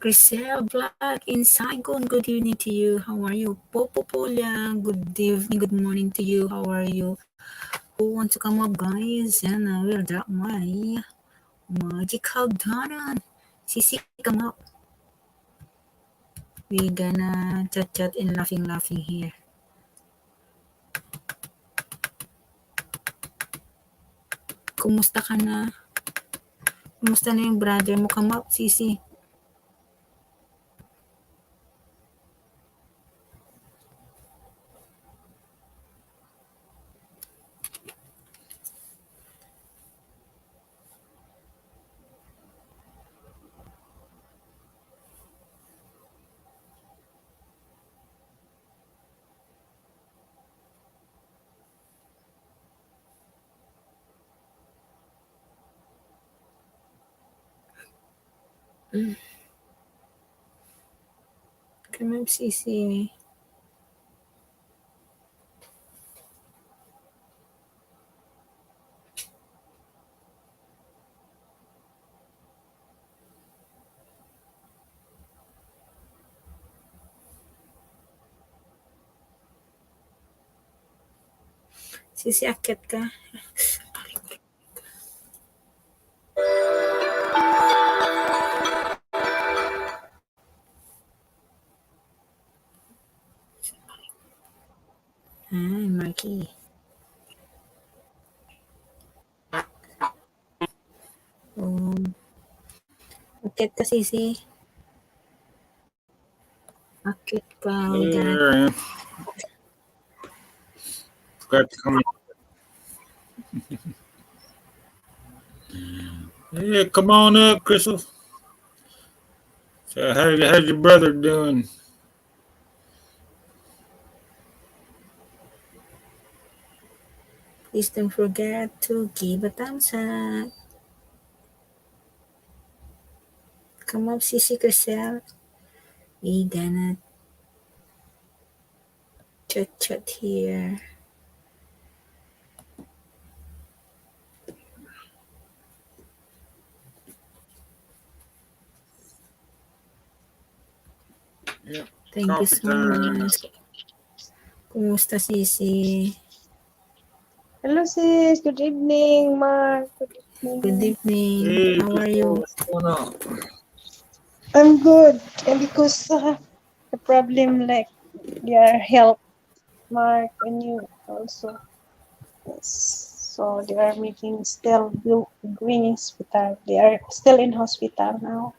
Grisel Black in Saigon, good evening to you. How are you? Popo Polia, good evening, good morning to you. How are you? Who want to come up, guys? And I will drop my magical Donna. Sisi, come up. We gonna chat and laughing here. Kumusta ka na? Kumusta na yung brother mo? Come up, Sisi. Come up, Sisi. Sisi, akit ka. Hi, Marky. Akit ka, Sisi. Akit ka. Here I am. Forgot to come in. Yeah, come on up, Crystal. So how's your brother doing? Please don't forget to give a thumbs up. Come up, Sisi Grisel. We gonna chat here. Yeah. Thank you so much. Kumusta, Sisi? Hello, sis. Good evening, Mark. Good evening. Good evening. Hey, How are you? what's going on? I'm good. And because the problem, like, their health, Mark, and you also. Yes. So they are making still going hospital. They are still in hospital now.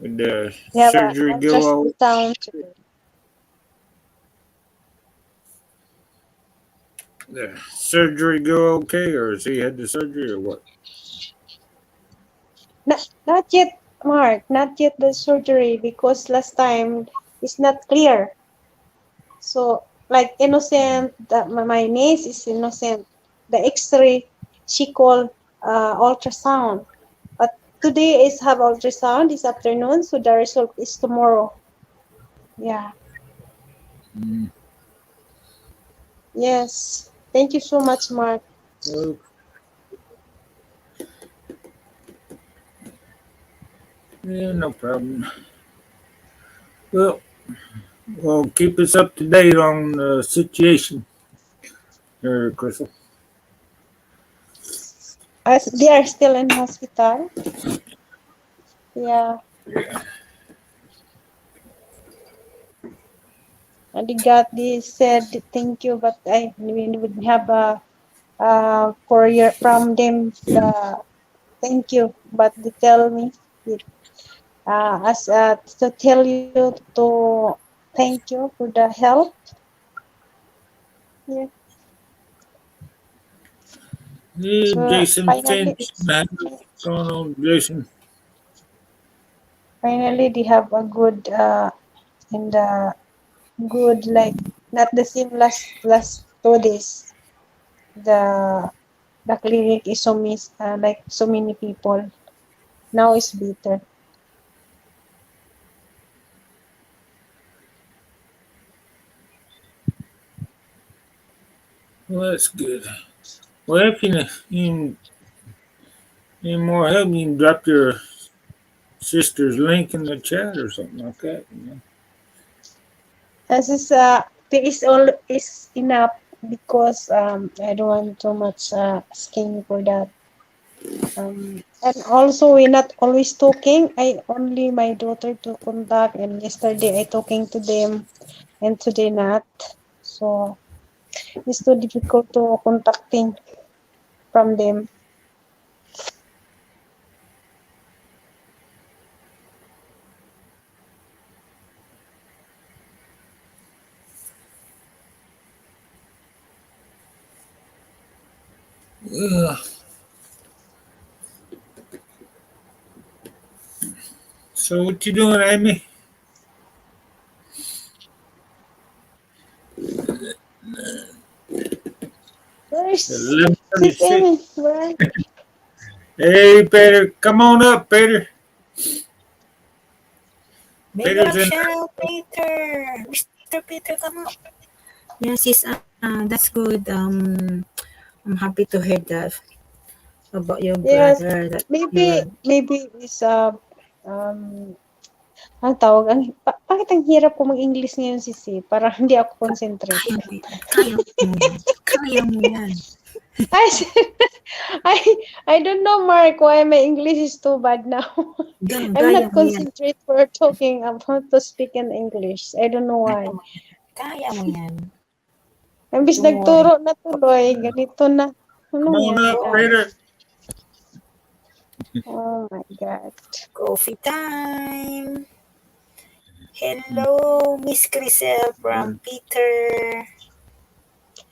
Did the They have surgery an go all? ultrasound today. The surgery go okay, or has he had the surgery, or what? Not yet, Mark. Not yet the surgery because last time it's not clear. So, like innocent, my niece is innocent. The X-ray she called ultrasound. But today is have ultrasound this afternoon, so the result is tomorrow. Yeah. Mm. Yes. Thank you so much, Mark. Well, yeah, no problem. Well, keep us up to date on the situation here, Crystal. As they are still in hospital. Yeah. And they said thank you, but we would have a courier from them the thank you, but they tell me as to tell you to thank you for the help. Yeah. Yeah, So Jason Finch. What's going on, Jason? finally they have a good in the good like not the same last 2 days. The clinic is so like so many people. Now it's better. Well, that's good. Well, if you Any more help? You can drop your sister's link in the chat or something like that. As is, there is all is enough because I don't want too much asking for that. And also we're not always talking. I only my daughter to contact, and yesterday I talking to them, and today not. So it's too difficult to contacting from them. Ugh. So what you doing, Amy? Where is Eleven Sis thirty-six. Amy? Where? Hey, Peter, come on up, Peter. Big Peter's up in. shout, Peter. Mr. Peter, come up. Yes, sis, that's good. I'm happy to hear that about your Yes, brother that you're maybe is um ang tawag bakit ang hirap ko mag-English ngayon Sisi? Parang hindi ako concentrate. kaya mo yan. Kaya mo yan. Kaya mo yan. I I I don't know, Mark, why my English is too bad now. I'm Gaya not mo yan. concentrate for talking about to speak in English. I don't know Kaya why. mo yan. Kaya mo yan. Imbis Don't worry. nagturo na tuloy, ganito na. Come Ano on yan? up, Peter. Oh my God. Coffee time. Hello, Miss Crisel from Peter.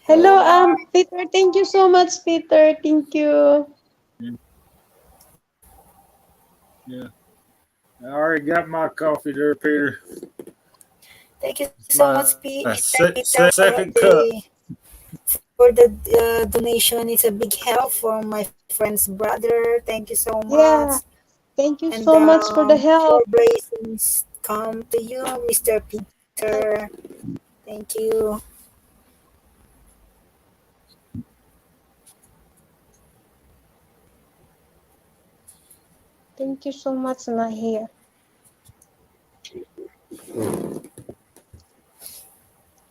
Hello, Mark. Peter. Thank you so much, Peter. Thank you. Yeah. I already got my coffee there, Peter. Thank you It's so my much, Peter, second cup. for the donation. It's a big help for my friend's brother. Thank you so Yeah. much. Thank you And so much for the more help. blessings come to you, Mr. Peter. Thank you. Thank you so much, Nahir.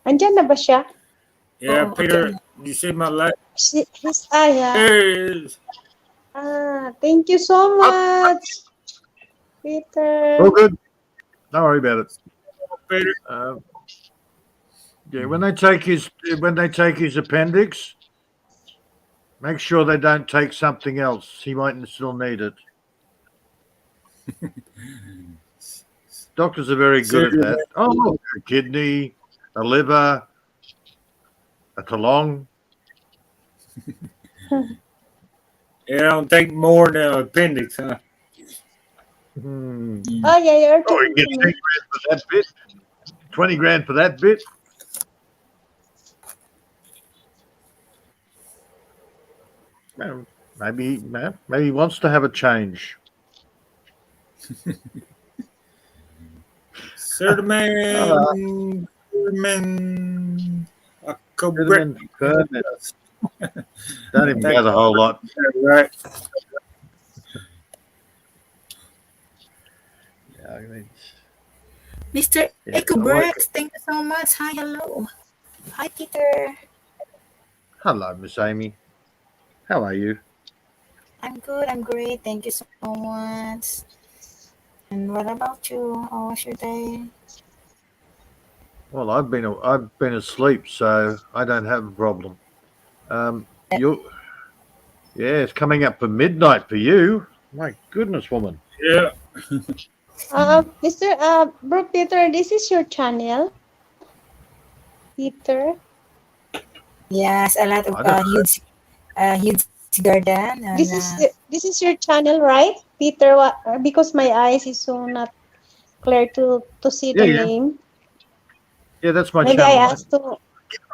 Andyan na ba siya? Yeah, Oh, Peter, okay. you see my light? He's Aya. There it is. Thank you so much, Peter. Oh, good. Don't worry about it. Peter. Yeah, when they take his appendix, make sure they don't take something else. He might still need it. Doctors are very good at that. Oh, look, a kidney, a liver, a talong. It don't take more than an appendix, huh? Hmm. Oh, yeah, you're Oh, you talking get to 10 me. grand for that bit, 20 grand for that bit. Well, maybe he wants to have a change. Sermon. Vitamin permit. Don't even gather a whole lot. Right. Yeah, I mean, Mr. yeah, Ecobrex, thank you so much. Hi, hello. Hi, Peter. hello, Miss Amy. How are you? I'm good. I'm great. Thank you so much. And what about you? How was your day? Well, I've been asleep, so I don't have a problem. You, yeah, it's coming up for midnight for you. My goodness, woman. Yeah. Bro Peter, this is your channel, Peter. Yes, a lot of I don't. huge garden and This is your channel, right, Peter? What? Because my eyes is so not clear to see the Yeah. name. Yeah, that's my Maybe channel. I asked to.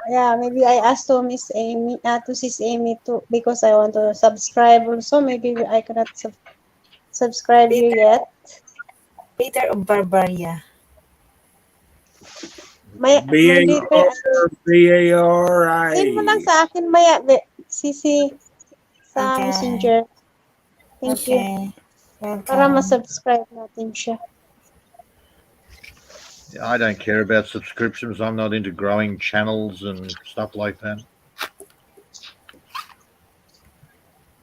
Yeah, maybe I asked to Miss Amy, to Sis Amy too, because I want to subscribe also. Maybe I cannot subscribe you yet. Peter of Barbaria. My later. Send mo lang B-A-R-B-A-R-I. sa akin maya, Sisi, sa Okay. Messenger. Thank you. Okay. Para Welcome. ma-subscribe natin siya. I don't care about subscriptions. I'm not into growing channels and stuff like that.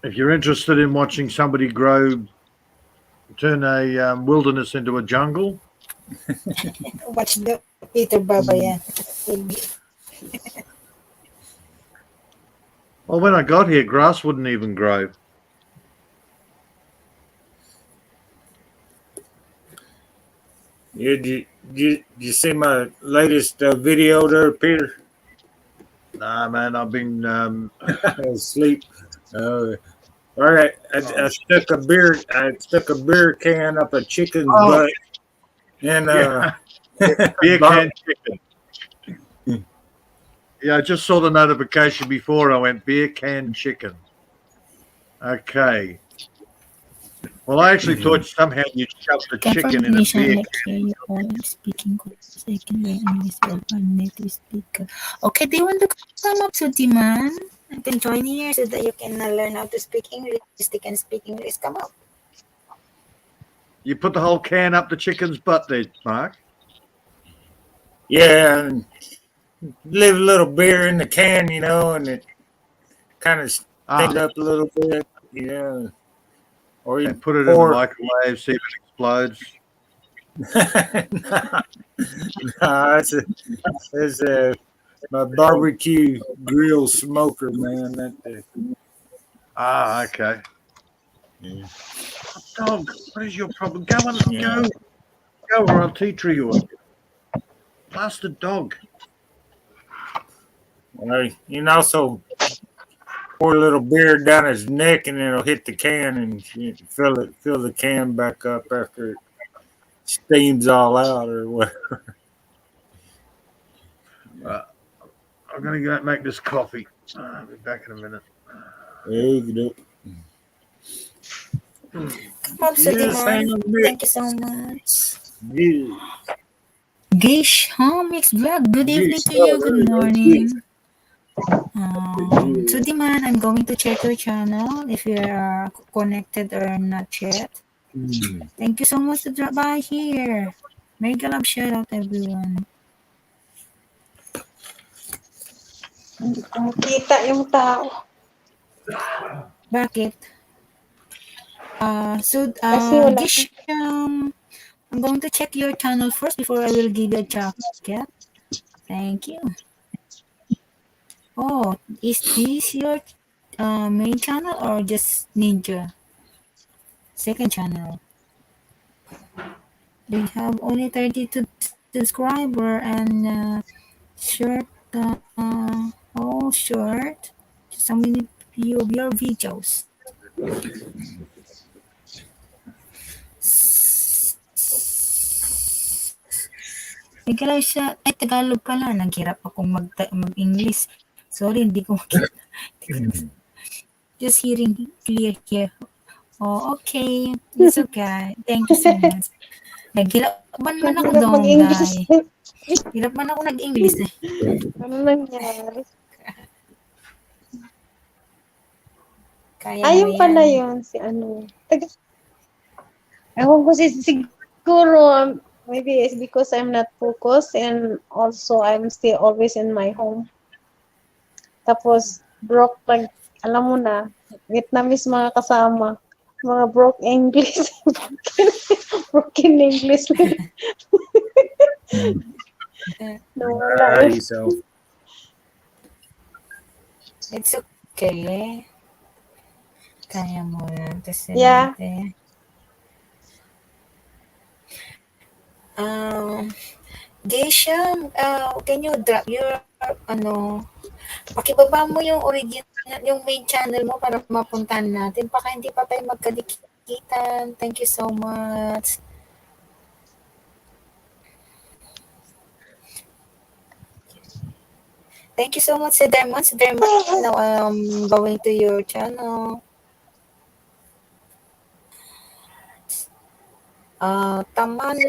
If you're interested in watching somebody turn a wilderness into a jungle, Watch the Peter Baba yan. well, when I got here, grass wouldn't even grow. Yeah, did you see my latest video there, Peter? Nah, man, I've been Asleep. All right, I stuck a beer can up a chicken's butt, and yeah, beer can chicken. Yeah, I just saw the notification before. I went beer can chicken. Okay. Well, I actually thought somehow you'd shove the chicken in a Confirmation, beer like hear you all speaking because I can learn English well from native speaker. Okay, do you want to come up to Diman? I can join here so that you can learn how to speak English. They can speak English. Come up. You put the whole can up the chicken's butt there, Mark. yeah, and leave a little beer in the can, and it kind of stings up a little bit, Or you And put it in the pour. microwave, see if it explodes. Nah, it's my barbecue grill smoker, man. Okay. Yeah. Dog, what is your problem? Go or I'll tea tree you up. Bastard dog. You can also pour a little beer down his neck, and it'll hit the can, and fill the can back up after it steams all out or whatever. I'm going to go make this coffee. I'll be back in a minute. There you Come up to Diman. Thank you so much. Yeah. Gish Homix Vlog. Good evening to you. Good morning. So Diman, I'm going to check your channel if you are connected or not yet. Thank you so much to drop by here. Mega love shout out everyone. Hindi ko makita yung tao. Bakit? Kasi wala Gish, I'm going to check your channel first before I will give you a jacket. Thank you. Oh, is this your main channel or just Ninja? Second channel. They have only 32 subscriber and short, all short. So many view of your videos. Nagkala siya, ay Tagalog pala, naghirap akong mag-English. Sorry, hindi ko makita. Just hearing clear here. Oh, okay. It's okay. Thank you so much. Naghirapan man ako doon, mag-English. Hirap man ako nag-English eh. Ano nangyari? Kaya Ayun mo pala yan. yun, si ano. Ewan ko siguro, maybe it's because I'm not focused and also I'm still always in my home. Tapos, broke alam mo na, Vietnamese mga kasama, mga broke English. Broken English. Nawala. So It's okay. Kaya mo yan. Kasi Yeah. Geisha, can you drop your, pakibaba mo yung original, yung main channel mo para mapuntahan natin. Baka hindi pa tayo magkadikitan. Thank you so much. Thank you so much, Sir Dermot. Sir Dermot, now going to your channel. Taman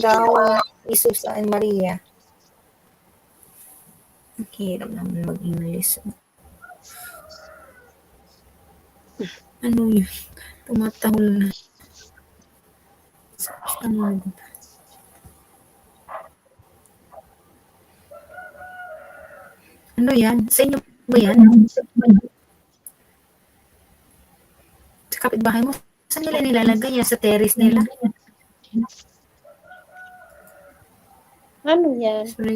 daw, Jesus and Maria. Hirap naman mag-English. Ano yun? Tumatahol na. Ano? Ano yan? Sa inyo ba yan? Sa kapitbahay mo? Saan nila nilalagay yan? Sa terrace nila? Ano yan? Sorry.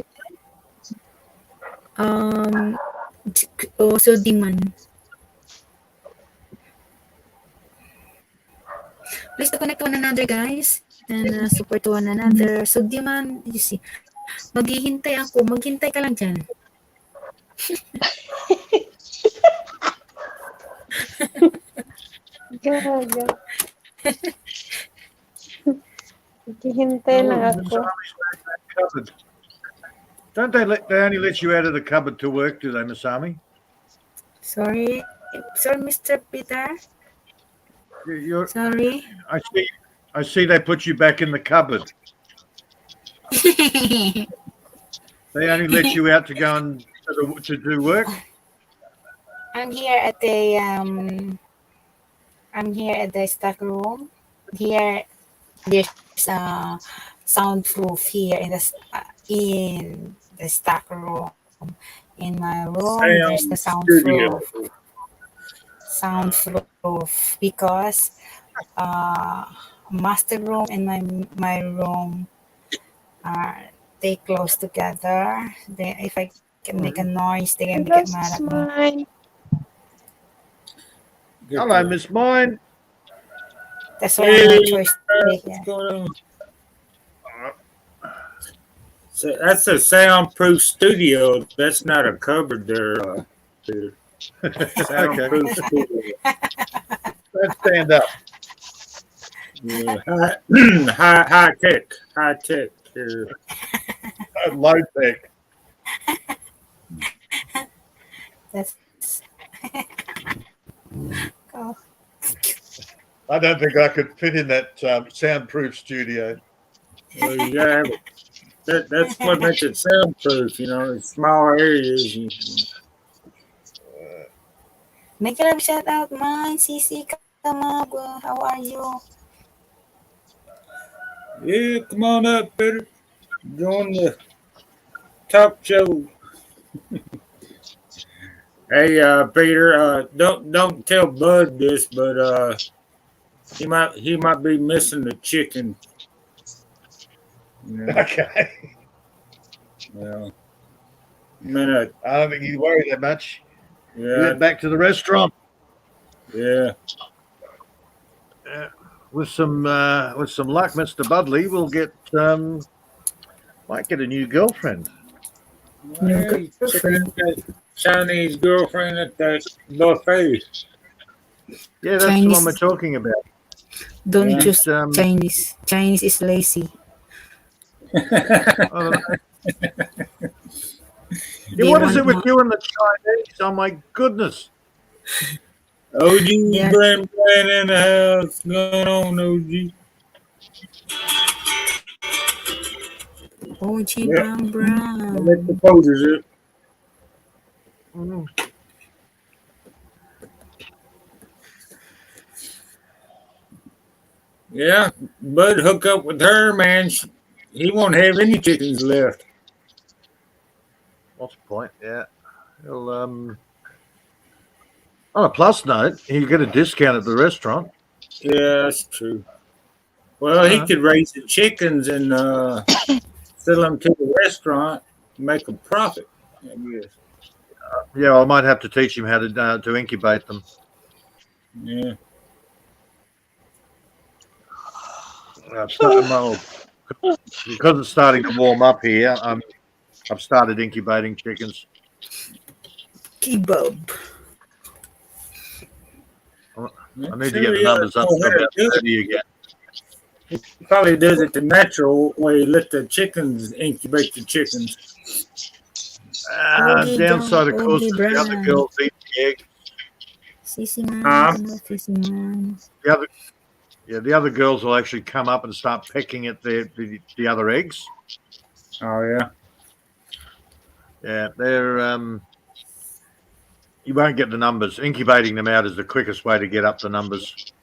Sodiman. Please to connect to one another, guys. And support to one another. Sodiman, you see. Maghihintay ako. Maghintay ka lang dyan. Gaga. Hihintay lang ako. Cupboard. Don't they only let you out of the cupboard to work, do they, Masami? Sorry. Sorry, Mr. Peter. You're, Sorry. I see they put you back in the cupboard. They only let you out to go and to do work. I'm here at the stock room. Here, there's soundproof here in the stock room. In my room, there's the soundproof because master room and my room are they close together. If I can make a noise, they can get mad at me. Mine. Hello, Miss Mine. That's why I have no choice to stay What's here. going on? So that's a soundproof studio. That's not a cupboard there, Peter. Soundproof studio. Let's stand up. Yeah. High tech here. Low tech. That's oh. I don't think I could fit in that soundproof studio. Well, you gotta have it. That's what makes it soundproof. You know, in smaller areas. Make a love shout out, mine. CC Kamag. How are you? Yeah, come on up, Peter. Join the talk show. Hey, Peter. Don't tell Bud this, but he might be missing the chicken. Yeah. Okay. Well, minute. I don't think you worry that much. You Yeah, went back to the restaurant. yeah. With some luck, Mr. Budley will might get a new girlfriend. Hey, check out that Chinese girlfriend at that buffet. Yeah, that's the one we're talking about. Don't Yeah. choose Chinese. Chinese is lazy. Yeah, what is it with you and the Chinese? Oh my goodness! OG Yeah. Brand in the house. Going on, OG. OG Yeah. Brown. Let the posers up. Mm. Yeah, Bud hook up with her, man. He won't have any chickens left. What's the point? Yeah. He'll, on a plus note, he'll get a discount at the restaurant. Yeah, that's true. Well, he could raise the chickens and sell them to the restaurant and make a profit, I guess. Yeah, I might have to teach him how to incubate them. Yeah. I've started, because it's starting to warm up here. I've started incubating chickens. Kebab. I need to get the numbers up to about 30 again. He probably does it the natural way. Let the chickens incubate the chickens. Downside, of course, Oogie is the other Brown. girls eat the egg. CC man. CC man. The other girls will actually come up and start pecking at the other eggs. Oh yeah. Yeah, they're you won't get the numbers. Incubating them out is the quickest way to get up the numbers.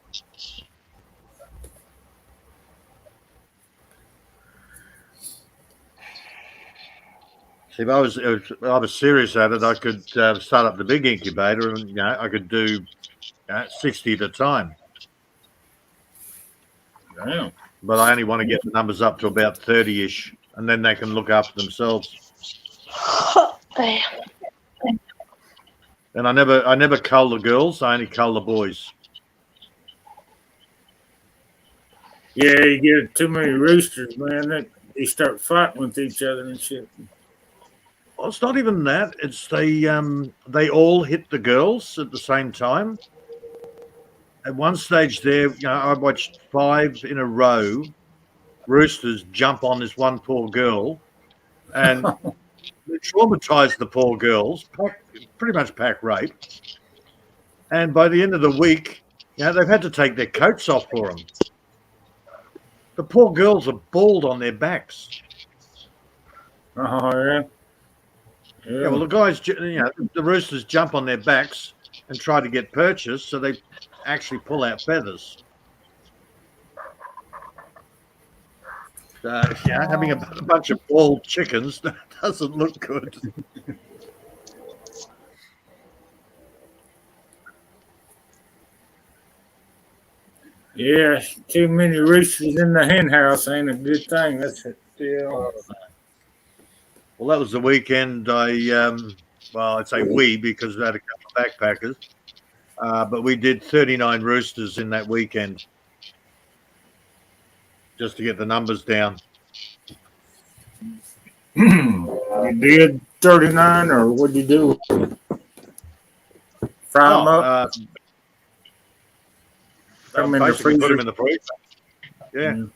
if I was serious at it, I could start up the big incubator, and I could do 60 at a time. Damn. But I only want to get the numbers up to about 30-ish, and then they can look after themselves. And I never cull the girls. I only cull the boys. Yeah, you get too many roosters, man. They start fighting with each other and shit. Well, it's not even that. It's they all hit the girls at the same time. At one stage there, I watched 5 in a row roosters jump on this one poor girl, and they traumatized the poor girls, pretty much pack rape. And by the end of the week, they've had to take their coats off for them. The poor girls are bald on their backs. Oh, yeah. Yeah, well, the guys, the roosters jump on their backs and try to get purchase, so they actually pull out feathers. Having a bunch of bald chickens doesn't look good. Yeah, too many roosters in the hen house ain't a good thing. That's it. Yeah. Well, that was the weekend. I'd say we, because we had a couple of backpackers, but we did 39 roosters in that weekend just to get the numbers down. You did 39, or what'd you do? Fry them up? Put them in the freezer. Put them in the freezer. Yeah. Mm.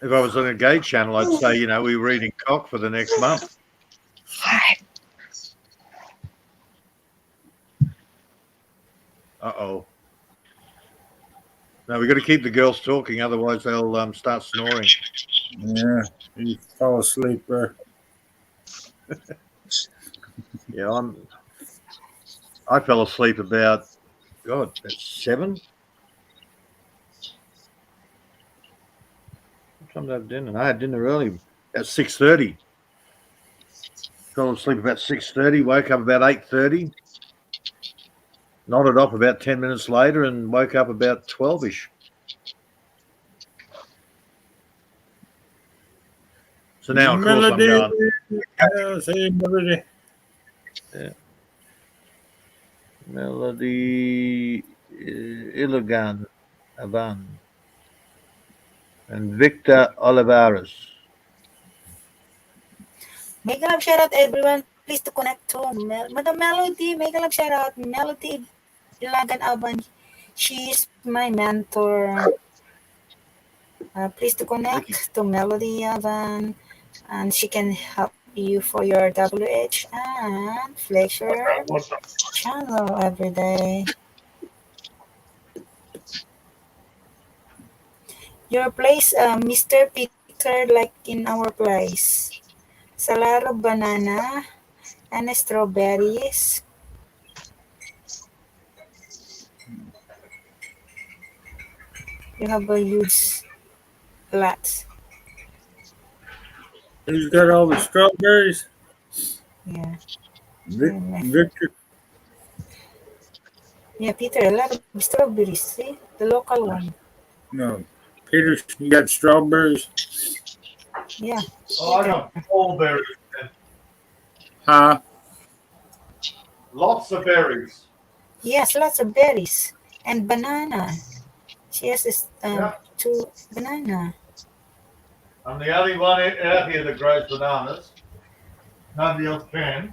If I was on a gay channel, I'd say, we were eating cock for the next month. Uh-oh. No, we've got to keep the girls talking, otherwise they'll start snoring. Yeah, you fall asleep there. Yeah, I fell asleep about, at 7. What time did I have dinner? I had dinner early, at 6:30. Fell asleep about 6:30, woke up about 8:30. Nodded off about 10 minutes later and woke up about 12-ish. So now, of course, I'm going. Melody. Yeah. Melody Ilagan Avan and Victor Olivares. Mega love shout out everyone. Please to connect to Madam Melody. Mega love shout out Melody Ilagan Avan. She is my mentor. Please to connect to Melody Avan, and she can help you for your WH and flex your channel every day. Your place, Mr. Peter, like in our place. Salaro banana and strawberries. You have a huge lot. Who's got all the strawberries? Yeah. Victor. Yeah, Peter, a lot of strawberries. See? The local one. No. Peter, you got strawberries? Yeah. Oh, I got all berries. Huh? Lots of berries. Yes, lots of berries. And banana. She has this, 2 banana. I'm the only one out here that grows bananas. Nobody else can.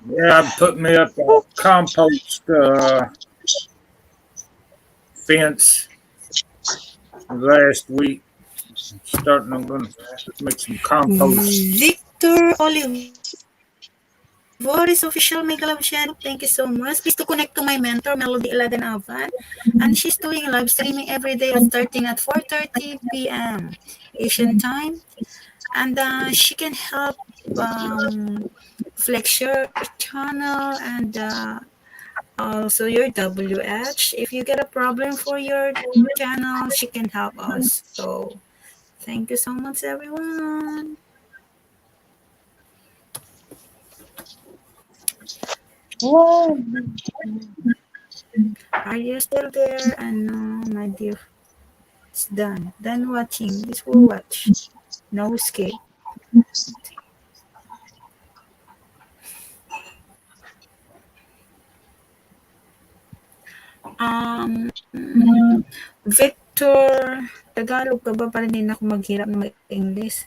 Yeah, put me up a compost fence last week. I'm going to make some compost. Victor Olivoris official Mega Love Shadow. Thank you so much. Please to connect to my mentor, Melody Ilagan Avan. And she's doing live streaming every day starting at 4:30 p.m. Asian time. And she can help flex your channel and also your WH. If you get a problem for your channel, she can help us. So thank you so much, everyone. Wow. Are you still there? And no, my dear, it's done. Done watching. This will watch. No escape. Victor, Tagalog ka ba para hindi na ako maghirap na mag-English?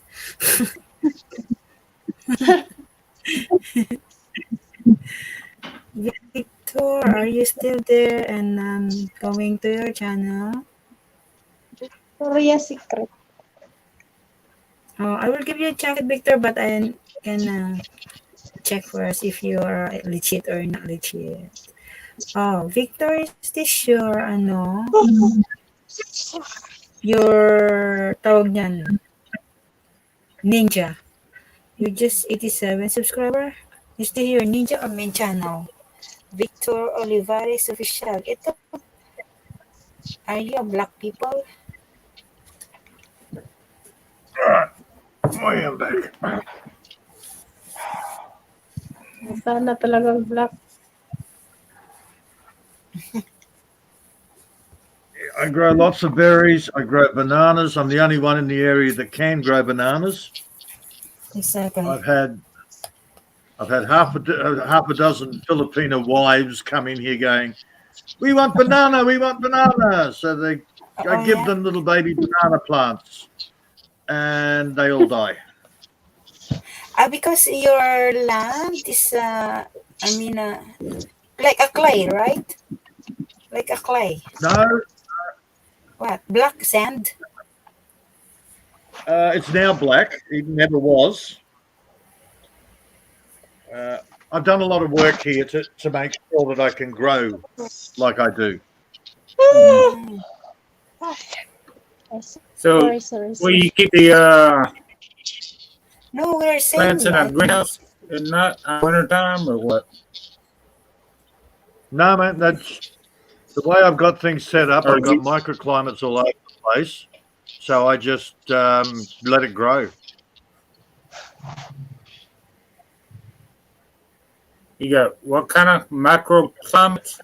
Victor, are you still there and going to your channel? Korea secret. Oh, I will give you a check, Victor, but I can check first if you are legit or not legit. Oh, Victor, is this your your tawag niyan, ninja? You're just 87 subscriber? You still your ninja or main channel? Victor Olivares official. Ito, are you a black people? I am back. Sana talagang black. I grow lots of berries. I grow bananas. I'm the only one in the area that can grow bananas. Exactly. I've had half a dozen Filipino wives come in here going, "We want banana. We want banana." So I give yeah. them little baby banana plants, and they all die. Because your land is, like a clay, right? Like a clay. No, What? Black sand? it's now black. It never was. I've done a lot of work here to make sure that I can grow like I do. So, Sorry. will you keep the No, we're saying plants in a that. greenhouse in not winter time or what? No, man, that's the way I've got things set up. Or I've got you- microclimates all over the place, so I just let it grow. You got what kind of microclimates?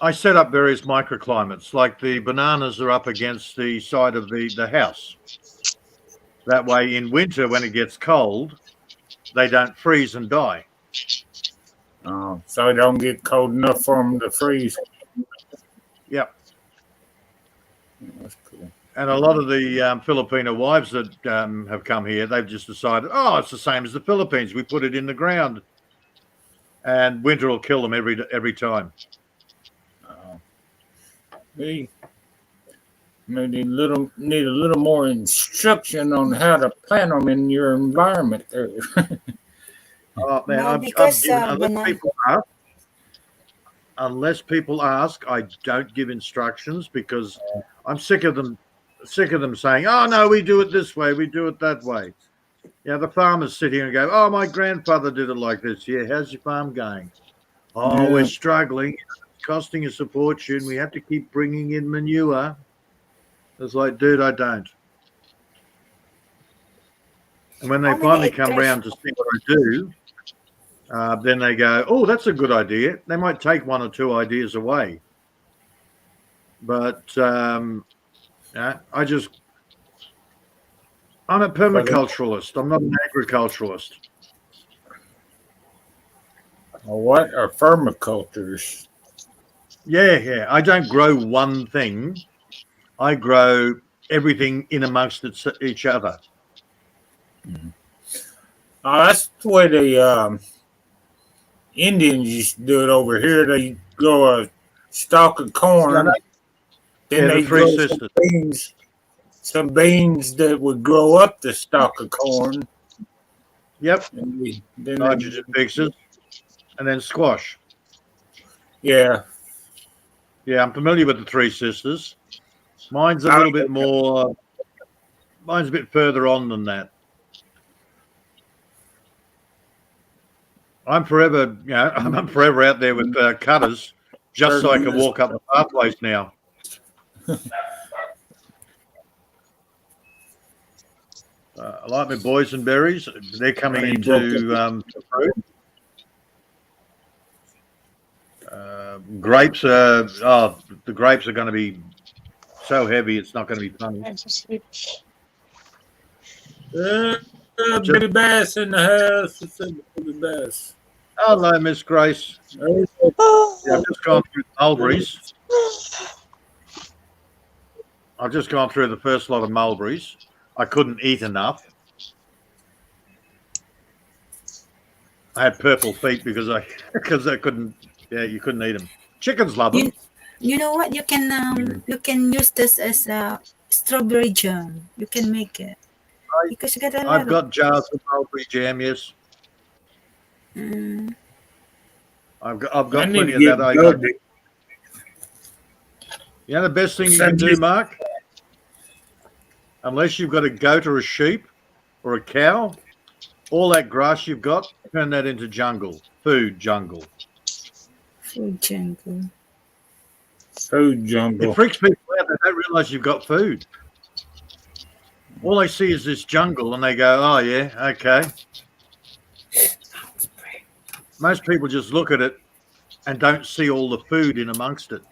I set up various microclimates, like the bananas are up against the side of the house. That way, in winter, when it gets cold, they don't freeze and die. So it don't get cold enough for them to freeze. Yep. That's cool. And a lot of the Filipino wives that have come here, they've just decided, oh, it's the same as the Philippines. We put it in the ground, and winter will kill them every time. We maybe need a little more instruction on how to plant them in your environment there. Oh man, No, I've because given unless people ask, I don't give instructions because I'm sick of them saying, "Oh no, we do it this way, we do it that way." Yeah, the farmers sit here and go, "Oh, my grandfather did it like this." Yeah, how's your farm going? Oh, we're struggling. It's costing us a fortune. We have to keep bringing in manure. It's like, dude, I don't. And when they How many finally come acres? round to see what I do, then they go, "Oh, that's a good idea." They might take one or two ideas away, but I'm a permaculturalist. I'm not an agriculturalist. What are permacultures? Yeah. I don't grow one thing. I grow everything in amongst each other. That's the way the Indians used to do it over here. They grow a stalk of corn, then the they three grow sisters. some beans that would grow up the stalk of corn. Yep. And then Nitrogen fixes, and then squash. Yeah, I'm familiar with the three sisters. Mine's a little bit more. Mine's a bit further on than that. I'm forever, I'm forever out there with cutters, just so I can walk up the pathways now. I like my boysenberries. They're coming into fruit. Grapes are, the grapes are going to be so heavy, it's not going to be funny. I'm so sleepy. Baby Bass in the house. It's a Baby Bass. Hello, Miss Grace. Oh, Yeah, I've just gone through the mulberries. I've just gone through the first lot of mulberries. I couldn't eat enough. I had purple feet because I couldn't. Yeah, you couldn't eat them. Chickens love them. You know what? You can use this as a strawberry jam. You can make it because you got a lot I've got jars of mulberry jam. Yes, Mm, I've got I need plenty to of that. get You know the best thing you can do, Mark? Unless you've got a goat or a sheep or a cow, all that grass you've got, turn that into jungle, food jungle. food jungle. food jungle. It freaks people out. They don't realise you've got food. All they see is this jungle and they go, oh, yeah, okay. Most people just look at it and don't see all the food in amongst it.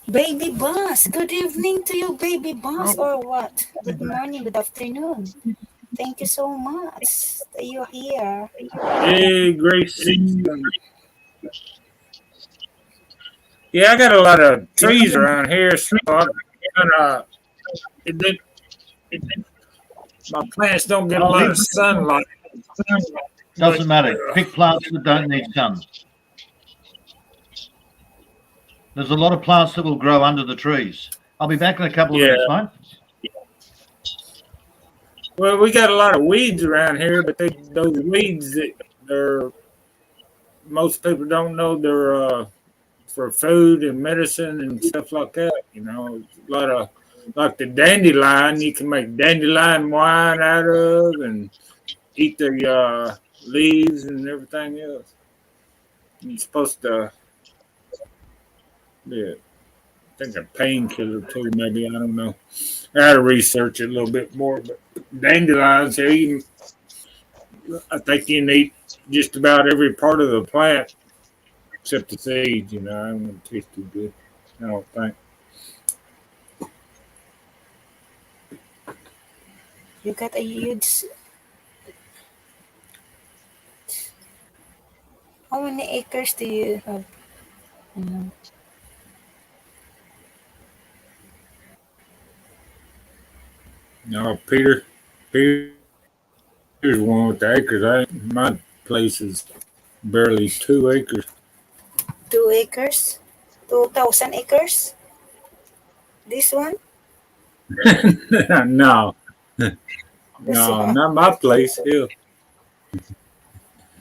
Baby boss, good evening to you, baby boss, or what? Good morning, good afternoon. Thank you so much that you're here. Hey, Grace. Yeah, I got a lot of trees around here, so my plants don't get a lot of sunlight. Doesn't matter. Pick plants that don't need sun. There's a lot of plants that will grow under the trees. I'll be back in a couple of minutes, mate. Well, we got a lot of weeds around here, but those weeds most people don't know they're for food and medicine and stuff like that. You know, a lot of like the dandelion, you can make dandelion wine out of, and eat the leaves and everything else. You're supposed to, yeah, I think a painkiller too. Maybe I don't know. I got to research it a little bit more. But dandelions, here, I think you can eat just about every part of the plant except the seeds. You know, I don't want to taste too good. I don't think. You got a huge. How many acres do you have? Mm, No, Peter's one with the acres. My place is barely 2 acres. 2 acres? 2,000 acres? This one? No, This no, one? not my place. Hell,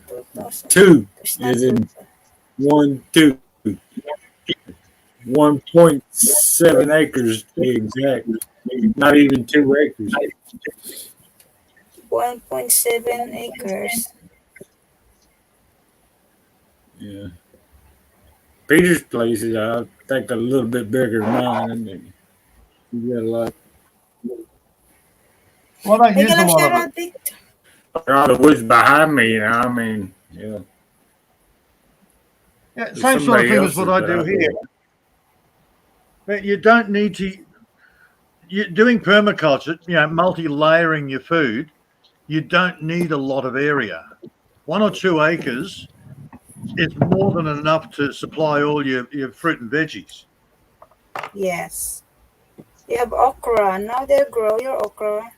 2,000. two It's not is in 2,000. 1, 2, 1.7 acres to be exact. Not even 2 acres. 1.7 acres. Yeah. Peter's place is, I think, a little bit bigger than mine. And you got a lot. Well, I Hey, use a lang lot siya, of it. Roddick. All the woods behind me, you know. I mean, yeah. Yeah, There's same sort of somebody thing as what else's, I but do here. But you don't need to. You're doing permaculture, multi-layering your food. You don't need a lot of area. 1 or 2 acres is more than enough to supply all your fruit and veggies. Yes. You have okra. Now they grow your okra.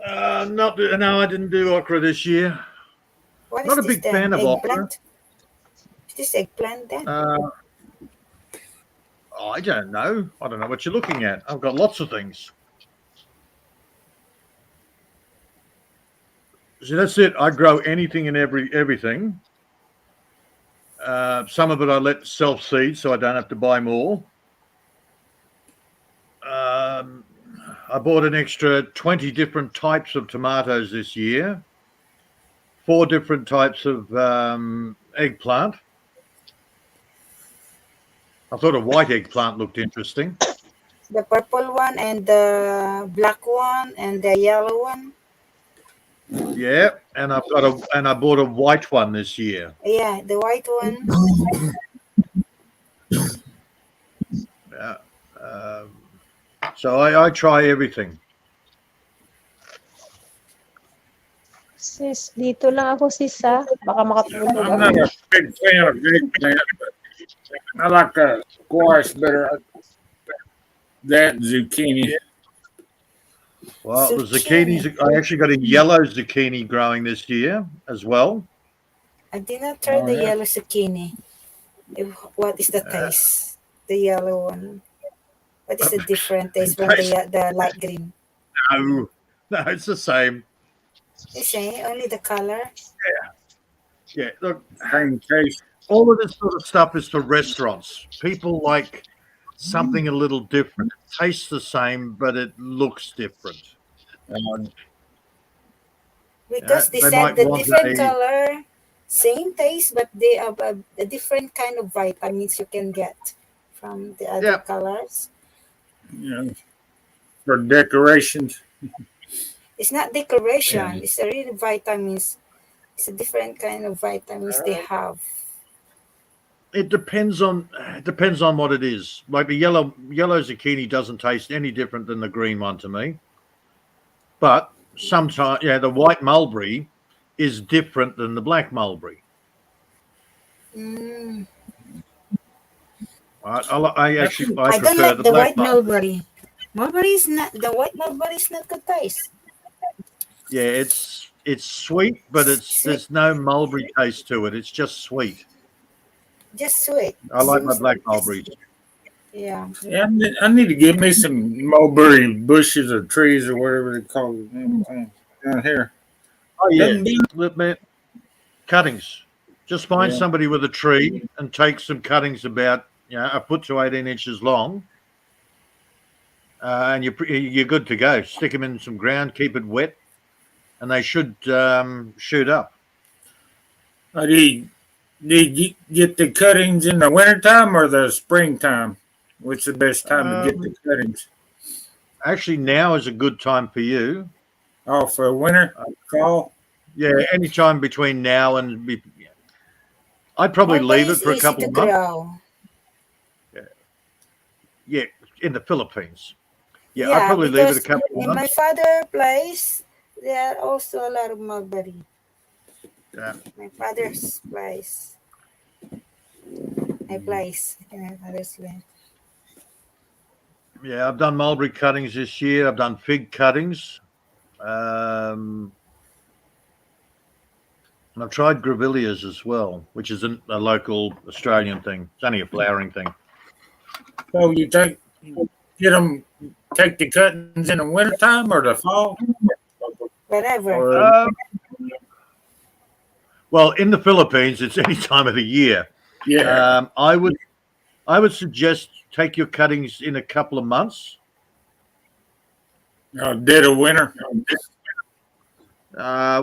No, I didn't do okra this year. What is Not a this big then? fan of okra. Eggplant? Is this eggplant then? I don't know. I don't know what you're looking at. I've got lots of things. See, that's it. I grow anything and everything. Some of it I let self-seed so I don't have to buy more. I bought an extra 20 different types of tomatoes this year. 4 different types of eggplant. I thought a white eggplant looked interesting. The purple one and the black one and the yellow one. Yeah, and I bought a white one this year. Yeah, the white one. Yeah. So I try everything. Sis, dito lang ako sis ha. Baka makatulog I'm not ako. a big fan of eggplant, but I like squash better. That zucchini. Well, the Zucchini. zucchinis, I actually got a yellow zucchini growing this year as well. I did not try Oh, the yeah. yellow zucchini. What is the taste? The yellow one. What is the different taste from the light green? No, it's the same. You say only the color. Yeah, look, Same taste. all of this sort of stuff is for restaurants. People like something a little different. It tastes the same, but it looks different. Because they They said might the want different a color, same taste, but they have a different kind of vitamins you can get from the other Yeah. colors. You know, for decorations. It's not decoration. It's a real vitamins. It's a different kind of vitamins they have. It depends on what it is. Like the yellow zucchini doesn't taste any different than the green one to me. But sometimes, the white mulberry is different than the black mulberry. Mm. I I don't prefer like the the black white mulberry. mulberry. Mulberry is not the white mulberry is not good taste. Yeah, it's sweet, but Sweet, there's no mulberry taste to it. It's just sweet. just sweet. I like my Seems black just mulberries. yeah. Yeah, I need to get me some mulberry bushes or trees or whatever they call it down here. Oh yeah, Doesn't be- cuttings. Just find Yeah. somebody with a tree and take some cuttings about a foot to 18 inches long, and you're good to go. Stick them in some ground, keep it wet, and they should shoot up. Do you get the cuttings in the wintertime or the springtime? What's the best time to get the cuttings? Actually, now is a good time for you. Oh, for winter, fall. Yeah, anytime between now and I'd probably Mulberry leave it is for a easy couple to of months. grow. Yeah, in the Philippines. Yeah, I'd Yeah, probably leave it a because couple of in my months. father's place, there are also a lot of mulberry. Yeah. My father's place. My place. In my father's place. Yeah, I've done mulberry cuttings this year. I've done fig cuttings. And I've tried grevilleas as well, which is a local Australian thing. It's only a flowering thing. So you take the cuttings in the wintertime or the fall? Wherever. Or, Well, in the Philippines, it's any time of the year. yeah. I would suggest take your cuttings in a couple of months. Dead of winter.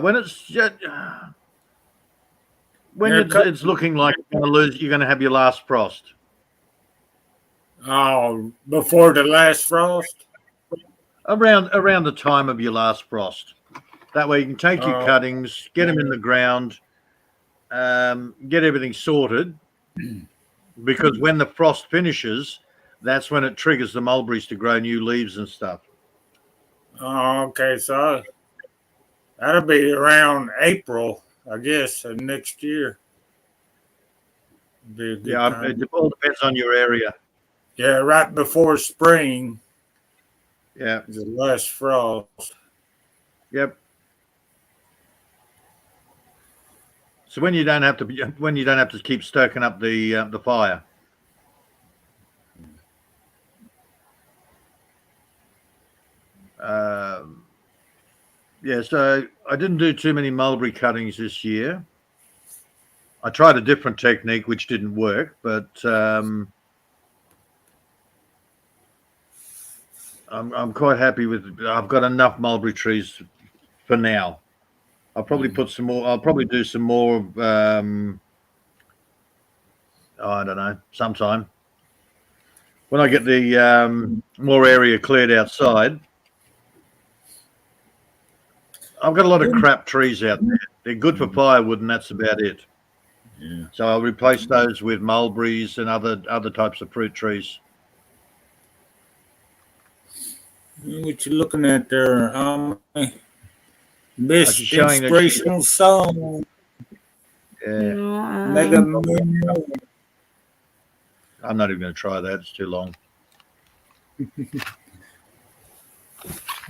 When it's when Yeah, it's looking like you're going to have your last frost. Oh, before the last frost. Around the time of your last frost. That way you can take your Oh. cuttings, get them in the ground, get everything sorted. Because when the frost finishes, that's when it triggers the mulberries to grow new leaves and stuff. Oh, okay. So that'll be around April, I guess, of next year. Be a good time. It all depends on your area. Yeah, right before spring Yeah. is the last frost. Yep. So when you don't have to keep stoking up the fire. So I didn't do too many mulberry cuttings this year. I tried a different technique which didn't work, but I'm quite happy with. I've got enough mulberry trees for now. I'll probably put some more. I'll probably do some more. I don't know. Sometime when I get the more area cleared outside. I've got a lot of crap trees out there. They're good for firewood, and that's about it. Yeah. So I'll replace those with mulberries and other types of fruit trees. What you looking at there? She's Best showing that inspirational song. Yeah, Mega Million. I'm not even going to try that. It's too long.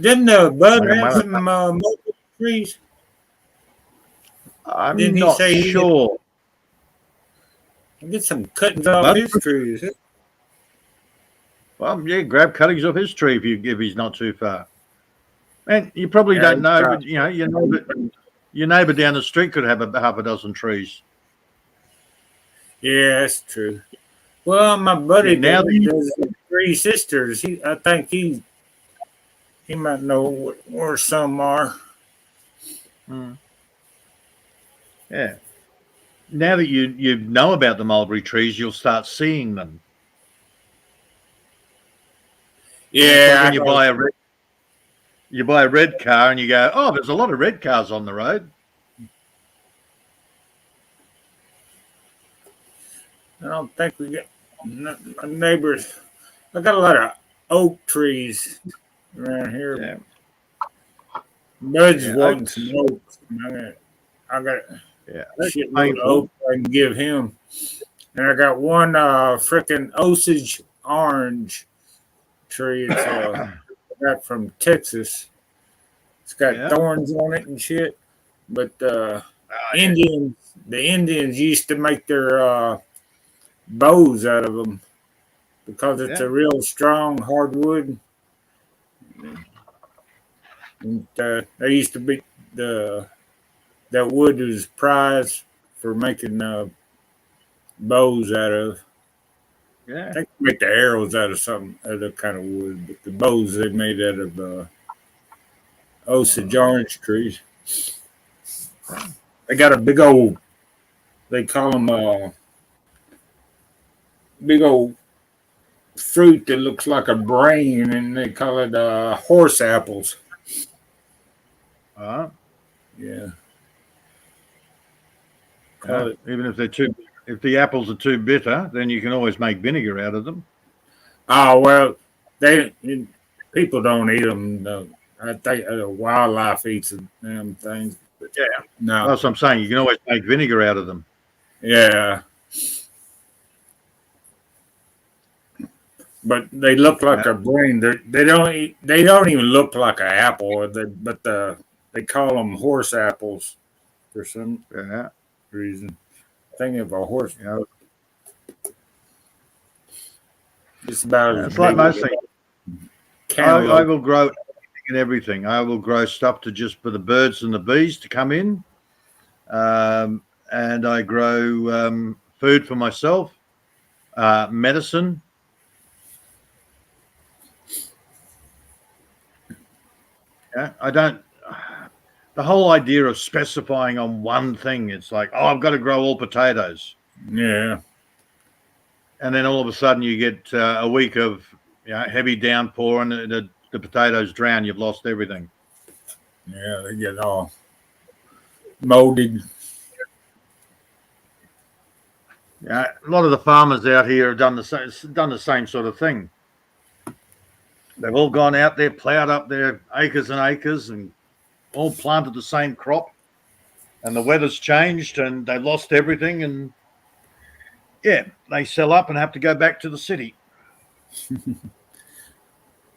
Didn't Bud have some mulberry trees? I'm Didn't he not say he sure. get some cuttings off Bud? his trees? Well, yeah, grab cuttings off his tree if he's not too far. And you probably don't know, but your neighbour down the street could have half a dozen trees. Yeah, that's true. Well, my buddy Yeah, now does 3 sisters. I think he might know where some are. Yeah. Now that you know about the mulberry trees, you'll start seeing them. Yeah, Like when you buy a red car and you go, oh, there's a lot of red cars on the road. I don't think we got my neighbors. I got a lot of oak trees around here. Yeah. Bud's Yeah, wanting oaks. some oaks. I got Yeah, a shitload of oak I can give him. And I got one freaking Osage orange tree. It's I got from Texas. It's got thorns on it and shit. But the Indians used to make their bows out of them because it's a real strong hardwood. And they used to be that wood was prized for making bows out of. Yeah, They make the arrows out of some other kind of wood, but the bows they made out of Osage orange trees. They got a big old. They call them big old fruit that looks like a brain, and they call it horse apples. Yeah. Even if the apples are too bitter, then you can always make vinegar out of them. Oh well, people don't eat them. I think wildlife eats them things. But no. That's what I'm saying. You can always make vinegar out of them. Yeah. But they look like a brain. They don't even look like an apple. But they call them horse apples for some reason. Thinking of a horse. It's about as it's like most things. I will grow anything and everything. I will grow stuff for the birds and the bees to come in, and I grow food for myself, medicine. Yeah, I don't. The whole idea of specifying on one thing, it's like, oh, I've got to grow all potatoes. Yeah. And then all of a sudden you get a week of heavy downpour and the potatoes drown. You've lost everything. Yeah, they get all molded. Yeah, a lot of the farmers out here have done the same sort of thing. They've all gone out there, ploughed up their acres and acres, and all planted the same crop. And the weather's changed, and they lost everything. And they sell up and have to go back to the city.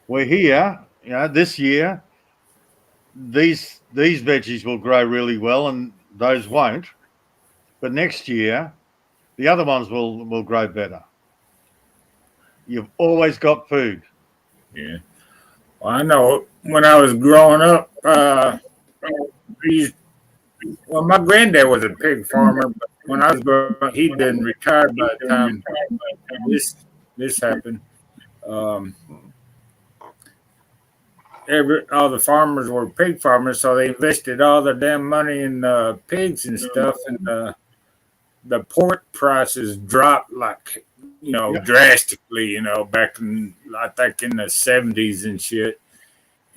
We're here, this year. These veggies will grow really well, and those won't. But next year, the other ones will grow better. You've always got food. Yeah. Well, I know when I was growing up, my granddad was a pig farmer, but when I was growing up, he'd been retired by the time this happened. all the farmers were pig farmers, so they invested all their damn money in pigs and stuff, and the pork prices dropped like Yep. drastically. Back in I think in the 70s and shit,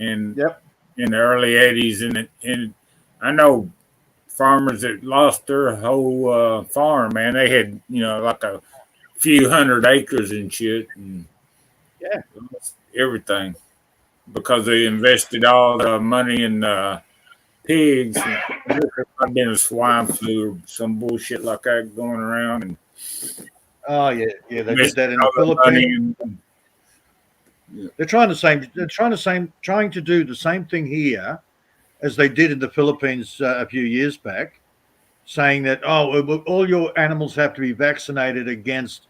and Yep. in the early 80s, and I know farmers that lost their whole farm. Man, they had like a few hundred acres and shit, and Yeah. lost everything because they invested all the money in pigs. And I've been a swine flu or some bullshit like that going around, and Oh yeah. Yeah. They did invested that in the all the money. Philippines. They're trying to do the same thing here as they did in the Philippines a few years back, saying that all your animals have to be vaccinated against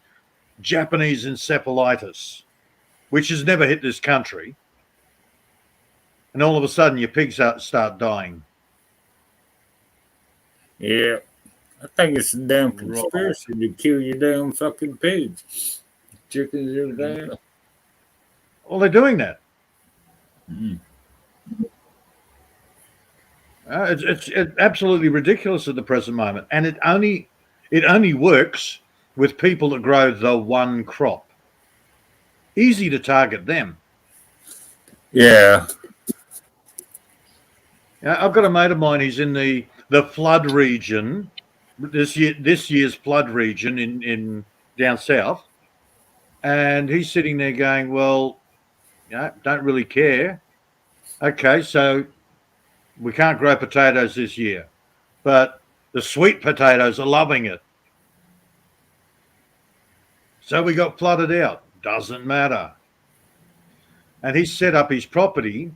Japanese encephalitis, which has never hit this country, and all of a sudden your pigs start dying. Yeah, I think it's a damn Right. conspiracy to kill your damn fucking pigs, chickens, everything. Well, they're doing that. Mm. It's absolutely ridiculous at the present moment, and it only works with people that grow the one crop. Easy to target them. Yeah, I've got a mate of mine. He's in the flood region, this year's flood region in down south, and he's sitting there going, "Well, don't really care. Okay, so we can't grow potatoes this year, but the sweet potatoes are loving it. So we got flooded out. Doesn't matter." And he set up his property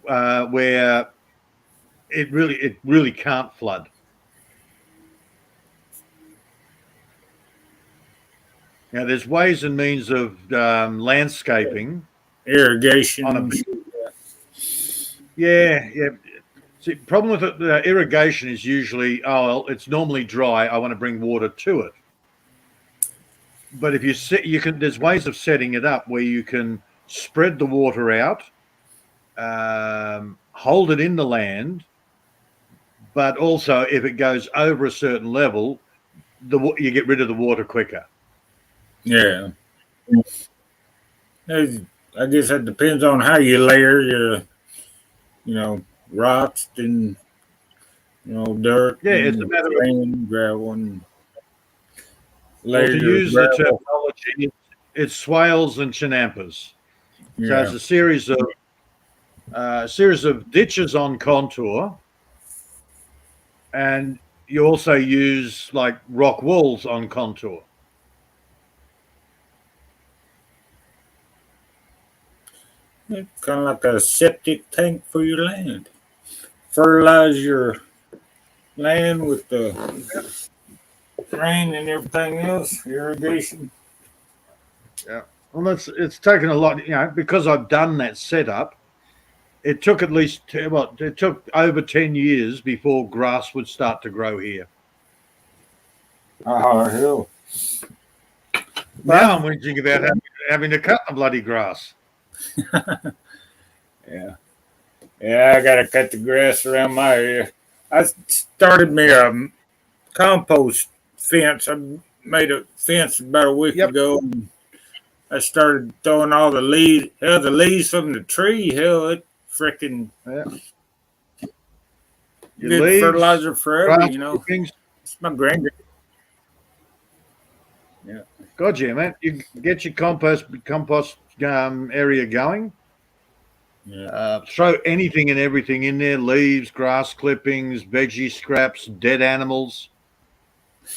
where it really can't flood. Now, there's ways and means of landscaping irrigation. on a yeah. See, problem with irrigation is usually it's normally dry. I want to bring water to it. But if there's ways of setting it up where you can spread the water out, hold it in the land, but also if it goes over a certain level, you get rid of the water quicker. Yeah. I guess that depends on how you layer your, rocks and dirt. Yeah, it's and a matter of sand, gravel, and well, layer to your use the gravel. terminology, it's swales and chinampas. So Yeah. it's a series of ditches on contour, and you also use like rock walls on contour. Kind of like a septic tank for your land. Fertilize your land with the rain and everything else, irrigation. Yeah. Well, it's taken a lot, because I've done that setup. It took it took over 10 years before grass would start to grow here. Oh, hell. Now I'm wondering about having to cut the bloody grass. Yeah. Yeah, I got to cut the grass around my area. I started me a compost fence. I made a fence about a week Yep. ago. And I started throwing all the leaves. Hell, the leaves from the tree. Hell, it freaking Yeah. Your good leaves, fertilizer forever. grass You know, clippings. it's my granddad. Yeah. God, yeah, man. You get your compost area going. Yeah. Throw anything and everything in there: leaves, grass clippings, veggie scraps, dead animals.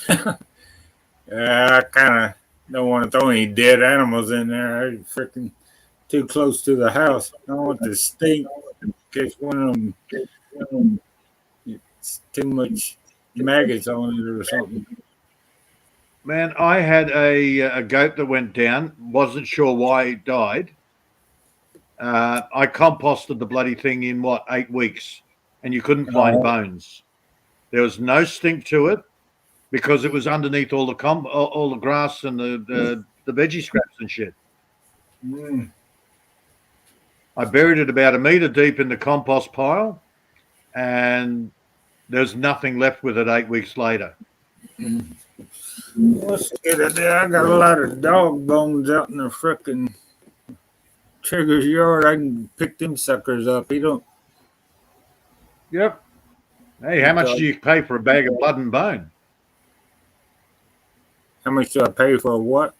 I kind of don't want to throw any dead animals in there. I freaking too close to the house. I don't want the stink in case one of them it's too much maggots on it or something. Man, I had a goat that went down. Wasn't sure why it died. I composted the bloody thing in 8 weeks, and you couldn't find bones. There was no stink to it because it was underneath all the grass and the veggie scraps and shit. Mm. I buried it about 1 metre deep in the compost pile, and there's nothing left with it 8 weeks later. Let's get it there. I got a lot of dog bones out in the frickin' Trigger's yard. I can pick them suckers up. He don't. Yep. Hey, how much do you pay for a bag of blood and bone? How much do I pay for what?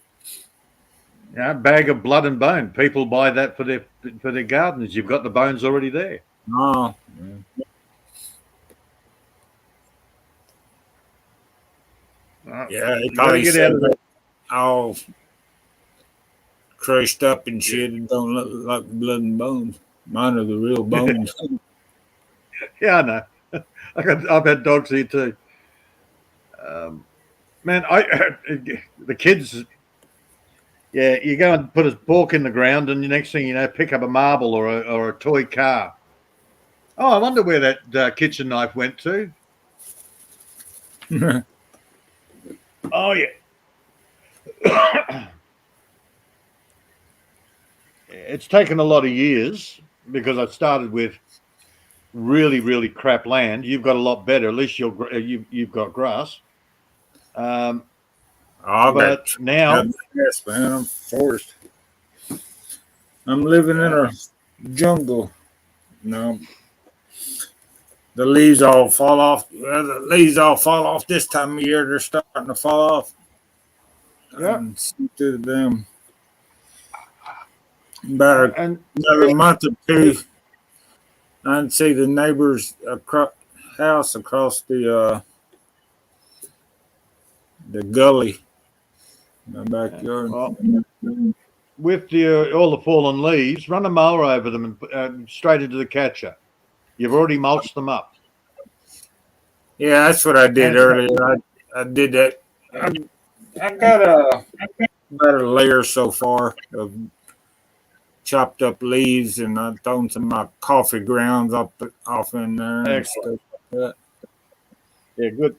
Yeah, a bag of blood and bone. People buy that for their gardens. You've got the bones already there. Oh, yeah. He probably get said out of that. all crushed up and shit. It don't look like blood and bones. Mine are the real bones. Yeah, I know. I've had dogs here too. Man, the kids. Yeah, you go and put a pork in the ground, and the next thing you know, pick up a marble or a toy car. Oh, I wonder where that kitchen knife went to. Oh yeah. It's taken a lot of years because I started with really, really crap land. You've got a lot better. At least you've got grass. But now, yes, man, I'm forced. I'm living in a jungle. No, the leaves all fall off. The leaves all fall off this time of year. They're starting to fall off. yeah, To them. About and another month or two, I'd see the neighbor's house across the gully, my backyard. well, with all the fallen leaves, run a mower over them and straight into the catcher. You've already mulched them up. Yeah, that's what I did earlier. I did that. I got about a layer so far of chopped up leaves, and I've thrown some of my coffee grounds off in there and stuff like that. Yeah, good.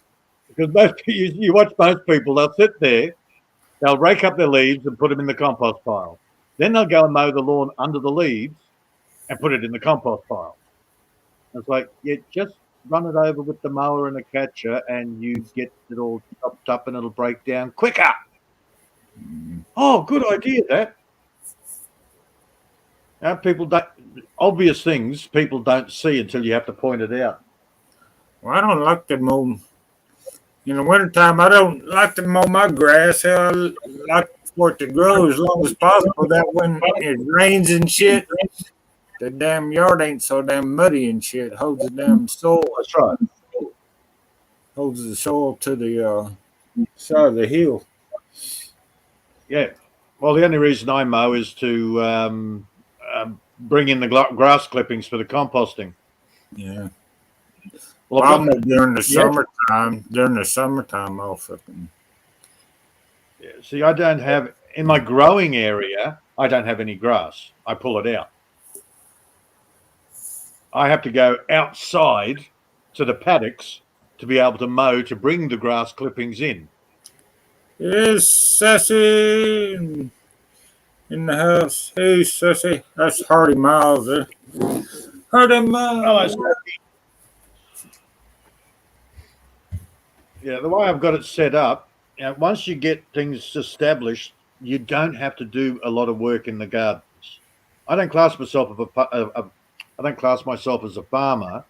Because you watch most people, they'll sit there, they'll rake up their leaves and put them in the compost pile. Then they'll go and mow the lawn under the leaves and put it in the compost pile. It's like, yeah, just run it over with the mower and a catcher, and you get it all chopped up, and it'll break down quicker. Oh, good idea, that. People don't, obvious things people don't see until you have to point it out. Well, I don't like to mow. In the wintertime, I don't like to mow my grass. I like for it to grow as long as possible. That when it rains and shit, the damn yard ain't so damn muddy and shit. Holds the damn soil. That's right. Holds the soil to the side of the hill. Yeah. Well, the only reason I mow is to bring in the grass clippings for the composting. Yeah. Well, I'll mow during the summertime. During the summertime, I'll fucking. Yeah, see, I don't have in my growing area. I don't have any grass. I pull it out. I have to go outside to the paddocks to be able to mow to bring the grass clippings in. Yes, Sassy in the house. Hey, Sassy. That's Hardy Miles there. Hardy Miles. Hello, yeah, the way I've got it set up, once you get things established, you don't have to do a lot of work in the gardens. I don't class myself as a farmer.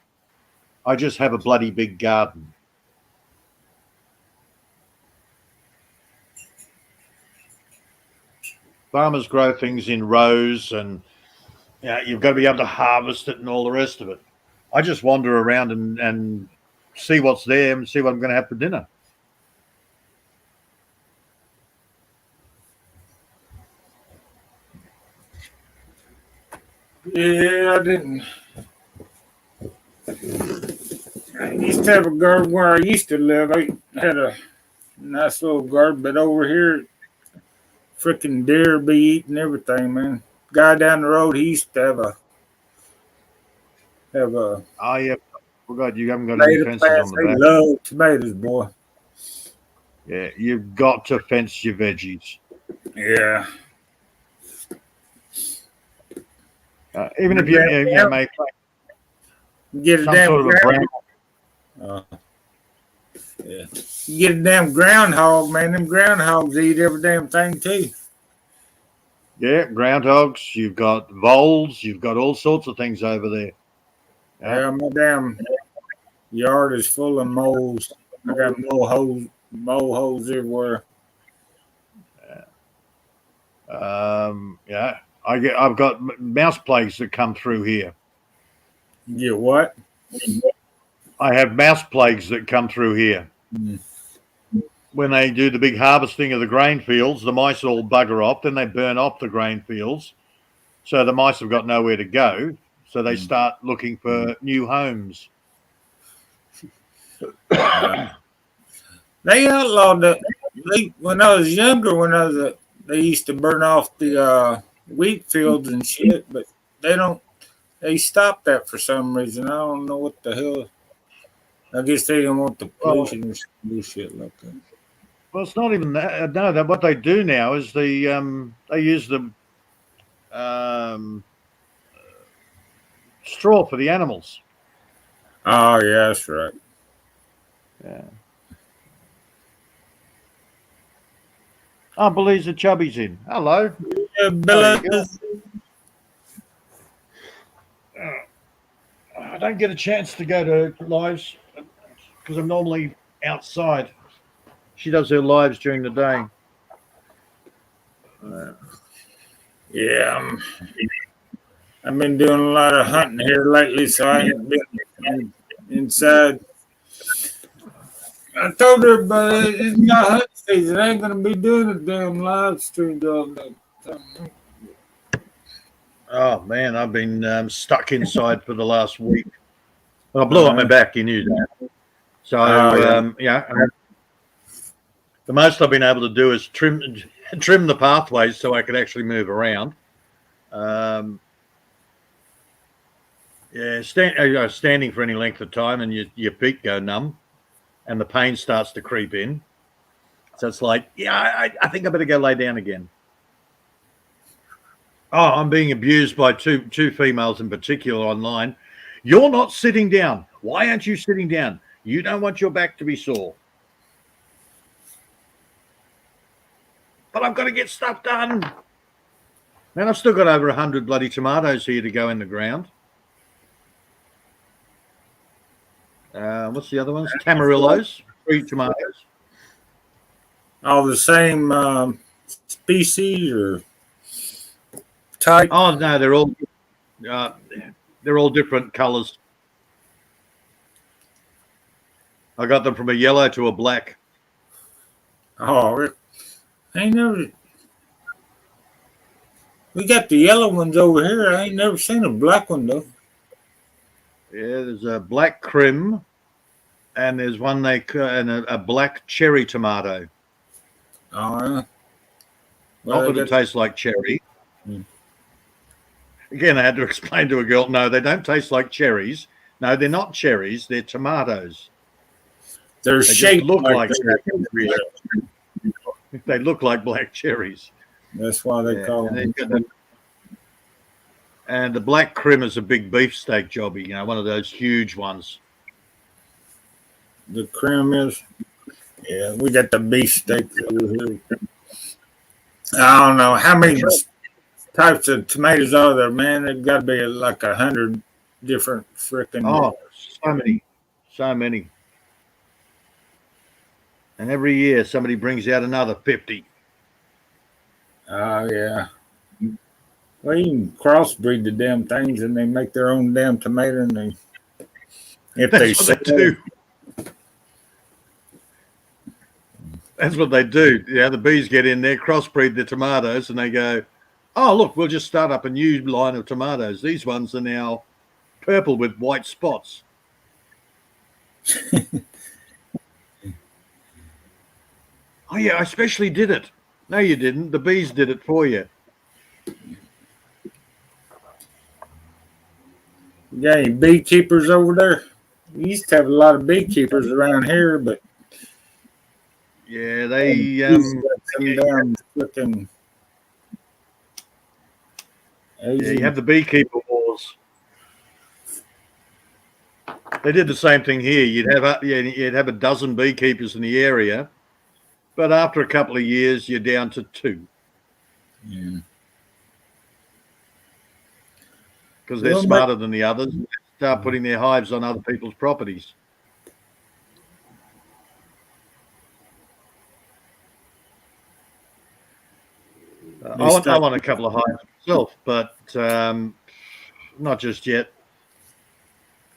I just have a bloody big garden. Farmers grow things in rows, and you've got to be able to harvest it and all the rest of it. I just wander around and see what's there and see what I'm going to have for dinner. Yeah, I didn't. I used to have a garden where I used to live. I had a nice little garden, but over here, freaking deer be eating everything, man. Guy down the road, he used to have a Oh, yeah. Forgot you haven't got any tomato fences plants. on They the back. love tomatoes, boy. Yeah, you've got to fence your veggies. Yeah. Even if you make Get a some damn sort of a ground. brown. Yeah. You get a damn groundhog, man. Them groundhogs eat every damn thing too. Yeah, groundhogs. You've got voles. You've got all sorts of things over there. Yeah, my damn yard is full of moles. I got mole holes everywhere. Yeah, I've got mouse plagues that come through here. You get what? I have mouse plagues that come through here. Mm. When they do the big harvesting of the grain fields, the mice all bugger off. Then they burn off the grain fields, so the mice have got nowhere to go. So they start looking for new homes. They outlawed that. When I was younger, they used to burn off the wheat fields and shit, but they don't. They stopped that for some reason. I don't know what the hell. I guess they don't want the pollution or do shit like that. Well, it's not even that. No, what they do now is they use the straw for the animals. Oh yeah, that's right. Yeah. Oh, Beliezer Chubby's in. Hello. Yeah, Billy, I don't get a chance to go to lives because I'm normally outside. She does her lives during the day. yeah, I've been doing a lot of hunting here lately, so I ain't been inside. I told everybody it's not hunting season. I ain't gonna be doing a damn live stream all day. Oh man, I've been stuck inside for the last week. Well, I blew up my back. You knew that. So yeah. The most I've been able to do is trim the pathways so I could actually move around. Standing for any length of time and your feet go numb and the pain starts to creep in. So it's like, I think I better go lay down again. Oh, I'm being abused by two females in particular online. You're not sitting down. Why aren't you sitting down? You don't want your back to be sore. But I've got to get stuff done. Man, I've still got over 100 bloody tomatoes here to go in the ground. What's the other ones? Tamarillos, 3 tomatoes. All the same species or type? Oh no, they're all different colours. I got them from a yellow to a black. Oh, I ain't never. We got the yellow ones over here. I ain't never seen a black one though. Yeah, there's a black crim, and there's one and a black cherry tomato. Oh, Not that it tastes like cherry. Again, I had to explain to a girl, no, they don't taste like cherries. No, they're not cherries. They're tomatoes. They shaped look like cherries. They look like black cherries. That's why they call them. And the black crim is a big beefsteak jobby, one of those huge ones. The crim is? Yeah, we got the beefsteak over here. I don't know how many types of tomatoes are there, man. There's got to be like 100 different freaking. Oh, so many. And every year somebody brings out another 50. Oh yeah. Well, you can crossbreed the damn things, and they make their own damn tomato, and That's what they do. That's what they do. Yeah, the bees get in there, crossbreed the tomatoes, and they go, oh, look, we'll just start up a new line of tomatoes. These ones are now purple with white spots. Oh, yeah, I especially did it. No, you didn't. The bees did it for you. You got any beekeepers over there? We used to have a lot of beekeepers around here, but yeah, they some damn freaking Yeah, you Asian. have the beekeeper wars. They did the same thing here. You'd have a dozen beekeepers in the area, but after a couple of years, you're down to 2 Yeah. because they're Well, smarter than the others. They start putting their hives on other people's properties. I want a couple of hives myself, but not just yet.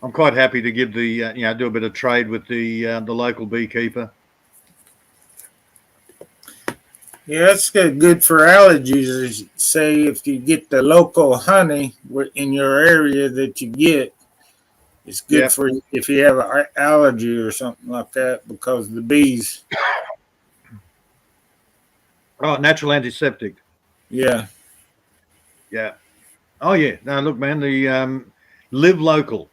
I'm quite happy to give the do a bit of trade with the local beekeeper. Yeah, that's good for allergies. Say if you get the local honey in your area that you get, it's good for if you have an allergy or something like that because the bees. Oh, natural antiseptic. Yeah. Yeah. Oh yeah. No, look, man. The live local.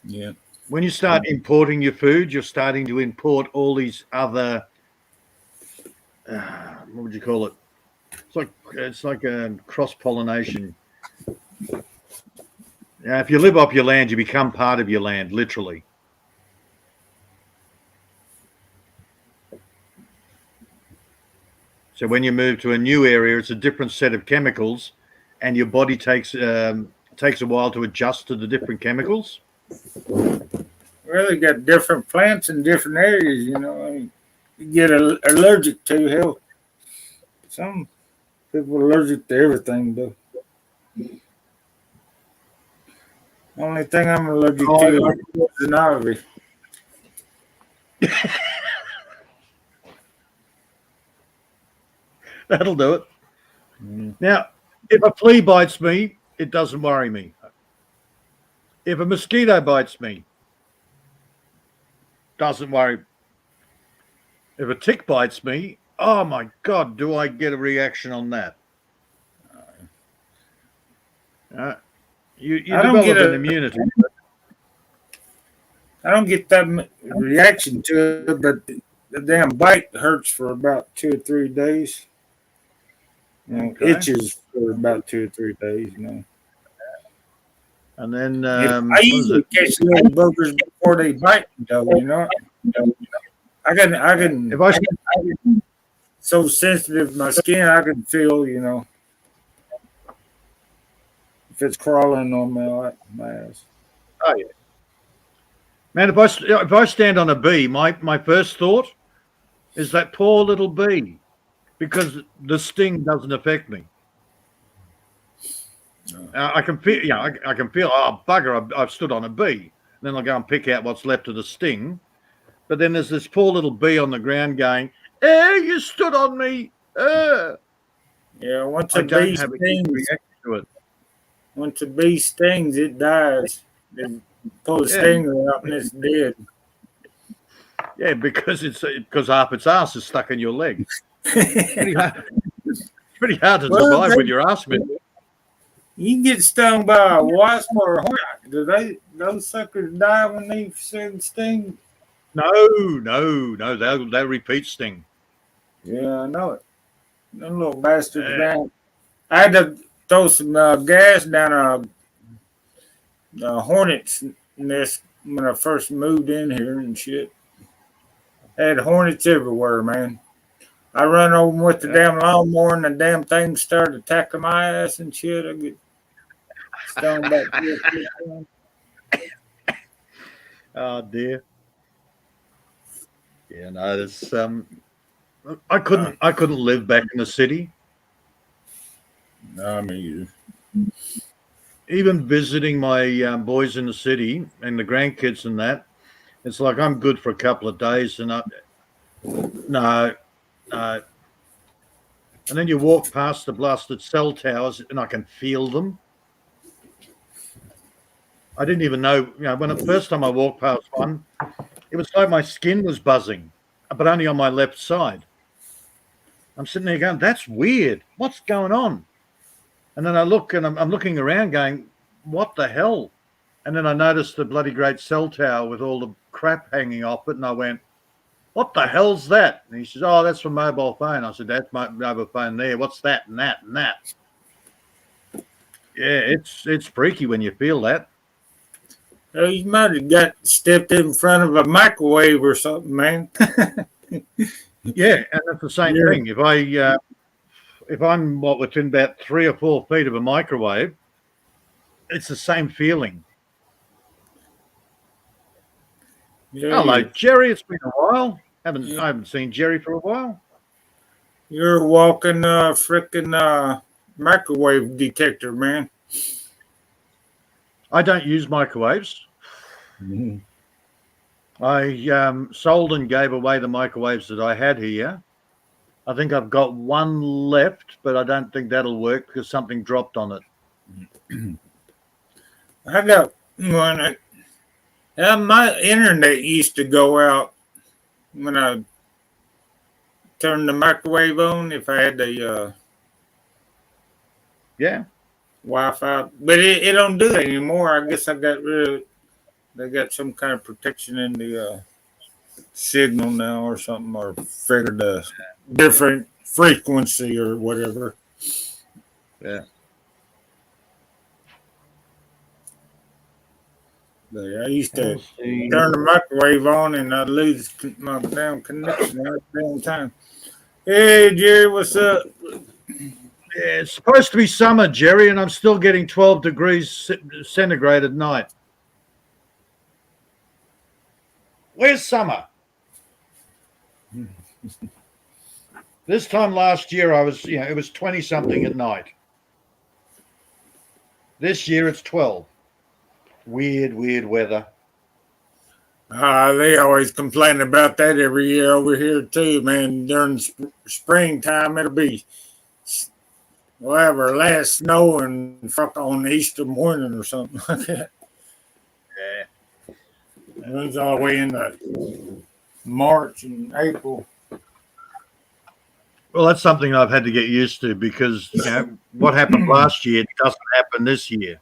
Yeah. When you start importing your food, you're starting to import all these other. What would you call it? It's like a cross pollination. If you live off your land, you become part of your land, literally. So when you move to a new area, it's a different set of chemicals, and your body takes a while to adjust to the different chemicals. Well, they got different plants in different areas. You get allergic to. Hell, some people are allergic to everything, though. Only thing I'm allergic to is poison ivy. That'll do it. Now, if a flea bites me, it doesn't worry me. If a mosquito bites me, doesn't worry. If a tick bites me, oh my God, do I get a reaction on that? You develop an immunity. I don't get that reaction to it, but the damn bite hurts for about 2 or 3 days. Itches for about 2 or 3 days. And then I usually catch little buggers before they bite me, though. I can. If I So sensitive my skin, I can feel. If it's crawling on my ass. Oh yeah, man. If I stand on a bee, my first thought is that poor little bee, because the sting doesn't affect me. I can feel, I can feel. Oh bugger! I've stood on a bee. And then I'll go and pick out what's left of the sting. But then there's this poor little bee on the ground going, you stood on me. Yeah, once I a don't bee have a stings, reaction to it. once a bee stings, it dies. They pull the stinger out and it's dead. Yeah, because half its ass is stuck in your leg. Pretty hard to survive with your ass bit. You can get stung by a wasp or a hornet. Do those suckers die when they sting? No. They'll repeat sting. Yeah, I know it. Them little bastards, man. I had to throw some gas down a hornet's nest when I first moved in here and shit. Had hornets everywhere, man. I run over them with the damn lawnmower and the damn thing started attacking my ass and shit. I get stung back. Oh dear. Yeah, no, there's I couldn't live back in the city. No, me either. Even visiting my boys in the city and the grandkids and that, it's like I'm good for a couple of days and no. And then you walk past the blasted cell towers and I can feel them. I didn't even know, when the first time I walked past one, it was like my skin was buzzing, but only on my left side. I'm sitting there going, that's weird. What's going on? And then I look and I'm looking around going, what the hell? And then I noticed the bloody great cell tower with all the crap hanging off it. And I went, what the hell's that? And he says, oh, that's from mobile phone. I said, that's my mobile phone there. What's that and that and that? Yeah, it's freaky when you feel that. You might have got stepped in front of a microwave or something, man. Yeah, and that's the same You're, thing. If I'm within about 3 or 4 feet of a microwave, it's the same feeling. yeah, Hello, you're, Jerry. It's been a while. yeah, I haven't seen Jerry for a while. you're a walking frickin' microwave detector, man. I don't use microwaves. Mhm. I sold and gave away the microwaves that I had here. I think I've got one left, but I don't think that'll work because something dropped on it. I got one. My internet used to go out when I turned the microwave on. If I had the Yeah. Wi-Fi, but it don't do that anymore. I guess I got rid of. They got some kind of protection in the signal now, or something, or figured a different frequency or whatever. Yeah. But I used to Let's see. turn the microwave on and I'd lose my damn connection every damn time. Hey Jerry, what's up? Yeah, it's supposed to be summer, Jerry, and I'm still getting 12 degrees centigrade at night. Where's summer? This time last year, it was 20 something at night. This year, it's 12. Weird weather. They always complain about that every year over here too, man. During springtime, it'll be whatever last snow and fuck on Easter morning or something like that. Yeah. And it's all the way into March and April. Well, that's something I've had to get used to because what happened last year doesn't happen this year,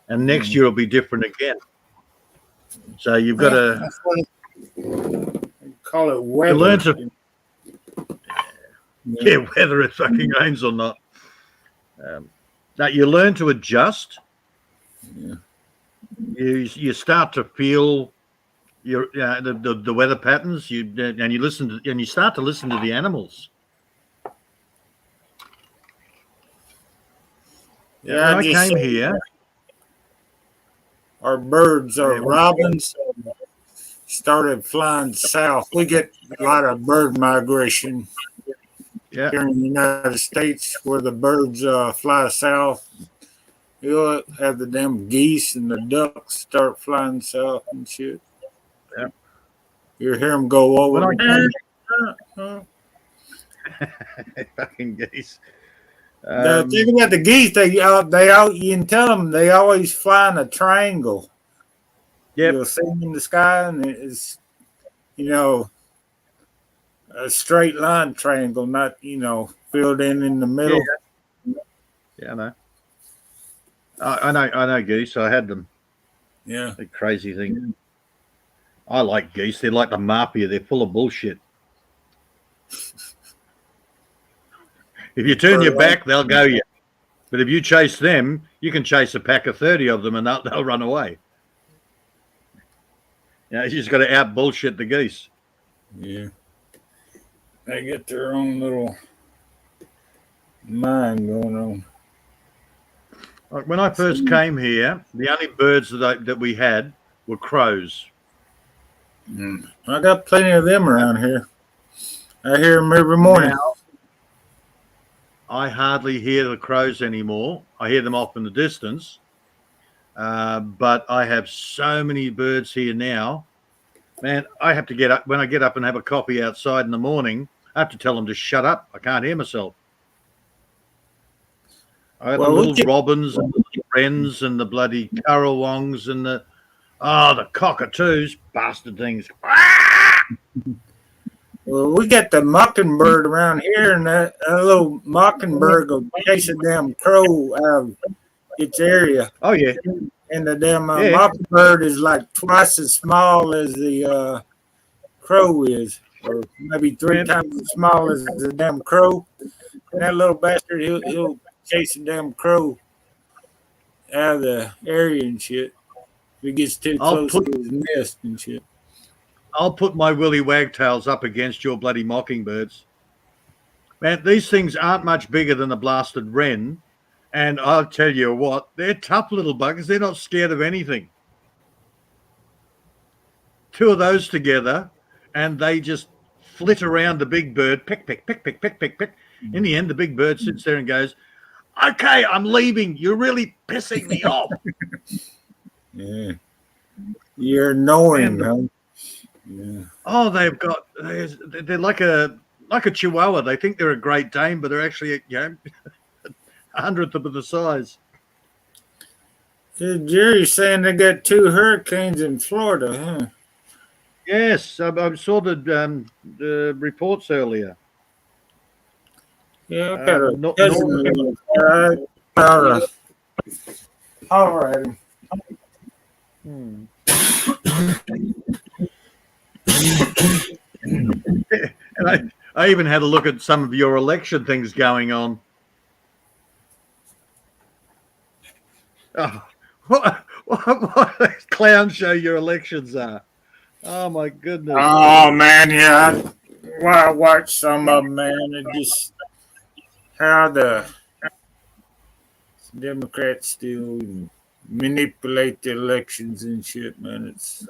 and next year will be different again. So you've got to That's what they call it you weather. learn to whether it fucking rains or not. Now you learn to adjust. Yeah. You start to feel the weather patterns. You start to listen to the animals. Yeah, When I came here, our birds, our robins, started flying south. We get a lot of bird migration yeah, here in the United States, where the birds fly south. You'll have the damn geese and the ducks start flying south and shit. Yeah. You hear them go over. when I came, Uh, fucking geese. the thing about the geese, they all you can tell them they always fly in a triangle. Yep. You'll see them in the sky, and it's a straight line triangle, not filled in the middle. Yeah, I know. I know geese. I had them. Yeah. The crazy thing. I like geese. They're like the mafia. They're full of bullshit. If you turn your back, they'll go you. But if you chase them, you can chase a pack of 30 of them and they'll run away. You just got to out bullshit the geese. Yeah. They get their own little mind going on. Like when I first came here, the only birds that we had were crows. I got plenty of them around here. I hear them every morning. Now, I hardly hear the crows anymore. I hear them off in the distance. But I have so many birds here now. Man, I have to get up. When I get up and have a coffee outside in the morning, I have to tell them to shut up. I can't hear myself. I had the little robins and the wrens and the bloody currawongs and the cockatoos, bastard things. Well, we got the mockingbird around here, and that little mockingbird will chase a damn crow out of its area. Oh, yeah. And the damn mockingbird is like twice as small as the crow is, or maybe 3 times as small as the damn crow. And that little bastard, he'll chase a damn crow out of the area and shit. If it gets too I'll close put- to his nest and shit. I'll put my willy wagtails up against your bloody mockingbirds. Man, these things aren't much bigger than a blasted wren. And I'll tell you what, they're tough little buggers. They're not scared of anything. Two of those together, and they just flit around the big bird, pick, pick, pick, pick, pick, pick, pick. In the end, the big bird sits there and goes, "Okay, I'm leaving. You're really pissing me off." Yeah. You're annoying, huh? Yeah. Oh, they're like a chihuahua. They think they're a Great Dane, but they're actually a hundredth of the size. Yeah, Jerry's saying they got 2 hurricanes in Florida, huh? Yes, I saw the reports earlier. Yeah, I got a Not- cousin. All right. And I even had a look at some of your election things going on. Oh, what clown show your elections are. Oh, my goodness. Oh man, yeah. I watched some of them, man. It just how the Democrats still manipulate the elections and shit, man. It's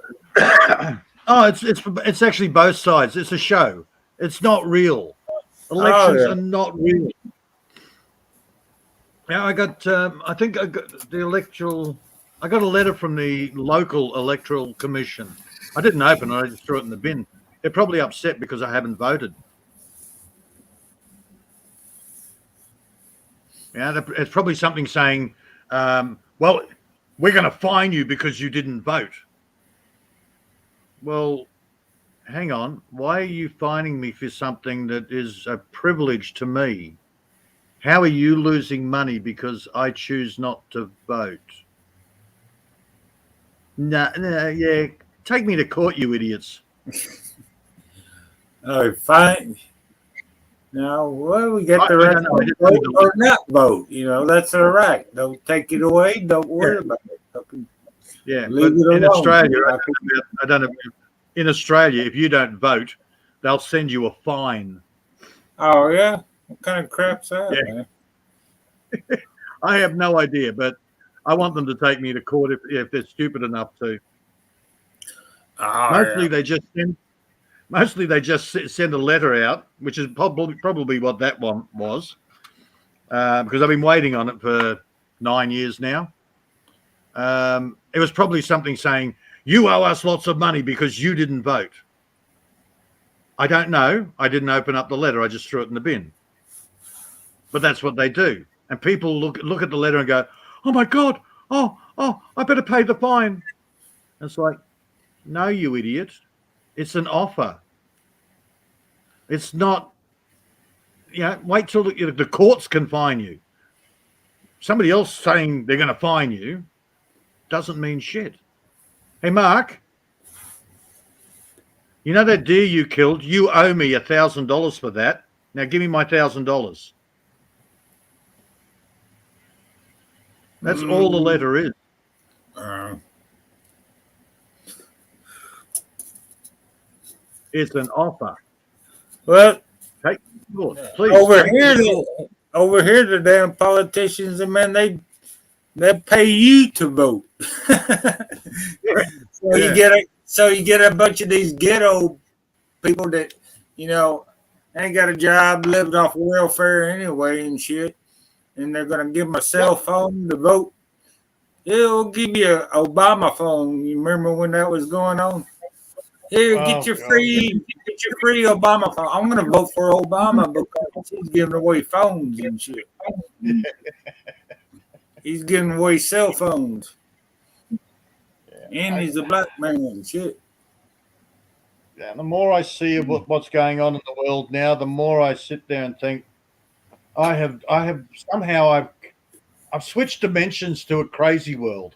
Oh, it's actually both sides. It's a show. It's not real. Elections yeah. are not real. Now I got I think I got I got a letter from the local electoral commission. I didn't open it, I just threw it in the bin. They're probably upset because I haven't voted. Yeah, it's probably something saying, well, we're going to fine you because you didn't vote. Well, hang on. Why are you fining me for something that is a privilege to me? How are you losing money because I choose not to vote? No, yeah. Take me to court, you idiots. oh fine. Now, well, we get the I right don't know. to vote or not vote. You know, that's all right. Don't take it away. Don't worry about it. Yeah, Leave but it in alone. Australia, I don't know. In Australia, if you don't vote, they'll send you a fine. Oh yeah, what kind of crap's that, Yeah. man? I have no idea, but I want them to take me to court if they're stupid enough to. Oh, Mostly they just send a letter out, which is probably what that one was, because I've been waiting on it for 9 years now. It was probably something saying, "You owe us lots of money because you didn't vote." I don't know. I didn't open up the letter. I just threw it in the bin. But that's what they do. And people look at the letter and go, "Oh my God, oh, I better pay the fine." And it's like, no, you idiot. It's an offer. It's not, wait till the courts can fine you. Somebody else saying they're going to fine you doesn't mean shit. Hey, Mark, you know that deer you killed? You owe me $1,000 for that. Now give me my $1,000. That's all the letter is. It's an offer. Well, Take court, please. over here, the damn politicians, and man, they pay you to vote. So you get a bunch of these ghetto people that ain't got a job, lived off welfare anyway and shit, and they're gonna give them a cell phone to vote. Yeah, we'll give you an Obama phone. You remember when that was going on? Here, get your free Obama phone. I'm gonna vote for Obama because he's giving away phones and shit. He's giving away cell phones. And he's a black man and shit. Yeah, the more I see of what's going on in the world now, the more I sit there and think, I've switched dimensions to a crazy world.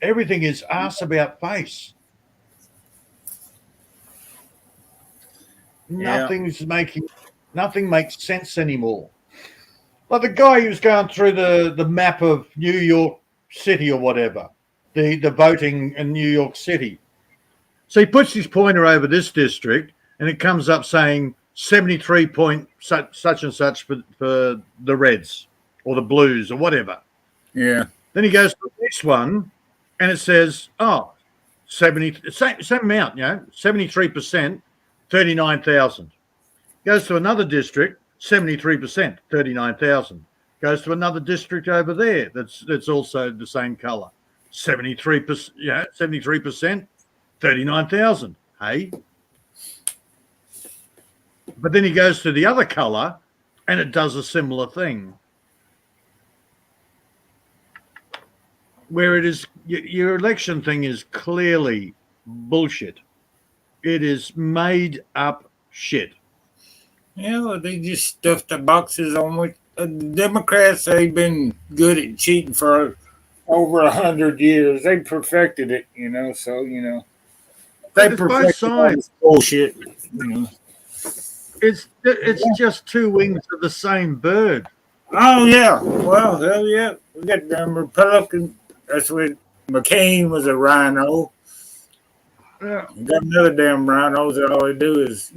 Everything is ass about face. Yeah. Nothing makes sense anymore. Like the guy who's going through the map of New York City or whatever, the voting in New York City. So he puts his pointer over this district, and it comes up saying 73 point such and such for the Reds or the Blues or whatever. Yeah. Then he goes to the next one, and it says, 70, same amount, 73%, 39,000. Goes to another district, 73%, 39,000. Goes to another district over there that's also the same colour, 73%, 73%, 39,000. Hey. But then he goes to the other colour, and it does a similar thing. Where it is, your election thing is clearly bullshit. It is made up shit. Yeah, well, they just stuffed the boxes on with the Democrats. They've been good at cheating for over 100 years. They perfected it, So they It's both perfected all sides. this bullshit. It's just two wings of the same bird. Oh yeah, well hell yeah, we got them Republican. That's what McCain was a rhino. Yeah. We got another damn rhinos that all they do is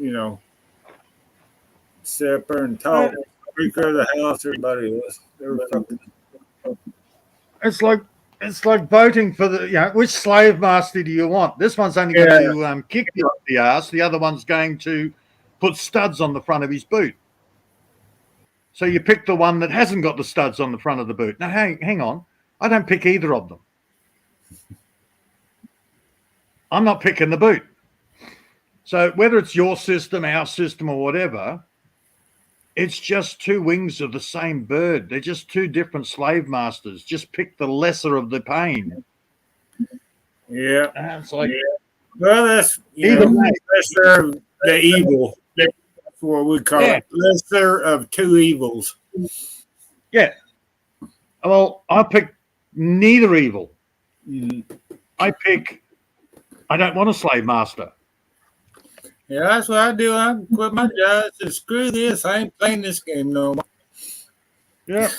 sit up there and talk. Speaker of the House, everybody was. They were fucking. It's like voting for which slave master do you want? This one's only going to kick you up the ass. The other one's going to put studs on the front of his boot. So you pick the one that hasn't got the studs on the front of the boot. Now, hang on. I don't pick either of them. I'm not picking the boot. So whether it's your system, our system, or whatever, it's just two wings of the same bird. They're just two different slave masters. Just pick the lesser of the pain. Yeah. It's like, well, that's lesser of the evil. That's what we call it. Lesser of two evils. Yeah. Well, I pick neither evil. I don't want a slave master. Yeah, that's what I do. I quit my job. I said, screw this. I ain't playing this game no more. Yeah.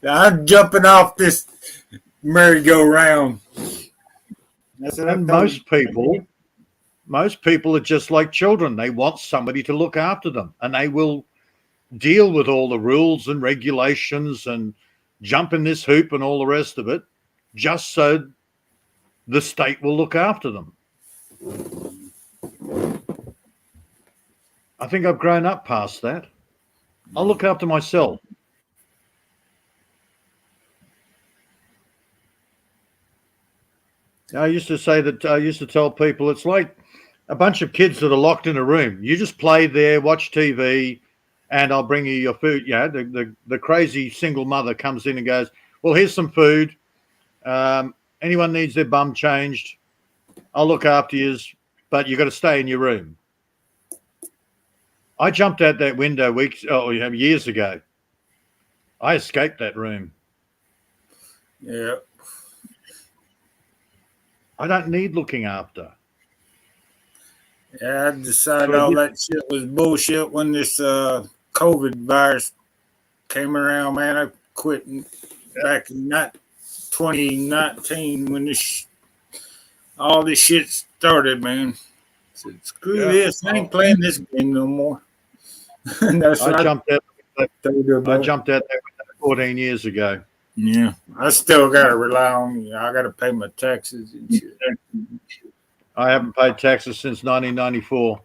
I'm jumping off this merry-go-round. And most people are just like children. They want somebody to look after them, and they will deal with all the rules and regulations and jump in this hoop and all the rest of it, just so the state will look after them. I think I've grown up past that. I'll look after myself. I used to tell people it's like a bunch of kids that are locked in a room. You just play there, watch TV, and I'll bring you your food. Yeah, the crazy single mother comes in and goes, well, here's some food. Anyone needs their bum changed, I'll look after you, but you got to stay in your room. I jumped out that window years ago. I escaped that room. Yeah. I don't need looking after. Yeah, I decided all that shit was bullshit when this COVID virus came around, man. I quit back in 2019 when all this shit started, man. I said, screw this. I ain't playing this game no more. I jumped out there 14 years ago. Yeah, I still got to rely on I got to pay my taxes and shit. I haven't paid taxes since 1994.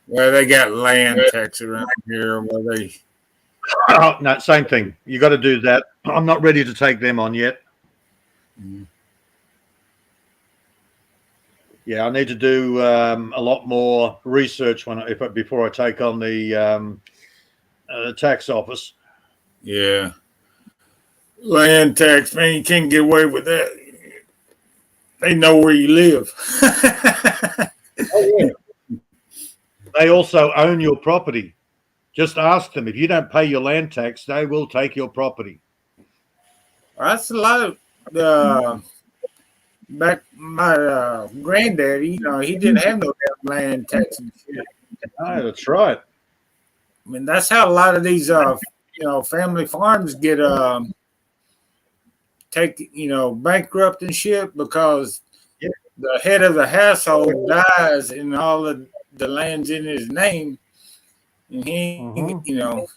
Well, they got land tax around here where they... Oh, no, same thing. You got to do that. I'm not ready to take them on yet. Yeah, I need to do a lot more research before I take on the tax office. Yeah. Land tax, man, you can't get away with that. They know where you live. Oh, yeah. They also own your property. Just ask them. If you don't pay your land tax, they will take your property. That's a lot of... back my granddaddy, he didn't have no damn land tax and shit. Oh, that's right. I mean, that's how a lot of these family farms get take, bankrupt and shit because Yeah. the head of the household dies and all of the land's in his name, and Mhm.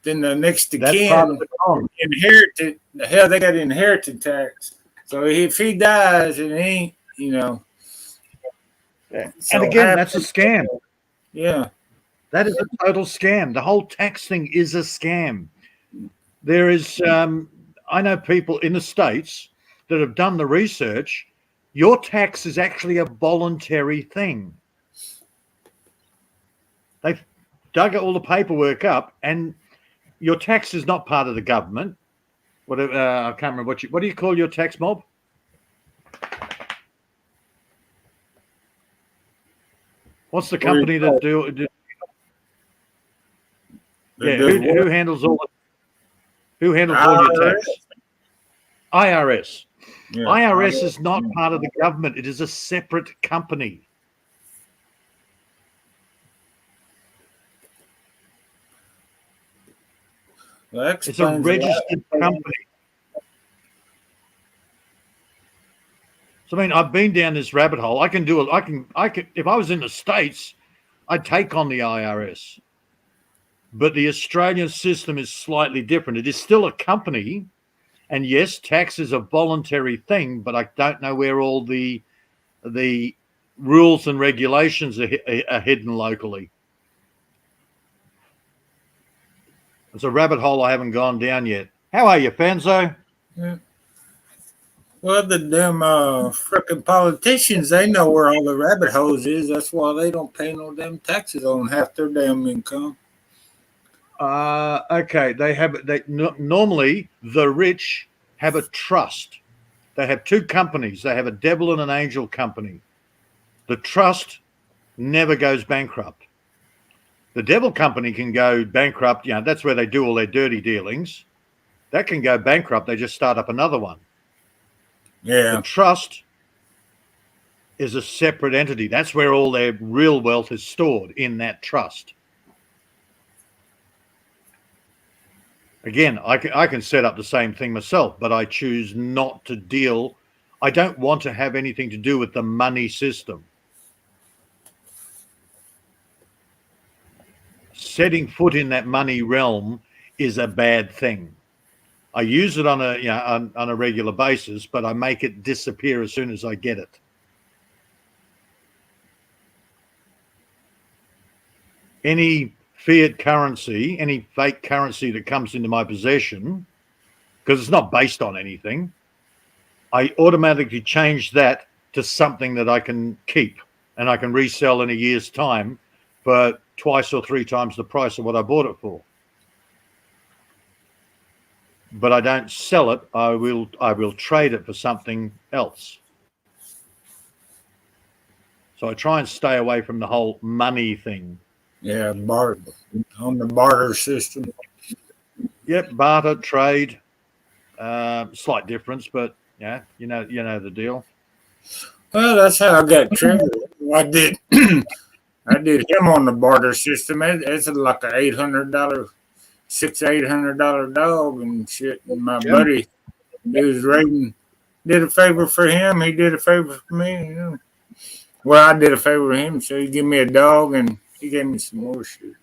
then the next of That's part of kin the con. inherited. The hell, they got inheritance tax. So if he dies and he, Yeah. so And again, happens, that's a scam. yeah, That is a total scam. The whole tax thing is a scam. There is, I know people in the States that have done the research. Your tax is actually a voluntary thing. They've dug all the paperwork up, and your tax is not part of the government. Whatever, I can't remember what do you call your tax mob? What's the company that do that yeah, does who what? handles all your tax? IRS? IRS. Yeah, IRS is not part of the government. It is a separate company. That It's a explains a lot. registered company. So I mean, I've been down this rabbit hole. I can do it. I can. If I was in the States, I'd take on the IRS. But the Australian system is slightly different. It is still a company, and yes, tax is a voluntary thing. But I don't know where all the rules and regulations are hidden locally. It's a rabbit hole I haven't gone down yet. How are you, Fanzo? Yeah. Well, the damn frickin' politicians, they know where all the rabbit holes is. That's why they don't pay no damn taxes on half their damn income. Okay. Normally the rich have a trust. They have two companies. They have a devil and an angel company. The trust never goes bankrupt. The devil company can go bankrupt. That's where they do all their dirty dealings. That can go bankrupt. They just start up another one. The Yeah. trust is a separate entity. That's where all their real wealth is stored, in that trust. Again, I can set up the same thing myself, but I choose not to deal. I don't want to have anything to do with the money system. Setting foot in that money realm is a bad thing. I use it on a regular basis, but I make it disappear as soon as I get it. Any fiat currency, any fake currency that comes into my possession, because it's not based on anything, I automatically change that to something that I can keep and I can resell in a year's time for twice or three times the price of what I bought it for. But I don't sell it. I will trade it for something else. So I try and stay away from the whole money thing. Yeah, on the barter system. Yep, barter, trade, slight difference, but yeah, you know the deal. Well, that's how I got triggered. I did I did him on the barter system. It's like a $800, $800 dog and shit. And my Yeah. buddy, he was raiding, did a favor for him. He did a favor for me. Well, I did a favor for him, so he gave me a dog and he gave me some more shit.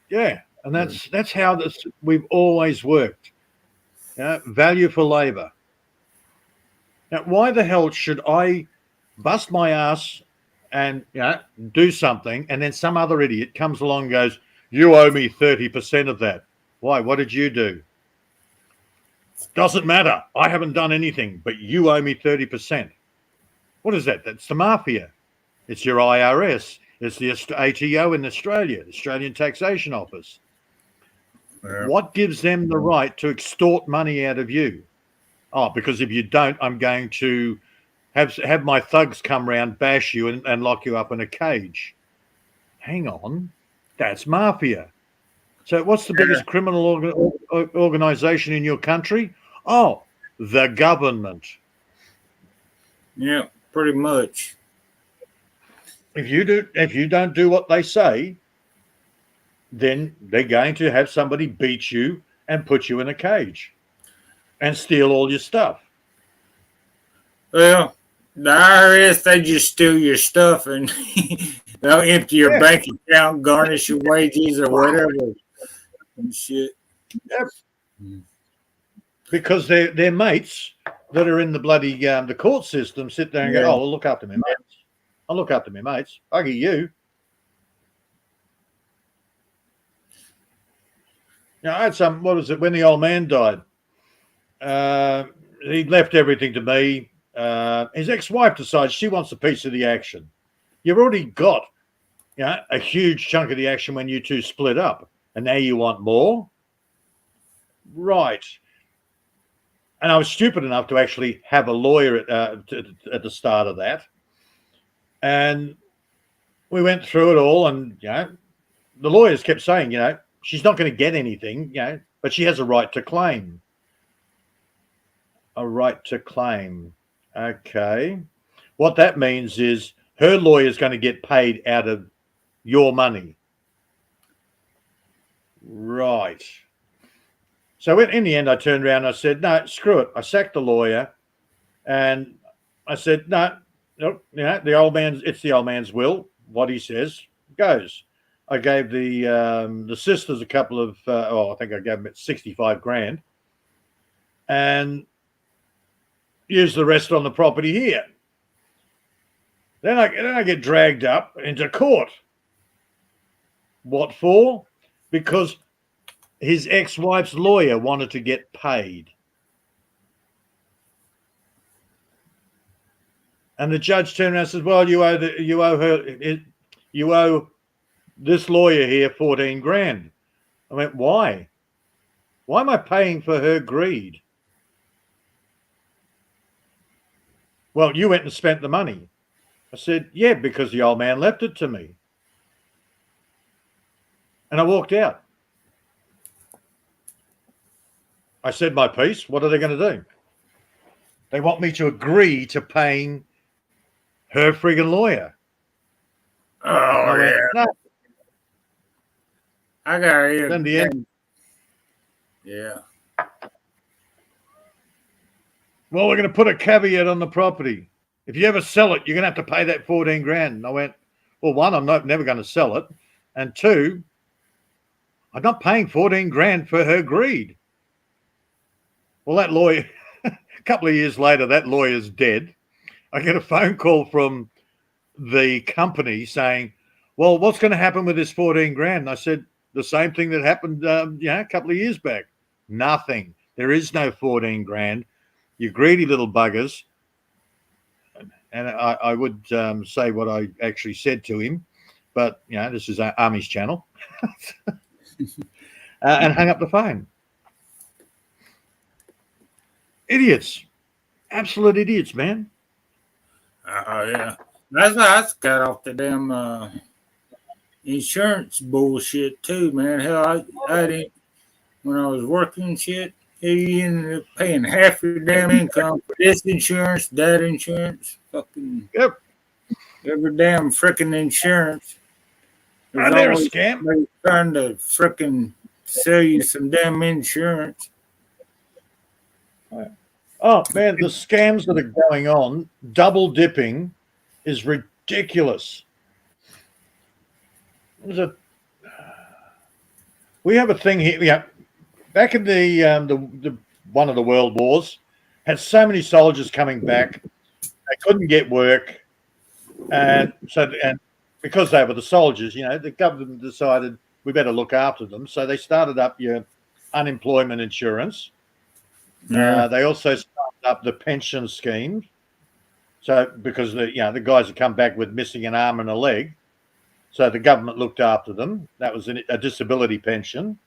Yeah, and that's how we've always worked. Value for labor. Now, why the hell should I bust my ass and do something, and then some other idiot comes along and goes, "You owe me 30% of that." Why? What did you do? Doesn't matter. I haven't done anything, but you owe me 30%. What is that? That's the mafia. It's your IRS. It's the ATO in Australia, the Australian Taxation Office. Yeah. What gives them the right to extort money out of you? Oh, because if you don't, I'm going to have my thugs come round, bash you, and lock you up in a cage. Hang on, that's mafia. So what's the biggest criminal organization in your country? Oh, the government. Yeah, pretty much. If you don't do what they say, then they're going to have somebody beat you and put you in a cage. and steal all your stuff. Well, the IRS, they just steal your stuff and they'll empty your Yeah. bank account, garnish your wages or whatever and shit. Yep. Because their mates that are in the bloody the court system sit there and go, Yeah. "Oh, I'll look after me mates. I'll look after me mates. Bugger you." I had some. What was it when the old man died? He left everything to me. His ex-wife decides she wants a piece of the action. You've already got, a huge chunk of the action when you two split up, and now you want more, right? And I was stupid enough to actually have a lawyer at the start of that, and we went through it all, and the lawyers kept saying, she's not going to get anything, but she has a right to claim. A right to claim. Okay. What that means is her lawyer is going to get paid out of your money. Right. So in the end, I turned around and I said, no, screw it. I sacked the lawyer and I said, no, it's the old man's will. What he says goes. I gave the sisters a couple of, I think I gave them 65 grand and used the rest on the property here. Then I get dragged up into court. What for? Because his ex-wife's lawyer wanted to get paid. And the judge turned around and said, well, you owe this lawyer here 14 grand. I went, why? Why am I paying for her greed? Well, you went and spent the money. I said, yeah, because the old man left it to me. And I walked out. I said my piece. What are they going to do? They want me to agree to paying her friggin' lawyer. Oh, went, yeah. no. I got it. In the end. Yeah. Well, we're going to put a caveat on the property. If you ever sell it, you're going to have to pay that 14 grand. And I went, well, one, I'm never going to sell it. And two, I'm not paying 14 grand for her greed. Well, that lawyer, a couple of years later, that lawyer's dead. I get a phone call from the company saying, well, what's going to happen with this 14 grand? And I said, the same thing that happened, a couple of years back. Nothing. There is no 14 grand. You greedy little buggers. And I would say what I actually said to him, but this is Army's channel, and hung up the phone. Idiots, absolute idiots, man. Yeah, that's why I got off the damn insurance bullshit too, man. Hell, I didn't when I was working shit. You ended up paying half your damn income for this insurance, that insurance, fucking Yep. every damn freaking insurance. There's They're a always scam. somebody trying to freaking sell you some damn insurance. Oh man, the scams that are going on, double dipping, is ridiculous. We have a thing here. Yeah, back in the one of the world wars, had so many soldiers coming back, they couldn't get work, and because they were the soldiers, the government decided we better look after them, so they started up your unemployment insurance. Yeah. They also started up the pension scheme. So because the guys had come back with missing an arm and a leg, so the government looked after them. That was a disability pension.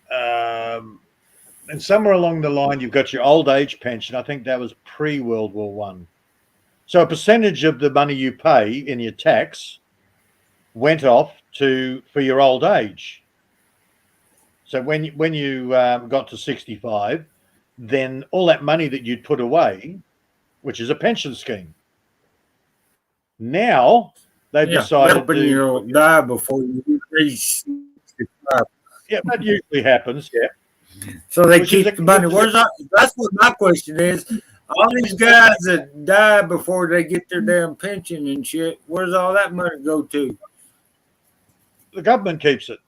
And somewhere along the line, you've got your old age pension. I think that was pre-World War One. So a percentage of the money you pay in your tax went off for your old age. So when you got to 65, then all that money that you'd put away, which is a pension scheme, now they've decided helping you die before you reach 65. Yeah, that usually happens. Yeah. So they Which is keep the money. That's what my question is. All these guys that die before they get their damn pension and shit, where's all that money go to? the government keeps it.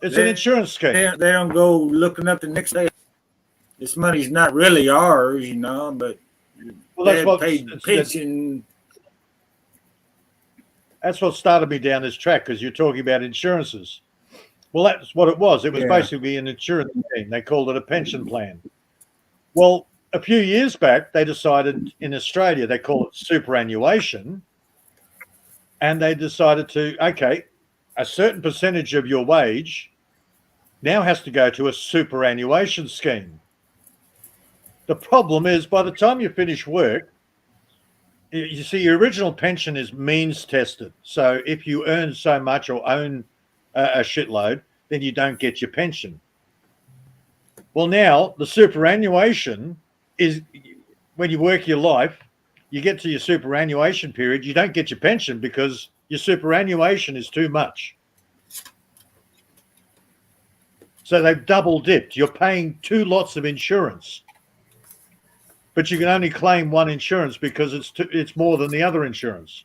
It's an insurance scheme. They don't go looking up the next day. This money's not really ours, you know, but Well, that's they what paid pension. That's what started me down this track, because you're talking about insurances. Well, that's what it was. It was basically an insurance scheme. They called it a pension plan. Well, a few years back, they decided in Australia, they call it superannuation. And they decided to, okay, a certain percentage of your wage now has to go to a superannuation scheme. The problem is, by the time you finish work, you see, your original pension is means tested. So if you earn so much or own a shitload, then you don't get your pension. Well, now the superannuation is when you work your life, you get to your superannuation period, you don't get your pension because your superannuation is too much. So they've double dipped. You're paying two lots of insurance, but you can only claim one insurance because it's more than the other insurance.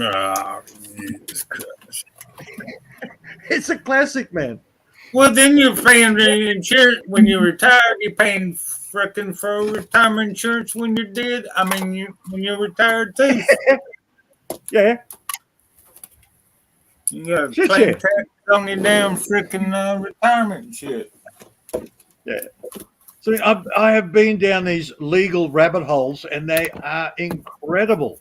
Oh, Jesus Christ. It's a classic, man. Well, then you're paying the insurance when you retire. You're paying frickin' for retirement insurance when you're dead. I mean, when you're retired too. Yeah. You got to claim tax on your damn frickin' retirement shit. Yeah. So I have been down these legal rabbit holes, and they are incredible.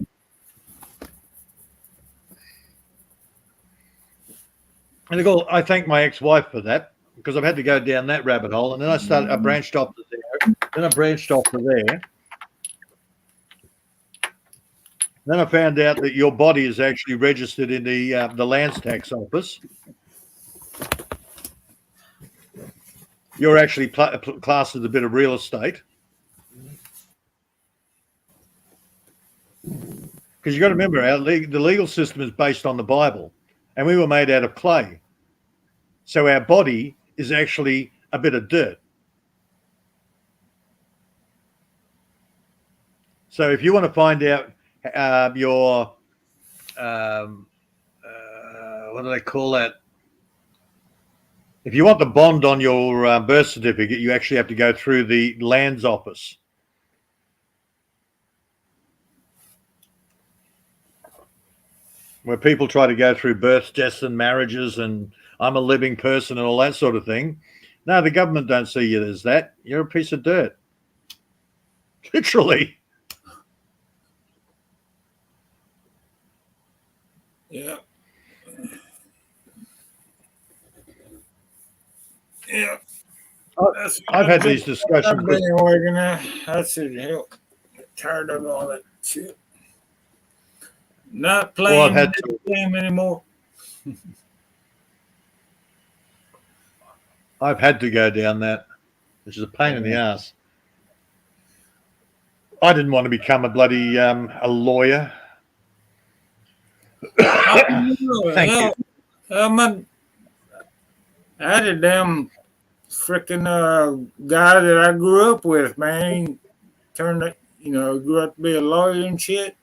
And I thank my ex-wife for that, because I've had to go down that rabbit hole, and then I branched off to there. Then I branched off to there. Then I found out that your body is actually registered in the Lands Tax Office. You're actually classed as a bit of real estate. Because you've got to remember, the legal system is based on the Bible, and we were made out of clay. So our body is actually a bit of dirt. So if you want to find out your, what do they call that? If you want the bond on your birth certificate, you actually have to go through the Lands Office. Where people try to go through births, deaths, and marriages, and I'm a living person and all that sort of thing. No, the government don't see you as that. You're a piece of dirt. Literally. Yeah. Yeah. I've had these discussions. I should help. Tired of all that shit. Not playing the game anymore. I've had to go down that, which is a pain in the ass. I didn't want to become a bloody a lawyer. Thank you. I had a damn freaking guy that I grew up with, man. Grew up to be a lawyer and shit.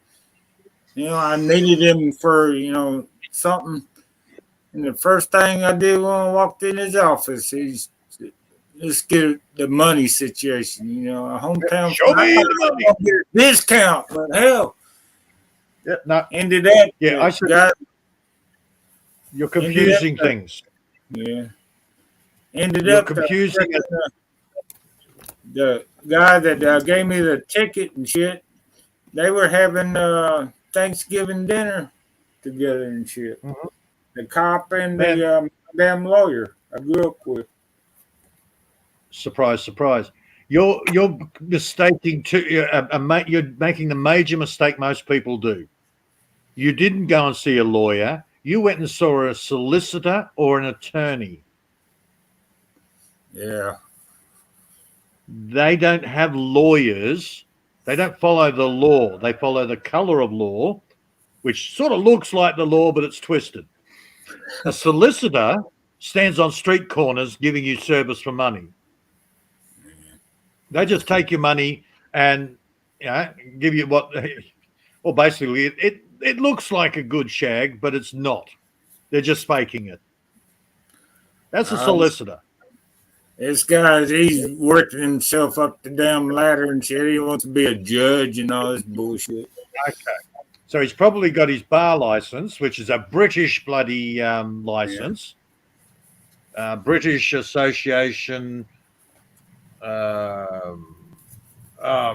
I needed him for, something. And the first thing I did when I walked in his office, let's get the money situation, a hometown. Show me the money. Discount, but hell. Yeah, no. Ended up. Yeah, I said you're confusing things. Yeah. You're confusing the guy that gave me the ticket and shit. They were having Thanksgiving dinner together and shit. Mm-hmm. The cop and the damn lawyer I grew up with. Surprise, surprise. You're mistaking you're making the major mistake most people do. You didn't go and see a lawyer. You went and saw a solicitor or an attorney. Yeah. They don't have lawyers. They don't follow the law. They follow the color of law, which sort of looks like the law, but it's twisted. A solicitor stands on street corners giving you service for money. They just take your money and give you what. Well, basically, it looks like a good shag, but it's not. They're just faking it. That's a solicitor. This guy, he's working himself up the damn ladder and shit. He wants to be a judge and all this bullshit. Okay. So he's probably got his bar license, which is a British bloody license. British Association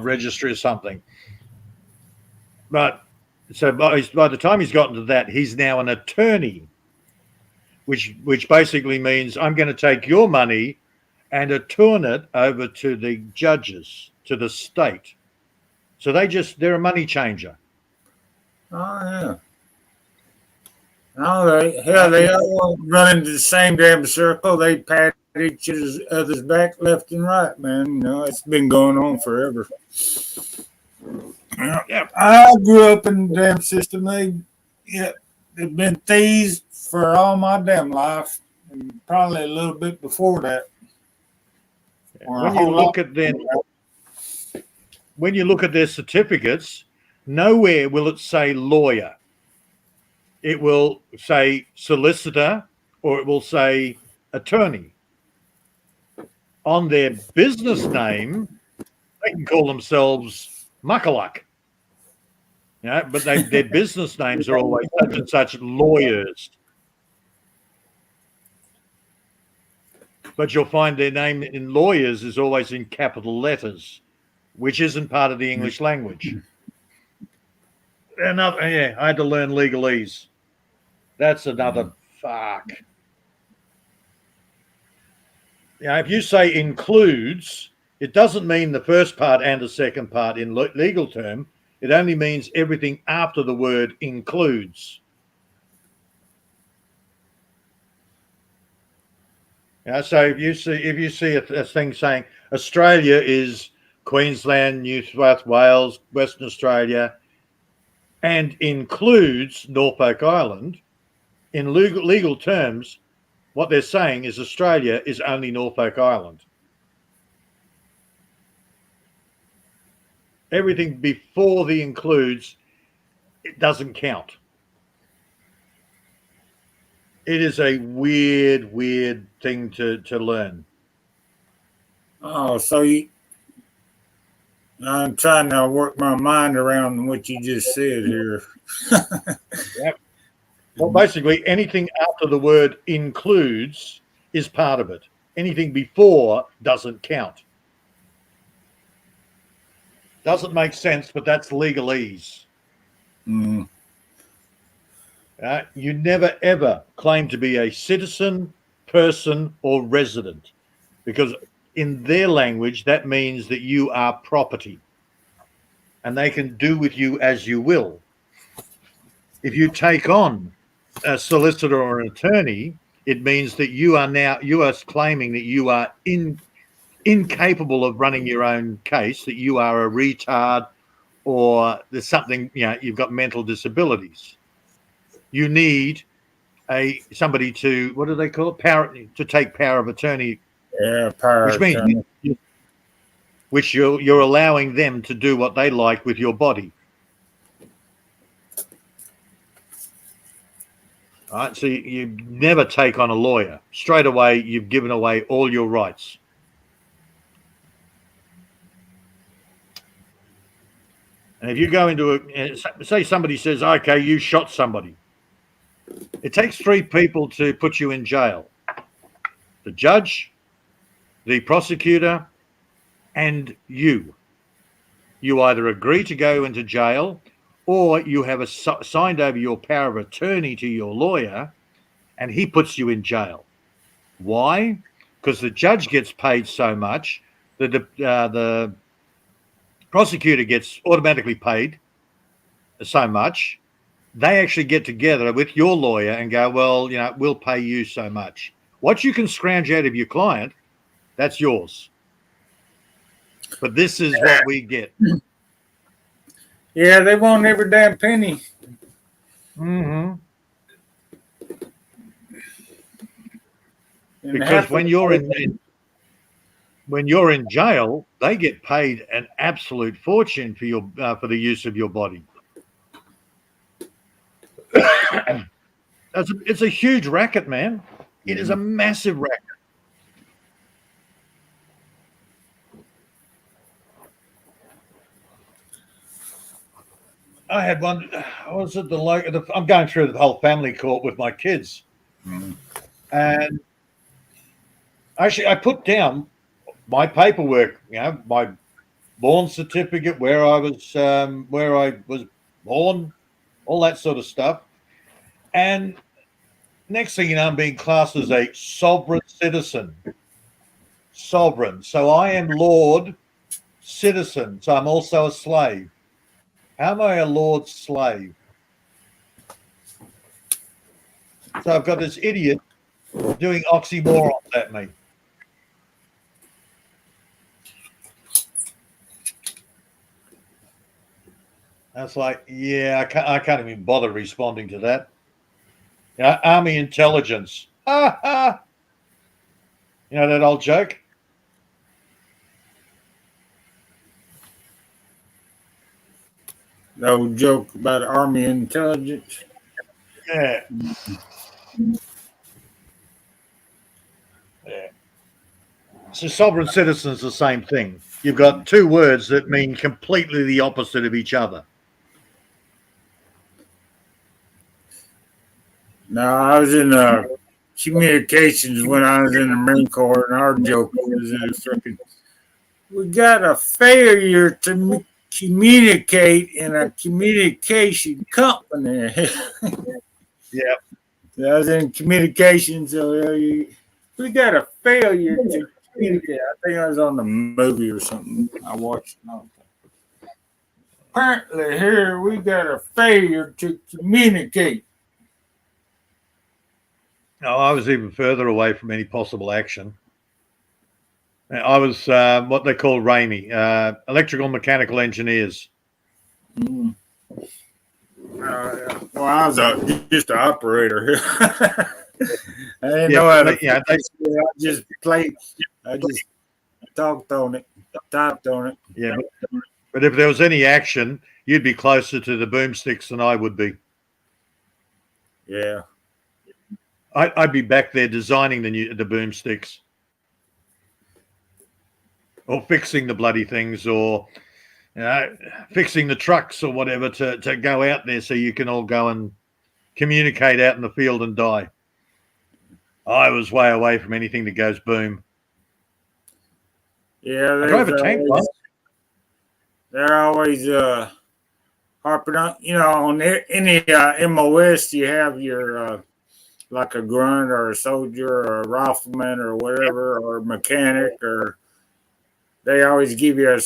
registry or something. But so by the time he's gotten to that, he's now an attorney, which basically means I'm going to take your money and attorn it over to the judges, to the state. So they're a money changer. Oh, yeah. All right. Hell, they all run into the same damn circle. They pat each other's back left and right, man. You know, it's been going on forever. Yeah. I grew up in the damn system. They've been thieves for all my damn life, and probably a little bit before that. When you look at their certificates, nowhere will it say lawyer. It will say solicitor, or it will say attorney. On their business name, they can call themselves Muckaluk. But their business names are always such and such lawyers. But you'll find their name in lawyers is always in capital letters, which isn't part of the English language. I had to learn legalese. That's another fuck. If you say includes, it doesn't mean the first part and the second part in legal term. It only means everything after the word includes. So if you see a thing saying Australia is Queensland, New South Wales, Western Australia, and includes Norfolk Island, in legal terms, what they're saying is Australia is only Norfolk Island. Everything before the includes, it doesn't count. It is a weird thing to learn. Oh, so I'm trying to work my mind around what you just said here. Yep. Well, basically, anything after the word includes is part of it. Anything before doesn't count. Doesn't make sense, but that's legalese. Mm. You never, ever claim to be a citizen, person, or resident, because in their language, that means that you are property and they can do with you as you will. If you take on a solicitor or an attorney, it means that you are claiming that you are incapable of running your own case, that you are a retard, or there's something, you've got mental disabilities. You need somebody to, what do they call it? To take power of attorney. Yeah, power which of means attorney. which you're allowing them to do what they like with your body. All right, so you never take on a lawyer. Straight away, you've given away all your rights. And if you go into say somebody says, okay, you shot somebody. It takes 3 people to put you in jail. The judge, the prosecutor, and you. You either agree to go into jail or you have signed over your power of attorney to your lawyer and he puts you in jail. Why? Because the judge gets paid so much, the prosecutor gets automatically paid so much. They actually get together with your lawyer and go, well, we'll pay you so much. What you can scrounge out of your client, that's yours. But this is what we get. Yeah, they want every damn penny. Mm-hmm. And because half when of- you're in jail, they get paid an absolute fortune for the use of your body. It's a huge racket, man. It is a massive racket. I had one. I was at I'm going through the whole family court with my kids, and actually, I put down my paperwork. My born certificate, where I was born, all that sort of stuff. And next thing you know, I'm being classed as a sovereign citizen. Sovereign. So I am Lord citizen. So I'm also a slave. How am I a Lord slave? So I've got this idiot doing oxymorons at me. That's like, yeah, I can't even bother responding to that. Army intelligence. Ha ha. You know that old joke? No joke about Army intelligence. Yeah. Yeah. So sovereign citizen is the same thing. You've got two words that mean completely the opposite of each other. Now, I was in communications when I was in the Marine Corps, and our joke was we got a failure to communicate in a communication company. Yeah. I was in communications, so we got a failure to communicate. I think I was on the movie or something. I watched it. Apparently, here we got a failure to communicate. No, I was even further away from any possible action. I was what they call RAME, electrical mechanical engineers. Mm. Well, I was just an operator. I didn't know how to. I just played. I just talked on it, typed on it. Yeah, but if there was any action, you'd be closer to the boomsticks than I would be. Yeah, I'd be back there designing the boomsticks, or fixing the bloody things, or fixing the trucks or whatever to go out there so you can all go and communicate out in the field and die. I was way away from anything that goes boom. Yeah, I drove a tank once. They're always harping on. On any MOS, you have your like a grunt or a soldier or a rifleman or whatever, or a mechanic, or they always give you a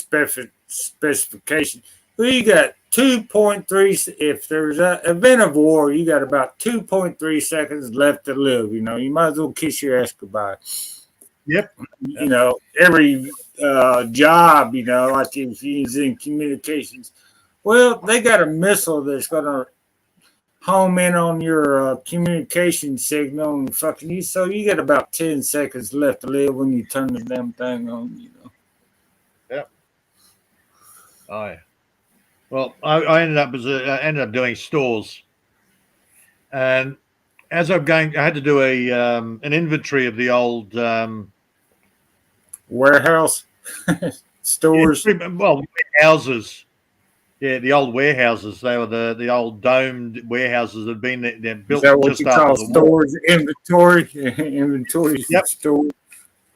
specification. Well, you got 2.3. If there's an event of war, you got about 2.3 seconds left to live. You might as well kiss your ass goodbye. Yep. Every job, like if he's in communications, well, they got a missile that's going to home in on your communication signal and fucking you. So you got about 10 seconds left to live when you turn the damn thing on, Yep. Oh, yeah. Well, I ended up doing stores, and as I'm going, I had to do an inventory of the old warehouse stores. Warehouses. Yeah, the old warehouses. They were the old domed warehouses that had been they're built. Is that what just you call after the stores? Inventory, inventory. Yep. Store.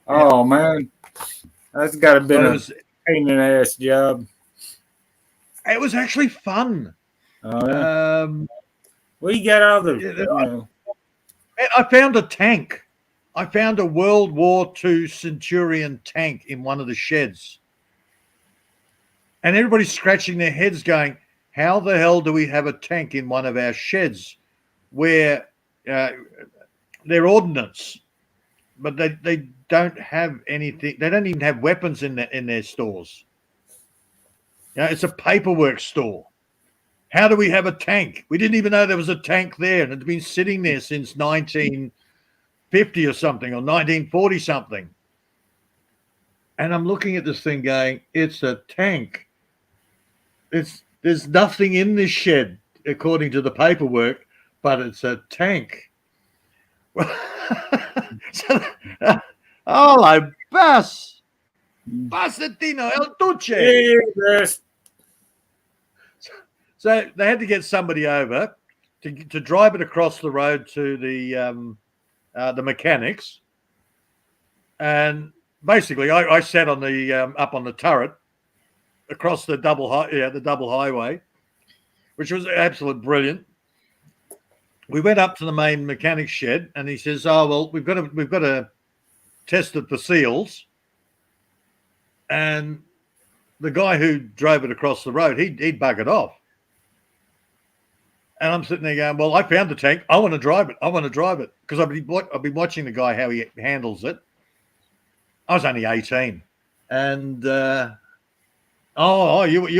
Oh man, that's got to be a pain in the ass job. It was actually fun. Oh, yeah. We got all the. I found a tank. I found a World War II Centurion tank in one of the sheds. And everybody's scratching their heads going, how the hell do we have a tank in one of our sheds where they're ordnance, but they don't have anything. They don't even have weapons in their stores. It's a paperwork store. How do we have a tank? We didn't even know there was a tank there, and it's been sitting there since 19 1950 or something, or 1940 something. And I'm looking at this thing going, it's a tank. There's nothing in this shed, according to the paperwork, but it's a tank. So, hello, Bas. Bassetino El Duce. Yes. So they had to get somebody over to drive it across the road to the mechanics. And basically, I sat on the up on the turret across the double highway, which was absolutely brilliant. We went up to the main mechanic shed, and he says, "Oh well, we've got to test it for seals." And the guy who drove it across the road, he'd buggered off. And I'm sitting there going, "Well, I found the tank. I want to drive it. I want to drive it," because I've been watching the guy how he handles it. I was only 18, and you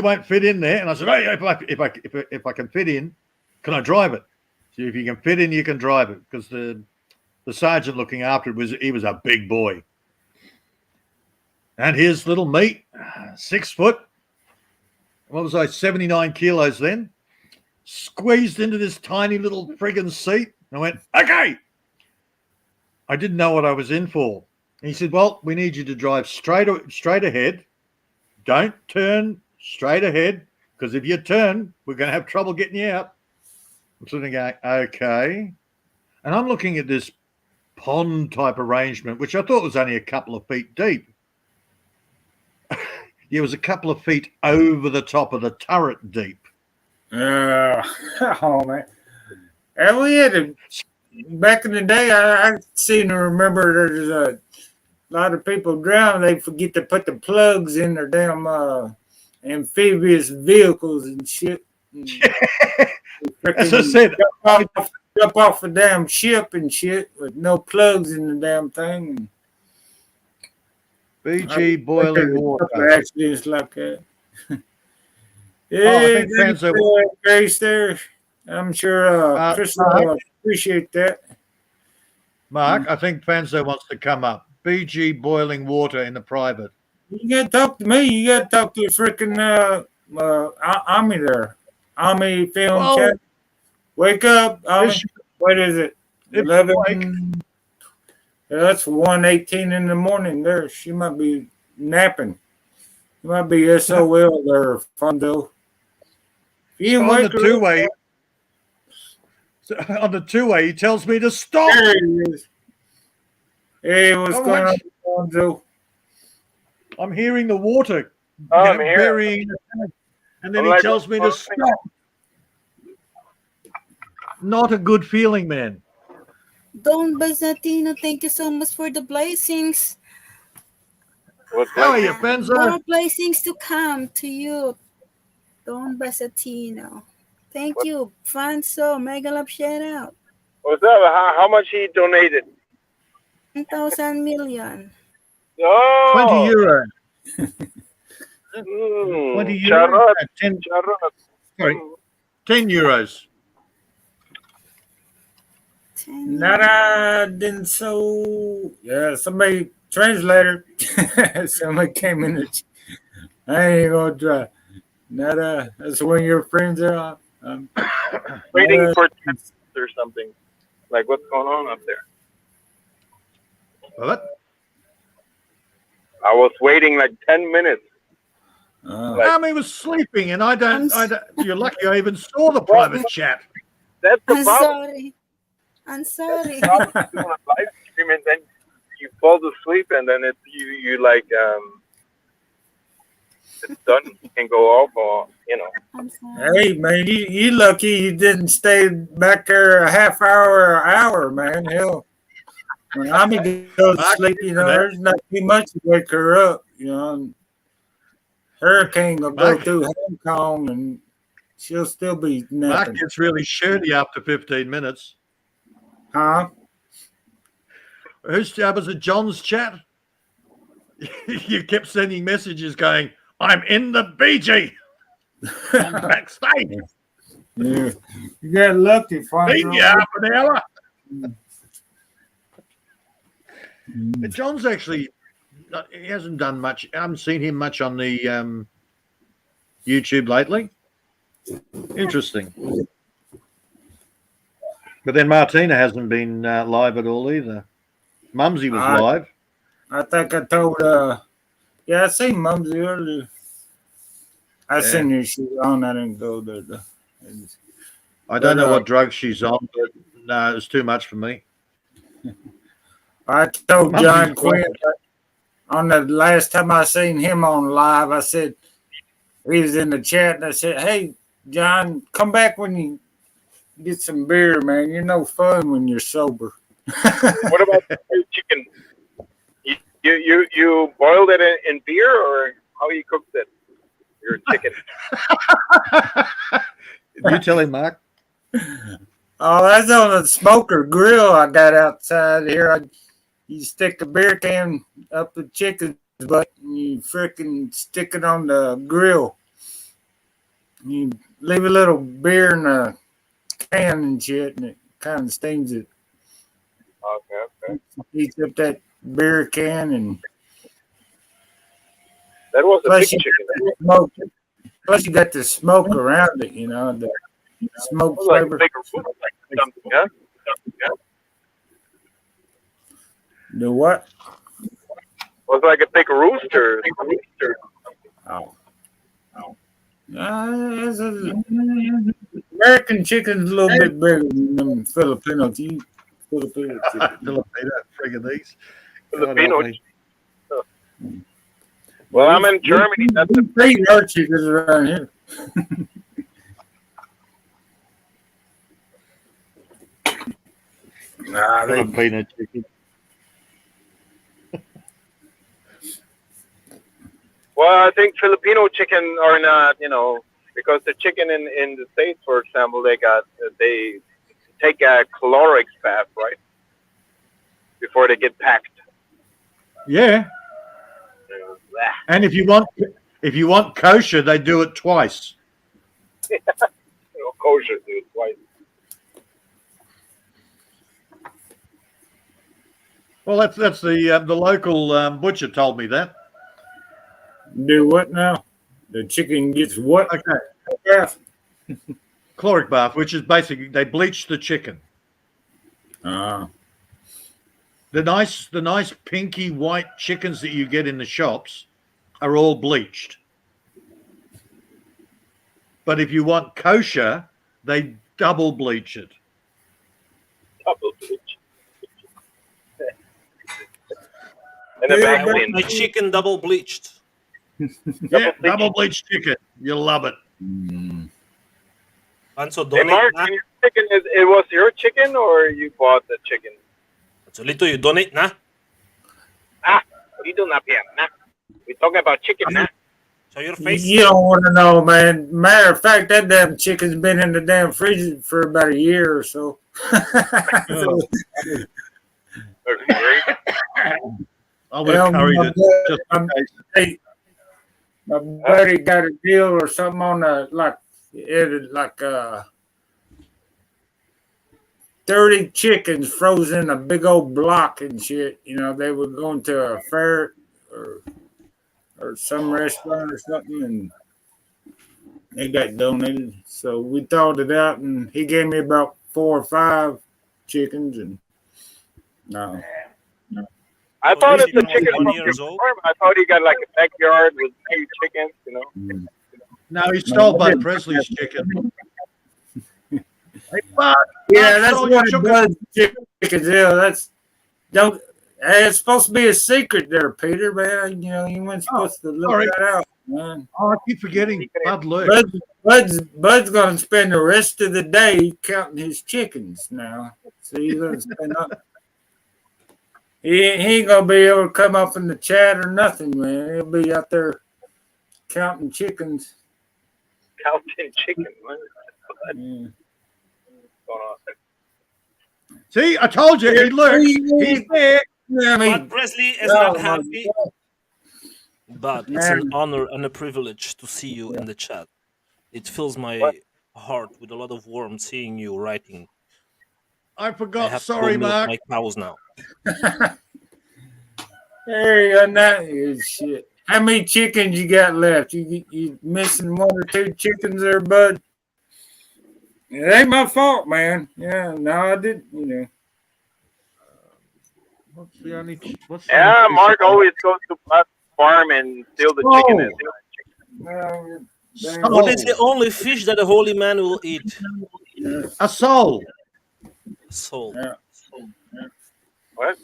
won't fit in there. And I said, "Hey, if I can fit in, can I drive it?" So if you can fit in, you can drive it, because the sergeant looking after it was a big boy. And here's little me, 6 foot. What was I, 79 kilos then? Squeezed into this tiny little friggin' seat. I went, okay. I didn't know what I was in for. And he said, well, we need you to drive straight ahead. Don't turn, straight ahead, because if you turn, we're going to have trouble getting you out. I'm sitting there going, okay. And I'm looking at this pond type arrangement, which I thought was only a couple of feet deep. It was a couple of feet over the top of the turret deep. Oh man! And we had back in the day. I seem to remember there's a lot of people drown. They forget to put the plugs in their damn amphibious vehicles and shit. As I said, jump off a damn ship and shit with no plugs in the damn thing. BG boiling water. Accidents like that. Yeah, I think fans are Grace there. I'm sure Chris will appreciate that. Mark, I think Fanzo wants to come up. BG boiling water in the private. You gotta talk to me. You gotta talk to the freaking Ami there. Ami film chat. Wake up, Ami. What is it? 11. Yeah, that's 1:18 in the morning there. She might be napping. She might be SOL there, Fondo. On the two-way, he tells me to stop. There he is. Hey, what's going on, Fonzo? I'm hearing the water burying the tank, and then he tells me to stop. Not a good feeling, man. Don Bazatino, thank you so much for the blessings. How are you, Fanzo? More blessings to come to you, Don Bazatino. Thank you, Fanzo. Mega love shout out. What's up? How much he donated? 1,000 million. Oh, 20 euro. 20 euros. 10 euros. Nada didn't so. Yeah, somebody translator. Somebody came in. I ain't gonna try. Nada. That's when your friends are. Waiting for tests or something. Like, what's going on up there? What? I was waiting like 10 minutes. Amy was sleeping, and I don't. You're lucky I even saw the private chat. That's the I'm problem. sorry. I'm sorry. Doing a live stream and then you fall asleep and then it's you like it's done. You can go off or I'm sorry. Hey man, you lucky you didn't stay back there a half hour or an hour, man. Hell, when Ami goes to sleep, there's not too much to wake her up. Hurricane will go through Hong Kong and she'll still be napping. Mark gets really shirty after 15 minutes. Huh? Whose job was it? John's chat? You kept sending messages going, I'm in the BG. I'm backstage. Yeah. You got lucky, Been here half an hour. Mm. John's actually he hasn't done much. I haven't seen him much on the YouTube lately. Interesting. But then Martina hasn't been live at all either. Mumsy was live. I think I told yeah, I seen Mumsy earlier. I seen her, she was on, I didn't go there though. I don't know what drug she's on, but no, it's too much for me. I told Mumsy's John Quinn wild. on the last time I seen him on live, I said, he was in the chat, and I said, "Hey, John, come back when you get some beer, man. You're no fun when you're sober." What about the chicken? You boiled it in beer, or how you cooked it? Your chicken. You tell him, Mark. Oh, that's on a smoker grill I got outside here. You stick a beer can up the chicken's butt, and you freaking stick it on the grill. You leave a little beer in the can and shit, and it kind of steams it. Okay. Heats up that beer can, and That was a big plus chicken. plus you got the smoke around it, you know, the smoke It was like a flavor. bigger food, like something, yeah? The what? Was like a big rooster. Oh. American chicken's a little bit bigger than them Filipino chicken. Filipino, friggin' these. Filipino. Well, I'm in Germany. That's we breed our chickens around here. Nah, they Filipino chicken. Well, I think Filipino chicken are not, because the chicken in the States, for example, they take a Clorox bath, right? Before they get packed. Yeah. And if you want kosher, they do it twice. Kosher, dude, twice. Well, that's the local butcher told me that. do what now? The chicken gets what? Okay. Yeah. Chloric bath, which is basically they bleach the chicken. The nice pinky white chickens that you get in the shops are all bleached. But if you want kosher, they double bleach it. Double bleach. And I want my chicken double bleached. Yeah, double bleached chicken. You'll love it. And so Hey, donate Mark, na. your chicken it was your chicken or you bought the chicken? So Lito, you donate na. You do not have na. We talking about chicken na. Show your face. You don't want to know, man. Matter of fact, that damn chicken's been in the damn fridge for about a year or so. I would have curried it just in case. My buddy got a deal or something on the like 30 chickens frozen in a big old block and shit. You know, they were going to a fair or some restaurant or something, and they got donated. So we thawed it out, and he gave me about 4 or 5 chickens, and no. I thought it's the Only chicken 1 from year your old. farm. I thought he got like a backyard with 2 chickens, No, he stole Bud Presley's chicken. Hey, Bud, Yeah, that's stole what your it does. Chickens, yeah, that's don't. It's supposed to be a secret there, Peter. Man, you know you weren't supposed to let sorry. that out, man. Oh, I keep forgetting Bud Luke. Bud's gonna spend the rest of the day counting his chickens now. So he's gonna spend up. He ain't gonna be able to come up in the chat or nothing, man. He'll be out there counting chickens. Counting chicken. What? Yeah. Going on? See, I told you, he looked. He's there. Yeah, I mean, But Presley is oh, not my happy. God. But it's an honor and a privilege to see you in the chat. It fills my heart with a lot of warmth seeing you writing. I I forgot. have Sorry, to go milk Mark. my cows now. Hey, that is shit. How many chickens you got left? You missing one or two chickens there, bud? It ain't my fault, man. Yeah, no, I did. You know. What's the only? What's the Yeah, only Mark always goes to Bud's farm and steal the chicken. And No, What is soul? the only fish that a holy man will eat? A soul. Soul. yeah. what?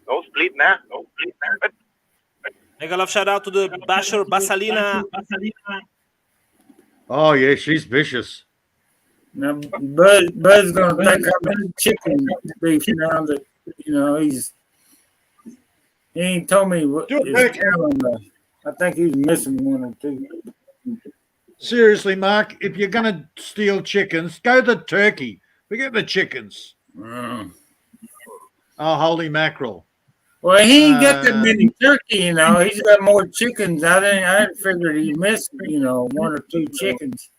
No split now. No split now. Mega love shout out to the Basher Basalina. Oh yeah, she's vicious. Now, Bud's gonna think I'm a chicken beef now that he ain't told me what Do it, his Nick. talent. I think he's missing one or two. Seriously, Mark, if you're gonna steal chickens, go the turkey. Forget the chickens. Mm. Oh, holy mackerel! Well, he ain't got that many turkey, He's got more chickens. I figured he missed, one or two chickens.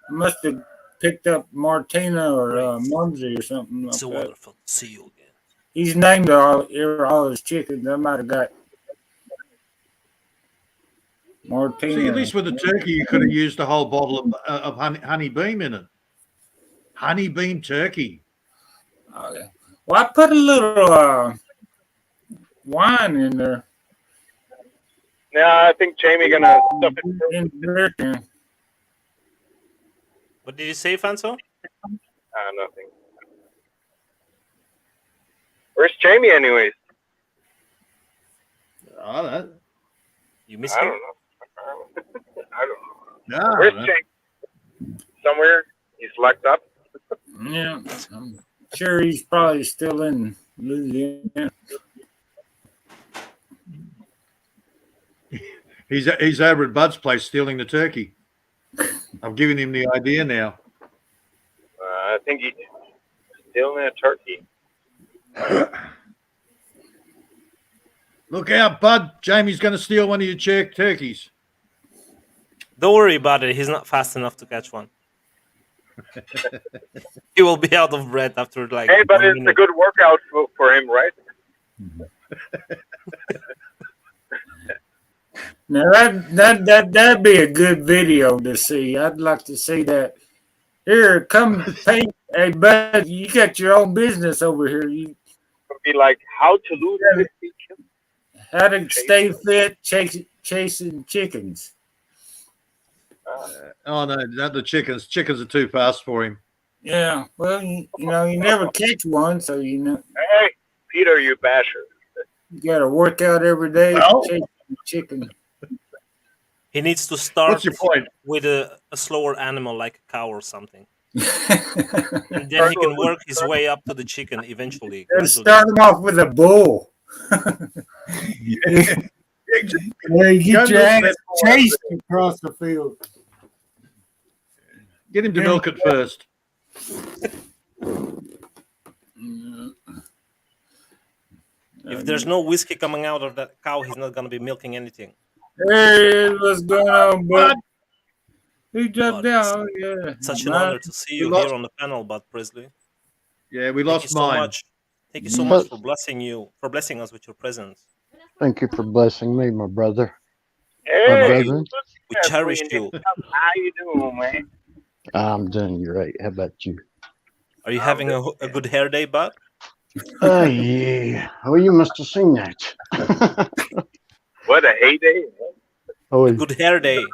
I must have picked up Martina or Mumsy or something like So that. wonderful to see you again. He's named all his chickens. I might have got Martina. See, at least with the turkey, you could have used a whole bottle of honey beam in it. Honey beam turkey. Okay. Well, I put a little wine in there. Yeah, I think Jamie gonna stuff it. In there. What did you say, Fanso? Nothing. Where's Jamie, anyways? Oh, that. You miss I him? don't know. I don't know. No, Where's no. Jamie? Somewhere. He's locked up. Yeah, I'm sure he's probably still in Louisiana. He's over at Bud's place stealing the turkey. I'm giving him the idea now. I think he's still in a turkey. Look out, Bud. Jamie's going to steal one of your turkeys. Don't worry about it. He's not fast enough to catch one. He will be out of breath after like. Hey, but 1 it's minute. a good workout for him, right? Now that'd be a good video to see. I'd like to see that. Here, come pay. Hey, bud, you got your own business over here. You It'll be like how to lose 50 kilograms. how to stay fit, chasing chickens. Oh, no, not the chickens. Chickens are too fast for him. Yeah, well, you never catch one, so Hey, Peter, you basher. you got to work out every day Well. chasing chicken. He needs to start What's your point? with a slower animal like a cow or something. And then he can work his way up to the chicken eventually. Let's gradually. start him off with a bull. Where you get your ass chased across the field. Get him to milk it first. If there's no whiskey coming out of that cow, he's not going to be milking anything. Hey, what's going on, bud? He jumped Bud, down. Yeah. Such an honor to see you here on the panel, Bud Presley. Yeah, we Thank you lost so mine. much. Thank you so much for blessing us with your presence. Thank you for blessing me, my brother. Hey, brethren. We cherish you. How you doing, man? I'm doing great. How about you? Are you having a good hair day, Bud? Oh, yeah. Oh, you must have seen that. What a heyday. Oh, Good hair day.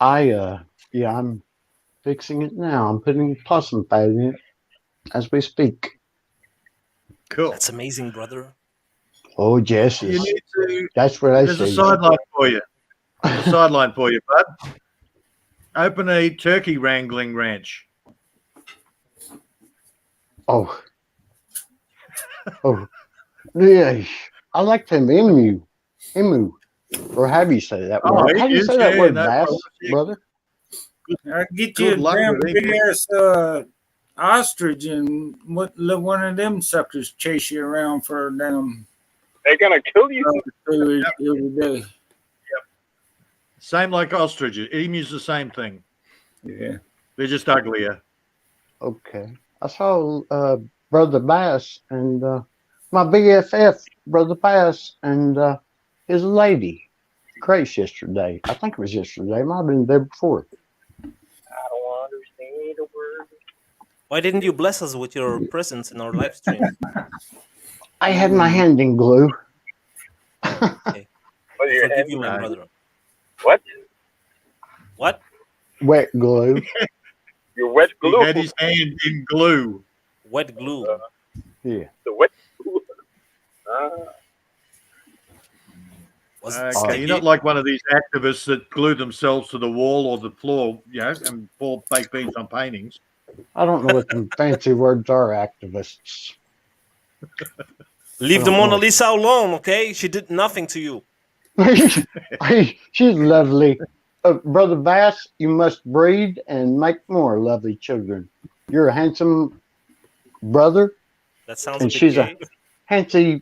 I'm fixing it now. I'm putting possum fat in it as we speak. Cool. That's amazing, brother. Oh, yes. You need to. That's what I There's a say. sideline for you. There's a sideline for you, Bud. Open a turkey wrangling ranch. Oh. Oh. Yeah. I like them emu. Emu. Or how do you say that Oh, word? How do you say that yeah, word, no bass, problem. Yeah. brother? I get you Good a luck damn with it. big ass ostrich and let one of them suckers chase you around for a damn They're gonna kill you. every day. Same like ostriches. Emus the same thing. Yeah. They're just uglier. Okay. I saw Brother Bass and my BFF, Brother Bass, and his lady, Grace, yesterday. I think it was yesterday. Might have been the day before. I don't understand a word. Why didn't you bless us with your presence in our live stream? I had my hand in glue. Okay. What I your forgive hand? you, my brother. What? What? Wet glue. Your wet He glue. had his hand in glue. Wet glue. Yeah. The wet glue. Was it Okay, sticky? you're not like one of these activists that glue themselves to the wall or the floor, and pour baked beans on paintings. I don't know what the fancy words are, activists. Leave I the don't Mona know. Lisa alone, okay? She did nothing to you. She's lovely. Brother Bass, you must breed and make more lovely children. You're a handsome brother, That sounds a and bit she's gay. a handsy.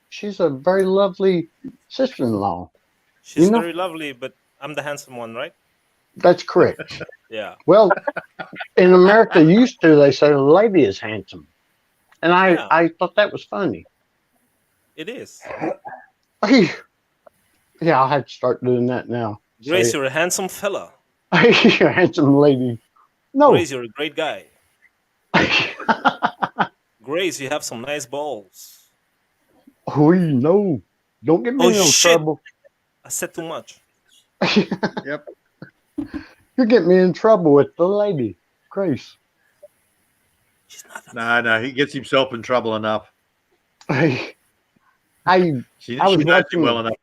She's a very lovely sister-in-law. She's You know, very lovely, but I'm the handsome one, right? that's correct. Yeah. Well, in America, used to they say the lady is handsome, and Yeah. I thought that was funny. It is. Yeah, I'll have to start doing that now. Grace, Say you're a handsome fella. it. You're a handsome lady. No. Grace, you're a great guy. Grace, you have some nice balls. No. Don't get me Oh in no shit! trouble. I said too much. Yep. You get me in trouble with the lady, Grace. She's not. No, he gets himself in trouble enough. I She I was knows him watching. well enough.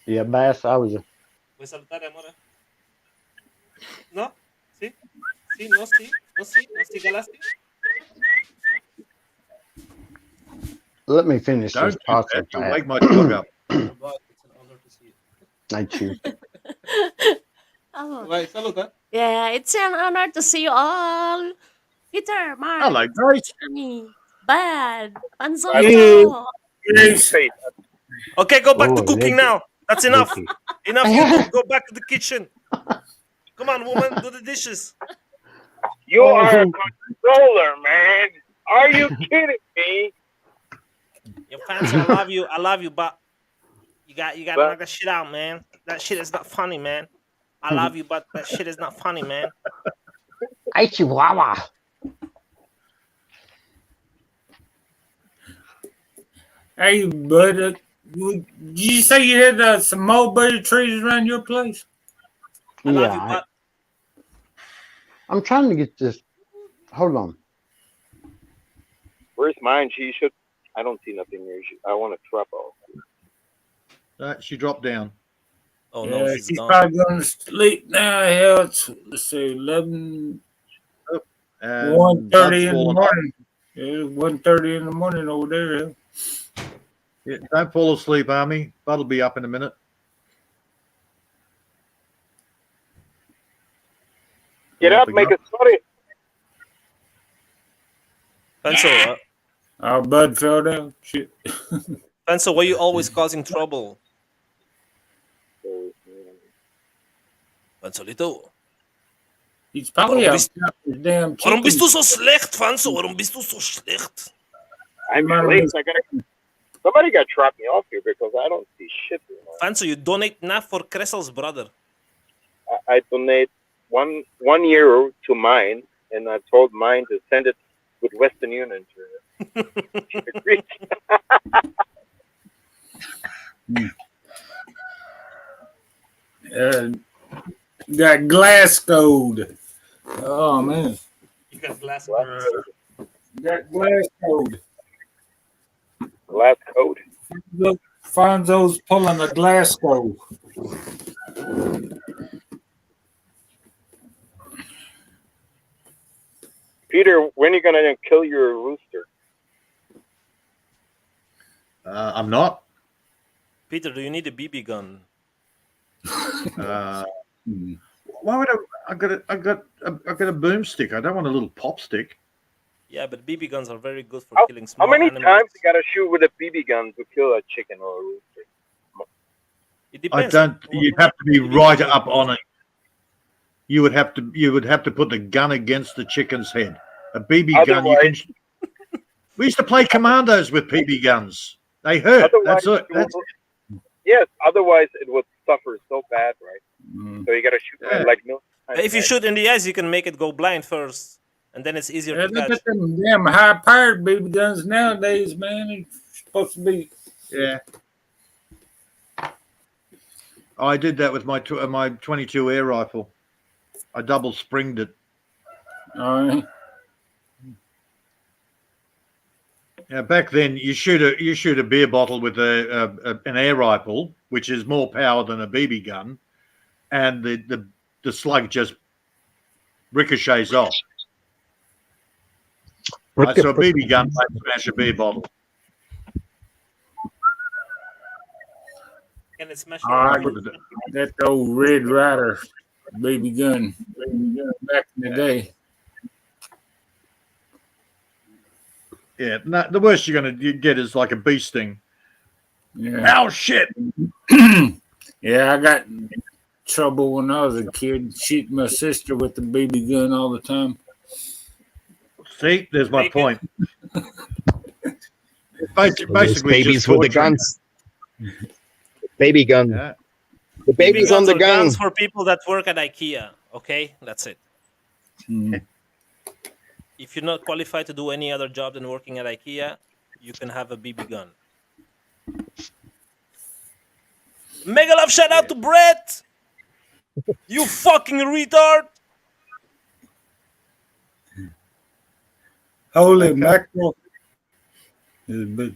Yeah, Bass. I was. Vuoi salutare, amore? No? Sì? Sì? No? Sì? No? Sì? No? Sì? Galasti? Let me finish Don't this do pasta that. You'll pat. wake my dog up. Oh God, it's an honor to see you. Thank you. Oh, Vai, saluta. yeah, it's an honor to see you all. Peter, Mark, Hello, Grace. Sammy, Bad, I Panzolito. Yes. face. Okay, go back Oh, to cooking lick it. now. That's enough. Licky. Enough YouTube. Go back to the kitchen. Come on, woman, do the dishes. You are a Oh, controller, man. Are you kidding me? Yo, fancy, I love you. I love you, but you got to But knock that shit out, man. That shit is not funny, man. I love you, but that shit is not funny, man. hey, Chihuahua. Hey, bud, did you say you had some mulberry trees around your place? I love you, Yeah, but I'm trying to get this. Hold on. where's mine? She should. I don't see nothing here. I want a trouble. She dropped down. oh no, Yeah, she's she's gone. probably going to sleep now. Hell, let's see, 11, And 1:30 Bud's in the fallen morning. Yeah, 1:30 in the morning over there. Hell. Yeah, don't fall asleep, Army. Bud'll be up in a minute. Get up, make a story. Pencil, Our bud fell down. Shit. Pencil, why you always causing trouble? Pensolito. He's probably Warum out bist, his damn warum bist chicken. du so schlecht, Fanzo? Warum bist du so schlecht? I'm Man, late. Somebody got dropped me off here because I don't see shit. Fanzo, you donate enough for Cressel's brother. I donate €1 to mine, and I told mine to send it with Western Union to Greece. Got Glasgow. Oh, man. You got glass. Got Glasgow. Glass code. Look, Fonzo's pulling a Glasgow. Peter, when are you gonna kill your rooster? I'm not. Peter, do you need a BB gun? Why would I got a boomstick. I don't want a little pop stick. Yeah, but BB guns are very good for killing How small many animals. times you gotta shoot with a BB gun to kill a chicken or a rooster? It I depends. don't. You'd have to be right up on it. You would have to put the gun against the chicken's head. A BB gun, you can. We used to play commandos with PB guns. They hurt. Otherwise, That's it. That's yes. Otherwise, it would suffer so bad, right? Mm. So you gotta shoot Yeah. like millions of times If you a shoot in the eyes, you can make it go blind first, and then it's easier Yeah, to they catch. got them damn high-powered BB guns nowadays, man. It's supposed to be. yeah. I did that with my 22 air rifle. I double springed it. All right. Now, back then, you shoot a beer bottle with an air rifle, which is more power than a BB gun, and the slug just ricochets off. Right, so a BB gun might smash a beer bottle. Can it smash All right. your That old Red Ryder BB gun back in the day. Yeah, no, the worst you're going to get is like a bee sting. Yeah. Ow, shit! Yeah, I got in trouble when I was a kid, shooting my sister with the BB gun all the time. See, there's my Make it. point. Those Basically, babies just with the torturing. guns. Baby gun. Yeah. The baby's on guns the are gun. guns for people that work at IKEA. Okay, that's it. Mm. If you're not qualified to do any other job than working at IKEA, you can have a BB gun. Mega love shout out to Brett. You fucking retard. Holy mackerel. Is big.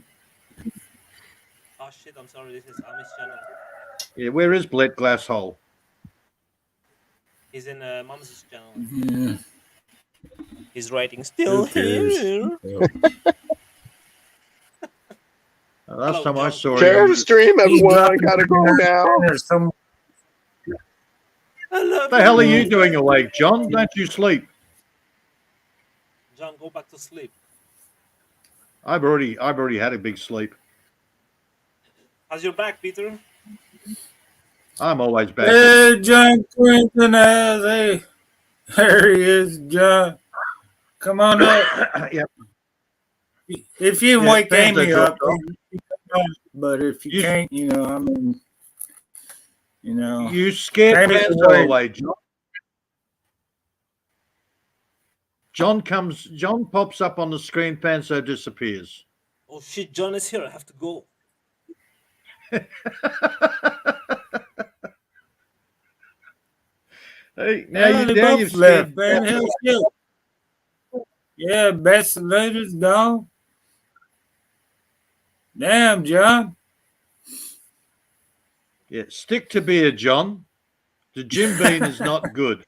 Oh shit, I'm sorry. This is Ami's channel. Yeah, where is Bled Glasshole? He's in Mom's channel. Yeah. He's writing still Who cares? here. Last Hello, time I John. saw Share him, the stream, everyone. I gotta go now. There's some I love what the hell are you doing awake, John? Don't you sleep? John, go back to sleep. I've already had a big sleep. How's your back, Peter? I'm always back. Hey, John Quinton has a. There he is, John. Come on up. Yep. If you can Yeah, wake fans Amy are up, but if you can't, I mean, You scared Amy can Panzo wait. away, John. John pops up on the screen, Panzo disappears. Oh shit, John is here. I have to go. Hey, Now they now both you've left, scared. man. Hell shit. Yeah, best lady's gone. Damn, John. Yeah, stick to beer, John. The Jim Beam is not good.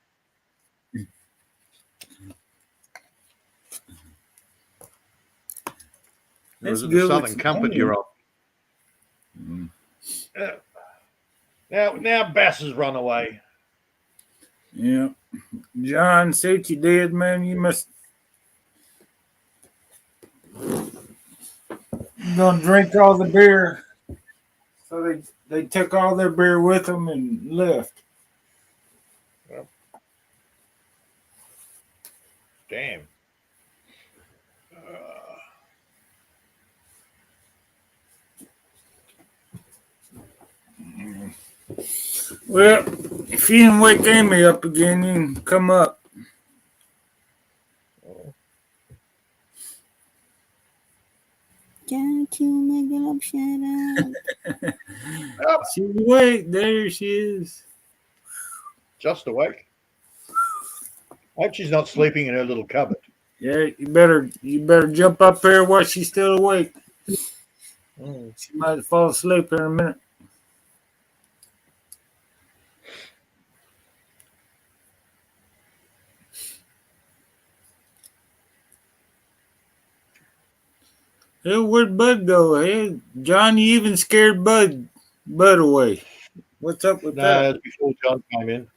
It was That's at good the with Southern some Comfort onion. you're on. Now Bass has run away. Yeah. John, see what you did, man. You must. Gonna drink all the beer. So they took all their beer with them and left. Damn. Well, if you can wake Amy up again, you can come up. Don't you make a love shout out. She's awake. There she is. Just awake. I hope she's not sleeping in her little cupboard. Yeah, you better jump up there while she's still awake. She might fall asleep in a minute. Hey, where'd Bud go? Hey, John, you even scared Bud away. What's up with No, that? that's before John came in.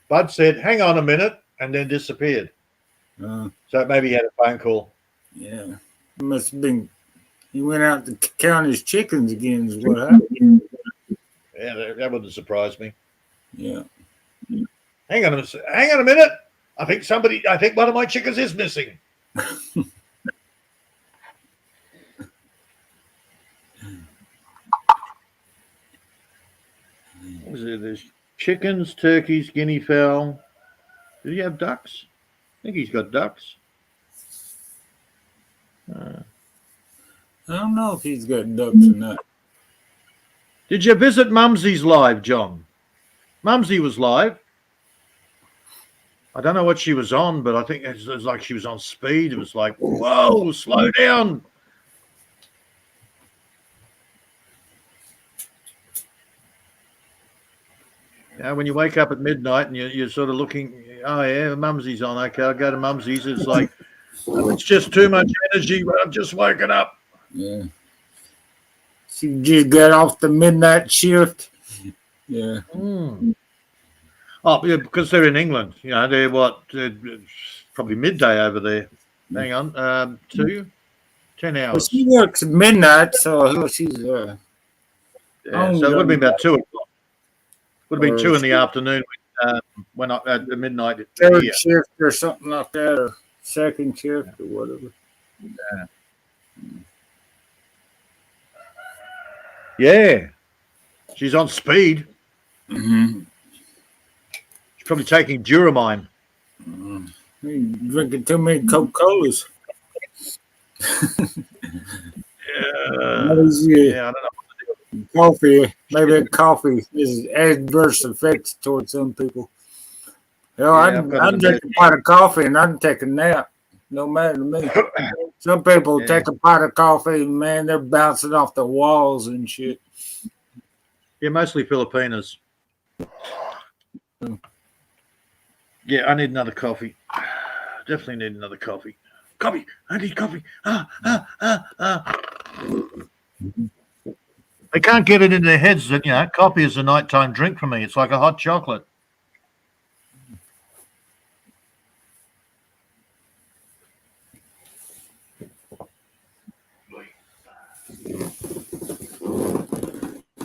Bud said, "Hang on a minute," and then disappeared. So maybe he had a phone call. Yeah, must have been. He went out to count his chickens again. Is what happened. Yeah, that wouldn't surprise me. Yeah. Hang on a minute. I think one of my chickens is missing. What is it? There's chickens, turkeys, guinea fowl. Did he have ducks? I think he's got ducks. I don't know if he's got ducks or not. Did you visit Mumsy's live, John? Mumsy was live. I don't know what she was on, but I think it was like she was on speed. It was like, whoa, slow down. Yeah, when you wake up at midnight and you're sort of looking, oh yeah, Mumsy's on. Okay, I'll go to Mumsy's. It's like, oh, it's just too much energy, but I'm just waking up. Yeah. She just got off the midnight shift. Yeah. Oh, yeah, because they're in England. You know, they're probably midday over there. Hang on, 10 Well, hours. she works at midnight, so she's Yeah, so it would have been about 2 o'clock. Would have been 2 in the afternoon when at the midnight. Third here. shift or something like that, or second shift or whatever. Yeah, she's on speed. Mm-hmm. She's probably taking Duramine. Drinking too many Coca-Colas. Yeah, I don't know. Coffee, maybe coffee is adverse effects towards some people. You know, I'd drink a pot of coffee and I'd take a nap. No matter to me. Some people take a pot of coffee and, man, they're bouncing off the walls and shit. Yeah, mostly Filipinos. Yeah, I need another coffee. Definitely need another coffee. Coffee! I need coffee. They can't get it in their heads that, coffee is a nighttime drink for me. It's like a hot chocolate.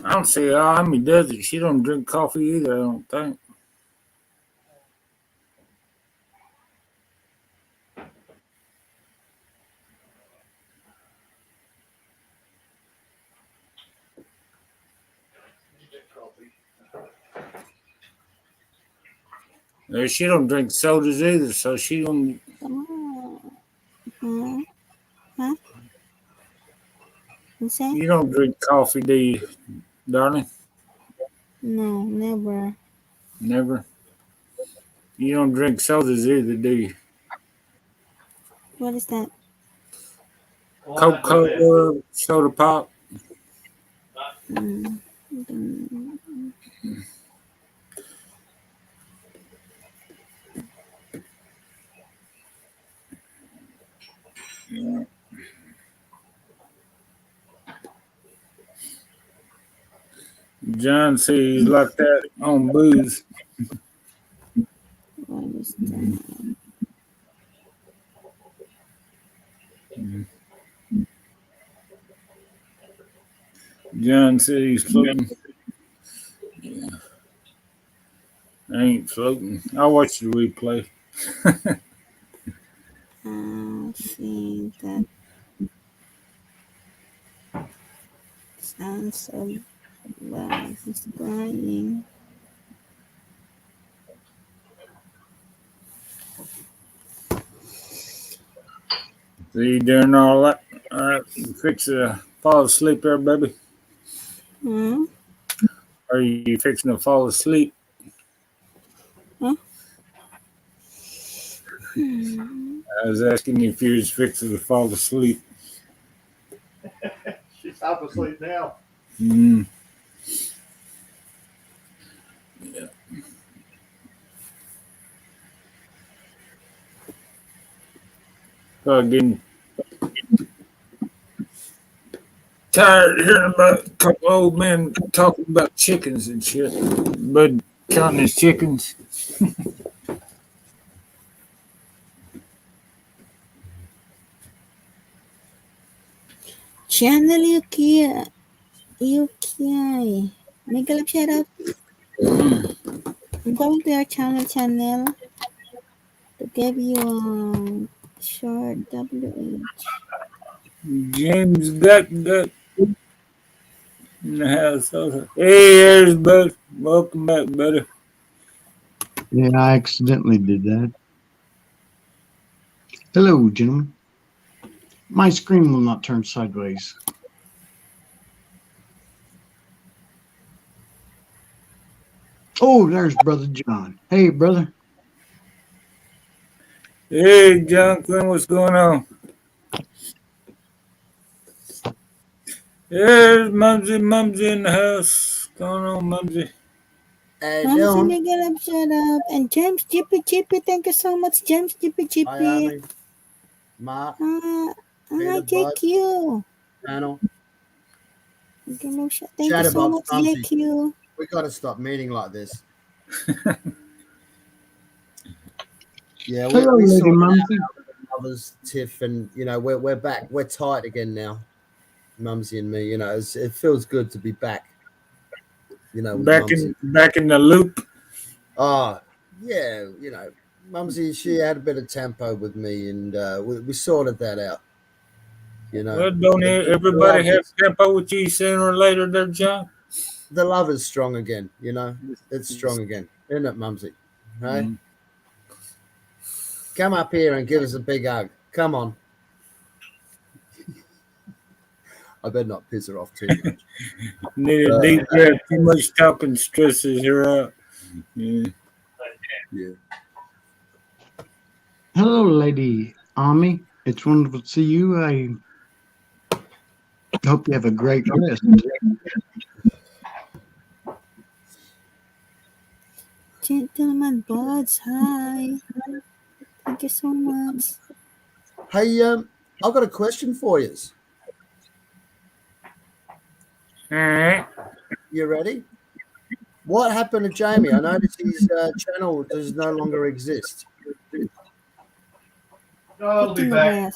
I don't see how Amy does it. She don't drink coffee either, I don't think. She don't drink sodas either, so she don't. Huh? You say? You don't drink coffee, do you, darling? No, never. Never. You don't drink sodas either, do you? What is that? Coca-Cola, soda pop. Yeah. John says he's like that on booze. What is that? John said he's floating. Yeah. I ain't floating. I'll watch the replay. I think that sounds so bad. It's crying. So you doing all that? All right, fix to fall asleep there, baby. Hmm? Are you fixing to fall asleep? Huh? I was asking if you was fixing to fall asleep. She's half asleep now. Mm. Yeah. Probably getting tired of hearing about a couple old men talking about chickens and shit. But counting his chickens. Channel UK. Make a shout out. I'm going to your channel. to give you a short WH. James Gut in the house. Hey, there's Bud. Welcome back, buddy. Yeah, I accidentally did that. Hello, gentlemen. My screen will not turn sideways. Oh, there's Brother John. Hey, brother. Hey, John Quinn, what's going on? There's Mumsy in the house. What's going on, Mumsy? Mumsy Dylan. Miguel up, shut up. And James Chippy, thank you so much, James Chippy. Hi, Army. Mark. I Peter, take you. Channel. Thank you so much, Mumsy. JQ. We got to stop meeting like this. Yeah, Hello, we Lady sorted Mumsy. out others, Tiff, and you know we're back. We're tight again now, Mumsy and me. You know, it feels good to be back. You know, with back in the loop. Oh, yeah, you know, Mumsy, she had a bit of tempo with me, and we sorted that out. You know, Well, don't everybody have tempo with you sooner or later, there, John? The love is strong again. You know, it's strong again, isn't it, Mumsy? Right? Mm-hmm. Come up here and give us a big hug. Come on. I better not piss her off too much. Need a deep breath. Too much talking stresses her out. Yeah. Hello, Lady Ami. It's wonderful to see you. I hope you have a great rest. Gentleman Buds, hi. Thank you so much. Hey, I've got a question for you. All right. You ready? What happened to Jamie? I noticed his channel does no longer exist. I'll be back.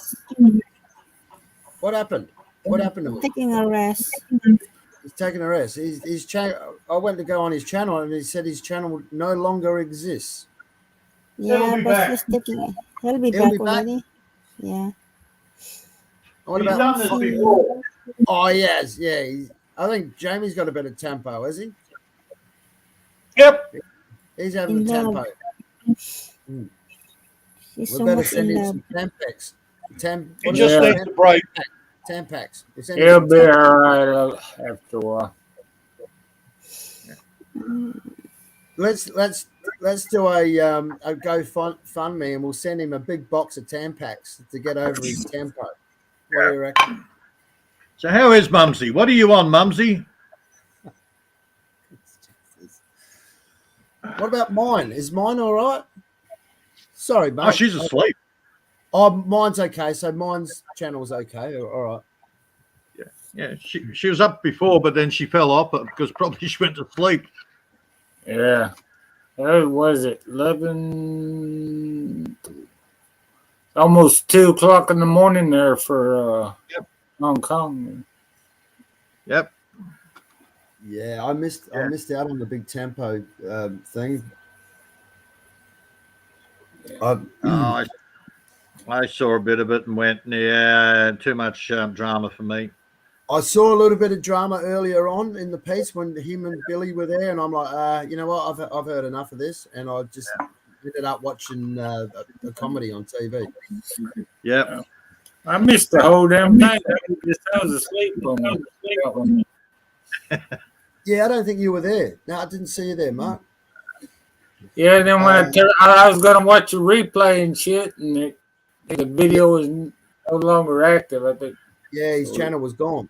What happened? What happened to him? Taking a rest. He's taking a rest. His channel. I went to go on his channel, and he said his channel no longer exists. Yeah, but he's taking it. He'll be back already. Yeah. What He's about done this before. Oh yes, yeah. I think Jamie's got a better tempo, has he? Yep. He's having a tempo. He's We so better much send in him love. some Tampax. He just needs a break. Tampax. He'll be all right after a while. Let's do a GoFundMe and we'll send him a big box of Tampax to get over his tempo. What do you reckon? So how is Mumsy? What are you on, Mumsy? What about mine? Is mine all right? Sorry, mate. Oh, she's asleep. Oh, mine's okay. So mine's channel's okay. All right. Yeah, she was up before, but then she fell off because probably she went to sleep. Yeah. What was it? 11, almost 2 o'clock in the morning there for Hong Kong. Yep. Yeah, I missed out on the big tempo thing. I saw a bit of it and went, yeah, too much drama for me. I saw a little bit of drama earlier on in the piece when him and Billy were there, and I'm like, you know what? I've heard enough of this, and I just ended up watching a comedy on TV. Yeah, I missed the whole damn thing. I was asleep on that one. Yeah, I don't think you were there. No, I didn't see you there, Mark. Yeah, then when I was gonna watch a replay and shit, and the video was no longer active. I think. Yeah, his channel was gone,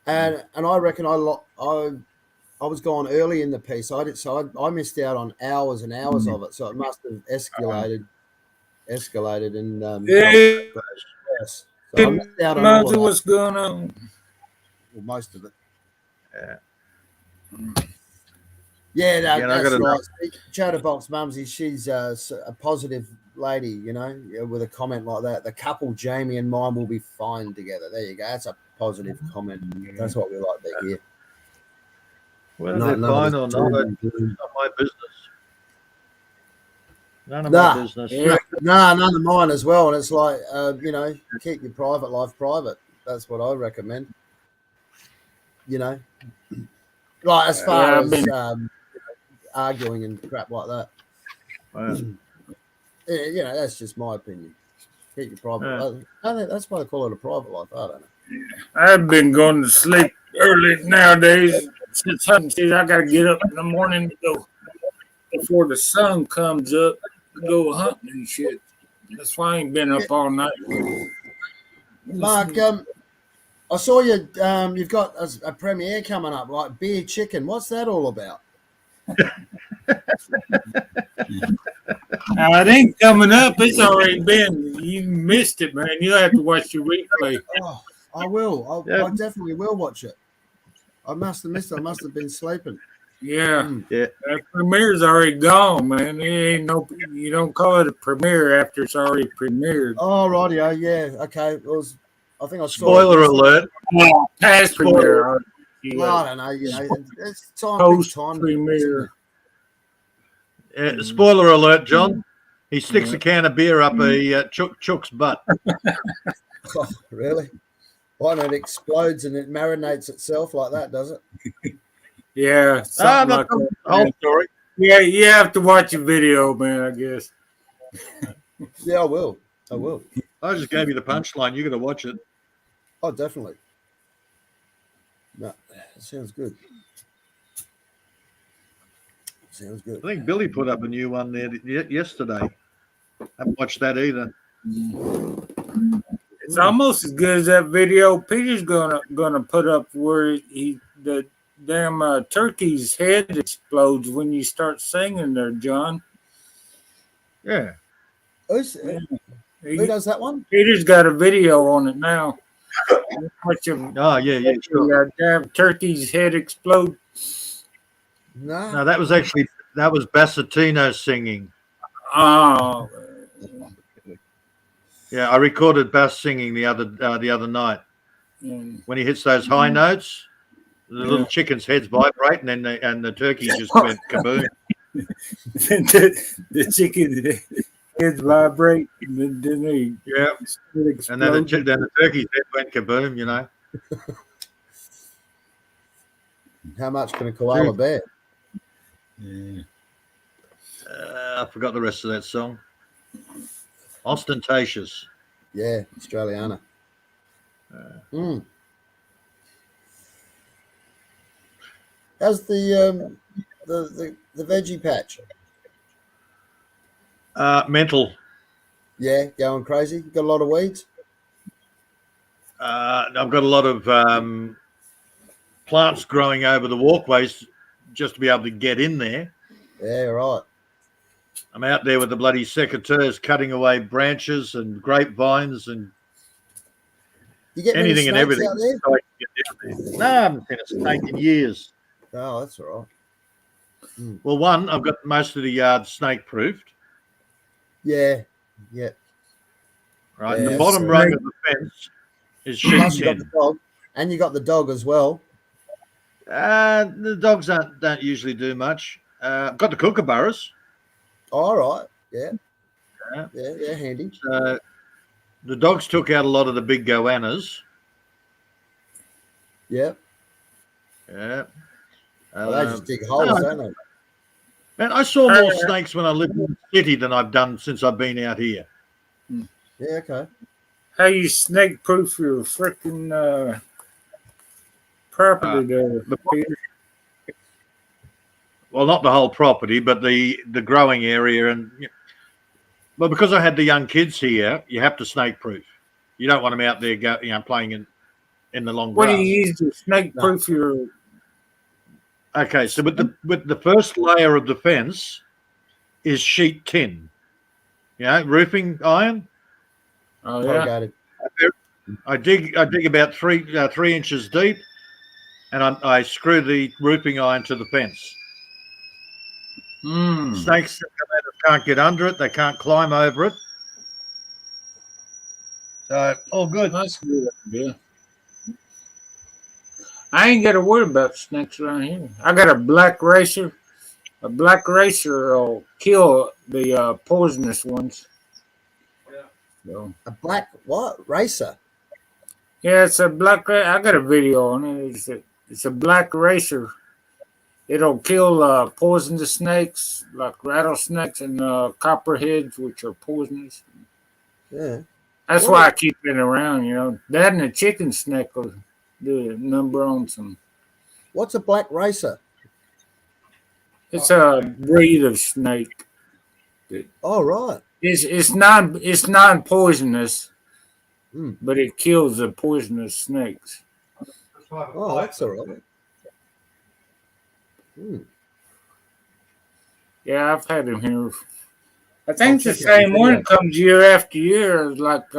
and I reckon I was gone early in the piece. I missed out on hours and hours of it. So it must have escalated, and so I missed out on all of that. What's going on? Well, most of it. Yeah. Yeah, that's right. Chatterbox Mumsy, she's a positive lady, you know, with a comment like that. The couple, Jamie and mine, will be fine together. There you go. That's a positive comment. That's what we like to hear. Whether they're fine or not, it's not my business. None of my Nah. business. Yeah. Nah, none of mine as well. And it's like, keep your private life private. That's what I recommend. Like as far Yeah, I've as been. arguing and crap like that. Wow. That's just my opinion. Keep your private. Yeah. I think that's why they call it a private life. I don't know. I've been going to sleep early nowadays since hunting season. I got to get up in the morning to go before the sun comes up to go hunting and shit. That's why I ain't been up all night. Mark, I saw you. You've got a premiere coming up, like Beer Chicken. What's that all about? It ain't coming up. It's already been. You missed it, man. You'll have to watch the replay. Oh, I will. Yeah. I definitely will watch it. I must have missed it. I must have been sleeping. Yeah. Yeah. That premiere's already gone, man. It ain't no. You don't call it a premiere after it's already premiered. Oh, rightio. Yeah. Okay. I think I saw. Spoiler alert. Past premiere. I don't know. It's time. Post Time premiere. Spoiler alert, John. He sticks a can of beer up a chook's butt. Oh, really? Why not? It explodes and it marinates itself like that, does it? Yeah. Something like that. Whole story. Yeah, you have to watch a video, man, I guess. Yeah, I will. I just gave you the punchline. You got to watch it. Oh, definitely. No, that sounds good. Sounds good. I think Billy put up a new one there yesterday. Haven't watched that either. It's almost as good as that video Peter's gonna put up where the damn turkey's head explodes when you start singing there, John. Yeah. Who does that one? Peter's got a video on it now. Oh, yeah, sure. Damn turkey's head explode. No, that was Bassatino singing. Oh. Yeah, I recorded Bass singing the other night. When he hits those high notes, the little chicken's heads vibrate, and then the turkey just went kaboom. the chicken heads vibrate, and then they and then the turkey's head went kaboom. How much can a koala bear? Yeah. I forgot the rest of that song. Ostentatious. Yeah, Australiana. How's the veggie patch? Mental. Yeah, going crazy. Got a lot of weeds. I've got a lot of plants growing over the walkways just to be able to get in there. Yeah, right. I'm out there with the bloody secateurs cutting away branches and grapevines and you get anything and everything. Out there? So I can get down there. No, I haven't seen a snake in years. Oh, that's all right. Well, one, I've got most of the yard snake proofed. Yeah. Right. Yeah, The bottom rung of the fence is sheep Plus you got 10. the dog, and you got the dog as well. The dogs don't usually do much. I've got the kookaburras. All right. Yeah, handy. So the dogs took out a lot of the big goannas. Yeah. Yeah. They just dig holes, don't they? Man, I saw more snakes when I lived in the city than I've done since I've been out here. Yeah, okay. How you snake proof your freaking property there, Peter? Well, not the whole property, but the growing area. And well, because I had the young kids here, you have to snake proof. You don't want them out there playing in the long grass. What do you use to snake proof your? Okay, so with the first layer of the fence is sheet tin. Roofing iron. Oh yeah. I dig about 3 inches deep, and I screw the roofing iron to the fence. Snakes that come out can't get under it. They can't climb over it. So all good. That's a good idea. I ain't got to worry about snakes around here. I got a black racer A black racer will kill the poisonous ones. So, A black what racer? yeah, it's a black. I got a video on it. It's a black racer. It'll kill poisonous snakes like rattlesnakes and copperheads, which are poisonous. Yeah. That's What why is- I keep it around. That and a chicken snake will do a number on some. What's a black racer? It's a breed of snake. Oh, right. It's non poisonous, Hmm. but it kills the poisonous snakes. Oh, that's all right. Hmm. Yeah, I've had them here. I think the check out your same one video. comes year after year. Like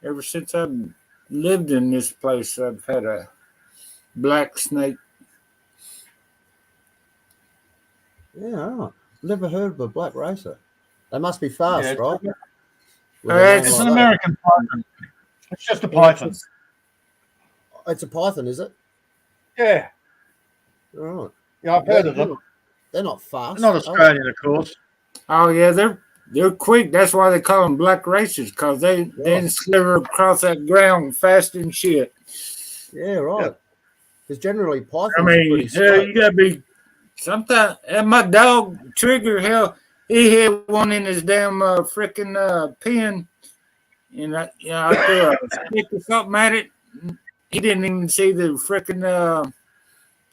ever since I've lived in this place, I've had a black snake. Yeah, oh, never heard of a black racer. They must be fast, Yeah, right? Uh, With a name it's It's like an that. American python. It's just a Yeah, python. It's a python, is it? Yeah. All right. Yeah, I've heard of them. They're not fast. Not are Australian, of course. Oh yeah, they're quick. That's why they call them black racers, because they Yeah. sliver across that ground fast and shit. they? Yeah, right. Because generally pythons I are mean, pretty hell, slow. you gotta be. Sometimes, and my dog Trigger, hell, he had one in his damn freaking pen, and I threw a stick or something at it. He didn't even see the freaking.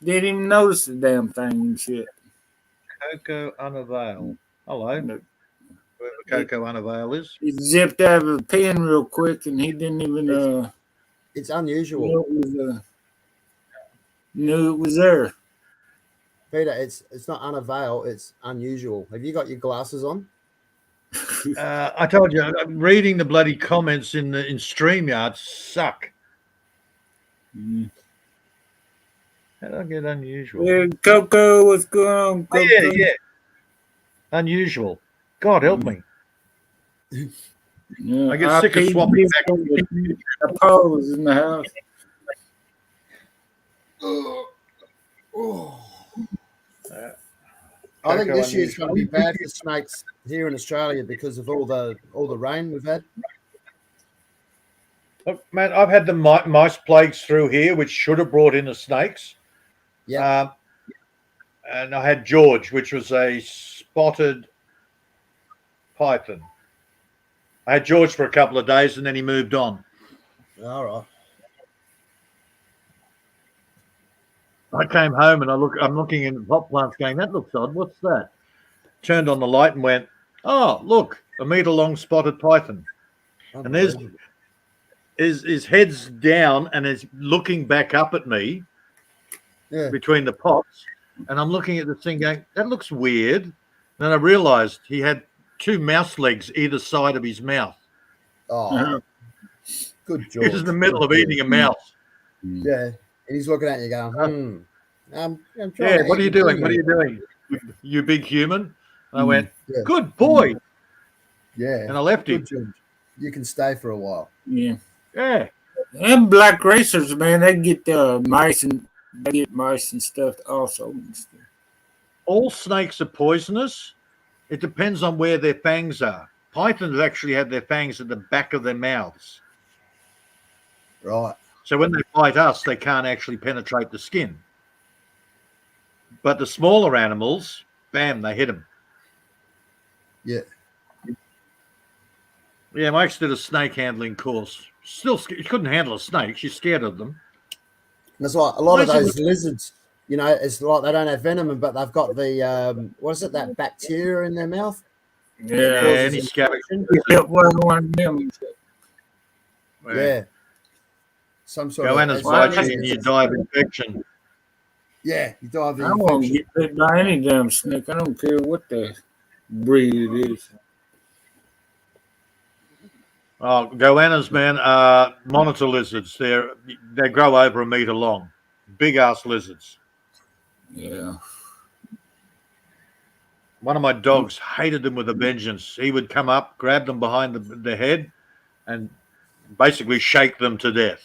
Didn't even notice the damn thing and shit. Coco Unavail. Hello. But Whoever Coco Unavail is. he zipped out of the pen real quick, and he didn't even It's unusual. knew it was there. Peter, it's not unavail, it's unusual. Have you got your glasses on? I told you, reading the bloody comments in StreamYard suck. Mm. How did I get unusual? Yeah, Coco, what's going on, Oh, Coco? yeah. Unusual. God help me. Yeah, I get sick of RP swapping back. The pose in the house. I think Coco this year's unusual. going to be bad for snakes here in Australia because of all the rain we've had. Look, man, I've had the mice plagues through here, which should have brought in the snakes. Yeah. And I had George, which was a spotted python. I had George for a couple of days, and then he moved on. All right. I came home and I'm looking in the pot plants, going, "That looks odd. What's that?" Turned on the light and went, "Oh, look, a meter long spotted python." And there's his head's down and is looking back up at me between the pots. And I'm looking at the thing going, "That looks weird." And then I realized he had two mouse legs either side of his mouth. Oh, good He was in George. the middle of eating a mouse. Yeah. And he's looking at you going, I'm trying Yeah, to what are you eat doing? What are you? you doing? You big human. And I went, Yeah. "Good boy." Yeah. And I left him. Good George. You can stay for a while. Yeah. Yeah. Them black racers, man, they get mice and stuff also. All snakes are poisonous. It depends on where their fangs are. Pythons actually have their fangs at the back of their mouths. Right. So when they bite us, they can't actually penetrate the skin. But the smaller animals, bam, they hit them. Yeah. Yeah, my ex did a snake handling course. Still, she couldn't handle a snake. She's scared of them. That's why a lot of Basically- those lizards, it's like they don't have venom, but they've got the what is it, that bacteria in their mouth? Yeah. Any scavenger. Yeah, one of them. Yeah. Some sort Go in of as bites you and you die of infection. Yeah, you die of I won't infection. get bit by any damn snake. I don't care what the breed it is. Oh, goannas, man, are monitor lizards. They grow over a meter long. Big ass lizards. Yeah. One of my dogs hated them with a vengeance. He would come up, grab them behind the head, and basically shake them to death.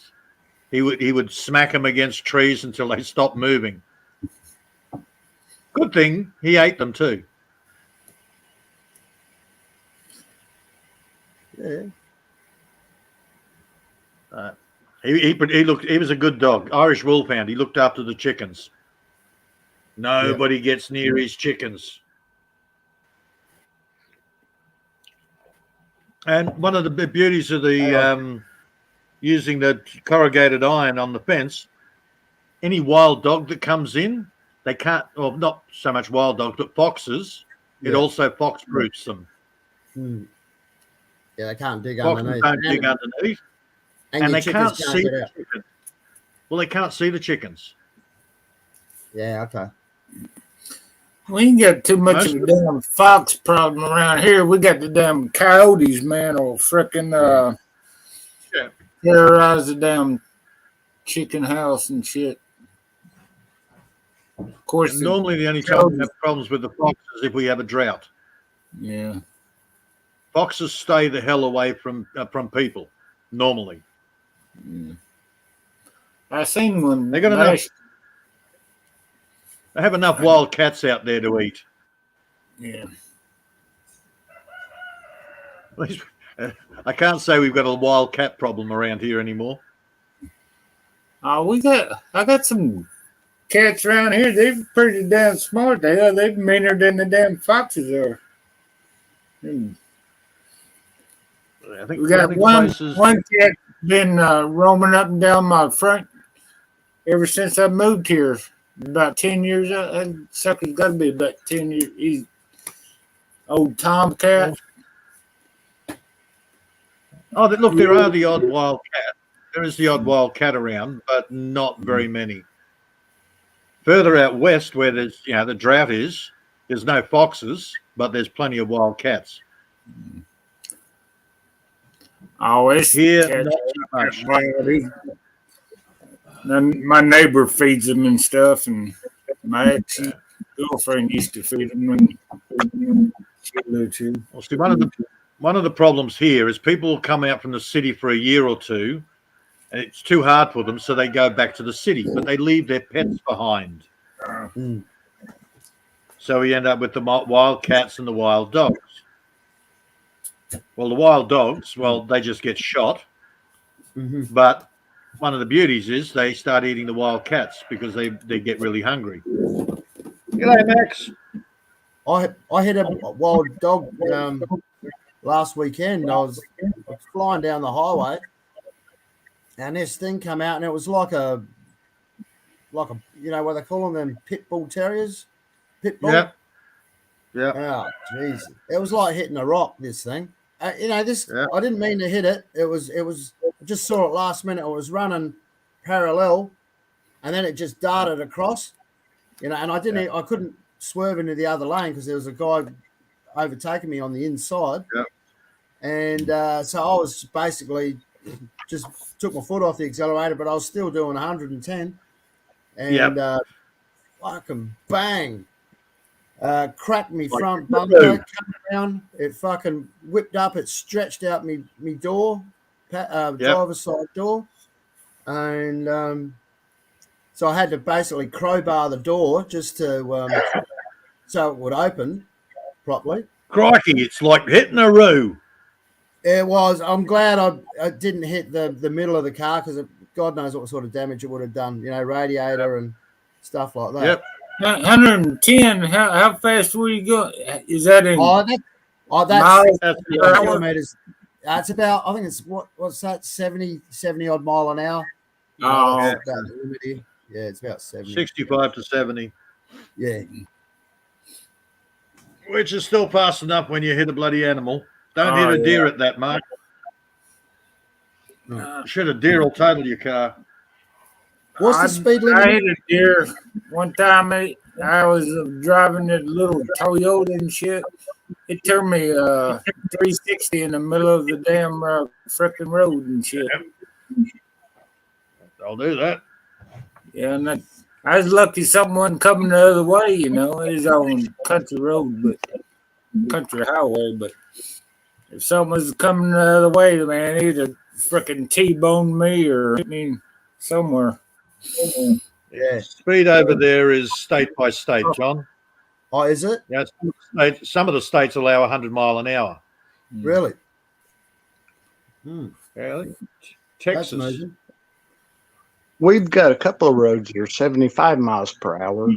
He would smack them against trees until they stopped moving. Good thing he ate them too. Yeah. He was a good dog, Irish Wolfhound. He looked after the chickens. Nobody gets near his chickens. And one of the beauties of the using the corrugated iron on the fence, any wild dog that comes in, they can't. Well, not so much wild dogs, but foxes. It also fox proofs them. Yeah, they can't dig Foxes underneath. don't dig underneath, and they can't see the chickens. Well, they can't see the chickens. Yeah, okay. We ain't got too much of a damn fox problem around here. We got the damn coyotes, man, or frickin' terrorize the damn chicken house and shit. Of course, and normally the only time we have problems with the foxes if we have a drought. Yeah, foxes stay the hell away from people normally. I seen one. They got enough. They have enough wild cats out there to eat. Yeah. I can't say we've got a wild cat problem around here anymore. I got some cats around here. They're pretty damn smart. They're meaner than the damn foxes are. I think we got one cat been roaming up and down my front ever since I moved here. About 10 years. That sucker's got to be about 10 years. He's old tomcat. Oh, look, there are the odd wild cat. There is the odd wild cat around, but not very many. Further out west, where there's the drought is, there's no foxes, but there's plenty of wild cats. Always here, not too much. My neighbor feeds them and stuff, and my ex-girlfriend used to feed them. And she lived too. Well, see, one of the problems here is people will come out from the city for a year or two, and it's too hard for them, so they go back to the city, but they leave their pets behind. So we end up with the wild cats and the wild dogs. Well, the wild dogs, they just get shot, but one of the beauties is they start eating the wild cats because they get really hungry. G'day, Max. I hit a wild dog last weekend. I was flying down the highway, and this thing come out, and it was like a what they call them pit bull terriers, pit bull. Yeah. Oh, jeez, it was like hitting a rock. This thing, I didn't mean to hit it. It was. I just saw it last minute. I was running parallel, and then it just darted across. And I couldn't swerve into the other lane because there was a guy overtaking me on the inside. And so I was basically just took my foot off the accelerator, but I was still doing 110. And fucking bang. Cracked me front bumper, come down. It fucking whipped up. It stretched out me door. Driver's side door, and so I had to basically crowbar the door just to so it would open properly. Crikey, it's like hitting a roo. It was. I'm glad I didn't hit the middle of the car because God knows what sort of damage it would have done. Radiator and stuff like that. 110. How fast were you going? Is that in? That's kilometers. It's about, I think it's what's that, 70 odd mile an hour. Oh, yeah, it's about 70. 65 to 70. Yeah. Which is still fast enough when you hit a bloody animal. Don't hit a deer at that much. Should a deer will total your car. What's the speed limit? I hit a deer one time. I was driving that little Toyota and shit. It turned me 360 in the middle of the damn frickin' road and shit. I'll do that. Yeah, and I was lucky something wasn't coming the other way, It was on country road, but country highway. But if someone was coming the other way, man, either frickin' T-boned me or hit me somewhere. Yeah. Speed over there is state by state, John. Oh, is it? Yeah, some of the states allow 100 mile an hour. Really? Hmm. Yeah, That's Texas. amazing. We've got a couple of roads here, 75 miles per hour.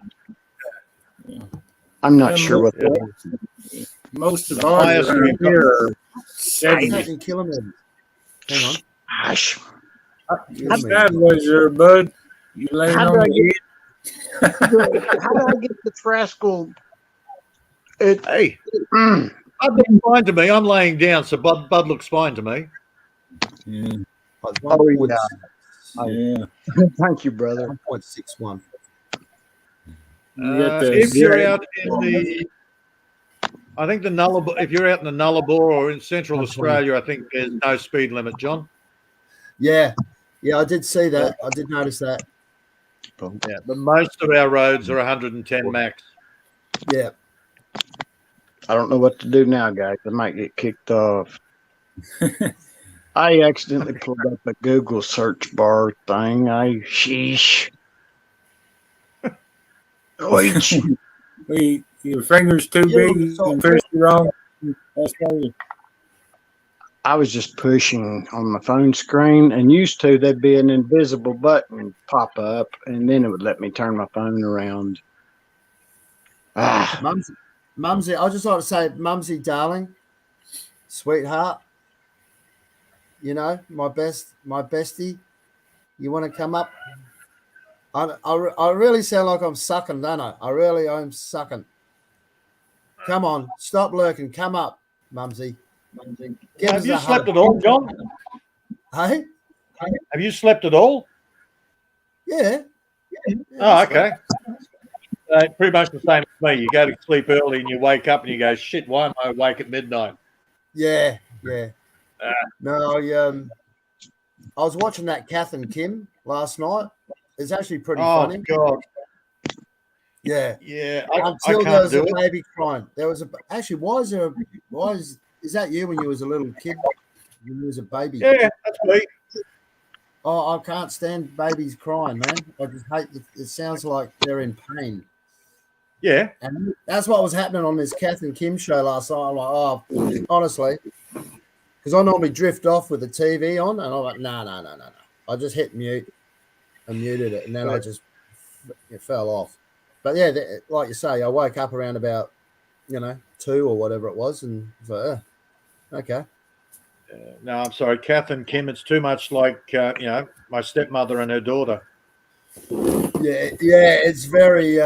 I'm not sure what that is. Most of The ours highest around we've got- here are Is 70. that in kilometers? Hang on. Gosh, You're sideways there, bud. You laying how on do I your get? How do I get this rascal? It. Hey, Mm, Bud looks fine to me. I'm laying down, so Bud looks fine to me. head? oh yeah. Yeah. Thank you, brother. 1.61. You got the If you're gray- out in the, I think the Nullarbor, if you're out in the Nullarbor or in Central Australia, I think there's no speed limit, John. Yeah. Yeah, I did see that. I did notice that. Yeah, but most of our roads are 110 max. Yeah. I don't know what to do now, guys. I might get kicked off. I accidentally pulled up a Google search bar thing. Sheesh. Wait. Wait, your finger's too big. You can push the wrong. That's why you. I was just pushing on my phone screen, and used to there'd be an invisible button pop up, and then it would let me turn my phone around. Mumsy, I just like to say, Mumsy, darling, sweetheart, you know, my bestie, you want to come up? I really sound like I'm sucking, don't I? I really am sucking. Come on, stop lurking. Come up, Mumsy. Give Have us you a slept hug. at all, John? Hey? Have you slept at all? Yeah. Oh, okay. Pretty much the same as me. You go to sleep early and you wake up and you go, shit, why am I awake at midnight? Yeah. No, I was watching that Kath and Kim last night. It's actually pretty funny. God. Yeah. Yeah. Until I there can't was do a it. baby crying. There was is that you when you was a little kid? When you was a baby? Yeah, that's me. Oh, I can't stand babies crying, man. I just hate it sounds like they're in pain. Yeah. And that's what was happening on this Kath and Kim show last night. I'm like, oh, honestly, because I normally drift off with the TV on, and I'm like, no. I just hit mute and muted it, and then it fell off. But yeah, like you say, I woke up around about 2 or whatever it was, and I was like, okay. No, I'm sorry, Kath and Kim. It's too much like my stepmother and her daughter. Yeah, it's very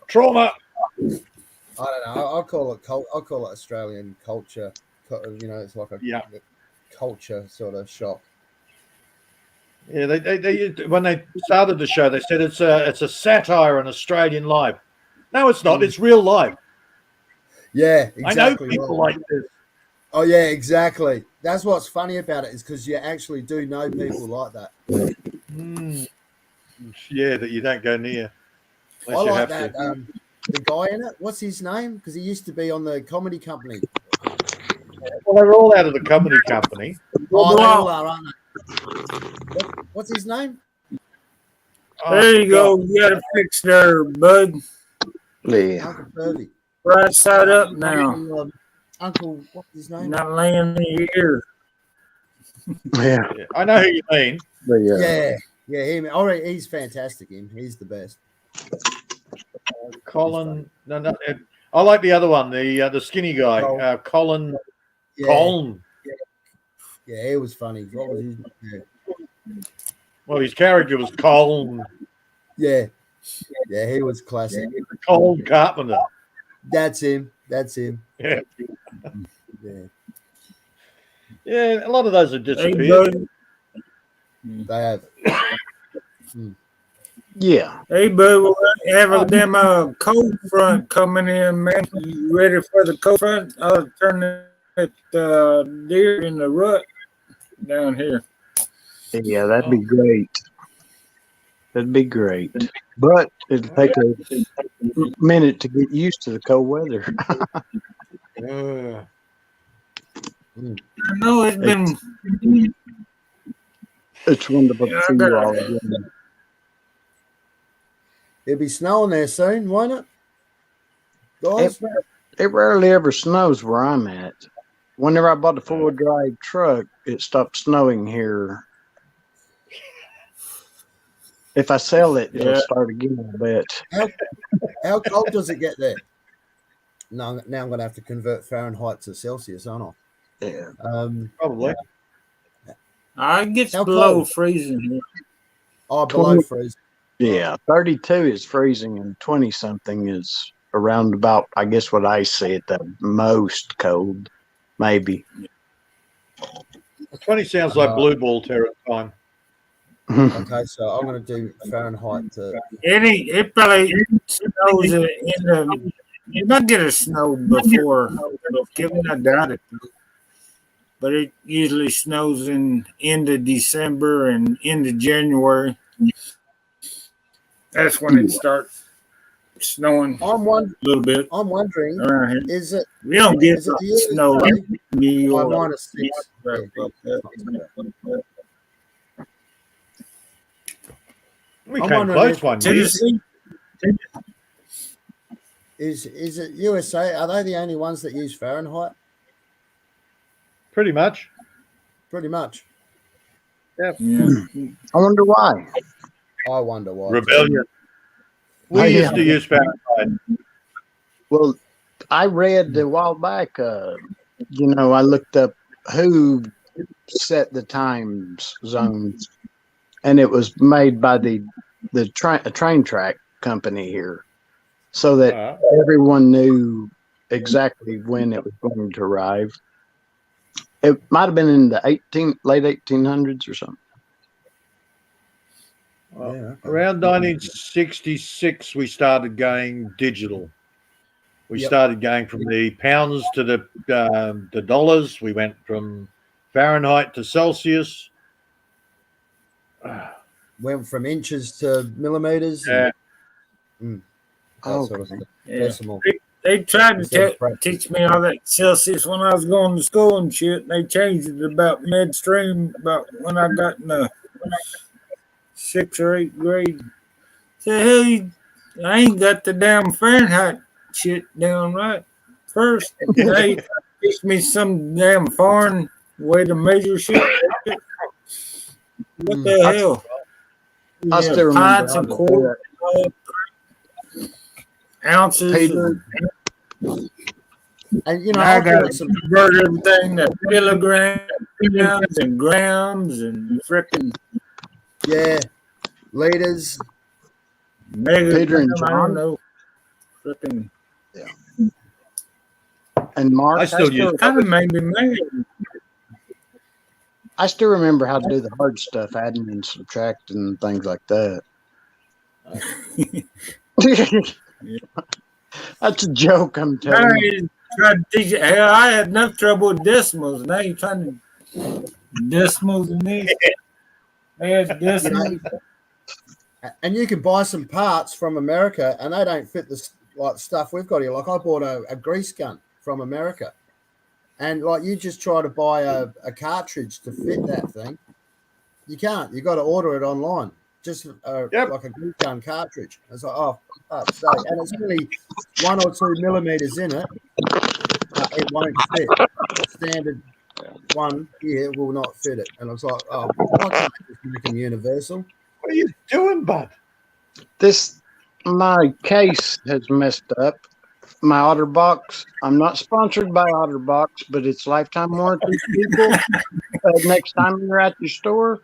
trauma. I don't know. I'll call it Australian culture. It's like a culture sort of shock. Yeah, they when they started the show, they said it's a satire on Australian life. No, it's not. It's real life. Yeah, exactly. I know people like this. Oh yeah, exactly. That's what's funny about it is because you actually do know people like that. Yeah, that you don't go near. I like that. The guy in it. What's his name? Because he used to be on the Comedy Company. Well, they're all out of the Comedy Company. Oh, they all are, aren't they? What's his name? There you go. You got it fixed there, bud. Yeah. Uncle Pervy. Right side up now. Uncle, what's his name? Not laying here. Yeah. I know who you mean. But Yeah, him. All right, he's fantastic. He's the best. Colin. No. I like the other one, the skinny guy, Colin. Yeah. Colin. Yeah, he was funny. What was his? Yeah. Well, his character was Colin. Yeah, he was classic. Colin Carpenter. That's him. Yeah. Yeah. Yeah, a lot of those have disappeared. They have. Yeah. Hey, bud, we'll have a damn cold front coming in, man. You ready for the cold front? I'll turn that deer in the rut down here. Yeah, that'd be great. That'd be great. But it'll take a minute to get used to the cold weather. I know it's been. It's wonderful to see you all again. It'll be snowing there soon, won't it? guys? It rarely ever snows where I'm at. Whenever I bought the 4-wheel drive truck, it stopped snowing here. If I sell it, it'll start again, I bet. How cold does it get there? No, now I'm going to have to convert Fahrenheit to Celsius, aren't I? Yeah. Probably. It gets How below cold? freezing here. Oh, below freezing. Yeah, 32 is freezing and 20-something is around about, I guess, what I say at the most cold, maybe. 20 sounds like blue ball terror time. Okay, so I'm going to do Fahrenheit to. It probably snows in the. You might get a snow before Thanksgiving. I doubt it, but it usually snows in into December and into January. That's when it starts snowing a little bit. I'm wondering, around here. is it? We don't get Is it the snow USA? like New York. -6. We I'm came wondering close if one year. Tennessee. Is it USA? Are they the only ones that use Fahrenheit? Pretty much. Pretty much. Yeah. I wonder why. I wonder why. Rebellion. We used to use Fahrenheit. Well, I read a while back, I looked up who set the time zones, and it was made by a train track company here, so that everyone knew exactly when it was going to arrive. It might have been in the late 1800s or something. Around 1966, we started going digital. We started going from the pounds to the dollars. We went from Fahrenheit to Celsius. Went from inches to millimeters. Yeah. Sort of decimal. They tried to teach me all that Celsius when I was going to school and shit. And they changed it about midstream, about when I got in the 6th or 8th grade. Say, hey, I ain't got the damn Fahrenheit shit down right. First, they teach me some damn foreign way to measure shit. What the hell? I still remember pints and quarts, ounces. And I got to convert everything to kilograms and grams and frickin' liters. Peter and I don't John. know. Frickin' And Mark, I still use kind of made me mad. I still remember how to do the hard stuff, adding and subtracting and things like that. That's a joke, I'm telling you. Hell, I had enough trouble with decimals. Now you're trying to decimals and these. Add decimals. And you can buy some parts from America, and they don't fit the stuff we've got here. Like I bought a grease gun from America, and you just try to buy a cartridge to fit that thing, you can't. You got to order it online. Just like a grease gun cartridge. It's like and it's only 1 or 2 millimeters in it. It won't fit. The standard one here will not fit it. And I was like, why can't I just make them universal? What are you doing, bud? My case has messed up. My OtterBox. I'm not sponsored by OtterBox, but it's lifetime warranty, people. Next time you're at your store,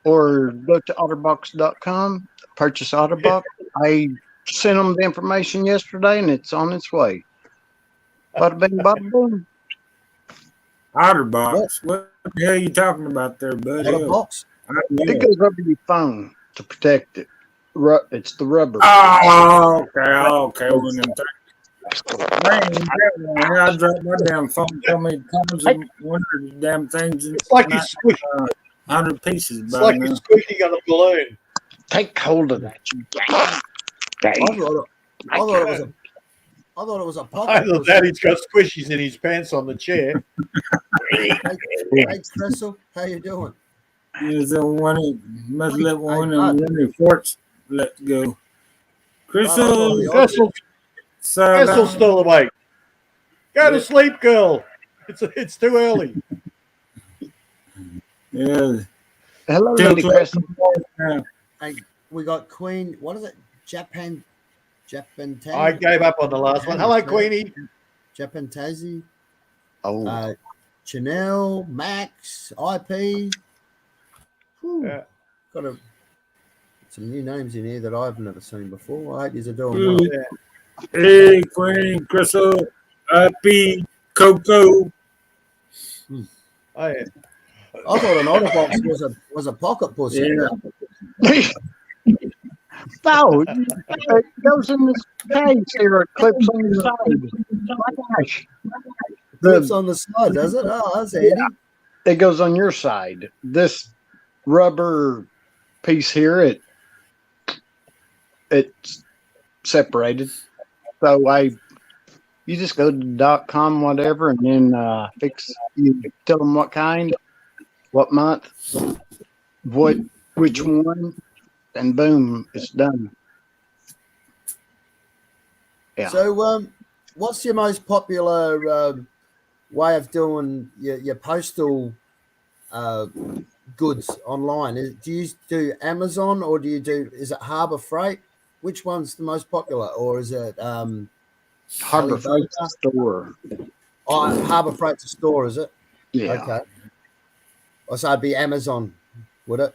or go to otterbox.com, purchase OtterBox. I sent them the information yesterday, and it's on its way. Bada bing, bada boom. OtterBox. What the hell are you talking about there, buddy? OtterBox? It goes over your phone to protect it. It's the rubber. Oh, okay. I dropped my damn phone so many times and one of the damn things. It's like you're squishing 100 pieces. It's like you're squishing on a balloon. Take hold of that. I thought it was a pocket. I thought that he's got squishies in his pants on the chair. Hey, Crystal, how you doing? There's a one must let one of the forks let go. Crystal, Essel's still awake. Go to sleep, girl. It's too early. Yeah. Hello, Lady Crystal. Hey, we got Queen. What is it? Japan. I gave up on the last one. Hello, Queenie. Japantazi. Oh, Chanel, Max, IP. Yeah. Got some new names in here that I've never seen before. I hope you're doing well. Hey, Queen, Crystal, IP, Coco. Oh, yeah. I thought an Otterbox was a pocket pussy. Yeah. no, it goes in this case here. It clips on the side. My gosh. Clips on the side, does it? Oh, that's handy. It goes on your side. This rubber piece here, it's separated. So you just go to .com, whatever, and then you tell them what kind, what month, which one, and boom, it's done. Yeah. So, what's your most popular way of doing your postal goods online? Do you do Amazon or is it Harbor Freight? Which one's the most popular, or is it Harbor Freight's a store? Oh, Harbor Freight's a store, is it? Yeah. Okay. So it'd be Amazon, would it?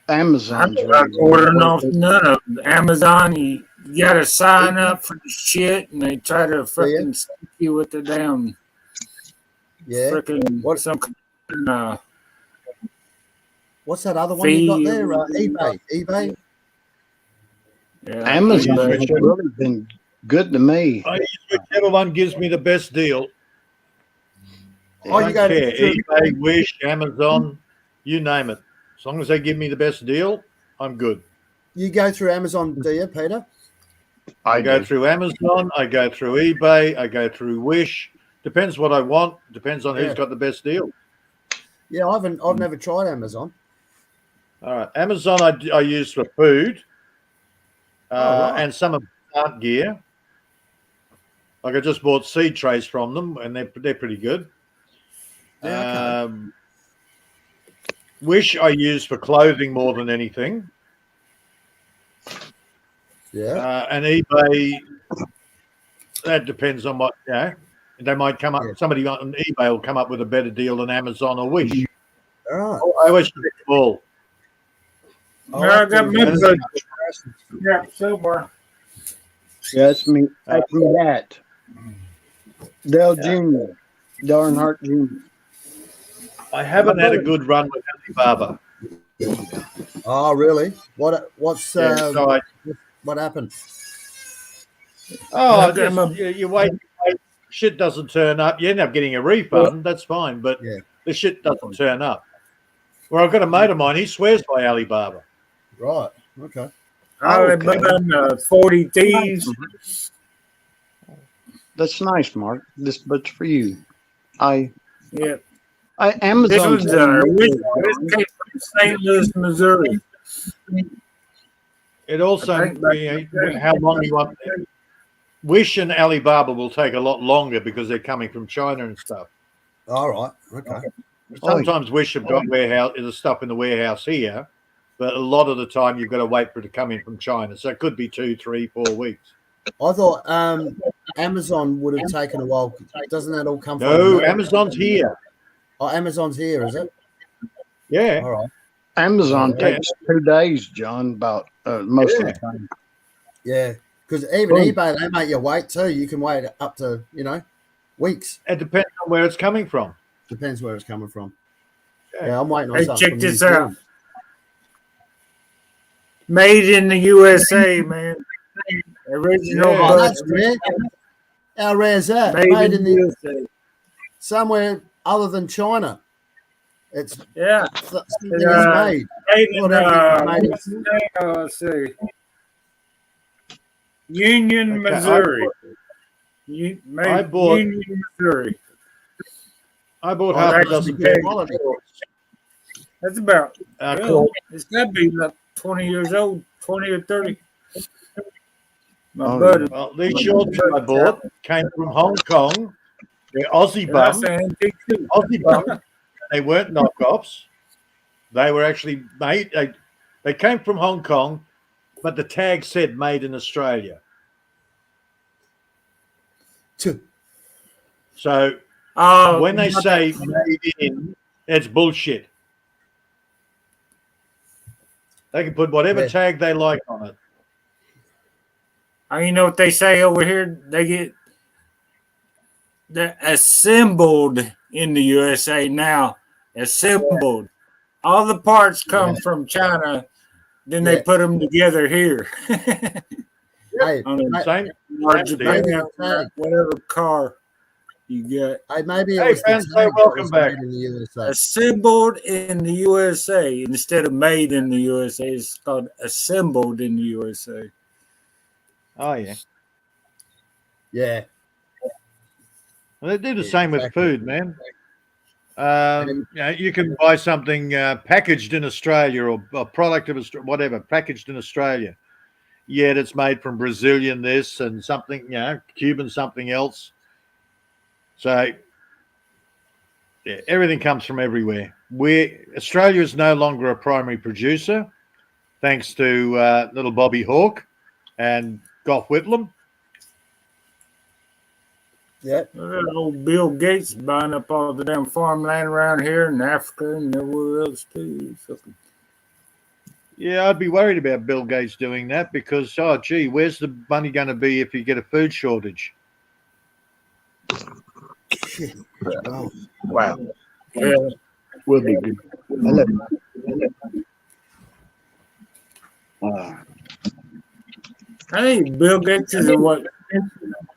Amazon's I'm not ordering off none of them. Amazon, you got to sign up for the shit, and they try to freaking stick you with the damn freaking some what's that other one you got there? eBay. Yeah, Amazon has really been good to me. I use whichever one gives me the best deal. Oh, I don't care. eBay, Wish, Amazon, you name it. As long as they give me the best deal, I'm good. You go through Amazon, do you, Peter? I go through Amazon. I go through eBay. I go through Wish. Depends what I want. Depends on who's got the best deal. Yeah, I've never tried Amazon. All right, Amazon I use for food, and some of the art gear. Like I just bought seed trays from them, and they're pretty good. Yeah, okay. Wish I use for clothing more than anything. Yeah. And eBay, that depends on what, they might come up, somebody on eBay will come up with a better deal than Amazon or Wish. All right. I always check them all. I got my good. Yeah, so far. Yeah, that's me. That's me. That Dale Jr., Darn Hart Jr. I haven't had a good run with Alibaba. Oh, really? What happened? Oh, you wait, shit doesn't turn up. You end up getting a refund. That's fine, but the shit doesn't turn up. Well, I've got a mate of mine. He swears by Alibaba. Right. Okay. Alibaba, 40 Thieves. That's nice, Mark. But for you, This Amazon. came from St. Louis, Missouri. It also, how long you want. Wish and Alibaba will take a lot longer because they're coming from China and stuff. All right. Okay. Sometimes Wish have got the stuff in the warehouse here, but a lot of the time you've got to wait for it to come in from China. So it could be 2, 3, 4 weeks. I thought Amazon would have taken a while. Doesn't that all come from? No, Amazon's here. Oh, Amazon's here, is it? Yeah. All right. Amazon takes 2 days, John, about most of the time. Yeah, because even eBay, they make you wait too. You can wait up to, weeks. It depends on where it's coming from. Depends where it's coming from. Yeah, I'm waiting on Hey, something. check this out. Made in the USA, man. Original. Oh, that's rare. How rare is that? Made in the USA. Somewhere other than China. It's something is made. Made in, let's see. Union, Missouri. Union, Missouri. I bought half a dozen pairs. That's about, it's got to be like 20 years old, 20 or 30. My Oh, buddy. Well, these shorts I bought came from Hong Kong. They're Aussie That's bum. an antique too. Aussie bum. They weren't knockoffs. They were actually made. They came from Hong Kong, but the tag said made in Australia. So when they say made in, it's bullshit. They can put whatever tag they like on it. You know what they say over here? They're assembled in the USA now. Assembled. All the parts come from China. Then they put them together here. Hey, Same. Whatever car you get. Hey, maybe it Hey, was the fans, tag say that welcome was back. made in the USA. Assembled in the USA instead of made in the USA. It's called assembled in the USA. Oh yeah. Yeah. Well, they do the Yeah, same with exactly. food, man. You can buy something packaged in Australia or a product of whatever packaged in Australia, yet it's made from Brazilian this and something, Cuban something else. So yeah, everything comes from everywhere. Australia is no longer a primary producer, thanks to little Bobby Hawke and Gough Whitlam. Yeah. Old Bill Gates buying up all the damn farmland around here in Africa and everywhere else too. Yeah, I'd be worried about Bill Gates doing that because, oh, gee, where's the money going to be if you get a food shortage? Oh, wow. Yeah. Will be good. Hello. Hey, Bill Gates is what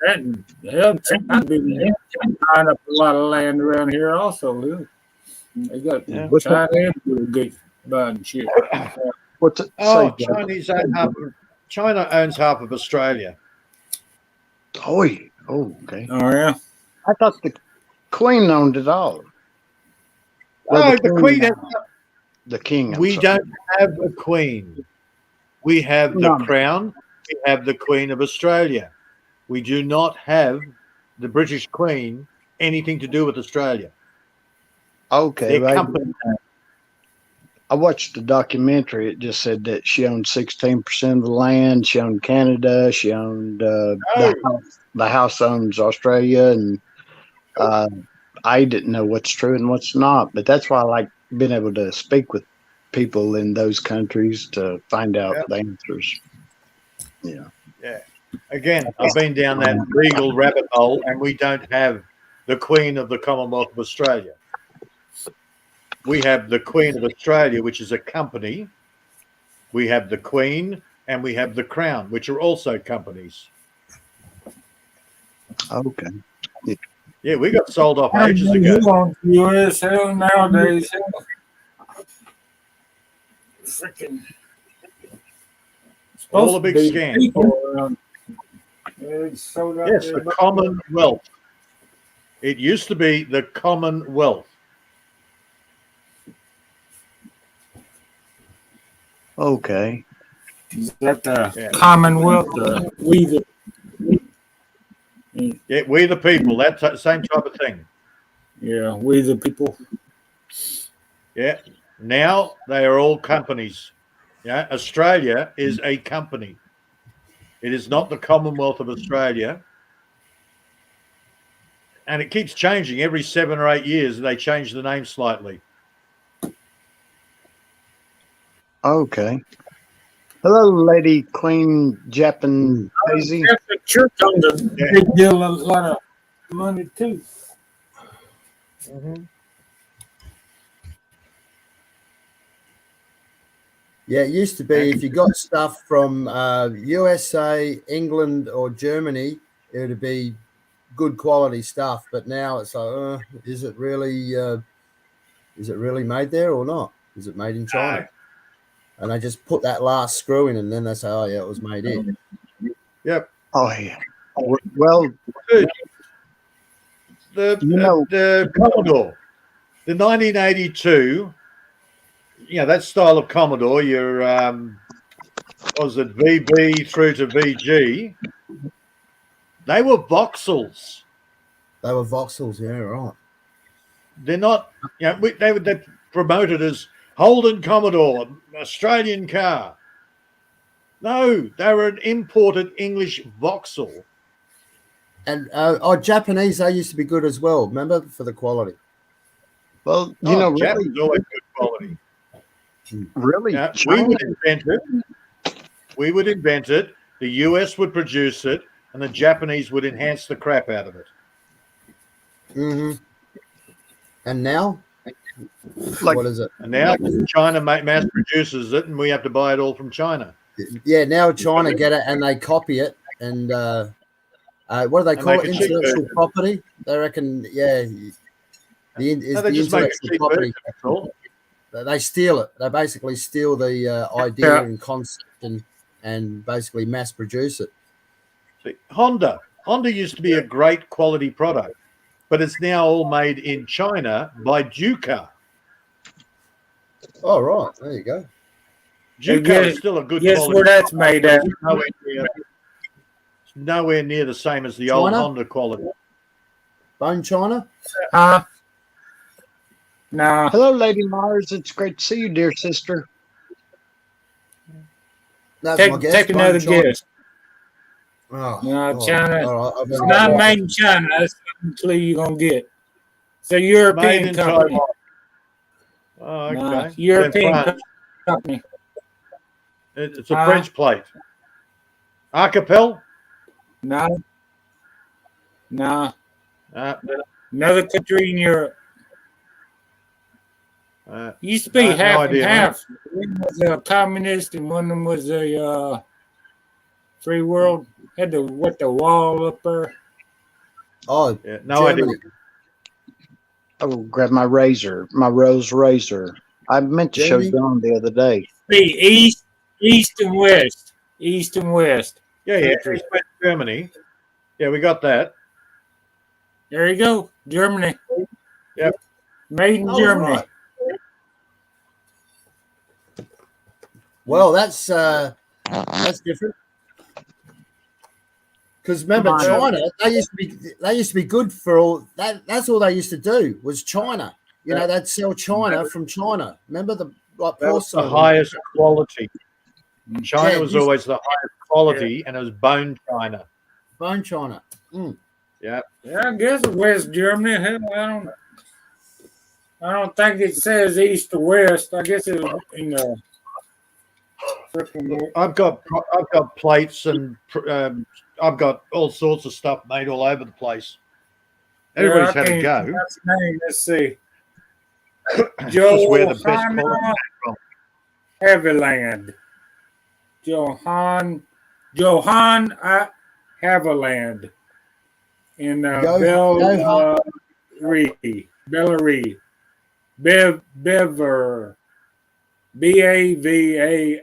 that helped China be buying up a lot of land around here also. Huh? They got China and Bill Gates buying shit. What's it Oh, say? China owns half of Australia. Oh, okay. Oh yeah. I thought the Queen owned it all. Well, the Queen. The King. We don't have a Queen. We have the Crown. We have the Queen of Australia. We do not have the British Queen anything to do with Australia. Okay, Their company. I watched the documentary. It just said that she owned 16% of the land. She owned Canada. She owned the house owns Australia, and I didn't know what's true and what's not. But that's why I like being able to speak with people in those countries to find out the answers. Yeah. Yeah. Again, I've been down that legal rabbit hole, and we don't have the Queen of the Commonwealth of Australia. We have the Queen of Australia, which is a company. We have the Queen, and we have the Crown, which are also companies. Okay. Yeah, we got sold off ages ago. US nowadays. Freaking. All a big scam. Yes, the Commonwealth. It used to be the Commonwealth. Okay. Is that the Commonwealth? We the people. That same type of thing. Yeah, we the people. Yeah. Now they are all companies. Yeah. Australia is a company. It is not the Commonwealth of Australia. And it keeps changing every 7 or 8 years. They change the name slightly. Okay. Hello, Lady Queen Japan Daisy. The church owns a big deal, a lot of money too. Mm-hmm. Yeah, it used to be if you got stuff from USA, England, or Germany, it would be good quality stuff. But now it's like, is it really made there or not? Is it made in China? And they just put that last screw in, and then they say, "Oh yeah, it was made in." Yep. Oh yeah. Well, the Commodore, the 1982. That style of Commodore, your was it VB through to VG, they were voxels. They were voxels, yeah, right. They're not, they promoted as Holden Commodore, Australian car. No, they were an imported English Vauxhall. And Japanese, they used to be good as well. Remember, for the quality. Well, really, Japan's always good quality. really, we would invent it. The US would produce it, and the Japanese would enhance the crap out of it. Mm-hmm. And now, what is it? And now China mass produces it, and we have to buy it all from China. Yeah, now China get it and they copy it, and what do they call it? Intellectual property. They reckon, the intellectual property. They steal it. They basically steal the idea and concept and basically mass produce it. See, Honda used to be a great quality product, but it's now all made in China by Duca. Oh, right. There you go. Duca is still a good quality. Guess where that's made at? It's nowhere near the same as the old Honda quality. Bone China? No. Hello, Lady Mars. It's great to see you, dear sister. Take another guess. Oh, no, China. Right, it's not made in China. That's the you're going to get. It's a European company. Taiwan. Oh, okay. No, European company. It's a French plate. Archipel? No. Another country in Europe. Used to be half and half. One was a communist and one of them was a free world. Had the wall up there. Oh, yeah, no idea. I will grab my razor, my rose razor. I meant to show John the other day. See, east and west. East and west. Yeah, East West Germany. Yeah, we got that. There you go. Germany. Yep. Made in Germany. Right. Well, that's different. Because remember, China, they used to be good for all that. That's all they used to do was China. You know, they'd sell China from China. Remember that was the highest quality. China was always the highest quality, and it was bone China. Bone China. Mm. Yeah. Yeah, I guess West Germany. I don't think it says east or west. I guess it's in the. I've got plates and I've got all sorts of stuff made all over the place. Everybody's had a go. That's the name. Let's see. Joe where the best quality came from. Haviland. Johann Haviland in Bellary. Bever. Bavaria.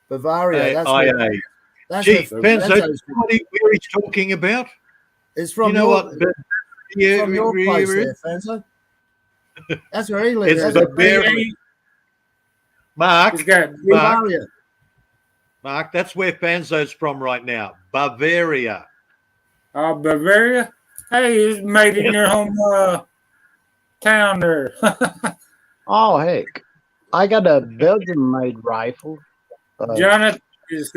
Bavaria. That's Gee, Benzo, where he's talking about? It's from from your place there, Fenzo. That's where he lives. It's Bavaria. Mark, that's where Fanzo's from right now. Bavaria. Bavaria? Hey, it's made in your home town there. Oh, heck. I got a Belgian-made rifle. Jonathan is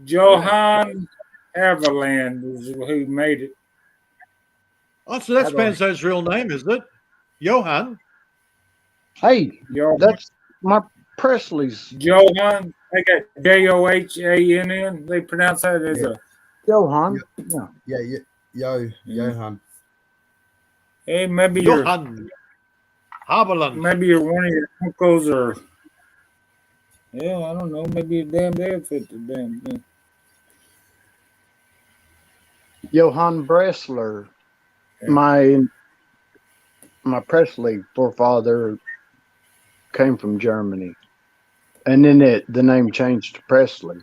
Johann Haviland is who made it. Oh, so that's Fanzo's real name, is it? Johann? Hey, that's my Presley's. Johann. They got Johann. They pronounce that as a Johann. Johann. Hey, maybe Johann Haviland. Maybe you're one of your uncles or I don't know. Maybe your damn dad fit the damn thing. Johann Bressler. Yeah. My Presley forefather came from Germany, and then the name changed to Presley.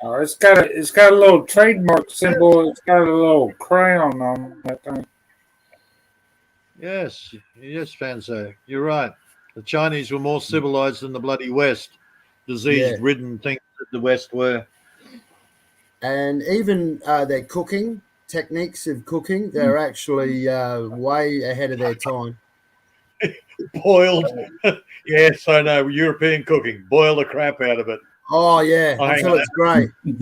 Oh, it's got a little trademark symbol. It's got a little crown on that thing. Yes, Fanzo, you're right. The Chinese were more civilized than the bloody West. disease-ridden things that the West were. And even their cooking techniques of cooking, they're actually way ahead of their time. Boiled. Yes, I know. European cooking. Boil the crap out of it. Oh yeah, Oh, hang until on. it's grey. No,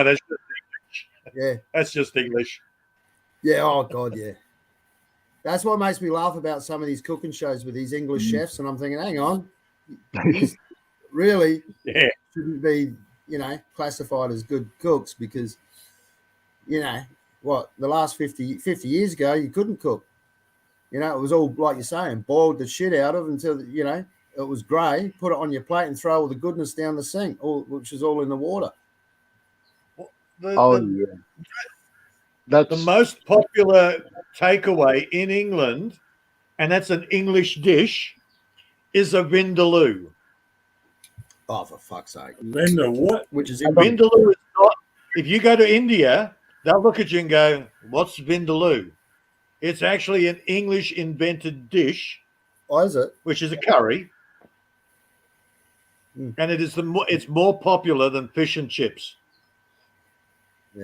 that's just English. Yeah, That's just English. yeah. Oh god, yeah. That's what makes me laugh about some of these cooking shows with these English chefs, and I'm thinking, hang on, these really Yeah. shouldn't be, classified as good cooks because, what the last 50 years ago you couldn't cook. It was all like you're saying, boiled the shit out of until it was grey. Put it on your plate and throw all the goodness down the sink, which is all in the water. Yeah. That's The most popular takeaway in England, and that's an English dish, is a vindaloo. Oh, for fuck's sake! Linda, what? Which is Vindaloo is not. If you go to India, they'll look at you and go, "What's vindaloo?" It's actually an English invented dish. Oh, is it? Which is a curry, and it's more popular than fish and chips,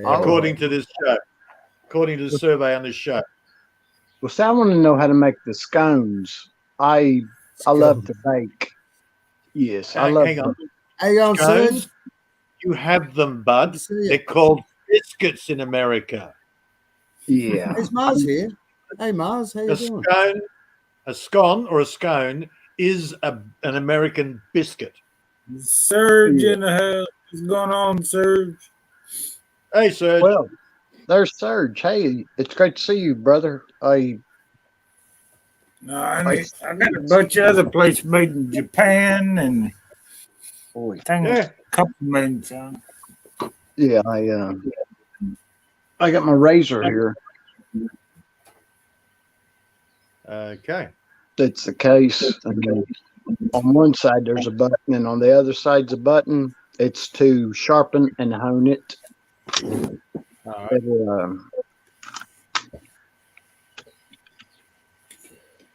according to this show. According to the survey on this show. Well, see, I want to know how to make the scones. I love to bake. Yes, I love. Hang on. Hang on, Scones, you have them, bud. They're called biscuits in America. Yeah. There's Mars here. Hey, Mars, how you doing? A scone or a scone is an American biscuit. Serge in the house. What's going on, Serge? Hey, Serge. Well, there's Serge. Hey, it's great to see you, brother. I got a bunch of other places made in Japan and a couple made in Yeah, I got my razor here. Okay. It's the case. And on one side there's a button, and on the other side's a button. It's to sharpen and hone it. All right.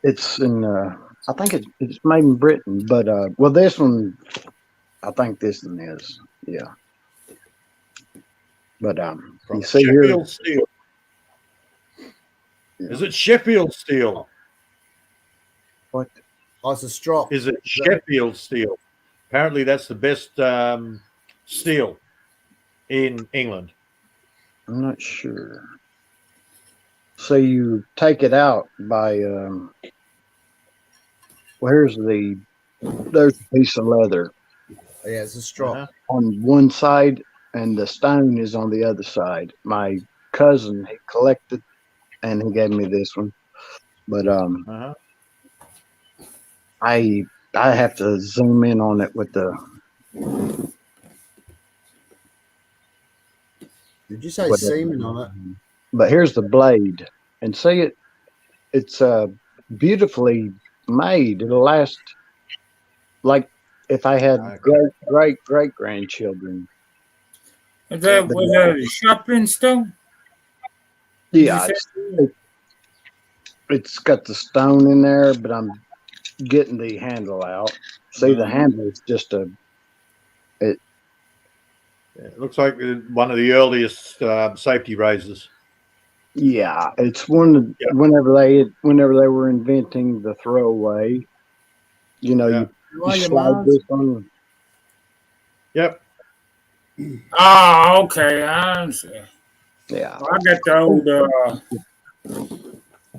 It's in. I think it's made in Britain, but well, this one, I think this one is. Yeah. But you see Sheffield here. Steel. Yeah. Is it Sheffield Steel? What? Oh, it's a strop. Is it Sheffield Steel? Apparently, that's the best steel in England. I'm not sure. So you take it out by. Well, there's a piece of leather. Yeah, it's a strop on one side, and the stone is on the other side. My cousin, he collected, and he gave me this one. But I have to zoom in on it with the. Did you say semen on it? But here's the blade, and see it's beautifully made. It'll last like if I had great grandchildren. Is that was that a sharpening stone? Yeah, it's got the stone in there, but I'm getting the handle out. See, the handle is just it looks like one of the earliest safety razors. Yeah, it's whenever they were inventing the throwaway. You slide this on. Yep. Oh, okay. I understand. Yeah. Well, I got the old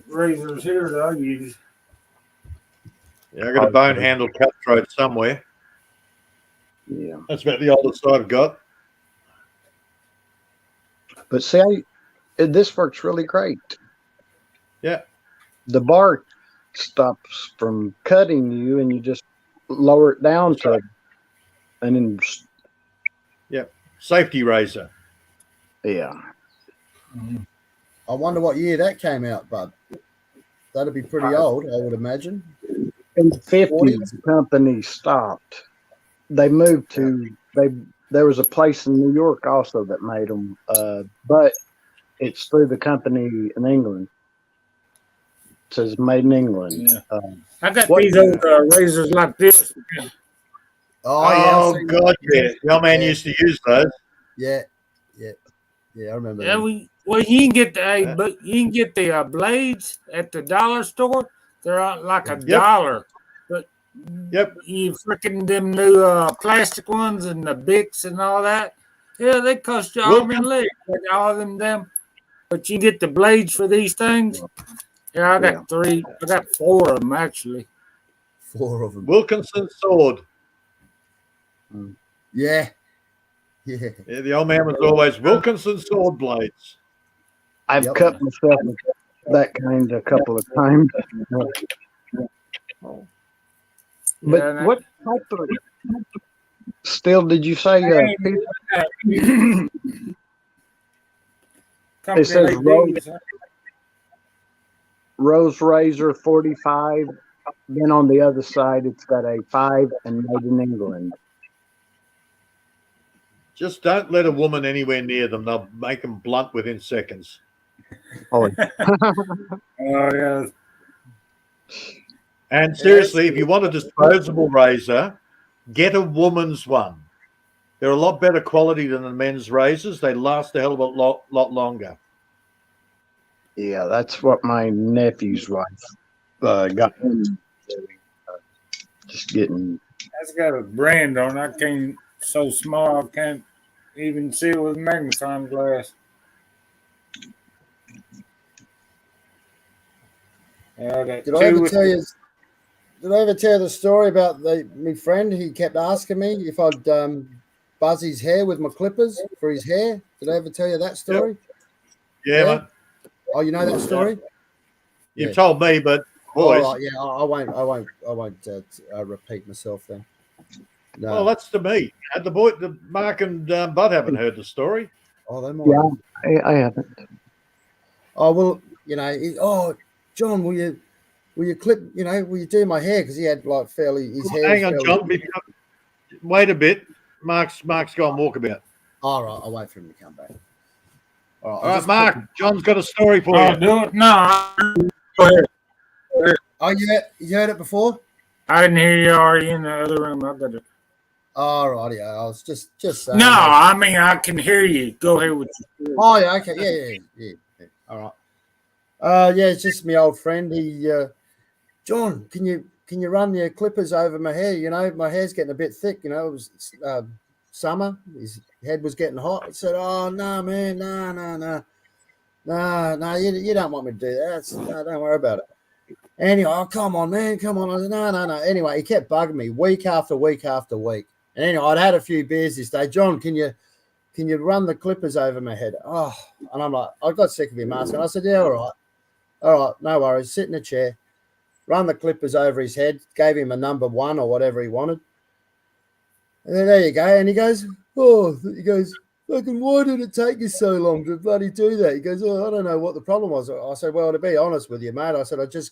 razors here that I use. Yeah, I got a bone handle cutthroat somewhere. Yeah. That's about the oldest I've got. But see, this works really great. Yeah. The bar stops from cutting you, and you just lower it down to, and then. Yep. Safety razor. Yeah. I wonder what year that came out, bud. That'd be pretty old, I would imagine. In the 50s, the company stopped. They moved to there was a place in New York also that made them, but it's through the company in England. It says made in England. Yeah. I got these old razors like this. Oh, yeah. I've Oh seen God, yeah. The old man Yeah. used to use those. Yeah. I remember Yeah, them. well, you can get the Uh, but you can get the blades at the dollar store. They're like a Yep, dollar, but yep. you freaking them new plastic ones and the Bics and all that. Yeah, they cost you arm and Wilkins. leg. Like all of them. But you get the blades for these things. Yeah, I Yeah. got three. I got four of them actually. 4 of them. Wilkinson sword. Yeah. Yeah. Yeah, the old man was always Wilkinson sword blades. I've Yep. cut myself with that kind a couple of times. But Yeah, and what type of steel did you say? Peter? It company says like these. Rose Razor 45. Then on the other side, it's got a 5 and made in England. Just don't let a woman anywhere near them. They'll make them blunt within seconds. Oh, Oh yeah. And seriously, if you want a disposable razor, get a woman's one. They're a lot better quality than the men's razors. They last a hell of a lot longer. yeah, that's what my nephew's wife got him doing. Just getting. That's got a brand on it. I can't, so small, I can't even see it with magnifying glass. Yeah, I got Did I ever two with tell you? Did I ever tell you the story about my friend? He kept asking me if I'd buzz his hair with my clippers for his hair. Did I ever tell you that story? Yeah, mate. Oh, you know that story? You've Yeah. told me, but All boys. right, yeah, I won't repeat myself then. No. Well, that's to me. The Mark and Bud haven't heard the story. Oh, they might. Yeah, I haven't. Oh well, John, will you clip? Will you do my hair? Because he had like his hair. Hang on, John. Wait a bit. Mark's gone walkabout. All right, I'll wait for him to come back. All right, Mark. John's got a story for I'll you. do it. No, go ahead. Oh, you heard it before? I didn't hear you already in the other room. I got it. All righty, I was just saying. No, I mean I can hear you. Go ahead with your Oh yeah, okay, yeah. All right. Yeah, it's just my old friend. He, John, can you run your clippers over my hair? My hair's getting a bit thick. It was summer. His head was getting hot. I said, "Oh no, man, no, you don't want me to do that. No, don't worry about it." Anyway, oh, come on, man, come on. I said, no. Anyway, he kept bugging me week after week after week. And anyway, I'd had a few beers this day. John, can you run the clippers over my head? Oh, and I'm like, I got sick of him asking. I said, yeah, all right, no worries. Sit in a chair, run the clippers over his head, gave him a number 1 or whatever he wanted. And then there you go. And he goes, fucking, why did it take you so long to bloody do that? He goes, I don't know what the problem was. I said, well, to be honest with you, mate, I said, I just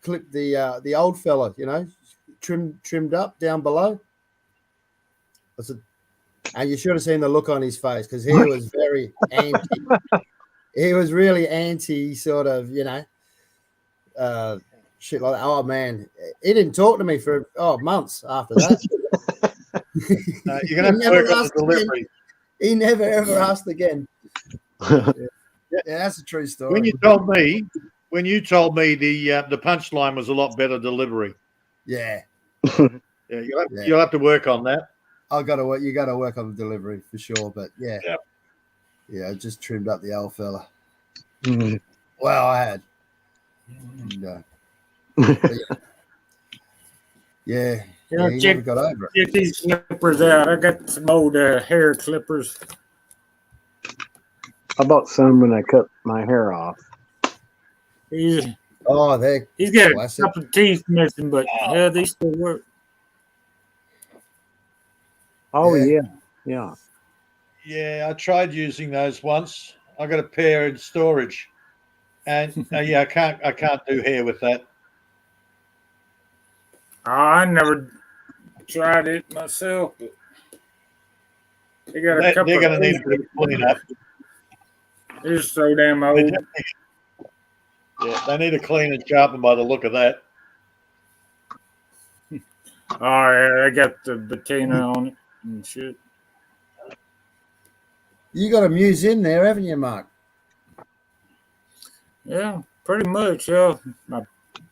clipped the old fella, trimmed up down below. I said, and you should have seen the look on his face because he was very anti. He was really anti, sort of, shit like that. Oh man, he didn't talk to me for months after that. You're gonna have to work on the delivery. Again. He never ever asked again. Yeah, that's a true story. When you told me the punchline was a lot better delivery. Yeah. Yeah, you'll have to work on that. You got to work on the delivery for sure. But yeah, I just trimmed up the old fella. Well, I had. No. Yeah, he never got over it. Get these clippers out. I got some old hair clippers. I bought some when I cut my hair off. He's got a couple of teeth missing, but yeah, they still work. Oh yeah. Yeah, I tried using those once. I got a pair in storage, and I can't do hair with that. Oh, I never tried it myself, but they got a couple. They're going to need a bit of cleanup. They're so damn old. Yeah, they need a clean and sharpen by the look of that. Oh yeah, I got the patina on it and shit. You got a muse in there, haven't you, Mark? Yeah, pretty much. Yeah, my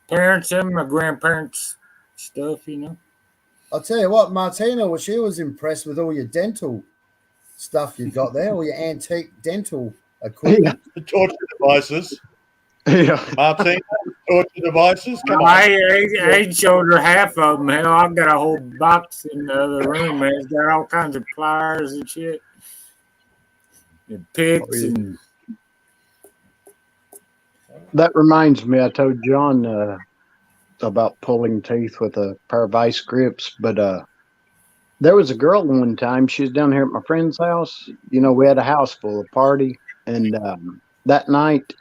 parents and my grandparents stuff, you know. I'll tell you what, Martina, well, she was impressed with all your dental stuff you've got there, all your antique dental equipment. The torture devices. Yeah. Martin, torture devices. Come on. I showed her half of them. Hell, I've got a whole box in the other room, man. It's got all kinds of pliers and shit, and picks and. That reminds me, I told John about pulling teeth with a pair of vice grips, but there was a girl one time. She was down here at my friend's house. You know, we had a house full of party, and that night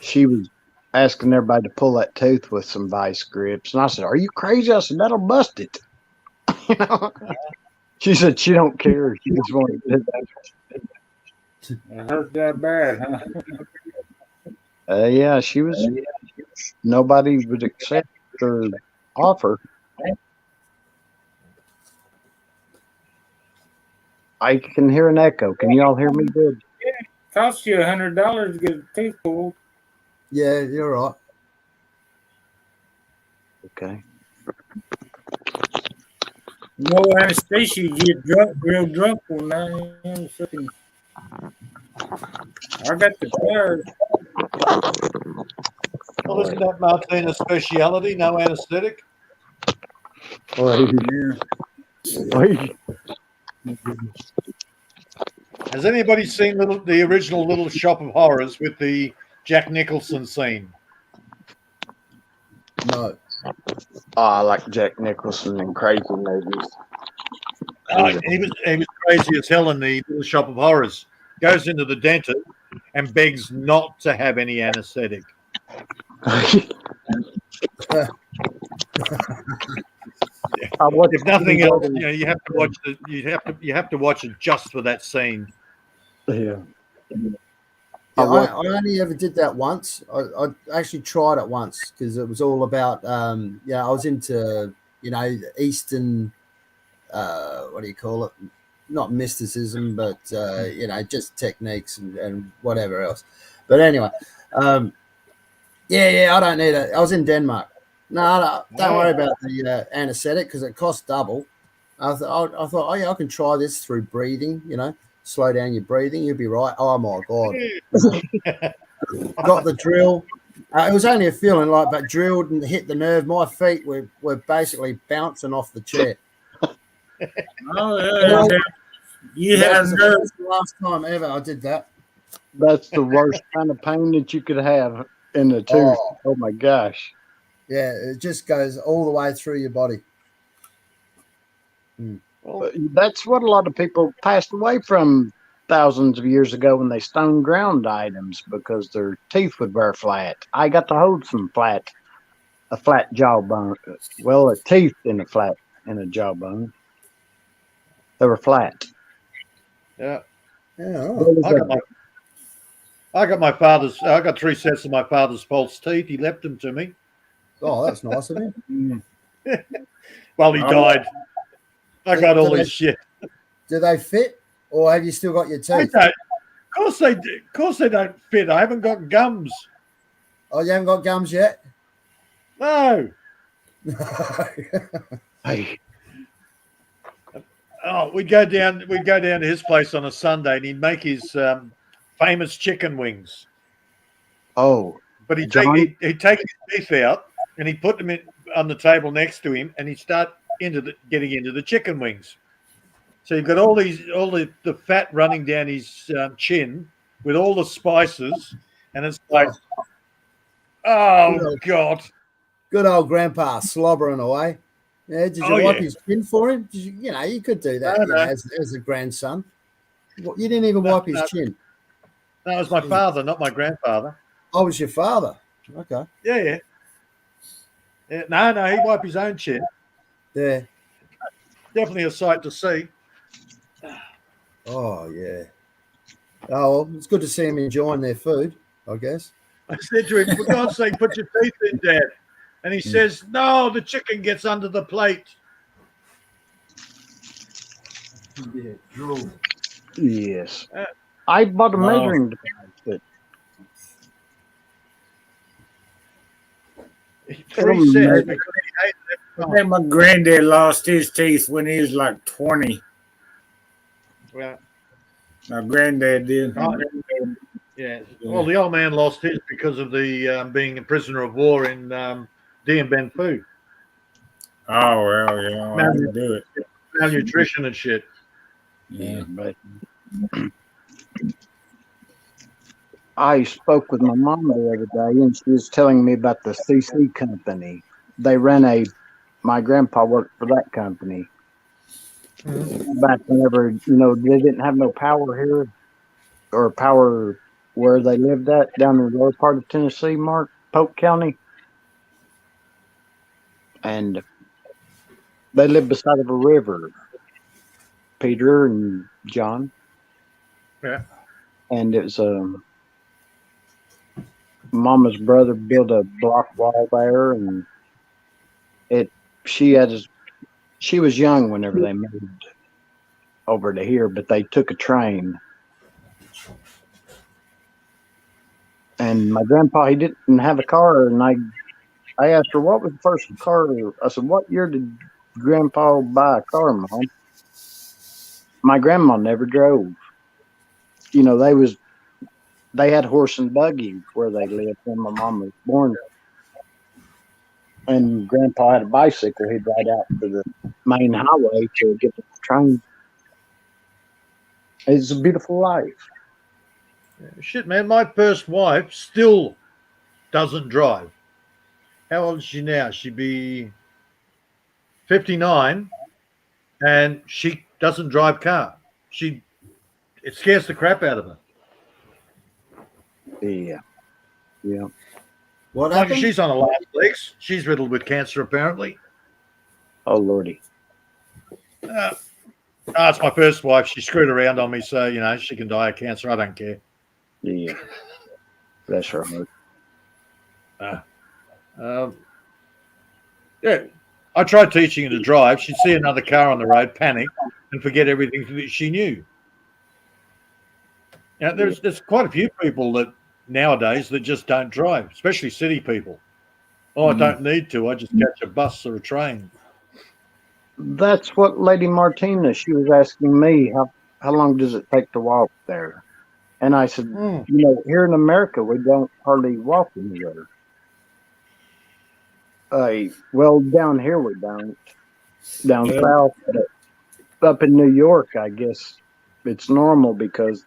she was asking everybody to pull that tooth with some vice grips, and I said, "Are you crazy?" I said, "That'll bust it." You know? She said she don't care. She just wanted to do that. It hurt that bad, huh? Yeah, she was. Nobody would accept her offer. I can hear an echo. Can you all hear me good? Cost you $100 to get a teeth pulled. Yeah, you're right. Okay. No anesthesia, you get drunk, real drunk one night. I got the pliers. Well, isn't that Martina's speciality? No anesthetic? Has anybody seen the original Little Shop of Horrors with the Jack Nicholson scene? No. Oh, I like Jack Nicholson and crazy movies. He was crazy as hell in the Little Shop of Horrors. Goes into the dentist and begs not to have any anesthetic. If nothing else, you know, you have to watch you have to watch it just for that scene. Yeah. I only ever did that once. I actually tried it once because it was all about I was into Eastern what do you call it? Not mysticism, but just techniques and whatever else. But anyway, I don't need it. I was in Denmark. No, don't worry about the anesthetic because it costs double. I thought, oh yeah, I can try this through breathing. Slow down your breathing, you'll be right. Oh my god! Got the drill. It was only a feeling but drilled and hit the nerve. My feet were basically bouncing off the chair. Oh yeah, you had nerve. The last time ever I did that. That's the worst kind of pain that you could have in the tooth. Oh my gosh! Yeah, it just goes all the way through your body. Well, that's what a lot of people passed away from thousands of years ago when they stone ground items because their teeth would wear flat. I got to hold a flat jawbone. Well, a teeth in a jawbone. They were flat. Yeah. Yeah. I got 3 sets of my father's false teeth. He left them to me. Oh, that's nice of him. Well, he died. I got all his shit. Do they fit, or have you still got your teeth? Of course they don't fit. I haven't got gums. Oh, you haven't got gums yet? No. Hey. Oh, we'd go down to his place on a Sunday, and he'd make his famous chicken wings. Oh, but he'd take his teeth out, and he'd put them on the table next to him, and he'd start getting into the chicken wings. So you've got all the fat running down his chin with all the spices, and it's like, oh god, good old grandpa slobbering away. Yeah, did you wipe his chin for him? You could do that as a grandson. You didn't even wipe his chin. No, it was my father, not my grandfather. Oh, it was your father. Okay. Yeah. No, he wiped his own chin. Yeah. Definitely a sight to see. Oh, yeah. Oh, well, it's good to see him enjoying their food, I guess. I said to him, for God's sake, put your teeth in, Dad. And he says, no, the chicken gets under the plate. Yeah, drool. Yes. I bought a measuring device that Three it'll sets. measure. Because he ate I it. think my granddad lost his teeth when he was like 20. Well, My granddad did. yeah. Well, the old man lost his because of the being a prisoner of war in Dien Bien Phu. Oh, well, yeah, I can do it. Malnutrition and shit. Yeah. But I spoke with my mom the other day, and she was telling me about the CC company. They ran my grandpa worked for that company back whenever, they didn't have no power here or power where they lived at down in the lower part of Tennessee, Mark, Polk County. And they lived beside of a river, Peter and John. Yeah. And it was Mama's brother built a block wall there, and it she had she was young whenever they moved over to here, but they took a train. And my grandpa, he didn't have a car, and I asked her what was the first car. I said, "What year did Grandpa buy a car, Mom?" My grandma never drove. They had horse and buggy where they lived when my mom was born. And Grandpa had a bicycle. He'd ride out to the main highway to get to the train. It's a beautiful life. Shit, man. My first wife still doesn't drive. How old is she now? She'd be 59, and she doesn't drive car. It scares the crap out of her. Yeah. What Like happened? she's on her last legs. She's riddled with cancer, apparently. Oh, Lordy. It's my first wife. She screwed around on me, so she can die of cancer. I don't care. Yeah. Bless her heart. Yeah, I tried teaching her to drive. She'd see another car on the road, panic, and forget everything that she knew. There's quite a few people that nowadays that just don't drive, especially city people. Oh, I don't need to. I just catch a bus or a train. That's what Lady Martina, she was asking me, how long does it take to walk there? And I said, here in America, we don't hardly walk anywhere. Well, down here we don't. Down south, but up in New York, I guess it's normal because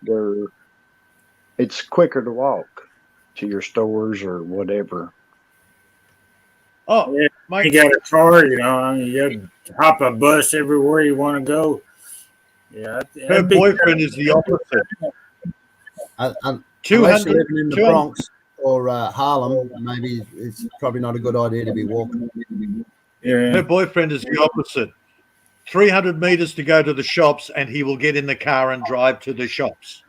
it's quicker to walk to your stores or whatever. Oh, yeah, you got a car, you hop a bus everywhere you want to go. Yeah, her boyfriend is the opposite. Unless you're living in the Bronx or Harlem, maybe it's probably not a good idea to be walking. Yeah. Her boyfriend is the opposite. 300 meters to go to the shops, and he will get in the car and drive to the shops.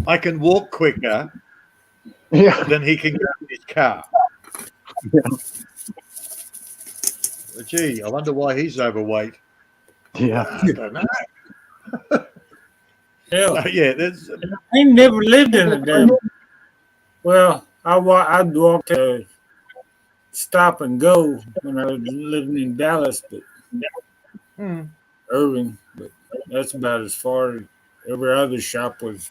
I can walk quicker than he can get in his car. Yeah. Gee, I wonder why he's overweight. Yeah. I don't know. I never lived in a damn. Well, I'd walk to Stop and Go when I was living in Dallas, but Irving. But that's about as far as every other shop was.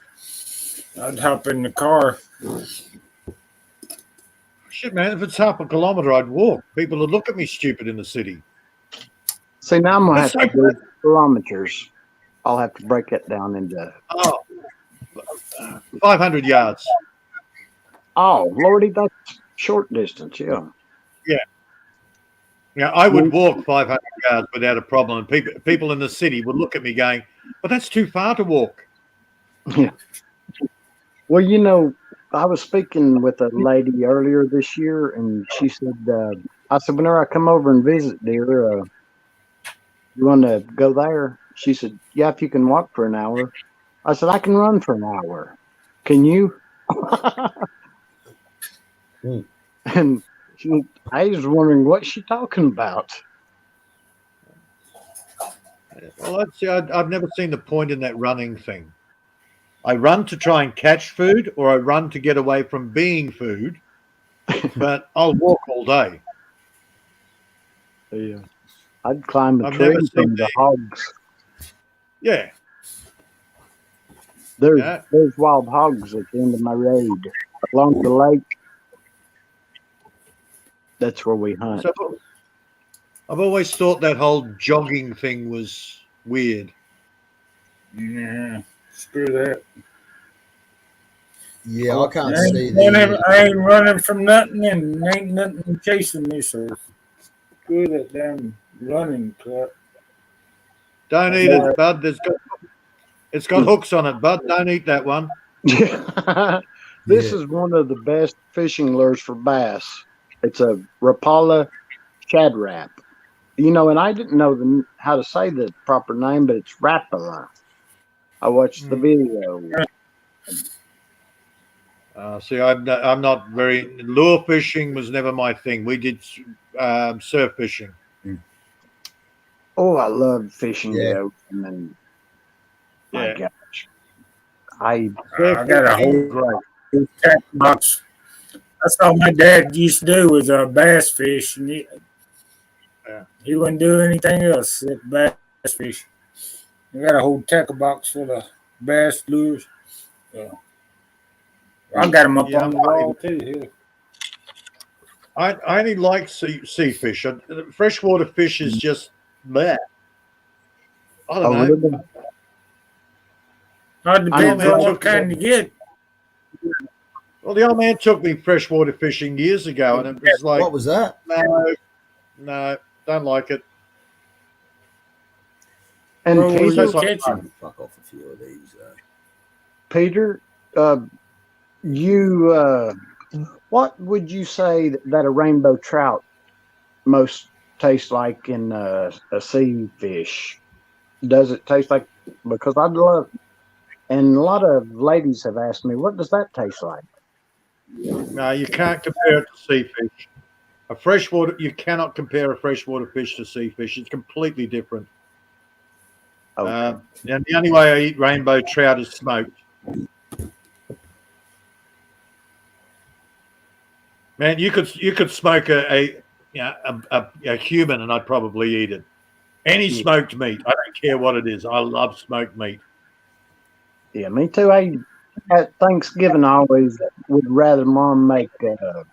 I'd hop in the car. Shit, man, if it's half a kilometer, I'd walk. People would look at me stupid in the city. See, now I'm going to have to do kilometers. I'll have to break it down into 500 yards. Oh, Lordy, that's short distance, yeah. Yeah, I would walk 500 yards without a problem. And people in the city would look at me going, well, that's too far to walk. Yeah. Well, I was speaking with a lady earlier this year, and she said, I said, whenever I come over and visit, dear, you want to go there? She said, yeah, if you can walk for an hour. I said, I can run for an hour. Can you? And I was wondering what she's talking about. Well, I've never seen the point in that running thing. I run to try and catch food, or I run to get away from being food. But I'll walk all day. Yeah. I'd climb a I've tree never seen from the hogs. Yeah, There's wild hogs at the end of my road along the lake. That's where we hunt. so I've always thought that whole jogging thing was weird. Yeah, screw that. Yeah, I can't see I ain't running from nothing, and ain't nothing chasing me. So screw that damn running crap. Don't eat it, bud. It's got hooks on it, bud. Don't eat that one. This is one of the best fishing lures for bass. It's a Rapala Shad Rap. And I didn't know how to say the proper name, but it's Rapala. I watched the video. See, I'm not very lure fishing was never my thing. We did surf fishing. Oh, I love fishing the ocean, and my gosh, I got a whole tack box. That's all my dad used to do was bass fish, and he wouldn't do anything else except bass fish. I got a whole tackle box full of bass lures. I got them up on the wall too. Here. I only like sea fish. Freshwater fish is just bleh. I don't know. It depends on what kind you get. Well, the old man took me freshwater fishing years ago, and it was like, what was that? No, don't like it. And Peter, fuck off a few of these. Peter, what would you say that a rainbow trout most tastes like in a sea fish? Does it taste like? Because I'd love, and a lot of ladies have asked me, what does that taste like? No, you can't compare it to sea fish. You cannot compare a freshwater fish to sea fish. It's completely different. Okay. And the only way I eat rainbow trout is smoked. Man, you could smoke a human, and I'd probably eat it. Any smoked meat, I don't care what it is. I love smoked meat. Yeah, me too. At Thanksgiving, I always would rather Mom make, a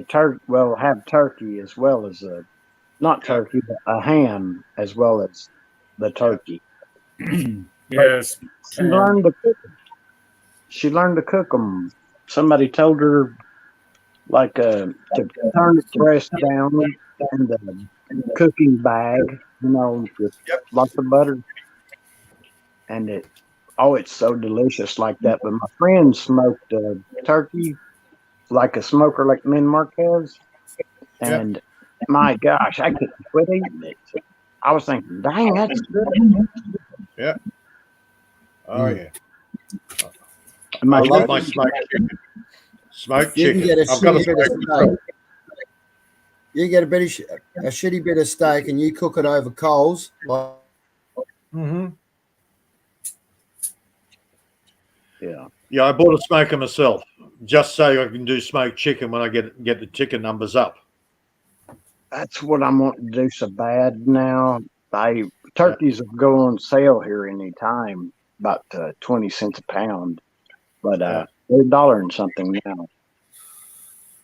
turkey. Well, have turkey as well as not turkey, but a ham as well as the turkey. Yes, she learned to cook them. She learned to cook them. Somebody told her, to turn the breast down in the cooking bag, with lots of butter, and it's so delicious like that. But my friend smoked turkey like a smoker like Min Marquez, and my gosh, I couldn't quit eating it. I was thinking, dang, that's good. Yeah. Oh yeah. I love my smoked chicken. Smoked chicken. I've got a steak. You get a shitty bit of steak and you cook it over coals. Yeah, I bought a smoker myself, just so I can do smoked chicken when I get the chicken numbers up. That's what I'm wanting to do so bad now. Turkeys will go on sale here any time, about 20 cents a pound, but they're $1 and something now.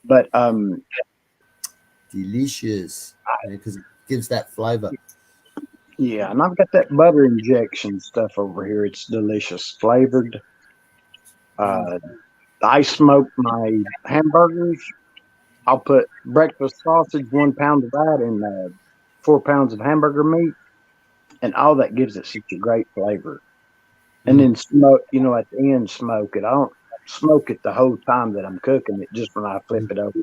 But delicious, because it gives that flavor. Yeah, and I've got that butter injection stuff over here. It's delicious, flavored. I smoke my hamburgers. I'll put breakfast sausage, 1 pound of that, and 4 pounds of hamburger meat, and all that gives it such a great flavor. And then smoke, at the end, smoke it. I don't smoke it the whole time that I'm cooking it, just when I flip it over.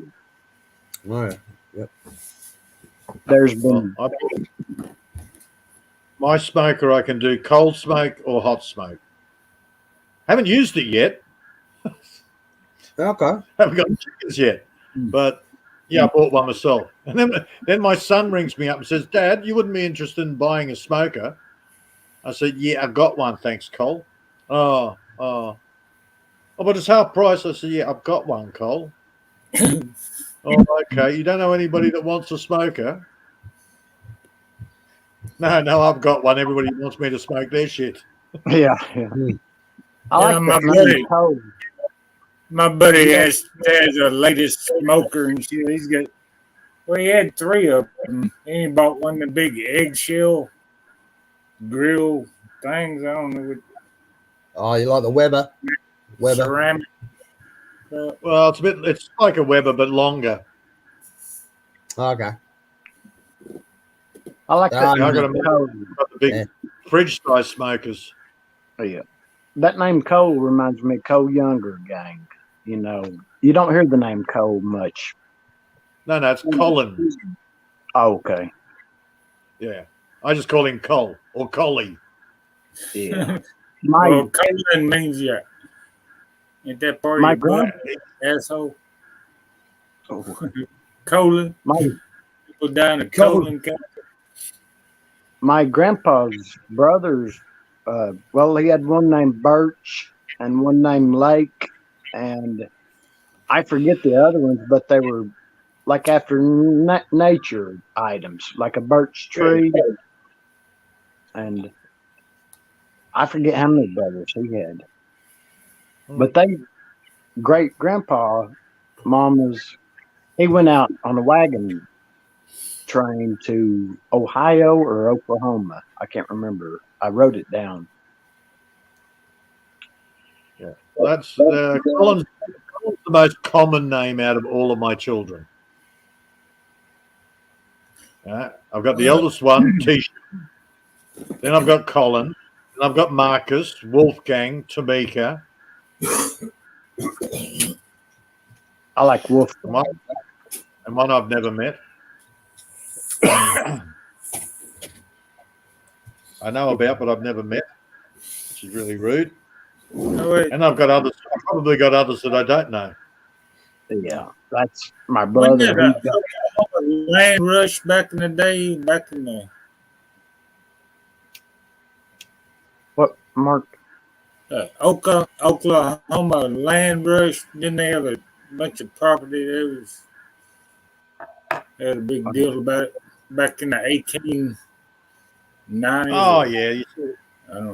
Right. Yep. There's been my smoker. I can do cold smoke or hot smoke. Haven't used it yet. Okay. Haven't got chickens yet, but Yeah, I bought one myself. And then my son rings me up and says, Dad, you wouldn't be interested in buying a smoker? I said, yeah, I got one. Thanks, Cole. Oh, but it's half price. I said, yeah, I've got one, Cole. Oh, okay. You don't know anybody that wants a smoker? No, I've got one. Everybody wants me to smoke their shit. Yeah. I like my that name, buddy. Cole. My buddy Yeah. has a latest smoker and shit. He had 3 of them. And he bought one of the big eggshell grill things. I don't know what Oh, you like the Weber? ceramic. Well, it's like a Weber, but longer. Okay. I like that Ah, name, I got Cole. the big fridge size smokers. Oh, yeah. That name Cole reminds me of Cole Younger gang. You know, you don't hear the name Cole much. No, it's Colin. Oh, okay. Yeah. I just call him Cole or Collie. Yeah. Well, Colin means ain't that part my of your butt, asshole? Oh. Colon. People down in colon country. My grandpa's brothers, well, he had one named Birch and one named Lake, and I forget the other ones, but they were like after nature items, like a birch tree. And I forget how many brothers he had. But great grandpa, he went out on a wagon train to Ohio or Oklahoma. I can't remember. I wrote it down. Yeah. That's Colin's the most common name out of all of my children. I've got the eldest one, Tisha. Then I've got Colin. And I've got Marcus, Wolfgang, Tamika. I like Wolf. And one I've never met. I know about, but I've never met, which is really rude. And I've got others. I've probably got others that I don't know. Yeah, that's my brother. When did land rush back in the day? Back in the what, Mark? Oklahoma land rush. Didn't they have a bunch of property? They had a big deal about it back in the 1890s. Oh yeah, you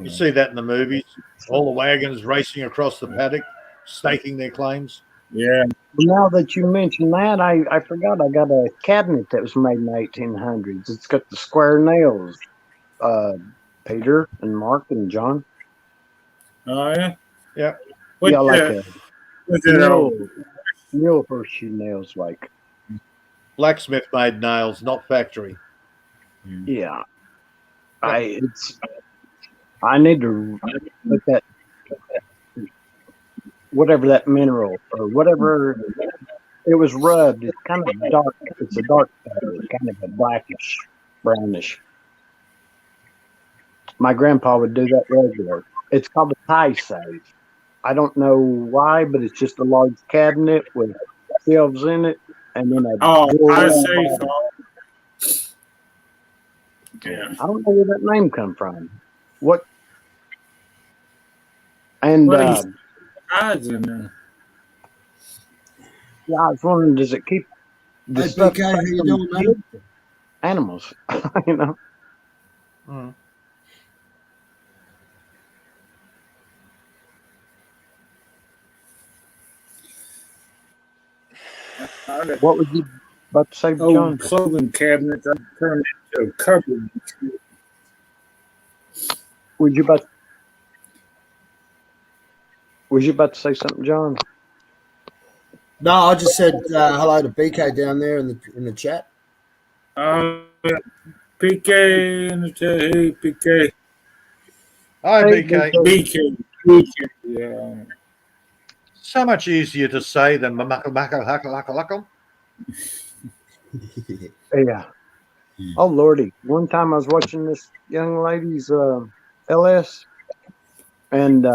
see that in the movies. All the wagons racing across the paddock, staking their claims. Yeah. Now that you mention that, I forgot I got a cabinet that was made in the 1800s. It's got the square nails. Peter and Mark and John. Oh yeah. Yeah. Yeah, like mule horseshoe nails, like blacksmith made nails, not factory. Yeah. I need to put that, whatever that mineral or whatever it was rubbed. It's kind of dark. It's a dark color, kind of a blackish, brownish. My grandpa would do that regular. It's called a tie safe. I don't know why, but it's just a large cabinet with shelves in it, and then tie safe. Yeah. I don't know where that name come from. What? And eyes in there. Yeah, I was wondering, does it keep the stuff how you doing, man? Animals, you know? Mm. What would you about to say, John? Clothing cabinets. I turned into a cupboard. Was you about to say something, John? No, I just said hello to BK down there in the chat. PK in the chat. Hey, PK. Hi, BK. BK. Yeah. So much easier to say than mamakalakalakalakalakal. Yeah. Oh, Lordy. One time I was watching this young lady's LS, and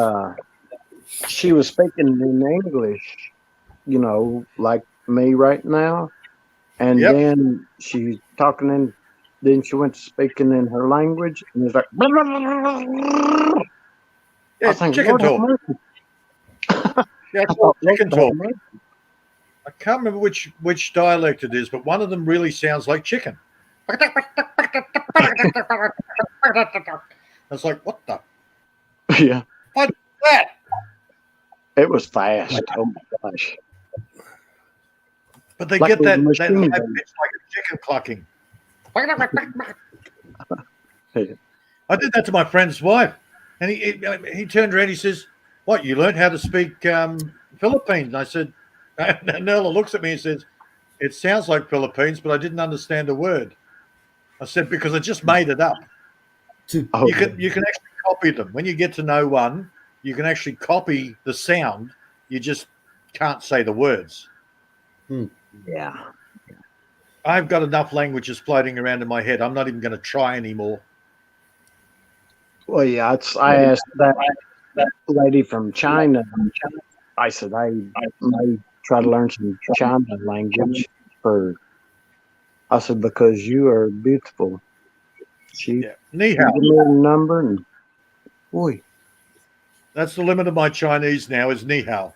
she was speaking in English, you know, like me right now. And Yep. then she's talking in, then she went to speaking in her language, and it's like, Yeah, I think, chicken Lord have talk. mercy. Yeah, I it's thought, called Lord chicken have talk. mercy. I can't remember which dialect it is, but one of them really sounds like chicken. It's like, what the? Yeah, What is that? it was fast. Oh my gosh. But they Like get a that machine high gun. pitch like a chicken clucking. Yeah. I did that to my friend's wife, and he turned around. He says, "What? You learned how to speak Philippines?" And I said, and Nella looks at me and says, "It sounds like Philippines, but I didn't understand a word." I said, "Because I just made it up." Oh, You can actually copy them. When you get to know one, you can actually copy the sound. You just can't say the words. yeah. I've got enough languages floating around in my head. I'm not even going to try anymore. Well, yeah. I asked that lady from China. I said I may try to learn some China language for. I said because you are beautiful. She Yeah, ni gave hao. me a number and boy, That's the limit of my Chinese now is ni hao,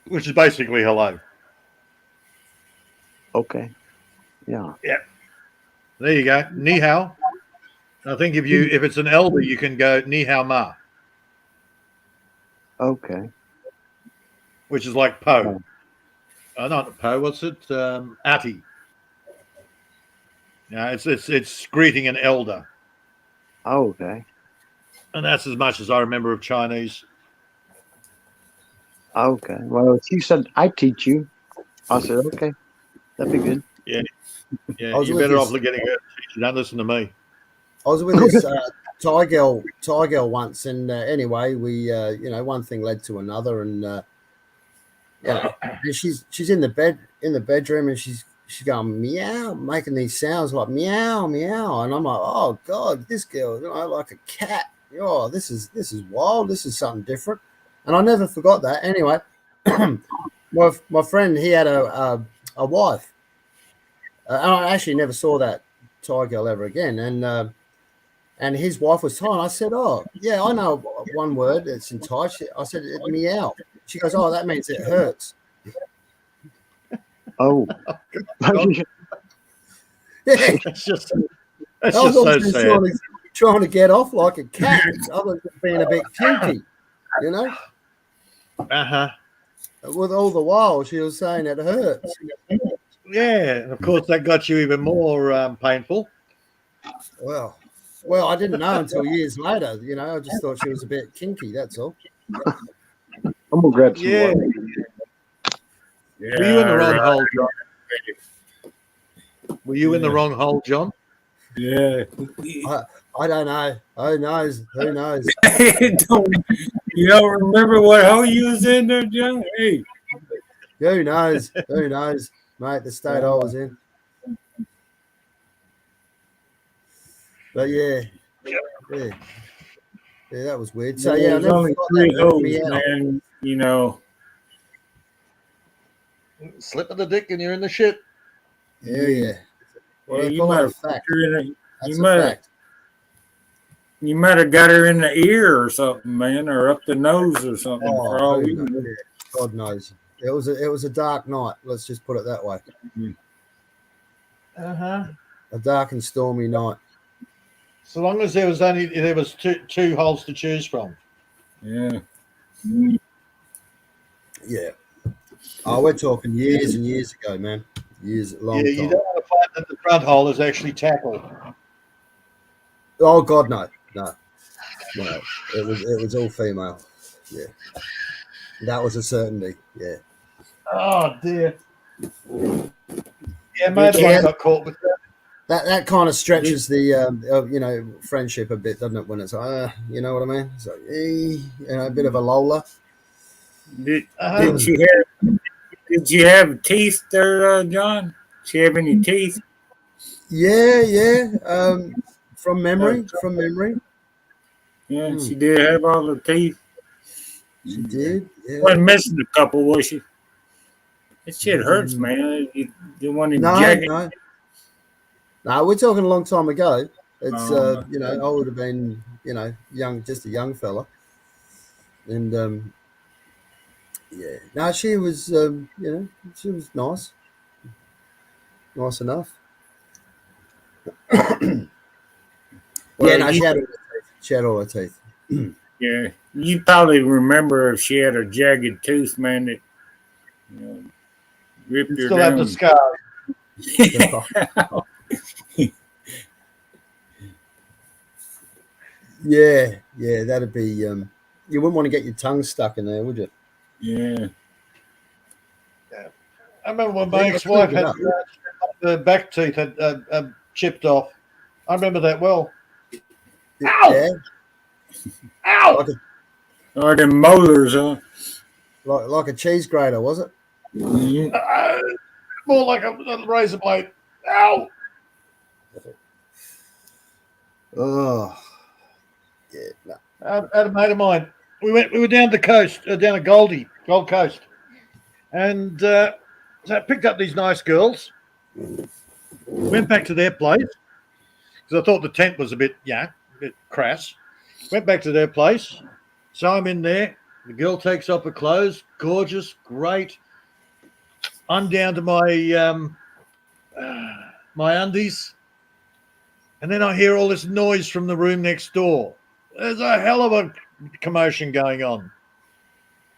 which is basically hello. okay, yeah, Yeah, there you go, ni hao. I think if it's an elder, you can go ni hao ma, okay. which is like po. Oh, Not po. What's it? Ati. Yeah, it's greeting an elder, okay, and that's as much as I remember of Chinese. okay. Well, she said I teach you. I said okay, that'd be good. Yeah, I yeah. was You're with better off this. getting her to teach you. Don't listen to me. I was with this Thai girl once, and anyway, we one thing led to another, and and she's in the bedroom, and she's going meow, making these sounds like meow meow, and I'm like, oh god, this girl, like a cat. Oh, this is wild. This is something different, and I never forgot that. Anyway, my friend, he had a wife, and I actually never saw that Thai girl ever again, and his wife was Thai. And I said, "Oh, yeah, I know one word. It's in Thai." I said, "Meow." She goes, "Oh, that means it hurts." Oh, Yeah, That's just I so was obviously sad. trying to get off like a cat. I was being a bit kinky, Uh-huh. With all the while she was saying it hurts. Yeah, and of course that got you even more painful. Well, I didn't know until years later. I just thought she was a bit kinky. That's all. I'm gonna grab some Yeah. water. Yeah, Were you in the wrong right. hole, John? Were you in the wrong hole, John? Yeah. I don't know. Who knows? Who knows? You don't remember what hole you was in there, John? Hey. Who knows? Who knows, mate? The state I was in. But yeah, that was weird. So yeah, I There's never only forgot three that holes, meow. man. You know. Slip of the dick and you're in the shit. Yeah. Well, Yeah, they you call might that a have fact. That's a fact. You might have got her in the ear or something, man, or up the nose or something. For all who we knows? know. Yeah, God knows. It was a dark night. Let's just put it that way. Uh-huh. A dark and stormy night. So long as there was two holes to choose from. Yeah. Yeah. Oh, we're talking years and years ago, man. Years, long Yeah, you time. don't want to find that the front hole is actually tackle. Oh God, no. It was all female. Yeah. That was a certainty. Yeah. Oh dear. Yeah, mate, Yeah. I got caught with that. That kind of stretches the friendship a bit, doesn't it? When it's you know what I mean? So a bit of a lola. Did she have teeth there, John? She have any teeth? Yeah. From Uh, memory. yeah, she did have all the teeth. She did. Yeah. Wasn't missing a couple, was she? That shit hurts, man. You want him No, jagged? no, no. We're talking a long time ago. It's Oh, you know, I would have been, you know, just a young fella, and yeah. No, she was, you know, she was nice enough. Yeah, well, no, she had all her teeth. She had all her teeth. yeah, you probably remember if she had a jagged tooth, man, that you know, ripped You her still have the down. scars. Yeah, yeah, that'd be. You wouldn't want to get your tongue stuck in there, would you? Yeah. I remember when Yeah, my I ex-wife cleaned it had up. the back teeth had chipped off. I remember that well. Yeah, Ow! like a Or them molars, huh? like a cheese grater, was it? Mhm. More like a razor blade. Ow! Oh, yeah. No. I had a mate of mine. We were down the coast, down at Gold Coast, and so I picked up these nice girls. Went back to their place because I thought the tent was a bit crass. Went back to their place. So I'm in there. The girl takes off her clothes. Gorgeous, great. I'm down to my undies, and then I hear all this noise from the room next door. There's a hell of a commotion going on.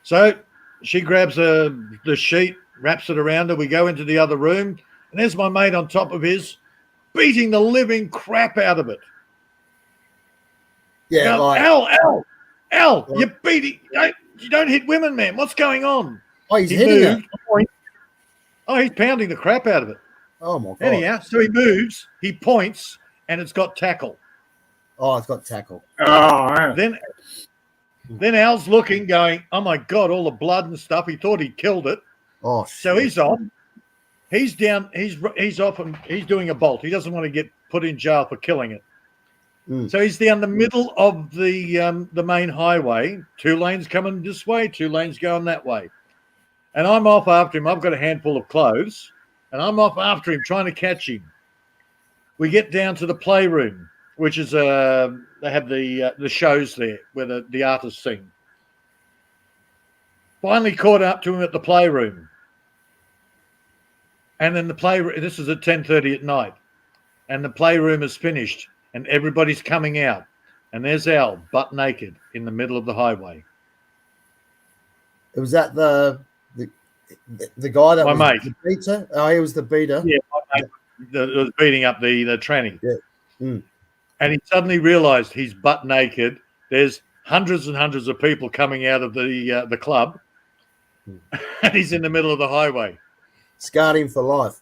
So she grabs the sheet, wraps it around her. We go into the other room, and there's my mate on top of his, beating the living crap out of it. Yeah, Going, like Al, you're beating. You don't hit women, man. What's going on? oh, he's He hitting it. moved. Oh, he's pounding the crap out of it. Oh my god. Anyhow, so he moves, he points, and it's got tackle. Oh, it's got tackle. Oh, man. Then Al's looking, going, "Oh my god, all the blood and stuff." He thought he'd killed it. Oh, So shit. he's off. He's down. He's off, and he's doing a bolt. He doesn't want to get put in jail for killing it. So he's down the middle of the main highway. 2 lanes coming this way, 2 lanes going that way, and I'm off after him. I've got a handful of clothes, and I'm off after him, trying to catch him. We get down to the playroom, which is they have the shows there where the artists sing. Finally caught up to him at the playroom. And then the playroom, this is at 10:30 at night, and the playroom is finished, and everybody's coming out, and there's Al, butt naked, in the middle of the highway. It was that the guy that My was mate. the beater. Oh, he was the beater. Yeah, my mate that was beating up the tranny. Yeah. And he suddenly realised he's butt naked. There's hundreds and hundreds of people coming out of the club, and he's in the middle of the highway. Scarred him for life.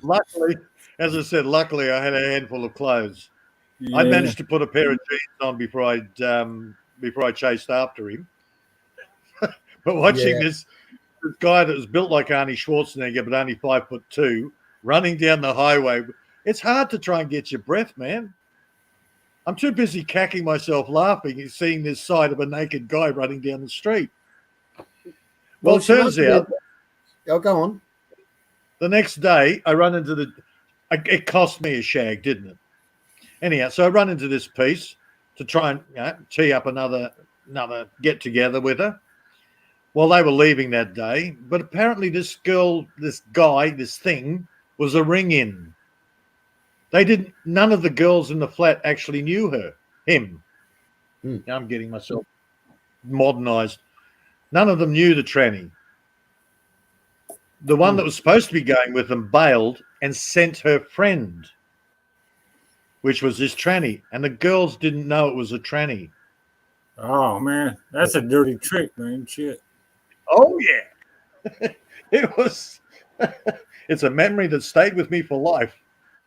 Luckily, as I said, I had a handful of clothes. I Yeah. managed to put a pair of jeans on before I chased after him. But watching this guy that was built like Arnie Schwarzenegger, but only 5'2", running down the highway, it's hard to try and get your breath, man. I'm too busy cacking myself laughing and seeing this sight of a naked guy running down the street. Well, it turns out, oh, go on. the next day I run into it cost me a shag, didn't it? Anyhow, so I run into this piece to try and tee up another get together with her. Well, they were leaving that day, but apparently this thing was a ring-in. None of the girls in the flat actually knew him. Now I'm getting myself modernized. None of them knew the tranny. The one that was supposed to be going with them bailed and sent her friend, which was this tranny, and the girls didn't know it was a tranny. Oh, man. That's a dirty trick, man. Shit. Oh, yeah. It was. It's a memory that stayed with me for life.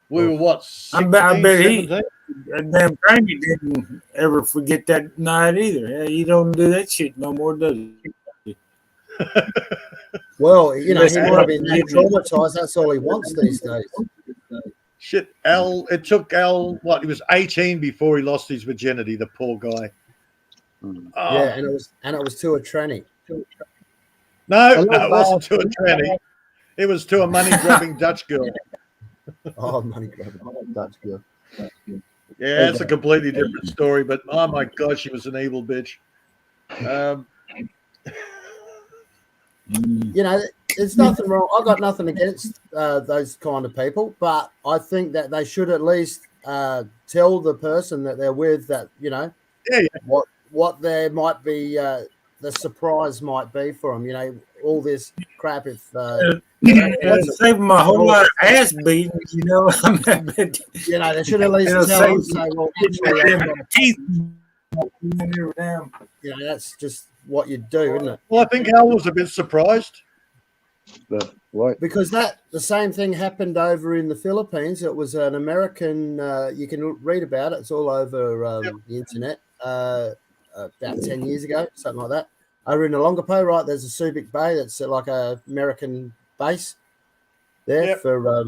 We were, what, 16, I bet 17? that damn Frankie didn't ever forget that night either. He don't do that shit no more, does he? Well, you know, he Listen, might have been that traumatized. That's all he wants these days. Shit, it took Al, he was 18 before he lost his virginity, the poor guy. Oh. Yeah, and it was to a tranny. No, And no, it wasn't to a tranny. It was to a money-grabbing Dutch girl. Oh, money grabbing Dutch girl. Yeah, it's a completely different story, but oh my God, she was an evil bitch. You know, there's nothing wrong. I've got nothing against those kind of people, but I think that they should at least tell the person that they're with that, you know, Yeah, what there might be, the surprise might be for them. You know, all this crap. If saving my whole lot of ass beating, you know. you know, they should at least It'll tell them. save Say, well, actually, I've got a, teeth. you know, that's just what you do, isn't it? well, I think Al was a bit surprised. But what? Because the same thing happened over in the Philippines. It was an American. You can read about it. It's all over the internet. About 10 years ago, something like that. Over in the Longapo, right? There's a Subic Bay that's like a American base there for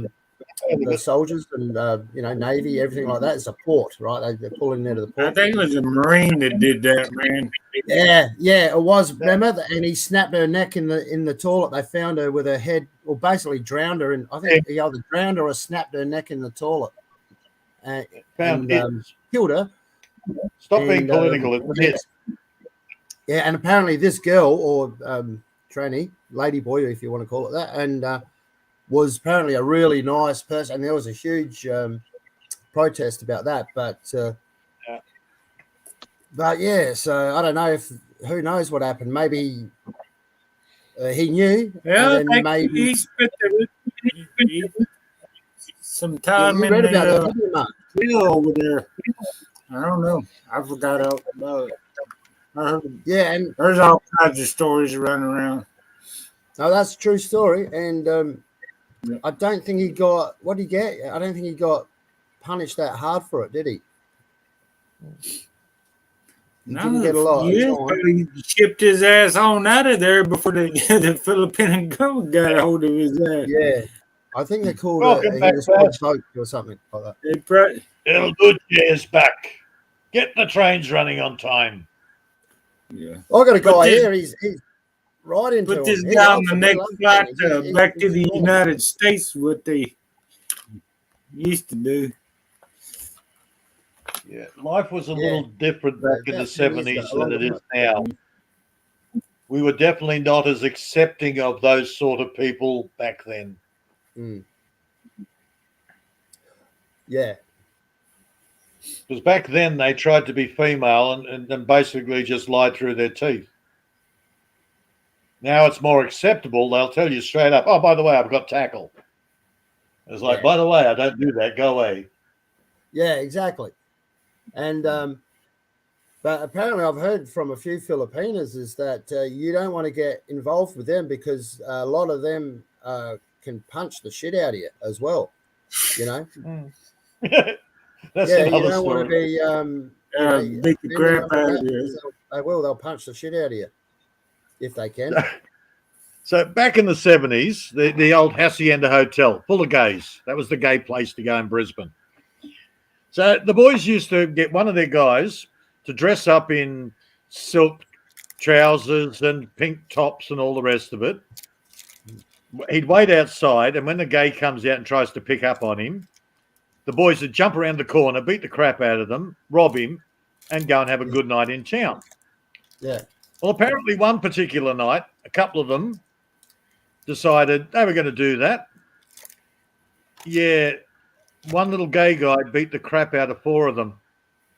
the soldiers and you know, Navy, everything like that. It's a port, right? They're pulling there to the port. I think it was a Marine that did that, man. Yeah, it was. Remember, and he snapped her neck in the toilet. They found her with her head, or basically drowned her, and I think he either drowned her or snapped her neck in the toilet, and killed her. Stop being political. Yeah, and apparently this girl or tranny, ladyboy, if you want to call it that, and was apparently a really nice person. And there was a huge protest about that, but yeah. So I don't know if who knows what happened. Maybe he knew. Yeah, and then maybe he spent some time you in read about the that, didn't you, Mark? field over there. I don't know. I forgot all about it. I heard, Yeah, and there's all kinds of stories running around. no, that's a true story. And I don't think he got what did he get? I don't think he got punished that hard for it, did he? He didn't get a lot. Yeah, he shipped his ass on out of there before the Filipino government got a hold of his ass. Yeah, I think they called Welcome it. He back, was Baz. called or something like that. El Duce is back. Get the trains running on time. Yeah. I got a guy this- here. He's right into Put this him. He guy on loves the it. next He loves flight it. back to the He's- United States, what they used to do. Yeah, life was a little different back in the 70s than it is now. We were definitely not as accepting of those sort of people back then. Mm. Yeah. Because back then they tried to be female and basically just lied through their teeth. Now it's more acceptable. They'll tell you straight up, oh, by the way, I've got tackle. It's like, by the way, I don't do that. Go away. Yeah, exactly. And but apparently I've heard from a few Filipinas is that you don't want to get involved with them because a lot of them can punch the shit out of you as well. You know? That's yeah, you another don't want to story. be beat the crap out of you. They'll punch the shit out of you if they can. So back in the 70s, the old Hacienda Hotel, full of gays. That was the gay place to go in Brisbane. So the boys used to get one of their guys to dress up in silk trousers and pink tops and all the rest of it. He'd wait outside, and when the gay comes out and tries to pick up on him, the boys would jump around the corner, beat the crap out of them, rob him, and go and have a good night in town. Yeah. Well, apparently one particular night, a couple of them decided they were going to do that. Yeah, one little gay guy beat the crap out of four of them.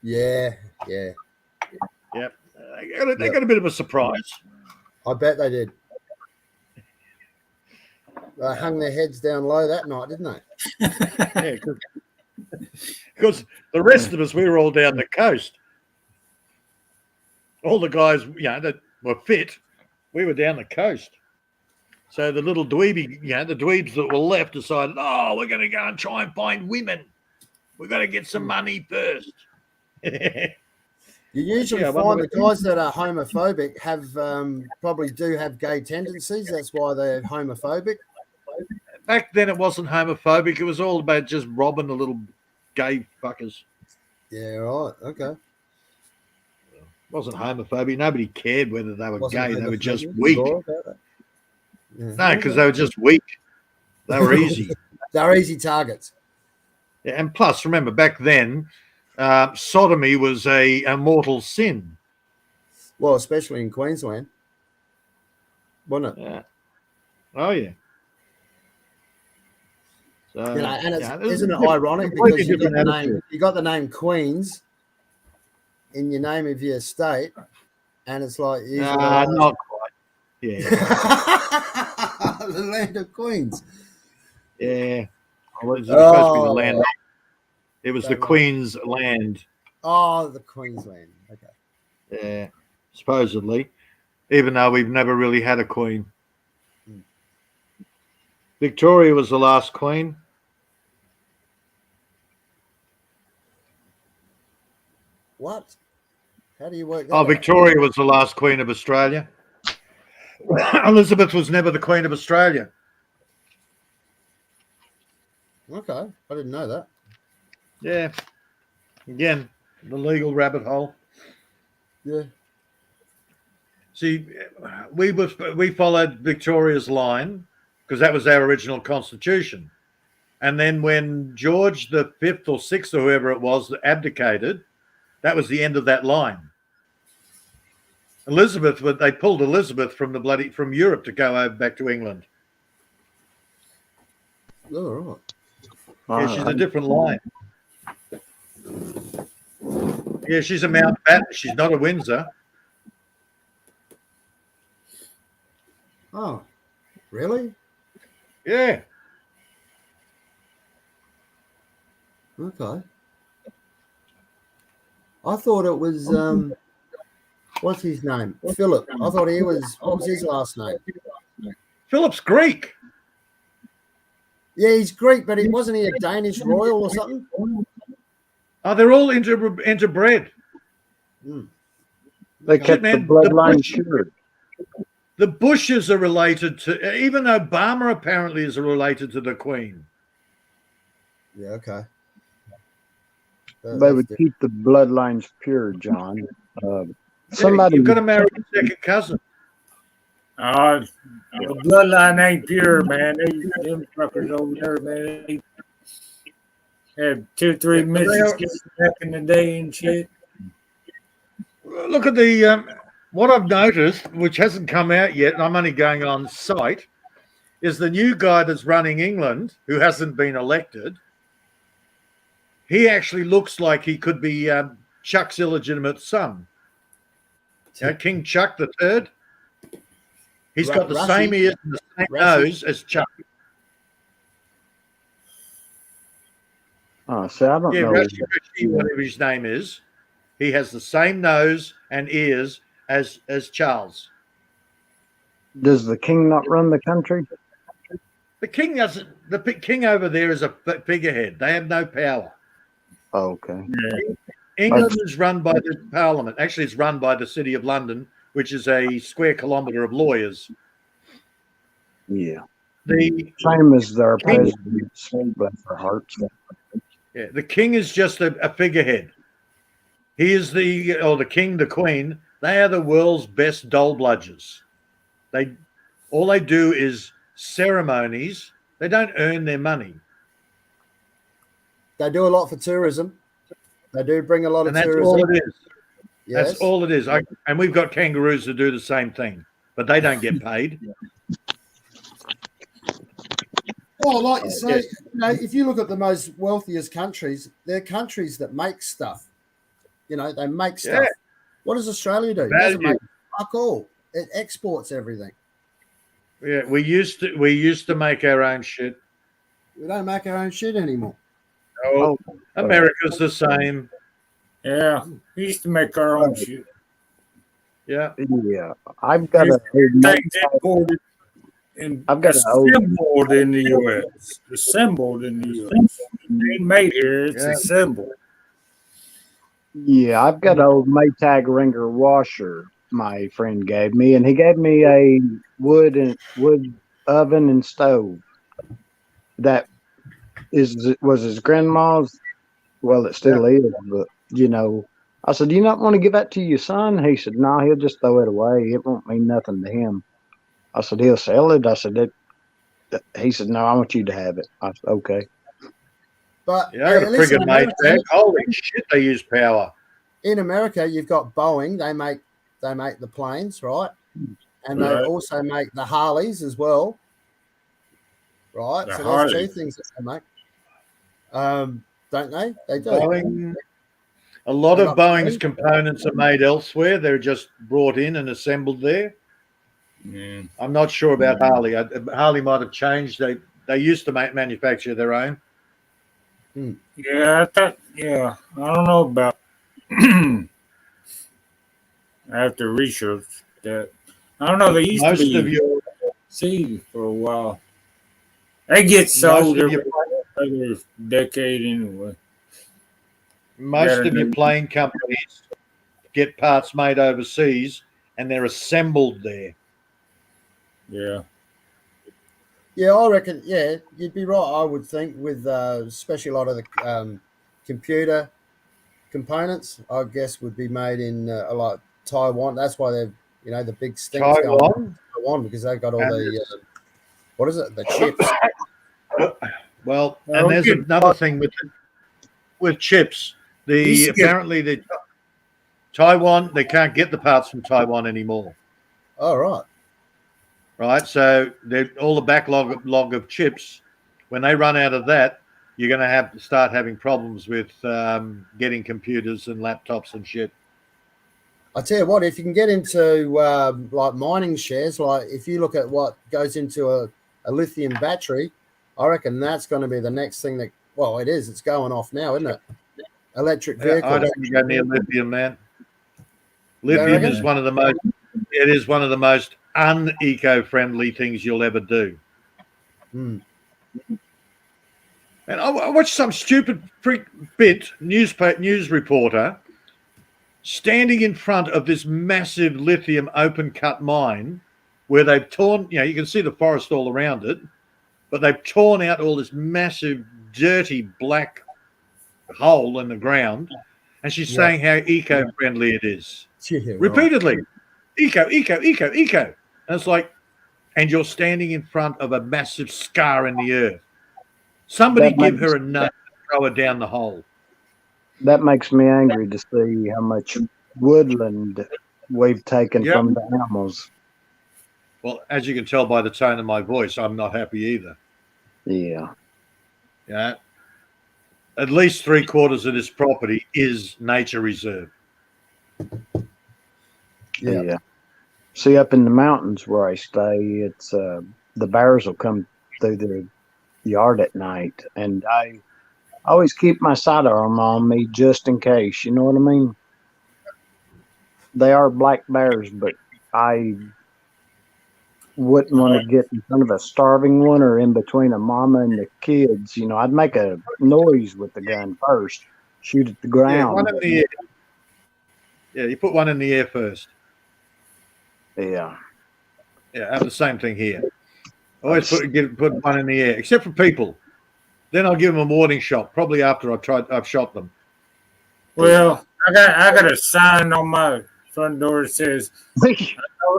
Yeah. Yep. They got a bit of a surprise. I bet they did. They hung their heads down low that night, didn't they? Yeah, because the rest of us, we were all down the coast. All the guys, that were fit, we were down the coast. So the little dweeby, the dweebs that were left decided, oh, we're going to go and try and find women. We've got to get some money first. You usually find the guys that are homophobic have probably do have gay tendencies. That's why they're homophobic. Back then it wasn't homophobic. It was all about just robbing the little gay fuckers. Yeah, right. Okay. It wasn't homophobic. Nobody cared whether they were Wasn't gay. They were just homophobic. weak. Sure about that. No, because they were just weak. They were easy. They're easy targets. Yeah, and plus, remember, back then, sodomy was a mortal sin. Well, especially in Queensland, wasn't it? Yeah. Oh, yeah. So, You know, and yeah, isn't it a ironic completely because different you got the name Queens in your name of your state, and it's like not quite. Yeah. the land of Queens. Yeah. Well, it was supposed to be the land. It was the Don't know. Queen's land. Oh, the Queensland. Okay. Yeah, supposedly, even though we've never really had a queen. Victoria was the last queen. What? How do you work that Oh, out? Victoria was the last queen of Australia. Elizabeth was never the queen of Australia. Okay, I didn't know that. Yeah. Again, the legal rabbit hole. Yeah. See, we followed Victoria's line because that was our original constitution. And then when George the Fifth or Sixth or whoever it was abdicated, that was the end of that line. Elizabeth, they pulled Elizabeth from Europe to go over back to England. Oh, right. Yeah, she's a different line. Yeah, she's a Mountbatten. She's not a Windsor. Oh, really? Yeah. Okay. I thought it was what's his name? Philip. I thought he was. What was his last name? Philip's Greek. Yeah, he's Greek, but wasn't he a Danish royal or something? Oh, they're all interbred. They kept the bloodline pure. The Bushes are related to, even Obama apparently is related to the Queen. Yeah, okay. They would keep the bloodlines pure, John. Somebody, you've got to marry a second cousin. The bloodline ain't pure, man. Them fuckers over there, man. They had 2 or 3 misses back in the day and shit. Look at the what I've noticed, which hasn't come out yet, and I'm only going on site, is the new guy that's running England, who hasn't been elected. He actually looks like he could be Chuck's illegitimate son. King Chuck the Third. He's got the same ears and the same nose as Chuck. Oh, so I don't know. Rashi, whatever his name is, he has the same nose and ears as Charles. Does the king not run the country? The king doesn't. The king over there is a figurehead. They have no power. Okay. Yeah. England is run by the Parliament. Actually, it's run by the City of London, which is a square kilometre of lawyers. Yeah. The same as their president, bless their hearts. Yeah, the king is just a figurehead. He is the king, the queen. They are the world's best doll bludgers. All they do is ceremonies. They don't earn their money. They do a lot for tourism. They do bring a lot of tourism. That's all it is. Yes. That's all it is. And we've got kangaroos that do the same thing, but they don't get paid. Well, like you say, if you look at the most wealthiest countries, they're countries that make stuff. They make stuff. Yeah. What does Australia do? It doesn't make fuck all. It exports everything. Yeah, we used to make our own shit. We don't make our own shit anymore. Oh, America's the same. Yeah, we used to make our own shit. Yeah. Yeah, I've got things imported and assembled in the U.S. Assembled in the U.S. They made here. It's assembled. Yeah, I've got an old Maytag Ringer washer my friend gave me, and he gave me a wood oven and stove that was his grandma's. Well, it still is, but I said, "Do you not want to give that to your son?" He said, "No, he'll just throw it away. It won't mean nothing to him." I said, he'll sell it. I said, he said, no, I want you to have it. I said, okay. But Yeah, I got a listen, friggin' mate back. Holy shit, they use power. in America, you've got Boeing. They make the planes, right? And they also make the Harleys as well, right? The So Harley. there's two things that they make. Don't they? They do. Boeing, a lot They of got Boeing's planes. components are made elsewhere. They're just brought in and assembled there. Mm. I'm not sure about Harley. Harley might have changed. They used to manufacture their own. Yeah, I thought. Yeah, I don't know about. I have to research that. I don't know. They used Most to of be your seed for a while. They get most sold of every your other decade anyway. most of your plane companies get parts made overseas and they're assembled there. Yeah. Yeah, I reckon. Yeah, you'd be right. I would think with especially a lot of the computer components, I guess, would be made in a lot Taiwan. That's why they've the big stinks going on in Taiwan because they've got all And the what is it? The chips. well, and there's another thing with chips. Apparently the Taiwan, they can't get the parts from Taiwan anymore. Oh, right. Right, so all the backlog of chips. When they run out of that, you're going to have to start having problems with getting computers and laptops and shit. I tell you what, if you can get into like mining shares, like if you look at what goes into a lithium battery, I reckon that's going to be the next thing that. Well, it is. It's going off now, isn't it? Electric vehicles. I don't go near lithium, man. Lithium is one of the most. It is one of the most un-eco-friendly things you'll ever do. Mm. And I watched some stupid news reporter standing in front of this massive lithium open cut mine where they've torn, you can see the forest all around it, but they've torn out all this massive, dirty, black hole in the ground. And she's saying how eco-friendly it is. Yeah, repeatedly. Eco. And it's like, and you're standing in front of a massive scar in the earth. Somebody give her a nut and throw her down the hole. That makes me angry to see how much woodland we've taken from the animals. Well, as you can tell by the tone of my voice, I'm not happy either. Yeah. Yeah. At least 3/4 of this property is nature reserve. Yeah. See, up in the mountains where I stay, it's the bears will come through the yard at night, and I always keep my sidearm on me just in case. You know what I mean? They are black bears, but I wouldn't want to get in front of a starving one or in between a mama and the kids. I'd make a noise with the gun first, shoot at the ground. Yeah, one in the air. Yeah, you put one in the air first. Yeah. Yeah, I have the same thing here. Always put one in the air, except for people. Then I'll give them a warning shot, probably after I've shot them. Well, I got a sign on my front door that says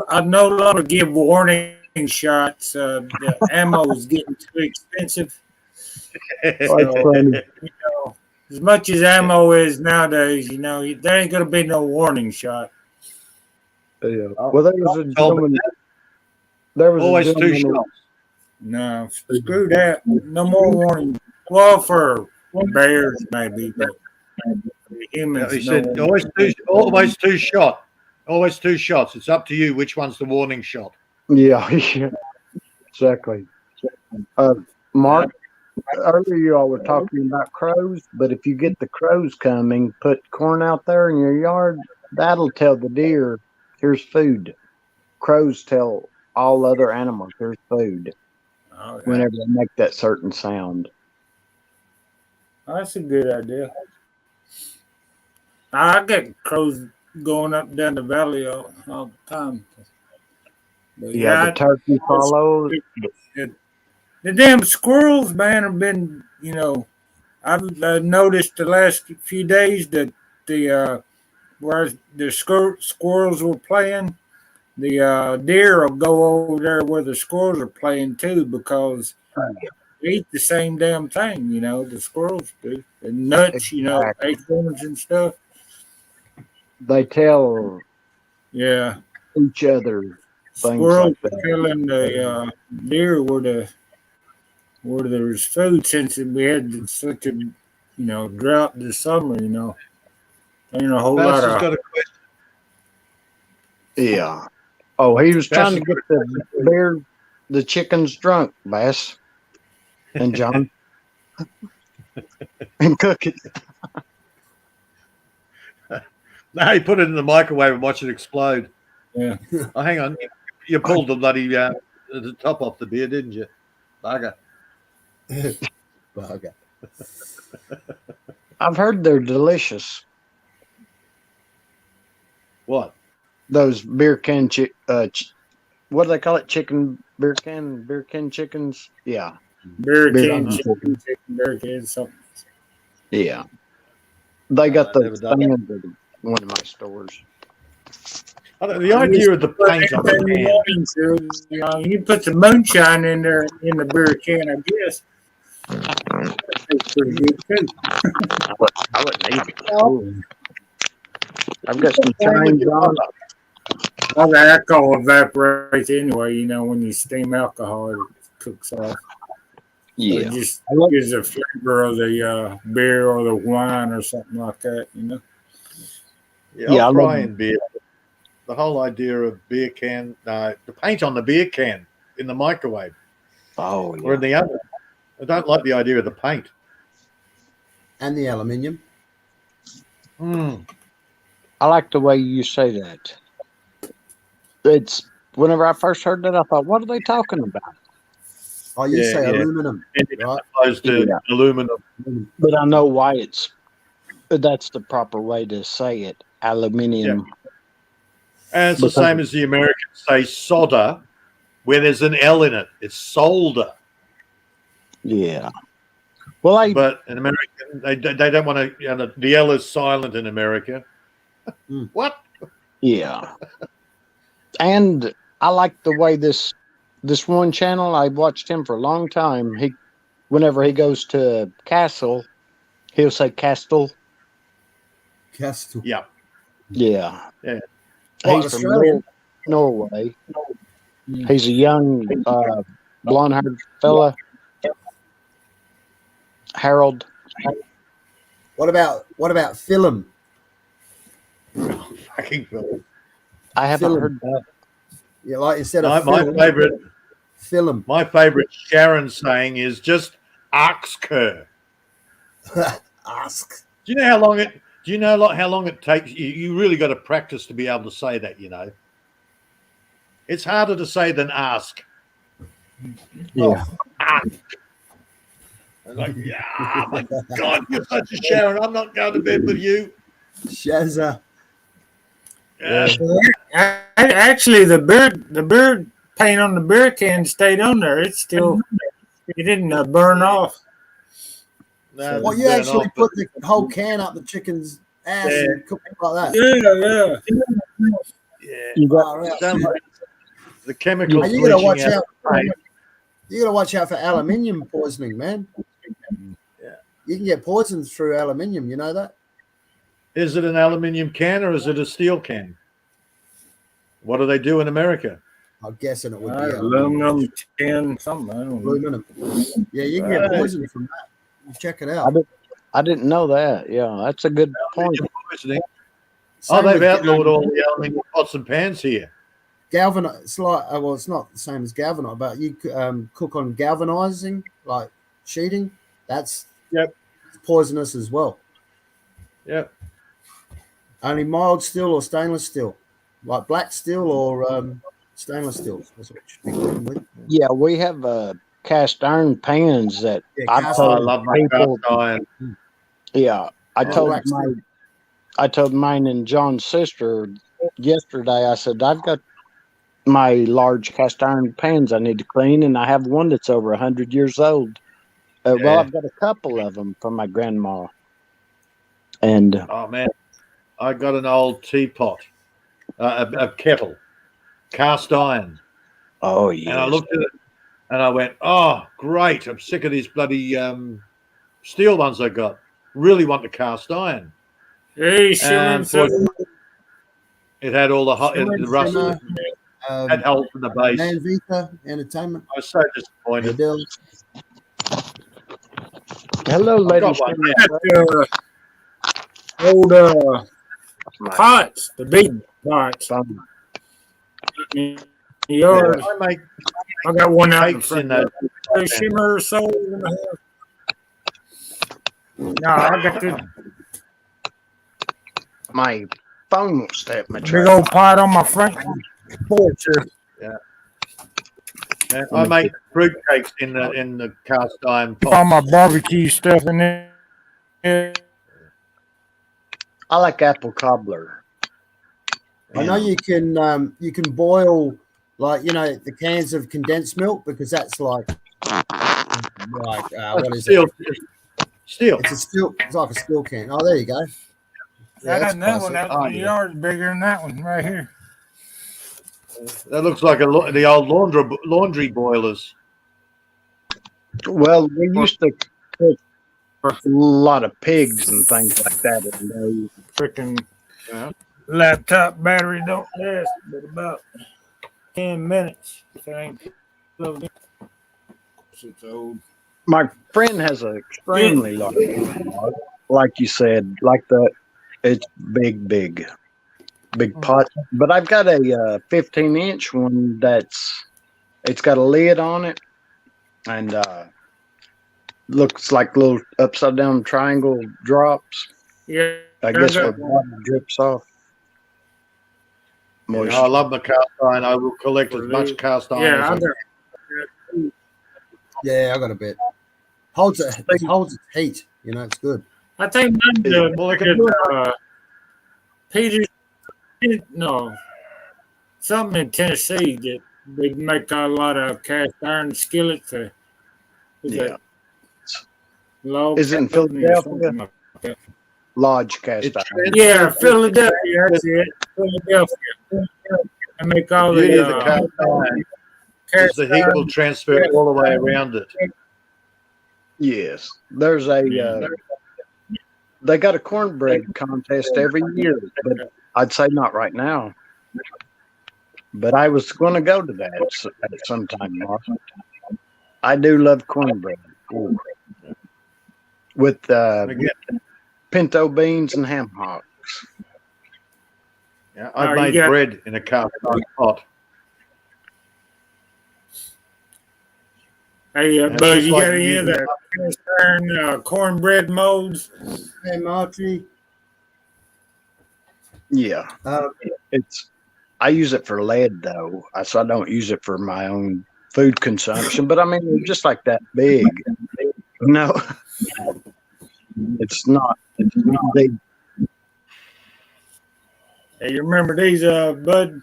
I no longer give warning shots. The ammo is getting too expensive. So, as much as ammo is nowadays, there ain't gonna be no warning shot. Yeah. Well, there was a gentleman. There was always a 2 shots. No, screw that. No more warning. Well, for bears maybe, but humans. He said always 2 shots. Always 2 shots. It's up to you which one's the warning shot. Yeah, exactly. Mark, earlier you all were talking about crows, but if you get the crows coming, put corn out there in your yard. That'll tell the deer, here's food. Crows tell all other animals, here's food. Oh, yeah. Whenever they make that certain sound. That's a good idea. I get crows going up and down the valley all the time. But the turkey follows. The damn squirrels, man, have been, I've noticed the last few days that where the squirrels were playing, the deer will go over there where the squirrels are playing too because they eat the same damn thing, the squirrels do. And nuts, Exactly. acorns and stuff. They tell Yeah. each other things Squirrels like are that. killing the deer where there's food since we had such a drought this summer, ain't a whole lot Bass has of got a question. Yeah. Oh, he was Bass trying has to got get a the bear, the chickens drunk, Bass and John, and cook it. No, he put it in the microwave and watch it explode. yeah. Oh, hang on. You pulled the bloody the top off the beer, didn't you? Bugger. Bugger. I've heard they're delicious. What? Those beer can what do they call it? Beer can chickens. Yeah, Beer beer can can Uh-huh. chicken, chicken. beer can something. Yeah, they No, got I those never done. stands at one of my stores. The idea of the paint on the can. You put some moonshine in there in the beer can, I guess. Tastes pretty good too. I wouldn't eat it. Ooh. I've got some shines on. All the alcohol evaporates anyway, when you steam alcohol, it cooks off. So Yeah, it just I like, gives the flavor of the beer or the wine or something like that, Yeah, yeah, I I'm love. crying beer. The whole idea of beer can, the paint on the beer can in the microwave Oh or yeah, in the oven. I don't like the idea of the paint. And the aluminium. I like the way you say that. It's whenever I first heard that, I thought, what are they talking about? Oh, you Yeah, say yeah. aluminum, right? Opposed to Yeah, aluminum. but I know why that's the proper way to say it. Yeah. Aluminium. And it's the Because same as the Americans say solder, where there's an L in it. It's solder. yeah. Well, But in America, they don't want to. The L is silent in America. What? yeah. And I like the way this one channel, I watched him for a long time. Whenever he goes to Castle, he'll say Castle. Castle. Yeah. Yeah. Yeah. What, He's from Australian? Norway. He's a young blonde-haired fella. Harold. What about film? Fucking film. I haven't Film. heard that. Yeah, like instead My of film, favorite. My favorite Sharon saying is just ask her. Ask. Do you know how long it? Do you know how long it takes? You really got to practice to be able to say that. It's harder to say than ask. Yeah. Ask. Like, yeah, my God, you're such a Sharon. I'm not going to bed with you. Shazza. Yeah. Actually, the beer paint on the beer can stayed on there. It didn't burn off. No, Well, you actually put the whole can up the chicken's ass and cook it like that. Yeah. You got, The chemicals You gotta watch leaching out. You gotta watch out for aluminium poisoning, man. Yeah. You can get poisoned through aluminium. You know that? Is it an aluminium can or is it a steel can? What do they do in America? I'm guessing it would be Aluminum, tin, something. I don't know. aluminum. Yeah, you can get poisoned from that. Check it out. I didn't know that. Yeah, that's a good point. Poisoning. Same They've with outlawed all the aluminium pots and pans here. galvanize. It's like well, it's not the same as galvanize, but you cook on galvanizing like sheeting. That's poisonous as well. Yep. Only mild steel or stainless steel, like black steel or stainless steel. That's what you should be cooking with. Yeah, we have cast iron pans that Yeah, I've cast told I love my people. cast iron. Yeah, I told black steel. I told mine and John's sister yesterday. I said I've got my large cast iron pans I need to clean, and I have one that's over 100 years old. Well, I've got a couple of them from my grandma. And Oh man, I got an old teapot, a kettle, cast iron. Oh yeah. And I looked at it and I went, oh, great. I'm sick of these bloody steel ones I got. Really want the cast iron. Hey, And Shimmer, it had all the rust. Shimmer, Had holes in the base. Man Vita Entertainment. I was so disappointed. Hello, ladies. Old pots, the big pots. Yours. I got one out in front of the Shimmer soul in the house. No, I got this My phone won't stay at my big truck. old pot on my front porch here. Yeah. And I make fruit cakes in the cast iron pot. All my barbecue stuff in there. I like apple cobbler. I know you can boil, like, you know, the cans of condensed milk, because that's like what is steel. it? Steel. It's a steel. It's like a steel can. Oh, there you go. I got that one classic. out in the yard bigger than that one right here. That looks like the old laundry boilers. Well, we used to cook a lot of pigs and things like that in those. Freaking laptop battery don't last but about 10 minutes. If it ain't plugged in. It's old. My friend has an extremely large pot, like you said, like that. It's big pot. But I've got a 15-inch one it's got a lid on it, and looks like little upside down triangle drops. Yeah, I guess where water drips off. Yeah, I love my cast iron. I will collect as much cast iron as I can. Yeah, I got a bit. It holds its heat. You know, it's good. I think Peter, no, something in Tennessee that they make a lot of cast iron skillets. Yeah. Is it in Philadelphia? Like Lodge cast iron. Yeah, Philadelphia. That's it. Philadelphia. I make all The beauty of the the cast iron is the heat will transfer all the way around it. Yes, there's they got a cornbread contest every year, but I'd say not right now. But I was going to go to that at some time, Mark. I do love cornbread. Ooh. With pinto beans and ham hocks. Yeah, I've made bread in a cast iron pot. Hey, Buzz, you got any of the cast iron cornbread molds? Hey, Marty. Yeah, I use it for lead though, so I don't use it for my own food consumption. But I mean, they're just like that big. No, it's not big. Hey, you remember these, Bud?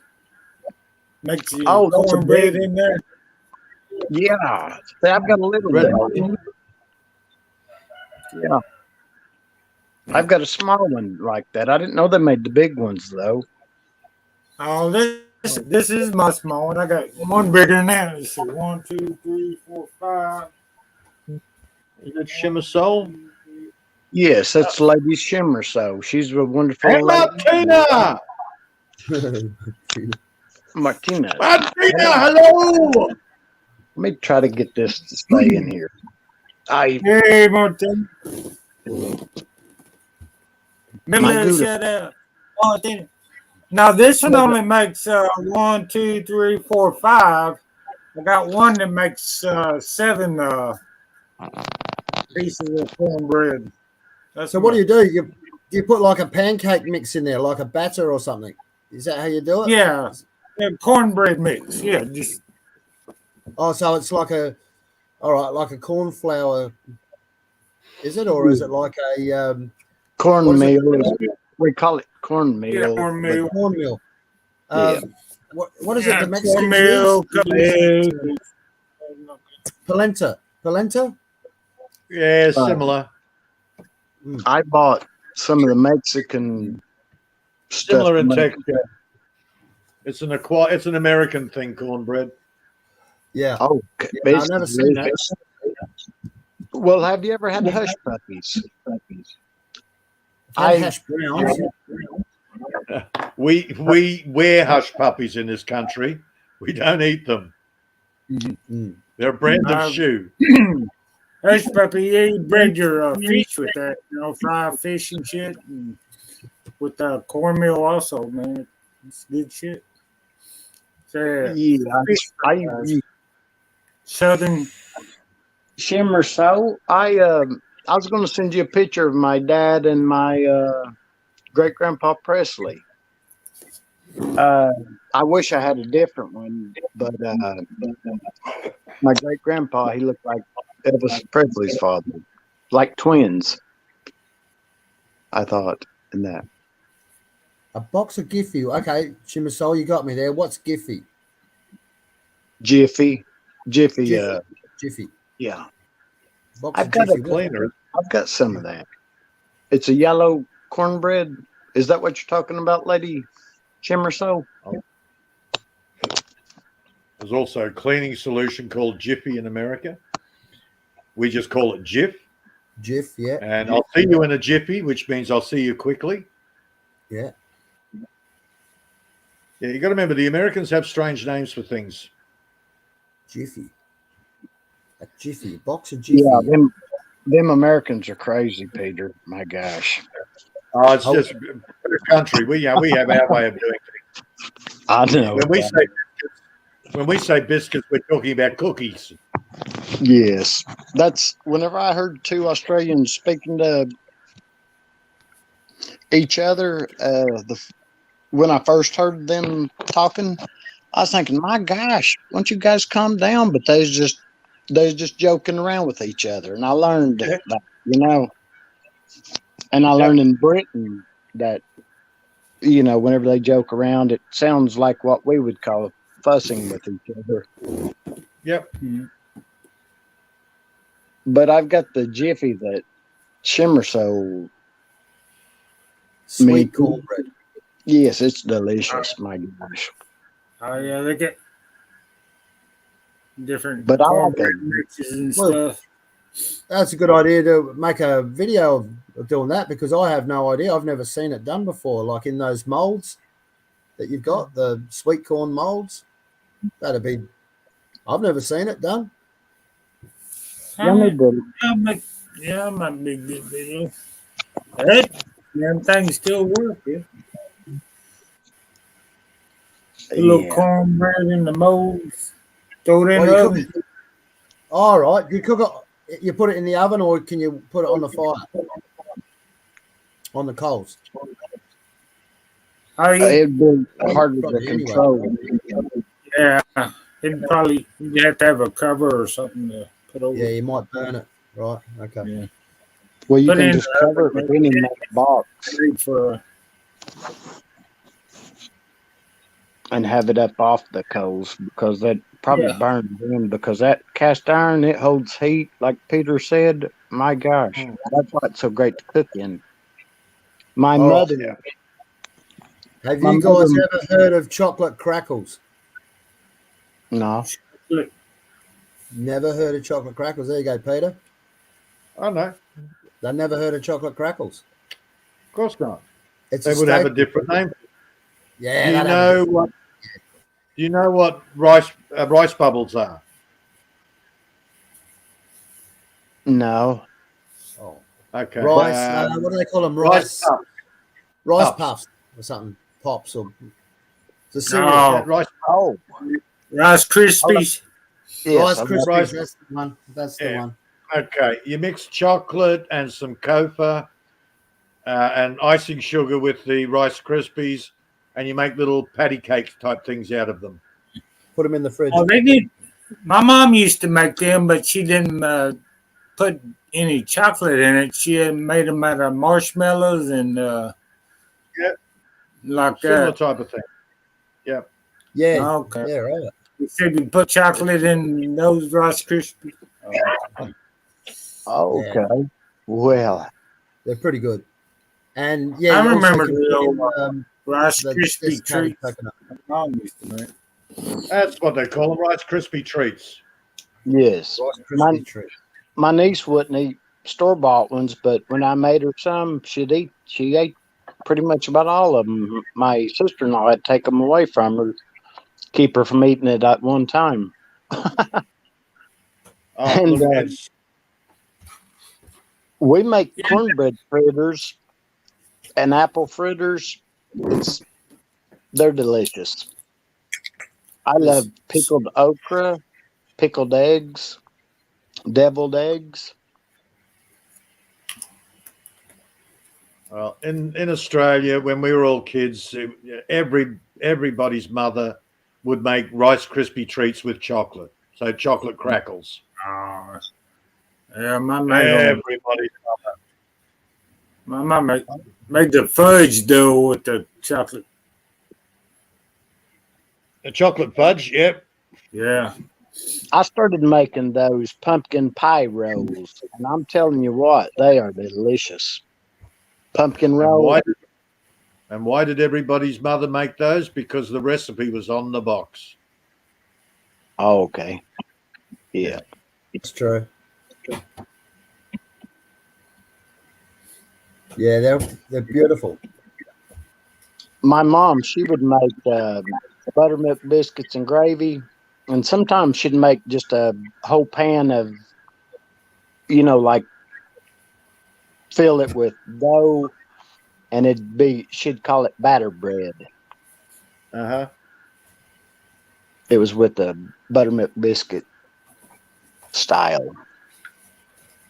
Makes you cornbread in there. Yeah, I've got a little bit. Yeah, I've got a small one like that. I didn't know they made the big ones though. Oh, this is my small one. I got one bigger than that. Let's see, 1, 2, 3, 4, 5. Is it Shimmer Soul? Yes, that's Lady Shimmer. So she's a wonderful Hey, lady. Martina! Martina, hello! Let me try to get this to stay in here. Hey, Martin. Remember, shut up. Martin. Now, this one only makes 1, 2, 3, 4, 5. I got one that makes 7 pieces of cornbread. So what do you do? You put like a pancake mix in there, like a batter or something. Is that how you do it? Yeah, cornbread mix. Yeah, just. Oh, so it's like like a corn flour, is it, or is it like a cornmeal? We call it cornmeal. Yeah, cornmeal. Cornmeal. Yeah. What is it? The Mexicans cornmeal, use? Polenta. Yeah, similar. I bought some of the Mexican Similar stuff in texture. It's an American thing, cornbread. Yeah. Oh, I've it's never seen that. delicious. Well, have you ever had hush puppies? I've had hash browns. We wear hush puppies in this country. We don't eat them. Mm. They're a brand of shoe. Hush puppy, yeah, you bread your fish with that, fry fish and shit, and with cornmeal also, man. It's good shit. So, Yeah, I Southern. Shimmer so I was going to send you a picture of my dad and my great grandpa Presley. I wish I had a different one, but my great grandpa, he looked like Elvis Presley's father, like twins. I thought in that. A box of Giffy. Okay, Shimmer Soul, you got me there. What's Giffy? Jiffy. Jiffy. Yeah. Box I've of got Jiffy. a cleaner. I've got some of that. It's a yellow cornbread. Is that what you're talking about, Lady Shimmerso? There's also a cleaning solution called Jiffy in America. We just call it Jif. Jif, yeah. And I'll see you in a jiffy, which means I'll see you quickly. Yeah. Yeah, you got to remember the Americans have strange names for things. Jiffy. A Jiffy. Box of Jiffy. Yeah, them Americans are crazy, Peter. My gosh. Oh, it's just a country. We have our way of doing things. I know. When we say biscuits, we're talking about cookies. Yes. That's whenever I heard two Australians speaking to each other, when I first heard them talking, I was thinking, my gosh, why don't you guys calm down? But they was just joking around with each other. And I learned that, and I learned in Britain that, whenever they joke around, it sounds like what we would call fussing with each other. Yep. But I've got the Jiffy that Shimmer sold. Sweet cornbread. Yes, it's delicious. My gosh. Oh yeah, they get different But I like cornbread mixes and stuff. That's a good idea to make a video of doing that, because I have no idea. I've never seen it done before, like in those molds that you've got, the sweet corn molds. I've never seen it done. I might be good video. That damn thing still work, yeah. A little cornbread in the molds. Throw it in the oven. All right. You cook it. You put it in the oven, or can you put it on the fire, on the coals? It'd be harder to control. Yeah, it'd probably you have to have a cover or something to put over. Yeah, you might burn it. Right. Okay. Yeah. Well, you can just cover it with any box and have it up off the coals, because that probably burns in, because that cast iron, it holds heat, like Peter said. My gosh, that's why it's so great to cook in. My mother. Have you guys ever heard of chocolate crackles? No. Never heard of chocolate crackles. There you go, Peter. Oh no. They never heard of chocolate crackles. Of course not. They would have a different name. Yeah. Do you know what rice bubbles are? No. Oh. Okay. Rice. What do they call them? Rice puffs or something. Pops or the cereal. Rice Krispies. Rice Krispies. That's the one. Okay. You mix chocolate and some cocoa and icing sugar with the Rice Krispies, and you make little patty cakes type things out of them. Put them in the fridge. Oh, they did. My mom used to make them, but she didn't put any chocolate in it. She made them out of marshmallows and like similar type of thing. Yeah. Yeah. Okay. Yeah, right. You said you put chocolate in those Rice Krispies. Okay. Well, they're pretty good. And I remember the Rice the Krispie desiccated treats. coconut. Mom used to make. That's what they call them, Rice Krispie treats. Yes. Rice My Krispie treat. my niece wouldn't eat store bought ones, but when I made her some, she'd eat. She ate pretty much about all of them. My sister in law had to take them away from her, keep her from eating it at one time. Oh, And look, it's we make cornbread fritters and apple fritters. They're delicious. I love pickled okra, pickled eggs, deviled eggs. well, in Australia when we were all kids, everybody's mother would make Rice Krispie treats with chocolate, so chocolate crackles. Oh, yeah, my mom. Everybody. My mom made the fudge dough with the chocolate. The chocolate fudge, yep. Yeah. I started making those pumpkin pie rolls, and I'm telling you what, they are delicious. Pumpkin And roll. why did everybody's mother make those? Because the recipe was on the box. Oh, okay. Yeah. It's true. Yeah, they're beautiful. My mom, she would make buttermilk biscuits and gravy, and sometimes she'd make just a whole pan of, like fill it with dough, and she'd call it batter bread. Uh-huh. It was with the buttermilk biscuit style.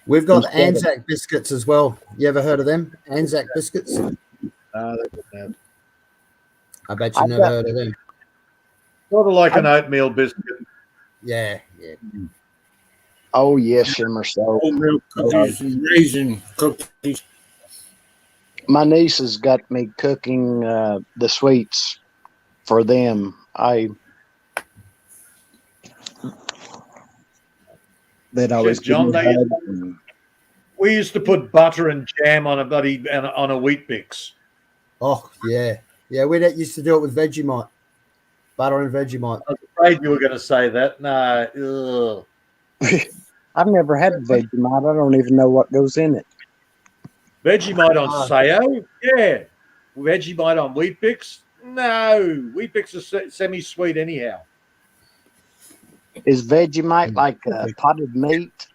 We've got Instead of- Anzac biscuits as well. You ever heard of them? Anzac biscuits? I bet you I've never got- heard of them. Sort of like an oatmeal biscuit. Yeah. Oh yes, shimmer soap. Oatmeal cookies and raisin cookies. My niece has got me cooking the sweets for them. That always Shit, John, give me a hug and- we used to put butter and jam on a Wheat Bix. Oh, yeah. Yeah, we used to do it with Vegemite. Butter and Vegemite. I was afraid you were going to say that. No. I've never had Vegemite. I don't even know what goes in it. Vegemite on Sayo? Yeah. Vegemite on Wheat Bix? No. Wheat Bix is semi-sweet anyhow. Is Vegemite like potted meat?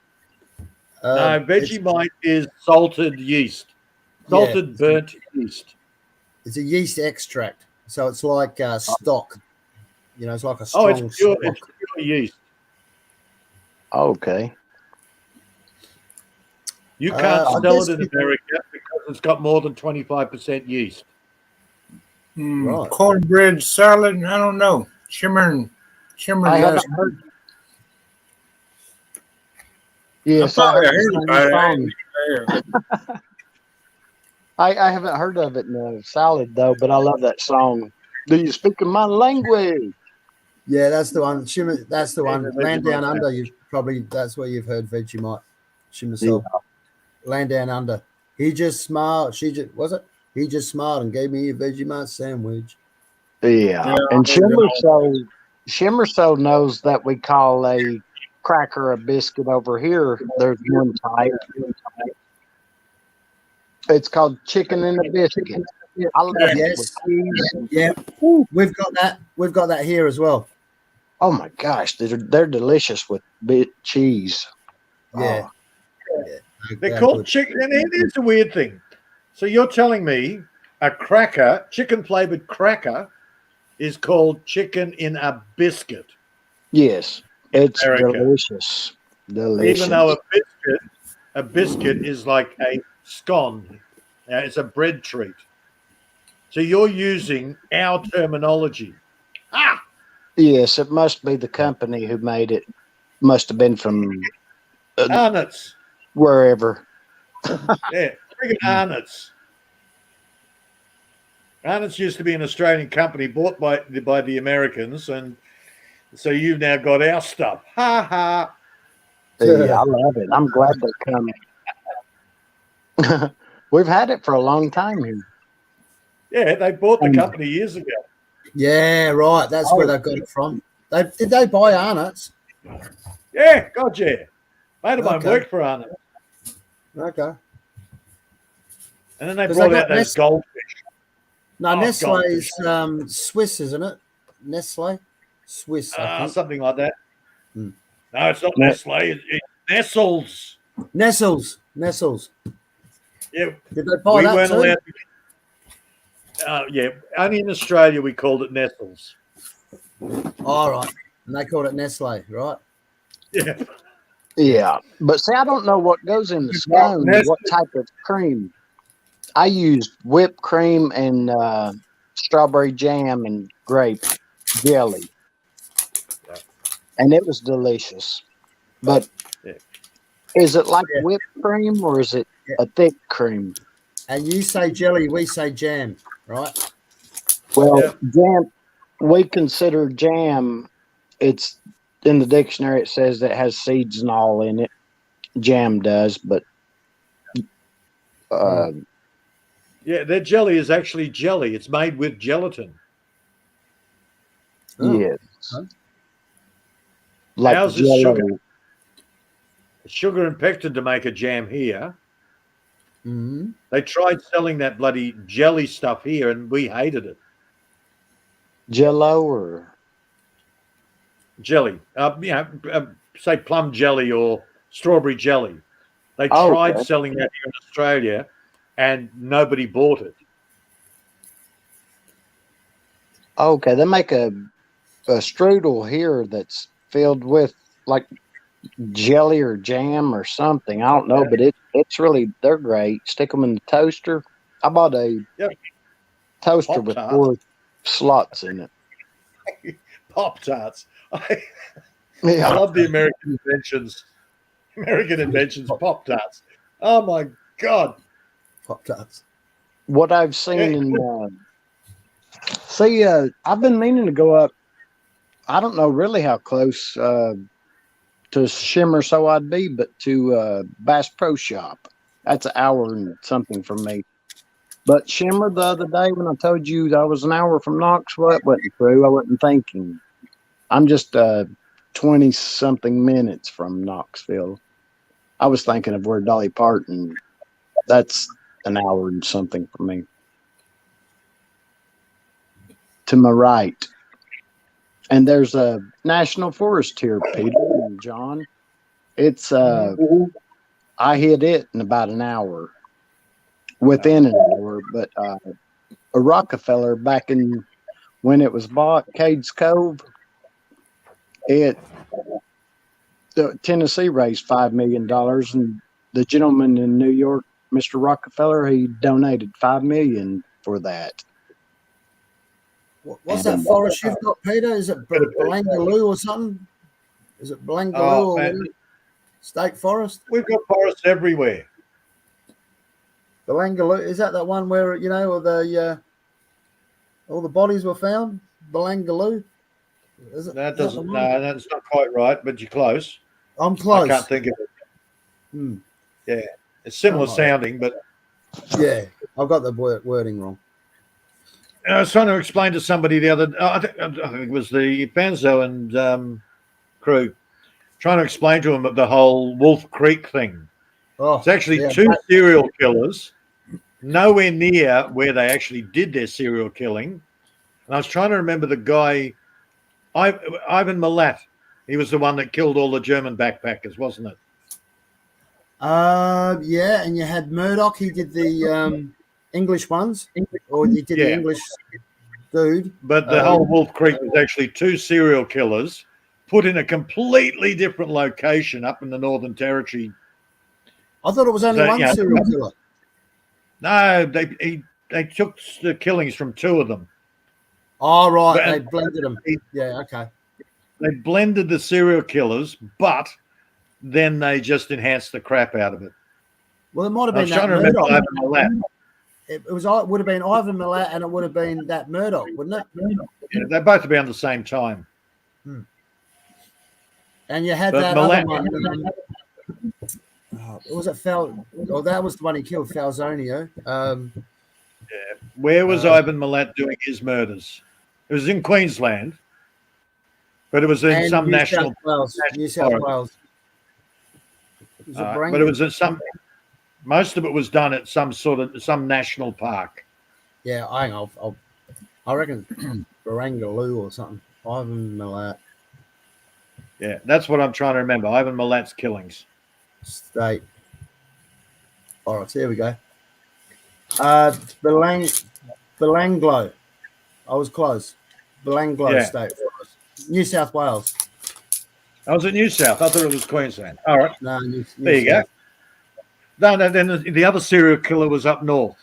No, Vegemite is salted yeast. Salted burnt yeast. It's a yeast extract. So it's like stock. It's like a strong Oh, it's pure yeast. Okay. You can't sell guess it in America because it's got more than 25% yeast. Right. Cornbread salad. I don't know. Shimmer. I haven't heard. Yes, I heard the same song. I haven't heard of it in a salad though, but I love that song. Do you speak in my language? Yeah, that's the one. Shimmer, that's the one. Yeah, Land Down Vegemite. Under. That's where you've heard Vegemite. Shimmer Soul. Land Down Under. He just smiled. He just smiled and gave me a Vegemite sandwich. Yeah. And Shimmer Soul knows that we call a cracker a biscuit over here. There's one type. It's called chicken and a biscuit. I love it with cheese. Yeah. We've got that here as well. Oh my gosh, they're delicious with cheese. Yeah. Oh. They're called chicken. And here's the weird thing. So you're telling me a cracker, chicken flavored cracker, is called chicken in a biscuit? Yes, it's America. delicious. Delicious. Even though a biscuit is like a scone. It's a bread treat. So you're using our terminology. Yes, it must be the company who made it. Must have been from Arnott's. wherever. Yeah, friggin' Arnott's. Arnott's used to be an Australian company bought by the Americans, and so you've now got our stuff. Ha ha. Yeah, I love it. I'm glad they come. We've had it for a long time here. Yeah, they bought the And- company years ago. Yeah, right. That's where they got it from. Did they buy Arnott's? Yeah, God, yeah. Mate of mine Okay. worked for Arnott. Okay. And then they 'Cause they brought got out those Nestle. goldfish. No, Oh, Nestle goldfish. is Swiss, isn't it? Nestle, Swiss, I think. Something like that. Hmm. No, it's not No. Nestle. It's Nestles. Nestles. Yeah, Did they buy we that weren't too? allowed to. Yeah, only in Australia we called it Nestles. All right. And they called it Nestle, right? Yeah. Yeah, but see, I don't know what goes in the scone. What type of cream? I used whipped cream and strawberry jam and grape jelly, and it was delicious. But Yeah. is it like Yeah. whipped cream or is it a thick cream? And you say jelly, we say jam, right? Well, Yeah. jam, we consider jam. It's in the dictionary. It says that it has seeds and all in it. Jam does, but Yeah, their jelly is actually jelly. It's made with gelatin. Oh. yes, Huh? like Ours is Jell-O. sugar and pectin to make a jam here. Mm-hmm. They tried selling that bloody jelly stuff here, and we hated it. Jell-O or Jelly, say plum jelly or strawberry jelly. They Oh, tried okay. selling that here in Australia, and nobody bought it. Okay, they make a strudel here that's filled with like jelly or jam or something. I don't know, but it's really they're great. Stick them in the toaster. I bought a Yep. toaster with Pop-Tart. 4 slots in it. Pop Tarts. I Yeah, love the American inventions. Pop Tarts. Oh my God. Pop-Tarts. what I've seen in I've been meaning to go up. I don't know really how close to Shimmer so I'd be, but to Bass Pro Shop. That's an hour and something from me. But Shimmer the other day when I told you I was an hour from Knoxville, that wasn't true. I wasn't thinking. I'm just 20 something minutes from Knoxville. I was thinking of where Dolly Parton. That's an hour and something for me. To my right. And there's a national forest here, Peter and John. It's I hit it in about an hour. Within an hour, but a Rockefeller back in when it was bought, Cades Cove, Tennessee raised $5 million, and the gentleman in New York, Mr. Rockefeller, he donated $5 million for that. What's that forest you've got, Peter? Is it Balangaloo or something? Is it Balangaloo Oh, or man. State Forest? We've got forests everywhere. Balangaloo, is that one where all the bodies were found? Balangaloo? Is it? That is that the doesn't. one? No, that's not quite right, but you're close. I'm close. I can't think of it. Hmm. Yeah, it's similar Something like sounding, but Yeah, I've got the wording wrong. I was trying to explain to somebody the other. I think it was the Banzo and crew, trying to explain to them the whole Wolf Creek thing. Oh, It's actually yeah. 2 serial killers, nowhere near where they actually did their serial killing. And I was trying to remember the guy, Ivan Milat. He was the one that killed all the German backpackers, wasn't it? Yeah, and you had Murdoch. He did the English ones, or he did the Yeah. English dude. But the whole Wolf Creek was actually 2 serial killers put in a completely different location up in the Northern Territory. I thought it was only So, one yeah. serial killer. No, they took the killings from 2 of them. Oh, right. But- They blended them. Yeah, okay. They blended the serial killers, but then they just enhanced the crap out of it. Well, it might have I been was that trying to remember Murdoch. Ivan Milat. It would have been Ivan Milat, and it would have been that Murdoch, wouldn't it? Yeah, they both have been at the same time. And you had But that Milat- other one. Was it Fal? Oh, that was the one he killed, Falzonio. Where was Ivan Milat doing his murders? It was in Queensland, but it was in And some New national. South Wales. New South forest. Wales. Was it But it Barangaroo? was in some. Most of it was done at some national park. Yeah, I reckon Barangaroo or something. Ivan Milat Yeah, that's what I'm trying to remember. Ivan Milat's killings. State. All right, so here we go. Belanglo. I was close. Belanglo Yeah. State Forest. New South Wales. I was at New South. I thought it was Queensland. All right. No, New There you South. go. No, then the other serial killer was up north.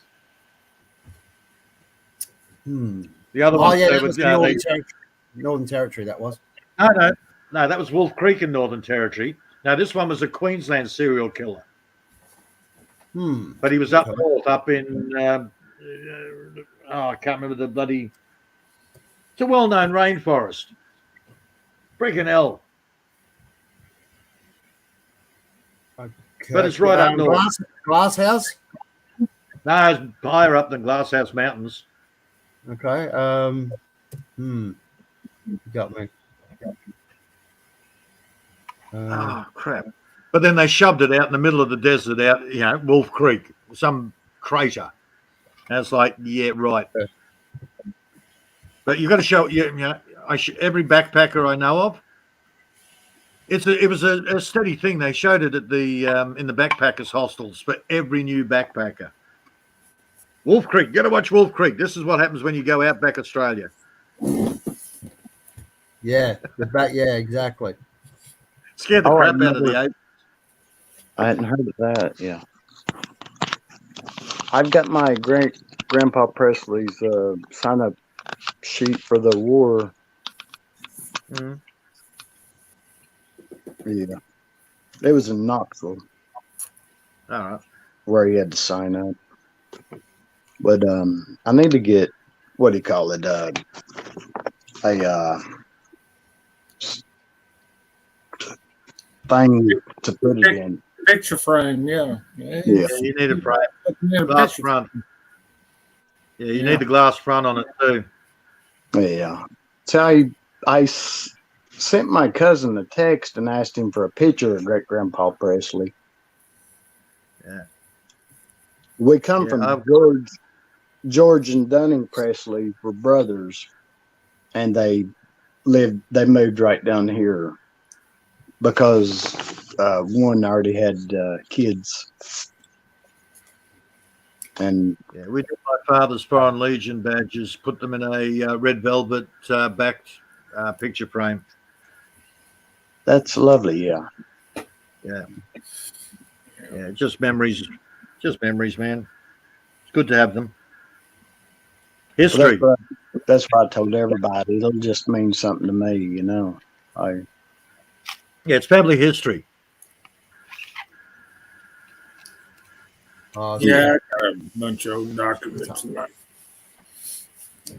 The other one. Yeah, that was Northern Territory. Northern Territory, that was. No, that was Wolf Creek in Northern Territory. Now, this one was a Queensland serial killer. But he was up north, up in, I can't remember the bloody, it's a well-known rainforest. Freaking hell. Okay. But it's right up north. Glasshouse? No, it's higher up than Glasshouse Mountains. Okay. You got me. Oh, crap. But then they shoved it out in the middle of the desert out, Wolf Creek, some crater. And it's like, yeah, right. But you've got to show, every backpacker I know of, it was a steady thing. They showed it at the in the backpackers' hostels for every new backpacker. Wolf Creek, you got to watch Wolf Creek. This is what happens when you go out back Australia. Yeah, yeah, exactly. Scared the crap out of the apes. I hadn't heard of that. Yeah, I've got my grandpa Presley's sign-up sheet for the war. Mm-hmm. Yeah, it was in Knoxville. All right. Where he had to sign up. But I need to get, what do you call it? A thing to put it in. Picture frame, yeah. Yeah, you need a frame. Glass front. Yeah, you need the glass front on it too. Yeah. So I sent my cousin a text and asked him for a picture of Great Grandpa Presley. Yeah. We come from George and Dunning Presley were brothers, and they moved right down here because one already had kids. And yeah, we did my father's Foreign Legion badges, put them in a red velvet backed picture frame. That's lovely, yeah. Yeah. Yeah, just memories, man. It's good to have them. History. Well, that's what I told everybody. It'll just mean something to me, Yeah, it's family history. Yeah, I got a bunch of old documents in my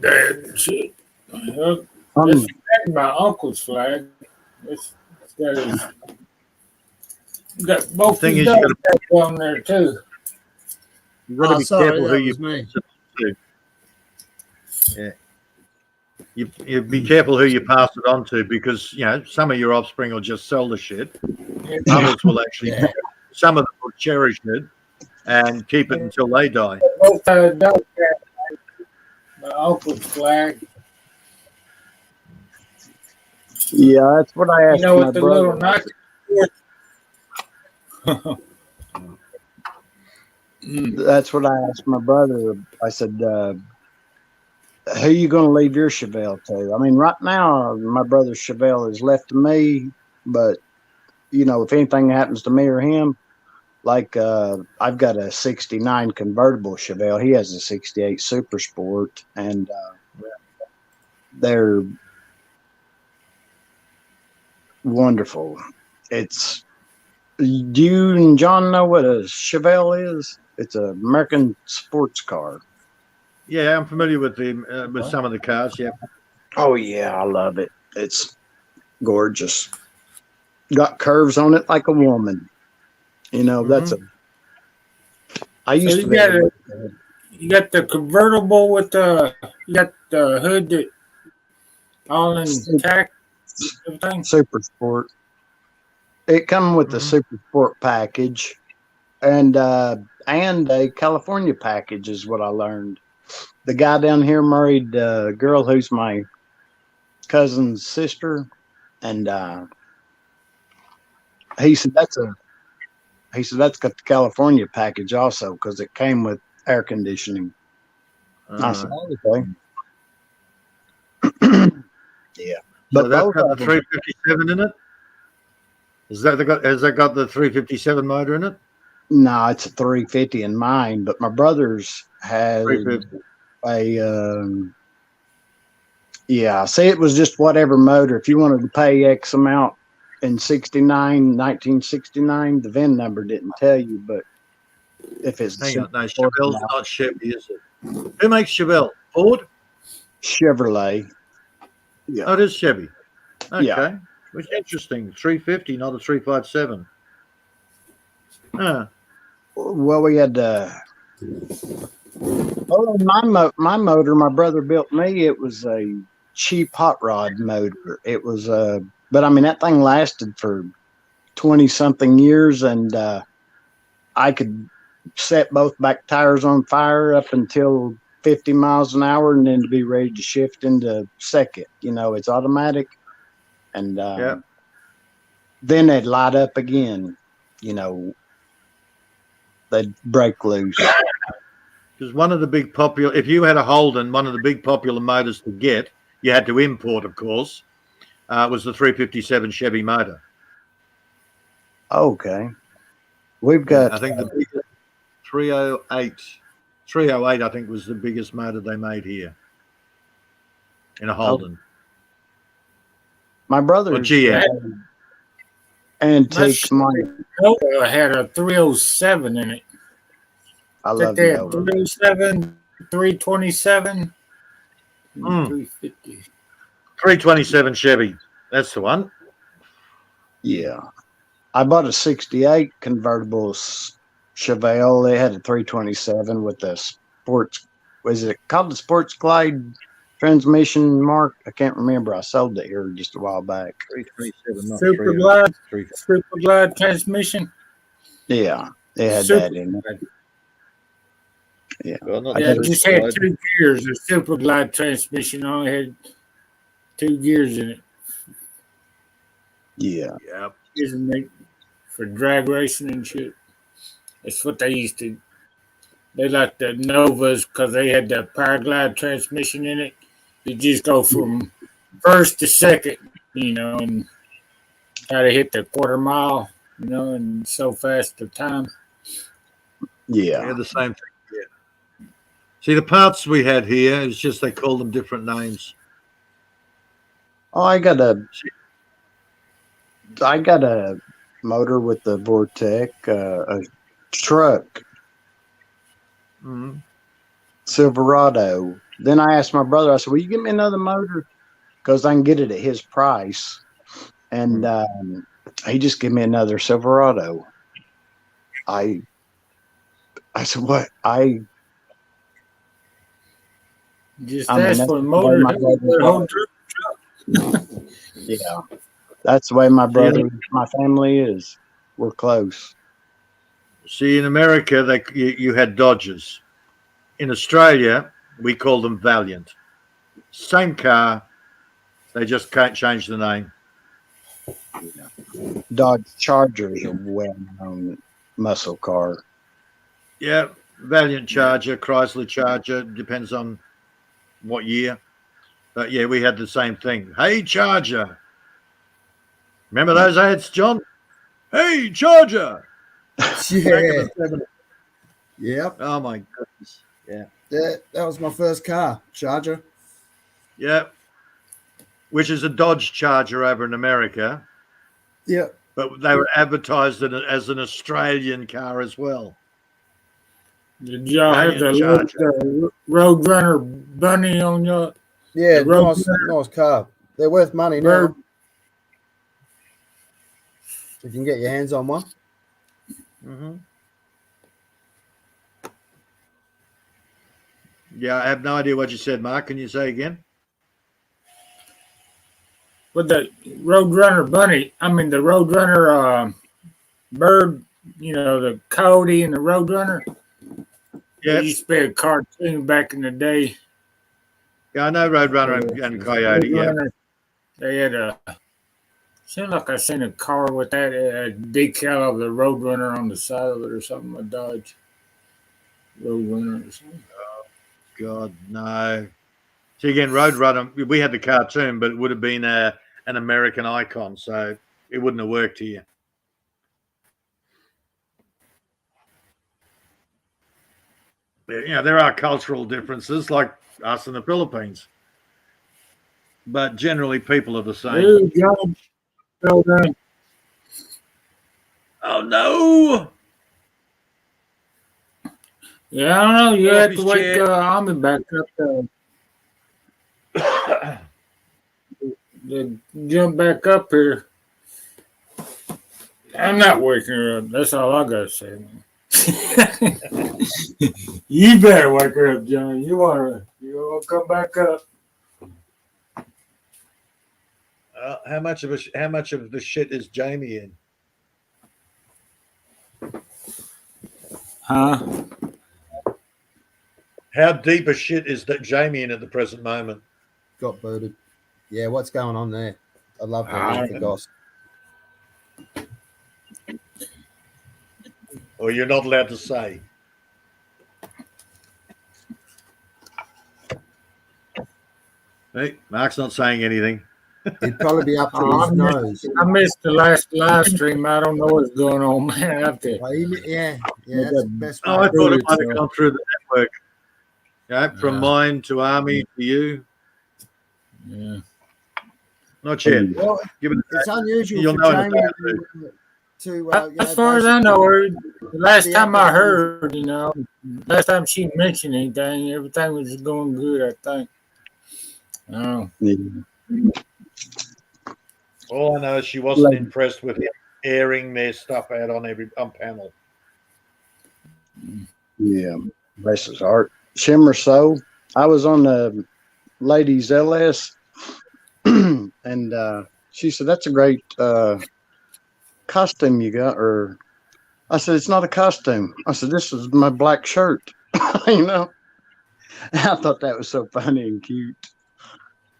dad and shit. This is my uncle's flag. It's got his. Got both thing his is, you on there too. You've got to be careful who you me. Yeah. You be careful who you pass it on to, because some of your offspring will just sell the shit. Others will actually. Some of them will cherish it and keep it until they die. Both my uncle's flag. Yeah, that's what I asked my with the brother. little Nazi. That's what I asked my brother. I said, who you going to leave your Chevelle to? I mean, right now, my brother's Chevelle is left to me, but, if anything happens to me or him, like I've got a 69 convertible Chevelle. He has a 68 Super Sport, and they're wonderful. Do you and John know what a Chevelle is? It's an American sports car. Yeah, I'm familiar with some of the cars. Yeah. Oh yeah, I love it. It's gorgeous. Got curves on it like a woman. That's I used to be. You got the convertible with you got the hood that all intact, everything. Super Sport. It come with the Super Sport package and a California package is what I learned. The guy down here married a girl who's my cousin's sister, and he said that's got the California package also because it came with air conditioning. I said, okay. Yeah, So but that's both got the of them. 357 in it. Has that got the 357 motor in it? No, it's a 350 in mine, but my brother's has 350. yeah. See, it was just whatever motor. If you wanted to pay X amount in 1969, the VIN number didn't tell you, but if it's Hang on, no, Super Sport Chevelle's not Chevy, is it? Who makes Chevelle? Ford? Chevrolet, yeah, Oh, it is Chevy. Okay. yeah. Which is interesting. 350, not a 357. Ah, Well, we had my motor. My brother built me. It was a cheap hot rod motor. It was but I mean that thing lasted for 20 something years, and I could set both back tires on fire up until 50 miles an hour, and then to be ready to shift into second. You know, it's automatic, and yeah. then they'd light up again. You know, they'd break loose. Because one of the big popular, if you had a Holden, one of the big popular motors to get, you had to import, of course, was the 357 Chevy motor. Okay, we've got. I think the biggest 308, I think was the biggest motor they made here in a Holden. My brother's GM. antique Nova had a 307 in it. I love they had Nova. 307, 327, 350. 327 Chevy. That's the one. Yeah. I bought a 68 convertible Chevelle. They had a 327 with the sports, was it called the Sports Glide transmission, Mark? I can't remember. I sold it here just a while back. 327, not Super 303. Glide transmission. Yeah, they had Super that in it. Yeah. Well, not Yeah, the it just Super had 2 gears. The Super Glide transmission only had 2 gears in it. Yeah. Yeah. Using it for drag racing and shit. That's what they used to. They like the Novas because they had the Power Glide transmission in it. You just go from first to second, you know, and try to hit the quarter mile, you know, and so fast the time. Yeah. Yeah, the same thing. Yeah. See, the parts we had here is just they call them different names. Oh, I got a motor with the Vortec, a truck, Silverado. Then I asked my brother, I said, will you give me another motor? Because I can get it at his price. And he just gave me another Silverado. I said, what? Just ask for a motor. Yeah. That's the way my brother, my family is. We're close. See, in America, you had Dodges. In Australia, we call them Valiant. Same car, they just can't change the name. Yeah. Dodge Charger is a well-known muscle car. Yeah, Valiant Charger, Chrysler Charger, depends on what year. But yeah, we had the same thing. Hey, Charger. Remember those ads, John? Hey, Charger. Yeah. Yep. Oh, my goodness. Yeah. That was my first car, Charger. Yeah. Which is a Dodge Charger over in America. Yeah. But they were advertised as an Australian car as well. Did y'all have the Roadrunner bunny on your? Yeah, nice car. They're worth money now. If you can get your hands on one. Mm-hmm. Yeah, I have no idea what you said, Mark. Can you say again? With the Roadrunner bunny, the Roadrunner bird, the coyote and the Roadrunner. There Yeah. used to be a cartoon back in the day. Yeah, I know Roadrunner and Coyote. Yeah. Roadrunner, they had seemed like I seen a car with that decal of the Roadrunner on the side of it or something. A Dodge Roadrunner or something. God, no. See, again, Roadrunner, we had the cartoon, but it would have been an American icon, so it wouldn't have worked here. Yeah, there are cultural differences, like us in the Philippines. But generally, people are the same. Ooh, John, well done. Oh, no! Yeah, I don't know. You Pull up have his to wake chair. Army back up to jump back up here. I'm not waking her up. That's all I gotta say. You better wake her up, John. You wanna come back up? How much of the shit is Jamie in? Huh? How deep a shit is that Jamie in at the present moment? Got booted. Yeah, what's going on there? I'd love to hear the gossip. Or you're not allowed to say. Hey, Mark's not saying anything. He'd probably be up to his nose. I missed the last live stream. I don't know what's going on, man. I have to. Yeah, that's the best way. Oh, I thought it might have come through the network. Yeah, from mine to Army to you. Yeah. Not yet. Well, Give it it's unusual You'll for know in Jamie to as far as I know, the last time I heard, last time she mentioned anything, everything was going good, I think. Oh. All I know is she wasn't impressed with him airing their stuff out on panel. Yeah, bless his heart. Shimmer So. I was on the ladies LS, and she said, "That's a great costume you got." Or I said, "It's not a costume." I said, "This is my black shirt." And I thought that was so funny and cute.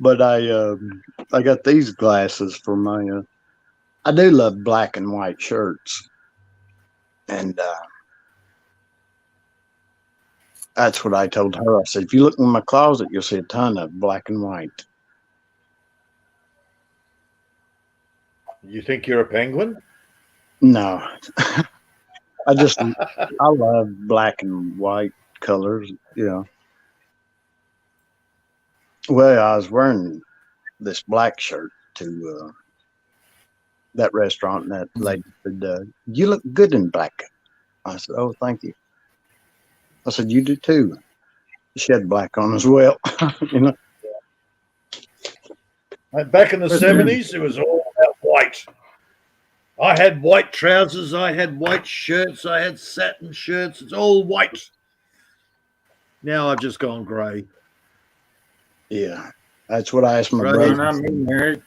But I got these glasses for my. I do love black and white shirts, and that's what I told her. I said, "If you look in my closet, you'll see a ton of black and white." You think you're a penguin? No, I love black and white colors. Yeah. Well, I was wearing this black shirt to that restaurant, and that lady said, "You look good in black." I said, "Oh, thank you." I said, "You do too." She had black on as well. Back in the 70s, it was all about white. I had white trousers, I had white shirts, I had satin shirts. It's all white. Now I've just gone grey. Yeah, that's what I asked my Grey, brother.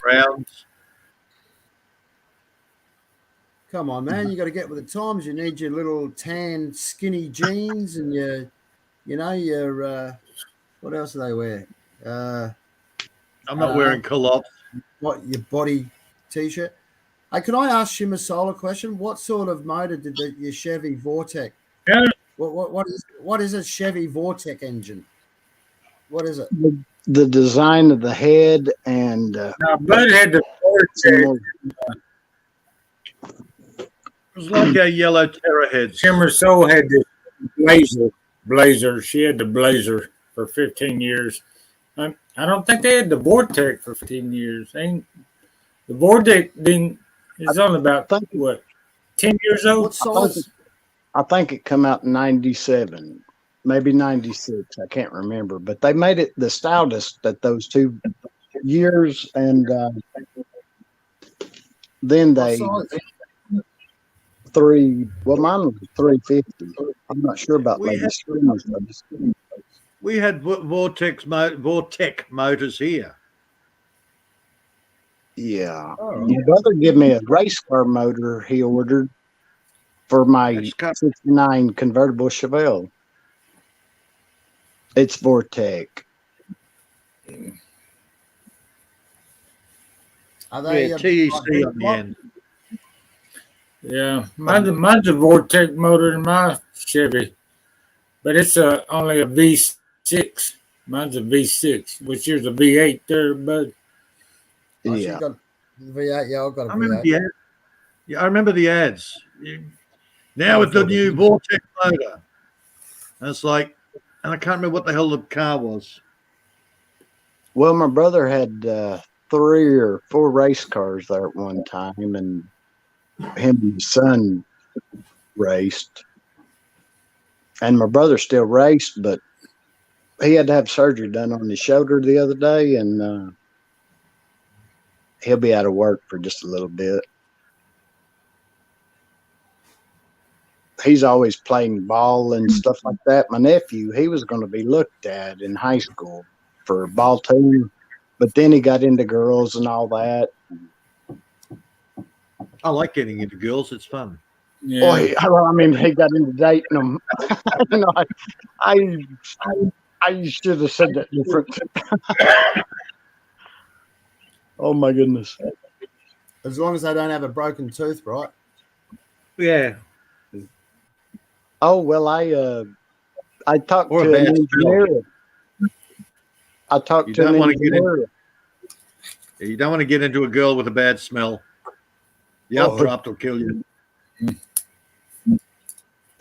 browns. Come on, man! You got to get with the times. You need your little tan, skinny jeans, and your what else do they wear? I'm not wearing culottes. What your body t-shirt? Hey, can I ask Shimmer Soul a question? What sort of motor did your Chevy Vortec? Yeah. What is a Chevy Vortec engine? What is it? The design of the head and Bud had the Vortec. It was like a yellow terror head. Shimmer Soul had the Blazer. She had the Blazer for 15 years. I don't think they had the Vortec for 15 years. The Vortec is only about 10 years old. What size? I think it come out in 97, maybe 96. I can't remember, but they made it the stoutest at those 2 years, and then they mine was 350. I'm not sure about ladies. We had Vortec motors here. Yeah. Oh, Your brother gave me a race car motor he ordered for my It's got- 69 convertible Chevelle. It's Vortec. are they? Yeah, like TEC big on the block? end. Yeah, mine's a Vortec motor in my Chevy, but it's only a V6. Mine's a V6, which is a V8 there, but Oh, so Yeah. you got the V8. Yeah, I've got a I remember V8. the ads. Yeah, I remember the ads. Now Oh, with the for the- new Vortec motor. And it's like, and I can't remember what the hell the car was. Well, my brother had 3 or 4 race cars there at one time, and him and his son raced. And my brother still raced, but he had to have surgery done on his shoulder the other day, and he'll be out of work for just a little bit. He's always playing ball and stuff like that. My nephew, he was going to be looked at in high school for ball team, but then he got into girls and all that. I like getting into girls. It's fun. yeah. Boy, I mean, he got into dating them. You know, I should have said that different. Oh my goodness! As long as they don't have a broken tooth, right? Yeah. Oh well, I talked Or a to an bad engineer. I talked You to an don't want to get in. engineer. You don't want to get into a girl with a bad smell. The Oh. updraft will kill you.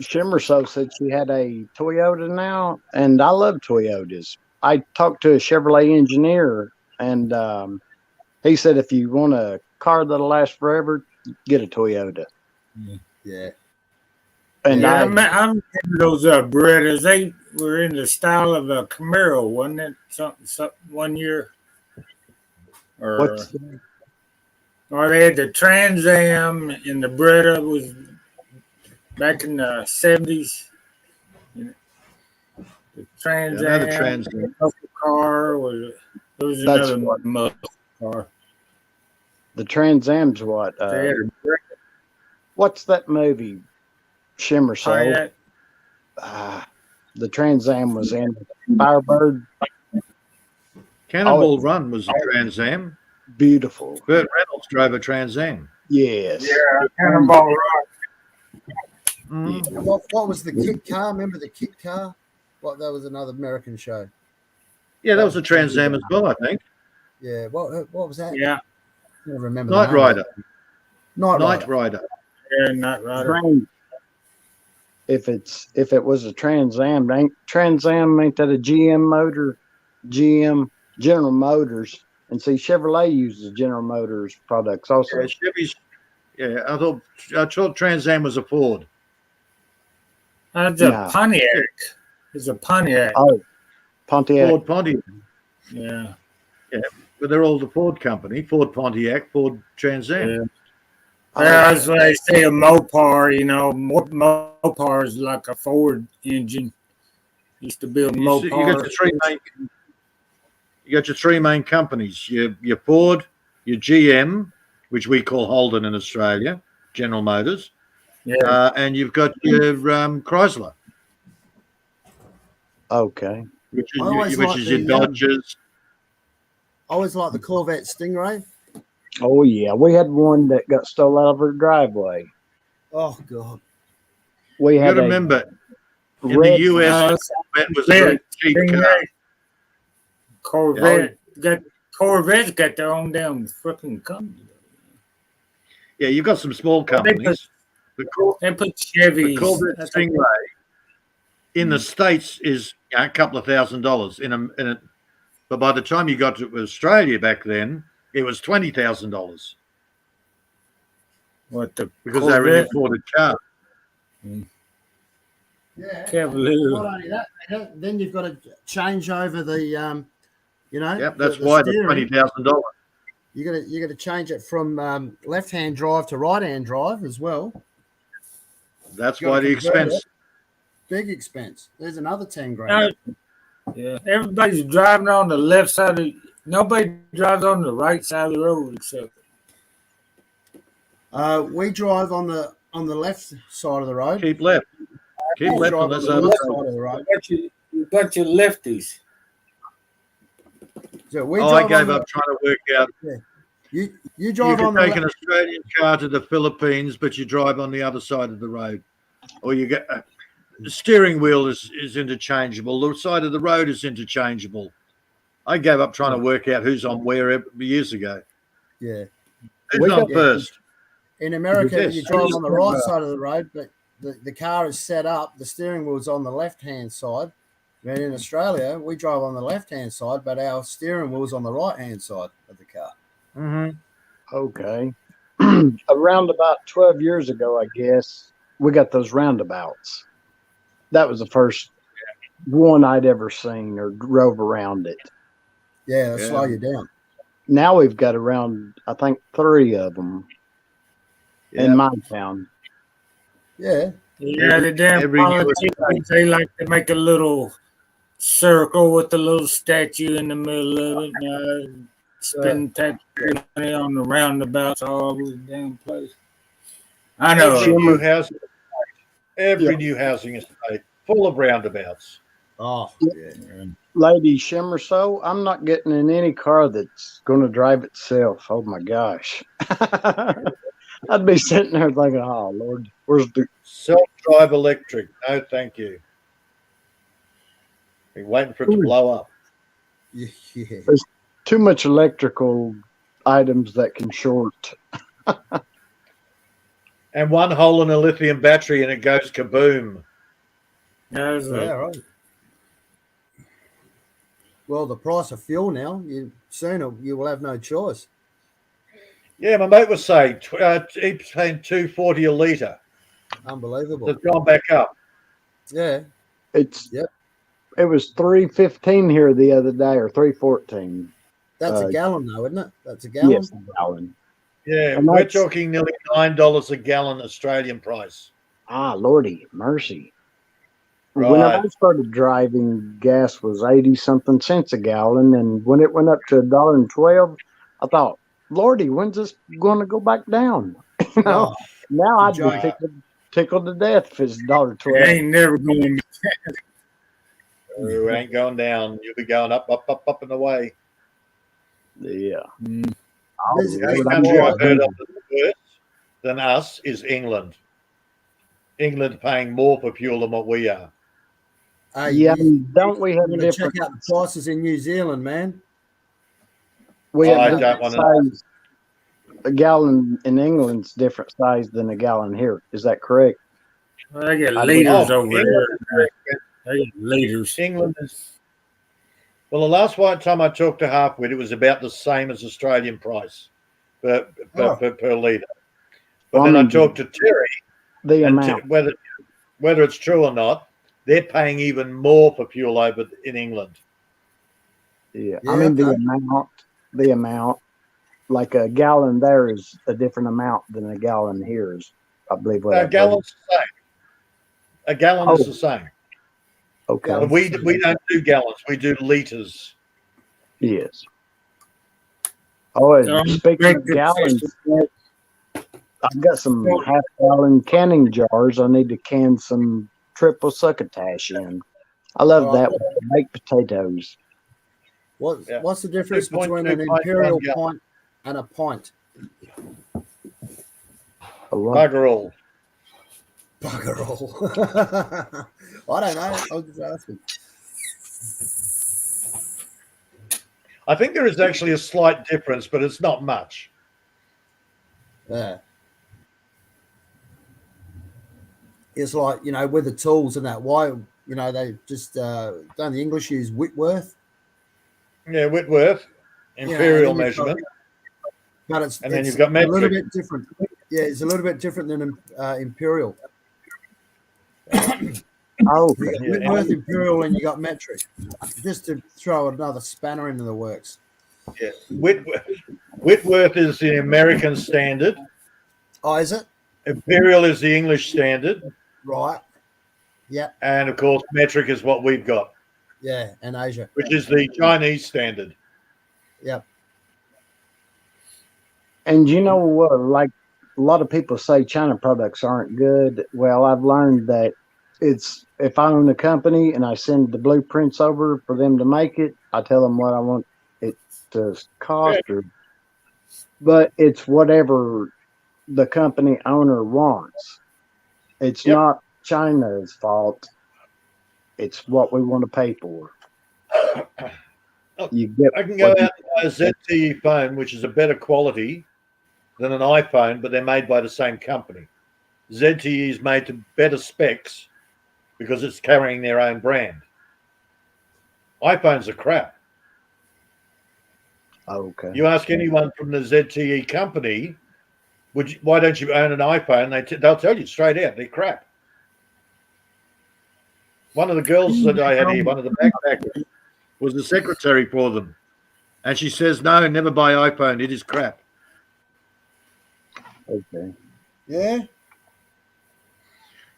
Shimmerso said she had a Toyota now, and I love Toyotas. I talked to a Chevrolet engineer, and he said if you want a car that'll last forever, get a Toyota. Yeah. And Yeah, I I remember those Berettas. They were in the style of a Camaro, wasn't it? Something one year. Or they had the Trans Am, and the Beretta was back in the 70s. The Trans Yeah, I know Am, the Trans Am. the muscle car was That's another what- muscle car. the Trans Am's what? They had a Beretta, What's that movie? Shimmerso. Pontiac. The Trans Am was in Firebird. Cannonball Run was a Trans Am. Beautiful. Burt Reynolds drove a Trans Am. Yes. Yeah, Cannonball Run. Mm. What was the kit car? Remember the kit car? What, that was another American show. Yeah, that was a Trans Am as well, I think. Yeah. What was that? Yeah, I don't remember. the Night name of Rider. it. Night Night Rider. Rider. yeah, not right. If it was a Trans Am, ain't that a GM motor? GM General Motors, and see Chevrolet uses General Motors products also. Yeah, Chevy's. Yeah, I thought Trans Am was a Ford. That's a Nah. Pontiac. It's a Pontiac. Oh, Pontiac. Ford Pontiac. Yeah. But they're all the Ford company. Ford Pontiac, Ford Trans Am. Yeah. Yeah, that's why I say a Mopar, Mopar is like a Ford engine. Used to build You got Mopar. your three main companies. Your Ford, your GM, which we call Holden in Australia, General Motors, Yeah. and you've got your Chrysler, Okay. which I always is like your the, Dodges. I always like the Corvette Stingray. Oh yeah, we had one that got stolen out of our driveway. Oh God. We You got had to a remember, in the red- US, Corvette was a Yeah, very cheap car. Corvette's got their own damn freaking company. Yeah, you've got some small companies. The They put Chevys. Corvette That's Stingray in the States is a couple of $1,000 but by the time you got to Australia back then, it was $20,000 what the because they were an Corvette imported car. Yeah. Cavalier. Not only that, then you've got to change over the, Yep, that's the why the steering. $20,000. You got to change it from left-hand drive to right-hand drive as well. That's You gotta why the convert expense. Big expense. There's another 10 grand. Yeah, everybody's driving on the left side of. Nobody drives on the right side of the road except. We drive on the left side of the road. Keep left. Keep We left drive on unless the I'm. left side of the road. Bunch of lefties. So we I drive gave on up trying to work out. you You drive can on the take an left. Australian car to the Philippines, but you drive on the other side of the road, or you get the steering wheel is interchangeable. The side of the road is interchangeable. I gave up trying to work out who's on where years ago. Yeah. Who's We on got- first? In America, Yes. you drive on the right side of the road, but the car is set up. The steering wheel's on the left-hand side. And in Australia, we drive on the left-hand side, but our steering wheel's on the right-hand side of the car. Mm-hmm. Okay. Around about 12 years ago, I guess, we got those roundabouts. That was the first one I'd ever seen or drove around it. Yeah, they Yeah. slow you down. Now we've got around, I think, 3 of them in my town. Yeah. Yeah, the damn every new politicians, they like to make a little circle with a little statue in the middle of it. Spend taxpayer money on the roundabouts all over the damn place. I know. Every new housing estate full of roundabouts. Oh, yeah. Lady Shimmer, so I'm not getting in any car that's going to drive itself. Oh my gosh. I'd be sitting there thinking, oh Lord, where's the Self-drive electric. No, thank you. Been waiting for it to blow up. Yeah. there's too much electrical items that can short. And one hole in a lithium battery and it goes kaboom. Yeah, Right. Well, the price of fuel now, you will have no choice. Yeah, my mate was saying he's paying $2.40 a litre. Unbelievable. It's gone back up. Yeah. It was $3.15 here the other day, or $3.14. That's a gallon, though, isn't it? That's a gallon. Yes, a gallon. Yeah, And we're that's- talking nearly $9 a gallon Australian price. Ah, Lordy, mercy. Right. When I started driving, gas was 80 something cents a gallon, and when it went up to $1.12, I thought, Lordy, when's this going to go back down? You know, now I'd be tickled to death if it's $1.12. It ain't never going. Oh, ain't going down. You'll be going up, up, up, up and away. Yeah. The only country I've heard of that's worse than us is England. England paying more for fuel than what we are. Yeah, don't we have different? Check out the prices in New Zealand, man. We have I different don't want size. A gallon in England's different size than a gallon here. Is that correct? Well, they get I liters believe- over there. They get liters. England is. Well, the last time I talked to Halfwit, it was about the same as Australian price per litre. But Well, then I I mean, talked to Terry, The and amount. whether it's true or not, they're paying even more for fuel over in England. Yeah, Yeah, I mean okay. the amount, like a gallon there is a different amount than a gallon here is, I believe. What I A gallon's the same. A gallon is the same. Okay. But we don't do gallons. We do litres. Yes. Oh, and Don't speaking make of the gallons, decision. I've got some half-gallon canning jars. I need to can some triple succotash in. I love All that right. with baked potatoes. What's the difference 2.2 between an pints, imperial 1 gallon. pint and a pint? I love Bugger all. Bugger all. I don't know. I was just asking. I think there is actually a slight difference, but it's not much. Yeah. It's like, with the tools and that. Why, they just don't the English use Whitworth? Yeah, Whitworth, imperial and then you've got- measurement. But it's And then you've got a little metric. bit different. Yeah, it's a little bit different than imperial. Oh, You got Yeah. Whitworth, imperial, and you got metric. Just to throw another spanner into the works. Yeah. Whitworth is the American standard. Oh, is it? Imperial is the English standard. Right. Yeah. And, of course, metric is what we've got. Yeah, and Asia. which is the Chinese standard. Yep. And like a lot of people say China products aren't good. Well, I've learned that it's if I own a company and I send the blueprints over for them to make it, I tell them what I want it to cost, but it's whatever the company owner wants. It's not China's fault. It's what we want to pay for. You get. I can go out and buy a ZTE phone, which is a better quality than an iPhone, but they're made by the same company. ZTE is made to better specs because it's carrying their own brand. iPhones are crap. Okay. You ask anyone from the ZTE company, why don't you own an iPhone? They'll tell you straight out, they're crap. One of the girls that I had here, one of the backpackers, was the secretary for them. And she says, no, never buy iPhone. It is crap. Okay. Yeah.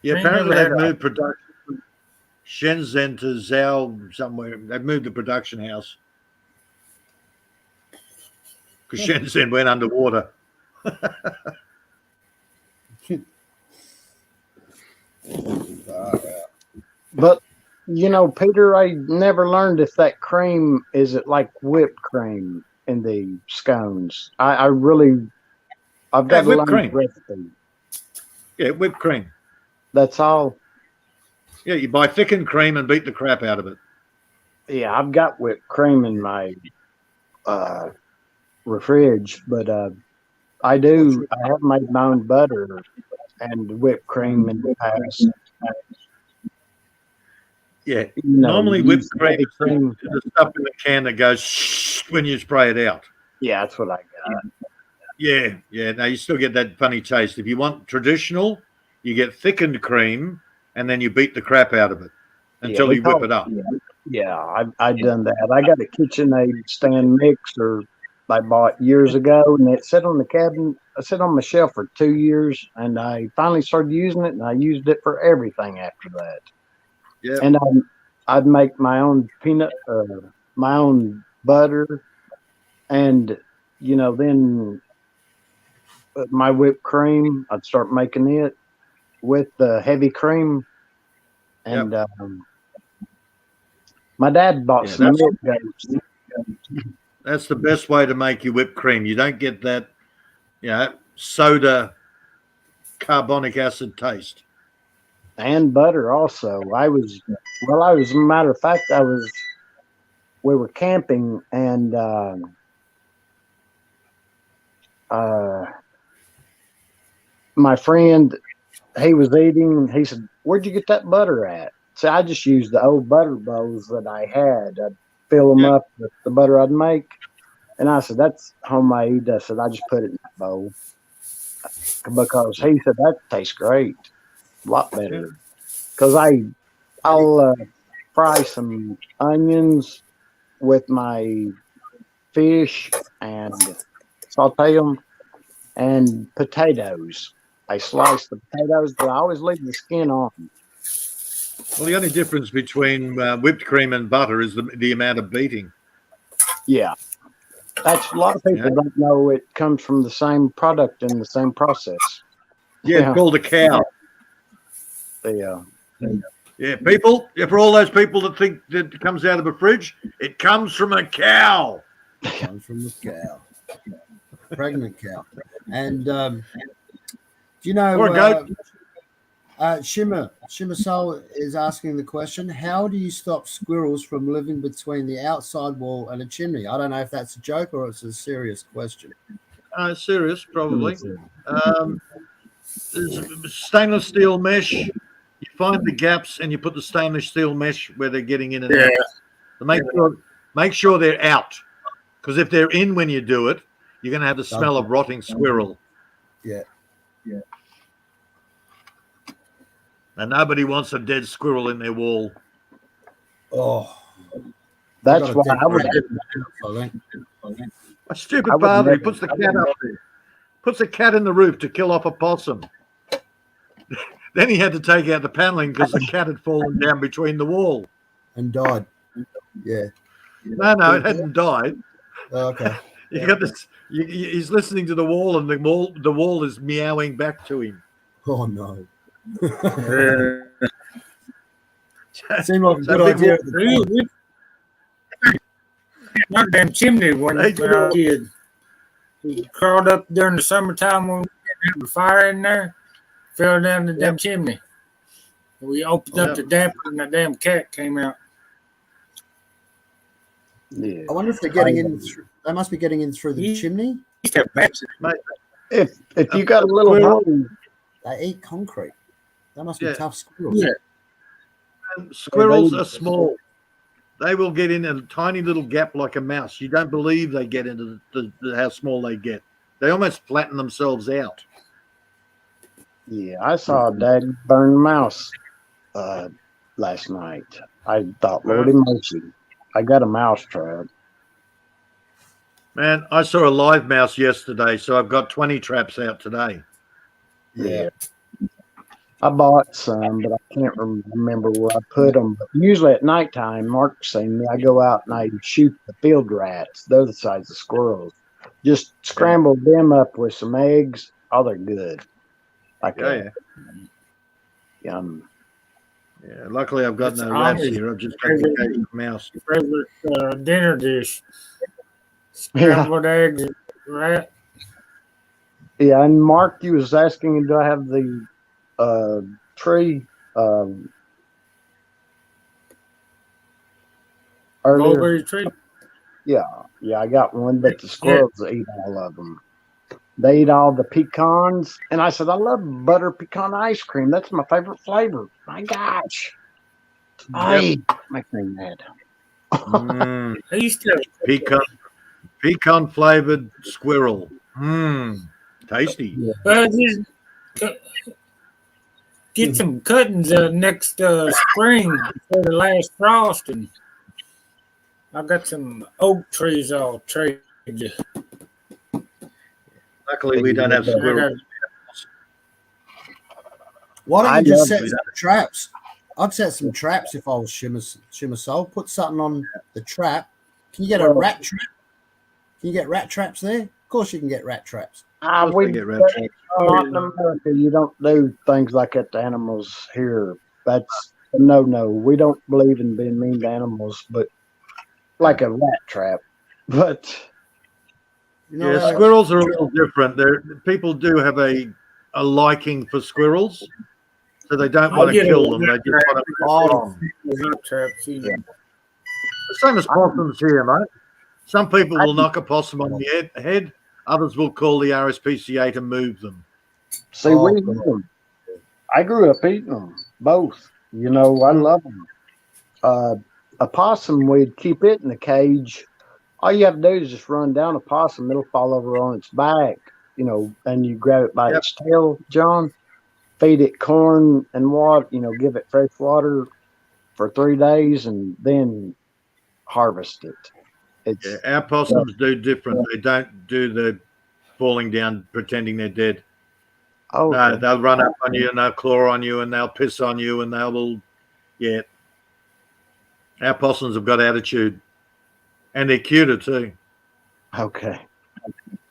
Yeah, They apparently never they've had moved production from Shenzhen to Zhao somewhere. They've moved the production house because Shenzhen went underwater. But Peter, I never learned if that cream is it like whipped cream in the scones. I've got to whipped learn cream. the recipe. Yeah, whipped cream. That's all. Yeah, you buy thickened cream and beat the crap out of it. Yeah, I've got whipped cream in my fridge, but I have made my own butter and whipped cream in the past. Yeah, normally whipped cream is the stuff in the can that goes shh when you spray it out. Yeah, that's what I got. Yeah. No, you still get that funny taste. If you want traditional, you get thickened cream and then you beat the crap out of it until you whip it up. Yeah, I've done that. I got a KitchenAid stand mixer I bought years ago, and it sat on the cabinet. I sat on my shelf for 2 years, and I finally started using it, and I used it for everything after that. Yeah. And I'd make my own my own butter, and then my whipped cream. I'd start making it with the heavy cream, and my dad bought some milk goats. That's the best way to make your whipped cream. You don't get that, soda carbonic acid taste. And butter also. As a matter of fact, we were camping, and my friend, he was eating, he said, "Where'd you get that butter at?" So I just used the old butter bowls that I had. I'd fill them up with the butter I'd make. And I said, "That's homemade." I said, "I just put it in that bowl." Because he said, "That tastes great. A lot better." Because I'll fry some onions with my fish and saute them, and potatoes. I slice the potatoes, but I always leave the skin on. Well, the only difference between whipped cream and butter is the amount of beating. Yeah. That's a lot of people don't know it comes from the same product in the same process. Yeah, it's called a cow. Yeah. Yeah, people, for all those people that think that it comes out of a fridge, it comes from a cow. It comes from a cow. Pregnant cow. And do you know, Or a goat. Shimmer Soul is asking the question, how do you stop squirrels from living between the outside wall and a chimney? I don't know if that's a joke or it's a serious question. Serious, probably. There's stainless steel mesh. You find the gaps and you put the stainless steel mesh where they're getting in and out. So make sure they're out. Because if they're in when you do it, you're going to have the smell of rotting squirrel. Yeah. And nobody wants a dead squirrel in their wall. Oh. That's why I would. A stupid father, he puts the cat up there. Puts a cat in the roof to kill off a possum. Then he had to take out the paneling because the cat had fallen down between the wall. And died. Yeah. No, it hadn't died. Oh, okay. You got this. He's listening to the wall, and the wall is meowing back to him. Oh no. Yeah. Seemed like a So good big idea. At the time. My damn chimney when I was a kid. We crawled up during the summertime when we had a fire in there, fell down the damn chimney. We opened up the damper and the damn cat came out. Yeah. I wonder if they're getting in. They must be getting in through the chimney. Mate, If you got a little squirrel- hole, They eat concrete. They must be Yeah. tough squirrels. Yeah. Squirrels are small. They will get in a tiny little gap like a mouse. You don't believe they get into how small they get. They almost flatten themselves out. yeah, I saw a dad burn a mouse last night. I thought, Lordy mercy, I got a mouse trap. Man, I saw a live mouse yesterday, so I've got 20 traps out today. Yeah. I bought some, but I can't remember where I put them. But usually at nighttime, Mark's seen me. I go out and I shoot the field rats. They're the size of squirrels. Just scramble them up with some eggs. Oh, they're good. Like Yeah. yum. Yeah, luckily I've got It's no rats always here. I've just got the occasional mouse. favorite dinner dish. Scrambled eggs and rat. Yeah, and Mark, you was asking, do I have the tree earlier? Mulberry tree. Yeah, I got one, but the squirrels eat all of them. They eat all the pecans, and I said, I love butter pecan ice cream. That's my favorite flavor. My gosh, makes me mad. I used to Pecan flavored squirrel. Tasty. just get some cuttings next spring before the last frost, and I got some oak trees I'll trade you. Luckily, we don't have squirrels. Why don't I you just love set it. some traps? I'd set some traps if I was Shimmer Soul. Put something on the trap. Can you get a rat trap? Can you get rat traps there? Of course you can get rat traps. We they get rat traps. not in America. You don't do things like that to animals here. That's no. We don't believe in being mean to animals, but like a rat trap. But You know, Yeah, squirrels are a little different. People do have a liking for squirrels, so they don't want to kill them. They just want to The same as possums here, mate. Some people will knock a possum on the head. Others will call the RSPCA to move them. see, we eat them. I grew up eating them both. You know, I love them. A possum, we'd keep it in the cage. All you have to do is just run down a possum. It'll fall over on its back, you know, and you grab it by its tail, John, feed it corn and water, you know, give it fresh water for 3 days and then harvest it. It's, Our possums do different. They don't do the falling down pretending they're dead. Oh, No, they'll run up on you and they'll claw on you and they'll piss on you and Our possums have got attitude. And they're cuter too. okay.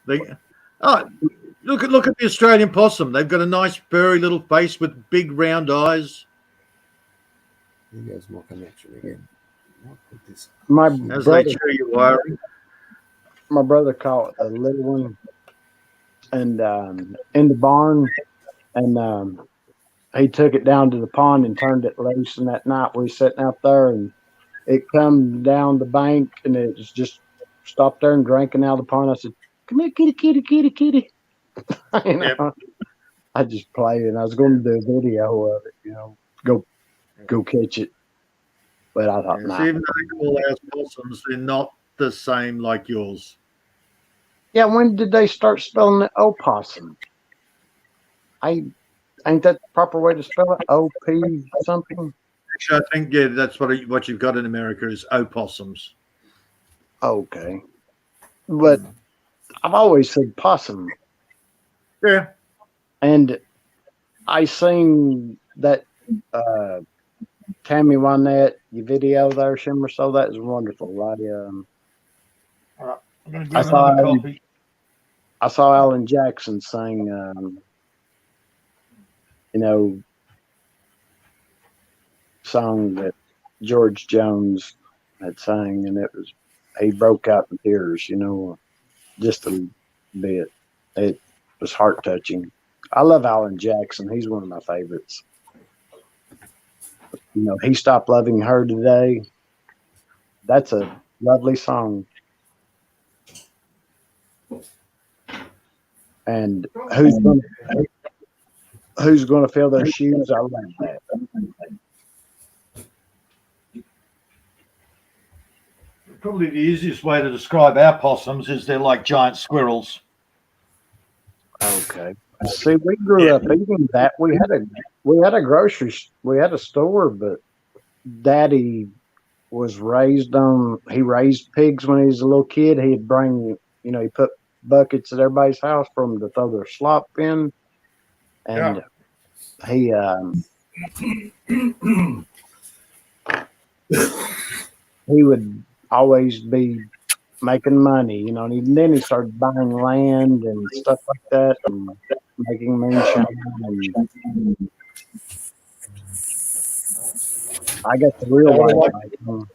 Look at the Australian possum. They've got a nice furry little face with big round eyes. Here goes my connection again. I'll put this. As they chew you wiring. My brother caught a little one and in the barn, and he took it down to the pond and turned it loose. And that night we were sitting out there, and it come down the bank, and it was just stopped there and drinking out of the pond. I said, "Come here, kitty, kitty, kitty, kitty." You know, I just played, and I was going to do a video of it. You know, go catch it. But I thought, nah. Even though they call ours possums, they're not the same like yours. Yeah, when did they start spelling it opossum? Ain't that the proper way to spell it? O-P something? Actually, I think that's what you've got in America is opossums. Okay, but I've always said possum. Yeah, and I seen that Tammy Wynette, your video there, Shimmer, so that is wonderful. I'm going to I grab saw another copy. I saw Alan Jackson sing, song that George Jones had sang, and he broke out in tears, just a bit. It was heart touching. I love Alan Jackson. He's one of my favorites. He stopped loving her today. That's a lovely song. And who's going to fill their shoes? I love that. Probably the easiest way to describe our possums is they're like giant squirrels. Okay. See, we grew up eating that. We had a store, but Daddy was raised on. He raised pigs when he was a little kid. He'd bring, he put buckets at everybody's house for them to throw their slop in, and he would always be making money, and then he started buying land and stuff like that, and making moonshine. And I got the real one,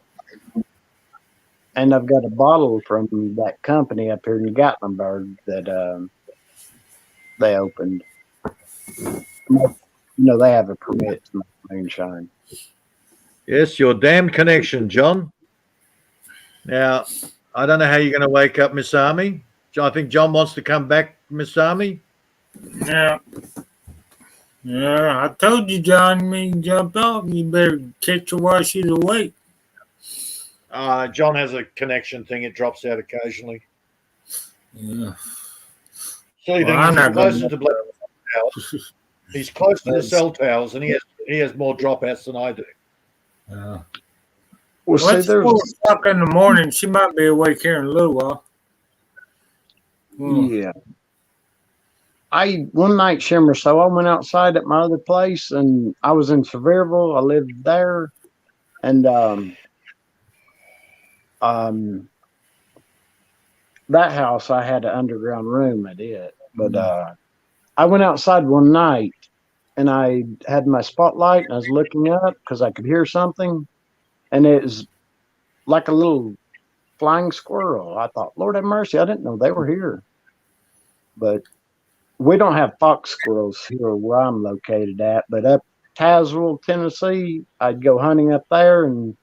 and I've got a bottle from that company up here in Gatlinburg that they opened. They have a permit to make moonshine. Yes, your damn connection, John. Now, I don't know how you're going to wake up Miss Army. I think John wants to come back, Miss Army. Yeah. Yeah, I told you, John, me jumped off. You better catch her while she's awake. John has a connection thing. It drops out occasionally. Yeah. Silly thing is, he's closer to Black Towers. He's close to the cell towers, and he has more dropouts than I do. Well, see, it's 4 o'clock in the morning. She might be awake here in a little while. Yeah. One night, Shimmer, so I went outside at my other place, and I was in Sevierville. I lived there, and that house, I had an underground room at it. But I went outside one night, and I had my spotlight, and I was looking up because I could hear something, and it was like a little flying squirrel. I thought, Lord have mercy, I didn't know they were here. But we don't have fox squirrels here where I'm located at, but up Tazewell, Tennessee, I'd go hunting up there, and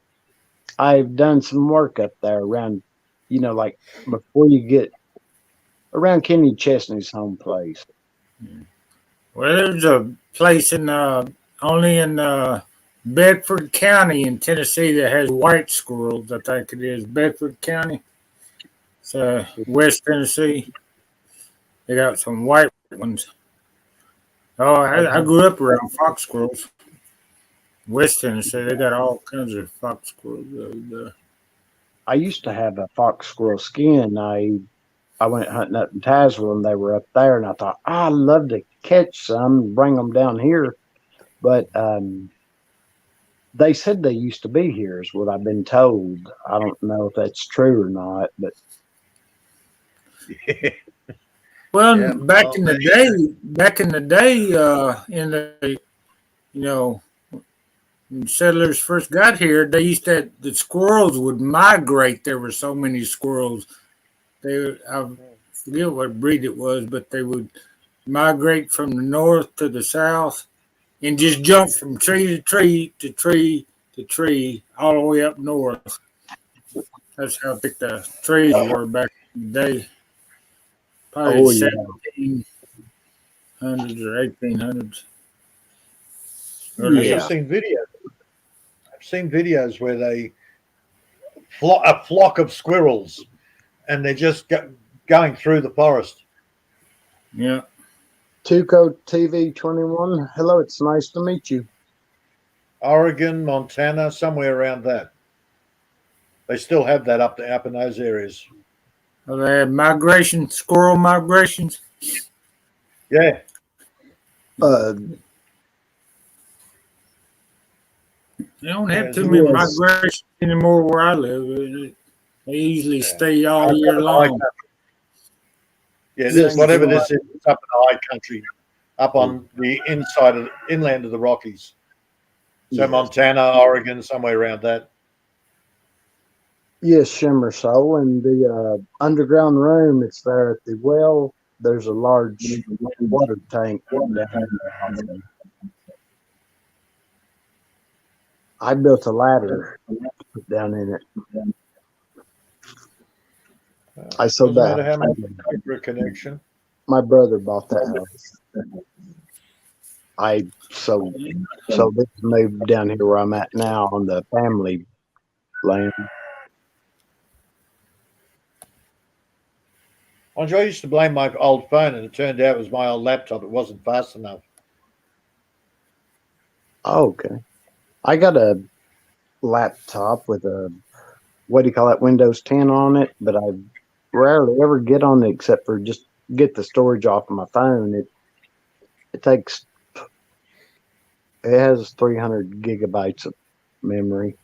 I've done some work up there around, like before you get around Kenny Chesney's home place. Well, there's a place only in Bedford County in Tennessee that has white squirrels. I think it is Bedford County. It's West Tennessee. They got some white ones. Oh, I grew up around fox squirrels. West Tennessee, they got all kinds of fox squirrels over there. I used to have a fox squirrel skin. I went hunting up in Tazewell, and they were up there, and I thought, I'd love to catch some and bring them down here. But they said they used to be here, is what I've been told. I don't know if that's true or not, but Well, Yeah, back in the day, in the when settlers first got here, they used to the squirrels would migrate. There were so many squirrels. I forget what breed it was, but they would migrate from the north to the south and just jump from tree to tree to tree to tree all the way up north. That's how thick the trees were back in the day. Probably 1700s or 1800s. I've seen videos where a flock of squirrels, and they're just going through the forest. Yeah. Tuco TV 21. Hello, it's nice to meet you. Oregon, Montana, somewhere around that. They still have that up in those areas. Well, they had squirrel migrations. Yeah. They don't have Yes. too many Yes. migrations anymore where I live. They usually stay all It's year up in the high long. country. Yeah, Yes, whatever John. this is, it's up in the high country, up on the inside of inland of the Rockies. So Yes. Montana, Oregon, somewhere around that. Yes, Shimmer Soul. And the underground room, it's there at the well. There's a large water tank down there. I built a ladder to put down in it. I sold Doesn't matter that. how much you pay for a connection. My brother bought that house. I so this moved down here where I'm at now on the family land. Andre, I used to blame my old phone, and it turned out it was my old laptop. It wasn't fast enough. Oh, okay. I got a laptop with a what do you call it, Windows 10 on it, but I rarely ever get on it except for just get the storage off of my phone. It has 300 gigabytes of memory.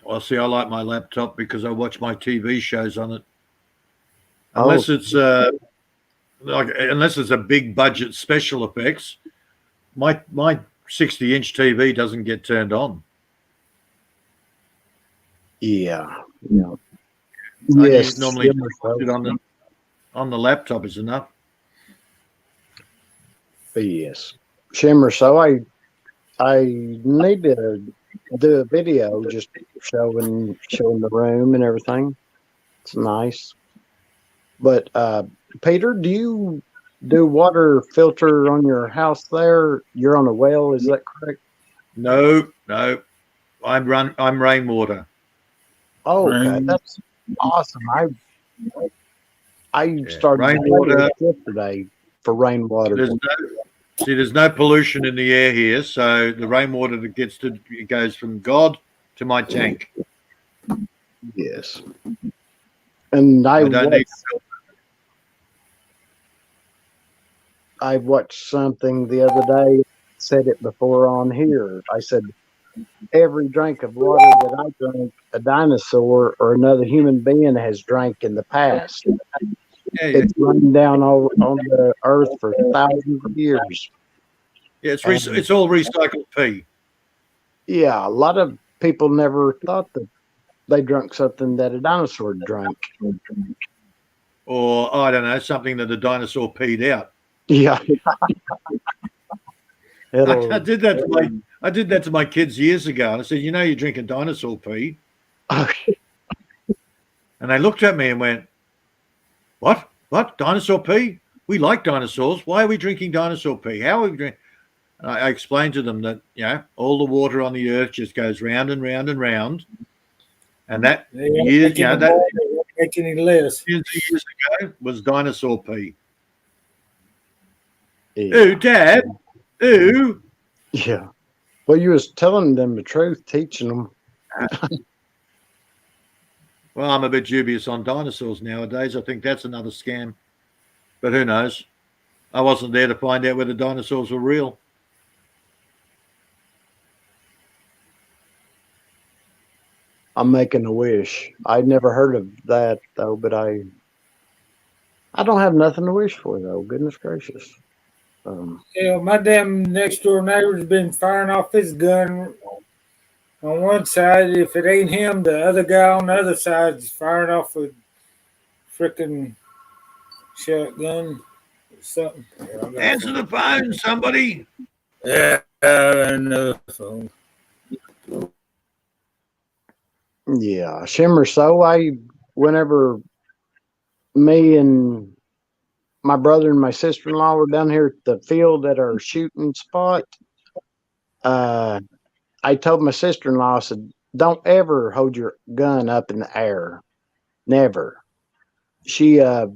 Well, see, I like my laptop because I watch my TV shows on it. Oh, Unless it's unless it's a big budget special effects, my 60-inch TV doesn't get turned on. yeah. Only Yes. normally it on the laptop is enough. Yes. Shimmer, so I need to do a video just showing the room and everything. It's nice. But Peter, do you do water filter on your house there? You're on a well, is that correct? No. I'm rainwater. Oh, okay. Rain. That's awesome. I started rainwater yesterday for rainwater. There's no pollution in the air here, so the rainwater that it goes from God to my tank. Yes. And I watched something the other day, said it before on here. I said, every drink of water that I drank, a dinosaur or another human being has drank in the past. It's run down on the earth for thousands of years. Yeah, it's all recycled pee. Yeah, a lot of people never thought that they drank something that a dinosaur drank. Or, I don't know, something that a dinosaur peed out. Yeah. I did that to my kids years ago. And I said, you're drinking dinosaur pee. And they looked at me and went, What? Dinosaur pee? We like dinosaurs. Why are we drinking dinosaur pee? How are we drinking? I explained to them that, all the water on the earth just goes round and round and round. And that, years ago was dinosaur pee. Yeah. Ooh, Dad. Ooh. Yeah. Well, you was telling them the truth, teaching them. Well, I'm a bit dubious on dinosaurs nowadays. I think that's another scam. But who knows? I wasn't there to find out whether dinosaurs were real. I'm making a wish. I'd never heard of that though, but I don't have nothing to wish for though. Goodness gracious. Yeah, my damn next door neighbor's been firing off his gun on one side. If it ain't him, the other guy on the other side is firing off a freaking shotgun or something. Yeah, Answer the phone, somebody. Yeah, and the phone. Yeah, Shimmer. So whenever me and my brother and my sister-in-law were down here at the field at our shooting spot, I told my sister-in-law, I said, don't ever hold your gun up in the air. Never. I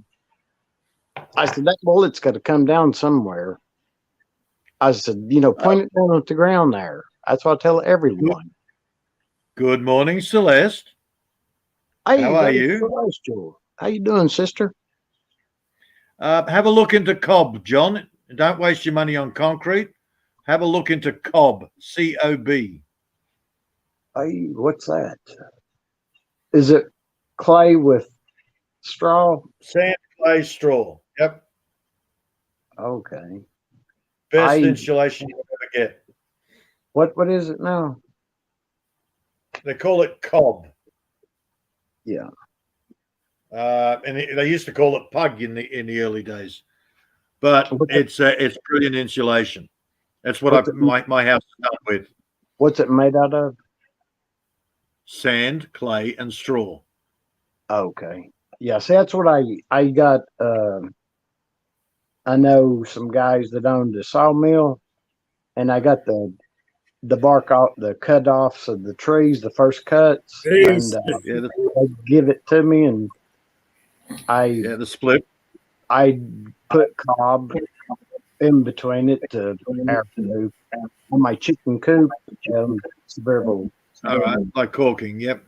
said, that bullet's got to come down somewhere. I said, point it down at the ground there. That's what I tell everyone. Good morning, Celeste. Hey, how are you? Celestial. How you doing, sister? Have a look into Cobb, John. Don't waste your money on concrete. Have a look into Cobb, C-O-B. What's that? Is it clay with straw? Sand, clay, straw. Yep. Okay. Best insulation you'll ever get. What is it now? They call it cob. Yeah. And they used to call it pug in the early days, but it's brilliant insulation. That's what my house is done with. What's it made out of? Sand, clay, and straw. Okay. Yeah, see, that's what I got. I know some guys that owned a sawmill, and I got the bark off, the cut offs of the trees, the first cuts, and they give it to me, and the split. I put cob in between it to air proof on my chicken coop. All right, like caulking. Yep.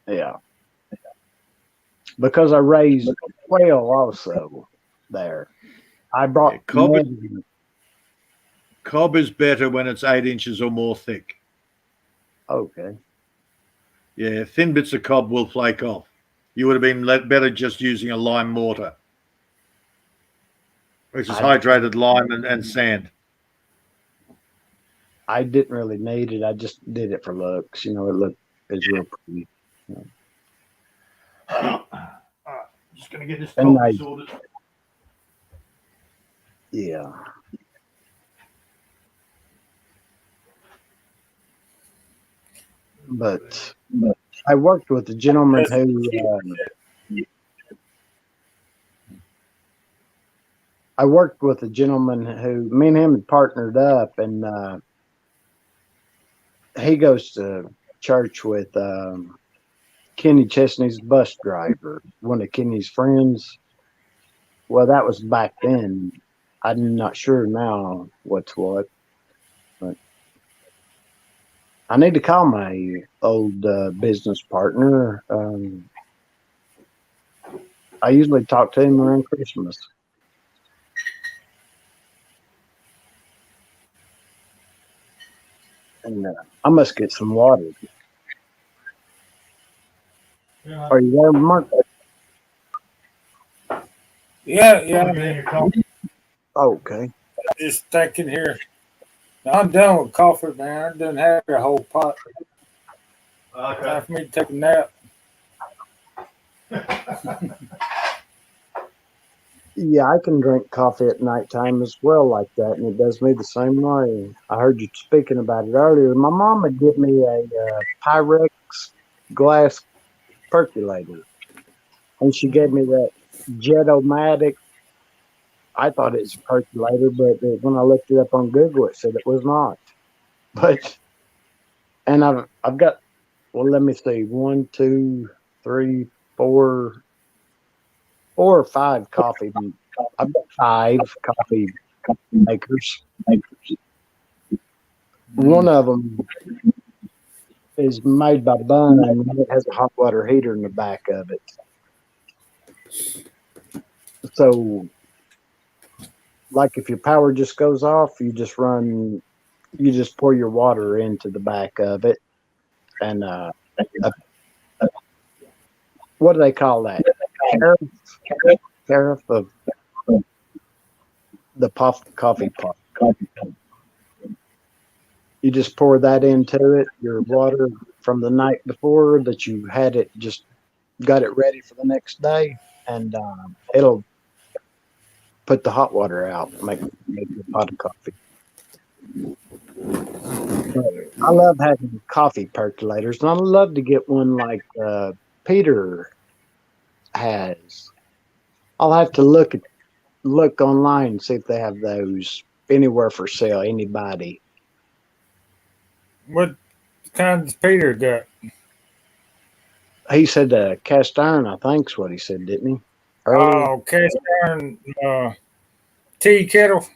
Yeah. Because I raised quail also there. I brought cob is better when it's 8 inches or more thick. Okay. Yeah, thin bits of cob will flake off. You would have been better just using a lime mortar, which is hydrated lime and sand. I didn't really need it. I just did it for looks. You know, it's real pretty. You know. Just going to get this coffee sorted. Yeah. But I worked with a gentleman who me and him had partnered up, and he goes to church with Kenny Chesney's bus driver, one of Kenny's friends. Well, that was back then. I'm not sure now what's what, but I need to call my old business partner. I usually talk to him around Christmas. And I must get some water. Yeah. Are you there, Mark? Yeah. Okay. Just thinking here. I'm done with coffee, man. I done had a whole pot. Okay. Time for me to take a nap. Yeah, I can drink coffee at nighttime as well like that, and it does me the same way. I heard you speaking about it earlier. My mom would give me a Pyrex glass percolator, and she gave me that Jet-O-Matic. I thought it was a percolator, but when I looked it up on Google, it said it was not. But and I've got, well, let me see, 1, 2, 3, 4 or 5 coffee. I've got 5 coffee makers. One of them is made by Bunn, and it has a hot water heater in the back of it. So, like if your power just goes off, you just pour your water into the back of it, and what do they call that? Carafe of the coffee pot. You just pour that into it, your water from the night before that you had it, just got it ready for the next day, and it'll put the hot water out, make a pot of coffee. But I love having coffee percolators, and I'd love to get one like Peter has. I'll have to look online and see if they have those anywhere for sale. Anybody? What kind does Peter got? He said cast iron, I think is what he said, didn't he? Earlier? Oh, cast iron tea kettle.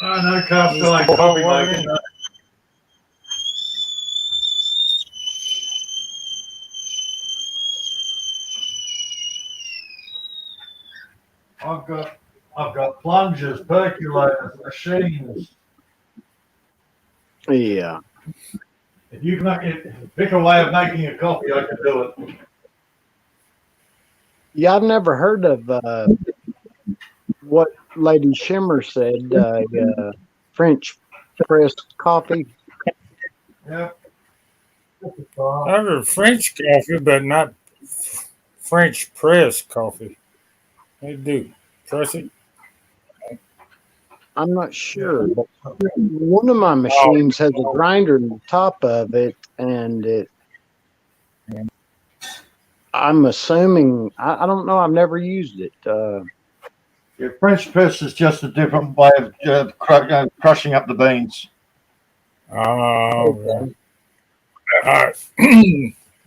Oh, no cast iron coffee making. I've got I've got plungers, percolators, machines. Yeah. If you can pick a way of making a coffee, I can do it. Yeah, I've never heard of what Lady Shimmer said. French press coffee. Yep. I heard French coffee, but not French press coffee. They do press it. I'm not sure, but one of my Oh, machines has a grinder on the top of it, and I'm assuming I don't know. I've never used it. Yeah, French press is just a different way of crushing up the beans. oh, Okay.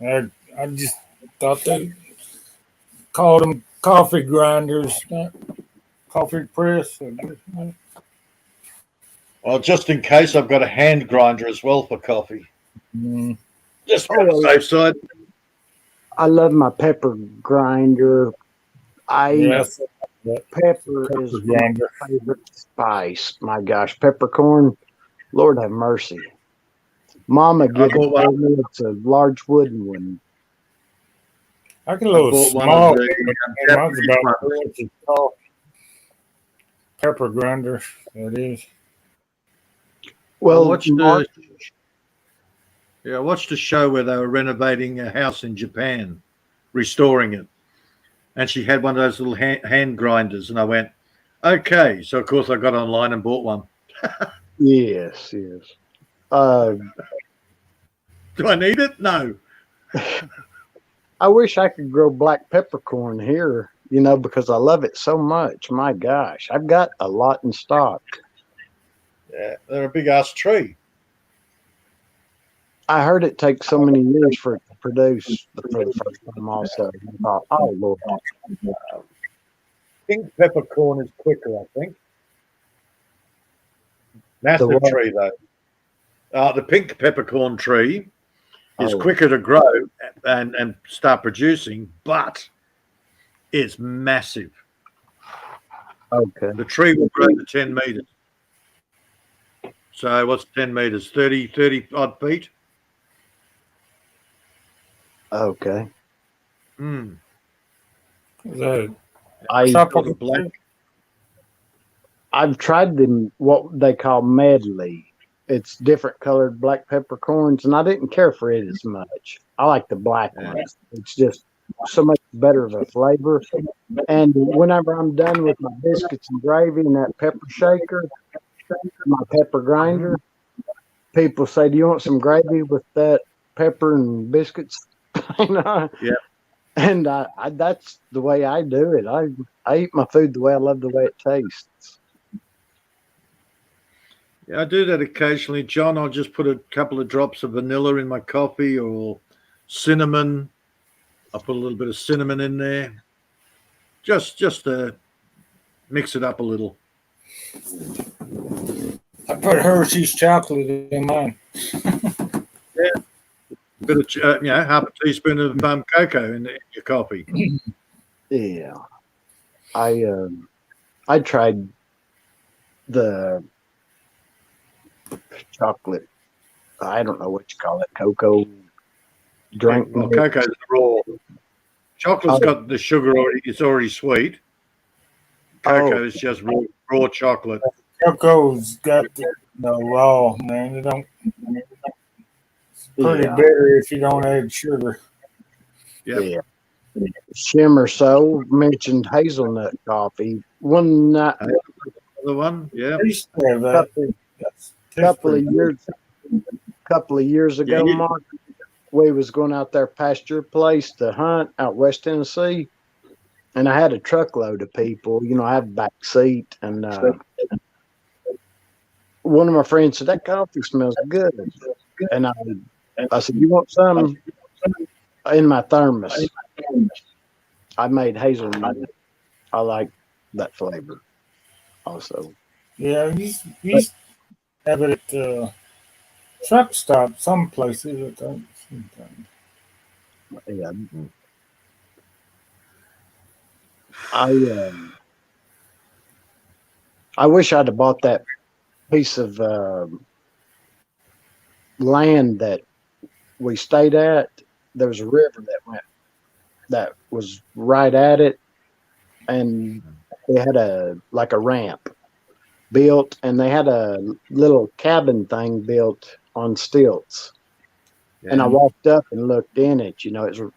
yeah. I just thought they called them coffee grinders, not coffee press. Well, just in case, I've got a hand grinder as well for coffee. Mm, Just Oh, on the safe side. I love my pepper grinder. yes, that Pepper pepper is my grinder. favorite spice. My gosh, peppercorn. Lord have mercy. Mama I give it bought one. to me. It's a large wooden one. I get a I little bought one of small. the Mine's Japanese about ones. 4 inches tall. Pepper grinder. That is. I Well, watched Mark, I watched a show where they were renovating a house in Japan, restoring it, and she had one of those little hand grinders, and I went, okay. So of course I got online and bought one. yes. Uh, Do I need it? No. I wish I could grow black peppercorn here, because I love it so much. My gosh, I've got a lot in stock. Yeah, they're a big ass tree. I heard it takes so many years for it to produce for the first time. Also, I thought, oh Lord, Pink peppercorn is quicker, I think. the Massive what? tree though. The pink peppercorn tree is Oh, quicker to grow and start producing, but it's massive. okay, The tree will grow to 10 meters. So what's 10 meters? 30 odd feet. okay. Hmm. The I tropical Black. I've tried them what they call medley. It's different colored black peppercorns, and I didn't care for it as much. I like the black Yeah. ones. It's just so much better of a flavor. And whenever I'm done with my biscuits and gravy and that pepper shaker, my pepper grinder, people say, "Do you want some gravy with that pepper and biscuits?" Yeah. And that's the way I do it. I eat my food the way I love the way it tastes. Yeah, I do that occasionally, John. I'll just put a couple of drops of vanilla in my coffee or cinnamon. I'll put a little bit of cinnamon in there. Just to mix it up a little. I put Hershey's chocolate in mine. Yeah. A bit of half a teaspoon of cocoa in your coffee. Yeah. I tried the chocolate. I don't know what you call it, cocoa drink. Well, cocoa's raw. Chocolate's got the sugar already. It's already sweet. Cocoa is just raw chocolate. Cocoa's got the raw, man. It don't. It's pretty Yeah. bitter if you don't add sugar. Yep. Yeah. Shimmer So mentioned hazelnut coffee. One night, The one, yeah. I used to have that. couple of years ago, Yeah. Mark, we was going out there past your place to hunt out West Tennessee, and I had a truckload of people. I had a back seat, and one of my friends said, "That coffee smells good," and I said, "You want some?" In my thermos, I made hazelnut. I like that flavor, also. Yeah, you used to have it at truck stop some places. I think. Sometimes. Yeah. I I wish I'd have bought that piece of land that we stayed at. There was a river that was right at it, and they had a ramp built, and they had a little cabin thing built on stilts. And I Yeah. walked up and looked in it. You know, it's a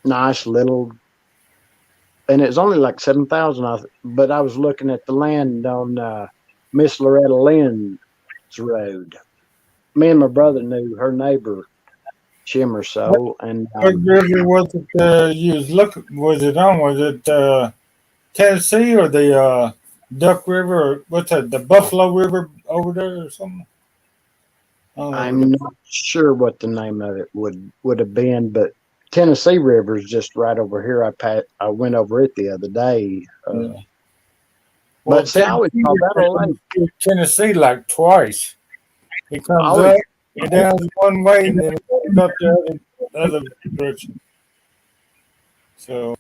nice little, and it was only like 7,000. But I was looking at the land on Miss Loretta Lynn's road. Me and my brother knew her neighbor, Shimmer So, and What river was it you was looking? Was it on? Was it Tennessee or the Duck River? Or what's that? The Buffalo River over there or something? I don't know. I'm not sure what the name of it would have been, but Tennessee River is just right over here. I went over it the other day. Yeah. But see, I always call that a lake. Tennessee like twice. It comes Always, up and down one way, and then it goes up the other direction. So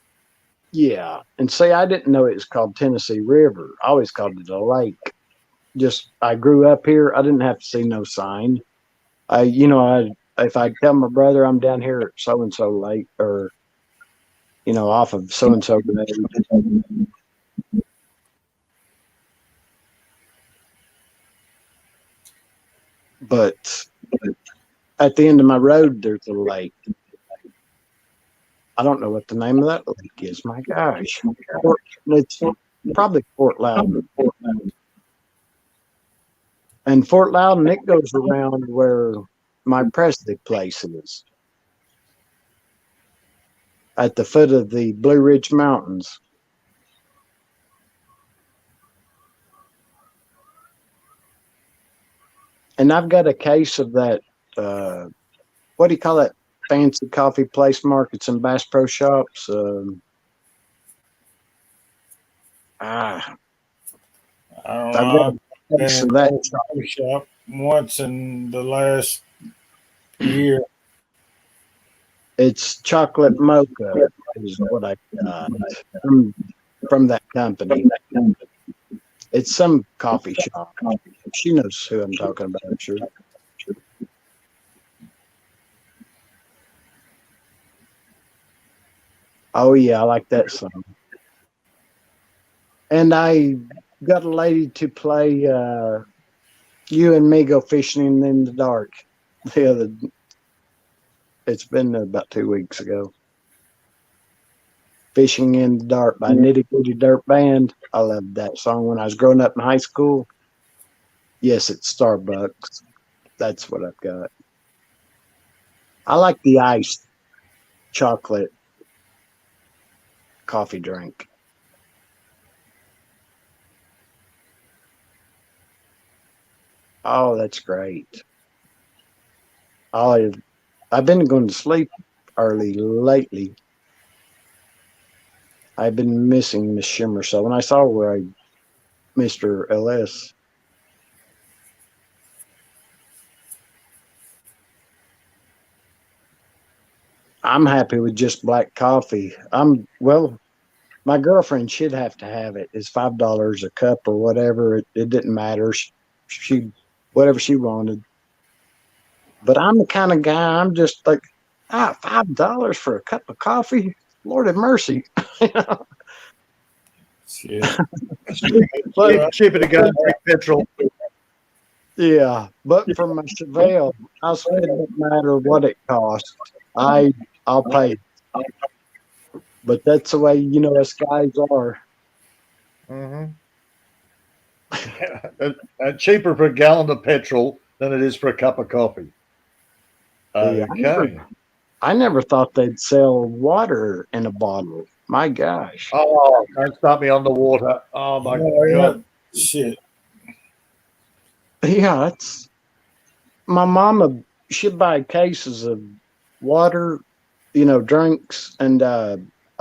yeah. And see, I didn't know it was called Tennessee River. I always called it a lake. Just I grew up here. I didn't have to see no sign. If I tell my brother I'm down here at so and so lake, or off of so and so road. But at the end of my road, there's a lake. I don't know what the name of that lake is. My gosh. It's probably Fort Loudon. And Fort Loudon, it goes around where my Presley place is, at the foot of the Blue Ridge Mountains. And I've got a case of that, what do you call that fancy coffee place markets and Bass Pro Shops? I don't I've know. got a case of that. Coffee shop once in the last year. It's chocolate mocha is what I got from that company. It's some coffee shop. She knows who I'm talking about, I'm sure. Oh, yeah, I like that song. And I got a lady to play You and Me Go Fishing in the Dark. It's been about 2 weeks ago. Fishing in the Dark by Nitty Gritty Dirt Band. I loved that song when I was growing up in high school. Yes, it's Starbucks. That's what I've got. I like the iced chocolate coffee drink. Oh, that's great. I've been going to sleep early lately. I've been missing Miss Shimmer. So when I saw where I missed her LS, I'm happy with just black coffee. My girlfriend should have to have it. It's $5 a cup or whatever. It didn't matter. She whatever she wanted. But I'm the kind of guy. I'm just like, $5 for a cup of coffee. Lord have mercy. Shit. Cheaper to go and take petrol. Yeah, but for my Chevelle, I'll spend it no matter what it costs. I'll pay. But that's the way us guys are. Mm-hmm. And cheaper per gallon of petrol than it is for a cup of coffee. Okay. I never thought they'd sell water in a bottle. My gosh. Oh, don't start me on the water. Oh my God. Shit. Yeah, my mama. She'd buy cases of water, drinks, and I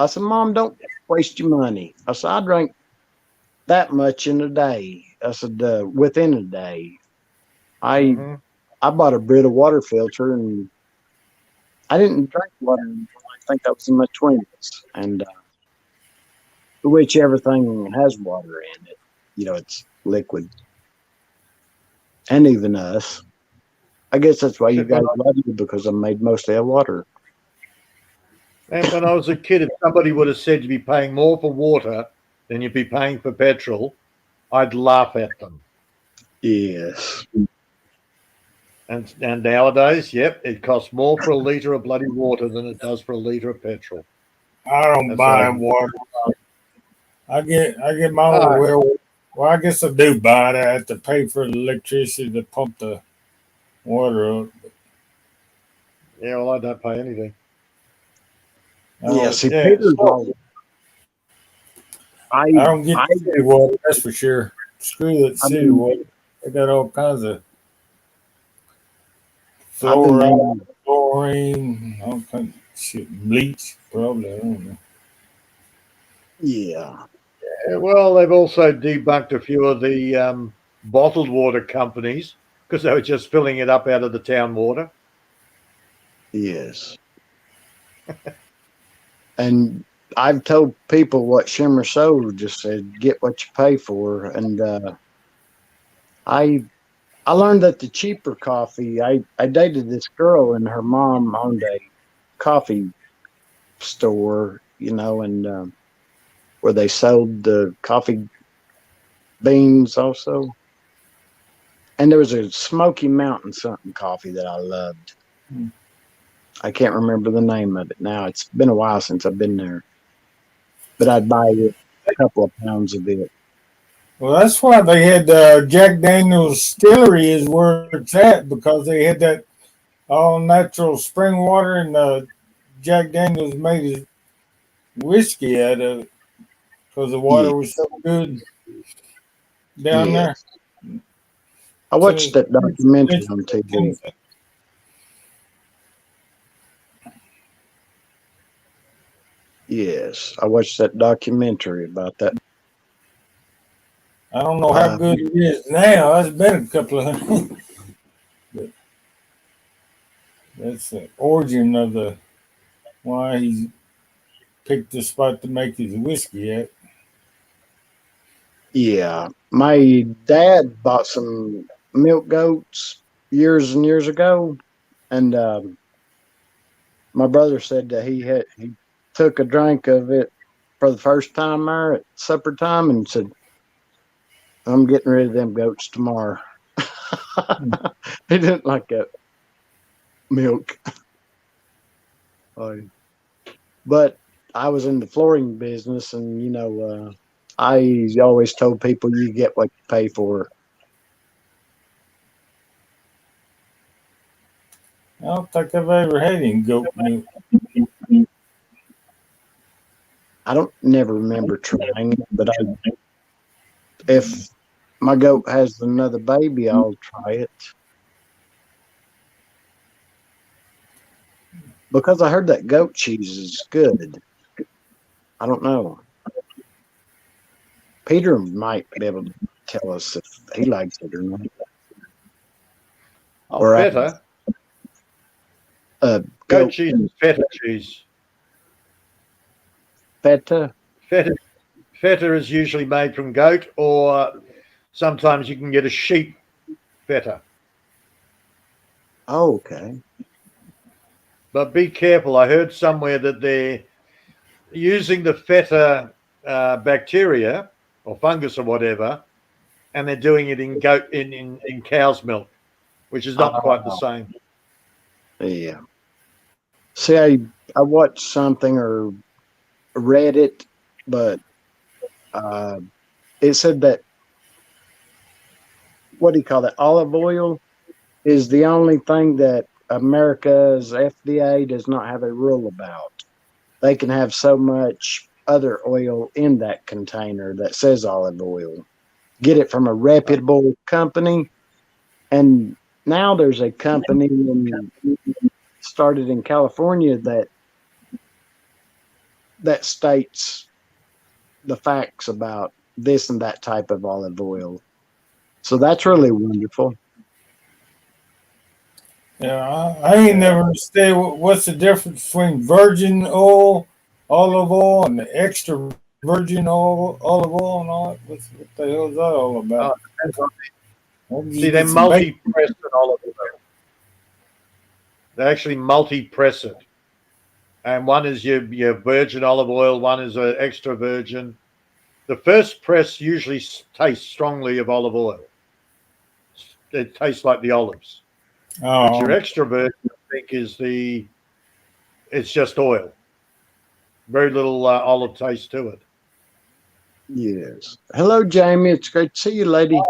said, Mom, don't waste your money. I said, I drank that much in a day. I said, within a day. I bought a Brita water filter, and I didn't drink water until I think I was in my 20s. And which everything has water in it. liquid, and even us. I guess that's why you guys love me, because I'm made mostly of water. And when I was a kid, if somebody would have said you'd be paying more for water than you'd be paying for petrol, I'd laugh at them. Yes. And nowadays, yep, it costs more for a litre of bloody water than it does for a litre of petrol. I don't That's buy right. water. I get my own well. Well, I guess I do buy it. I have to pay for the electricity to pump the water up. Yeah, well, I don't pay anything. Yeah, see, Yeah, Peter's all. I don't get city water, that's for sure. Screw that city water. They got all kinds of fluoride, chlorine, all kinds of shit. Bleach, probably. I don't know. Yeah. Well, they've also debunked a few of the bottled water companies because they were just filling it up out of the town water. Yes. And I've told people what Shimmer Soul just said: get what you pay for. And I learned that the cheaper coffee. I dated this girl, and her mom owned a coffee store, and where they sold the coffee beans also. And there was a Smoky Mountain something coffee that I loved. I can't remember the name of it now. It's been a while since I've been there. But I'd buy a couple of pounds of it. Well, that's why they had Jack Daniel's Distillery is where it's at, because they had that all natural spring water, and Jack Daniel's made his whiskey out of it because the water was so good down there. I watched that documentary on TV. Yes, I watched that documentary about that. I don't know how good it is now. That's been a couple of but that's the origin of why he picked the spot to make his whiskey at. Yeah, my dad bought some milk goats years and years ago, and my brother said that he took a drink of it for the first time there at supper time and said, "I'm getting rid of them goats tomorrow." He didn't like that milk. But I was in the flooring business, and I always told people you get what you pay for. I don't think I've ever had any goat milk. I don't never remember trying it, but if my goat has another baby, I'll try it. Because I heard that goat cheese is good. I don't know. Peter might be able to tell us if he likes it or not. Or feta. Goat cheese is feta cheese. Feta? Feta is usually made from goat, or sometimes you can get a sheep feta. Oh, okay. But be careful. I heard somewhere that they're using the feta bacteria or fungus or whatever, and they're doing it in goat in cow's milk, which is not quite the same. Yeah. See, I watched something or read it, but it said that, what do you call that? Olive oil is the only thing that America's FDA does not have a rule about. They can have so much other oil in that container that says olive oil. Get it from a reputable company. And now there's a company started in California that states the facts about this and that type of olive oil. So that's really wonderful. Yeah, I ain't never understand what's the difference between virgin oil, olive oil, and the extra virgin olive oil and all that? What the hell is that all about? See, they're multi-pressed olive oil. They actually multi-press it. And one is your virgin olive oil, one is an extra virgin. The first press usually tastes strongly of olive oil. It tastes like the olives. But your extra virgin, I think, it's just oil. Very little olive taste to it. Yes. Hello, Jamie. It's great to see you, lady.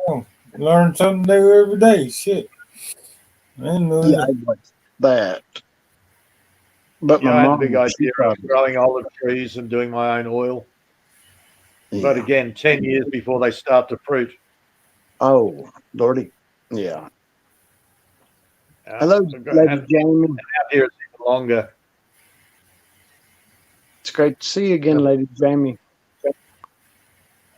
Oh, learn something new every day. Shit. I like that. But my I had mom, a big idea of growing olive trees and doing my own oil. Yeah. But again, 10 years before they start to fruit. Oh, Lordy. Yeah. Hello, Lady Jamie. Out here it's even longer. It's great to see you again, Lady Jamie.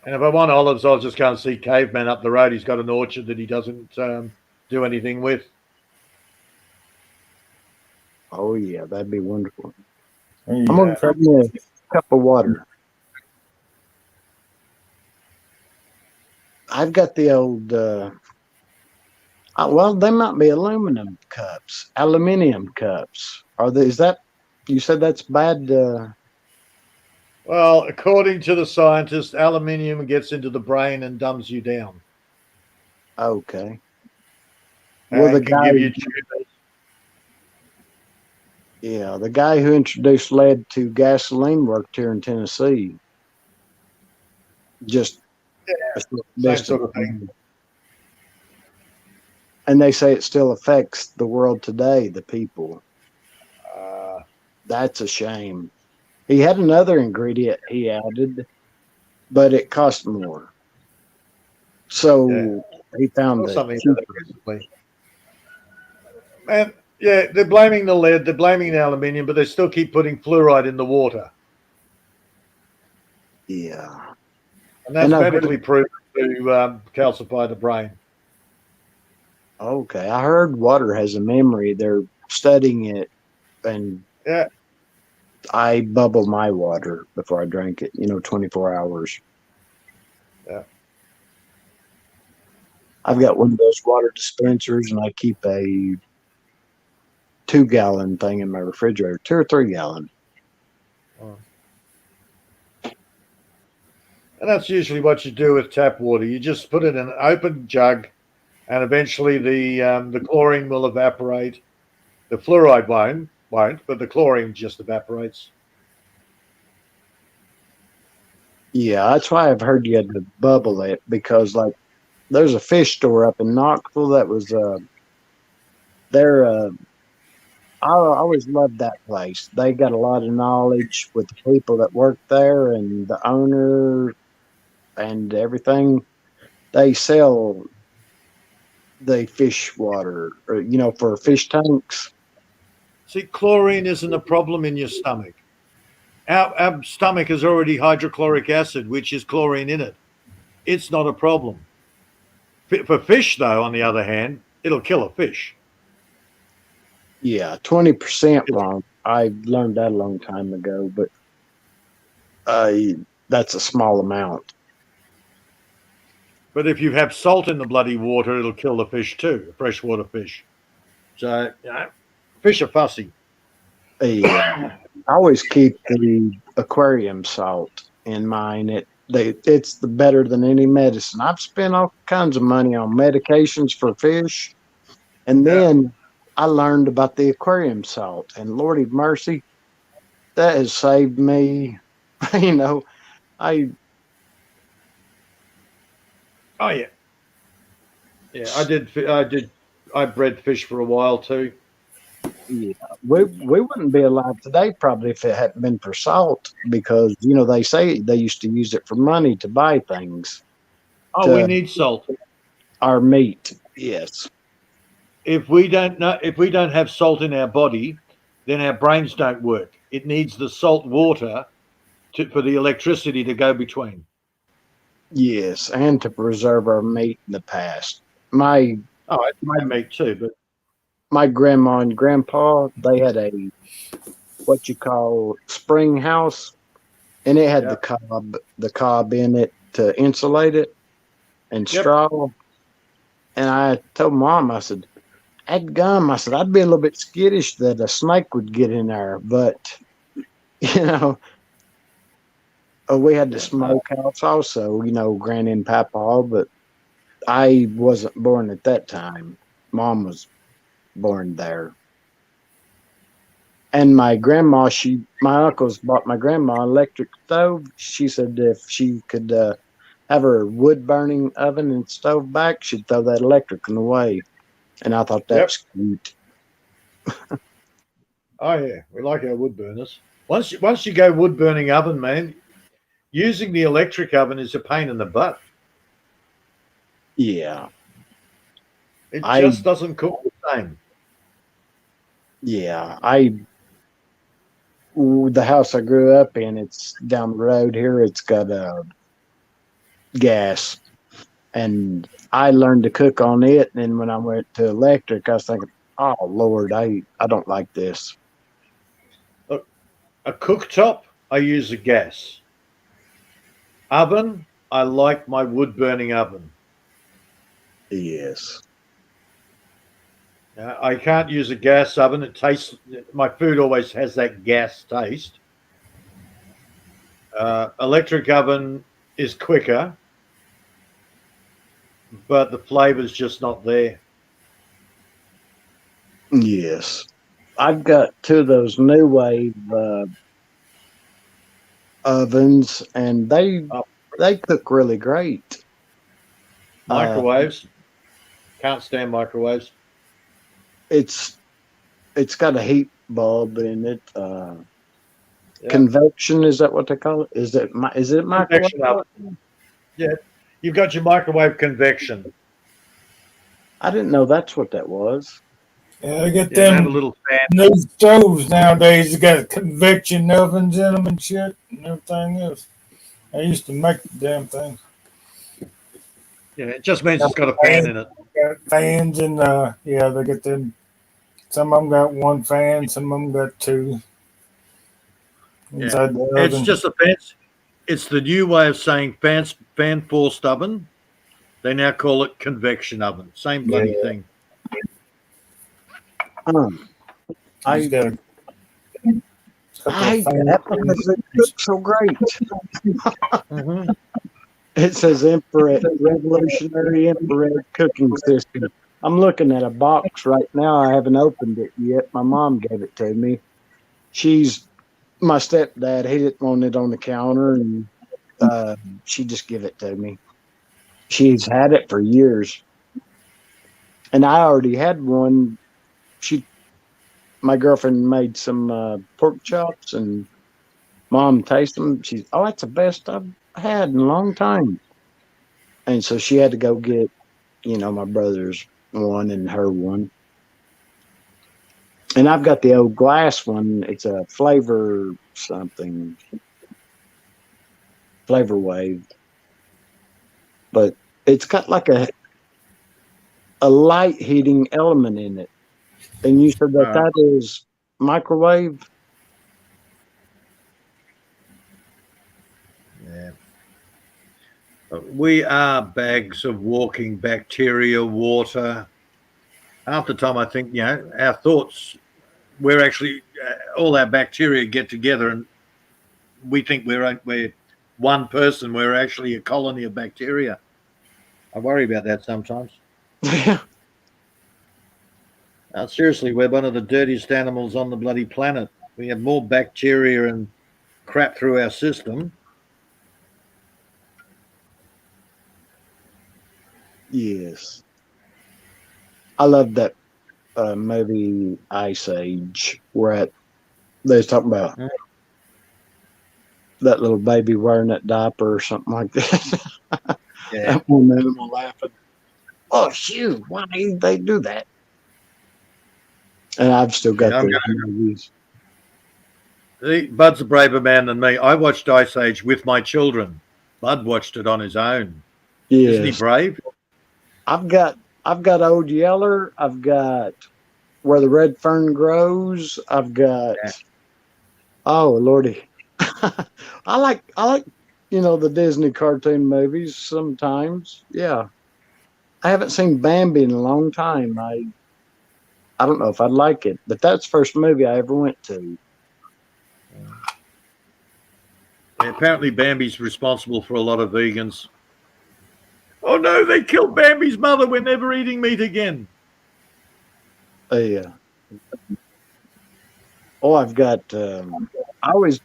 And if I want olives, I'll just go and see Caveman up the road. He's got an orchard that he doesn't do anything with. Oh, yeah, that'd be wonderful. Yeah. I'm going to grab me a cup of water. I've got the old, well, they might be aluminium cups. Is that, you said that's bad? Well, according to the scientist, aluminium gets into the brain and dumbs you down. Okay. Well, the guy give you the guy who introduced lead to gasoline worked here in Tennessee. Just same sort of thing. And they say it still affects the world today, the people. That's a shame. He had another ingredient he added, but it cost more. So he found something recently. Man, yeah, they're blaming the lead, they're blaming the aluminium, but they still keep putting fluoride in the water. Yeah. And that's medically proven to calcify the brain. Okay. I heard water has a memory. They're studying it, and I bubble my water before I drink it, 24 hours. Yeah. I've got one of those water dispensers, and I keep a 2-gallon thing in my refrigerator, 2 or 3 gallon. Oh. And that's usually what you do with tap water. You just put it in an open jug, and eventually the chlorine will evaporate. The fluoride won't, but the chlorine just evaporates. Yeah, that's why I've heard you had to bubble it, because like there's a fish store up in Knoxville that was I always loved that place. They got a lot of knowledge with the people that work there and the owner and everything. They sell the fish water, for fish tanks. See, chlorine isn't a problem in your stomach. Our stomach is already hydrochloric acid, which is chlorine in it. It's not a problem. For fish, though, on the other hand, it'll kill a fish. Yeah, 20% wrong. I learned that a long time ago, but that's a small amount. But if you have salt in the bloody water, it'll kill the fish too, freshwater fish. So, fish are fussy. I always keep the aquarium salt in mine. It's the better than any medicine. I've spent all kinds of money on medications for fish, and then I learned about the aquarium salt, and Lordy mercy, that has saved me. Oh yeah, I bred fish for a while too. Yeah, we wouldn't be alive today probably if it hadn't been for salt, because they say they used to use it for money to buy things. Oh, we need salt. Our meat, yes. If we don't have salt in our body, then our brains don't work. It needs the salt water for the electricity to go between. Yes, and to preserve our meat in the past. My meat too, but my grandma and grandpa, they had a what you call spring house, and it had Yeah. the cob in it to insulate it and Yep. straw. And I told Mom, I said, "Gum," I said, "I'd be a little bit skittish that a snake would get in there, but you know, we had the Yeah. No. smokehouse also, Granny and Papa, but I wasn't born at that time. Mom was born there. And my grandma, my uncles bought my grandma an electric stove. She said if she could have her wood burning oven and stove back, she'd throw that electric one away. And I thought that Yep. was cute. Oh yeah, we like our wood burners. Once you go wood burning oven, man, using the electric oven is a pain in the butt. Yeah. It I just doesn't cook the same. yeah. The house I grew up in, it's down the road here, it's got gas. And I learned to cook on it. And then when I went to electric, I was thinking, oh Lord, I don't like this. Look, a cooktop, I use a gas. Oven, I like my wood burning oven. Yes. I can't use a gas oven. It tastes. My food always has that gas taste. Electric oven is quicker, but the flavor's just not there. Yes. I've got two of those new wave ovens, and they cook really great. Microwaves, can't stand microwaves. It's got a heat bulb in it. Yeah. Convection, is that what they call it? Is it microwave? Convection oven. Yeah, you've got your microwave convection. I didn't know that's what that was. Yeah, they get Yeah, they have a them little fan. new stoves nowadays. They got convection ovens in them and shit and everything else. I used to make the damn thing. Yeah, it just means it's got a fan in it. Got fans and yeah, they get them. Some of them got one fan, some of them got two inside the It's oven. just a fancy. It's the new way of saying fan forced oven. They now call it convection oven. Same bloody thing. I He's got a that because it cooks so great. Mm-hmm. It says infrared revolutionary infrared cooking system. I'm looking at a box right now. I haven't opened it yet. My mom gave it to me. My stepdad. He didn't want it on the counter, and she just gave it to me. She's had it for years, and I already had one. My girlfriend made some pork chops, and Mom tasted them. She's, oh, that's the best I've had in a long time. And so she had to go get, my brother's one and her one. And I've got the old glass one. It's a flavor wave. But it's got like a light heating element in it. And you said that is microwave? Yeah. We are bags of walking bacteria, water. Half the time I think, our thoughts, we're actually, all our bacteria get together and we think we're one person. We're actually a colony of bacteria. I worry about that sometimes. Yeah. Seriously, we're one of the dirtiest animals on the bloody planet. We have more bacteria and crap through our system. Yes. I love that movie Ice Age where they was talking about that little baby wearing that diaper or something like that. Yeah. That one animal laughing. Oh, shoot, why did they do that? And I've still got those movies. Bud's a braver man than me. I watched Ice Age with my children. Bud watched it on his own. Yes. Isn't he brave? I've got Old Yeller. I've got Where the Red Fern Grows. I've got oh Lordy, I like the Disney cartoon movies sometimes. Yeah. I haven't seen Bambi in a long time. I don't know if I'd like it, but that's the first movie I ever went to. Apparently, Bambi's responsible for a lot of vegans. Oh no, they killed Bambi's mother. We're never eating meat again. Yeah. Oh, I've got. I always.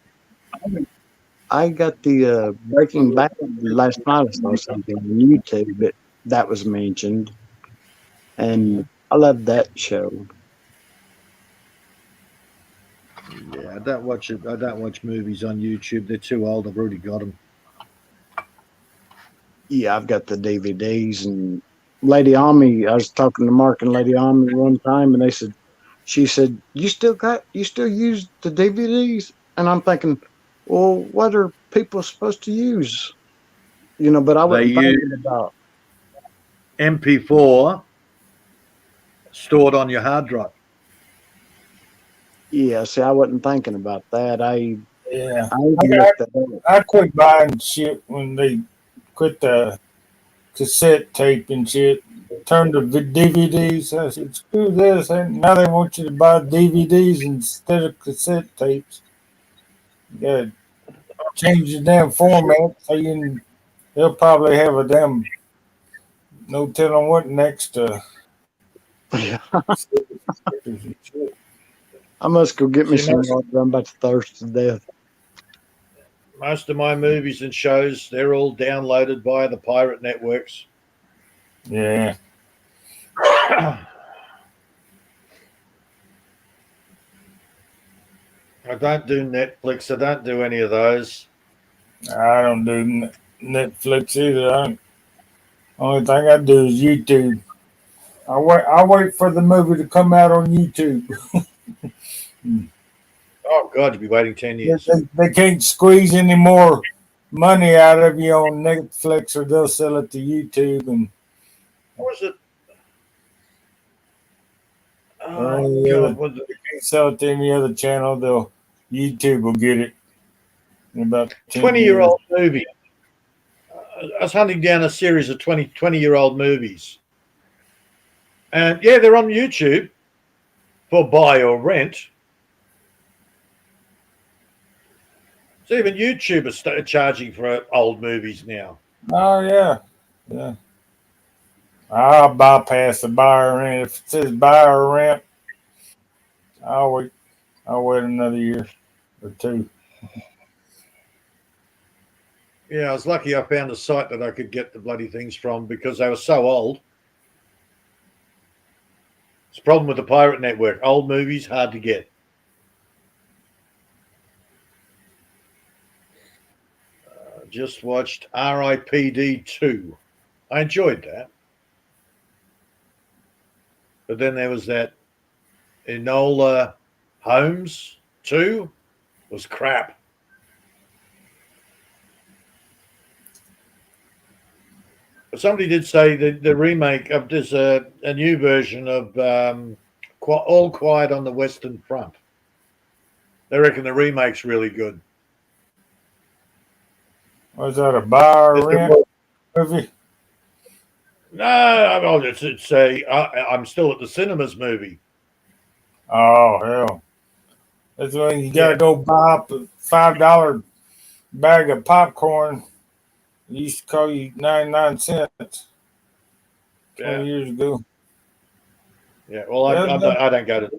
I got the Breaking Bad last night. I saw something on YouTube that was mentioned, and I love that show. Yeah, I don't watch it. I don't watch movies on YouTube. They're too old. I've already got them. Yeah, I've got the DVDs and Lady Ami. I was talking to Mark and Lady Ami one time, and she said, you still use the DVDs? And I'm thinking, well, what are people supposed to use? But I They wasn't use thinking about. MP4 stored on your hard drive. Yeah, see, I wasn't thinking about that. Yeah, I even looked that up. I quit buying shit when they quit the cassette tape and shit. Turned to DVDs. I said, screw this. And now they want you to buy DVDs instead of cassette tapes. You gotta change the damn format so they'll probably have a damn no telling what next Yeah. I must go get me See, some water. I'm about to thirst to death. most of my movies and shows, they're all downloaded via the pirate networks. Yeah. I don't do Netflix. I don't do any of those. I don't do Netflix either. Only thing I do is YouTube. I wait for the movie to come out on YouTube. Oh God, you'd be waiting 10 years. They can't squeeze any more money out of you on Netflix, or they'll sell it to YouTube and What was it? or Oh any God, other. They can't sell it to any other channel. YouTube will get it in about 10 years. 20-year-old movie. I was hunting down a series of 20-year-old movies. And yeah, they're on YouTube for buy or rent. So even YouTube is charging for old movies now. Oh yeah. I'll bypass the buy or rent. If it says buy or rent, I'll wait. I'll wait another year or two. Yeah, I was lucky I found a site that I could get the bloody things from because they were so old. It's a problem with the pirate network. Old movies, hard to get. Just watched RIPD 2. I enjoyed that. But then there was that Enola Holmes 2. Was crap. But somebody did say that the remake of there's a new version of All Quiet on the Western Front. They reckon the remake's really good. Was that a buy or rent movie? No, I'm still at the cinemas movie. Oh hell! That's when you gotta go buy up a $5 bag of popcorn. It used to cost you 99 cents 20 years ago. Yeah, well, I don't go to.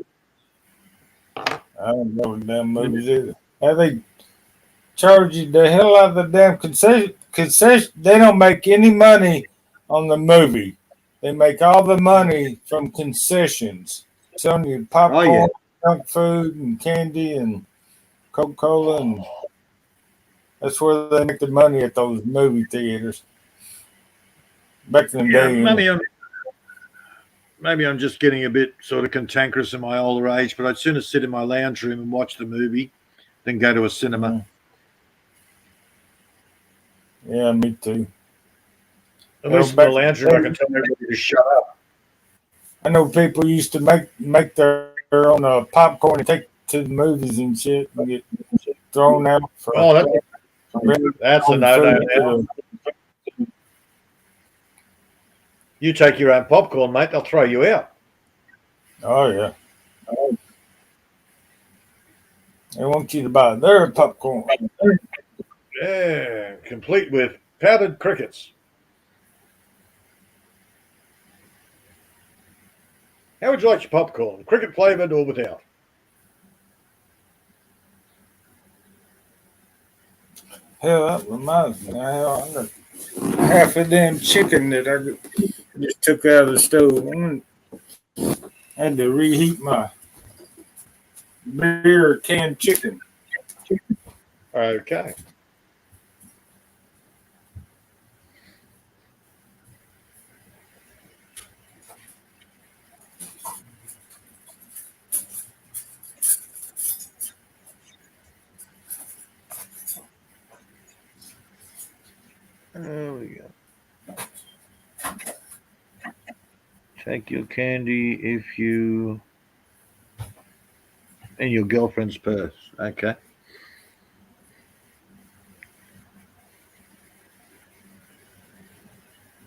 I don't know the damn movies either. How they charge you the hell out of the damn concession? They don't make any money on the movie. They make all the money from concessions, selling you popcorn, junk food, and candy, and Coca-Cola, and that's where they make the money at those movie theaters. Back in the day. Maybe I'm just getting a bit sort of cantankerous in my older age, but I'd sooner sit in my lounge room and watch the movie than go to a cinema. Yeah, me too. At least in the lounge room, I can tell everybody to shut up. I know people used to make their own popcorn and take to the movies and shit and get thrown out for Oh, that's a no-no now. You take your own popcorn, mate. They'll throw you out. Oh yeah. They want you to buy their popcorn. Yeah, complete with powdered crickets. How would you like your popcorn? Cricket flavoured or without? Hell, that reminds me. I got half a damn chicken that I just took out of the stove. I had to reheat my beer canned chicken. Okay. There we go. Take your candy if you in your girlfriend's purse. Okay.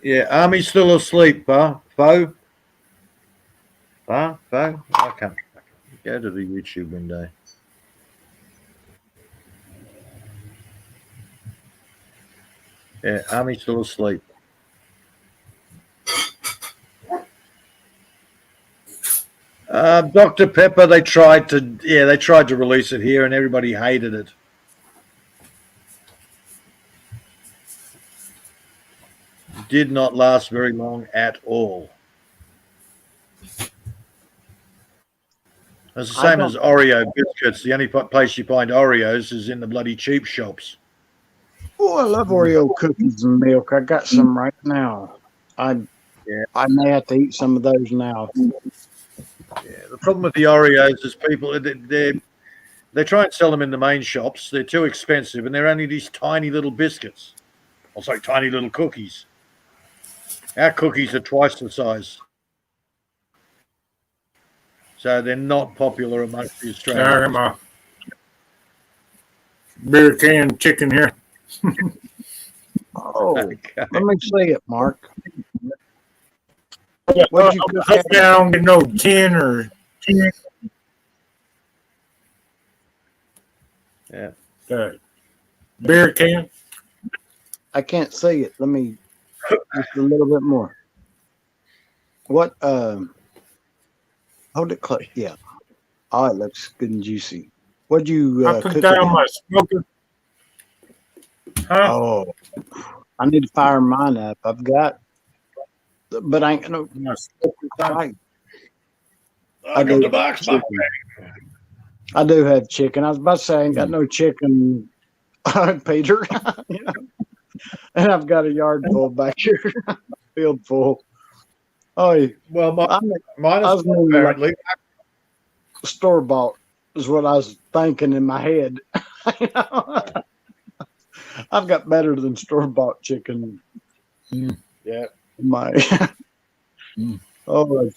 Yeah, Army's still asleep, Foe. Foe? I can't go to the YouTube window. Yeah, Army's still asleep. Dr. Pepper, they tried to release it here and everybody hated it. Did not last very long at all. It's the same as Oreo biscuits. The only place you find Oreos is in the bloody cheap shops. Oh, I love Oreo cookies and milk. I got some right now. I may have to eat some of those now. Yeah, the problem with the Oreos is people they try and sell them in the main shops. They're too expensive, and they're only these tiny little biscuits. Also, tiny little cookies. Our cookies are twice the size, so they're not popular amongst the Australians. I got my beer canned chicken here. Oh, okay. Let me see it, Mark. What'd you cook? I don't get no tin or 10. Yeah. Beer can. I can't see it. Let me just a little bit more. What? Hold it close. Yeah. Oh, it looks good and juicy. What'd you I put cook that it on in? my smoker. Huh? Oh, I need to fire mine up. I've got, but I ain't gonna. I got the box. I do have chicken. I was about to say I ain't got no chicken, Peter. You know? And I've got a yard full back here, field full. Oh, well, mine is apparently like store bought is what I was thinking in my head. You know? I've got better than store bought chicken. Yeah, Oh,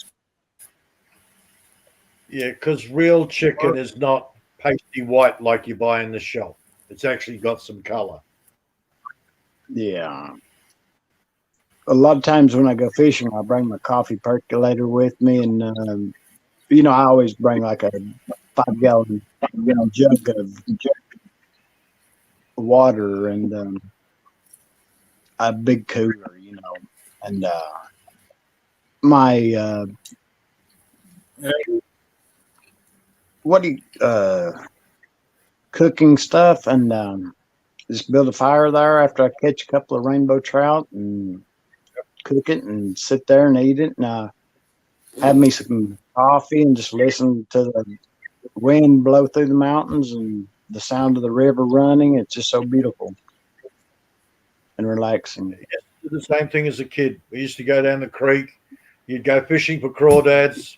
yeah, because real chicken is not pasty white like you buy in the shop. It's actually got some color. Yeah. A lot of times when I go fishing, I bring my coffee percolator with me, and I always bring like a 5-gallon jug of water and a big cooler, and my cooking stuff, and just build a fire there after I catch a couple of rainbow trout and cook it and sit there and eat it, and have me some coffee and just listen to the wind blow through the mountains and the sound of the river running. It's just so beautiful and relaxing. It's the same thing as a kid. We used to go down the creek. You'd go fishing for crawdads,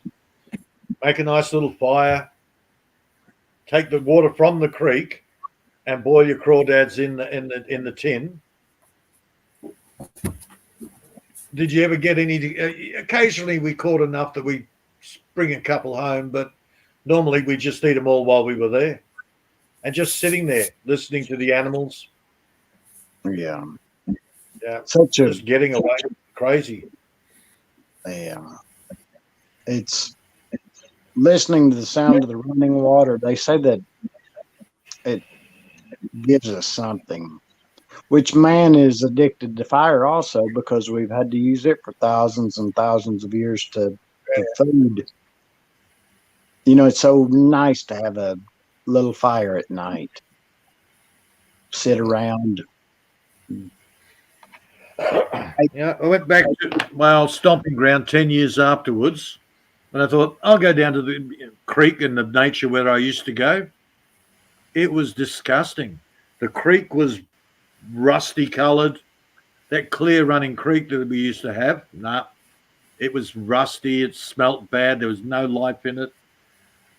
make a nice little fire, take the water from the creek, and boil your crawdads in the tin. Did you ever get any? Occasionally, we caught enough that we bring a couple home, but normally we just eat them all while we were there. and just sitting there listening to the animals. Yeah. Yeah, Such a just getting away. Crazy. yeah. It's listening to the sound of the running water. They say that it gives us something, which man is addicted to fire also because we've had to use it for thousands and thousands of years for food. You know, it's so nice to have a little fire at night, sit around. Yeah, I went back to my old stomping ground 10 years afterwards, and I thought, I'll go down to the creek and the nature where I used to go. It was disgusting. The creek was rusty coloured. That clear running creek that we used to have, nah, it was rusty. It smelt bad. There was no life in it.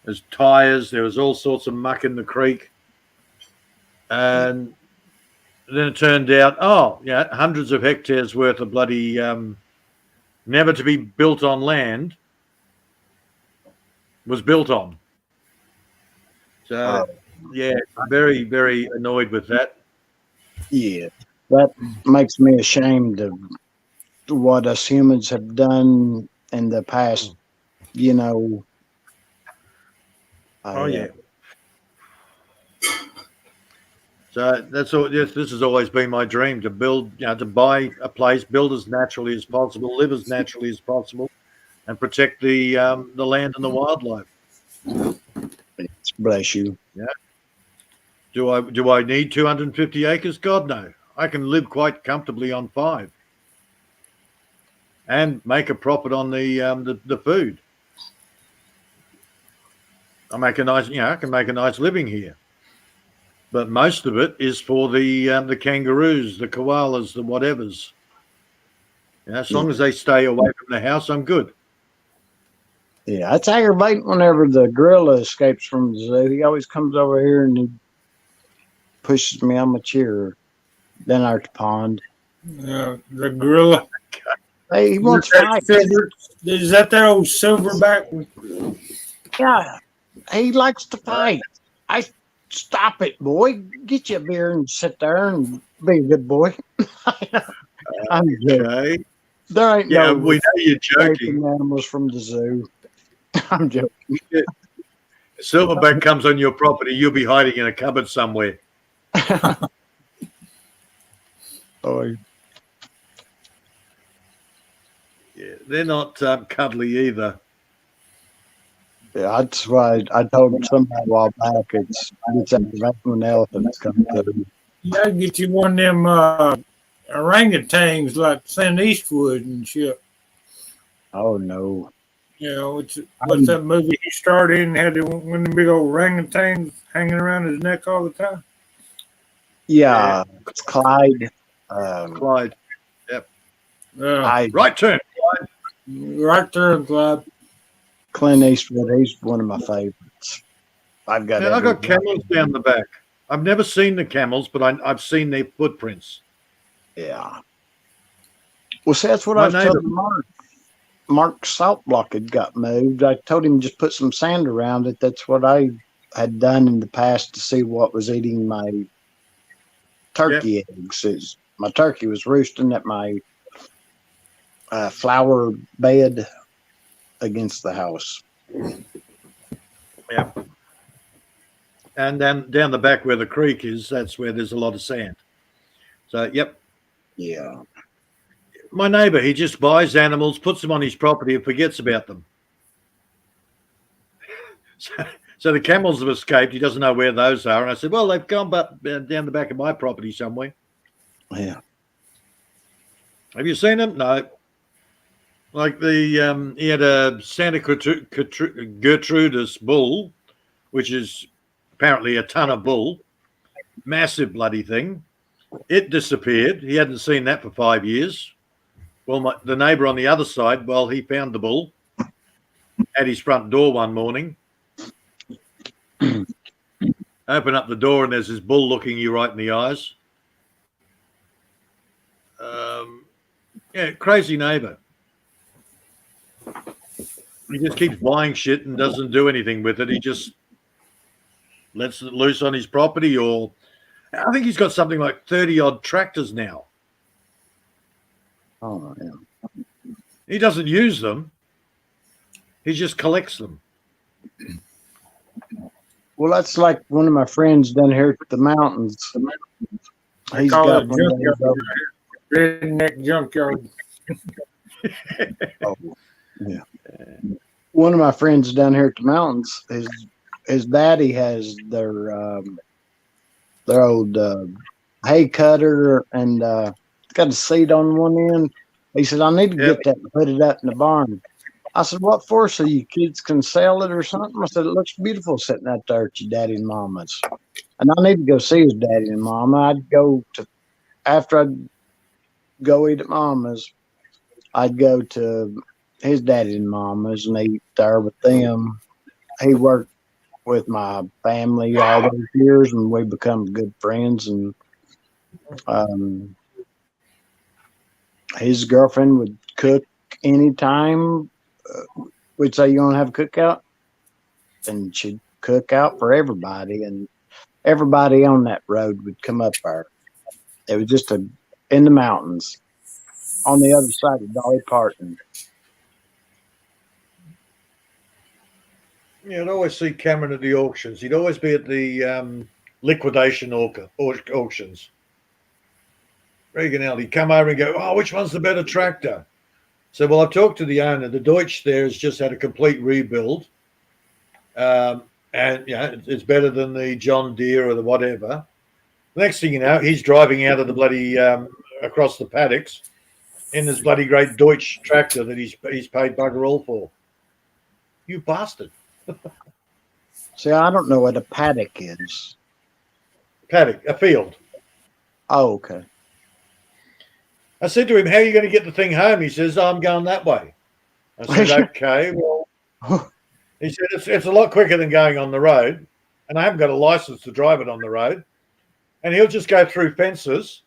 There's tyres. There was all sorts of muck in the creek. And then it turned out, oh, yeah, hundreds of hectares worth of bloody never to be built on land was built on. So, yeah, very, very annoyed with that. Yeah, that makes me ashamed of what us humans have done in the past, you know. Oh, yeah. So that's all. Yes, this has always been my dream to build, to buy a place, build as naturally as possible, live as naturally as possible, and protect the land and the wildlife. Bless you. Yeah. Do I need 250 acres? God no. I can live quite comfortably on 5, and make a profit on the food. I can make a nice living here. But most of it is for the kangaroos, the koalas, the whatevers. As long as they stay away from the house, I'm good. Yeah, it's aggravating whenever the gorilla escapes from the zoo. He always comes over here and he pushes me on my chair. Then out the pond. The gorilla. Hey, he wants to fight. Is that old silverback? Yeah, he likes to fight. I stop it, boy. Get you a beer and sit there and be a good boy. I'm joking. There ain't no. We know you're joking. Animals from the zoo. I'm joking. Silverback comes on your property, you'll be hiding in a cupboard somewhere. Oh. Yeah, they're not cuddly either. Yeah, that's why I told somebody a while back it's when elephants come through. You gotta get you one of them orangutans like Clint Eastwood and shit. Oh no. You know, what's that movie he starred in? Had one of them big old orangutans hanging around his neck all the time. Yeah, it's Clyde. Clyde. Yep. Right turn. Clyde. Right turn, Clyde. Clint Eastwood, he's one of my favorites. I've got camels down the back. I've never seen the camels, but I've seen their footprints. Yeah. Well, see, that's what I was telling Mark. Mark's salt block had got moved. I told him just put some sand around it. That's what I had done in the past to see what was eating my turkey eggs. My turkey was roosting at my flower bed against the house. Yeah. And then down the back where the creek is, that's where there's a lot of sand. So, yep. Yeah. My neighbour, he just buys animals, puts them on his property and forgets about them. So the camels have escaped. He doesn't know where those are. And I said, well, they've gone down the back of my property somewhere. Yeah. Have you seen them? No. Like he had a Santa Gertrudis bull, which is apparently a ton of bull, massive bloody thing. It disappeared. He hadn't seen that for 5 years. Well, the neighbour on the other side, well, he found the bull at his front door one morning. Open up the door and there's this bull looking you right in the eyes. Crazy neighbour. He just keeps buying shit and doesn't do anything with it. He just lets it loose on his property, or I think he's got something like 30 odd tractors now. Oh, yeah. He doesn't use them. He just collects them. Well, that's like one of my friends down here at the mountains. They He's call got it one of junkyard. those. Redneck junkyard. Oh, yeah. One of my friends down here at the mountains, his daddy has their old hay cutter and got a seat on one end. He said, "I need to get that and put it up in the barn." I said, "What for? So you kids can sell it or something?" I said, "It looks beautiful sitting out there at your daddy and mama's." And I need to go see his daddy and mama. I'd go to, after I'd go eat at mama's, I'd go to his daddy and mama's and eat there with them. He worked with my family all those years, and we become good friends. And his girlfriend would cook anytime. We'd say, "You want to have a cookout?" And she'd cook out for everybody, and everybody on that road would come up there. It was just in the mountains on the other side of Dolly Parton. Yeah, I'd always see Cameron at the auctions. He'd always be at the liquidation auctions. Regan, he'd come over and go, "Oh, which one's the better tractor?" So, well, I've talked to the owner. The Deutsch there has just had a complete rebuild. And it's better than the John Deere or the whatever. Next thing you know, he's driving out of the bloody across the paddocks in this bloody great Deutsch tractor that he's paid bugger all for. You bastard! See, I don't know what a paddock is. Paddock, a field. Oh, okay. I said to him, "How are you going to get the thing home?" He says, "I'm going that way." I said, "Okay, well." He said, it's a lot quicker than going on the road, and I haven't got a license to drive it on the road. And he'll just go through fences,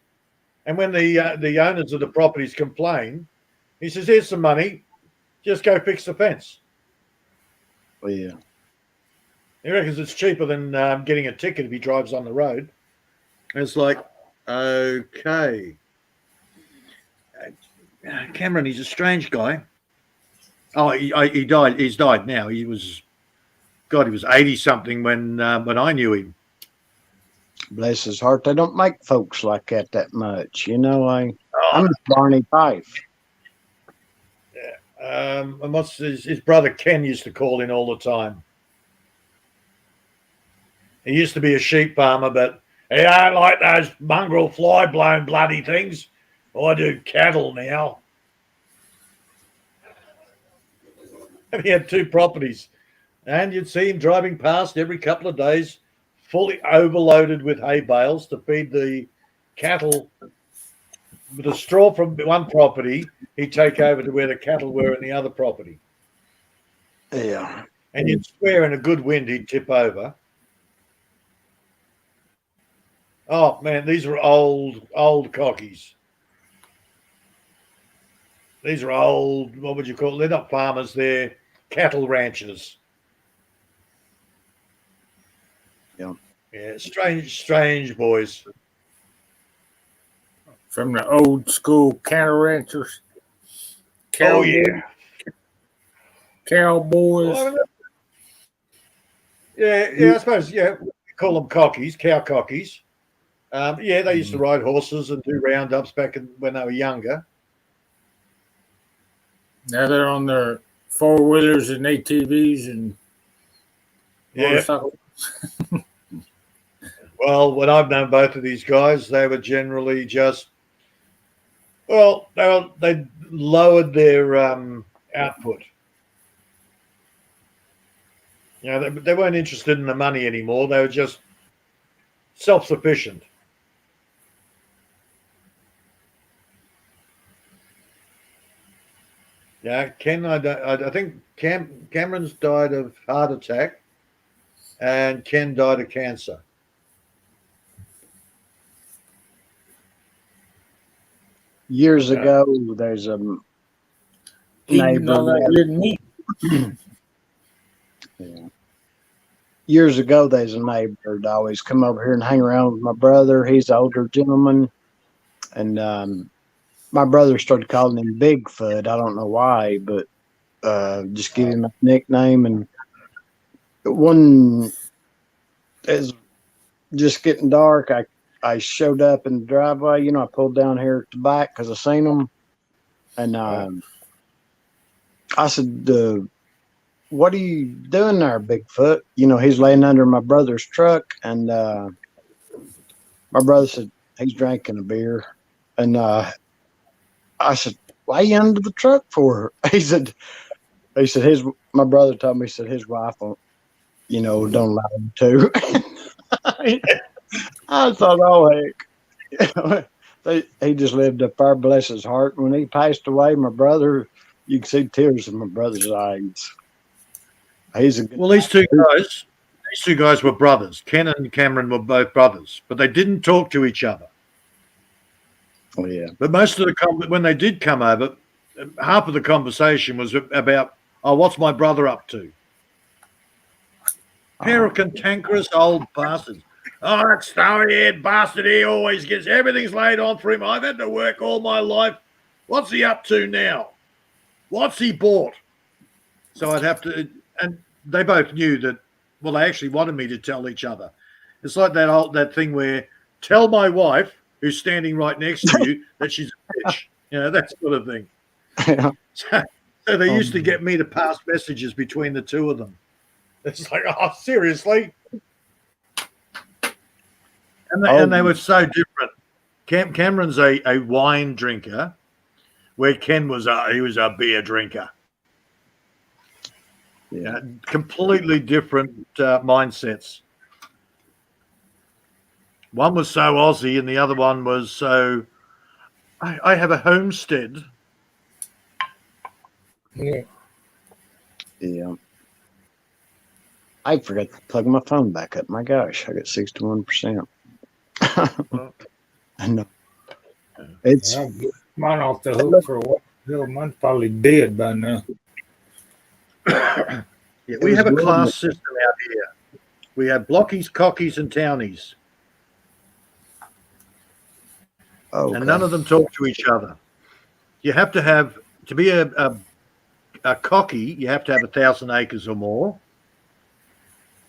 and when the owners of the properties complain, he says, "Here's some money, just go fix the fence." Well, yeah. He reckons it's cheaper than getting a ticket if he drives on the road. And it's like, okay. Cameron, he's a strange guy. Oh, he died. He's died now. He was 80 something when I knew him. Bless his heart. They don't make folks like that much. You know, I'm Barney Fife. Yeah. And what's his brother Ken used to call in all the time. He used to be a sheep farmer, but he don't like those mongrel fly-blown bloody things. I do cattle now. And he had 2 properties. And you'd see him driving past every couple of days, fully overloaded with hay bales to feed the cattle. With the straw from one property, he'd take over to where the cattle were in the other property. Yeah. And you'd swear in a good wind he'd tip over. Oh, man, these were old cockies. These are old, what would you call it? They're not farmers, they're cattle ranchers. Yeah. Yeah, strange boys. From the old school cattle ranchers. Oh, yeah. Cowboys. Yeah, I suppose, we call them cockies, cow cockies. They used to ride horses and do roundups back when they were younger. Now they're on their 4-wheelers and ATVs and motorcycles. Well, when I've known both of these guys, they were generally just, they lowered their output. You know, they weren't interested in the money anymore. They were just self-sufficient. Yeah, Ken, I think Cameron's died of heart attack, and Ken died of cancer. Years ago, there's a neighbor. Eating all that red meat. Yeah. years ago, there's a neighbor that always come over here and hang around with my brother. He's an older gentleman, and my brother started calling him Bigfoot. I don't know why, but just give him a nickname. And one is just getting dark. I showed up in the driveway. I pulled down here at the back because I seen him, and I said, "What are you doing there, Bigfoot?" He's laying under my brother's truck, and my brother said he's drinking a beer, and I said, "Why are you under the truck for?" He said my brother told me, he said his wife, don't allow him to. I thought, oh heck. He just lived up there, bless his heart. When he passed away, my brother, you can see tears in my brother's eyes. He's a good Well, these two guys were brothers. Ken and Cameron were both brothers, but they didn't talk to each other. Oh yeah. But most of when they did come over, half of the conversation was about, oh, what's my brother up to? Pair of cantankerous old bastards. Oh, that starry-haired bastard, he always gets everything's laid on for him. I've had to work all my life. What's he up to now? What's he bought? So I'd have to, and they both knew that. Well, they actually wanted me to tell each other. It's like that thing where tell my wife who's standing right next to you that she's a bitch. That sort of thing. Yeah. So they used to get me to pass messages between the two of them. It's like, oh, seriously? And they were so different. Cameron's a wine drinker, where Ken was a beer drinker. Yeah, completely different mindsets. One was so Aussie, and the other one was so. I have a homestead. Yeah. Yeah. I forgot to plug my phone back up. My gosh, I got 61%. I know. It's mine off the hook for a while. Mine's probably dead by now. Yeah, we have a class system out here. We have blockies, cockies, and townies. okay. And none of them talk to each other. You have to be a cocky, you have to have 1,000 acres or more.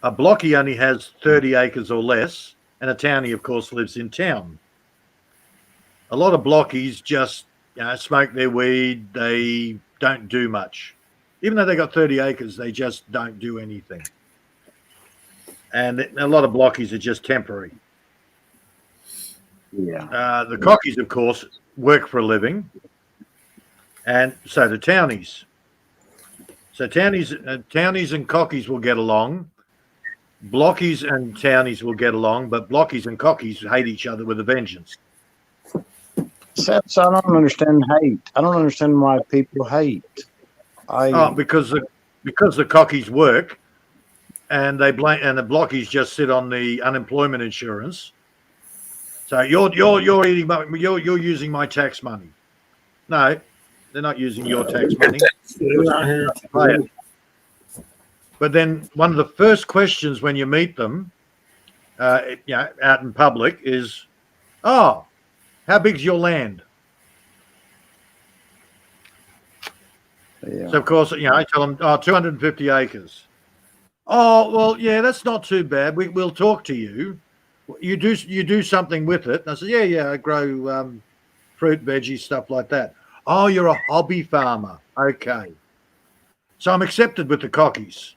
A blocky only has 30 acres or less, and a townie, of course, lives in town. A lot of blockies just smoke their weed. They don't do much. Even though they got 30 acres, they just don't do anything. And a lot of blockies are just temporary. Yeah. The cockies, of course, work for a living. And so do townies. So townies and cockies will get along. Blockies and townies will get along, but blockies and cockies hate each other with a vengeance. So I don't understand hate. I don't understand why people hate. Because the cockies work, and the blockies just sit on the unemployment insurance. So you're using my tax money. No, they're not using your tax money. But then one of the first questions when you meet them, out in public is, "Oh, how big's your land?" Yeah. So of course, I tell them, 250 acres. Oh, well, yeah, that's not too bad. We'll talk to you. You do something with it. And I said, yeah, I grow fruit, veggies, stuff like that. Oh, you're a hobby farmer. Okay. So I'm accepted with the cockies.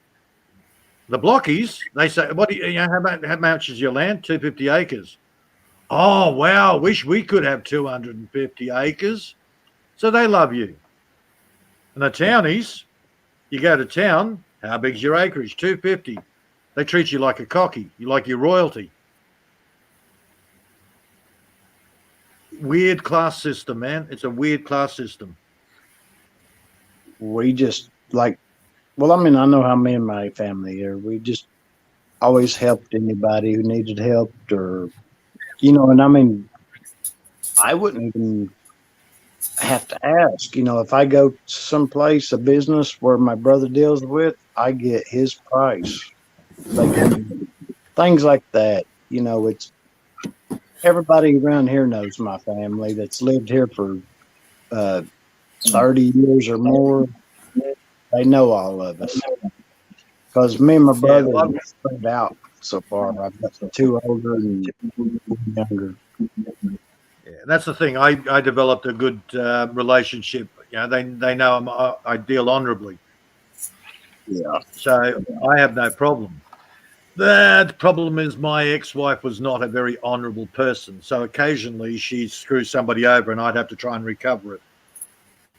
The blockies, they say, what do you how much is your land? 250 acres. Oh, wow, wish we could have 250 acres. So they love you. And the townies, you go to town, how big's your acreage? 250. They treat you like a cocky. You like your royalty. Weird class system, man. It's a weird class system. We just I know how me and my family are. We just always helped anybody who needed help, or, and I mean, I wouldn't even have to ask. If I go someplace, a business where my brother deals with, I get his price. They come, things like that. You know, it's everybody around here knows my family that's lived here for 30 years or more. They know all of us because me and my Yeah, brother well, are spread out so far. I've got two older and one younger. yeah, that's the thing. I developed a good relationship. You know, they know I deal honourably, Yeah. so I have no problem. The problem is my ex-wife was not a very honourable person, so occasionally she'd screw somebody over, and I'd have to try and recover it.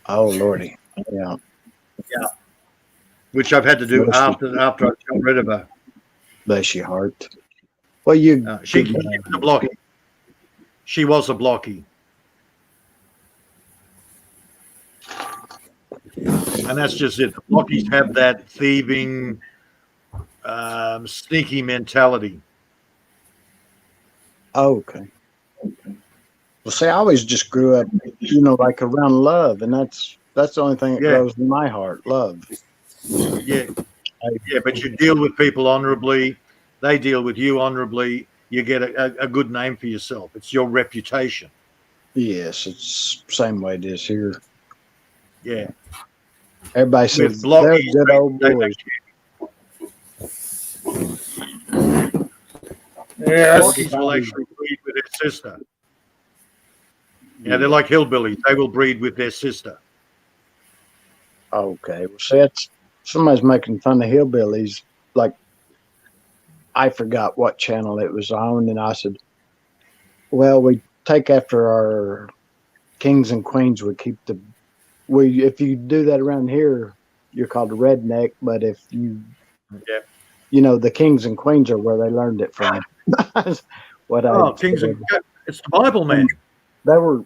Oh Lordy. Yeah. Yeah, which I've had to do Bless you. after I got rid of her. Bless your heart. Well, you She good was a man. blocky. She was a blocky, and that's just it. The blockies have that thieving, sneaky mentality. Oh, okay. Well, see, I always just grew up, you know, like around love, and that's the only thing that Yeah, grows in my heart, love. yeah, I, yeah. But you deal with people honourably. They deal with you honourably. You get a good name for yourself. It's your reputation. yes, it's same way it is here. Yeah. Everybody With says they're blockies, good old they boys. Yeah, blockies will actually breed with their sister. Yeah, they're like hillbillies. They will breed with their sister. Okay. Well, see, it's somebody's making fun of hillbillies. Like I forgot what channel it was on, and I said, "Well, we take after our kings and queens. We keep the we. If you do that around here, you're called a redneck. But if you, Yeah. you know, the kings and queens are where they learned it from." What I Oh, kings and it's the Bible, man. they were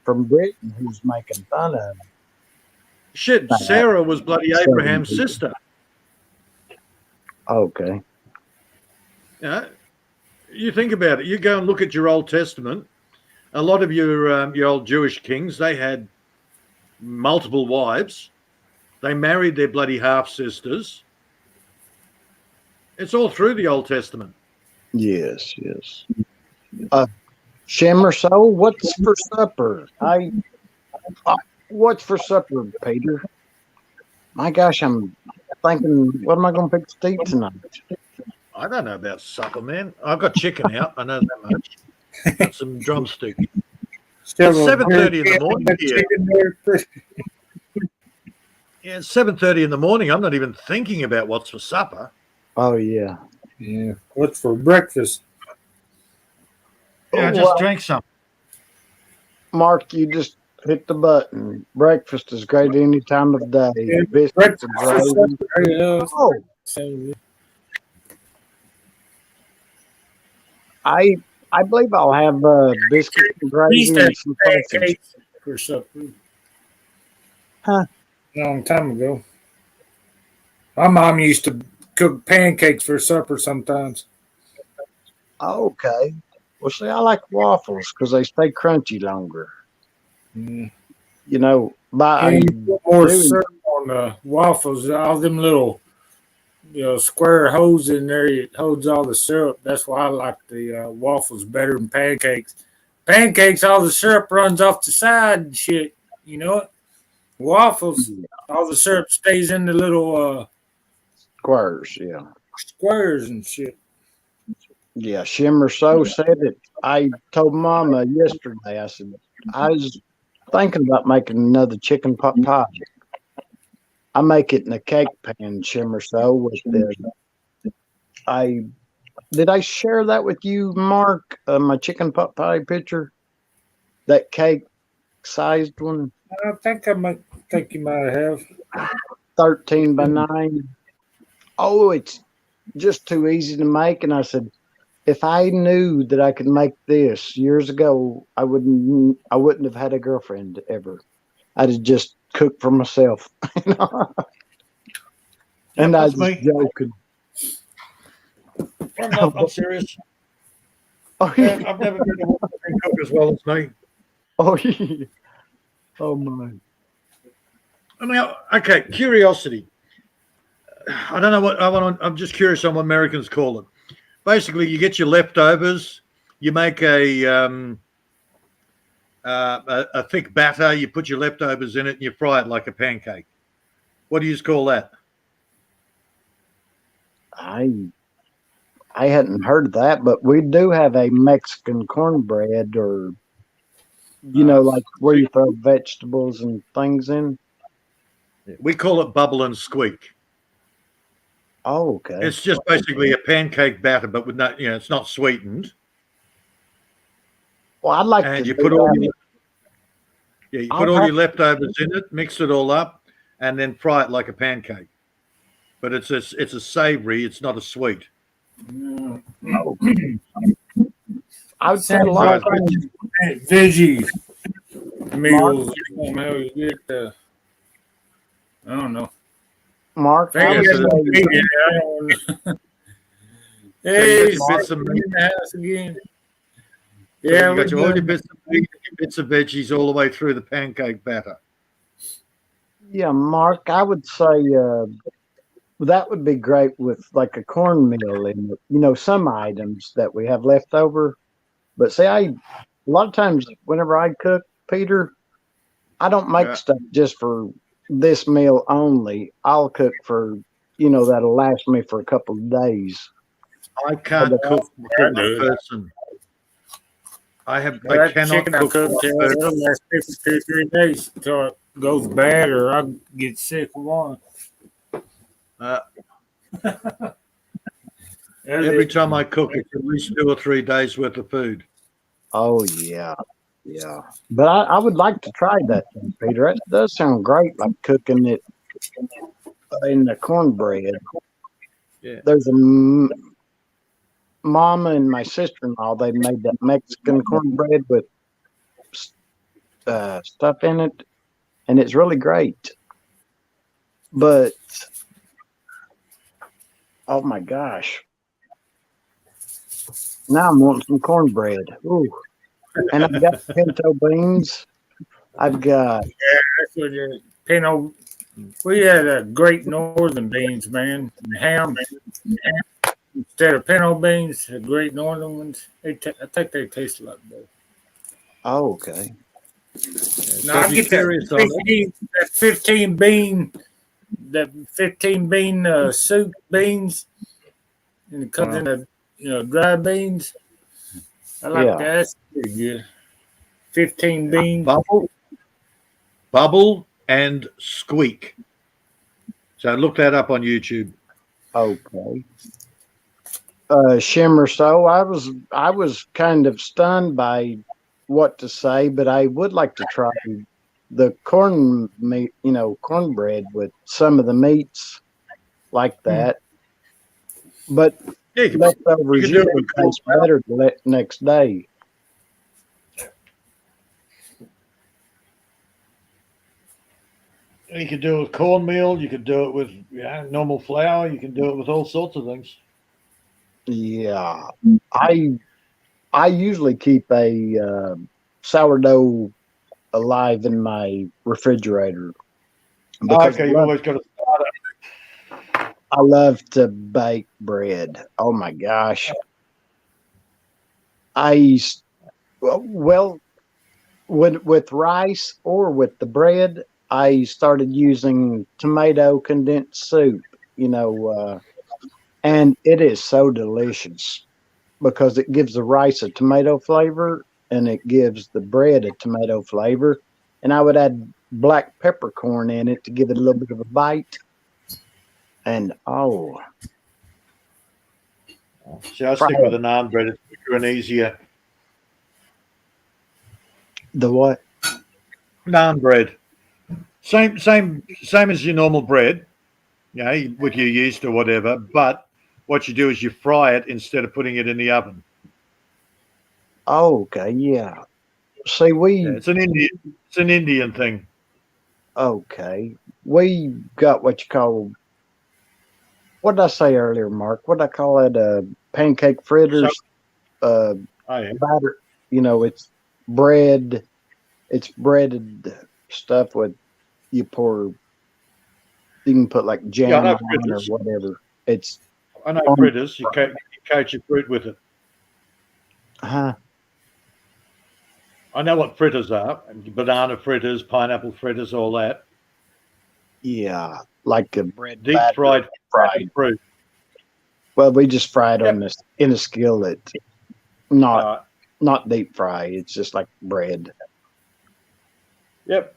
from Britain. Who's making fun of Shit, that. Sarah was bloody Southern Abraham's people. sister. Okay. You know, you think about it. You go and look at your Old Testament. A lot of your old Jewish kings, they had multiple wives. They married their bloody half sisters. It's all through the Old Testament. Yes. Yes. Shimmer soul, what's for supper? What's for supper, Peter? My gosh, I'm thinking, what am I going to pick to eat tonight? I don't know about supper, man. I've got chicken out. I know that much. Got some drumsticks. It's 7:30 in the morning here. Yeah, it's 7:30 in the morning. I'm not even thinking about what's for supper. Oh yeah. Yeah. What's for breakfast? Yeah, I just Well, drank some. Mark, you just hit the button. Breakfast is great any time of day. Yeah, Biscuits and breakfast gravy. for supper, yeah. Oh, So, I believe I'll have biscuits and we used gravy to have and some sausage. pancakes for supper Huh? a long time ago. My mom used to cook pancakes for supper sometimes. Okay. Well, see, I like waffles because they stay crunchy longer. Mm. You know, by And you put more doing syrup on the waffles. All them little, square holes in there. It holds all the syrup. That's why I like the waffles better than pancakes. Pancakes, all the syrup runs off the side and shit. You know it. Waffles, all the syrup stays in the little squares, yeah. squares and shit. Yeah, Shimmer So said it. I told Mama yesterday, I said, I was thinking about making another chicken pot pie. I make it in a cake pan, Shimmer So, with the did I share that with you, Mark? My chicken pot pie picture? That cake sized one? I think think you might have. 13 by 9. Oh, it's just too easy to make. And I said, if I knew that I could make this years ago, I wouldn't have had a girlfriend ever. I'd have just cooked for myself. You know? And I was that's me. joking. I'm serious. Oh, Man, I've never been a woman who can cook as well as me. oh, yeah. Oh my. I mean, okay, curiosity. I don't know what I'm just curious on what Americans call it. Basically, you get your leftovers. You make a thick batter. You put your leftovers in it and you fry it like a pancake. What do you call that? I hadn't heard of that, but we do have a Mexican cornbread, or like where you throw vegetables and things in. We call it bubble and squeak. Oh, okay. It's just basically a pancake batter, but with no, it's not sweetened. Well, I'd like And to you do put all that. your put all your leftovers in it, mix it all up, and then fry it like a pancake. But it's a savory. It's not a sweet. Oh. I would say a lot of times, veggie meals. How you get I don't know. Mark, I would say, hey, bits of meat in the house again. Yeah, Yeah, you got all your bits of meat, bits of veggies all the way through the pancake batter. Yeah, Mark, I would say that would be great with like a cornmeal and some items that we have left over. But see, a lot of times whenever I cook, Peter, I don't make stuff just for this meal only. I'll cook for that'll last me for a couple of days. I can't cook for one person. I cannot cook for one person. It'll last 2-3 days until it goes bad, or I get sick of one. Every time I cook, it's at least 2 or 3 days worth of food. Oh yeah. But I would like to try that thing, Peter. That does sound great, like cooking it in the cornbread. Yeah. There's a mama and my sister-in-law. They made that Mexican cornbread with stuff in it, and it's really great. But oh my gosh, now I'm wanting some cornbread. Ooh. And I've got pinto beans. I've got that's what pinto. We had Great Northern beans, man, and ham. Instead of pinto beans, the Great Northern ones. I think they taste a lot better. Oh, okay. Now I get that 15 bean soup beans, and it comes in the dry beans. I like that. That's pretty good. 15 beans. Bubble and squeak. So look that up on YouTube. Okay. Shimmer. So I was kind of stunned by what to say, but I would like to try the cornbread with some of the meats like that. But leftovers usually taste better the next day. You could do it with cornmeal. You could do it with normal flour. You can do it with all sorts of things. Yeah, I usually keep a sourdough alive in my refrigerator. Okay, you've always got to start it. I love to bake bread. Oh my gosh. With rice or with the bread, I started using tomato condensed soup, and it is so delicious because it gives the rice a tomato flavor and it gives the bread a tomato flavor. And I would add black peppercorn in it to give it a little bit of a bite. And see, I stick with the naan bread. It's quicker and easier. The what? Naan bread. Same as your normal bread, with your yeast or whatever. But what you do is you fry it instead of putting it in the oven. Oh, okay, yeah. See, it's an Indian thing. Okay, we got what you call. What did I say earlier, Mark? What did I call it? Pancake fritters. Batter. It's bread. It's breaded stuff with you pour You can put like Yeah, I jam know on or fritters. whatever. It's I know on. fritters. You coat your fruit with it. Huh? I know what fritters are: banana fritters, pineapple fritters, all that. Yeah, like a bread Deep batter fried fried. fruit. Well, we just fry it Yep. on this in a skillet, not Uh, not deep fry. It's just like bread. yep.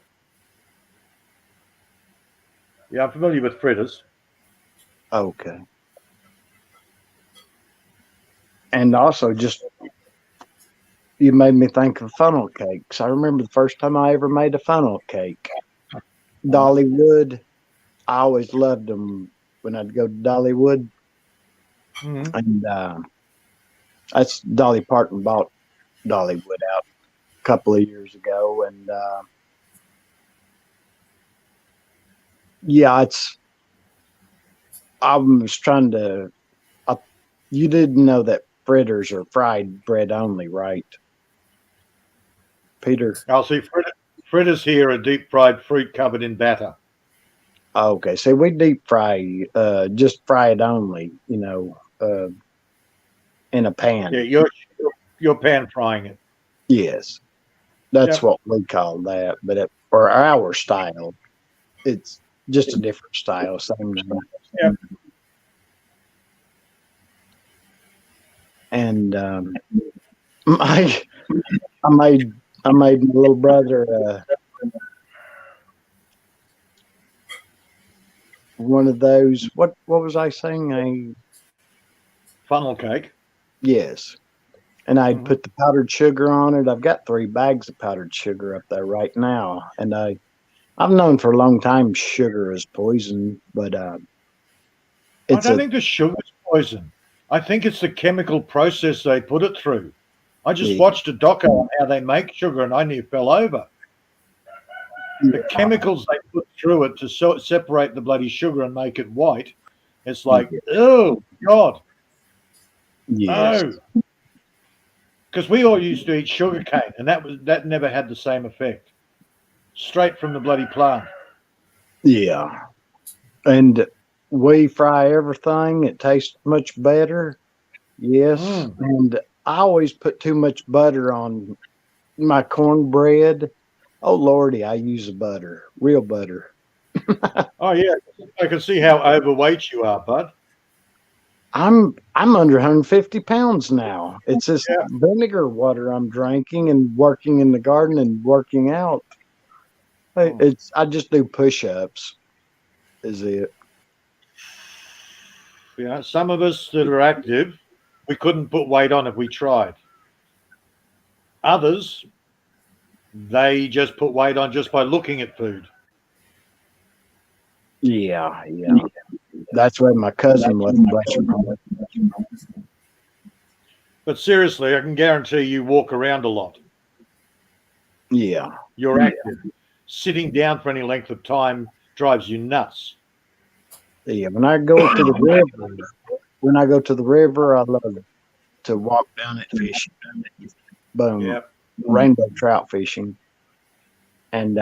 Yeah, I'm familiar with fritters. Okay. And also, just you made me think of funnel cakes. I remember the first time I ever made a funnel cake. Dollywood. I always loved them when I'd go to Dollywood, Mhm. and that's Dolly Parton bought Dollywood out a couple of years ago, and yeah, it's. I was trying to. You didn't know that fritters are fried bread only, right, Peter? I'll see fritters here are deep fried fruit covered in batter. Okay, so we deep fry, just fry it only, in a pan. Yeah, you're pan frying it. Yes, that's Yep. what we call that. But for our style, it's just a different style. Same name. Yep. And I, I made my little brother one of those. What was I saying? Funnel cake. Yes. And I'd Mhm. put the powdered sugar on it. I've got 3 bags of powdered sugar up there right now, and I've known for a long time sugar is poison, but I it's don't a think the sugar's poison. I think it's the chemical process they put it through. I just yeah, watched a doco on how they make sugar, and I nearly fell over. The chemicals they put through it to separate the bloody sugar and make it white. It's like, oh God, yes, oh. Because we all used to eat sugar cane, and that never had the same effect. Straight from the bloody plant. yeah. And we fry everything. It tastes much better. Yes, and I always put too much butter on my cornbread. Oh Lordy, I use butter, real butter. Oh yeah, I can see how overweight you are, bud. I'm under 150 pounds now. It's this Yeah. vinegar water I'm drinking and working in the garden and working out. It's I just do push-ups. Is it? Yeah, some of us that are active, we couldn't put weight on if we tried. Others, they just put weight on just by looking at food. Yeah. That's where my cousin was. But seriously, I can guarantee you walk around a lot. Yeah. You're active. Sitting down for any length of time drives you nuts. Yeah. When I go to the river, I love to walk down it fishing. Boom. Yep. Rainbow trout fishing. And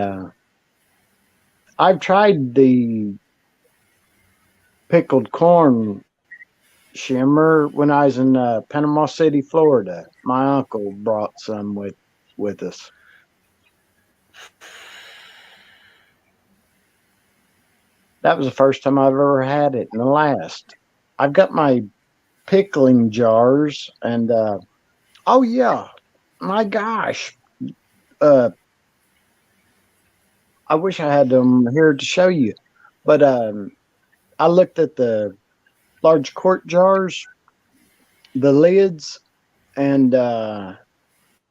I've tried the pickled corn shimmer when I was in Panama City, Florida. My uncle brought some with us. That was the first time I've ever had it, and the last. I've got my pickling jars, and oh yeah, my gosh, I wish I had them here to show you, but I looked at the large quart jars, the lids, and